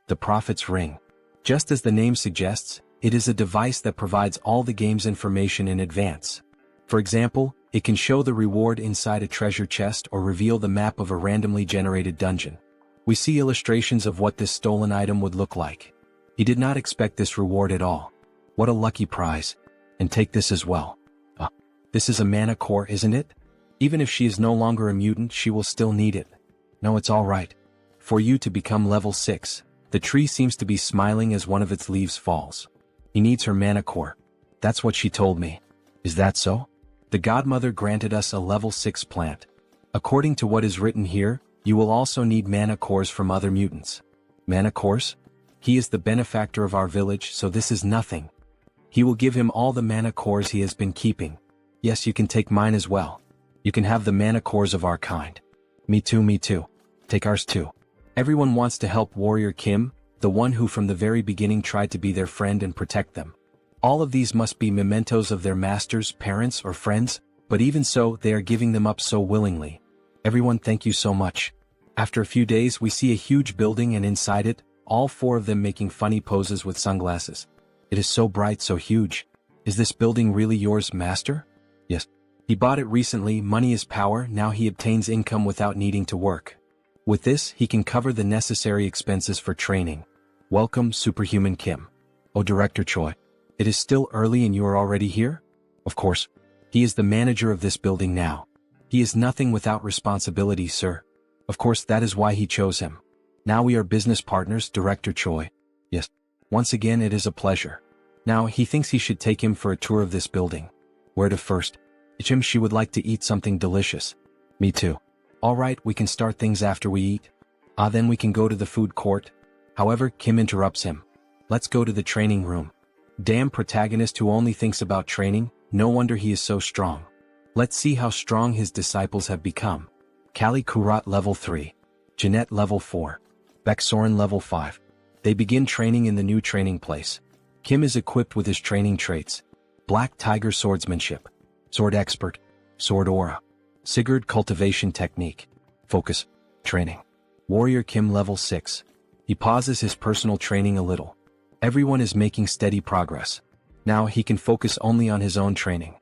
The Prophet's Ring. Just as the name suggests, it is a device that provides all the game's information in advance. For example, it can show the reward inside a treasure chest or reveal the map of a randomly generated dungeon. We see illustrations of what this stolen item would look like. He did not expect this reward at all. What a lucky prize. And take this as well. This is a mana core, isn't it? Even if she is no longer a mutant, she will still need it. No, it's all right. For you to become level 6. The tree seems to be smiling as one of its leaves falls. He needs her mana core. That's what she told me. Is that so? The godmother granted us a level 6 plant. According to what is written here, you will also need mana cores from other mutants. Mana cores? He is the benefactor of our village, so this is nothing. He will give him all the mana cores he has been keeping. Yes, you can take mine as well. You can have the mana cores of our kind. Me too, me too. Take ours too. Everyone wants to help Warrior Kim, the one who from the very beginning tried to be their friend and protect them. All of these must be mementos of their masters, parents, or friends, but even so, they are giving them up so willingly. Everyone, thank you so much. After a few days, we see a huge building, and inside it, all 4 of them making funny poses with sunglasses. It is so bright, so huge. Is this building really yours, master? Yes. He bought it recently. Money is power. Now he obtains income without needing to work. With this, he can cover the necessary expenses for training. Welcome, Superhuman Kim. Oh, Director Choi. It is still early and you are already here? Of course. He is the manager of this building now. He is nothing without responsibility, sir. Of course, that is why he chose him. Now we are business partners, Director Choi. Yes. Once again, it is a pleasure. Now, he thinks he should take him for a tour of this building. Where to first? Jim, she would like to eat something delicious. Me too. All right, we can start things after we eat. Then we can go to the food court. However, Kim interrupts him. Let's go to the training room. Damn protagonist who only thinks about training, no wonder he is so strong. Let's see how strong his disciples have become. Kali Kurat level 3. Jeanette level 4. Beksoren level 5. They begin training in the new training place. Kim is equipped with his training traits. Black Tiger Swordsmanship. Sword Expert. Sword Aura. Sigurd Cultivation Technique. Focus. Training. Warrior Kim level 6. He pauses his personal training a little. Everyone is making steady progress. Now he can focus only on his own training.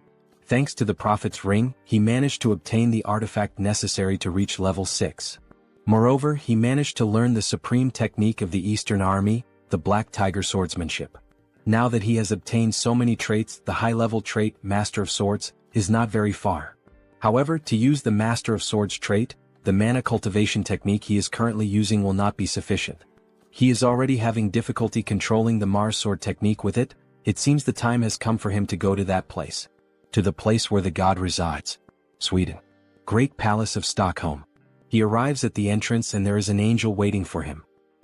Thanks to the Prophet's Ring, he managed to obtain the artifact necessary to reach level 6. Moreover, he managed to learn the supreme technique of the Eastern Army, the Black Tiger Swordsmanship. Now that he has obtained so many traits, the high-level trait, Master of Swords, is not very far. However, to use the Master of Swords trait, the mana cultivation technique he is currently using will not be sufficient. He is already having difficulty controlling the Mars sword technique with it. It seems the time has come for him to go to that place. To the place where the god resides. Sweden. Great Palace of Stockholm. He arrives at the entrance and there is an angel waiting for him.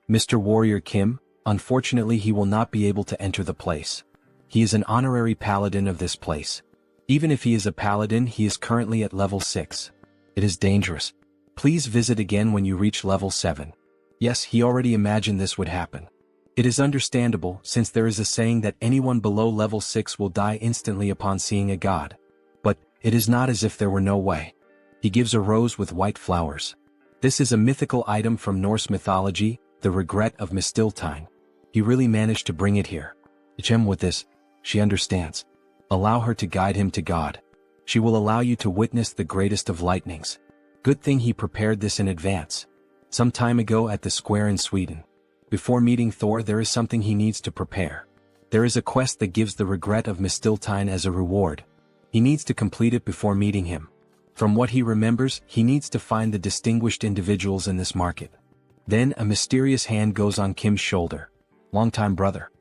Mr. Warrior Kim, unfortunately he will not be able to enter the place. He is an honorary paladin of this place. Even if he is a paladin, he is currently at level 6. It is dangerous. Please visit again when you reach level 7. Yes, he already imagined this would happen. It is understandable, since there is a saying that anyone below level 6 will die instantly upon seeing a god. But, it is not as if there were no way. He gives a rose with white flowers. This is a mythical item from Norse mythology, the regret of Mistiltine. He really managed to bring it here. Gem with this, she understands. Allow her to guide him to God. She will allow you to witness the greatest of lightnings. Good thing he prepared this in advance. Some time ago at the square in Sweden. Before meeting Thor, there is something he needs to prepare. There is a quest that gives the regret of Mistiltine as a reward. He needs to complete it before meeting him. From what he remembers, he needs to find the distinguished individuals in this market. Then a mysterious hand goes on Kim's shoulder. Longtime brother.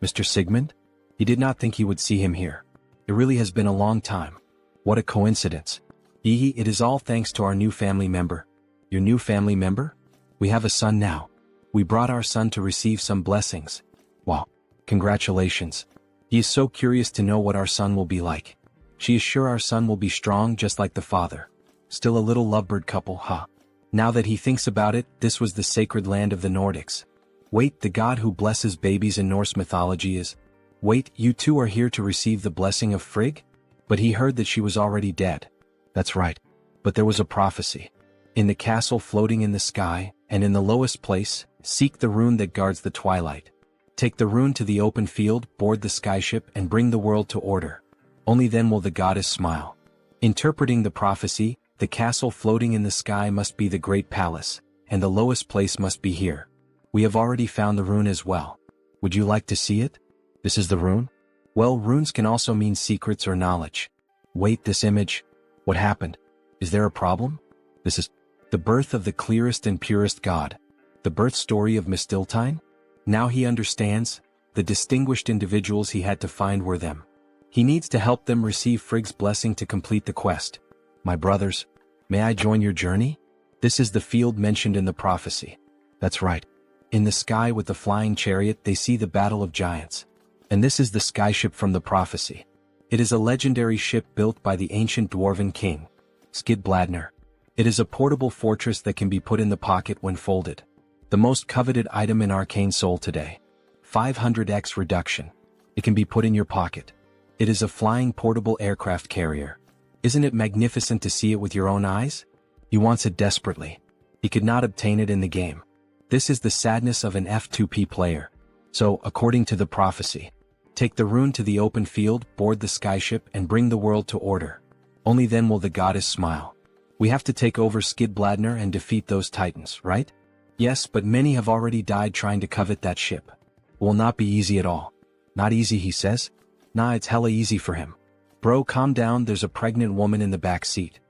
Mr. Sigmund? He did not think he would see him here. It really has been a long time. What a coincidence. It is all thanks to our new family member. Your new family member? We have a son now. We brought our son to receive some blessings. Wow. Congratulations. He is so curious to know what our son will be like. She is sure our son will be strong just like the father. Still a little lovebird couple, huh? Now that he thinks about it, this was the sacred land of the Nordics. Wait, the god who blesses babies in Norse mythology is... Wait, you two are here to receive the blessing of Frigg? But he heard that she was already dead. That's right. But there was a prophecy. In the castle floating in the sky, and in the lowest place, seek the rune that guards the twilight. Take the rune to the open field, board the skyship, and bring the world to order. Only then will the goddess smile. Interpreting the prophecy, the castle floating in the sky must be the great palace, and the lowest place must be here. We have already found the rune as well. Would you like to see it? This is the rune? Well, runes can also mean secrets or knowledge. Wait, this image? What happened? Is there a problem? This is the birth of the clearest and purest god. The birth story of Mistiltine? Now he understands. the distinguished individuals he had to find were them. He needs to help them receive Frigg's blessing to complete the quest. My brothers, may I join your journey? This is the field mentioned in the prophecy. That's right. In the sky with the flying chariot they see the battle of giants. And this is the skyship from the prophecy. It is a legendary ship built by the ancient dwarven king, Skidbladner. It is a portable fortress that can be put in the pocket when folded. The most coveted item in Arcane Seoul today. 500x reduction. It can be put in your pocket. It is a flying portable aircraft carrier. Isn't it magnificent to see it with your own eyes? He wants it desperately. He could not obtain it in the game. This is the sadness of an F2P player. So, according to the prophecy, take the rune to the open field, board the skyship, and bring the world to order. Only then will the goddess smile. We have to take over Skidbladner and defeat those titans, right? Yes, but many have already died trying to covet that ship. It will not be easy at all. Not easy, he says? Nah, it's hella easy for him. Bro, calm down, there's a pregnant woman in the back seat.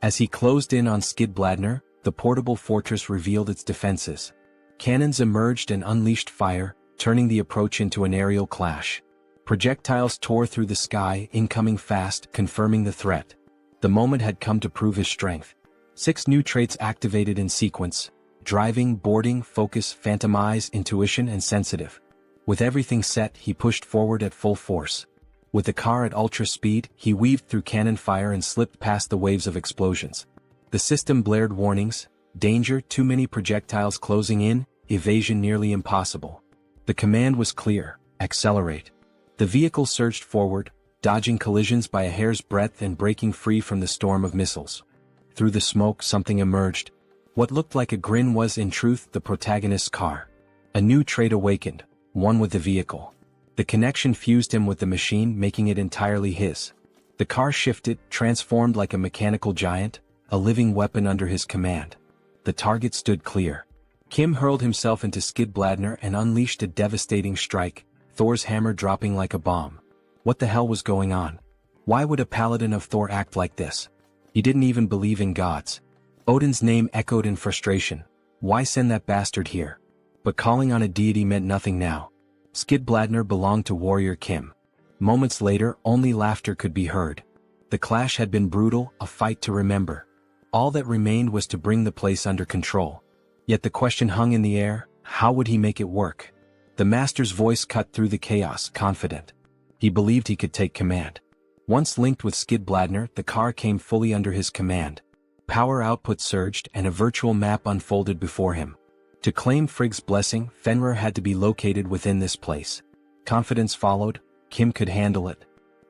As he closed in on Skidbladner, the portable fortress revealed its defenses. Cannons emerged and unleashed fire, turning the approach into an aerial clash. Projectiles tore through the sky, incoming fast, confirming the threat. The moment had come to prove his strength. 6 new traits activated in sequence: driving, boarding, focus, phantom eyes, intuition, and sensitive. With everything set, he pushed forward at full force. With the car at ultra speed, he weaved through cannon fire and slipped past the waves of explosions. The system blared warnings: danger, too many projectiles closing in, evasion nearly impossible. The command was clear: accelerate. The vehicle surged forward, dodging collisions by a hair's breadth and breaking free from the storm of missiles. Through the smoke something emerged. What looked like a grin was in truth the protagonist's car. A new trait awakened, one with the vehicle. The connection fused him with the machine, making it entirely his. The car shifted, transformed like a mechanical giant, a living weapon under his command. The target stood clear. Kim hurled himself into Skidbladner and unleashed a devastating strike, Thor's hammer dropping like a bomb. What the hell was going on? Why would a paladin of Thor act like this? He didn't even believe in gods. Odin's name echoed in frustration. Why send that bastard here? But calling on a deity meant nothing now. Skidbladner belonged to warrior Kim. Moments later, only laughter could be heard. The clash had been brutal, a fight to remember. All that remained was to bring the place under control. Yet the question hung in the air: how would he make it work? The master's voice cut through the chaos, confident. He believed he could take command. Once linked with Skidbladner, the car came fully under his command. Power output surged and a virtual map unfolded before him. To claim Frigg's blessing, Fenrir had to be located within this place. Confidence followed. Kim could handle it.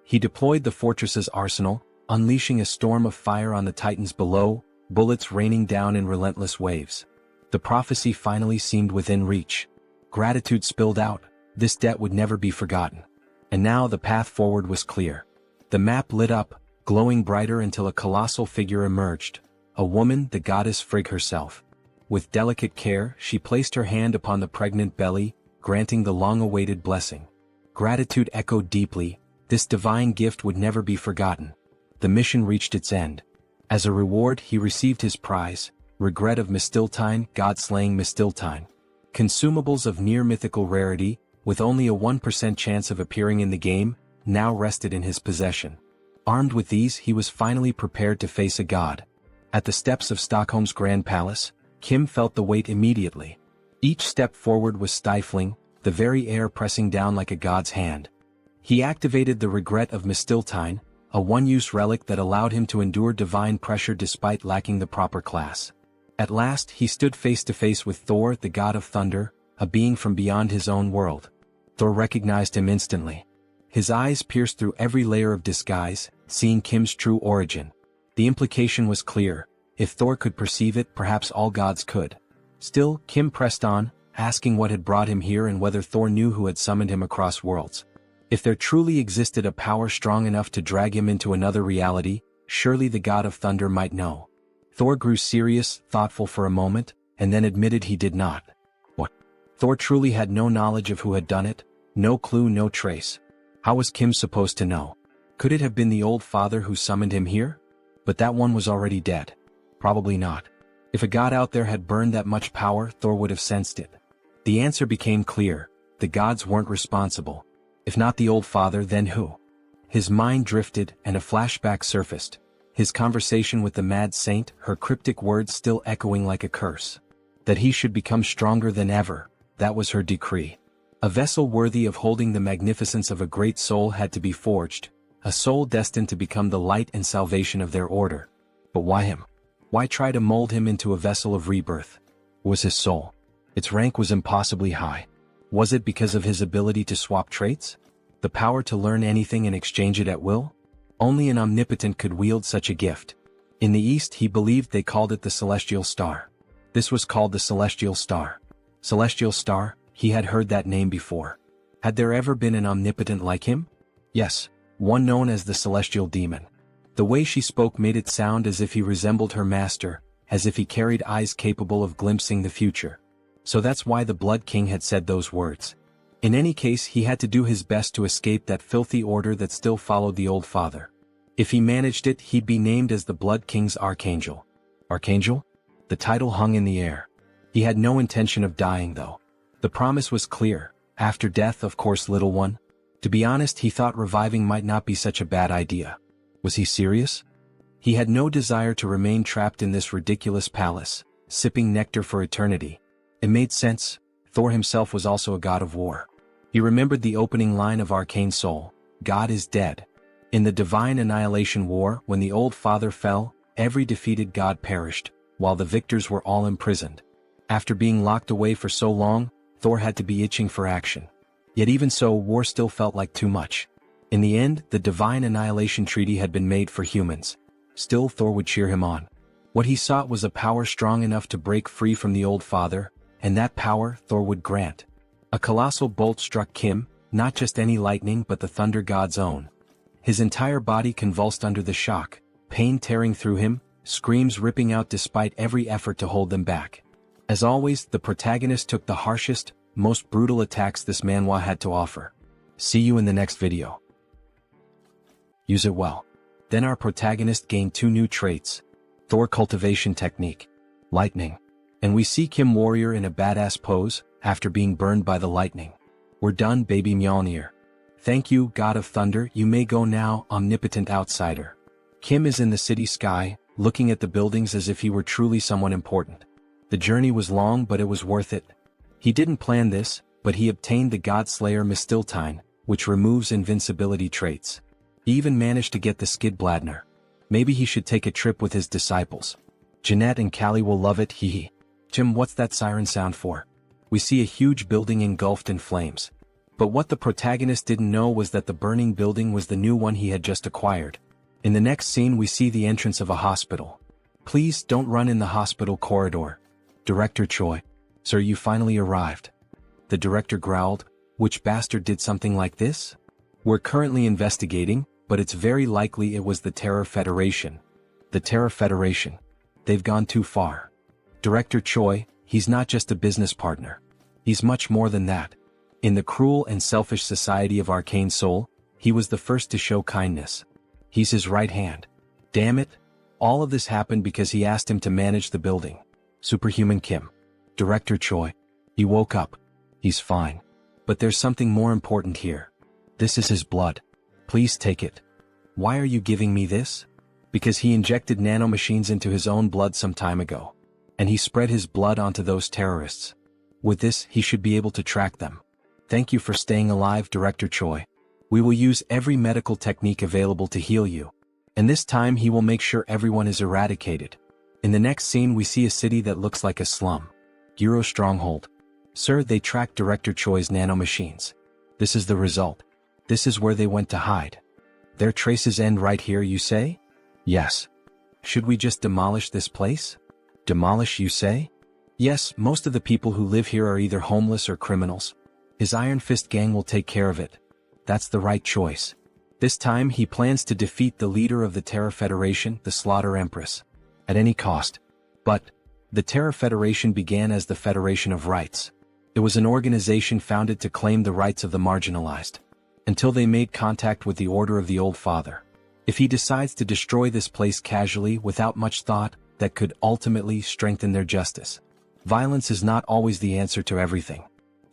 He deployed the fortress's arsenal, unleashing a storm of fire on the titans below, bullets raining down in relentless waves. The prophecy finally seemed within reach. Gratitude spilled out. This debt would never be forgotten. And now the path forward was clear. The map lit up, glowing brighter until a colossal figure emerged. A woman, the goddess Frigg herself. With delicate care, she placed her hand upon the pregnant belly, granting the long-awaited blessing. Gratitude echoed deeply. This divine gift would never be forgotten. The mission reached its end. As a reward, he received his prize: regret of Mistiltine, god-slaying Mistiltine. Consumables of near-mythical rarity, with only a 1% chance of appearing in the game, now rested in his possession. Armed with these, he was finally prepared to face a god. At the steps of Stockholm's Grand Palace, Kim felt the weight immediately. Each step forward was stifling, the very air pressing down like a god's hand. He activated the regret of Mistiltine, a one-use relic that allowed him to endure divine pressure despite lacking the proper class. At last, he stood face to face with Thor, the god of thunder, a being from beyond his own world. Thor recognized him instantly. His eyes pierced through every layer of disguise, seeing Kim's true origin. The implication was clear: if Thor could perceive it, perhaps all gods could. Still, Kim pressed on, asking what had brought him here and whether Thor knew who had summoned him across worlds. If there truly existed a power strong enough to drag him into another reality, surely the god of thunder might know. Thor grew serious, thoughtful for a moment, and then admitted he did not. What? Thor truly had no knowledge of who had done it, no clue, no trace. How was Kim supposed to know? Could it have been the old father who summoned him here? But that one was already dead. Probably not. If a god out there had burned that much power, Thor would have sensed it. The answer became clear: the gods weren't responsible. If not the old father, then who? His mind drifted, and a flashback surfaced. His conversation with the mad saint, her cryptic words still echoing like a curse. That he should become stronger than ever, that was her decree. A vessel worthy of holding the magnificence of a great soul had to be forged, a soul destined to become the light and salvation of their order. But why him? Why try to mold him into a vessel of rebirth? Was his soul? Its rank was impossibly high. Was it because of his ability to swap traits? The power to learn anything and exchange it at will? Only an omnipotent could wield such a gift. In the East he believed they called it the Celestial Star. This was called the Celestial Star. Celestial Star, he had heard that name before. Had there ever been an omnipotent like him? Yes, one known as the Celestial Demon. The way she spoke made it sound as if he resembled her master, as if he carried eyes capable of glimpsing the future. So that's why the Blood King had said those words. In any case, he had to do his best to escape that filthy order that still followed the old father. If he managed it, he'd be named as the Blood King's Archangel. Archangel? The title hung in the air. He had no intention of dying though. The promise was clear. After death, of course, little one. To be honest, he thought reviving might not be such a bad idea. Was he serious? He had no desire to remain trapped in this ridiculous palace, sipping nectar for eternity. It made sense. Thor himself was also a god of war. He remembered the opening line of Arcane Seoul, God is dead. In the divine annihilation war, when the old father fell, every defeated god perished, while the victors were all imprisoned. After being locked away for so long, Thor had to be itching for action. Yet even so, war still felt like too much. In the end, the divine annihilation treaty had been made for humans. Still, Thor would cheer him on. What he sought was a power strong enough to break free from the old father, and that power Thor would grant. A colossal bolt struck Kim, not just any lightning but the thunder god's own. His entire body convulsed under the shock, pain tearing through him, screams ripping out despite every effort to hold them back. As always, the protagonist took the harshest, most brutal attacks this manhwa had to offer. See you in the next video. Use it well. Then our protagonist gained 2 new traits. Thor cultivation technique. Lightning. And we see Kim warrior in a badass pose, after being burned by the lightning. We're done, baby Mjolnir. Thank you, God of Thunder, you may go now, omnipotent outsider. Kim is in the city sky, looking at the buildings as if he were truly someone important. The journey was long, but it was worth it. He didn't plan this, but he obtained the Godslayer Mistiltine, which removes invincibility traits. He even managed to get the Skidbladner. Maybe he should take a trip with his disciples. Jeanette and Callie will love it, hee hee. Jim, what's that siren sound for? We see a huge building engulfed in flames. But what the protagonist didn't know was that the burning building was the new one he had just acquired. In the next scene we see the entrance of a hospital. Please don't run in the hospital corridor. Director Choi. Sir, you finally arrived. The director growled, which bastard did something like this? We're currently investigating, but it's very likely it was the Terror Federation. The Terror Federation. They've gone too far. Director Choi, he's not just a business partner. He's much more than that. In the cruel and selfish society of Arcane Seoul, he was the first to show kindness. He's his right hand. Damn it. All of this happened because he asked him to manage the building. Superhuman Kim. Director Choi. He woke up. He's fine. But there's something more important here. This is his blood. Please take it. Why are you giving me this? Because he injected nanomachines into his own blood some time ago. And he spread his blood onto those terrorists. With this, he should be able to track them. Thank you for staying alive, Director Choi. We will use every medical technique available to heal you. And this time he will make sure everyone is eradicated. In the next scene we see a city that looks like a slum. Giro Stronghold. Sir, they tracked Director Choi's nanomachines. This is the result. This is where they went to hide. Their traces end right here, you say? Yes. Should we just demolish this place? Demolish, you say? Yes, most of the people who live here are either homeless or criminals. His Iron Fist gang will take care of it. That's the right choice. This time he plans to defeat the leader of the Terror Federation, the Slaughter Empress. At any cost. But the Terror Federation began as the Federation of Rights. It was an organization founded to claim the rights of the marginalized. Until they made contact with the Order of the Old Father. If he decides to destroy this place casually without much thought, that could ultimately strengthen their justice. Violence is not always the answer to everything.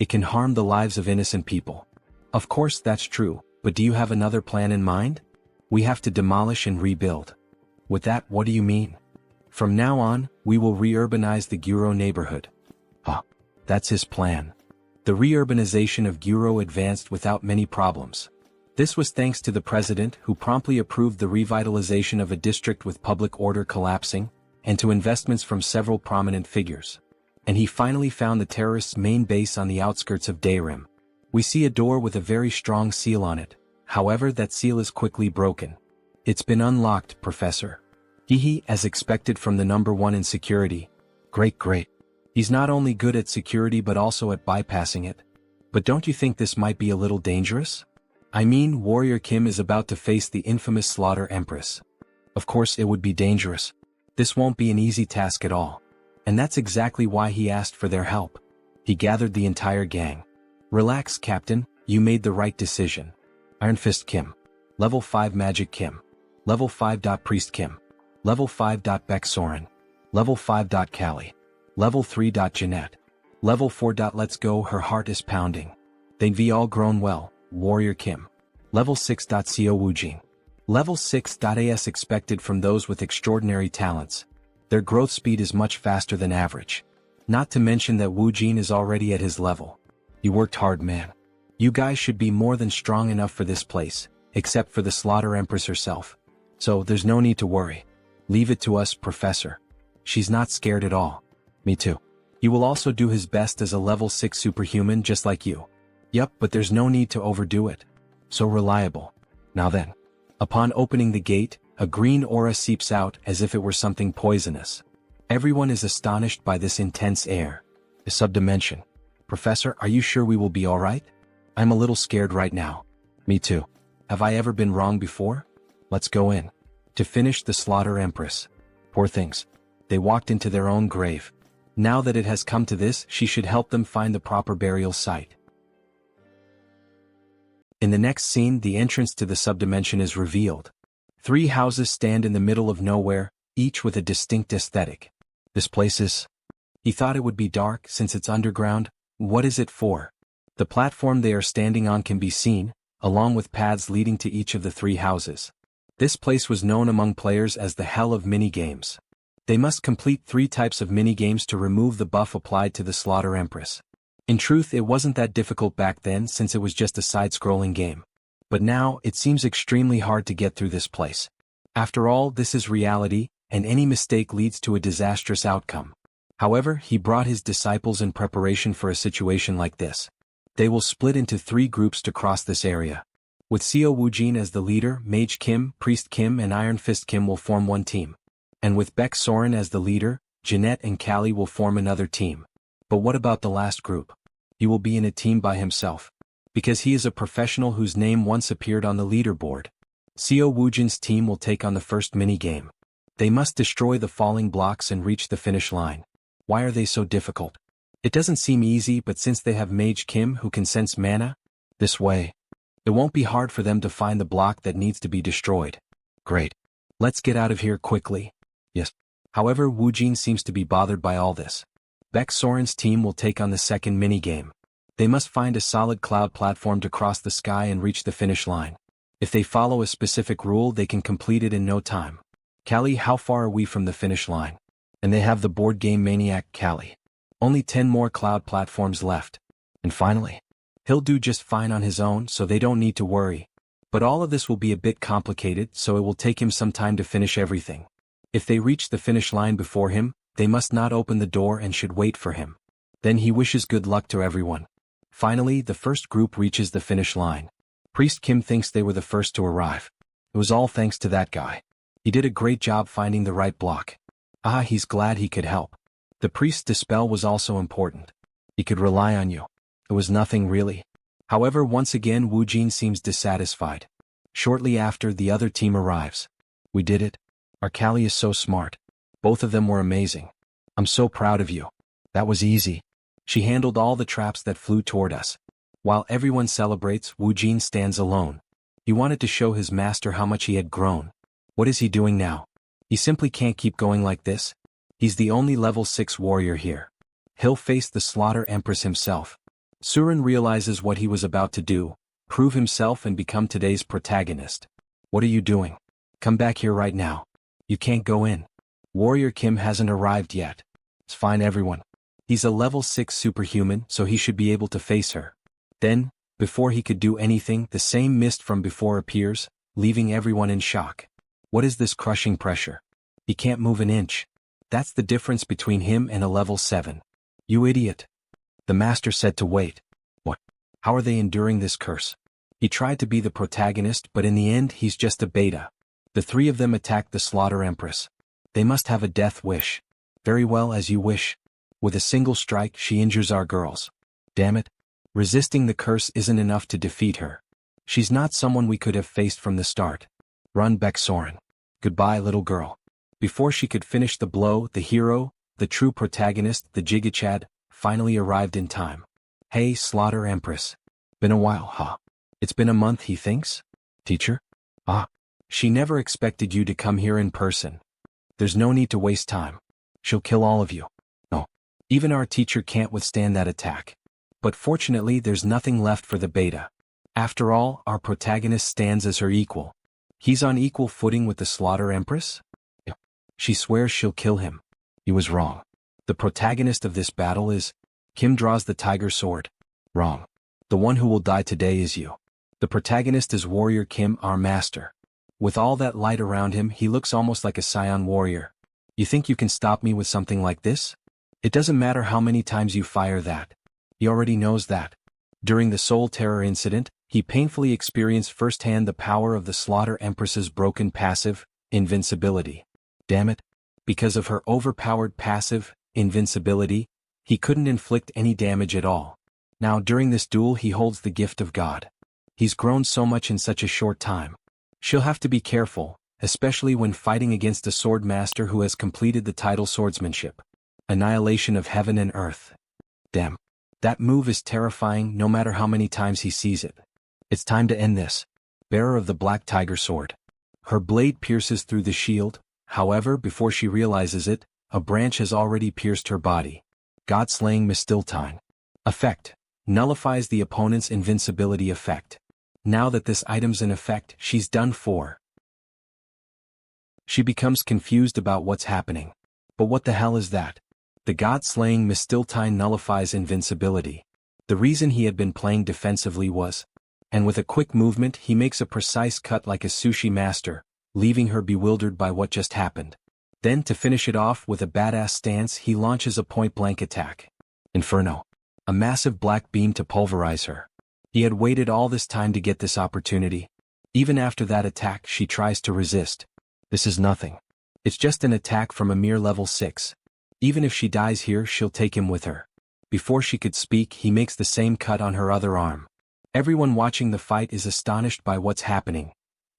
It can harm the lives of innocent people. Of course that's true, but do you have another plan in mind? We have to demolish and rebuild. With that, what do you mean? From now on, we will re-urbanize the Guro neighborhood. That's his plan. The re-urbanization of Guro advanced without many problems. This was thanks to the president who promptly approved the revitalization of a district with public order collapsing, and to investments from several prominent figures. And he finally found the terrorists' main base on the outskirts of Harem. We see a door with a very strong seal on it, however that seal is quickly broken. It's been unlocked, Professor. Hehe, as expected from the number one in security. Great. He's not only good at security but also at bypassing it. But don't you think this might be a little dangerous? I mean, Warrior Kim is about to face the infamous Slaughter Empress. Of course it would be dangerous. This won't be an easy task at all. And that's exactly why he asked for their help. He gathered the entire gang. Relax, Captain, you made the right decision. Iron Fist Kim. Level 5 Magic Kim. Level 5. Priest Kim. Level 5. Beck Soren. Level 5. Callie. Level 3. Jeanette. Level 4. Let's go, her heart is pounding. They've all grown well, Warrior Kim. Level 6. Seo Woojin. Level 6. As expected from those with extraordinary talents. Their growth speed is much faster than average. Not to mention that Woojin is already at his level. You worked hard, man. You guys should be more than strong enough for this place, except for the Slaughter Empress herself. So there's no need to worry. Leave it to us, Professor. She's not scared at all. Me too. He will also do his best as a level 6 superhuman just like you. Yup, but there's no need to overdo it. So reliable. Now then. Upon opening the gate, a green aura seeps out as if it were something poisonous. Everyone is astonished by this intense air. The subdimension. Professor, are you sure we will be alright? I'm a little scared right now. Me too. Have I ever been wrong before? Let's go in. To finish the Slaughter Empress. Poor things. They walked into their own grave. Now that it has come to this, she should help them find the proper burial site. In the next scene, the entrance to the subdimension is revealed. 3 houses stand in the middle of nowhere, each with a distinct aesthetic. This place is... He thought it would be dark since it's underground. What is it for? The platform they are standing on can be seen, along with paths leading to each of the 3 houses. This place was known among players as the Hell of Minigames. They must complete 3 types of minigames to remove the buff applied to the Slaughter Empress. In truth, it wasn't that difficult back then since it was just a side-scrolling game. But now, it seems extremely hard to get through this place. After all, this is reality, and any mistake leads to a disastrous outcome. However, he brought his disciples in preparation for a situation like this. They will split into 3 groups to cross this area. With Seo Woojin as the leader, Mage Kim, Priest Kim and Iron Fist Kim will form one team. And with Beck Soren as the leader, Jeanette and Callie will form another team. But what about the last group? He will be in a team by himself. Because he is a professional whose name once appeared on the leaderboard. Seo Woojin's team will take on the first minigame. They must destroy the falling blocks and reach the finish line. Why are they so difficult? It doesn't seem easy, but since they have Mage Kim who can sense mana, this way, it won't be hard for them to find the block that needs to be destroyed. Great. Let's get out of here quickly. Yes. However, Woojin seems to be bothered by all this. Beck Soren's team will take on the second minigame. They must find a solid cloud platform to cross the sky and reach the finish line. If they follow a specific rule, they can complete it in no time. Callie, how far are we from the finish line? And they have the board game maniac Callie. Only 10 more cloud platforms left. And finally, he'll do just fine on his own, so they don't need to worry. But all of this will be a bit complicated, so it will take him some time to finish everything. If they reach the finish line before him, they must not open the door and should wait for him. Then he wishes good luck to everyone. Finally, the first group reaches the finish line. Priest Kim thinks they were the first to arrive. It was all thanks to that guy. He did a great job finding the right block. He's glad he could help. The priest's dispel was also important. He could rely on you. It was nothing really. However, once again Woojin seems dissatisfied. Shortly after, the other team arrives. We did it. Our Callie is so smart. Both of them were amazing. I'm so proud of you. That was easy. She handled all the traps that flew toward us. While everyone celebrates, Woojin stands alone. He wanted to show his master how much he had grown. What is he doing now? He simply can't keep going like this. He's the only level 6 warrior here. He'll face the Slaughter Empress himself. Surin realizes what he was about to do, prove himself and become today's protagonist. What are you doing? Come back here right now. You can't go in. Warrior Kim hasn't arrived yet. It's fine everyone. He's a level 6 superhuman, so he should be able to face her. Then, before he could do anything, the same mist from before appears, leaving everyone in shock. What is this crushing pressure? He can't move an inch. That's the difference between him and a level 7. You idiot. The master said to wait. What? How are they enduring this curse? He tried to be the protagonist, but in the end he's just a beta. The three of them attacked the Slaughter Empress. They must have a death wish. Very well, as you wish. With a single strike she injures our girls. Damn it. Resisting the curse isn't enough to defeat her. She's not someone we could have faced from the start. Run back, Soren. Goodbye, little girl. Before she could finish the blow, the hero, the true protagonist, the Jigachad, finally arrived in time. Hey, Slaughter Empress. Been a while, huh? It's been a month, he thinks? Teacher? Ah. She never expected you to come here in person. There's no need to waste time. She'll kill all of you. No. Even our teacher can't withstand that attack. But fortunately there's nothing left for the beta. After all, our protagonist stands as her equal. He's on equal footing with the Slaughter Empress? She swears she'll kill him. He was wrong. The protagonist of this battle is... Kim draws the tiger sword. Wrong. The one who will die today is you. The protagonist is Warrior Kim, our master. With all that light around him, he looks almost like a scion warrior. You think you can stop me with something like this? It doesn't matter how many times you fire that. He already knows that. During the Soul Terror incident, he painfully experienced firsthand the power of the Slaughter Empress's broken passive, invincibility. Damn it. Because of her overpowered passive, invincibility, he couldn't inflict any damage at all. Now during this duel he holds the gift of God. He's grown so much in such a short time. She'll have to be careful, especially when fighting against a sword master who has completed the title swordsmanship. Annihilation of heaven and earth. Damn. That move is terrifying no matter how many times he sees it. It's time to end this. Bearer of the Black Tiger Sword. Her blade pierces through the shield, however before she realizes it, a branch has already pierced her body. God-slaying Mistiltine. Effect. Nullifies the opponent's invincibility effect. Now that this item's in effect, she's done for. She becomes confused about what's happening. But what the hell is that? The God-slaying Mistiltine nullifies invincibility. The reason he had been playing defensively was... And with a quick movement he makes a precise cut like a sushi master, leaving her bewildered by what just happened. Then to finish it off with a badass stance he launches a point-blank attack. Inferno. A massive black beam to pulverize her. He had waited all this time to get this opportunity. Even after that attack she tries to resist. This is nothing. It's just an attack from a mere level 6. Even if she dies here she'll take him with her. Before she could speak he makes the same cut on her other arm. Everyone watching the fight is astonished by what's happening.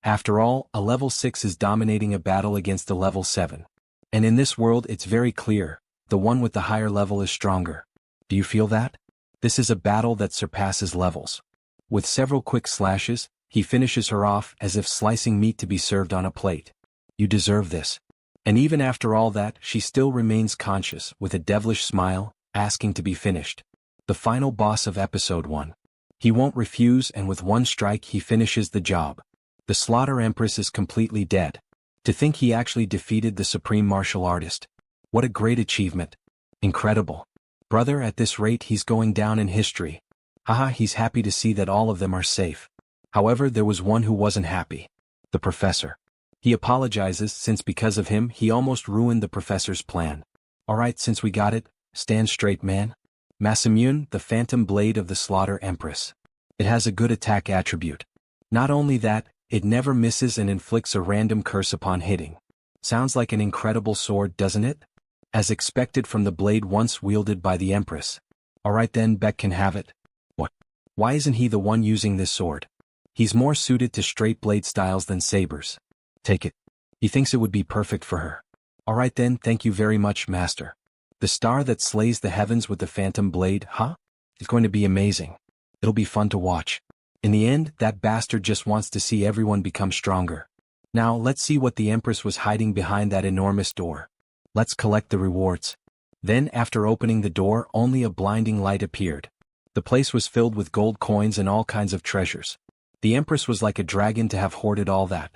After all, a level 6 is dominating a battle against a level 7. And in this world it's very clear, the one with the higher level is stronger. Do you feel that? This is a battle that surpasses levels. With several quick slashes, he finishes her off as if slicing meat to be served on a plate. You deserve this. And even after all that, she still remains conscious, with a devilish smile, asking to be finished. The final boss of episode 1. He won't refuse, and with one strike he finishes the job. The Slaughter Empress is completely dead. To think he actually defeated the supreme martial artist. What a great achievement. Incredible. Brother, at this rate he's going down in history. Haha, he's happy to see that all of them are safe. However, there was one who wasn't happy. The professor. He apologizes since because of him he almost ruined the professor's plan. Alright, since we got it, stand straight, man. Masamune, the phantom blade of the Slaughter Empress. It has a good attack attribute. Not only that, it never misses and inflicts a random curse upon hitting. Sounds like an incredible sword, doesn't it? As expected from the blade once wielded by the Empress. Alright then, Beck can have it. What? Why isn't he the one using this sword? He's more suited to straight blade styles than sabers. Take it. He thinks it would be perfect for her. Alright then, thank you very much, Master. The star that slays the heavens with the phantom blade, huh? It's going to be amazing. It'll be fun to watch. In the end, that bastard just wants to see everyone become stronger. Now let's see what the Empress was hiding behind that enormous door. Let's collect the rewards. Then after opening the door only a blinding light appeared. The place was filled with gold coins and all kinds of treasures. The Empress was like a dragon to have hoarded all that.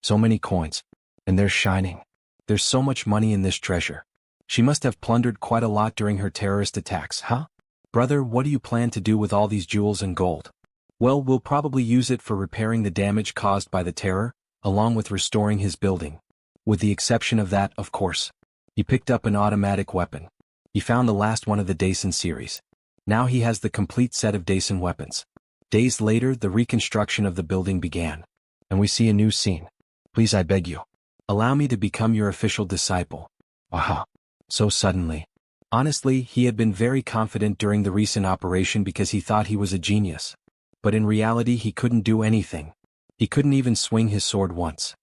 So many coins. And they're shining. There's so much money in this treasure. She must have plundered quite a lot during her terrorist attacks, huh? Brother, what do you plan to do with all these jewels and gold? Well, we'll probably use it for repairing the damage caused by the terror, along with restoring his building. With the exception of that, of course. He picked up an automatic weapon. He found the last one of the Daisen series. Now he has the complete set of Daisen weapons. Days later, the reconstruction of the building began. And we see a new scene. Please, I beg you. Allow me to become your official disciple. Aha. So suddenly. Honestly, he had been very confident during the recent operation because he thought he was a genius. But in reality he couldn't do anything. He couldn't even swing his sword once.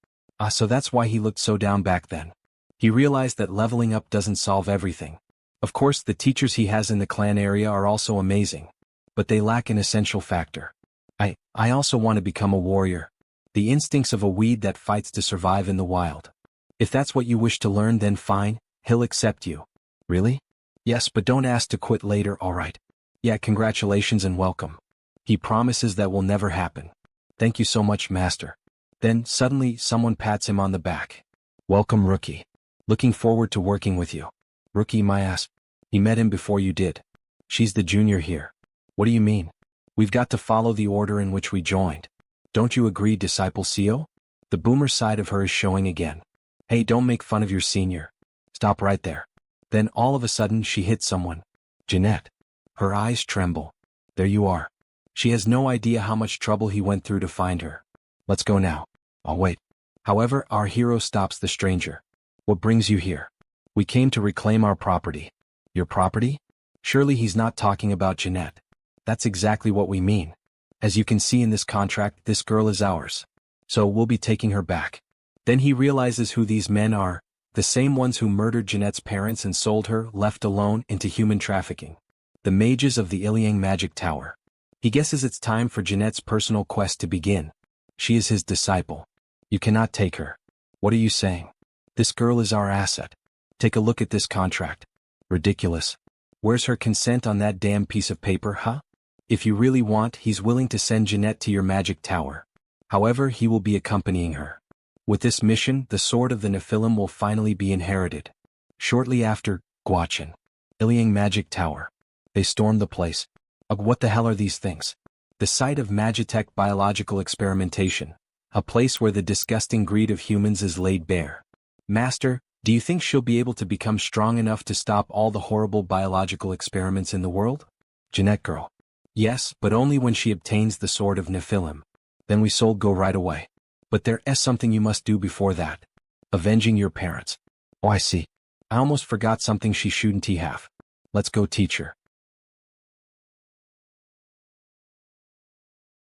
So that's why he looked so down back then. He realized that leveling up doesn't solve everything. Of course, the teachers he has in the clan area are also amazing. But they lack an essential factor. I also want to become a warrior. The instincts of a weed that fights to survive in the wild. If that's what you wish to learn, then fine, he'll accept you. Really? Yes, but don't ask to quit later, alright? Yeah, congratulations and welcome. He promises that will never happen. Thank you so much, Master. Then, suddenly, someone pats him on the back. Welcome, Rookie. Looking forward to working with you. Rookie, my ass. He met him before you did. She's the junior here. What do you mean? We've got to follow the order in which we joined. Don't you agree, Disciple Seo? The boomer side of her is showing again. Hey, don't make fun of your senior. Stop right there. Then all of a sudden she hits someone. Jeanette. Her eyes tremble. There you are. She has no idea how much trouble he went through to find her. Let's go now. I'll wait. However, our hero stops the stranger. What brings you here? We came to reclaim our property. Your property? Surely he's not talking about Jeanette. That's exactly what we mean. As you can see in this contract, this girl is ours. So we'll be taking her back. Then he realizes who these men are, the same ones who murdered Jeanette's parents and sold her, left alone, into human trafficking. The mages of the Iliang Magic Tower. He guesses it's time for Jeanette's personal quest to begin. She is his disciple. You cannot take her. What are you saying? This girl is our asset. Take a look at this contract. Ridiculous. Where's her consent on that damn piece of paper, huh? If you really want, he's willing to send Jeanette to your magic tower. However, he will be accompanying her. With this mission, the sword of the Nephilim will finally be inherited. Shortly after, Guachin. Iliang Magic Tower. They stormed the place. Ugh, what the hell are these things? The site of Magitech biological experimentation. A place where the disgusting greed of humans is laid bare. Master, do you think she'll be able to become strong enough to stop all the horrible biological experiments in the world? Jeanette girl. Yes, but only when she obtains the sword of Nephilim. Then we sold go right away. But there is something you must do before that. Avenging your parents. Oh, I see. I almost forgot something she shouldn't have. Let's go teach her.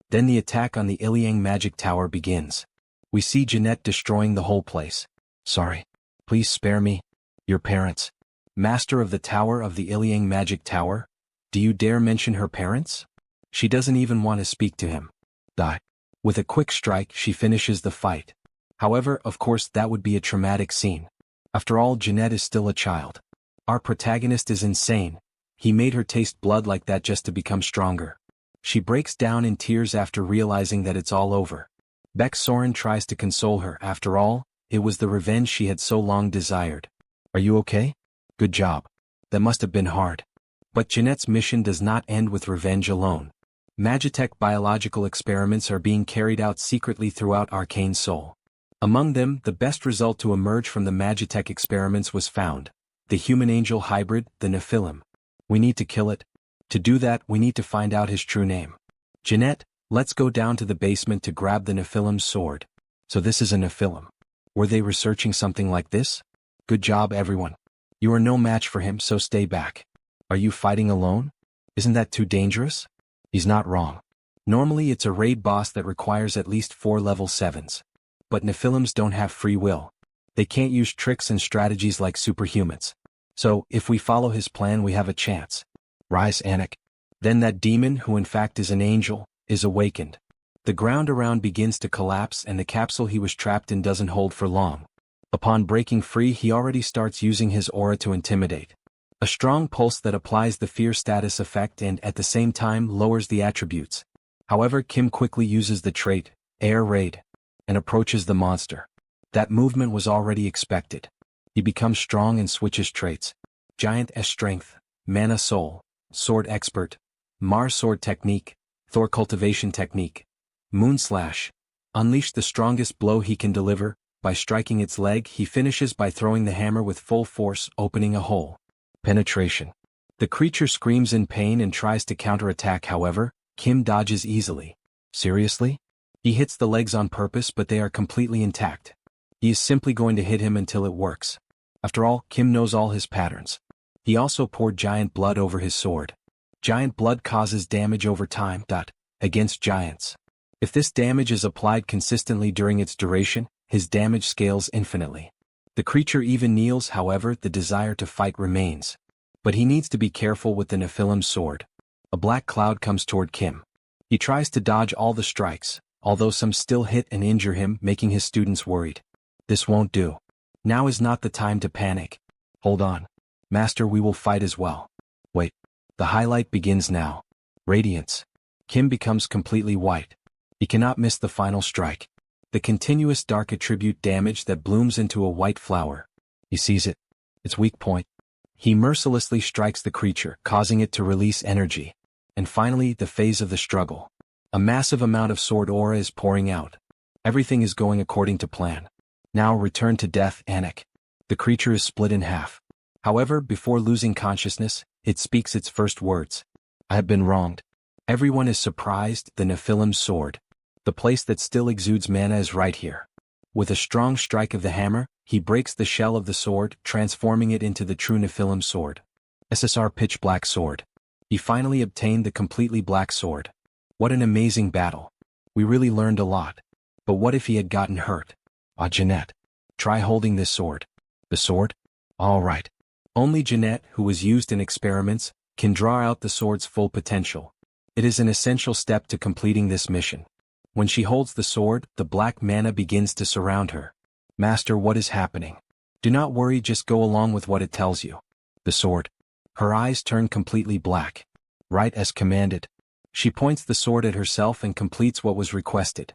Then the attack on the Iliang Magic Tower begins. We see Jeanette destroying the whole place. Sorry. Please spare me. Your parents. Master of the Tower of the Iliang Magic Tower? Do you dare mention her parents? She doesn't even want to speak to him. Die. With a quick strike, she finishes the fight. However, of course, that would be a traumatic scene. After all, Jeanette is still a child. Our protagonist is insane. He made her taste blood like that just to become stronger. She breaks down in tears after realizing that it's all over. Beck Soren tries to console her. After all, it was the revenge she had so long desired. Are you okay? Good job. That must have been hard. But Jeanette's mission does not end with revenge alone. Magitech biological experiments are being carried out secretly throughout Arcane Seoul. Among them, the best result to emerge from the Magitech experiments was found. The human-angel hybrid, the Nephilim. We need to kill it. To do that, we need to find out his true name. Jeanette, let's go down to the basement to grab the Nephilim's sword. So this is a Nephilim. Were they researching something like this? Good job, everyone. You are no match for him, so stay back. Are you fighting alone? Isn't that too dangerous? He's not wrong. Normally it's a raid boss that requires at least 4 level 7s. But Nephilims don't have free will. They can't use tricks and strategies like superhumans. So, if we follow his plan, we have a chance. Rise, Anik. Then that demon, who in fact is an angel, is awakened. The ground around begins to collapse and the capsule he was trapped in doesn't hold for long. Upon breaking free, he already starts using his aura to intimidate. A strong pulse that applies the fear status effect and at the same time lowers the attributes. However, Kim quickly uses the trait, Air Raid, and approaches the monster. That movement was already expected. He becomes strong and switches traits. Giant S Strength, Mana Soul, Sword Expert, Mars Sword Technique, Thor Cultivation Technique, Moon Slash. Unleash the strongest blow he can deliver. By striking its leg, he finishes by throwing the hammer with full force, opening a hole. Penetration. The creature screams in pain and tries to counterattack. However, Kim dodges easily. Seriously? He hits the legs on purpose, but they are completely intact. He is simply going to hit him until it works. After all, Kim knows all his patterns. He also poured giant blood over his sword. Giant blood causes damage over time. Against giants. If this damage is applied consistently during its duration, his damage scales infinitely. The creature even kneels. However, the desire to fight remains. But he needs to be careful with the Nephilim's sword. A black cloud comes toward Kim. He tries to dodge all the strikes, although some still hit and injure him, making his students worried. This won't do. Now is not the time to panic. Hold on. Master, we will fight as well. Wait. The highlight begins now. Radiance. Kim becomes completely white. He cannot miss the final strike. The continuous dark attribute damage that blooms into a white flower. He sees it. Its weak point. He mercilessly strikes the creature, causing it to release energy. And finally, the phase of the struggle. A massive amount of sword aura is pouring out. Everything is going according to plan. Now return to death, Anik. The creature is split in half. However, before losing consciousness, it speaks its first words. I have been wronged. Everyone is surprised. The Nephilim's sword. The place that still exudes mana is right here. With a strong strike of the hammer, he breaks the shell of the sword, transforming it into the true Nephilim sword. SSR Pitch Black Sword. He finally obtained the completely black sword. What an amazing battle. We really learned a lot. But what if he had gotten hurt? Jeanette. Try holding this sword. The sword? All right. Only Jeanette, who was used in experiments, can draw out the sword's full potential. It is an essential step to completing this mission. When she holds the sword, the black mana begins to surround her. Master, what is happening? Do not worry, just go along with what it tells you. The sword. Her eyes turn completely black. Right as commanded. She points the sword at herself and completes what was requested.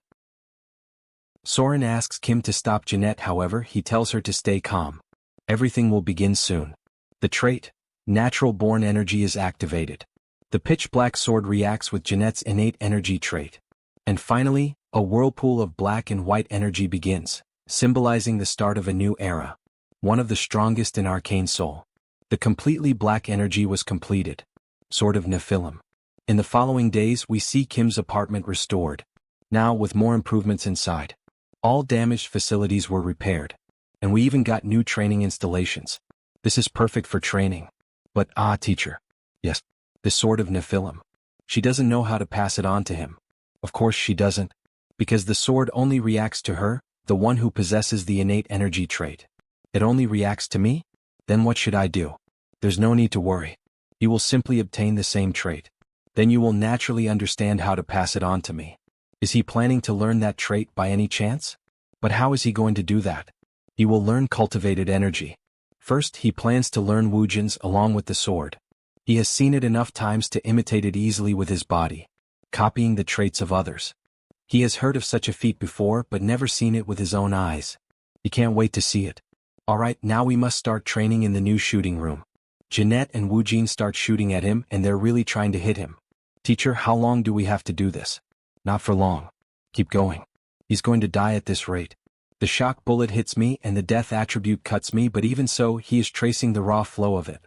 Soren asks Kim to stop Jeanette, however, he tells her to stay calm. Everything will begin soon. The trait, Natural Born Energy, is activated. The pitch black sword reacts with Jeanette's innate energy trait. And finally, a whirlpool of black and white energy begins, symbolizing the start of a new era. One of the strongest in Arcane Seoul. The completely black energy was completed. Sword of Nephilim. In the following days, we see Kim's apartment restored. Now with more improvements inside. All damaged facilities were repaired. And we even got new training installations. This is perfect for training. But teacher. Yes. The sword of Nephilim. She doesn't know how to pass it on to him. Of course she doesn't. Because the sword only reacts to her, the one who possesses the innate energy trait. It only reacts to me? Then what should I do? There's no need to worry. You will simply obtain the same trait. Then you will naturally understand how to pass it on to me. Is he planning to learn that trait by any chance? But how is he going to do that? He will learn cultivated energy. First, he plans to learn Wujin's along with the sword. He has seen it enough times to imitate it easily with his body, copying the traits of others. He has heard of such a feat before but never seen it with his own eyes. He can't wait to see it. Alright, now we must start training in the new shooting room. Jeanette and Wujin start shooting at him and they're really trying to hit him. Teacher, how long do we have to do this? Not for long. Keep going. He's going to die at this rate. The shock bullet hits me and the death attribute cuts me, but even so, he is tracing the raw flow of it.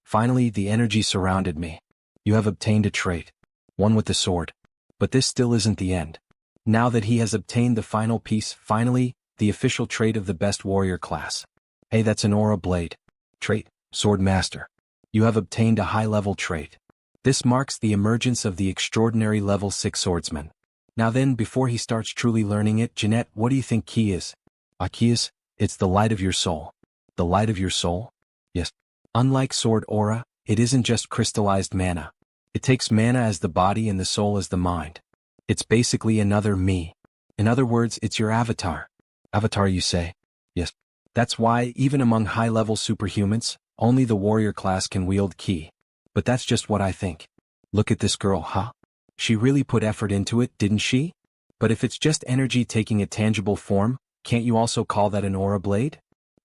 Finally, the energy surrounded me. You have obtained a trait. One with the sword. But this still isn't the end. Now that he has obtained the final piece, finally, the official trait of the best warrior class. Hey, that's an aura blade. Trait, Sword Master. You have obtained a high-level trait. This marks the emergence of the extraordinary level 6 swordsman. Now then, before he starts truly learning it, Jeanette, what do you think key is? Key is? It's the light of your soul. The light of your soul? Yes. Unlike sword aura, it isn't just crystallized mana. It takes mana as the body and the soul as the mind. It's basically another me. In other words, it's your avatar. Avatar, you say? Yes. That's why, even among high-level superhumans, Only the warrior class can wield ki. But that's just what I think. Look at this girl, huh? She really put effort into it, didn't she? But if it's just energy taking a tangible form, can't you also call that an aura blade?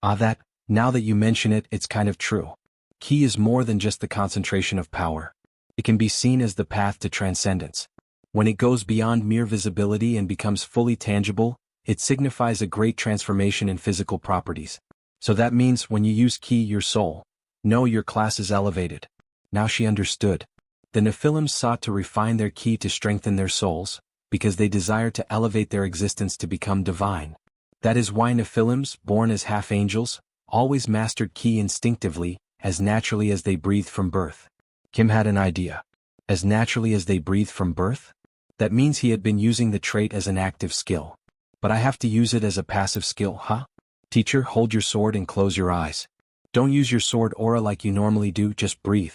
Now that you mention it, it's kind of true. Ki is more than just the concentration of power. It can be seen as the path to transcendence. When it goes beyond mere visibility and becomes fully tangible, it signifies a great transformation in physical properties. So that means when you use ki, your soul. No, your class is elevated. Now she understood. The Nephilims sought to refine their ki to strengthen their souls, because they desired to elevate their existence to become divine. That is why Nephilims, born as half-angels, always mastered ki instinctively, as naturally as they breathed from birth. Kim had an idea. As naturally as they breathed from birth? That means he had been using the trait as an active skill. But I have to use it as a passive skill, huh? Teacher, hold your sword and close your eyes. Don't use your sword aura like you normally do, just breathe.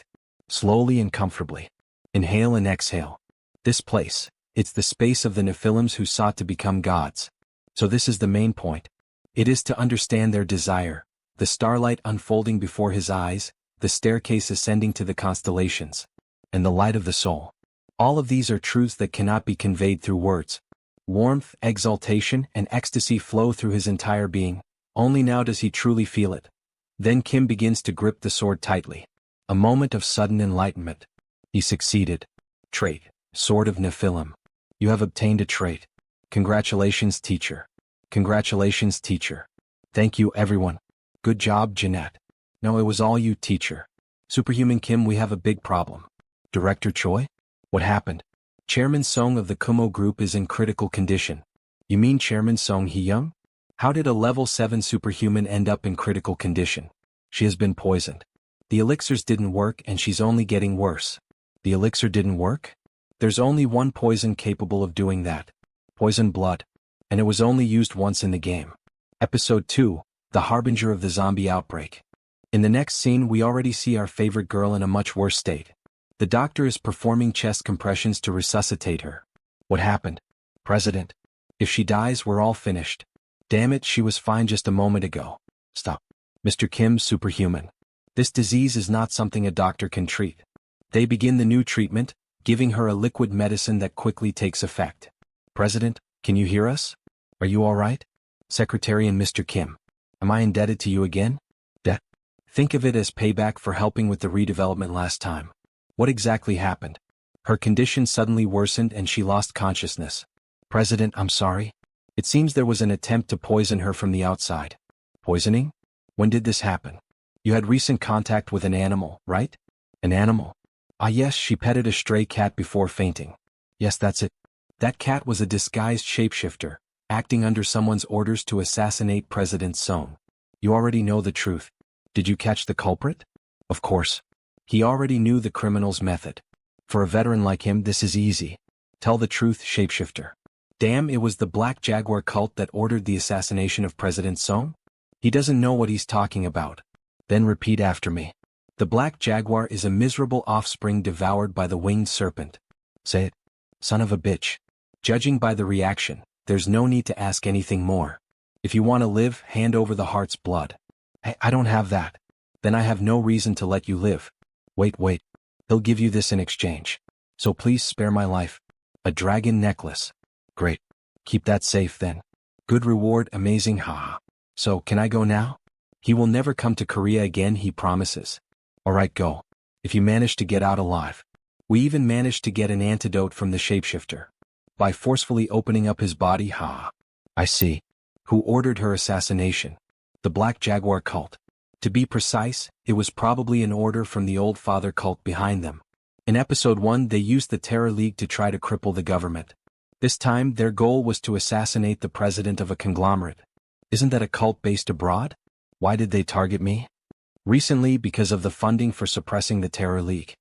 Slowly and comfortably. Inhale and exhale. This place, it's the space of the Nephilims who sought to become gods. So this is the main point. It is to understand their desire, the starlight unfolding before his eyes, the staircase ascending to the constellations, and the light of the soul. All of these are truths that cannot be conveyed through words. Warmth, exaltation, and ecstasy flow through his entire being. Only now does he truly feel it. Then Kim begins to grip the sword tightly. A moment of sudden enlightenment. He succeeded. Trait, Sword of Nephilim. You have obtained a trait. Congratulations, teacher. Congratulations, teacher. Thank you, everyone. Good job, Jeanette. No, it was all you, teacher. Superhuman Kim, we have a big problem. Director Choi? What happened? Chairman Song of the Kumo group is in critical condition. You mean Chairman Song Hee-young? How did a level 7 superhuman end up in critical condition? She has been poisoned. The elixirs didn't work and she's only getting worse. The elixir didn't work? There's only one poison capable of doing that. Poison blood. And it was only used once in the game. Episode 2, The Harbinger of the Zombie Outbreak. In the next scene we already see our favorite girl in a much worse state. The doctor is performing chest compressions to resuscitate her. What happened? President. If she dies, we're all finished. Damn it, she was fine just a moment ago. Stop. Mr. Kim, superhuman. This disease is not something a doctor can treat. They begin the new treatment, giving her a liquid medicine that quickly takes effect. President, can you hear us? Are you all right? Secretary and Mr. Kim. Am I indebted to you again? Think of it as payback for helping with the redevelopment last time. What exactly happened? Her condition suddenly worsened and she lost consciousness. President, I'm sorry. It seems there was an attempt to poison her from the outside. Poisoning? When did this happen? You had recent contact with an animal, right? An animal? Ah yes, she petted a stray cat before fainting. Yes, that's it. That cat was a disguised shapeshifter, acting under someone's orders to assassinate President Song. You already know the truth. Did you catch the culprit? Of course. He already knew the criminal's method. For a veteran like him, this is easy. Tell the truth, shapeshifter. Damn, it was the Black Jaguar cult that ordered the assassination of President Song? He doesn't know what he's talking about. Then repeat after me. The Black Jaguar is a miserable offspring devoured by the winged serpent. Say it. Son of a bitch. Judging by the reaction, there's no need to ask anything more. If you want to live, hand over the heart's blood. Hey, I don't have that. Then I have no reason to let you live. Wait. He'll give you this in exchange. So please spare my life. A dragon necklace. Great. Keep that safe then. Good reward, amazing, haha. So, can I go now? He will never come to Korea again, he promises. Alright, go. If you manage to get out alive. We even managed to get an antidote from the shapeshifter. By forcefully opening up his body, haha. I see. Who ordered her assassination? The Black Jaguar cult. To be precise, it was probably an order from the Old Father cult behind them. In episode 1 they used the Terror League to try to cripple the government. This time their goal was to assassinate the president of a conglomerate. Isn't that a cult based abroad? Why did they target me? Recently because of the funding for suppressing the Terror League.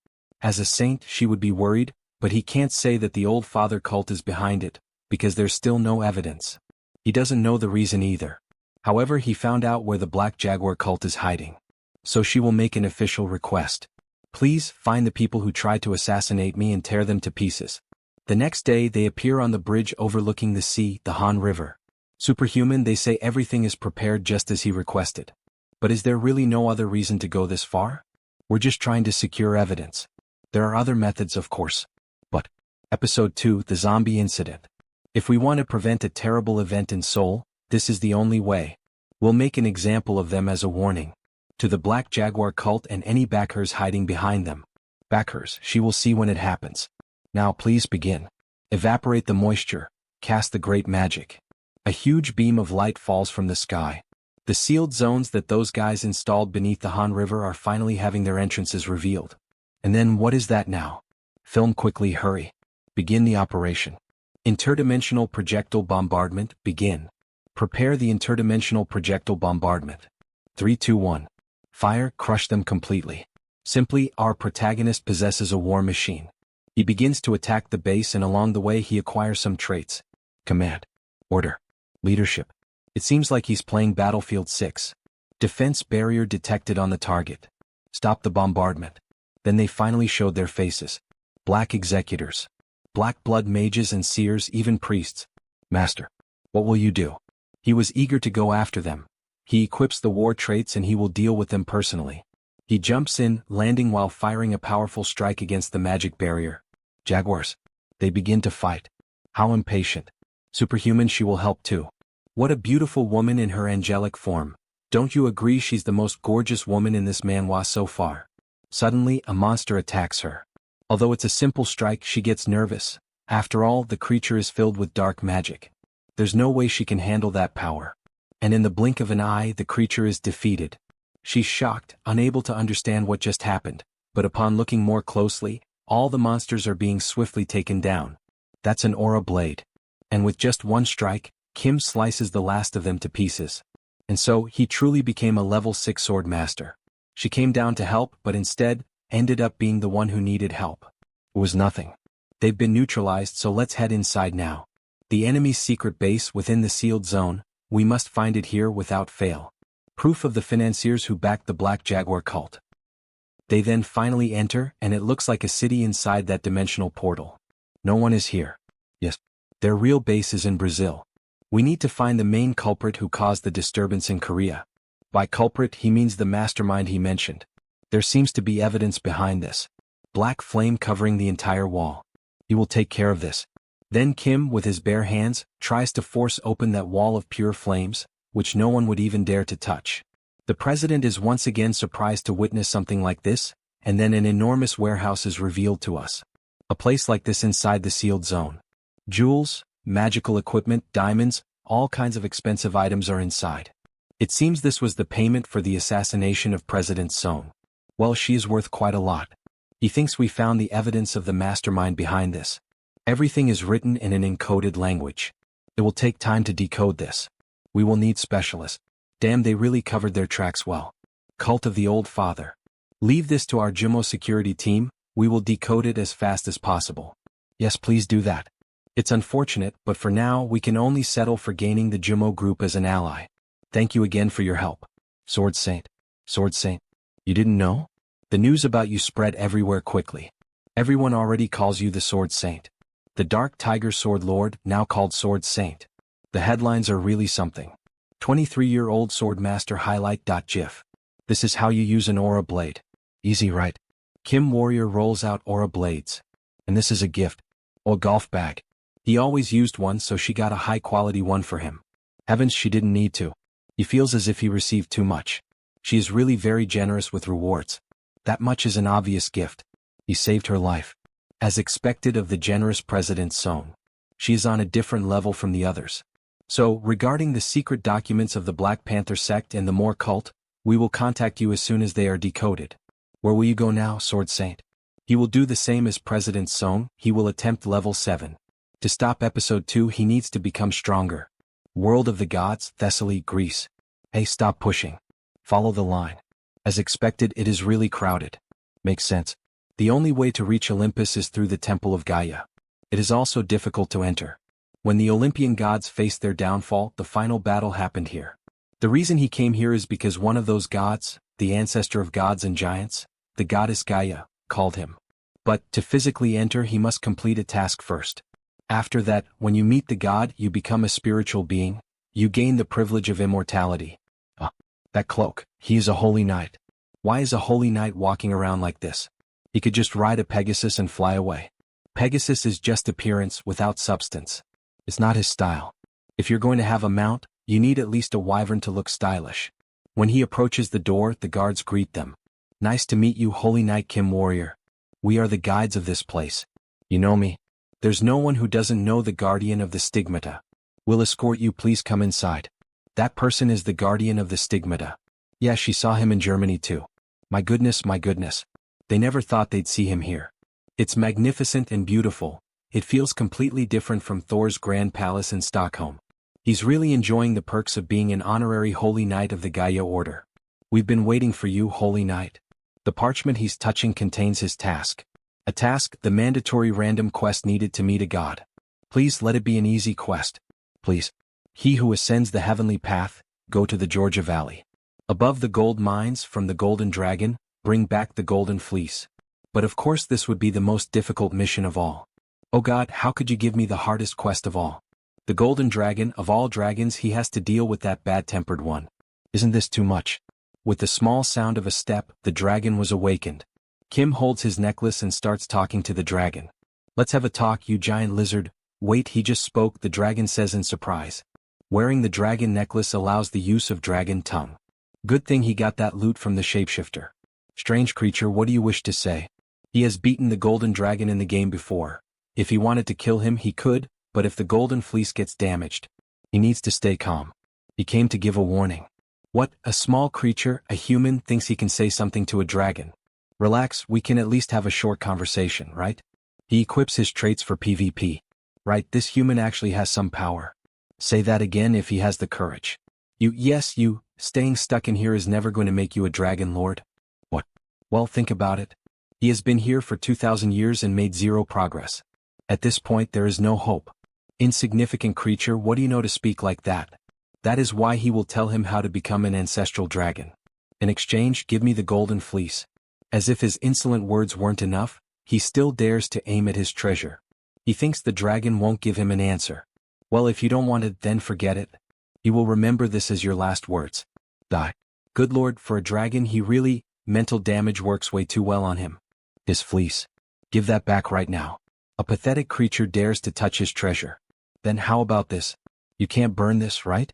As a saint she would be worried, but he can't say that the Old Father cult is behind it, because there's still no evidence. He doesn't know the reason either. However, he found out where the Black Jaguar cult is hiding. So she will make an official request. Please, find the people who tried to assassinate me and tear them to pieces. The next day they appear on the bridge overlooking the sea, the Han River. Superhuman, they say everything is prepared just as he requested. But is there really no other reason to go this far? We're just trying to secure evidence. There are other methods, of course. But Episode 2, The Zombie Incident. If we want to prevent a terrible event in Seoul, this is the only way. We'll make an example of them as a warning. To the Black Jaguar cult and any backers hiding behind them. Backers, she will see when it happens. Now please begin. Evaporate the moisture, cast the great magic. A huge beam of light falls from the sky. The sealed zones that those guys installed beneath the Han River are finally having their entrances revealed. And then what is that now? Film quickly, hurry. Begin the operation. Interdimensional projectile bombardment, begin. Prepare the interdimensional projectile bombardment. 3, 2, 1. Fire, crush them completely. Simply, our protagonist possesses a war machine. He begins to attack the base and along the way he acquires some traits. Command. Order. Leadership. It seems like he's playing Battlefield 6. Defense barrier detected on the target. Stop the bombardment. Then they finally showed their faces. Black executors. Black blood mages and seers, even priests. Master. What will you do? He was eager to go after them. He equips the war traits and he will deal with them personally. He jumps in, landing while firing a powerful strike against the magic barrier. Jaguars. They begin to fight. How impatient. Superhuman, she will help too. What a beautiful woman in her angelic form. Don't you agree she's the most gorgeous woman in this manhwa so far? Suddenly, a monster attacks her. Although it's a simple strike, she gets nervous. After all, the creature is filled with dark magic. There's no way she can handle that power. And in the blink of an eye, the creature is defeated. She's shocked, unable to understand what just happened, but upon looking more closely, all the monsters are being swiftly taken down. That's an aura blade. And with just one strike, Kim slices the last of them to pieces. And so, he truly became a level 6 sword master. She came down to help, but instead, ended up being the one who needed help. It was nothing. They've been neutralized, so let's head inside now. The enemy's secret base within the sealed zone, we must find it here without fail. Proof of the financiers who backed the Black Jaguar cult. They then finally enter, and it looks like a city inside that dimensional portal. No one is here. Yes. Their real base is in Brazil. We need to find the main culprit who caused the disturbance in Korea. By culprit, he means the mastermind he mentioned. There seems to be evidence behind this. Black flame covering the entire wall. He will take care of this. Then Kim, with his bare hands, tries to force open that wall of pure flames, which no one would even dare to touch. The president is once again surprised to witness something like this, and then an enormous warehouse is revealed to us. A place like this inside the sealed zone. Jewels, magical equipment, diamonds, all kinds of expensive items are inside. It seems this was the payment for the assassination of President Son. Well, she is worth quite a lot. He thinks we found the evidence of the mastermind behind this. Everything is written in an encoded language. It will take time to decode this. We will need specialists. Damn, they really covered their tracks well. Cult of the Old Father. Leave this to our Jumo security team, we will decode it as fast as possible. Yes, please do that. It's unfortunate, but for now we can only settle for gaining the Jumo group as an ally. Thank you again for your help. Sword Saint. Sword Saint. You didn't know? The news about you spread everywhere quickly. Everyone already calls you the Sword Saint. The Dark Tiger Sword Lord, now called Sword Saint. The headlines are really something. 23-year-old Sword Master highlight.gif. This is how you use an aura blade. Easy, right? Kim Warrior rolls out aura blades. And this is a gift. Or golf bag. He always used one, so she got a high-quality one for him. Heavens, she didn't need to. He feels as if he received too much. She is really very generous with rewards. That much is an obvious gift. He saved her life. As expected of the generous President Son. She is on a different level from the others. So, regarding the secret documents of the Black Panther sect and the Moor cult, we will contact you as soon as they are decoded. Where will you go now, Sword Saint? He will do the same as President Son, he will attempt level 7. To stop episode 2 he needs to become stronger. World of the Gods, Thessaly, Greece. Hey, stop pushing. Follow the line. As expected, it is really crowded. Makes sense. The only way to reach Olympus is through the Temple of Gaia. It is also difficult to enter. When the Olympian gods faced their downfall, the final battle happened here. The reason he came here is because one of those gods, the ancestor of gods and giants, the goddess Gaia, called him. But, to physically enter he must complete a task first. After that, when you meet the god, you become a spiritual being, you gain the privilege of immortality. That cloak, he is a holy knight. Why is a holy knight walking around like this? He could just ride a Pegasus and fly away. Pegasus is just appearance without substance. It's not his style. If you're going to have a mount, you need at least a wyvern to look stylish. When he approaches the door, the guards greet them. Nice to meet you, Holy Knight Kim Warrior. We are the guides of this place. You know me? There's no one who doesn't know the guardian of the stigmata. We'll escort you, please come inside. That person is the guardian of the stigmata. Yeah, she saw him in Germany too. My goodness, my goodness. They never thought they'd see him here. It's magnificent and beautiful. It feels completely different from Thor's Grand Palace in Stockholm. He's really enjoying the perks of being an honorary Holy Knight of the Gaia Order. We've been waiting for you, Holy Knight. The parchment he's touching contains his task. A task, the mandatory random quest needed to meet a god. Please let it be an easy quest. Please. He who ascends the heavenly path, go to the Georgia Valley. Above the gold mines from the Golden Dragon, bring back the Golden Fleece. But of course this would be the most difficult mission of all. Oh God, how could you give me the hardest quest of all? The Golden Dragon, of all dragons, he has to deal with that bad-tempered one. Isn't this too much? With the small sound of a step, the dragon was awakened. Kim holds his necklace and starts talking to the dragon. Let's have a talk, you giant lizard. Wait, he just spoke, the dragon says in surprise. Wearing the dragon necklace allows the use of dragon tongue. Good thing he got that loot from the shapeshifter. Strange creature, what do you wish to say? He has beaten the Golden Dragon in the game before. If he wanted to kill him, he could, but if the Golden Fleece gets damaged, he needs to stay calm. He came to give a warning. What, a small creature, a human, thinks he can say something to a dragon? Relax, we can at least have a short conversation, right? He equips his traits for PvP. Right, this human actually has some power. Say that again if he has the courage. Yes, staying stuck in here is never going to make you a dragon lord. What? Well, think about it. He has been here for 2,000 years and made zero progress. At this point there is no hope. Insignificant creature, what do you know to speak like that? That is why he will tell him how to become an ancestral dragon. In exchange, give me the Golden Fleece. As if his insolent words weren't enough, he still dares to aim at his treasure. He thinks the dragon won't give him an answer. Well, if you don't want it, then forget it. You will remember this as your last words. Die. Good lord, for a dragon mental damage works way too well on him. His fleece. Give that back right now. A pathetic creature dares to touch his treasure. Then how about this? You can't burn this, right?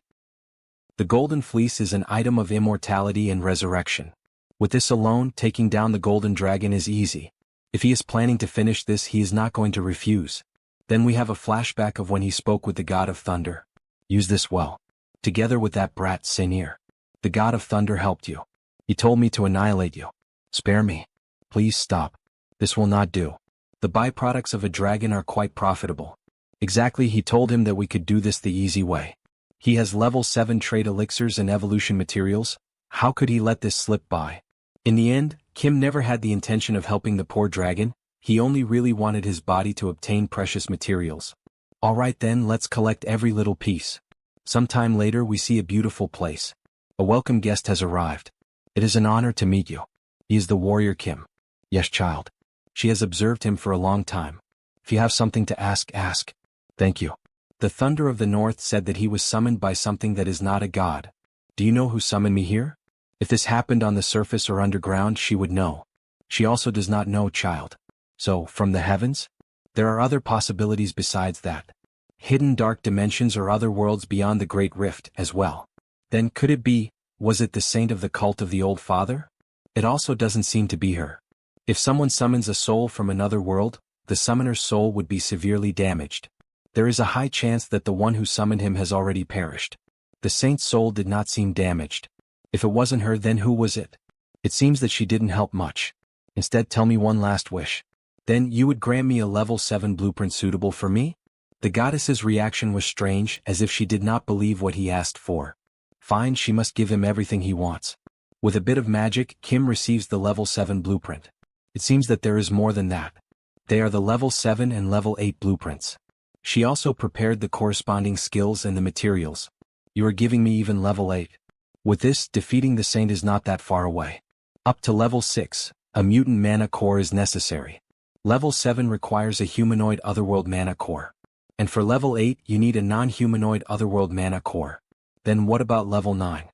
The Golden Fleece is an item of immortality and resurrection. With this alone, taking down the Golden Dragon is easy. If he is planning to finish this, he is not going to refuse. Then we have a flashback of when he spoke with the God of Thunder. Use this well. Together with that brat Senir. The God of Thunder helped you. He told me to annihilate you. Spare me. Please stop. This will not do. The byproducts of a dragon are quite profitable. Exactly, he told him that we could do this the easy way. He has level 7 trait elixirs and evolution materials. How could he let this slip by? In the end, Kim never had the intention of helping the poor dragon. He only really wanted his body to obtain precious materials. Alright then, let's collect every little piece. Sometime later we see a beautiful place. A welcome guest has arrived. It is an honor to meet you. He is the warrior Kim. Yes, child. She has observed him for a long time. If you have something to ask, ask. Thank you. The Thunder of the North said that he was summoned by something that is not a god. Do you know who summoned me here? If this happened on the surface or underground, she would know. She also does not know, child. So, from the heavens? There are other possibilities besides that. Hidden dark dimensions or other worlds beyond the Great Rift as well. Then could it be, was it the saint of the cult of the Old Father? It also doesn't seem to be her. If someone summons a soul from another world, the summoner's soul would be severely damaged. There is a high chance that the one who summoned him has already perished. The saint's soul did not seem damaged. If it wasn't her, then who was it? It seems that she didn't help much. Instead, tell me one last wish. Then you would grant me a level 7 blueprint suitable for me? The goddess's reaction was strange, as if she did not believe what he asked for. Fine, she must give him everything he wants. With a bit of magic, Kim receives the level 7 blueprint. It seems that there is more than that. They are the level 7 and level 8 blueprints. She also prepared the corresponding skills and the materials. You are giving me even level 8. With this, defeating the saint is not that far away. Up to level 6, a mutant mana core is necessary. Level 7 requires a humanoid otherworld mana core. And for level 8, you need a non-humanoid otherworld mana core. Then what about level 9?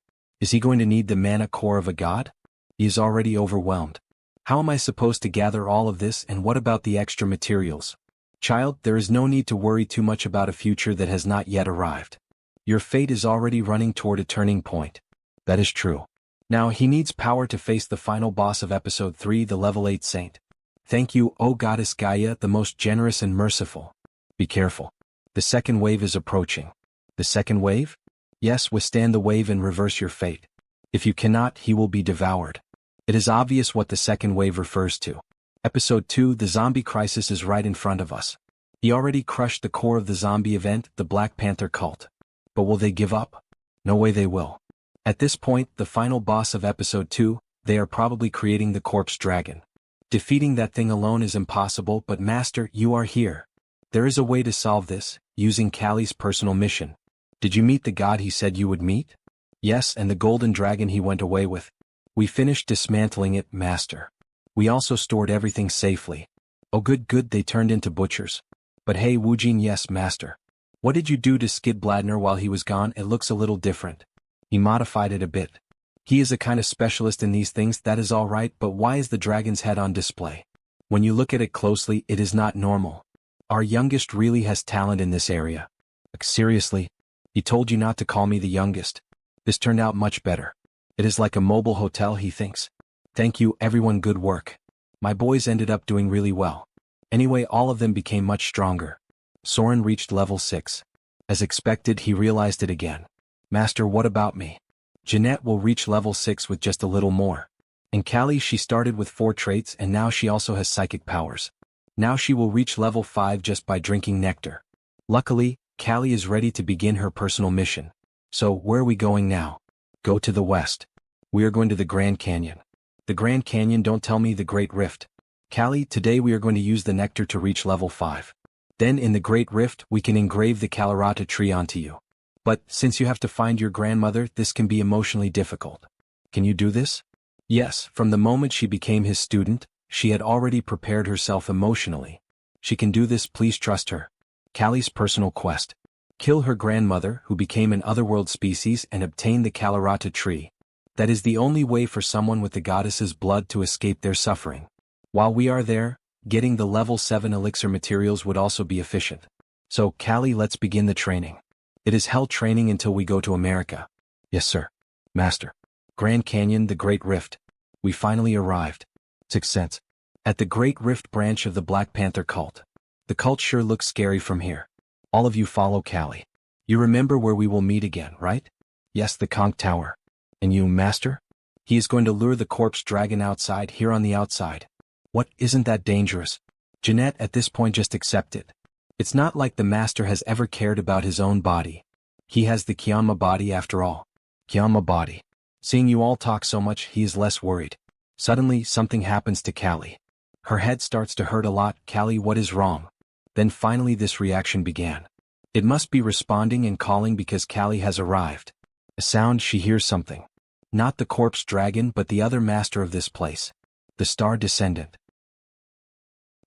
Is he going to need the mana core of a god? He is already overwhelmed. How am I supposed to gather all of this, and what about the extra materials? Child, there is no need to worry too much about a future that has not yet arrived. Your fate is already running toward a turning point. That is true. Now he needs power to face the final boss of episode 3, the level 8 saint. Thank you, O Goddess Gaia, the most generous and merciful. Be careful. The second wave is approaching. The second wave? Yes, withstand the wave and reverse your fate. If you cannot, he will be devoured. It is obvious what the second wave refers to. Episode 2, the zombie crisis, is right in front of us. He already crushed the core of the zombie event, the Black Panther cult. But will they give up? No way they will. At this point, the final boss of episode 2, they are probably creating the corpse dragon. Defeating that thing alone is impossible, but Master, you are here. There is a way to solve this, using Callie's personal mission. Did you meet the god he said you would meet? Yes, and the golden dragon he went away with. We finished dismantling it, Master. We also stored everything safely. Oh good, they turned into butchers. But hey Woojin, yes, Master. What did you do to Skid Bladner while he was gone? It looks a little different. He modified it a bit. He is a kind of specialist in these things, that is all right, but why is the dragon's head on display? When you look at it closely, it is not normal. Our youngest really has talent in this area. Like, seriously? He told you not to call me the youngest. This turned out much better. It is like a mobile hotel, he thinks. Thank you, everyone, good work. My boys ended up doing really well. Anyway, all of them became much stronger. Soren reached level 6. As expected, he realized it again. Master, what about me? Jeanette will reach level 6 with just a little more. And Callie, she started with 4 traits and now she also has psychic powers. Now she will reach level 5 just by drinking nectar. Luckily, Callie is ready to begin her personal mission. So, where are we going now? Go to the west. We are going to the Grand Canyon. The Grand Canyon, don't tell me the Great Rift. Callie, today we are going to use the nectar to reach level 5. Then in the Great Rift, we can engrave the Kalarata tree onto you. But, since you have to find your grandmother, this can be emotionally difficult. Can you do this? Yes, from the moment she became his student, she had already prepared herself emotionally. She can do this, please trust her. Callie's personal quest. Kill her grandmother, who became an otherworld species, and obtain the Kalarata tree. That is the only way for someone with the goddess's blood to escape their suffering. While we are there, getting the level 7 elixir materials would also be efficient. So, Callie, let's begin the training. It is hell training until we go to America. Yes, sir. Master. Grand Canyon, the Great Rift. We finally arrived. 6 cents. At the Great Rift branch of the Black Panther cult. The cult sure looks scary from here. All of you follow Callie. You remember where we will meet again, right? Yes, the Conch Tower. And you, Master? He is going to lure the corpse dragon outside, here on the outside. What, isn't that dangerous? Jeanette, at this point, just accept it. It's not like the Master has ever cared about his own body. He has the Kianma body after all. Kianma body. Seeing you all talk so much, he is less worried. Suddenly, something happens to Callie. Her head starts to hurt a lot. Callie, what is wrong? Then finally this reaction began. It must be responding and calling because Callie has arrived. A sound, she hears something. Not the corpse dragon, but the other master of this place. The Star Descendant.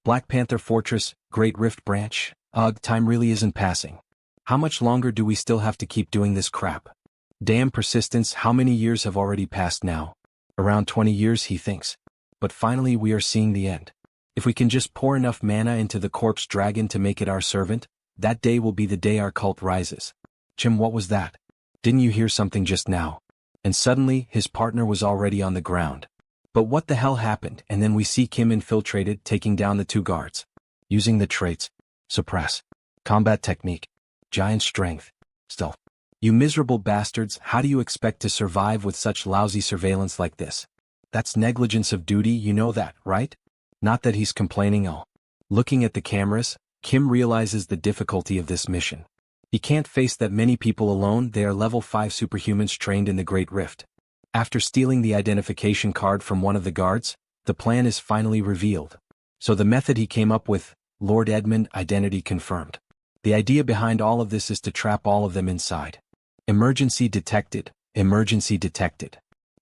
Black Panther Fortress, Great Rift Branch. Ugh, time really isn't passing. How much longer do we still have to keep doing this crap? Damn persistence, how many years have already passed now? Around 20 years, he thinks. But finally we are seeing the end. If we can just pour enough mana into the corpse dragon to make it our servant, that day will be the day our cult rises. Jim, what was that? Didn't you hear something just now? And suddenly, his partner was already on the ground. But what the hell happened? And then we see Kim infiltrated, taking down the 2 guards. Using the traits. Suppress. Combat technique. Giant strength. Stealth. You miserable bastards, how do you expect to survive with such lousy surveillance like this? That's negligence of duty, you know that, right? Not that he's complaining. Oh. Looking at the cameras, Kim realizes the difficulty of this mission. He can't face that many people alone. They are level 5 superhumans trained in the Great Rift. After stealing the identification card from one of the guards, the plan is finally revealed. So the method he came up with, Lord Edmund, identity confirmed. The idea behind all of this is to trap all of them inside. Emergency detected. Emergency detected.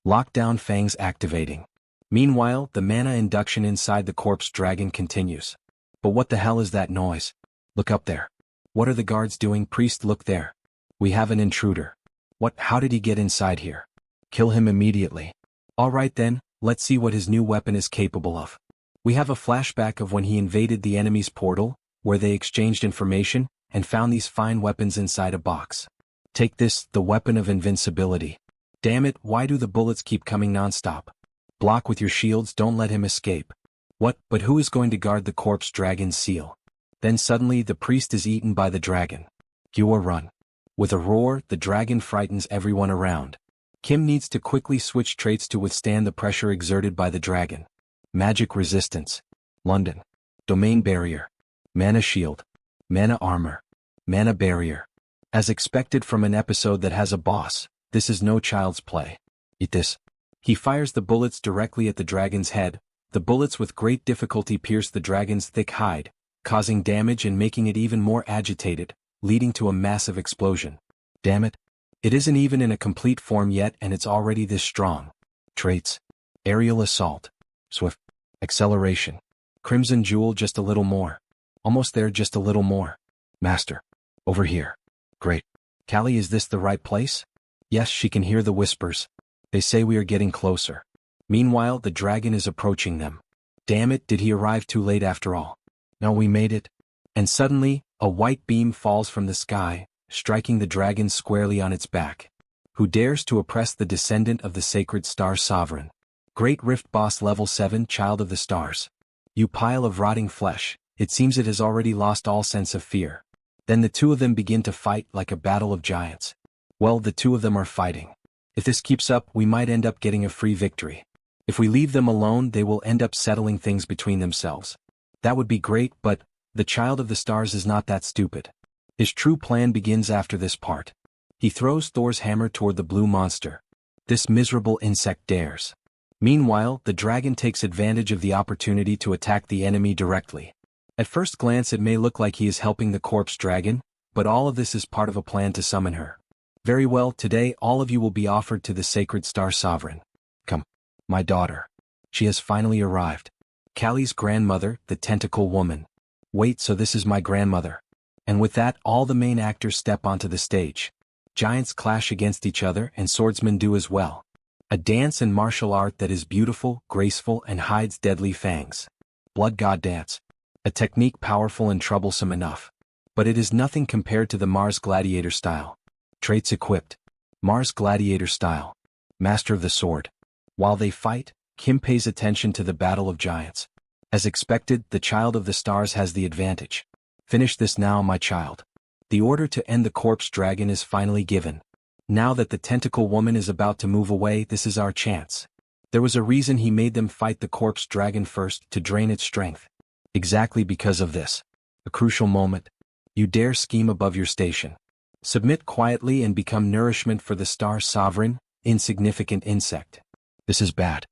Lockdown fangs activating. Meanwhile, the mana induction inside the corpse dragon continues. But what the hell is that noise? Look up there. What are the guards doing? Priest, look there. We have an intruder. What? How did he get inside here? Kill him immediately. Alright then, let's see what his new weapon is capable of. We have a flashback of when he invaded the enemy's portal, where they exchanged information, and found these fine weapons inside a box. Take this, the weapon of invincibility. Damn it, why do the bullets keep coming non-stop? Block with your shields, don't let him escape. What, but who is going to guard the corpse dragon's seal? Then suddenly the priest is eaten by the dragon. You run. With a roar, the dragon frightens everyone around. Kim needs to quickly switch traits to withstand the pressure exerted by the dragon. Magic resistance. London. Domain barrier. Mana shield. Mana armor. Mana barrier. As expected from an episode that has a boss, this is no child's play. Eat this. He fires the bullets directly at the dragon's head. The bullets with great difficulty pierce the dragon's thick hide, causing damage and making it even more agitated, leading to a massive explosion. Damn it. It isn't even in a complete form yet and it's already this strong. Traits. Aerial assault. Swift. Acceleration. Crimson jewel just a little more. Almost there, just a little more. Master. Over here. Great. Callie, is this the right place? Yes, she can hear the whispers. They say we are getting closer. Meanwhile, the dragon is approaching them. Damn it, did he arrive too late after all? No, we made it. And suddenly, a white beam falls from the sky, striking the dragon squarely on its back. Who dares to oppress the descendant of the sacred star sovereign? Great Rift Boss Level 7 Child of the Stars. You pile of rotting flesh, it seems it has already lost all sense of fear. Then the two of them begin to fight like a battle of giants. Well, the two of them are fighting. If this keeps up, we might end up getting a free victory. If we leave them alone, they will end up settling things between themselves. That would be great, but the Child of the Stars is not that stupid. His true plan begins after this part. He throws Thor's hammer toward the blue monster. This miserable insect dares. Meanwhile, the dragon takes advantage of the opportunity to attack the enemy directly. At first glance it may look like he is helping the corpse dragon, but all of this is part of a plan to summon her. Very well, today all of you will be offered to the sacred star sovereign. Come, my daughter. She has finally arrived. Callie's grandmother, the tentacle woman. Wait, so this is my grandmother. And with that, all the main actors step onto the stage. Giants clash against each other and swordsmen do as well. A dance and martial art that is beautiful, graceful, and hides deadly fangs. Blood God dance. A technique powerful and troublesome enough. But it is nothing compared to the Mars Gladiator style. Traits equipped. Mars Gladiator style. Master of the sword. While they fight, Kim pays attention to the battle of giants. As expected, the Child of the Stars has the advantage. Finish this now, my child. The order to end the corpse dragon is finally given. Now that the tentacle woman is about to move away, this is our chance. There was a reason he made them fight the corpse dragon first, to drain its strength. Exactly because of this. A crucial moment. You dare scheme above your station. Submit quietly and become nourishment for the star sovereign, insignificant insect. This is bad.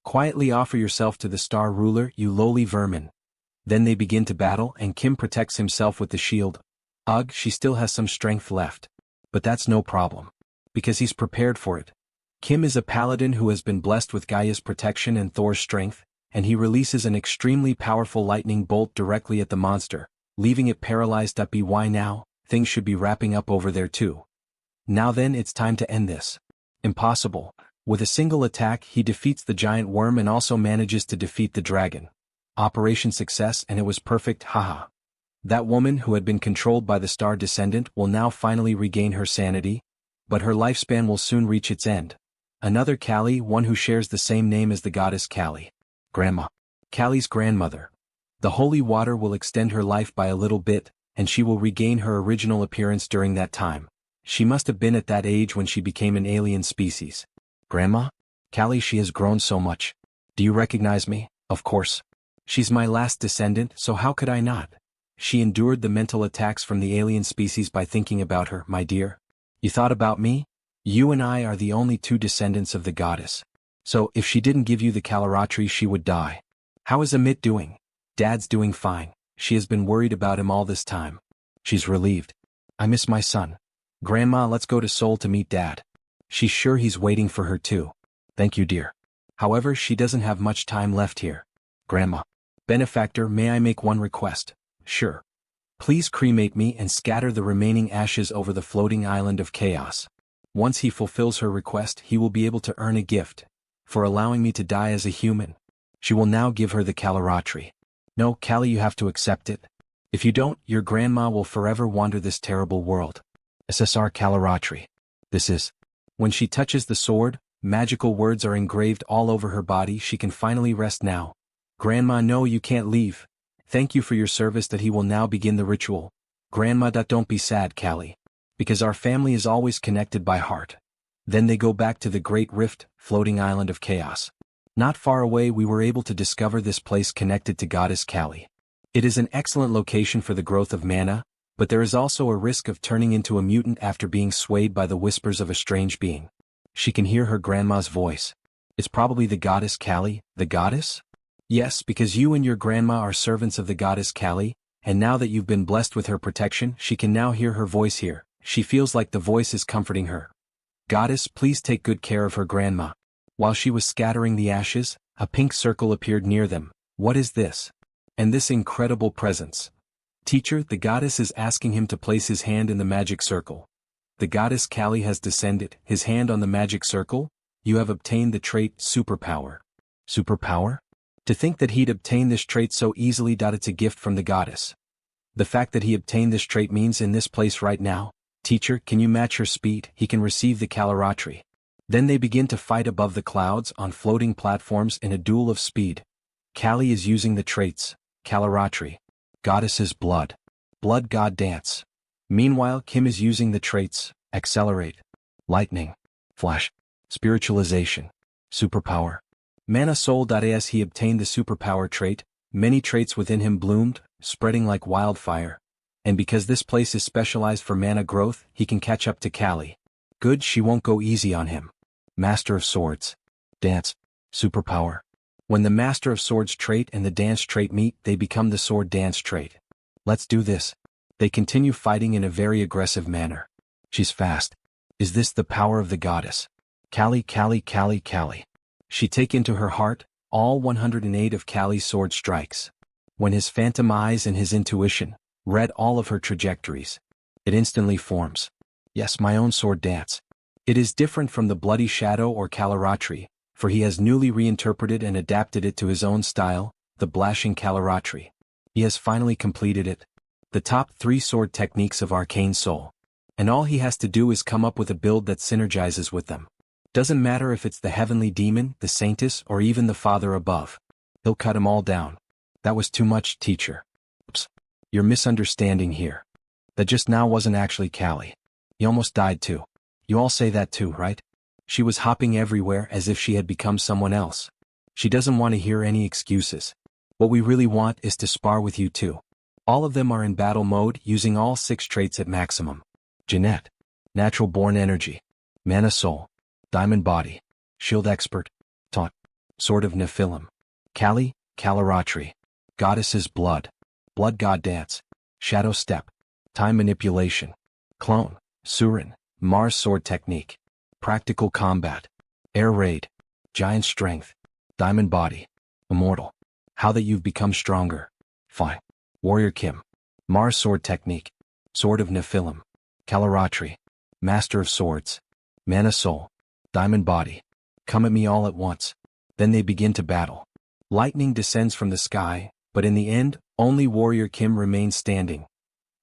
Quietly offer yourself to the star ruler, you lowly vermin. Then they begin to battle and Kim protects himself with the shield. Ugh, she still has some strength left. But that's no problem. Because he's prepared for it. Kim is a paladin who has been blessed with Gaia's protection and Thor's strength, and he releases an extremely powerful lightning bolt directly at the monster, leaving it paralyzed up. Why now? Things should be wrapping up over there too. Now then, it's time to end this. Impossible. With a single attack, he defeats the giant worm and also manages to defeat the dragon. Operation success, and it was perfect, haha. That woman who had been controlled by the star descendant will now finally regain her sanity, but her lifespan will soon reach its end. Another Callie, one who shares the same name as the goddess Callie. Grandma. Callie's grandmother. The holy water will extend her life by a little bit, and she will regain her original appearance during that time. She must have been at that age when she became an alien species. Grandma? Callie, she has grown so much. Do you recognize me? Of course. She's my last descendant, so how could I not? She endured the mental attacks from the alien species by thinking about her, my dear. You thought about me? You and I are the only two descendants of the goddess. So, if she didn't give you the Kalaratri, she would die. How is Amit doing? Dad's doing fine. She has been worried about him all this time. She's relieved. I miss my son. Grandma, let's go to Seoul to meet Dad. She's sure he's waiting for her too. Thank you, dear. However, she doesn't have much time left here. Grandma. Benefactor, may I make one request? Sure. Please cremate me and scatter the remaining ashes over the floating island of chaos. Once he fulfills her request, he will be able to earn a gift. For allowing me to die as a human. She will now give her the Caloratry. No, Callie, you have to accept it. If you don't, your grandma will forever wander this terrible world. SSR Caloratry. This is. When she touches the sword, magical words are engraved all over her body. She can finally rest now. Grandma, no, you can't leave. Thank you for your service. That he will now begin the ritual. Grandma, don't be sad, Callie. Because our family is always connected by heart. Then they go back to the Great Rift, floating island of chaos. Not far away we were able to discover this place connected to Goddess Callie. It is an excellent location for the growth of mana, but there is also a risk of turning into a mutant after being swayed by the whispers of a strange being. She can hear her grandma's voice. It's probably the Goddess Callie, the goddess? Yes, because you and your grandma are servants of the Goddess Callie, and now that you've been blessed with her protection, she can now hear her voice here. She feels like the voice is comforting her. Goddess, please take good care of her grandma. While she was scattering the ashes, a pink circle appeared near them. What is this? And this incredible presence. Teacher, the goddess is asking him to place his hand in the magic circle. The Goddess Callie has descended, his hand on the magic circle. You have obtained the trait Superpower. Superpower? To think that he'd obtain this trait so easily. It's a gift from the goddess. The fact that he obtained this trait means in this place right now. Teacher, can you match her speed? He can receive the Caloratry. Then they begin to fight above the clouds on floating platforms in a duel of speed. Callie is using the traits, Caloratry. Goddess's blood. Blood god dance. Meanwhile, Kim is using the traits, accelerate, lightning, flash, spiritualization, superpower. Mana Soul. As he obtained the superpower trait, many traits within him bloomed, spreading like wildfire. And because this place is specialized for mana growth, he can catch up to Callie. Good, she won't go easy on him. Master of Swords. Dance. Superpower. When the Master of Swords trait and the dance trait meet, they become the sword dance trait. Let's do this. They continue fighting in a very aggressive manner. She's fast. Is this the power of the goddess? Callie, Callie, Callie, Callie. She take into her heart all 108 of Callie's sword strikes. When his phantom eyes and his intuition read all of her trajectories, it instantly forms. Yes, my own sword dance. It is different from the Bloody Shadow or Caloratry, for he has newly reinterpreted and adapted it to his own style, the Blashing Caloratry. He has finally completed it. The top 3 sword techniques of Arcane Seoul. And all he has to do is come up with a build that synergizes with them. Doesn't matter if it's the Heavenly Demon, the Saintess, or even the Father above. He'll cut 'em all down. That was too much, teacher. Oops. You're misunderstanding here. That just now wasn't actually Callie. He almost died too. You all say that too, right? She was hopping everywhere as if she had become someone else. She doesn't want to hear any excuses. What we really want is to spar with you too. All of them are in battle mode, using all 6 traits at maximum. Jeanette. Natural born energy. Mana Soul. Diamond body. Shield expert. Taunt. Sword of Nephilim. Callie, Caloratry. Goddess's blood. Blood god dance. Shadow step. Time manipulation. Clone. Surin. Mars sword technique. Practical combat. Air raid. Giant strength. Diamond body. Immortal. How that you've become stronger. Fine. Warrior Kim. Mars sword technique. Sword of Nephilim. Caloratry. Master of swords. Mana Soul. Diamond body. Come at me all at once. Then they begin to battle. Lightning descends from the sky, but in the end, only Warrior Kim remains standing.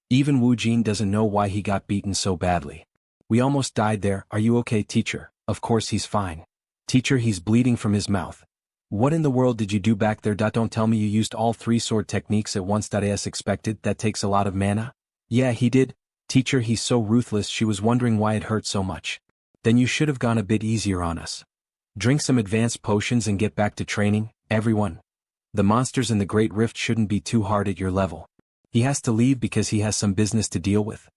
Even Wu Jin doesn't know why he got beaten so badly. We almost died there. Are you okay, teacher? Of course he's fine. Teacher, he's bleeding from his mouth. What in the world did you do back there? Don't tell me you used all 3 sword techniques at once. As expected, that takes a lot of mana. Yeah, he did. Teacher, he's so ruthless. She was wondering why it hurt so much. Then you should have gone a bit easier on us. Drink some advanced potions and get back to training, everyone. The monsters in the Great Rift shouldn't be too hard at your level. He has to leave because he has some business to deal with.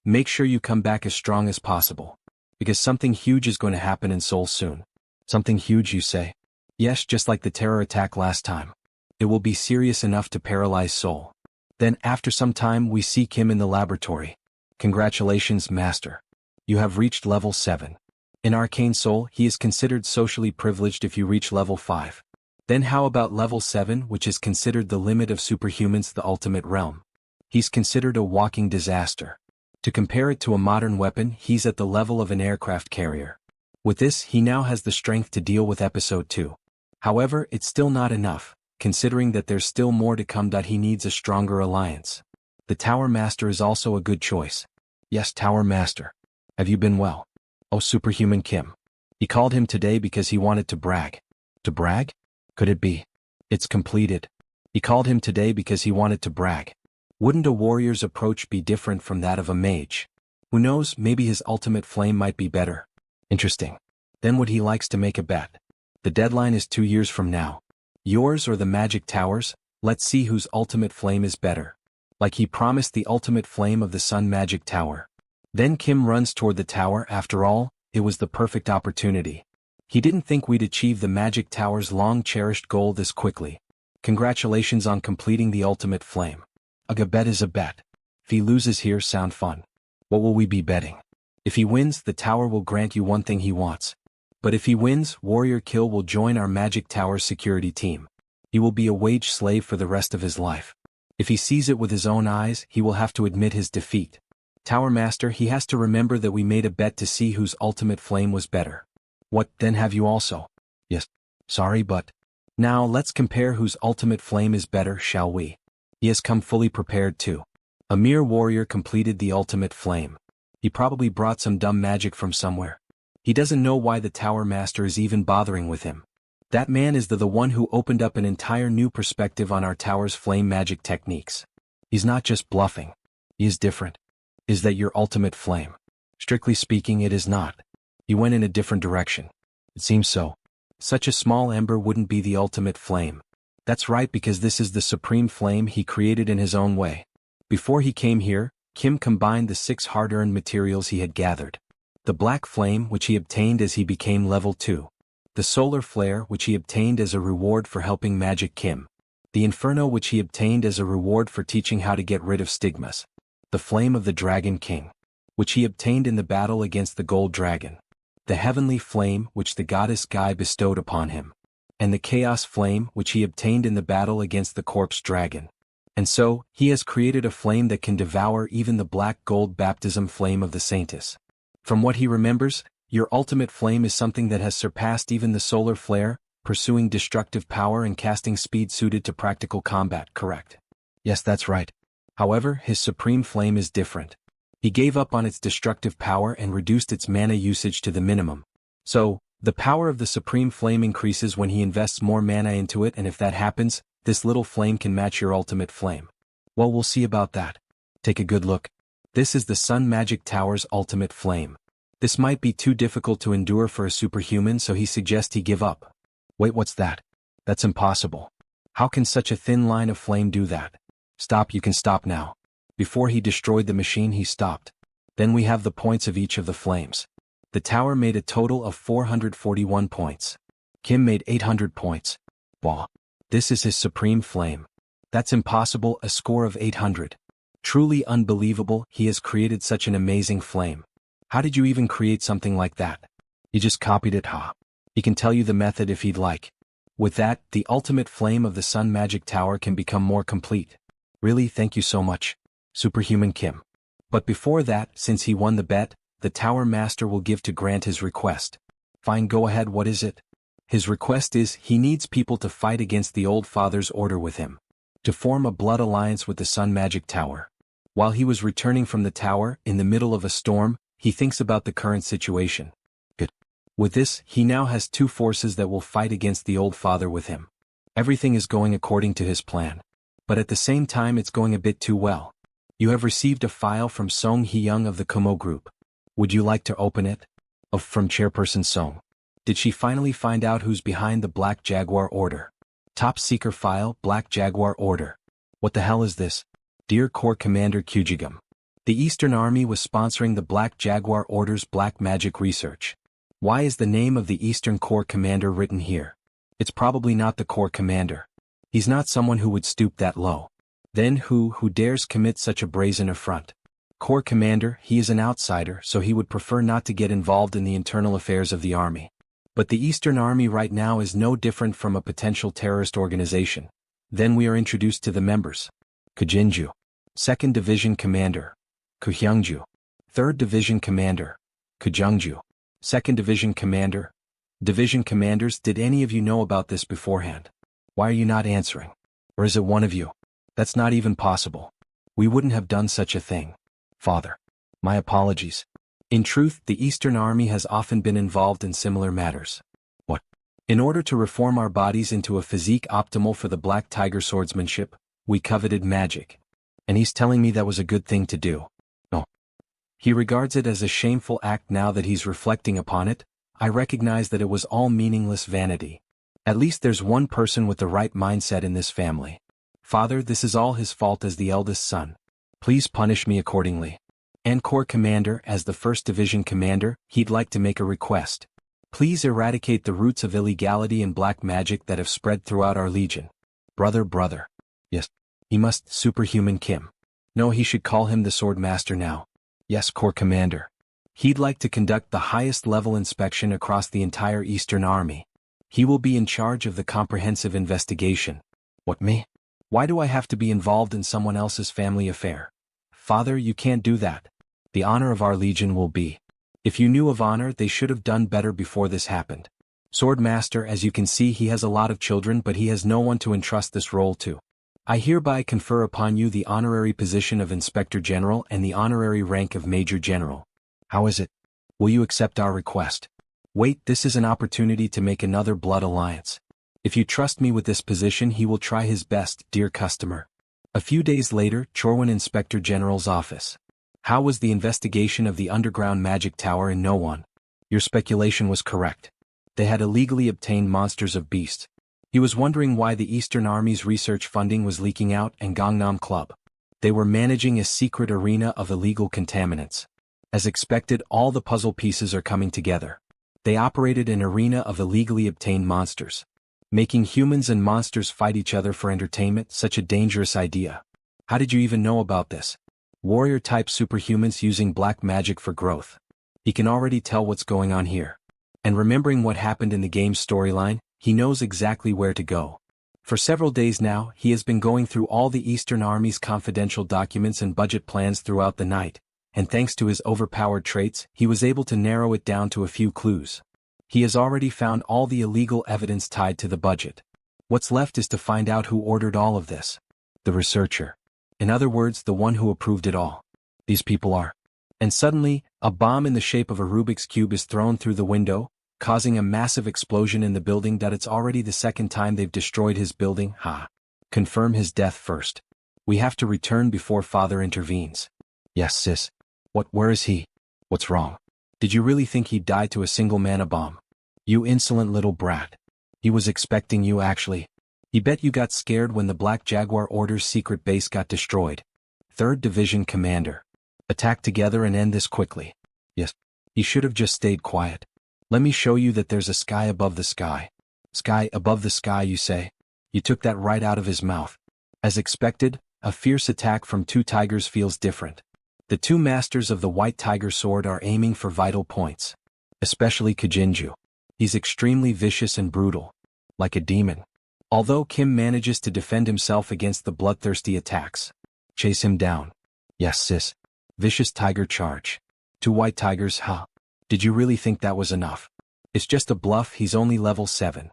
Make sure you come back as strong as possible. Because something huge is going to happen in Seoul soon. Something huge, you say? Yes, just like the terror attack last time. It will be serious enough to paralyze Seoul. Then after some time we see Kim in the laboratory. Congratulations, Master. You have reached level 7. In Arcane Seoul, he is considered socially privileged if you reach level 5. Then how about level 7, which is considered the limit of superhumans, the ultimate realm? He's considered a walking disaster. To compare it to a modern weapon, he's at the level of an aircraft carrier. With this, he now has the strength to deal with Episode 2. However, it's still not enough, considering that there's still more to come. He needs a stronger alliance. The Tower Master is also a good choice. Yes, Tower Master. Have you been well? Oh, Superhuman Kim. He called him today because he wanted to brag. To brag? Could it be? It's completed. He called him today because he wanted to brag. Wouldn't a warrior's approach be different from that of a mage? Who knows, maybe his ultimate flame might be better. Interesting. Then would he likes to make a bet? The deadline is 2 years from now. Yours or the Magic Towers? Let's see whose ultimate flame is better. Like he promised, the ultimate flame of the Sun Magic Tower. Then Kim runs toward the tower. After all, it was the perfect opportunity. He didn't think we'd achieve the Magic Tower's long-cherished goal this quickly. Congratulations on completing the ultimate flame. A bet is a bet. If he loses here, sound fun. What will we be betting? If he wins, the tower will grant you one thing he wants. But if he wins, Warrior Kill will join our Magic Tower security team. He will be a wage slave for the rest of his life. If he sees it with his own eyes, he will have to admit his defeat. Tower Master, he has to remember that we made a bet to see whose ultimate flame was better. What, then have you also? Yes. Sorry, but... Now let's compare whose ultimate flame is better, shall we? He has come fully prepared too. A mere warrior completed the ultimate flame. He probably brought some dumb magic from somewhere. He doesn't know why the Tower Master is even bothering with him. That man is the one who opened up an entire new perspective on our tower's flame magic techniques. He's not just bluffing. He is different. Is that your ultimate flame? Strictly speaking, it is not. He went in a different direction. It seems so. Such a small ember wouldn't be the ultimate flame. That's right, because this is the supreme flame he created in his own way. Before he came here, Kim combined the 6 hard-earned materials he had gathered. The black flame, which he obtained as he became level 2. The solar flare, which he obtained as a reward for helping Magic Kim. The inferno, which he obtained as a reward for teaching how to get rid of stigmas. The flame of the Dragon King, which he obtained in the battle against the Gold Dragon. The heavenly flame, which the goddess Guy bestowed upon him. And the chaos flame, which he obtained in the battle against the corpse dragon. And so, he has created a flame that can devour even the black gold baptism flame of the Saintess. From what he remembers, your ultimate flame is something that has surpassed even the solar flare, pursuing destructive power and casting speed suited to practical combat, correct? Yes, that's right. However, his supreme flame is different. He gave up on its destructive power and reduced its mana usage to the minimum. So, the power of the supreme flame increases when he invests more mana into it, and if that happens, this little flame can match your ultimate flame. Well, we'll see about that. Take a good look. This is the Sun Magic Tower's ultimate flame. This might be too difficult to endure for a superhuman, so he suggests he give up. Wait, what's that? That's impossible. How can such a thin line of flame do that? Stop, you can stop now. Before he destroyed the machine, he stopped. Then we have the points of each of the flames. The tower made a total of 441 points. Kim made 800 points. Wow. This is his supreme flame. That's impossible, a score of 800. Truly unbelievable, he has created such an amazing flame. How did you even create something like that? He just copied it, huh? He can tell you the method if he'd like. With that, the ultimate flame of the Sun Magic Tower can become more complete. Really, thank you so much, Superhuman Kim. But before that, since he won the bet, the Tower Master will give to grant his request. Fine, go ahead, what is it? His request is, he needs people to fight against the Old Father's order with him. To form a blood alliance with the Sun Magic Tower. While he was returning from the tower, in the middle of a storm, he thinks about the current situation. Good. With this, he now has 2 forces that will fight against the Old Father with him. Everything is going according to his plan. But at the same time, it's going a bit too well. You have received a file from Song Hee-young of the Kumo Group. Would you like to open it? From Chairperson Song. Did she finally find out who's behind the Black Jaguar Order? Top Secret File, Black Jaguar Order. What the hell is this? Dear Corps Commander Kyujigam. The Eastern Army was sponsoring the Black Jaguar Order's black magic research. Why is the name of the Eastern Corps Commander written here? It's probably not the Corps Commander. He's not someone who would stoop that low. Then who dares commit such a brazen affront? Corps Commander, he is an outsider, so he would prefer not to get involved in the internal affairs of the army. But the Eastern Army right now is no different from a potential terrorist organization. Then we are introduced to the members. Kujinju. 2nd Division Commander. Kuhyungju. 3rd Division Commander, Kujungju. 2nd Division Commander. Division Commanders, did any of you know about this beforehand? Why are you not answering? Or is it one of you? That's not even possible. We wouldn't have done such a thing. Father. My apologies. In truth, the Eastern Army has often been involved in similar matters. What? In order to reform our bodies into a physique optimal for the Black Tiger swordsmanship, we coveted magic. And he's telling me that was a good thing to do. No. He regards it as a shameful act. Now that he's reflecting upon it, I recognize that it was all meaningless vanity. At least there's one person with the right mindset in this family. Father, this is all his fault as the eldest son. Please punish me accordingly. And Corps Commander, as the 1st Division Commander, he'd like to make a request. Please eradicate the roots of illegality and black magic that have spread throughout our legion. Brother. Yes. He must, Superhuman Kim. No, he should call him the Sword Master now. Yes, Corps Commander. He'd like to conduct the highest level inspection across the entire Eastern Army. He will be in charge of the comprehensive investigation. What, me? Why do I have to be involved in someone else's family affair? Father, you can't do that. The honor of our legion will be. If you knew of honor, they should have done better before this happened. Sword Master, as you can see, he has a lot of children, but he has no one to entrust this role to. I hereby confer upon you the honorary position of Inspector General and the honorary rank of Major General. How is it? Will you accept our request? Wait, this is an opportunity to make another blood alliance. If you trust me with this position, he will try his best, dear customer. A few days later, Chorwin Inspector General's office. How was the investigation of the underground magic tower in No One? Your speculation was correct. They had illegally obtained monsters of beasts. He was wondering why the Eastern Army's research funding was leaking out, and Gangnam Club. They were managing a secret arena of illegal contaminants. As expected, all the puzzle pieces are coming together. They operated an arena of illegally obtained monsters. Making humans and monsters fight each other for entertainment, such a dangerous idea. How did you even know about this? Warrior-type superhumans using black magic for growth. He can already tell what's going on here. And remembering what happened in the game's storyline, he knows exactly where to go. For several days now, he has been going through all the Eastern Army's confidential documents and budget plans throughout the night, and thanks to his overpowered traits, he was able to narrow it down to a few clues. He has already found all the illegal evidence tied to the budget. What's left is to find out who ordered all of this. The researcher. In other words, the one who approved it all. These people are. And suddenly, a bomb in the shape of a Rubik's Cube is thrown through the window, causing a massive explosion in the building. That it's already the second time they've destroyed his building. Confirm his death first. We have to return before father intervenes. Yes, sis. Where is he? What's wrong? Did you really think he'd die to a single mana bomb? You insolent little brat. He was expecting you actually. He bet you got scared when the Black Jaguar Order's secret base got destroyed. 3rd Division Commander. Attack together and end this quickly. Yes. He should have just stayed quiet. Let me show you that there's a sky above the sky. Sky above the sky, you say? You took that right out of his mouth. As expected, a fierce attack from 2 tigers feels different. The 2 masters of the White Tiger Sword are aiming for vital points. Especially Kujinju. He's extremely vicious and brutal. Like a demon. Although Kim manages to defend himself against the bloodthirsty attacks. Chase him down. Yes, sis. Vicious tiger charge. 2 white tigers, Did you really think that was enough? It's just a bluff, he's only level 7.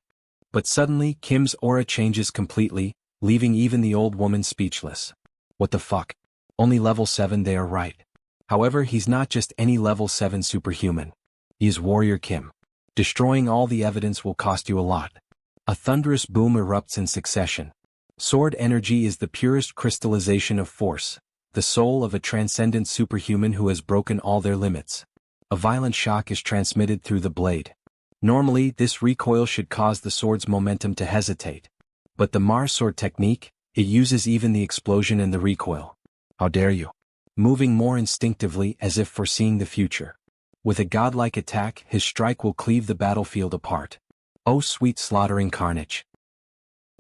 But suddenly, Kim's aura changes completely, leaving even the old woman speechless. What the fuck? Only level 7, they are right. However, he's not just any level 7 superhuman. He is Warrior Kim. Destroying all the evidence will cost you a lot. A thunderous boom erupts in succession. Sword energy is the purest crystallization of force, the soul of a transcendent superhuman who has broken all their limits. A violent shock is transmitted through the blade. Normally, this recoil should cause the sword's momentum to hesitate. But the Mars sword technique, it uses even the explosion and the recoil. How dare you? Moving more instinctively as if foreseeing the future. With a godlike attack, his strike will cleave the battlefield apart. Oh, sweet slaughtering carnage.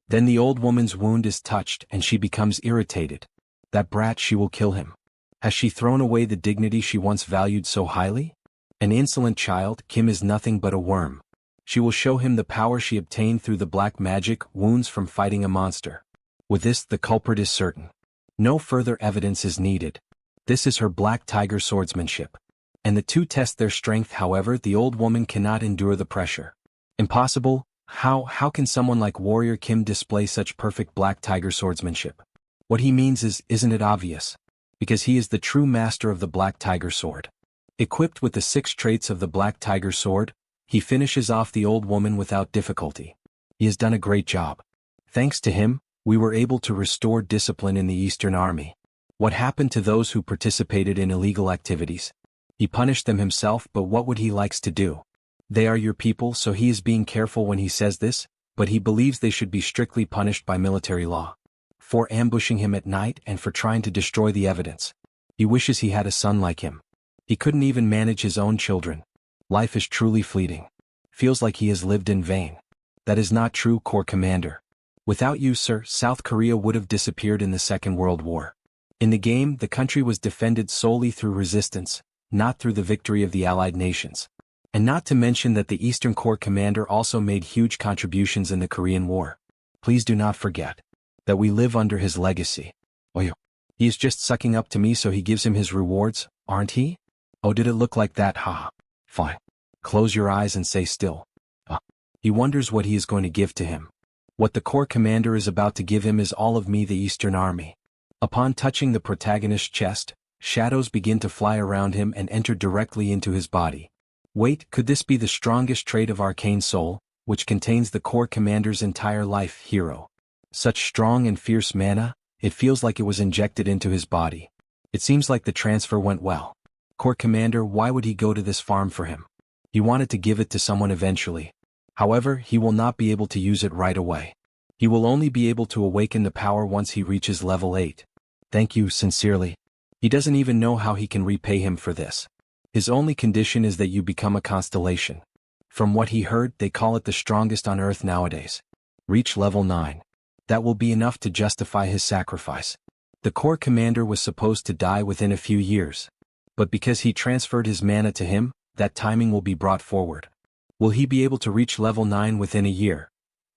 Then the old woman's wound is touched and she becomes irritated. That brat, she will kill him. Has she thrown away the dignity she once valued so highly? An insolent child, Kim is nothing but a worm. She will show him the power she obtained through the black magic wounds from fighting a monster. With this, the culprit is certain. No further evidence is needed. This is her black tiger swordsmanship. And the two test their strength. However, the old woman cannot endure the pressure. Impossible? How can someone like Warrior Kim display such perfect black tiger swordsmanship? What he means is, isn't it obvious? Because he is the true master of the black tiger sword. Equipped with the 6 traits of the black tiger sword, he finishes off the old woman without difficulty. He has done a great job. Thanks to him, we were able to restore discipline in the Eastern Army. What happened to those who participated in illegal activities? He punished them himself, but what would he likes to do? They are your people, so he is being careful when he says this, but he believes they should be strictly punished by military law. For ambushing him at night and for trying to destroy the evidence. He wishes he had a son like him. He couldn't even manage his own children. Life is truly fleeting. Feels like he has lived in vain. That is not true, Corps Commander. Without you, sir, South Korea would have disappeared in the Second World War. In the game, the country was defended solely through resistance, not through the victory of the Allied nations. And not to mention that the Eastern Corps Commander also made huge contributions in the Korean War. Please do not forget that we live under his legacy. Oh, he is just sucking up to me, so he gives him his rewards, aren't he? Oh, did it look like that? Haha. Fine. Close your eyes and stay still. He wonders what he is going to give to him. What the Corps Commander is about to give him is all of me, the Eastern Army. Upon touching the protagonist's chest, shadows begin to fly around him and enter directly into his body. Wait, could this be the strongest trait of Arcane Seoul, which contains the Corps Commander's entire life, hero? Such strong and fierce mana, it feels like it was injected into his body. It seems like the transfer went well. Corps Commander, why would he go to this farm for him? He wanted to give it to someone eventually. However, he will not be able to use it right away. He will only be able to awaken the power once he reaches level 8. Thank you, sincerely. He doesn't even know how he can repay him for this. His only condition is that you become a constellation. From what he heard, they call it the strongest on Earth nowadays. Reach level 9. That will be enough to justify his sacrifice. The Corps Commander was supposed to die within a few years. But because he transferred his mana to him, that timing will be brought forward. Will he be able to reach level 9 within a year?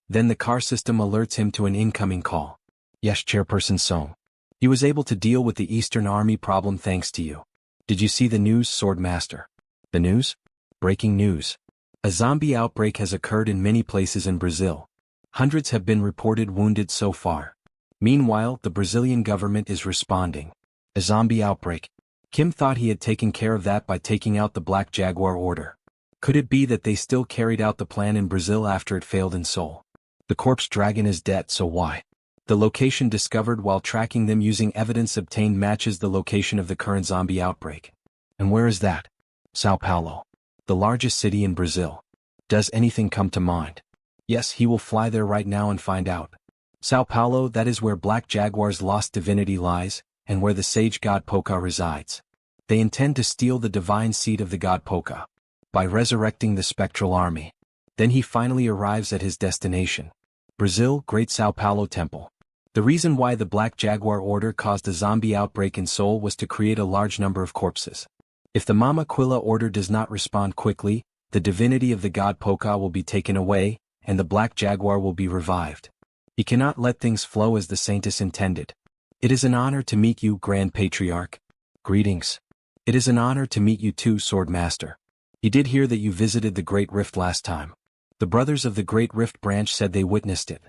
Then the car system alerts him to an incoming call. Yes, Chairperson Song. He was able to deal with the Eastern Army problem thanks to you. Did you see the news, Swordmaster? The news? Breaking news. A zombie outbreak has occurred in many places in Brazil. Hundreds have been reported wounded so far. Meanwhile, the Brazilian government is responding. A zombie outbreak. Kim thought he had taken care of that by taking out the Black Jaguar order. Could it be that they still carried out the plan in Brazil after it failed in Seoul? The corpse dragon is dead, so why? The location discovered while tracking them using evidence obtained matches the location of the current zombie outbreak. And where is that? Sao Paulo. The largest city in Brazil. Does anything come to mind? Yes, he will fly there right now and find out. Sao Paulo, that is where Black Jaguar's lost divinity lies, and where the sage god Poca resides. They intend to steal the divine seed of the god Poca by resurrecting the spectral army. Then he finally arrives at his destination. Brazil, Great Sao Paulo Temple. The reason why the Black Jaguar Order caused a zombie outbreak in Seoul was to create a large number of corpses. If the Mama Quilla Order does not respond quickly, the divinity of the god Poca will be taken away, and the Black Jaguar will be revived. He cannot let things flow as the Saintess intended. It is an honor to meet you, Grand Patriarch. Greetings. It is an honor to meet you too, Swordmaster. He did hear that you visited the Great Rift last time. The brothers of the Great Rift branch said they witnessed it.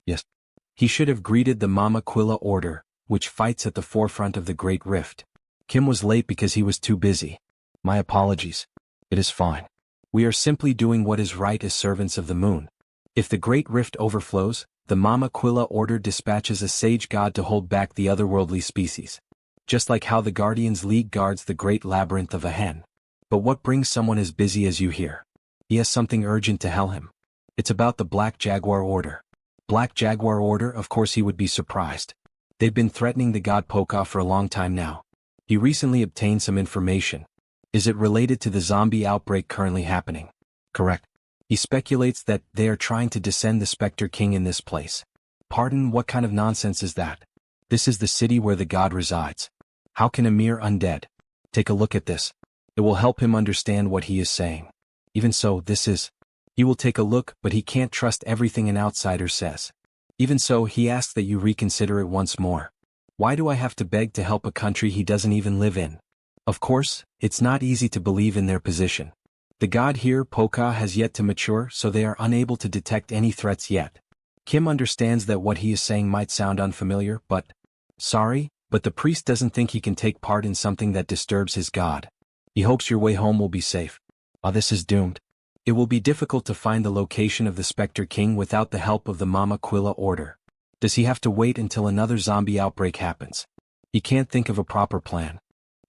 Yes. He should have greeted the Mama Quilla Order, which fights at the forefront of the Great Rift. Kim was late because he was too busy. My apologies. It is fine. We are simply doing what is right as servants of the moon. If the Great Rift overflows, the Mama Quilla Order dispatches a sage god to hold back the otherworldly species. Just like how the Guardians League guards the Great Labyrinth of Ahen. But what brings someone as busy as you here? He has something urgent to tell him. It's about the Black Jaguar Order. Black Jaguar Order, of course he would be surprised. They've been threatening the god Poca for a long time now. He recently obtained some information. Is it related to the zombie outbreak currently happening? Correct. He speculates that they are trying to descend the Spectre King in this place. Pardon, what kind of nonsense is that? This is the city where the god resides. How can a mere undead? Take a look at this. It will help him understand what he is saying. Even so, this is... He will take a look, but he can't trust everything an outsider says. Even so, he asks that you reconsider it once more. Why do I have to beg to help a country he doesn't even live in? Of course, it's not easy to believe in their position. The god here, Poka, has yet to mature, so they are unable to detect any threats yet. Kim understands that what he is saying might sound unfamiliar, but... Sorry, but the priest doesn't think he can take part in something that disturbs his god. He hopes your way home will be safe. This is doomed. It will be difficult to find the location of the Spectre King without the help of the Mama Quilla Order. Does he have to wait until another zombie outbreak happens? He can't think of a proper plan.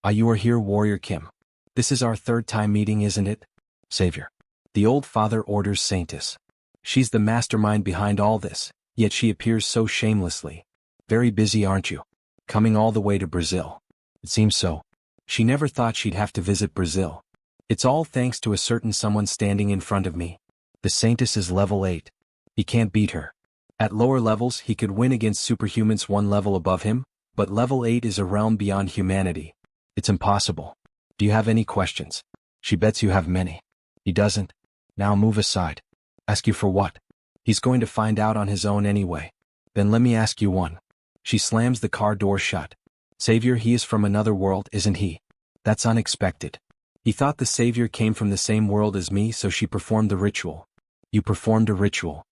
You are here, Warrior Kim. This is our third time meeting, isn't it? Savior. The old father orders Saintess. She's the mastermind behind all this, yet she appears so shamelessly. Very busy, aren't you? Coming all the way to Brazil. It seems so. She never thought she'd have to visit Brazil. It's all thanks to a certain someone standing in front of me. The Saintess is level 8. He can't beat her. At lower levels he could win against superhumans one level above him, but level 8 is a realm beyond humanity. It's impossible. Do you have any questions? She bets you have many. He doesn't. Now move aside. Ask you for what? He's going to find out on his own anyway. Then let me ask you one. She slams the car door shut. Savior, he is from another world, isn't he? That's unexpected. He thought the Savior came from the same world as me, so she performed the ritual. You performed a ritual?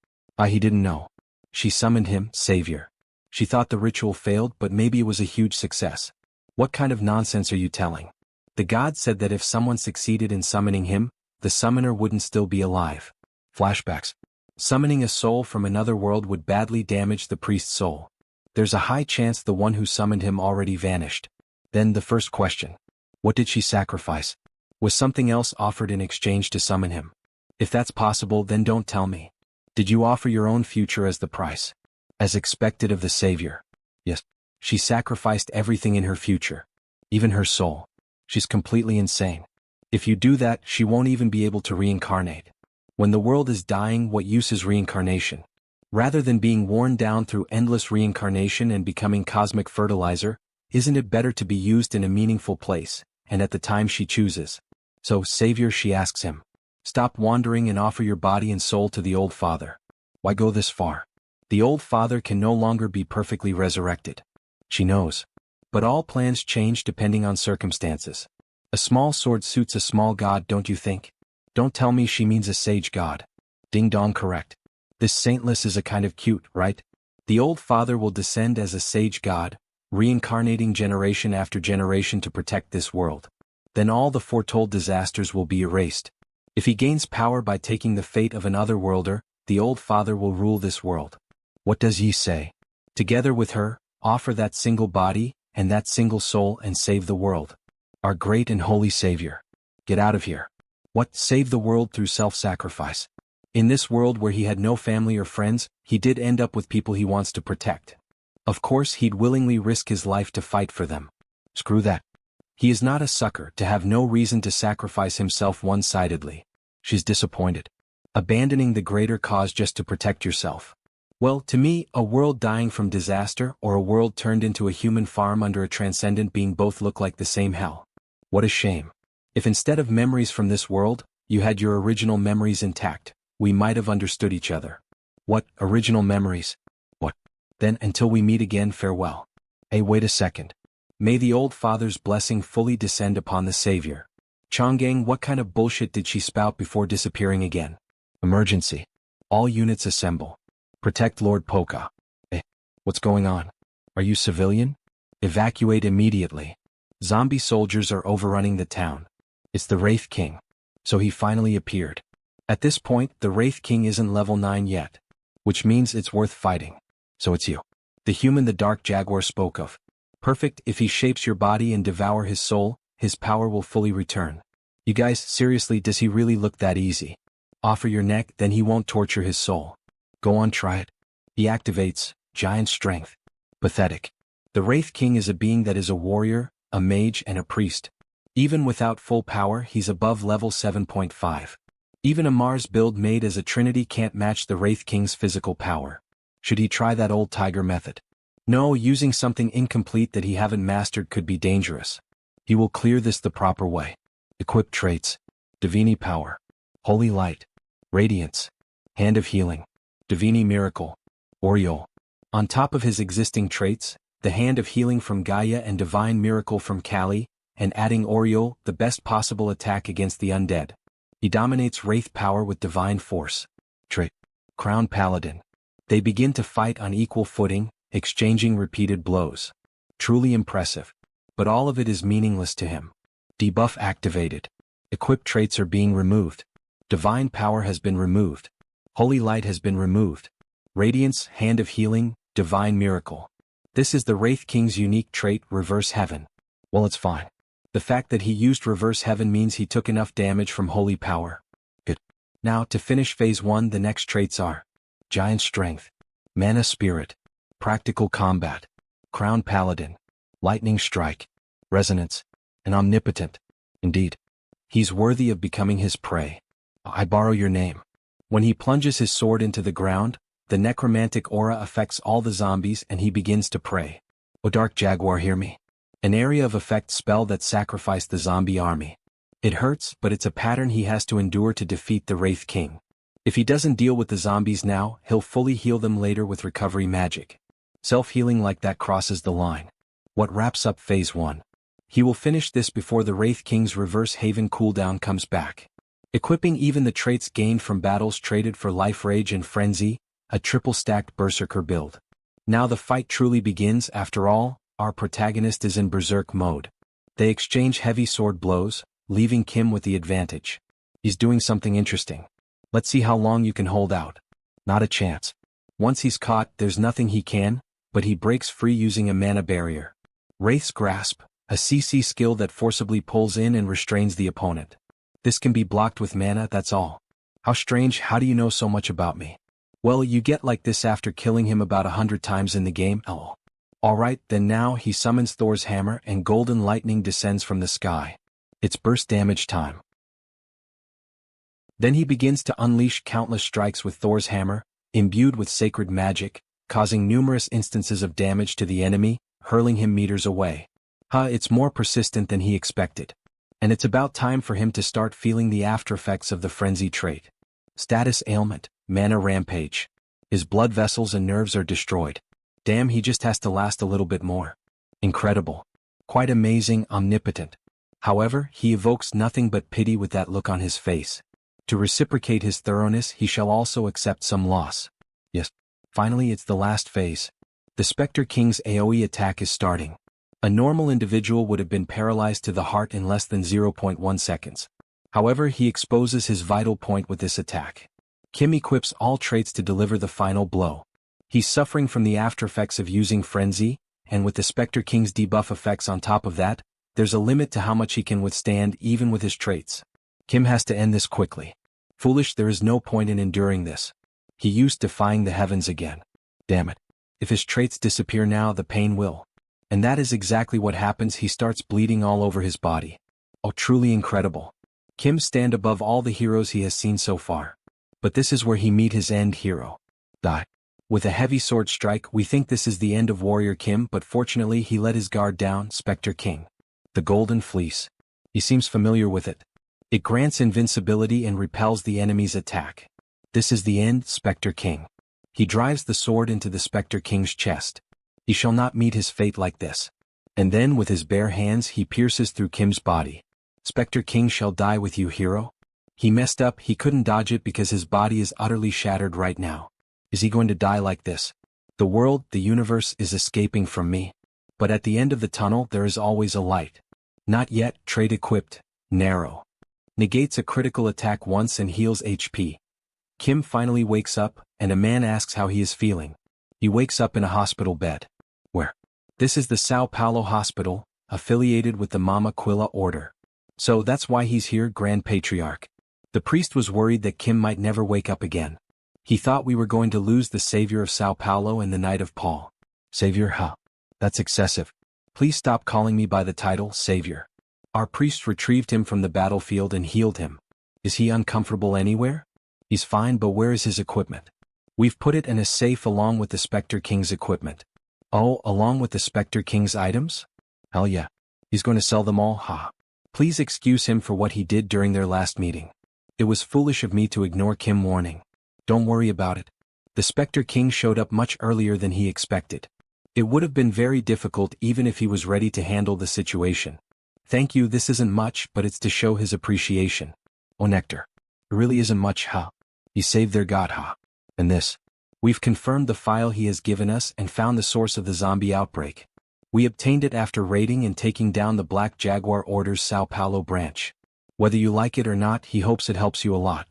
He didn't know. She summoned him, Savior. She thought the ritual failed, but maybe it was a huge success. What kind of nonsense are you telling? The god said that if someone succeeded in summoning him, the summoner wouldn't still be alive. Flashbacks. Summoning a soul from another world would badly damage the priest's soul. There's a high chance the one who summoned him already vanished. Then the first question. What did she sacrifice? Was something else offered in exchange to summon him? If that's possible, then don't tell me. Did you offer your own future as the price? As expected of the Savior? Yes. She sacrificed everything in her future. Even her soul. She's completely insane. If you do that, she won't even be able to reincarnate. When the world is dying, what use is reincarnation? Rather than being worn down through endless reincarnation and becoming cosmic fertilizer, isn't it better to be used in a meaningful place, and at the time she chooses? So, Savior, she asks him. Stop wandering and offer your body and soul to the old father. Why go this far? The old father can no longer be perfectly resurrected. She knows. But all plans change depending on circumstances. A small sword suits a small god, don't you think? Don't tell me she means a sage god. Ding dong, correct. This saintless is a kind of cute, right? The old father will descend as a sage god, reincarnating generation after generation to protect this world. Then all the foretold disasters will be erased. If he gains power by taking the fate of an otherworlder, the old father will rule this world. What does he say? Together with her, offer that single body, and that single soul and save the world. Our great and holy Savior. Get out of here. What? Save the world through self-sacrifice. In this world where he had no family or friends, he did end up with people he wants to protect. Of course he'd willingly risk his life to fight for them. Screw that. He is not a sucker to have no reason to sacrifice himself one-sidedly. She's disappointed. Abandoning the greater cause just to protect yourself. Well, to me, a world dying from disaster or a world turned into a human farm under a transcendent being both look like the same hell. What a shame. If instead of memories from this world, you had your original memories intact, we might have understood each other. What, original memories? What? Then, until we meet again, farewell. Hey, wait a second. May the old father's blessing fully descend upon the Savior. Chonggang, what kind of bullshit did she spout before disappearing again? Emergency. All units assemble. Protect Lord Poka. What's going on? Are you civilian? Evacuate immediately. Zombie soldiers are overrunning the town. It's the Wraith King. So he finally appeared. At this point, the Wraith King isn't level 9 yet. Which means it's worth fighting. So it's you. The human the Dark Jaguar spoke of. Perfect. If he shapes your body and devour his soul, his power will fully return. You guys, seriously, does he really look that easy? Offer your neck, then he won't torture his soul. Go on, try it. He activates giant strength. Pathetic. The Wraith King is a being that is a warrior, a mage, and a priest. Even without full power, he's above level 7.5. Even a Mars build made as a trinity can't match the Wraith King's physical power. Should he try that old tiger method? No, using something incomplete that he haven't mastered could be dangerous. He will clear this the proper way. Equip traits. Divini power. Holy light. Radiance. Hand of healing. Divini miracle. Oriole. On top of his existing traits, the Hand of Healing from Gaia and Divine Miracle from Kali, and adding Oriole, the best possible attack against the undead. He dominates Wraith power with Divine Force. Trait. Crown Paladin. They begin to fight on equal footing, exchanging repeated blows. Truly impressive. But all of it is meaningless to him. Debuff activated. Equipped traits are being removed. Divine Power has been removed. Holy Light has been removed. Radiance, Hand of Healing, Divine Miracle. This is the Wraith King's unique trait, Reverse Heaven. Well, it's fine. The fact that he used Reverse Heaven means he took enough damage from Holy Power. Good. Now, to finish Phase 1, the next traits are Giant Strength, Mana Spirit, Practical Combat, Crown Paladin, Lightning Strike, Resonance, and Omnipotent. Indeed, he's worthy of becoming his prey. I borrow your name. When he plunges his sword into the ground, the necromantic aura affects all the zombies and he begins to pray. O Dark Jaguar, hear me. An area of effect spell that sacrificed the zombie army. It hurts, but it's a pattern he has to endure to defeat the Wraith King. If he doesn't deal with the zombies now, he'll fully heal them later with recovery magic. Self-healing like that crosses the line. What wraps up Phase 1? He will finish this before the Wraith King's Reverse Haven cooldown comes back. Equipping even the traits gained from battles traded for Life Rage and Frenzy, a triple-stacked Berserker build. Now the fight truly begins. After all, our protagonist is in Berserk mode. They exchange heavy sword blows, leaving Kim with the advantage. He's doing something interesting. Let's see how long you can hold out. Not a chance. Once he's caught, there's nothing he can, but he breaks free using a mana barrier. Wraith's Grasp, a CC skill that forcibly pulls in and restrains the opponent. This can be blocked with mana, that's all. How strange, how do you know so much about me? Well, you get like this after killing him about 100 times in the game. Oh. Alright, then now he summons Thor's hammer and golden lightning descends from the sky. It's burst damage time. Then he begins to unleash countless strikes with Thor's hammer, imbued with sacred magic, causing numerous instances of damage to the enemy, hurling him meters away. It's more persistent than he expected. And it's about time for him to start feeling the aftereffects of the frenzy trait. Status ailment, mana rampage. His blood vessels and nerves are destroyed. Damn, he just has to last a little bit more. Incredible. Quite amazing, omnipotent. However, he evokes nothing but pity with that look on his face. To reciprocate his thoroughness, he shall also accept some loss. Yes. Finally, it's the last phase. The Spectre King's AoE attack is starting. A normal individual would have been paralyzed to the heart in less than 0.1 seconds. However, he exposes his vital point with this attack. Kim equips all traits to deliver the final blow. He's suffering from the aftereffects of using Frenzy, and with the Spectre King's debuff effects on top of that, there's a limit to how much he can withstand even with his traits. Kim has to end this quickly. Foolish, there is no point in enduring this. He used Defying the Heavens again. Damn it. If his traits disappear now, the pain will. And that is exactly what happens. He starts bleeding all over his body. Oh, truly incredible. Kim stand above all the heroes he has seen so far. But this is where he meet his end hero. Die. With a heavy sword strike, we think this is the end of Warrior Kim, but fortunately he let his guard down. Spectre King. The Golden Fleece. He seems familiar with it. It grants invincibility and repels the enemy's attack. This is the end, Spectre King. He drives the sword into the Spectre King's chest. He shall not meet his fate like this. And then with his bare hands he pierces through Kim's body. Spectre King shall die with you, hero. He messed up, he couldn't dodge it because his body is utterly shattered right now. Is he going to die like this? The world, the universe, is escaping from me. But at the end of the tunnel there is always a light. Not yet, trait equipped, narrow. Negates a critical attack once and heals HP. Kim finally wakes up, and a man asks how he is feeling. He wakes up in a hospital bed. Where? This is the Sao Paulo Hospital, affiliated with the Mama Quilla Order. So that's why he's here, Grand Patriarch. The priest was worried that Kim might never wake up again. He thought we were going to lose the savior of Sao Paulo and the Knight of Paul. Savior, huh? That's excessive. Please stop calling me by the title, Savior. Our priest retrieved him from the battlefield and healed him. Is he uncomfortable anywhere? He's fine, but where is his equipment? We've put it in a safe along with the Spectre King's equipment. Oh, along with the Spectre King's items? Hell yeah. He's going to sell them all, ha. Please excuse him for what he did during their last meeting. It was foolish of me to ignore Kim warning. Don't worry about it. The Spectre King showed up much earlier than he expected. It would have been very difficult even if he was ready to handle the situation. Thank you, this isn't much, but it's to show his appreciation. Oh Nectar. It really isn't much, huh? He saved their god, huh? And this. We've confirmed the file he has given us and found the source of the zombie outbreak. We obtained it after raiding and taking down the Black Jaguar Order's Sao Paulo branch. Whether you like it or not, he hopes it helps you a lot.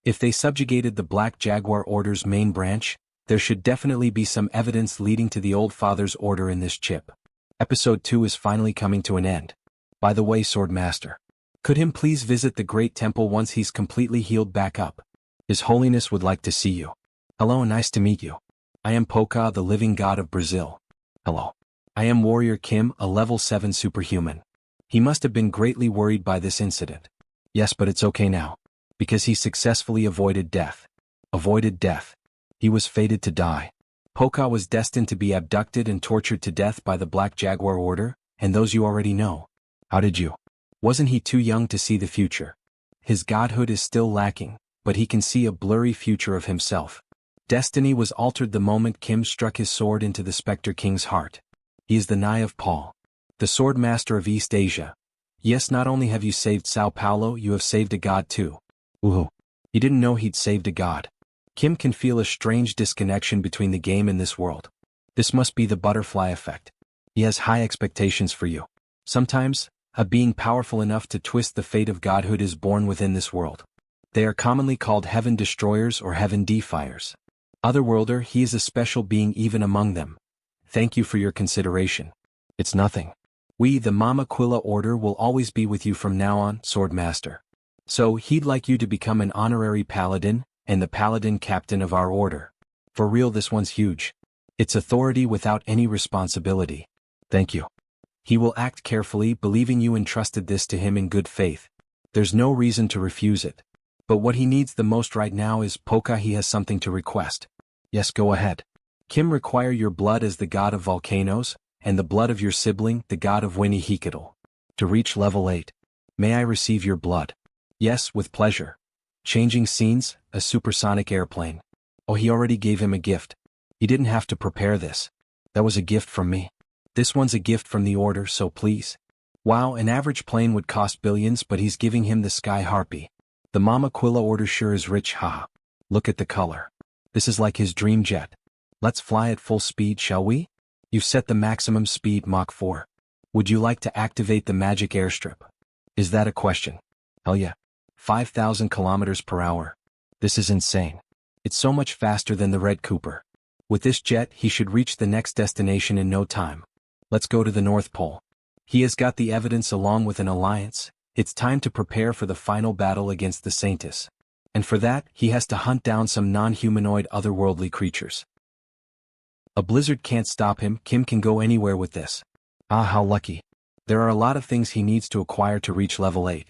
If they subjugated the Black Jaguar Order's main branch, there should definitely be some evidence leading to the Old Father's order in this chip. Episode 2 is finally coming to an end. By the way, Swordmaster, could him please visit the Great Temple once he's completely healed back up? His Holiness would like to see you. Hello, nice to meet you. I am Poka, the living god of Brazil. Hello. I am Warrior Kim, a level 7 superhuman. He must have been greatly worried by this incident. Yes, but it's okay now. Because he successfully avoided death. Avoided death. He was fated to die. Poka was destined to be abducted and tortured to death by the Black Jaguar Order, and those you already know. How did you? Wasn't he too young to see the future? His godhood is still lacking, but he can see a blurry future of himself. Destiny was altered the moment Kim struck his sword into the Spectre King's heart. He is the Nai of Paul, the Sword Master of East Asia. Yes, not only have you saved Sao Paulo, you have saved a god too. Ooh. He didn't know he'd saved a god. Kim can feel a strange disconnection between the game and this world. This must be the butterfly effect. He has high expectations for you. Sometimes, a being powerful enough to twist the fate of godhood is born within this world. They are commonly called Heaven Destroyers or Heaven Defiers. Otherworlder, he is a special being even among them. Thank you for your consideration. It's nothing. We, the Mama Quilla Order, will always be with you from now on, Swordmaster. So, he'd like you to become an honorary paladin, and the paladin captain of our order. For real, this one's huge. It's authority without any responsibility. Thank you. He will act carefully, believing you entrusted this to him in good faith. There's no reason to refuse it. But what he needs the most right now is Poka. He has something to request. Yes, go ahead. Kim require your blood as the god of volcanoes, and the blood of your sibling, the god of Winnie-Hikadal. To reach level 8. May I receive your blood? Yes, with pleasure. Changing scenes, a supersonic airplane. Oh, he already gave him a gift. He didn't have to prepare this. That was a gift from me. This one's a gift from the order, so please. Wow, an average plane would cost billions, but he's giving him the Sky Harpy. The Mama Quilla Order sure is rich, haha. Look at the color. This is like his dream jet. Let's fly at full speed, shall we? You've set the maximum speed, Mach 4. Would you like to activate the magic airstrip? Is that a question? Hell yeah. 5,000 kilometers per hour. This is insane. It's so much faster than the Red Cooper. With this jet, he should reach the next destination in no time. Let's go to the North Pole. He has got the evidence along with an alliance. It's time to prepare for the final battle against the Saintis. And for that, he has to hunt down some non-humanoid otherworldly creatures. A blizzard can't stop him. Kim can go anywhere with this. Ah, how lucky. There are a lot of things he needs to acquire to reach level 8.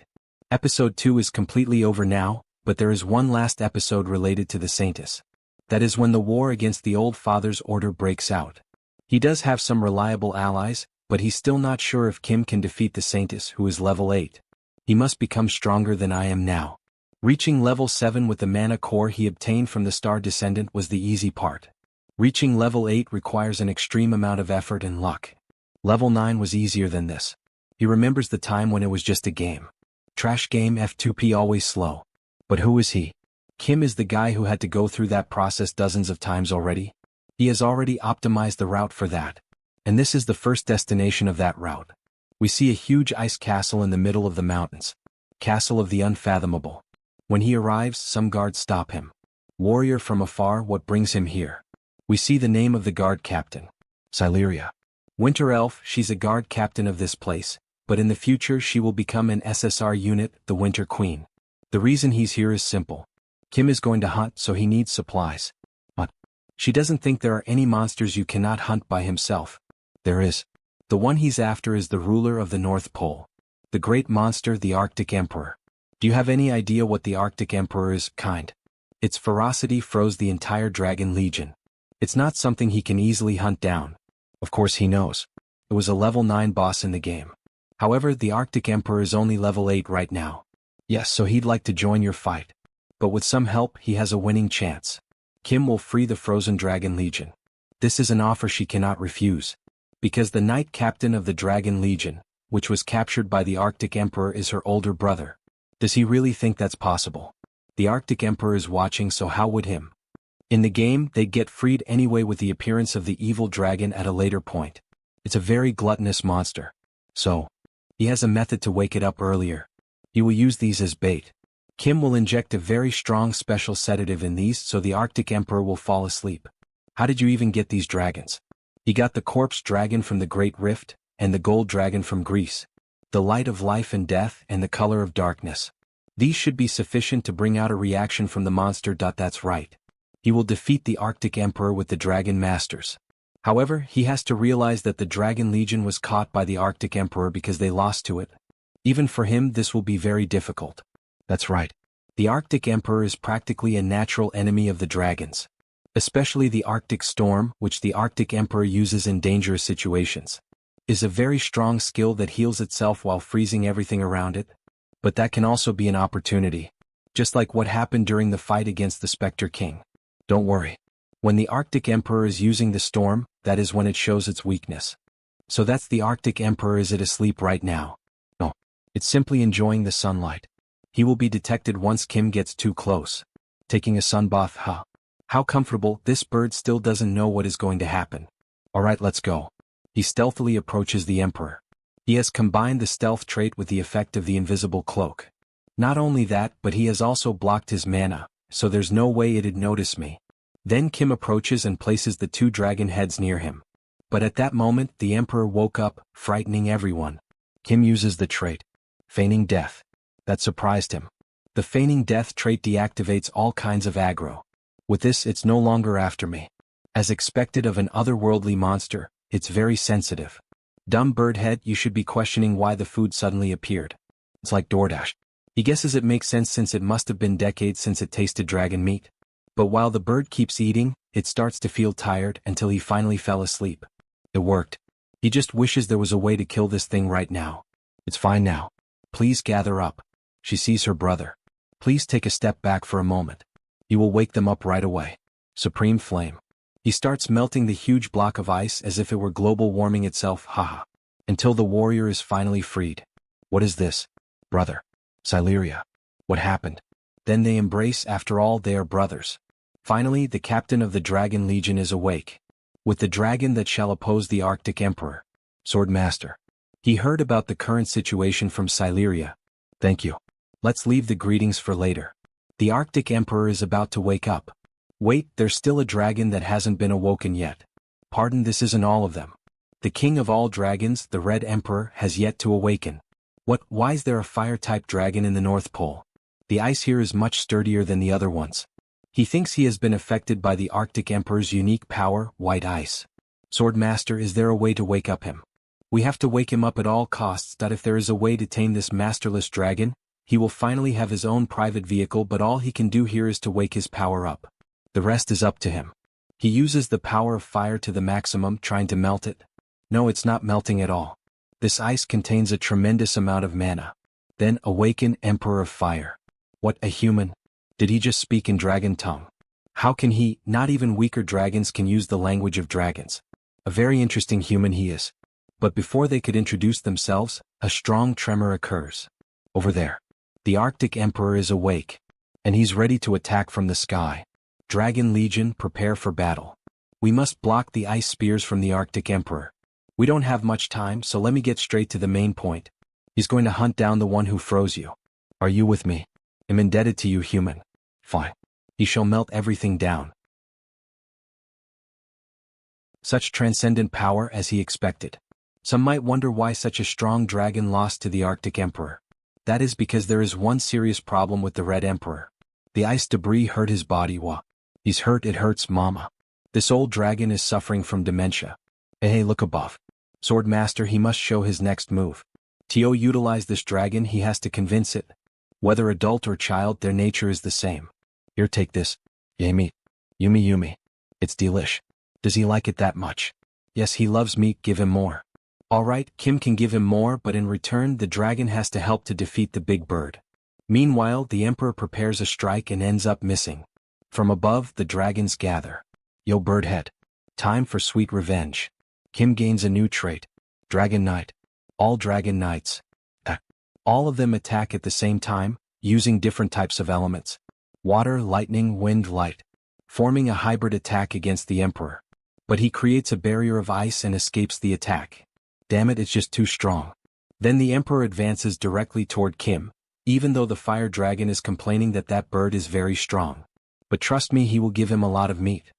Episode 2 is completely over now, but there is one last episode related to the Saintis. That is when the war against the Old Father's order breaks out. He does have some reliable allies, but he's still not sure if Kim can defeat the Saintis, who is level 8. He must become stronger than I am now. Reaching level 7 with the mana core he obtained from the Star Descendant was the easy part. Reaching level 8 requires an extreme amount of effort and luck. Level 9 was easier than this. He remembers the time when it was just a game. Trash game F2P, always slow. But who is he? Kim is the guy who had to go through that process dozens of times already. He has already optimized the route for that. And this is the first destination of that route. We see a huge ice castle in the middle of the mountains. Castle of the Unfathomable. When he arrives, some guards stop him. Warrior from afar, what brings him here? We see the name of the guard captain. Sileria. Winter Elf, she's a guard captain of this place, but in the future she will become an SSR unit, the Winter Queen. The reason he's here is simple. Kim is going to hunt, so he needs supplies. But she doesn't think there are any monsters you cannot hunt by himself. There is. The one he's after is the ruler of the North Pole. The great monster, the Arctic Emperor. Do you have any idea what the Arctic Emperor is, kind? Its ferocity froze the entire Dragon Legion. It's not something he can easily hunt down. Of course he knows. It was a level 9 boss in the game. However, the Arctic Emperor is only level 8 right now. Yes, so he'd like to join your fight. But with some help, he has a winning chance. Kim will free the frozen Dragon Legion. This is an offer she cannot refuse. Because the Knight Captain of the Dragon Legion, which was captured by the Arctic Emperor, is her older brother. Does he really think that's possible? The Arctic Emperor is watching, so how would him? In the game, they'd get freed anyway with the appearance of the evil dragon at a later point. It's a very gluttonous monster. So, he has a method to wake it up earlier. He will use these as bait. Kim will inject a very strong special sedative in these so the Arctic Emperor will fall asleep. How did you even get these dragons? He got the corpse dragon from the Great Rift, and the gold dragon from Greece. The light of life and death and the color of darkness. These should be sufficient to bring out a reaction from the monster. That's right. He will defeat the Arctic Emperor with the Dragon Masters. However, he has to realize that the Dragon Legion was caught by the Arctic Emperor because they lost to it. Even for him, this will be very difficult. That's right. The Arctic Emperor is practically a natural enemy of the dragons. Especially the Arctic Storm, which the Arctic Emperor uses in dangerous situations. Is a very strong skill that heals itself while freezing everything around it. But that can also be an opportunity. Just like what happened during the fight against the Spectre King. Don't worry. When the Arctic Emperor is using the storm, that is when it shows its weakness. So that's the Arctic Emperor. Is it asleep right now? No. It's simply enjoying the sunlight. He will be detected once Kim gets too close. Taking a sunbath, huh? How comfortable. This bird still doesn't know what is going to happen. Alright, let's go. He stealthily approaches the Emperor. He has combined the stealth trait with the effect of the invisible cloak. Not only that, but he has also blocked his mana, so there's no way it'd notice me. Then Kim approaches and places the two dragon heads near him. But at that moment, the Emperor woke up, frightening everyone. Kim uses the trait, feigning death. That surprised him. The feigning death trait deactivates all kinds of aggro. With this, it's no longer after me. As expected of an otherworldly monster, it's very sensitive. Dumb birdhead, you should be questioning why the food suddenly appeared. It's like DoorDash. He guesses it makes sense since it must have been decades since it tasted dragon meat. But while the bird keeps eating, it starts to feel tired until he finally fell asleep. It worked. He just wishes there was a way to kill this thing right now. It's fine now. Please gather up. She sees her brother. Please take a step back for a moment. You will wake them up right away. Supreme Flame. He starts melting the huge block of ice as if it were global warming itself, haha. Until the warrior is finally freed. What is this? Brother. Sileria. What happened? Then they embrace. After all, they are brothers. Finally, the captain of the Dragon Legion is awake. With the dragon that shall oppose the Arctic Emperor. Swordmaster. He heard about the current situation from Sileria. Thank you. Let's leave the greetings for later. The Arctic Emperor is about to wake up. Wait, there's still a dragon that hasn't been awoken yet. Pardon, this isn't all of them. The king of all dragons, the Red Emperor, has yet to awaken. What? Why is there a fire-type dragon in the North Pole? The ice here is much sturdier than the other ones. He thinks he has been affected by the Arctic Emperor's unique power, white ice. Swordmaster, is there a way to wake up him? We have to wake him up at all costs. If there is a way to tame this masterless dragon, he will finally have his own private vehicle, but all he can do here is to wake his power up. The rest is up to him. He uses the power of fire to the maximum, trying to melt it. No, it's not melting at all. This ice contains a tremendous amount of mana. Then awaken Emperor of Fire. What, a human? Did he just speak in dragon tongue? How can he? Not even weaker dragons can use the language of dragons. A very interesting human he is. But before they could introduce themselves, a strong tremor occurs. Over there. The Arctic Emperor is awake. And he's ready to attack from the sky. Dragon Legion, prepare for battle. We must block the ice spears from the Arctic Emperor. We don't have much time, so let me get straight to the main point. He's going to hunt down the one who froze you. Are you with me? I'm indebted to you, human. Fine. He shall melt everything down. Such transcendent power as he expected. Some might wonder why such a strong dragon lost to the Arctic Emperor. That is because there is one serious problem with the Red Emperor. The ice debris hurt his body. He's hurt, it hurts, mama. This old dragon is suffering from dementia. Hey, look above. Swordmaster, he must show his next move. To utilize this dragon, he has to convince it. Whether adult or child, their nature is the same. Here, take this. Yay, meat. Yumi. It's delish. Does he like it that much? Yes, he loves meat, give him more. Alright, Kim can give him more, but in return the dragon has to help to defeat the big bird. Meanwhile, the Emperor prepares a strike and ends up missing. From above, the dragons gather. Yo, birdhead. Time for sweet revenge. Kim gains a new trait. Dragon Knight. All Dragon Knights. All of them attack at the same time, using different types of elements. Water, lightning, wind, light. Forming a hybrid attack against the Emperor. But he creates a barrier of ice and escapes the attack. Damn it, it's just too strong. Then the Emperor advances directly toward Kim, even though the fire dragon is complaining that that bird is very strong. But trust me, he will give him a lot of meat.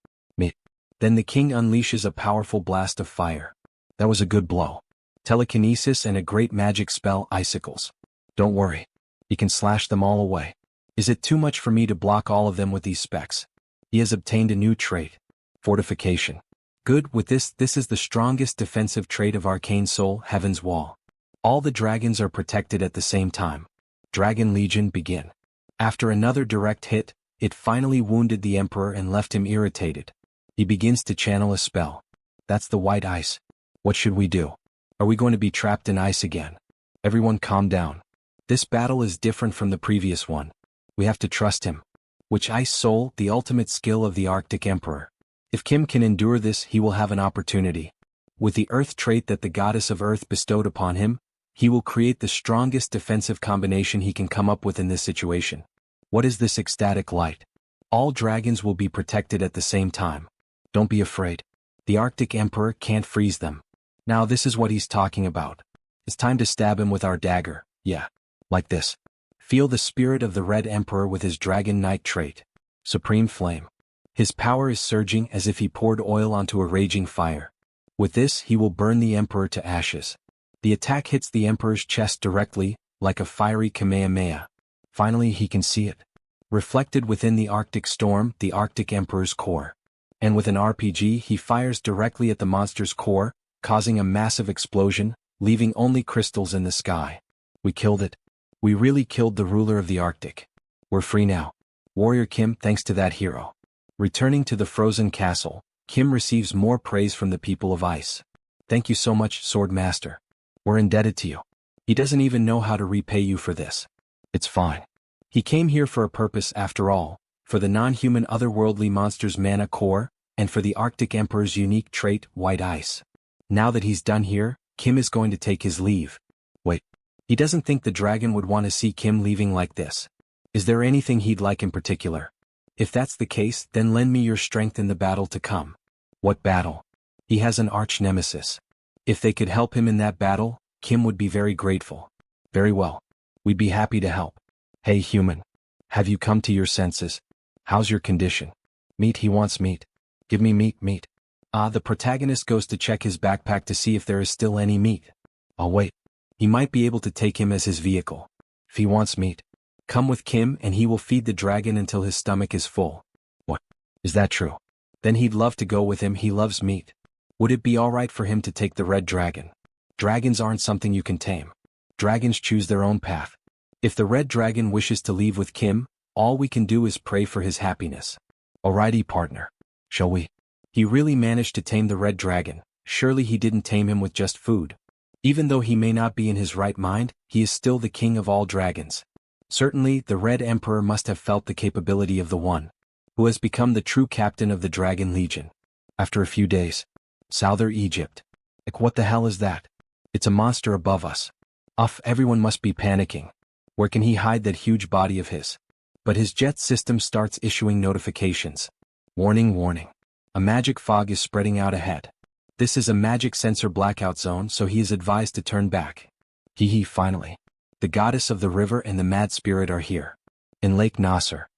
Then the king unleashes a powerful blast of fire. That was a good blow. Telekinesis and a great magic spell, icicles. Don't worry. He can slash them all away. Is it too much for me to block all of them with these specs? He has obtained a new trait. Fortification. Good, with this is the strongest defensive trait of Arcane Seoul, Heaven's Wall. All the dragons are protected at the same time. Dragon Legion begin. After another direct hit, it finally wounded the Emperor and left him irritated. He begins to channel a spell. That's the white ice. What should we do? Are we going to be trapped in ice again? Everyone calm down. This battle is different from the previous one. We have to trust him. Which Ice Soul, the ultimate skill of the Arctic Emperor. If Kim can endure this, he will have an opportunity. With the Earth trait that the Goddess of Earth bestowed upon him, he will create the strongest defensive combination he can come up with in this situation. What is this ecstatic light? All dragons will be protected at the same time. Don't be afraid. The Arctic Emperor can't freeze them. Now this is what he's talking about. It's time to stab him with our dagger. Yeah. Like this. Feel the spirit of the Red Emperor with his Dragon Knight trait. Supreme Flame. His power is surging as if he poured oil onto a raging fire. With this, he will burn the Emperor to ashes. The attack hits the Emperor's chest directly, like a fiery Kamehameha. Finally, he can see it. Reflected within the Arctic storm, the Arctic Emperor's core. And with an RPG, he fires directly at the monster's core, causing a massive explosion, leaving only crystals in the sky. We killed it. We really killed the ruler of the Arctic. We're free now. Warrior Kim, thanks to that hero. Returning to the frozen castle, Kim receives more praise from the people of ice. Thank you so much, Sword Master. We're indebted to you. He doesn't even know how to repay you for this. It's fine. He came here for a purpose after all, for the non-human otherworldly monster's mana core, and for the Arctic Emperor's unique trait, white ice. Now that he's done here, Kim is going to take his leave. Wait. He doesn't think the dragon would want to see Kim leaving like this. Is there anything he'd like in particular? If that's the case, then lend me your strength in the battle to come. What battle? He has an arch-nemesis. If they could help him in that battle, Kim would be very grateful. Very well. We'd be happy to help. Hey human. Have you come to your senses? How's your condition? Meat, he wants meat. Give me meat. The protagonist goes to check his backpack to see if there is still any meat. I'll wait. He might be able to take him as his vehicle. If he wants meat, come with Kim and he will feed the dragon until his stomach is full. What? Is that true? Then he'd love to go with him, he loves meat. Would it be alright for him to take the red dragon? Dragons aren't something you can tame. Dragons choose their own path. If the red dragon wishes to leave with Kim, all we can do is pray for his happiness. Alrighty partner. Shall we? He really managed to tame the red dragon. Surely he didn't tame him with just food. Even though he may not be in his right mind, he is still the king of all dragons. Certainly, the Red Emperor must have felt the capability of the one who has become the true captain of the Dragon Legion. After a few days. Southern Egypt. What the hell is that? It's a monster above us. Everyone must be panicking. Where can he hide that huge body of his? But his jet system starts issuing notifications. Warning. A magic fog is spreading out ahead. This is a magic sensor blackout zone, so he is advised to turn back. Finally. The goddess of the river and the mad spirit are here. In Lake Nasser.